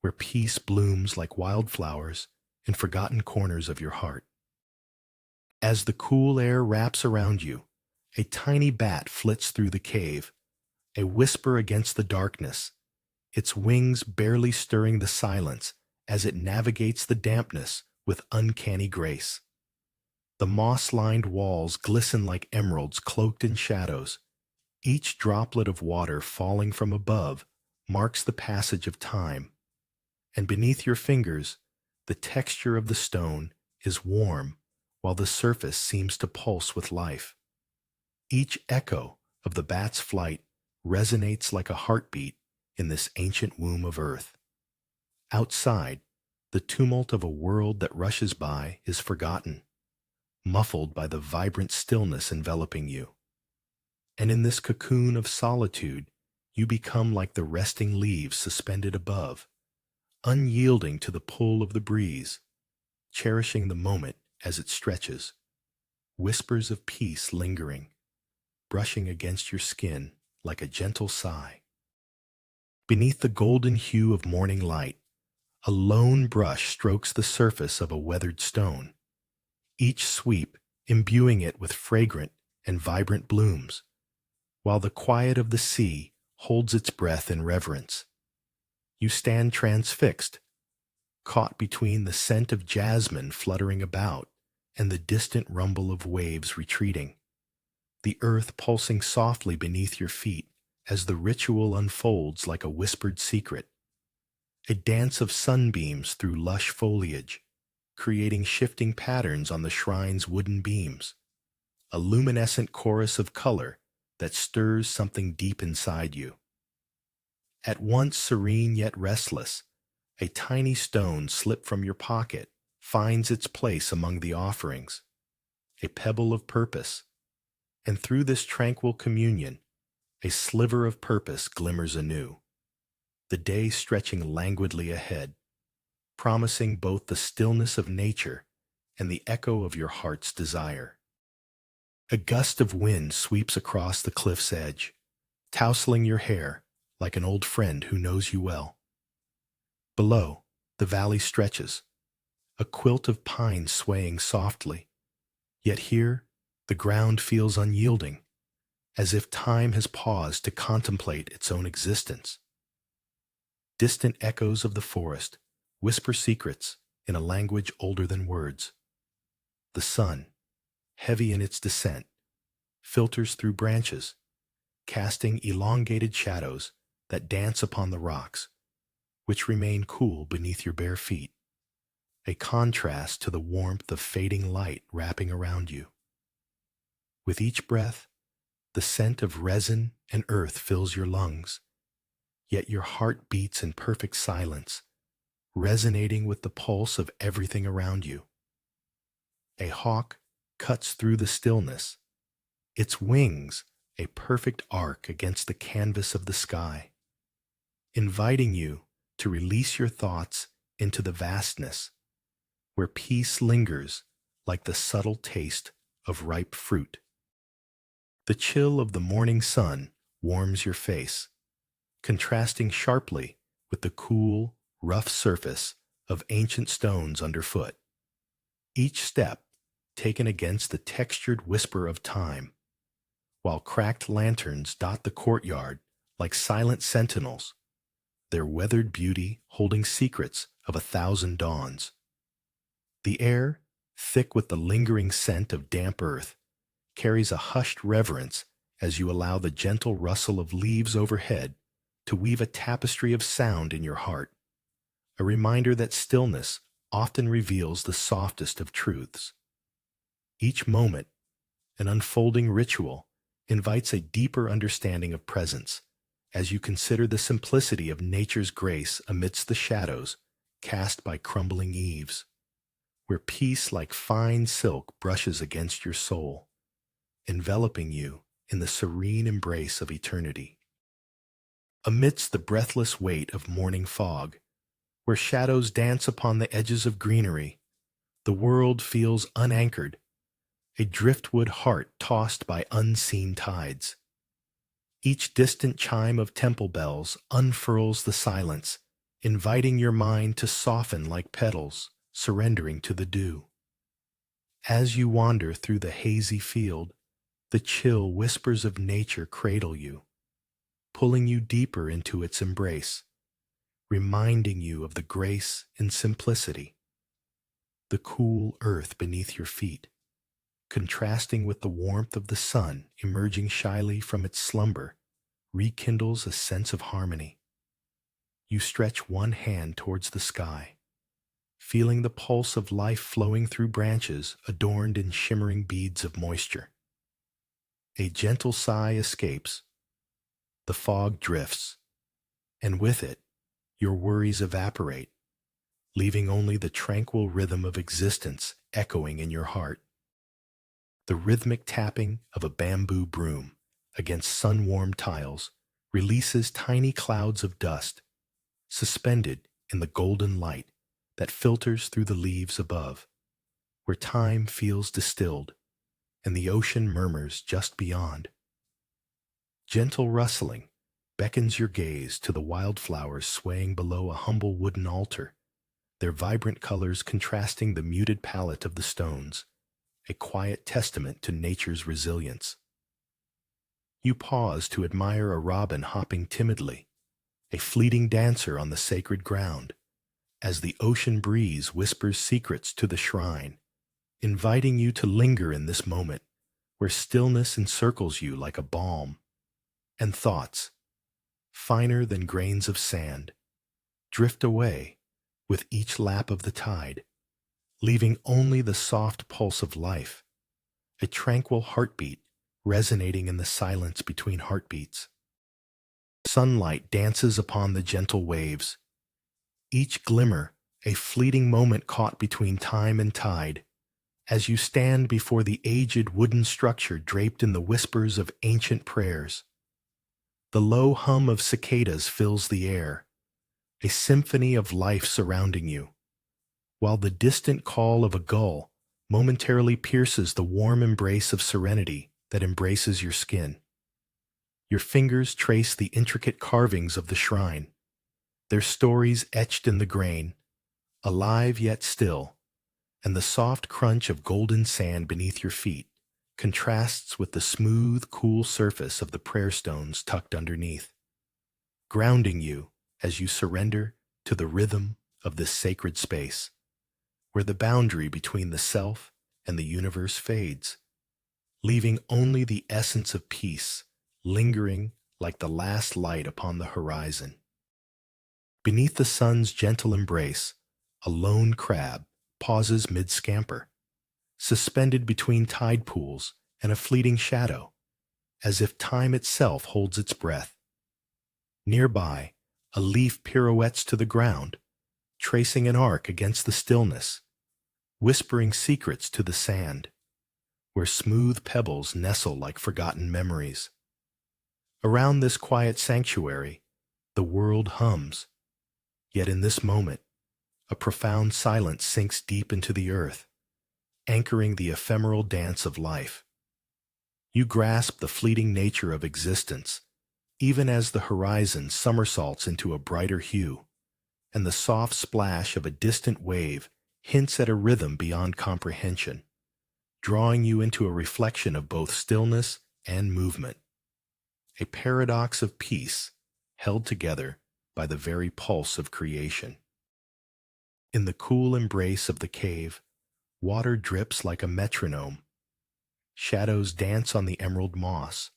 where peace blooms like wildflowers in forgotten corners of your heart. As the cool air wraps around you, a tiny bat flits through the cave, a whisper against the darkness, its wings barely stirring the silence as it navigates the dampness with uncanny grace. The moss-lined walls glisten like emeralds cloaked in shadows. Each droplet of water falling from above marks the passage of time, and beneath your fingers, the texture of the stone is warm while the surface seems to pulse with life. Each echo of the bat's flight resonates like a heartbeat in this ancient womb of earth. Outside, the tumult of a world that rushes by is forgotten, muffled by the vibrant stillness enveloping you. And in this cocoon of solitude, you become like the resting leaves suspended above, unyielding to the pull of the breeze, cherishing the moment as it stretches, whispers of peace lingering, brushing against your skin like a gentle sigh. Beneath the golden hue of morning light, a lone brush strokes the surface of a weathered stone, each sweep imbuing it with fragrant and vibrant blooms, while the quiet of the sea holds its breath in reverence. You stand transfixed, caught between the scent of jasmine fluttering about and the distant rumble of waves retreating, the earth pulsing softly beneath your feet as the ritual unfolds like a whispered secret, a dance of sunbeams through lush foliage, creating shifting patterns on the shrine's wooden beams, a luminescent chorus of color that stirs something deep inside you. At once serene yet restless, a tiny stone slipped from your pocket finds its place among the offerings, a pebble of purpose, and through this tranquil communion, a sliver of purpose glimmers anew, the day stretching languidly ahead, promising both the stillness of nature and the echo of your heart's desire. A gust of wind sweeps across the cliff's edge, tousling your hair like an old friend who knows you well. Below, the valley stretches, a quilt of pines swaying softly, yet here the ground feels unyielding, as if time has paused to contemplate its own existence. Distant echoes of the forest whisper secrets in a language older than words. The sun, heavy in its descent, filters through branches, casting elongated shadows that dance upon the rocks, which remain cool beneath your bare feet, a contrast to the warmth of fading light wrapping around you. With each breath, the scent of resin and earth fills your lungs, yet your heart beats in perfect silence, resonating with the pulse of everything around you. A hawk cuts through the stillness, its wings a perfect arc against the canvas of the sky, inviting you to release your thoughts into the vastness, where peace lingers like the subtle taste of ripe fruit. The chill of the morning sun warms your face, contrasting sharply with the cool, rough surface of ancient stones underfoot. Each step taken against the textured whisper of time, while cracked lanterns dot the courtyard like silent sentinels, their weathered beauty holding secrets of 1,000 dawns. The air, thick with the lingering scent of damp earth, carries a hushed reverence as you allow the gentle rustle of leaves overhead to weave a tapestry of sound in your heart, a reminder that stillness often reveals the softest of truths. Each moment, an unfolding ritual, invites a deeper understanding of presence as you consider the simplicity of nature's grace amidst the shadows cast by crumbling eaves, where peace like fine silk brushes against your soul, enveloping you in the serene embrace of eternity. Amidst the breathless weight of morning fog, where shadows dance upon the edges of greenery, the world feels unanchored, a driftwood heart tossed by unseen tides. Each distant chime of temple bells unfurls the silence, inviting your mind to soften like petals, surrendering to the dew. As you wander through the hazy field, the chill whispers of nature cradle you, pulling you deeper into its embrace, reminding you of the grace and simplicity. The cool earth beneath your feet, contrasting with the warmth of the sun emerging shyly from its slumber, rekindles a sense of harmony. You stretch one hand towards the sky, feeling the pulse of life flowing through branches adorned in shimmering beads of moisture. A gentle sigh escapes, the fog drifts, and with it, your worries evaporate, leaving only the tranquil rhythm of existence echoing in your heart. The rhythmic tapping of a bamboo broom against sun-warmed tiles releases tiny clouds of dust, suspended in the golden light that filters through the leaves above, where time feels distilled and the ocean murmurs just beyond. Gentle rustling beckons your gaze to the wildflowers swaying below a humble wooden altar, their vibrant colors contrasting the muted palette of the stones, a quiet testament to nature's resilience. You pause to admire a robin hopping timidly, a fleeting dancer on the sacred ground, as the ocean breeze whispers secrets to the shrine, inviting you to linger in this moment where stillness encircles you like a balm, and thoughts, finer than grains of sand, drift away with each lap of the tide, leaving only the soft pulse of life, a tranquil heartbeat resonating in the silence between heartbeats. Sunlight dances upon the gentle waves, each glimmer a fleeting moment caught between time and tide, as you stand before the aged wooden structure draped in the whispers of ancient prayers. The low hum of cicadas fills the air, a symphony of life surrounding you, while the distant call of a gull momentarily pierces the warm embrace of serenity that embraces your skin. Your fingers trace the intricate carvings of the shrine, their stories etched in the grain, alive yet still, and the soft crunch of golden sand beneath your feet contrasts with the smooth, cool surface of the prayer stones tucked underneath, grounding you as you surrender to the rhythm of this sacred space, where the boundary between the self and the universe fades, leaving only the essence of peace lingering like the last light upon the horizon. Beneath the sun's gentle embrace, a lone crab pauses mid-scamper, suspended between tide pools and a fleeting shadow, as if time itself holds its breath. Nearby, a leaf pirouettes to the ground, tracing an arc against the stillness, whispering secrets to the sand, where smooth pebbles nestle like forgotten memories. Around this quiet sanctuary, the world hums, yet in this moment, a profound silence sinks deep into the earth, anchoring the ephemeral dance of life. You grasp the fleeting nature of existence, even as the horizon somersaults into a brighter hue, and the soft splash of a distant wave hints at a rhythm beyond comprehension, drawing you into a reflection of both stillness and movement, a paradox of peace held together by the very pulse of creation. In the cool embrace of the cave, water drips like a metronome. Shadows dance on the emerald moss,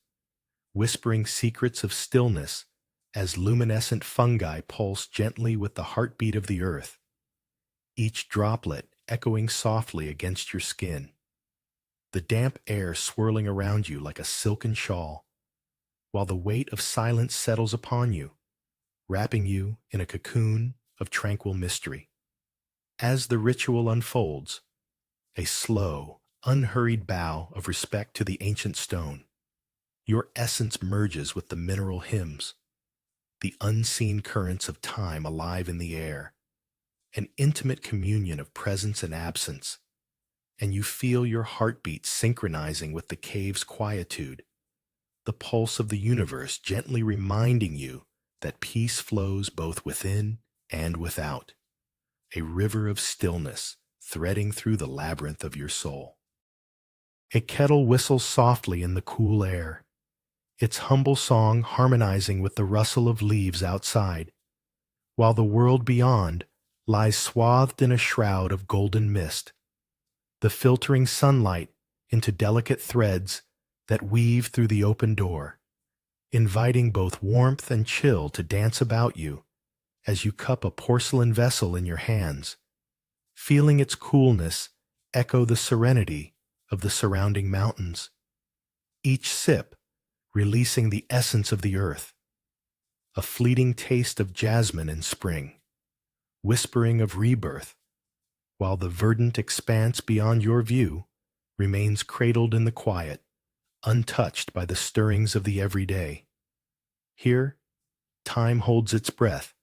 whispering secrets of stillness as luminescent fungi pulse gently with the heartbeat of the earth, each droplet echoing softly against your skin, the damp air swirling around you like a silken shawl, while the weight of silence settles upon you, wrapping you in a cocoon of tranquil mystery. As the ritual unfolds, a slow, unhurried bow of respect to the ancient stone, your essence merges with the mineral hymns, the unseen currents of time alive in the air, an intimate communion of presence and absence, and you feel your heartbeat synchronizing with the cave's quietude, the pulse of the universe gently reminding you that peace flows both within and without, a river of stillness threading through the labyrinth of your soul. A kettle whistles softly in the cool air, its humble song harmonizing with the rustle of leaves outside, while the world beyond lies swathed in a shroud of golden mist, the filtering sunlight into delicate threads that weave through the open door, inviting both warmth and chill to dance about you as you cup a porcelain vessel in your hands, feeling its coolness echo the serenity of the surrounding mountains, each sip releasing the essence of the earth, a fleeting taste of jasmine in spring, whispering of rebirth, while the verdant expanse beyond your view remains cradled in the quiet, untouched by the stirrings of the everyday. Here, time holds its breath,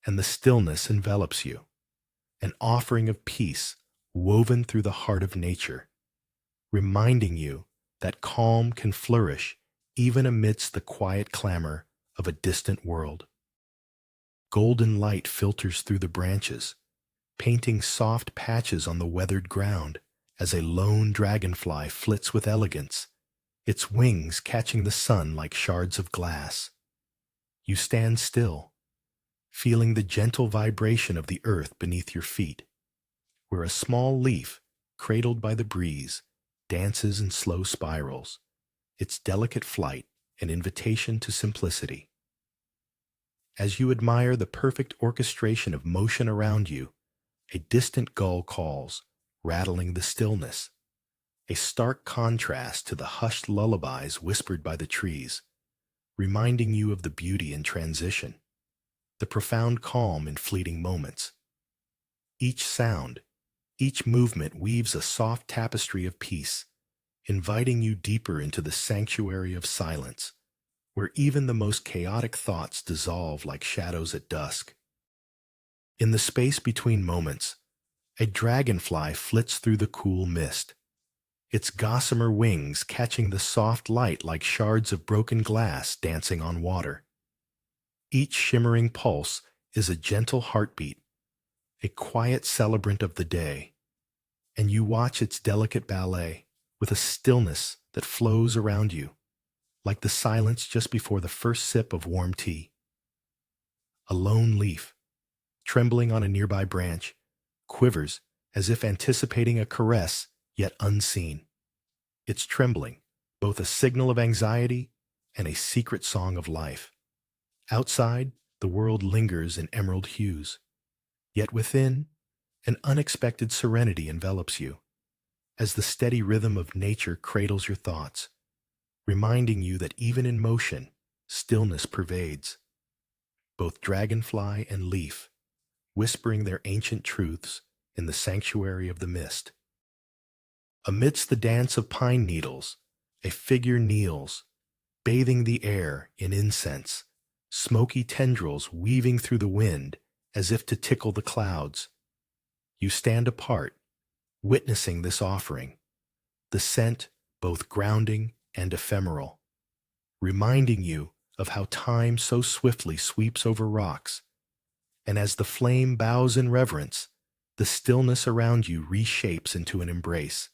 and the stillness envelops you, an offering of peace woven through the heart of nature, reminding you that calm can flourish even amidst the quiet clamor of a distant world. Golden light filters through the branches, painting soft patches on the weathered ground as a lone dragonfly flits with elegance, its wings catching the sun like shards of glass. You stand still, feeling the gentle vibration of the earth beneath your feet, where a small leaf, cradled by the breeze, dances in slow spirals, its delicate flight an invitation to simplicity. As you admire the perfect orchestration of motion around you, a distant gull calls, rattling the stillness, a stark contrast to the hushed lullabies whispered by the trees, reminding you of the beauty in transition, the profound calm in fleeting moments. Each sound, each movement weaves a soft tapestry of peace, inviting you deeper into the sanctuary of silence, where even the most chaotic thoughts dissolve like shadows at dusk. In the space between moments, a dragonfly flits through the cool mist, its gossamer wings catching the soft light like shards of broken glass dancing on water. Each shimmering pulse is a gentle heartbeat, a quiet celebrant of the day, and you watch its delicate ballet with a stillness that flows around you, like the silence just before the first sip of warm tea. A lone leaf, trembling on a nearby branch, quivers as if anticipating a caress yet unseen. Its trembling, both a signal of anxiety and a secret song of life. Outside, the world lingers in emerald hues, yet within, an unexpected serenity envelops you, as the steady rhythm of nature cradles your thoughts, reminding you that even in motion, stillness pervades. Both dragonfly and leaf, whispering their ancient truths in the sanctuary of the mist. Amidst the dance of pine needles, a figure kneels, bathing the air in incense, smoky tendrils weaving through the wind as if to tickle the clouds. You stand apart, witnessing this offering, the scent both grounding and ephemeral, reminding you of how time so swiftly sweeps over rocks, and as the flame bows in reverence, the stillness around you reshapes into an embrace,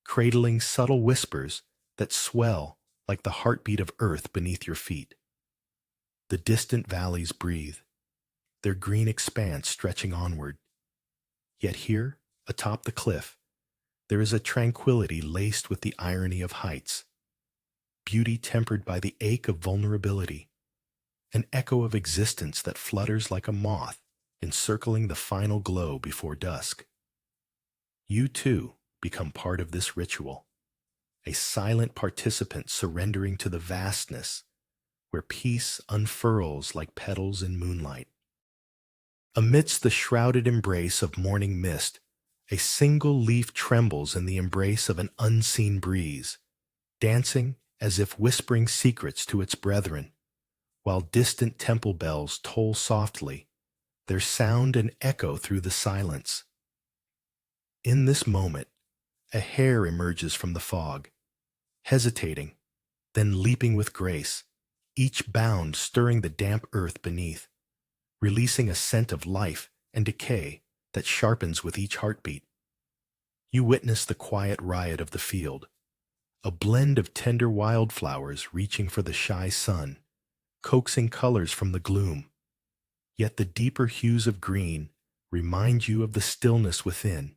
cradling subtle whispers that swell like the heartbeat of earth beneath your feet. The distant valleys breathe, their green expanse stretching onward. Yet here, atop the cliff, there is a tranquility laced with the irony of heights, beauty tempered by the ache of vulnerability, an echo of existence that flutters like a moth encircling the final glow before dusk. You too become part of this ritual, a silent participant surrendering to the vastness where peace unfurls like petals in moonlight. Amidst the shrouded embrace of morning mist, a single leaf trembles in the embrace of an unseen breeze, dancing as if whispering secrets to its brethren, while distant temple bells toll softly, their sound and echo through the silence. In this moment, a hare emerges from the fog, hesitating, then leaping with grace, each bound stirring the damp earth beneath, releasing a scent of life and decay that sharpens with each heartbeat. You witness the quiet riot of the field, a blend of tender wildflowers reaching for the shy sun, coaxing colors from the gloom. Yet the deeper hues of green remind you of the stillness within,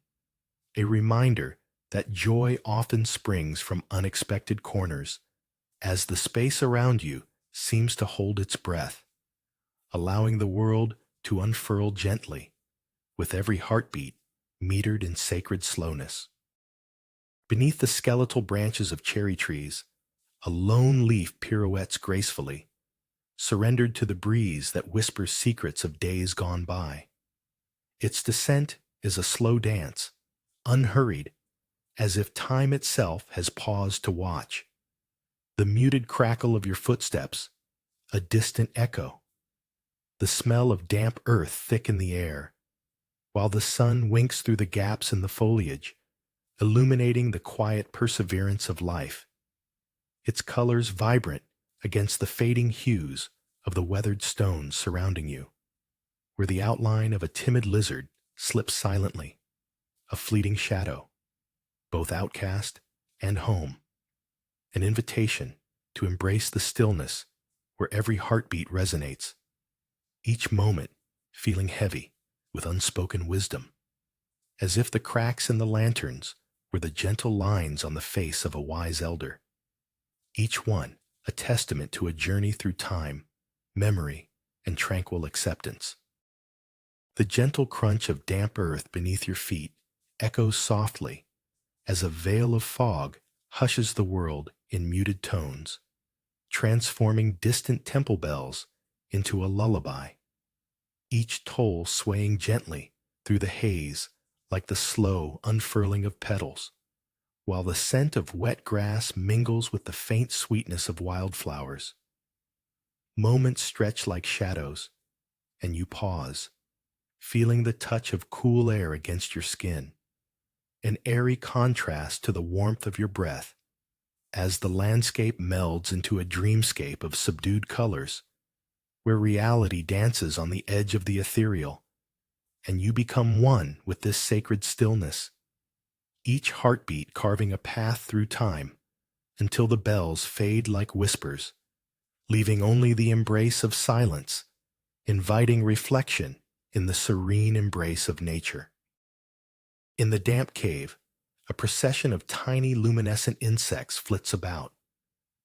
a reminder that joy often springs from unexpected corners, as the space around you seems to hold its breath, allowing the world to unfurl gently, with every heartbeat metered in sacred slowness. Beneath the skeletal branches of cherry trees, a lone leaf pirouettes gracefully, surrendered to the breeze that whispers secrets of days gone by. Its descent is a slow dance, unhurried, as if time itself has paused to watch. The muted crackle of your footsteps, a distant echo. The smell of damp earth thick in the air, while the sun winks through the gaps in the foliage, illuminating the quiet perseverance of life. Its colors vibrant against the fading hues of the weathered stones surrounding you, where the outline of a timid lizard slips silently, a fleeting shadow, both outcast and home, an invitation to embrace the stillness where every heartbeat resonates, each moment feeling heavy with unspoken wisdom, as if the cracks in the lanterns were the gentle lines on the face of a wise elder, each one a testament to a journey through time, memory, and tranquil acceptance. The gentle crunch of damp earth beneath your feet echoes softly as a veil of fog hushes the world in muted tones, transforming distant temple bells into a lullaby, each toll swaying gently through the haze like the slow unfurling of petals, while the scent of wet grass mingles with the faint sweetness of wildflowers. Moments stretch like shadows, and you pause, feeling the touch of cool air against your skin, an airy contrast to the warmth of your breath, as the landscape melds into a dreamscape of subdued colors, where reality dances on the edge of the ethereal, and you become one with this sacred stillness, each heartbeat carving a path through time until the bells fade like whispers, leaving only the embrace of silence, inviting reflection in the serene embrace of nature. In the damp cave, a procession of tiny luminescent insects flits about,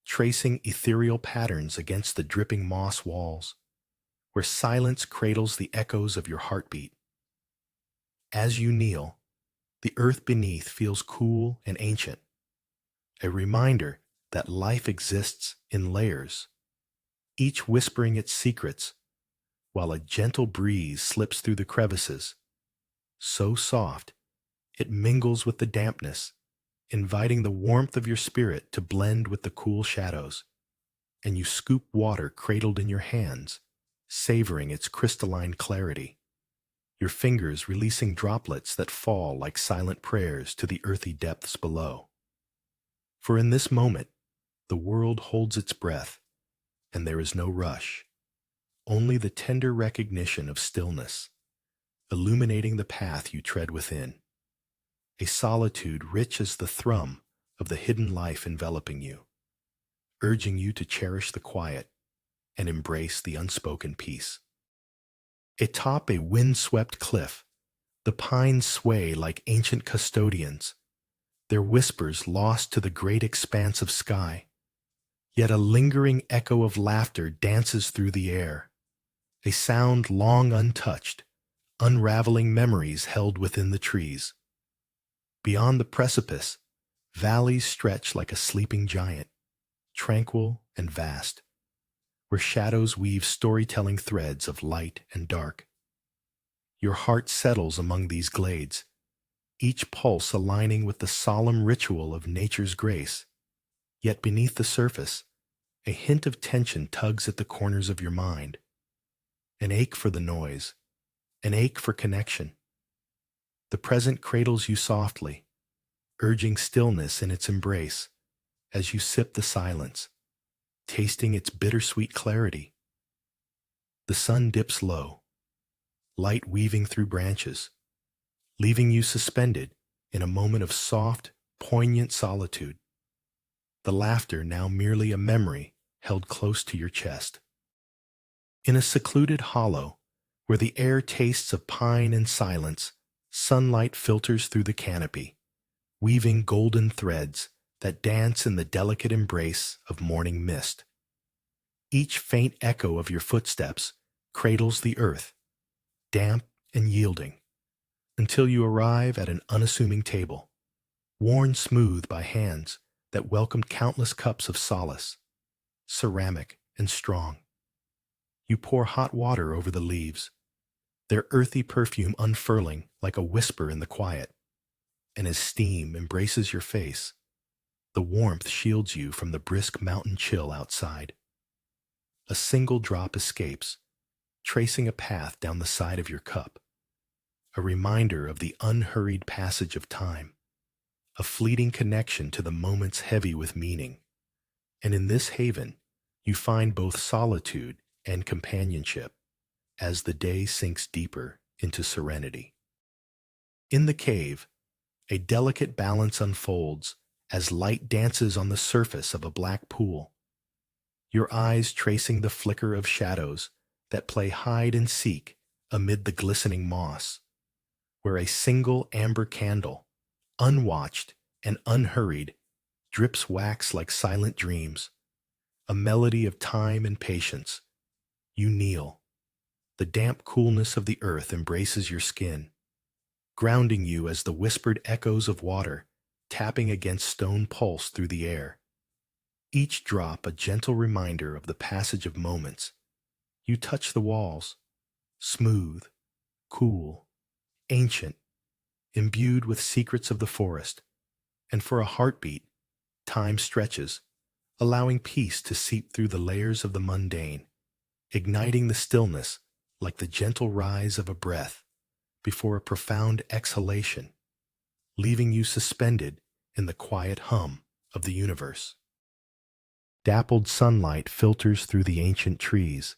tracing ethereal patterns against the dripping moss walls, where silence cradles the echoes of your heartbeat. As you kneel, the earth beneath feels cool and ancient, a reminder that life exists in layers, each whispering its secrets, while a gentle breeze slips through the crevices, so soft it mingles with the dampness, inviting the warmth of your spirit to blend with the cool shadows, and you scoop water cradled in your hands, savoring its crystalline clarity, your fingers releasing droplets that fall like silent prayers to the earthy depths below. For in this moment, the world holds its breath, and there is no rush, only the tender recognition of stillness, illuminating the path you tread within, a solitude rich as the thrum of the hidden life enveloping you, urging you to cherish the quiet and embrace the unspoken peace. Atop a wind-swept cliff, the pines sway like ancient custodians, their whispers lost to the great expanse of sky. Yet a lingering echo of laughter dances through the air, a sound long untouched, unraveling memories held within the trees. Beyond the precipice, valleys stretch like a sleeping giant, tranquil and vast, where shadows weave storytelling threads of light and dark. Your heart settles among these glades, each pulse aligning with the solemn ritual of nature's grace. Yet beneath the surface, a hint of tension tugs at the corners of your mind, an ache for the noise, an ache for connection. The present cradles you softly, urging stillness in its embrace as you sip the silence, tasting its bittersweet clarity. The sun dips low, light weaving through branches, leaving you suspended in a moment of soft, poignant solitude, the laughter now merely a memory held close to your chest. In a secluded hollow, where the air tastes of pine and silence, sunlight filters through the canopy, weaving golden threads that dance in the delicate embrace of morning mist. Each faint echo of your footsteps cradles the earth, damp and yielding, until you arrive at an unassuming table, worn smooth by hands that welcomed countless cups of solace, ceramic and strong. You pour hot water over the leaves, their earthy perfume unfurling like a whisper in the quiet, and as steam embraces your face, the warmth shields you from the brisk mountain chill outside. A single drop escapes, tracing a path down the side of your cup, a reminder of the unhurried passage of time, a fleeting connection to the moments heavy with meaning. And in this haven, you find both solitude and companionship as the day sinks deeper into serenity. In the cave, a delicate balance unfolds as light dances on the surface of a black pool, your eyes tracing the flicker of shadows that play hide and seek amid the glistening moss, where a single amber candle, unwatched, and unhurried, drips wax like silent dreams, a melody of time and patience. You kneel. The damp coolness of the earth embraces your skin, grounding you as the whispered echoes of water tapping against stone pulse through the air. Each drop a gentle reminder of the passage of moments. You touch the walls, smooth, cool, ancient, imbued with secrets of the forest, and for a heartbeat, time stretches, allowing peace to seep through the layers of the mundane, igniting the stillness like the gentle rise of a breath before a profound exhalation, leaving you suspended in the quiet hum of the universe. Dappled sunlight filters through the ancient trees,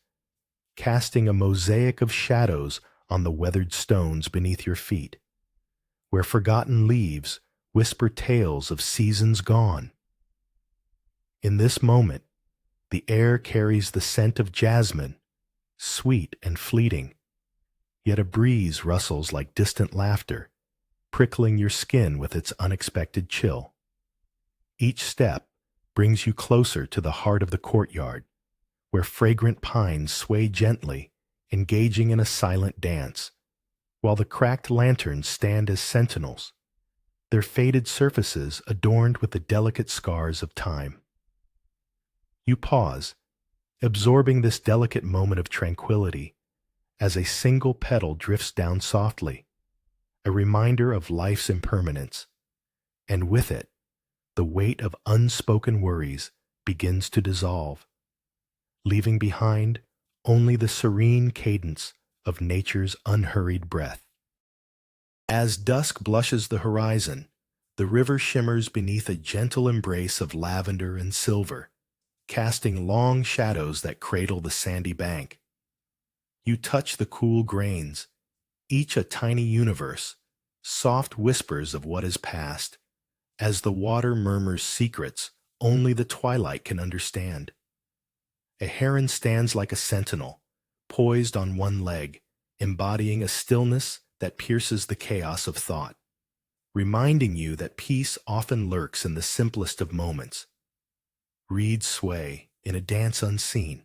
casting a mosaic of shadows on the weathered stones beneath your feet, where forgotten leaves whisper tales of seasons gone. In this moment, the air carries the scent of jasmine, sweet and fleeting, yet a breeze rustles like distant laughter, prickling your skin with its unexpected chill. Each step brings you closer to the heart of the courtyard, where fragrant pines sway gently, engaging in a silent dance, while the cracked lanterns stand as sentinels, their faded surfaces adorned with the delicate scars of time. You pause, absorbing this delicate moment of tranquility as a single petal drifts down softly, a reminder of life's impermanence, and with it, the weight of unspoken worries begins to dissolve, leaving behind only the serene cadence of nature's unhurried breath. As dusk blushes the horizon, the river shimmers beneath a gentle embrace of lavender and silver, casting long shadows that cradle the sandy bank. You touch the cool grains, each a tiny universe, soft whispers of what is past, as the water murmurs secrets only the twilight can understand. A heron stands like a sentinel, poised on one leg, embodying a stillness that pierces the chaos of thought, reminding you that peace often lurks in the simplest of moments. Reeds sway in a dance unseen,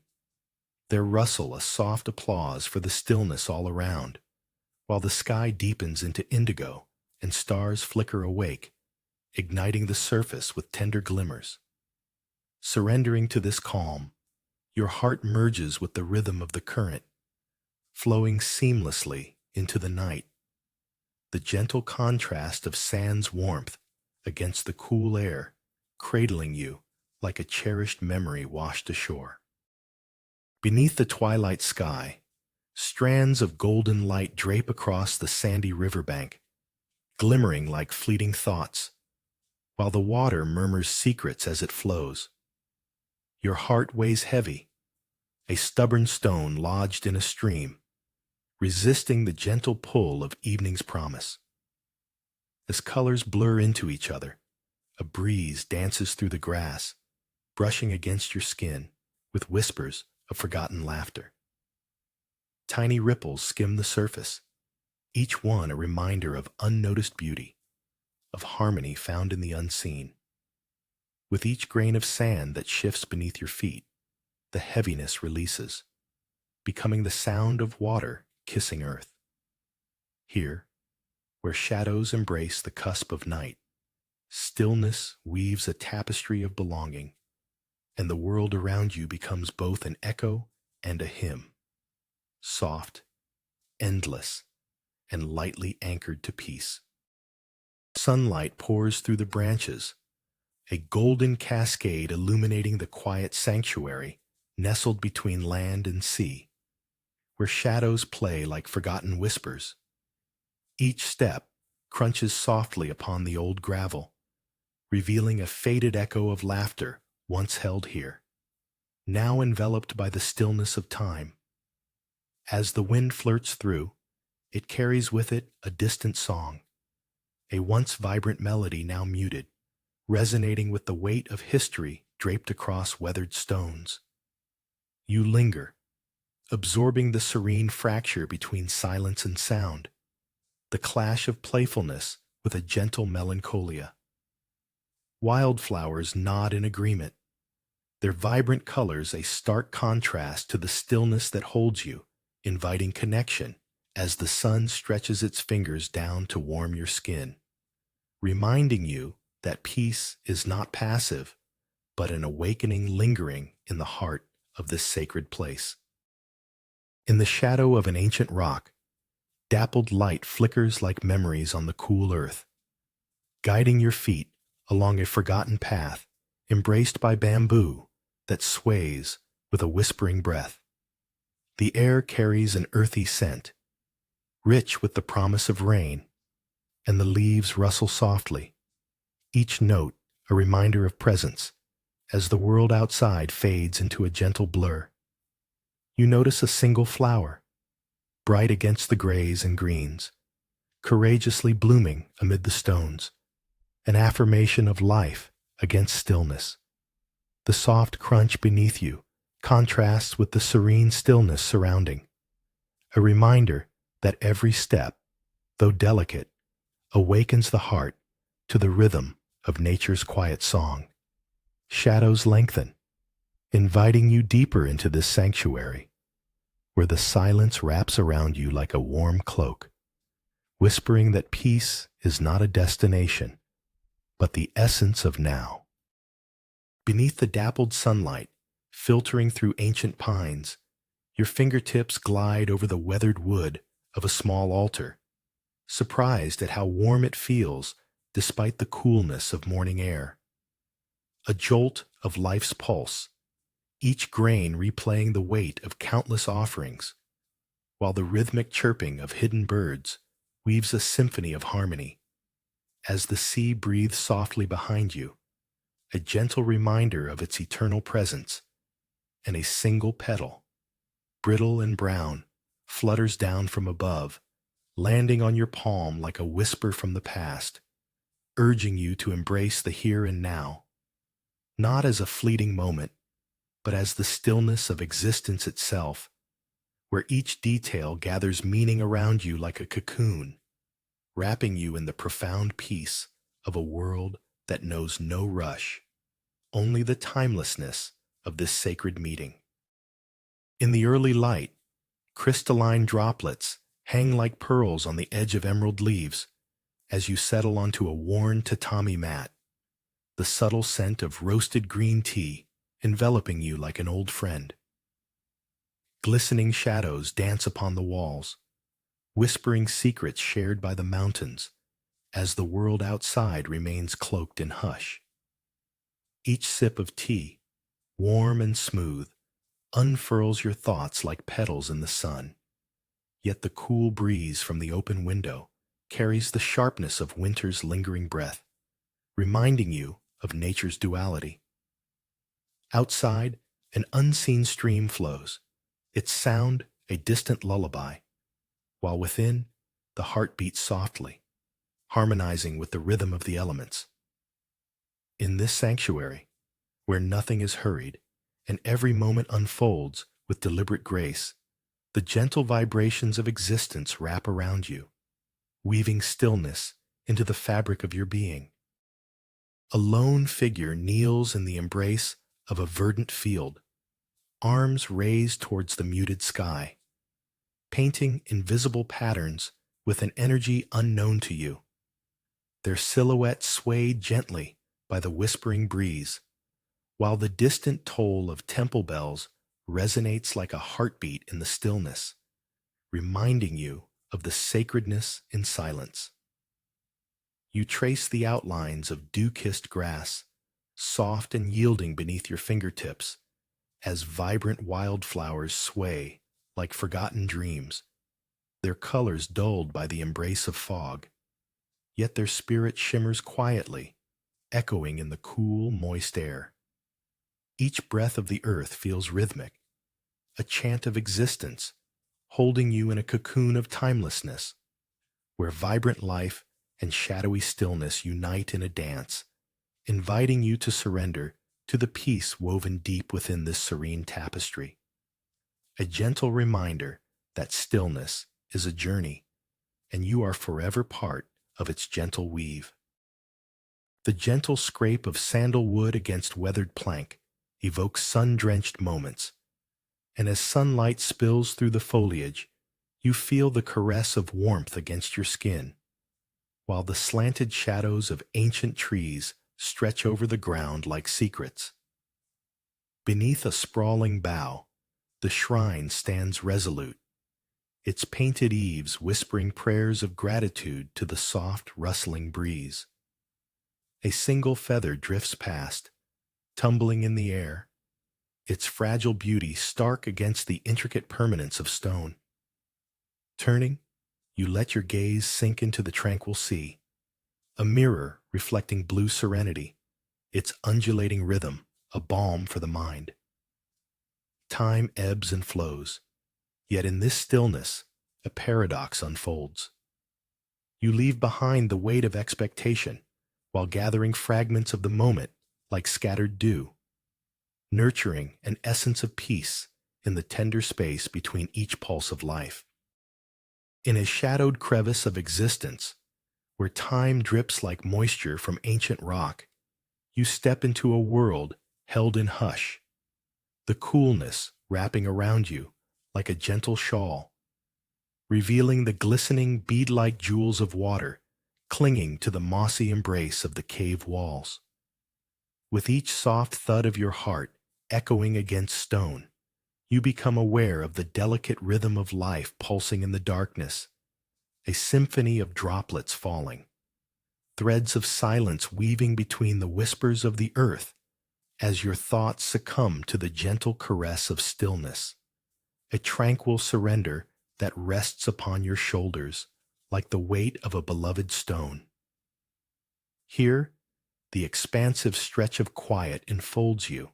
their rustle a soft applause for the stillness all around, while the sky deepens into indigo and stars flicker awake, igniting the surface with tender glimmers. Surrendering to this calm, your heart merges with the rhythm of the current, flowing seamlessly into the night. The gentle contrast of sand's warmth against the cool air, cradling you like a cherished memory washed ashore. Beneath the twilight sky, strands of golden light drape across the sandy riverbank, glimmering like fleeting thoughts, while the water murmurs secrets as it flows. Your heart weighs heavy, a stubborn stone lodged in a stream, resisting the gentle pull of evening's promise. As colors blur into each other, a breeze dances through the grass, brushing against your skin with whispers of forgotten laughter. Tiny ripples skim the surface, each one a reminder of unnoticed beauty, of harmony found in the unseen. With each grain of sand that shifts beneath your feet, the heaviness releases, becoming the sound of water kissing earth. Here, where shadows embrace the cusp of night, stillness weaves a tapestry of belonging, and the world around you becomes both an echo and a hymn, soft, endless, and lightly anchored to peace. Sunlight pours through the branches, a golden cascade illuminating the quiet sanctuary nestled between land and sea, where shadows play like forgotten whispers. Each step crunches softly upon the old gravel, revealing a faded echo of laughter once held here, now enveloped by the stillness of time. As the wind flirts through, it carries with it a distant song, a once vibrant melody now muted, resonating with the weight of history draped across weathered stones. You linger, absorbing the serene fracture between silence and sound, the clash of playfulness with a gentle melancholia. Wildflowers nod in agreement, their vibrant colors a stark contrast to the stillness that holds you, inviting connection as the sun stretches its fingers down to warm your skin, reminding you that peace is not passive, but an awakening lingering in the heart of this sacred place. In the shadow of an ancient rock, dappled light flickers like memories on the cool earth, guiding your feet along a forgotten path embraced by bamboo that sways with a whispering breath. The air carries an earthy scent, rich with the promise of rain, and the leaves rustle softly, each note a reminder of presence as the world outside fades into a gentle blur. You notice a single flower, bright against the grays and greens, courageously blooming amid the stones, an affirmation of life against stillness. The soft crunch beneath you contrasts with the serene stillness surrounding, a reminder that every step, though delicate, awakens the heart to the rhythm of nature's quiet song. Shadows lengthen, inviting you deeper into this sanctuary, where the silence wraps around you like a warm cloak, whispering that peace is not a destination, but the essence of now. Beneath the dappled sunlight, filtering through ancient pines, your fingertips glide over the weathered wood of a small altar, surprised at how warm it feels despite the coolness of morning air. A jolt of life's pulse, each grain replaying the weight of countless offerings, while the rhythmic chirping of hidden birds weaves a symphony of harmony. As the sea breathes softly behind you, a gentle reminder of its eternal presence, and a single petal, brittle and brown, flutters down from above, landing on your palm like a whisper from the past, urging you to embrace the here and now, not as a fleeting moment, but as the stillness of existence itself, where each detail gathers meaning around you like a cocoon, wrapping you in the profound peace of a world that knows no rush, only the timelessness of this sacred meeting. In the early light, crystalline droplets hang like pearls on the edge of emerald leaves as you settle onto a worn tatami mat, the subtle scent of roasted green tea enveloping you like an old friend. Glistening shadows dance upon the walls, whispering secrets shared by the mountains as the world outside remains cloaked in hush. Each sip of tea, warm and smooth, unfurls your thoughts like petals in the sun, yet the cool breeze from the open window carries the sharpness of winter's lingering breath, reminding you of nature's duality. Outside, an unseen stream flows, its sound a distant lullaby, while within, the heart beats softly, harmonizing with the rhythm of the elements. In this sanctuary, where nothing is hurried and every moment unfolds with deliberate grace, the gentle vibrations of existence wrap around you, weaving stillness into the fabric of your being. A lone figure kneels in the embrace of a verdant field, arms raised towards the muted sky, painting invisible patterns with an energy unknown to you. Their silhouette swayed gently by the whispering breeze, while the distant toll of temple bells resonates like a heartbeat in the stillness, reminding you of the sacredness in silence. You trace the outlines of dew-kissed grass, soft and yielding beneath your fingertips, as vibrant wildflowers sway like forgotten dreams, their colors dulled by the embrace of fog, yet their spirit shimmers quietly, echoing in the cool, moist air. Each breath of the earth feels rhythmic, a chant of existence, holding you in a cocoon of timelessness, where vibrant life and shadowy stillness unite in a dance, inviting you to surrender to the peace woven deep within this serene tapestry. A gentle reminder that stillness is a journey, and you are forever part of its gentle weave. The gentle scrape of sandalwood against weathered plank evokes sun-drenched moments, and as sunlight spills through the foliage, you feel the caress of warmth against your skin, while the slanted shadows of ancient trees stretch over the ground like secrets. Beneath a sprawling bough, the shrine stands resolute, its painted eaves whispering prayers of gratitude to the soft, rustling breeze. A single feather drifts past, tumbling in the air, its fragile beauty stark against the intricate permanence of stone. Turning, you let your gaze sink into the tranquil sea, a mirror reflecting blue serenity, its undulating rhythm a balm for the mind. Time ebbs and flows, yet in this stillness, a paradox unfolds. You leave behind the weight of expectation while gathering fragments of the moment like scattered dew, nurturing an essence of peace in the tender space between each pulse of life. In a shadowed crevice of existence, where time drips like moisture from ancient rock, you step into a world held in hush, the coolness wrapping around you like a gentle shawl, revealing the glistening bead-like jewels of water clinging to the mossy embrace of the cave walls. With each soft thud of your heart echoing against stone, you become aware of the delicate rhythm of life pulsing in the darkness, a symphony of droplets falling, threads of silence weaving between the whispers of the earth as your thoughts succumb to the gentle caress of stillness, a tranquil surrender that rests upon your shoulders like the weight of a beloved stone. Here, the expansive stretch of quiet enfolds you,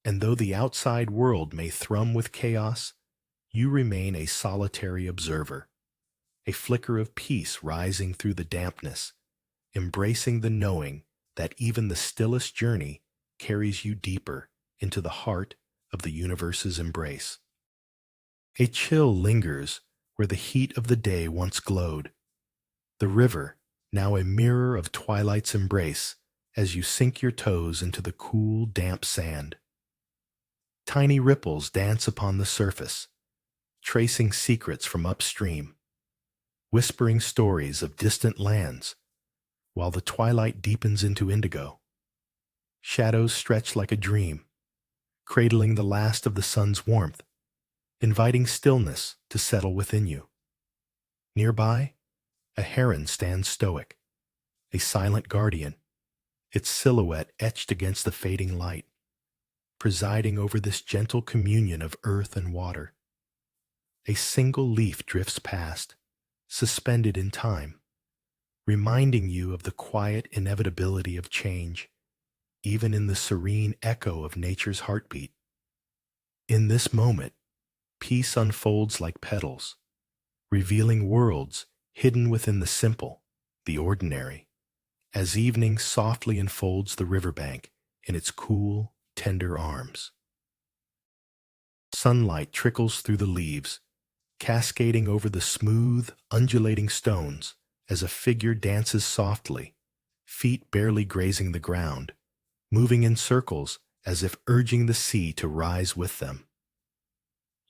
and though the outside world may thrum with chaos, you remain a solitary observer, a flicker of peace rising through the dampness, embracing the knowing that even the stillest journey carries you deeper into the heart of the universe's embrace. A chill lingers where the heat of the day once glowed, the river now a mirror of twilight's embrace as you sink your toes into the cool, damp sand. Tiny ripples dance upon the surface, tracing secrets from upstream, whispering stories of distant lands, while the twilight deepens into indigo. Shadows stretch like a dream, cradling the last of the sun's warmth, inviting stillness to settle within you. Nearby, a heron stands stoic, a silent guardian, its silhouette etched against the fading light, presiding over this gentle communion of earth and water. A single leaf drifts past, suspended in time, reminding you of the quiet inevitability of change, even in the serene echo of nature's heartbeat. In this moment, peace unfolds like petals, revealing worlds hidden within the simple, the ordinary, as evening softly enfolds the riverbank in its cool, tender arms. Sunlight trickles through the leaves, cascading over the smooth, undulating stones as a figure dances softly, feet barely grazing the ground, moving in circles as if urging the sea to rise with them.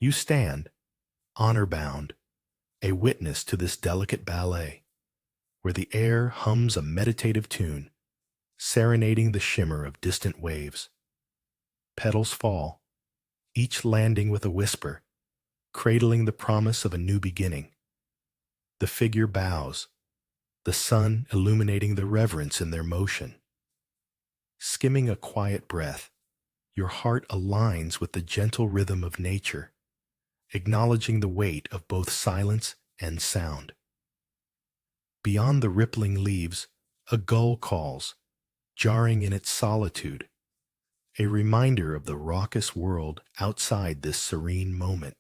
You stand, honor-bound, a witness to this delicate ballet, where the air hums a meditative tune, serenading the shimmer of distant waves. Petals fall, each landing with a whisper, cradling the promise of a new beginning. The figure bows, the sun illuminating the reverence in their motion. Skimming a quiet breath, your heart aligns with the gentle rhythm of nature, acknowledging the weight of both silence and sound. Beyond the rippling leaves, a gull calls, jarring in its solitude, a reminder of the raucous world outside this serene moment.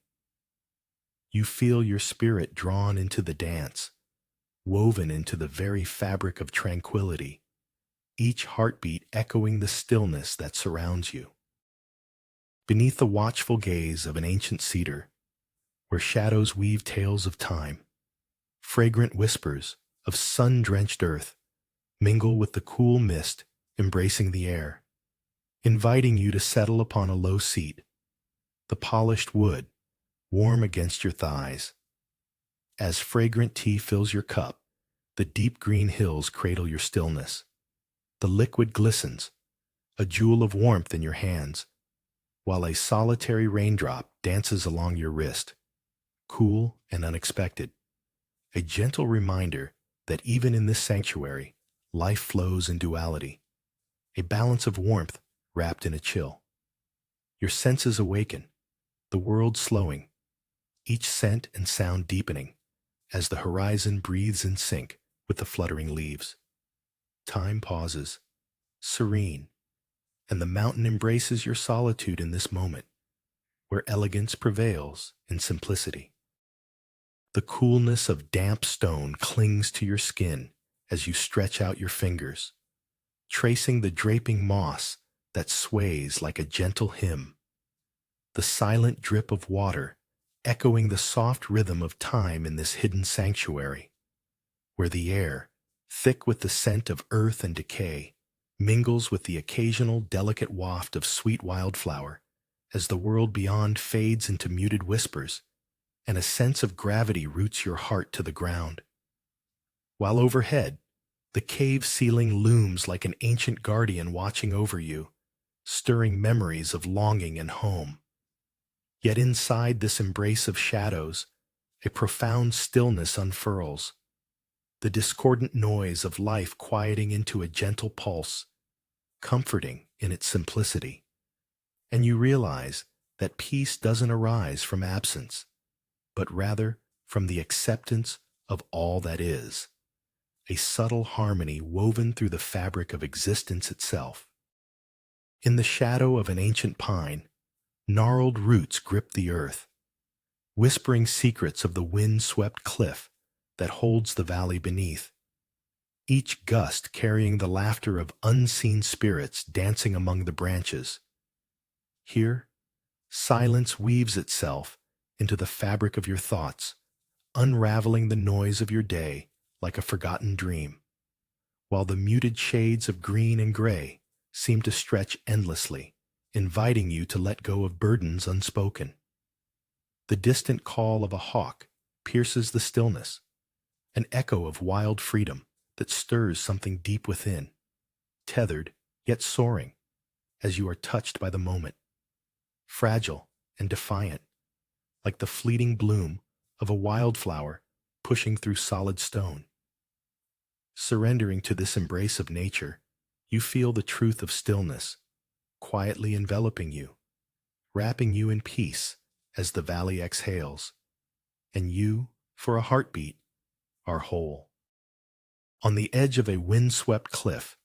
You feel your spirit drawn into the dance, woven into the very fabric of tranquility, each heartbeat echoing the stillness that surrounds you. Beneath the watchful gaze of an ancient cedar, where shadows weave tales of time, fragrant whispers of sun-drenched earth mingle with the cool mist embracing the air, inviting you to settle upon a low seat, the polished wood warm against your thighs. As fragrant tea fills your cup, the deep green hills cradle your stillness. The liquid glistens, a jewel of warmth in your hands, while a solitary raindrop dances along your wrist, cool and unexpected. A gentle reminder that even in this sanctuary, life flows in duality, a balance of warmth wrapped in a chill. Your senses awaken, the world slowing, each scent and sound deepening as the horizon breathes in sync with the fluttering leaves. Time pauses, serene, and the mountain embraces your solitude in this moment, where elegance prevails in simplicity. The coolness of damp stone clings to your skin as you stretch out your fingers, tracing the draping moss that sways like a gentle hymn. The silent drip of water echoing the soft rhythm of time in this hidden sanctuary, where the air, thick with the scent of earth and decay, mingles with the occasional delicate waft of sweet wildflower as the world beyond fades into muted whispers, and a sense of gravity roots your heart to the ground. While overhead, the cave ceiling looms like an ancient guardian watching over you, stirring memories of longing and home. Yet inside this embrace of shadows, a profound stillness unfurls, the discordant noise of life quieting into a gentle pulse, comforting in its simplicity. And you realize that peace doesn't arise from absence, but rather from the acceptance of all that is, a subtle harmony woven through the fabric of existence itself. In the shadow of an ancient pine, gnarled roots grip the earth, whispering secrets of the wind-swept cliff that holds the valley beneath, each gust carrying the laughter of unseen spirits dancing among the branches. Here, silence weaves itself into the fabric of your thoughts, unraveling the noise of your day like a forgotten dream, while the muted shades of green and gray seem to stretch endlessly, inviting you to let go of burdens unspoken. The distant call of a hawk pierces the stillness, an echo of wild freedom that stirs something deep within, tethered yet soaring as you are touched by the moment, fragile and defiant, like the fleeting bloom of a wildflower pushing through solid stone. Surrendering to this embrace of nature, you feel the truth of stillness, quietly enveloping you, wrapping you in peace as the valley exhales, and you, for a heartbeat, are whole. On the edge of a wind-swept cliff,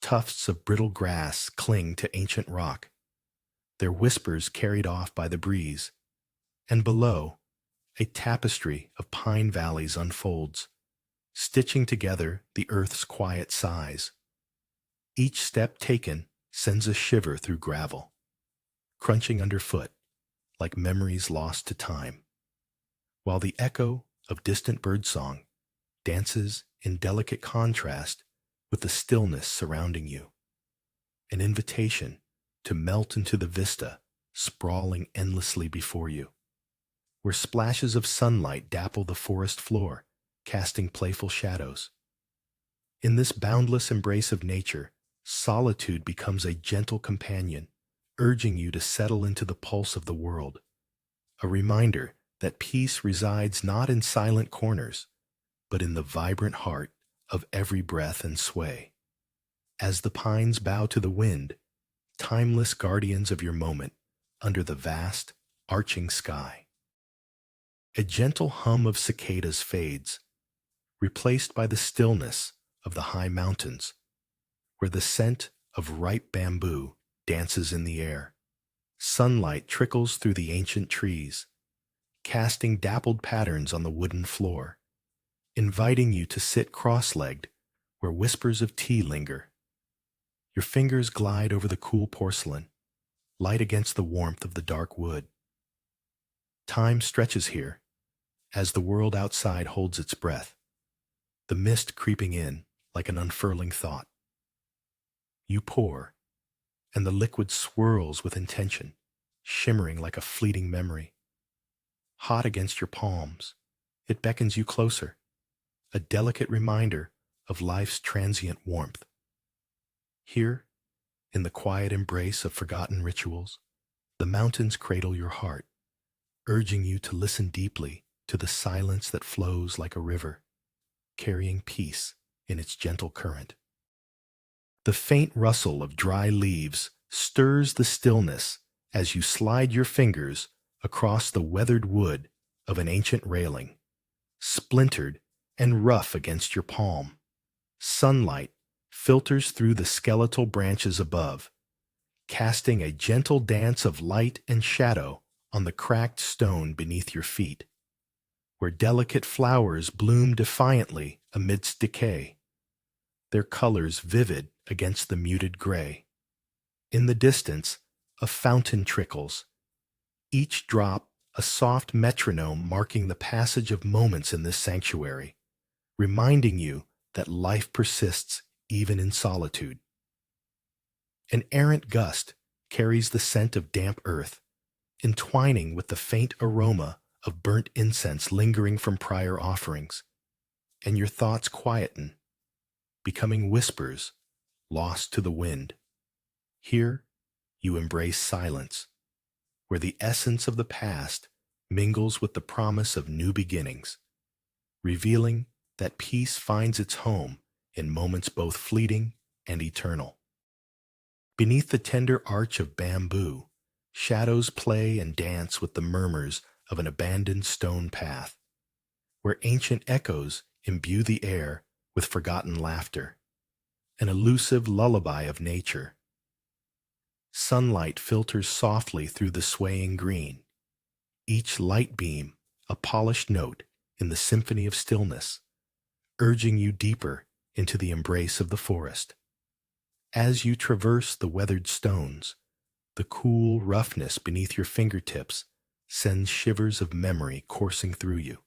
tufts of brittle grass cling to ancient rock, their whispers carried off by the breeze, and below, a tapestry of pine valleys unfolds, stitching together the earth's quiet sighs. Each step taken sends a shiver through gravel, crunching underfoot like memories lost to time, while the echo of distant birdsong dances in delicate contrast with the stillness surrounding you, an invitation to melt into the vista sprawling endlessly before you, where splashes of sunlight dapple the forest floor, casting playful shadows. In this boundless embrace of nature, solitude becomes a gentle companion, urging you to settle into the pulse of the world, a reminder that peace resides not in silent corners, but in the vibrant heart of every breath and sway. As the pines bow to the wind, timeless guardians of your moment under the vast, arching sky. A gentle hum of cicadas fades, replaced by the stillness of the high mountains, where the scent of ripe bamboo dances in the air. Sunlight trickles through the ancient trees, casting dappled patterns on the wooden floor, inviting you to sit cross-legged where whispers of tea linger. Your fingers glide over the cool porcelain, light against the warmth of the dark wood. Time stretches here, as the world outside holds its breath, the mist creeping in like an unfurling thought. You pour, and the liquid swirls with intention, shimmering like a fleeting memory. Hot against your palms, it beckons you closer, a delicate reminder of life's transient warmth. Here, in the quiet embrace of forgotten rituals, the mountains cradle your heart, urging you to listen deeply to the silence that flows like a river, carrying peace in its gentle current. The faint rustle of dry leaves stirs the stillness as you slide your fingers across the weathered wood of an ancient railing, splintered and rough against your palm. Sunlight filters through the skeletal branches above, casting a gentle dance of light and shadow on the cracked stone beneath your feet, where delicate flowers bloom defiantly amidst decay, their colors vivid against the muted gray. In the distance, a fountain trickles, each drop a soft metronome marking the passage of moments in this sanctuary, reminding you that life persists even in solitude. An errant gust carries the scent of damp earth, entwining with the faint aroma of burnt incense lingering from prior offerings, and your thoughts quieten, becoming whispers lost to the wind. Here, you embrace silence, where the essence of the past mingles with the promise of new beginnings, revealing that peace finds its home in moments both fleeting and eternal. Beneath the tender arch of bamboo, shadows play and dance with the murmurs of an abandoned stone path, where ancient echoes imbue the air with forgotten laughter, an elusive lullaby of nature. Sunlight filters softly through the swaying green, each light beam a polished note in the symphony of stillness, urging you deeper into the embrace of the forest. As you traverse the weathered stones, the cool roughness beneath your fingertips sends shivers of memory coursing through you,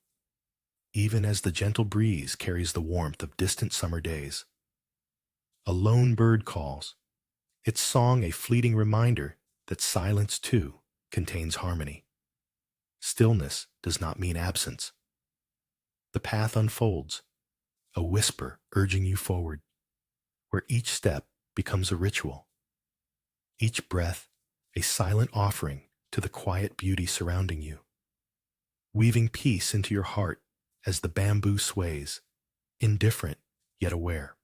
even as the gentle breeze carries the warmth of distant summer days. A lone bird calls, its song a fleeting reminder that silence, too, contains harmony. Stillness does not mean absence. The path unfolds, a whisper urging you forward, where each step becomes a ritual, each breath a silent offering to the quiet beauty surrounding you, weaving peace into your heart as the bamboo sways, indifferent yet aware.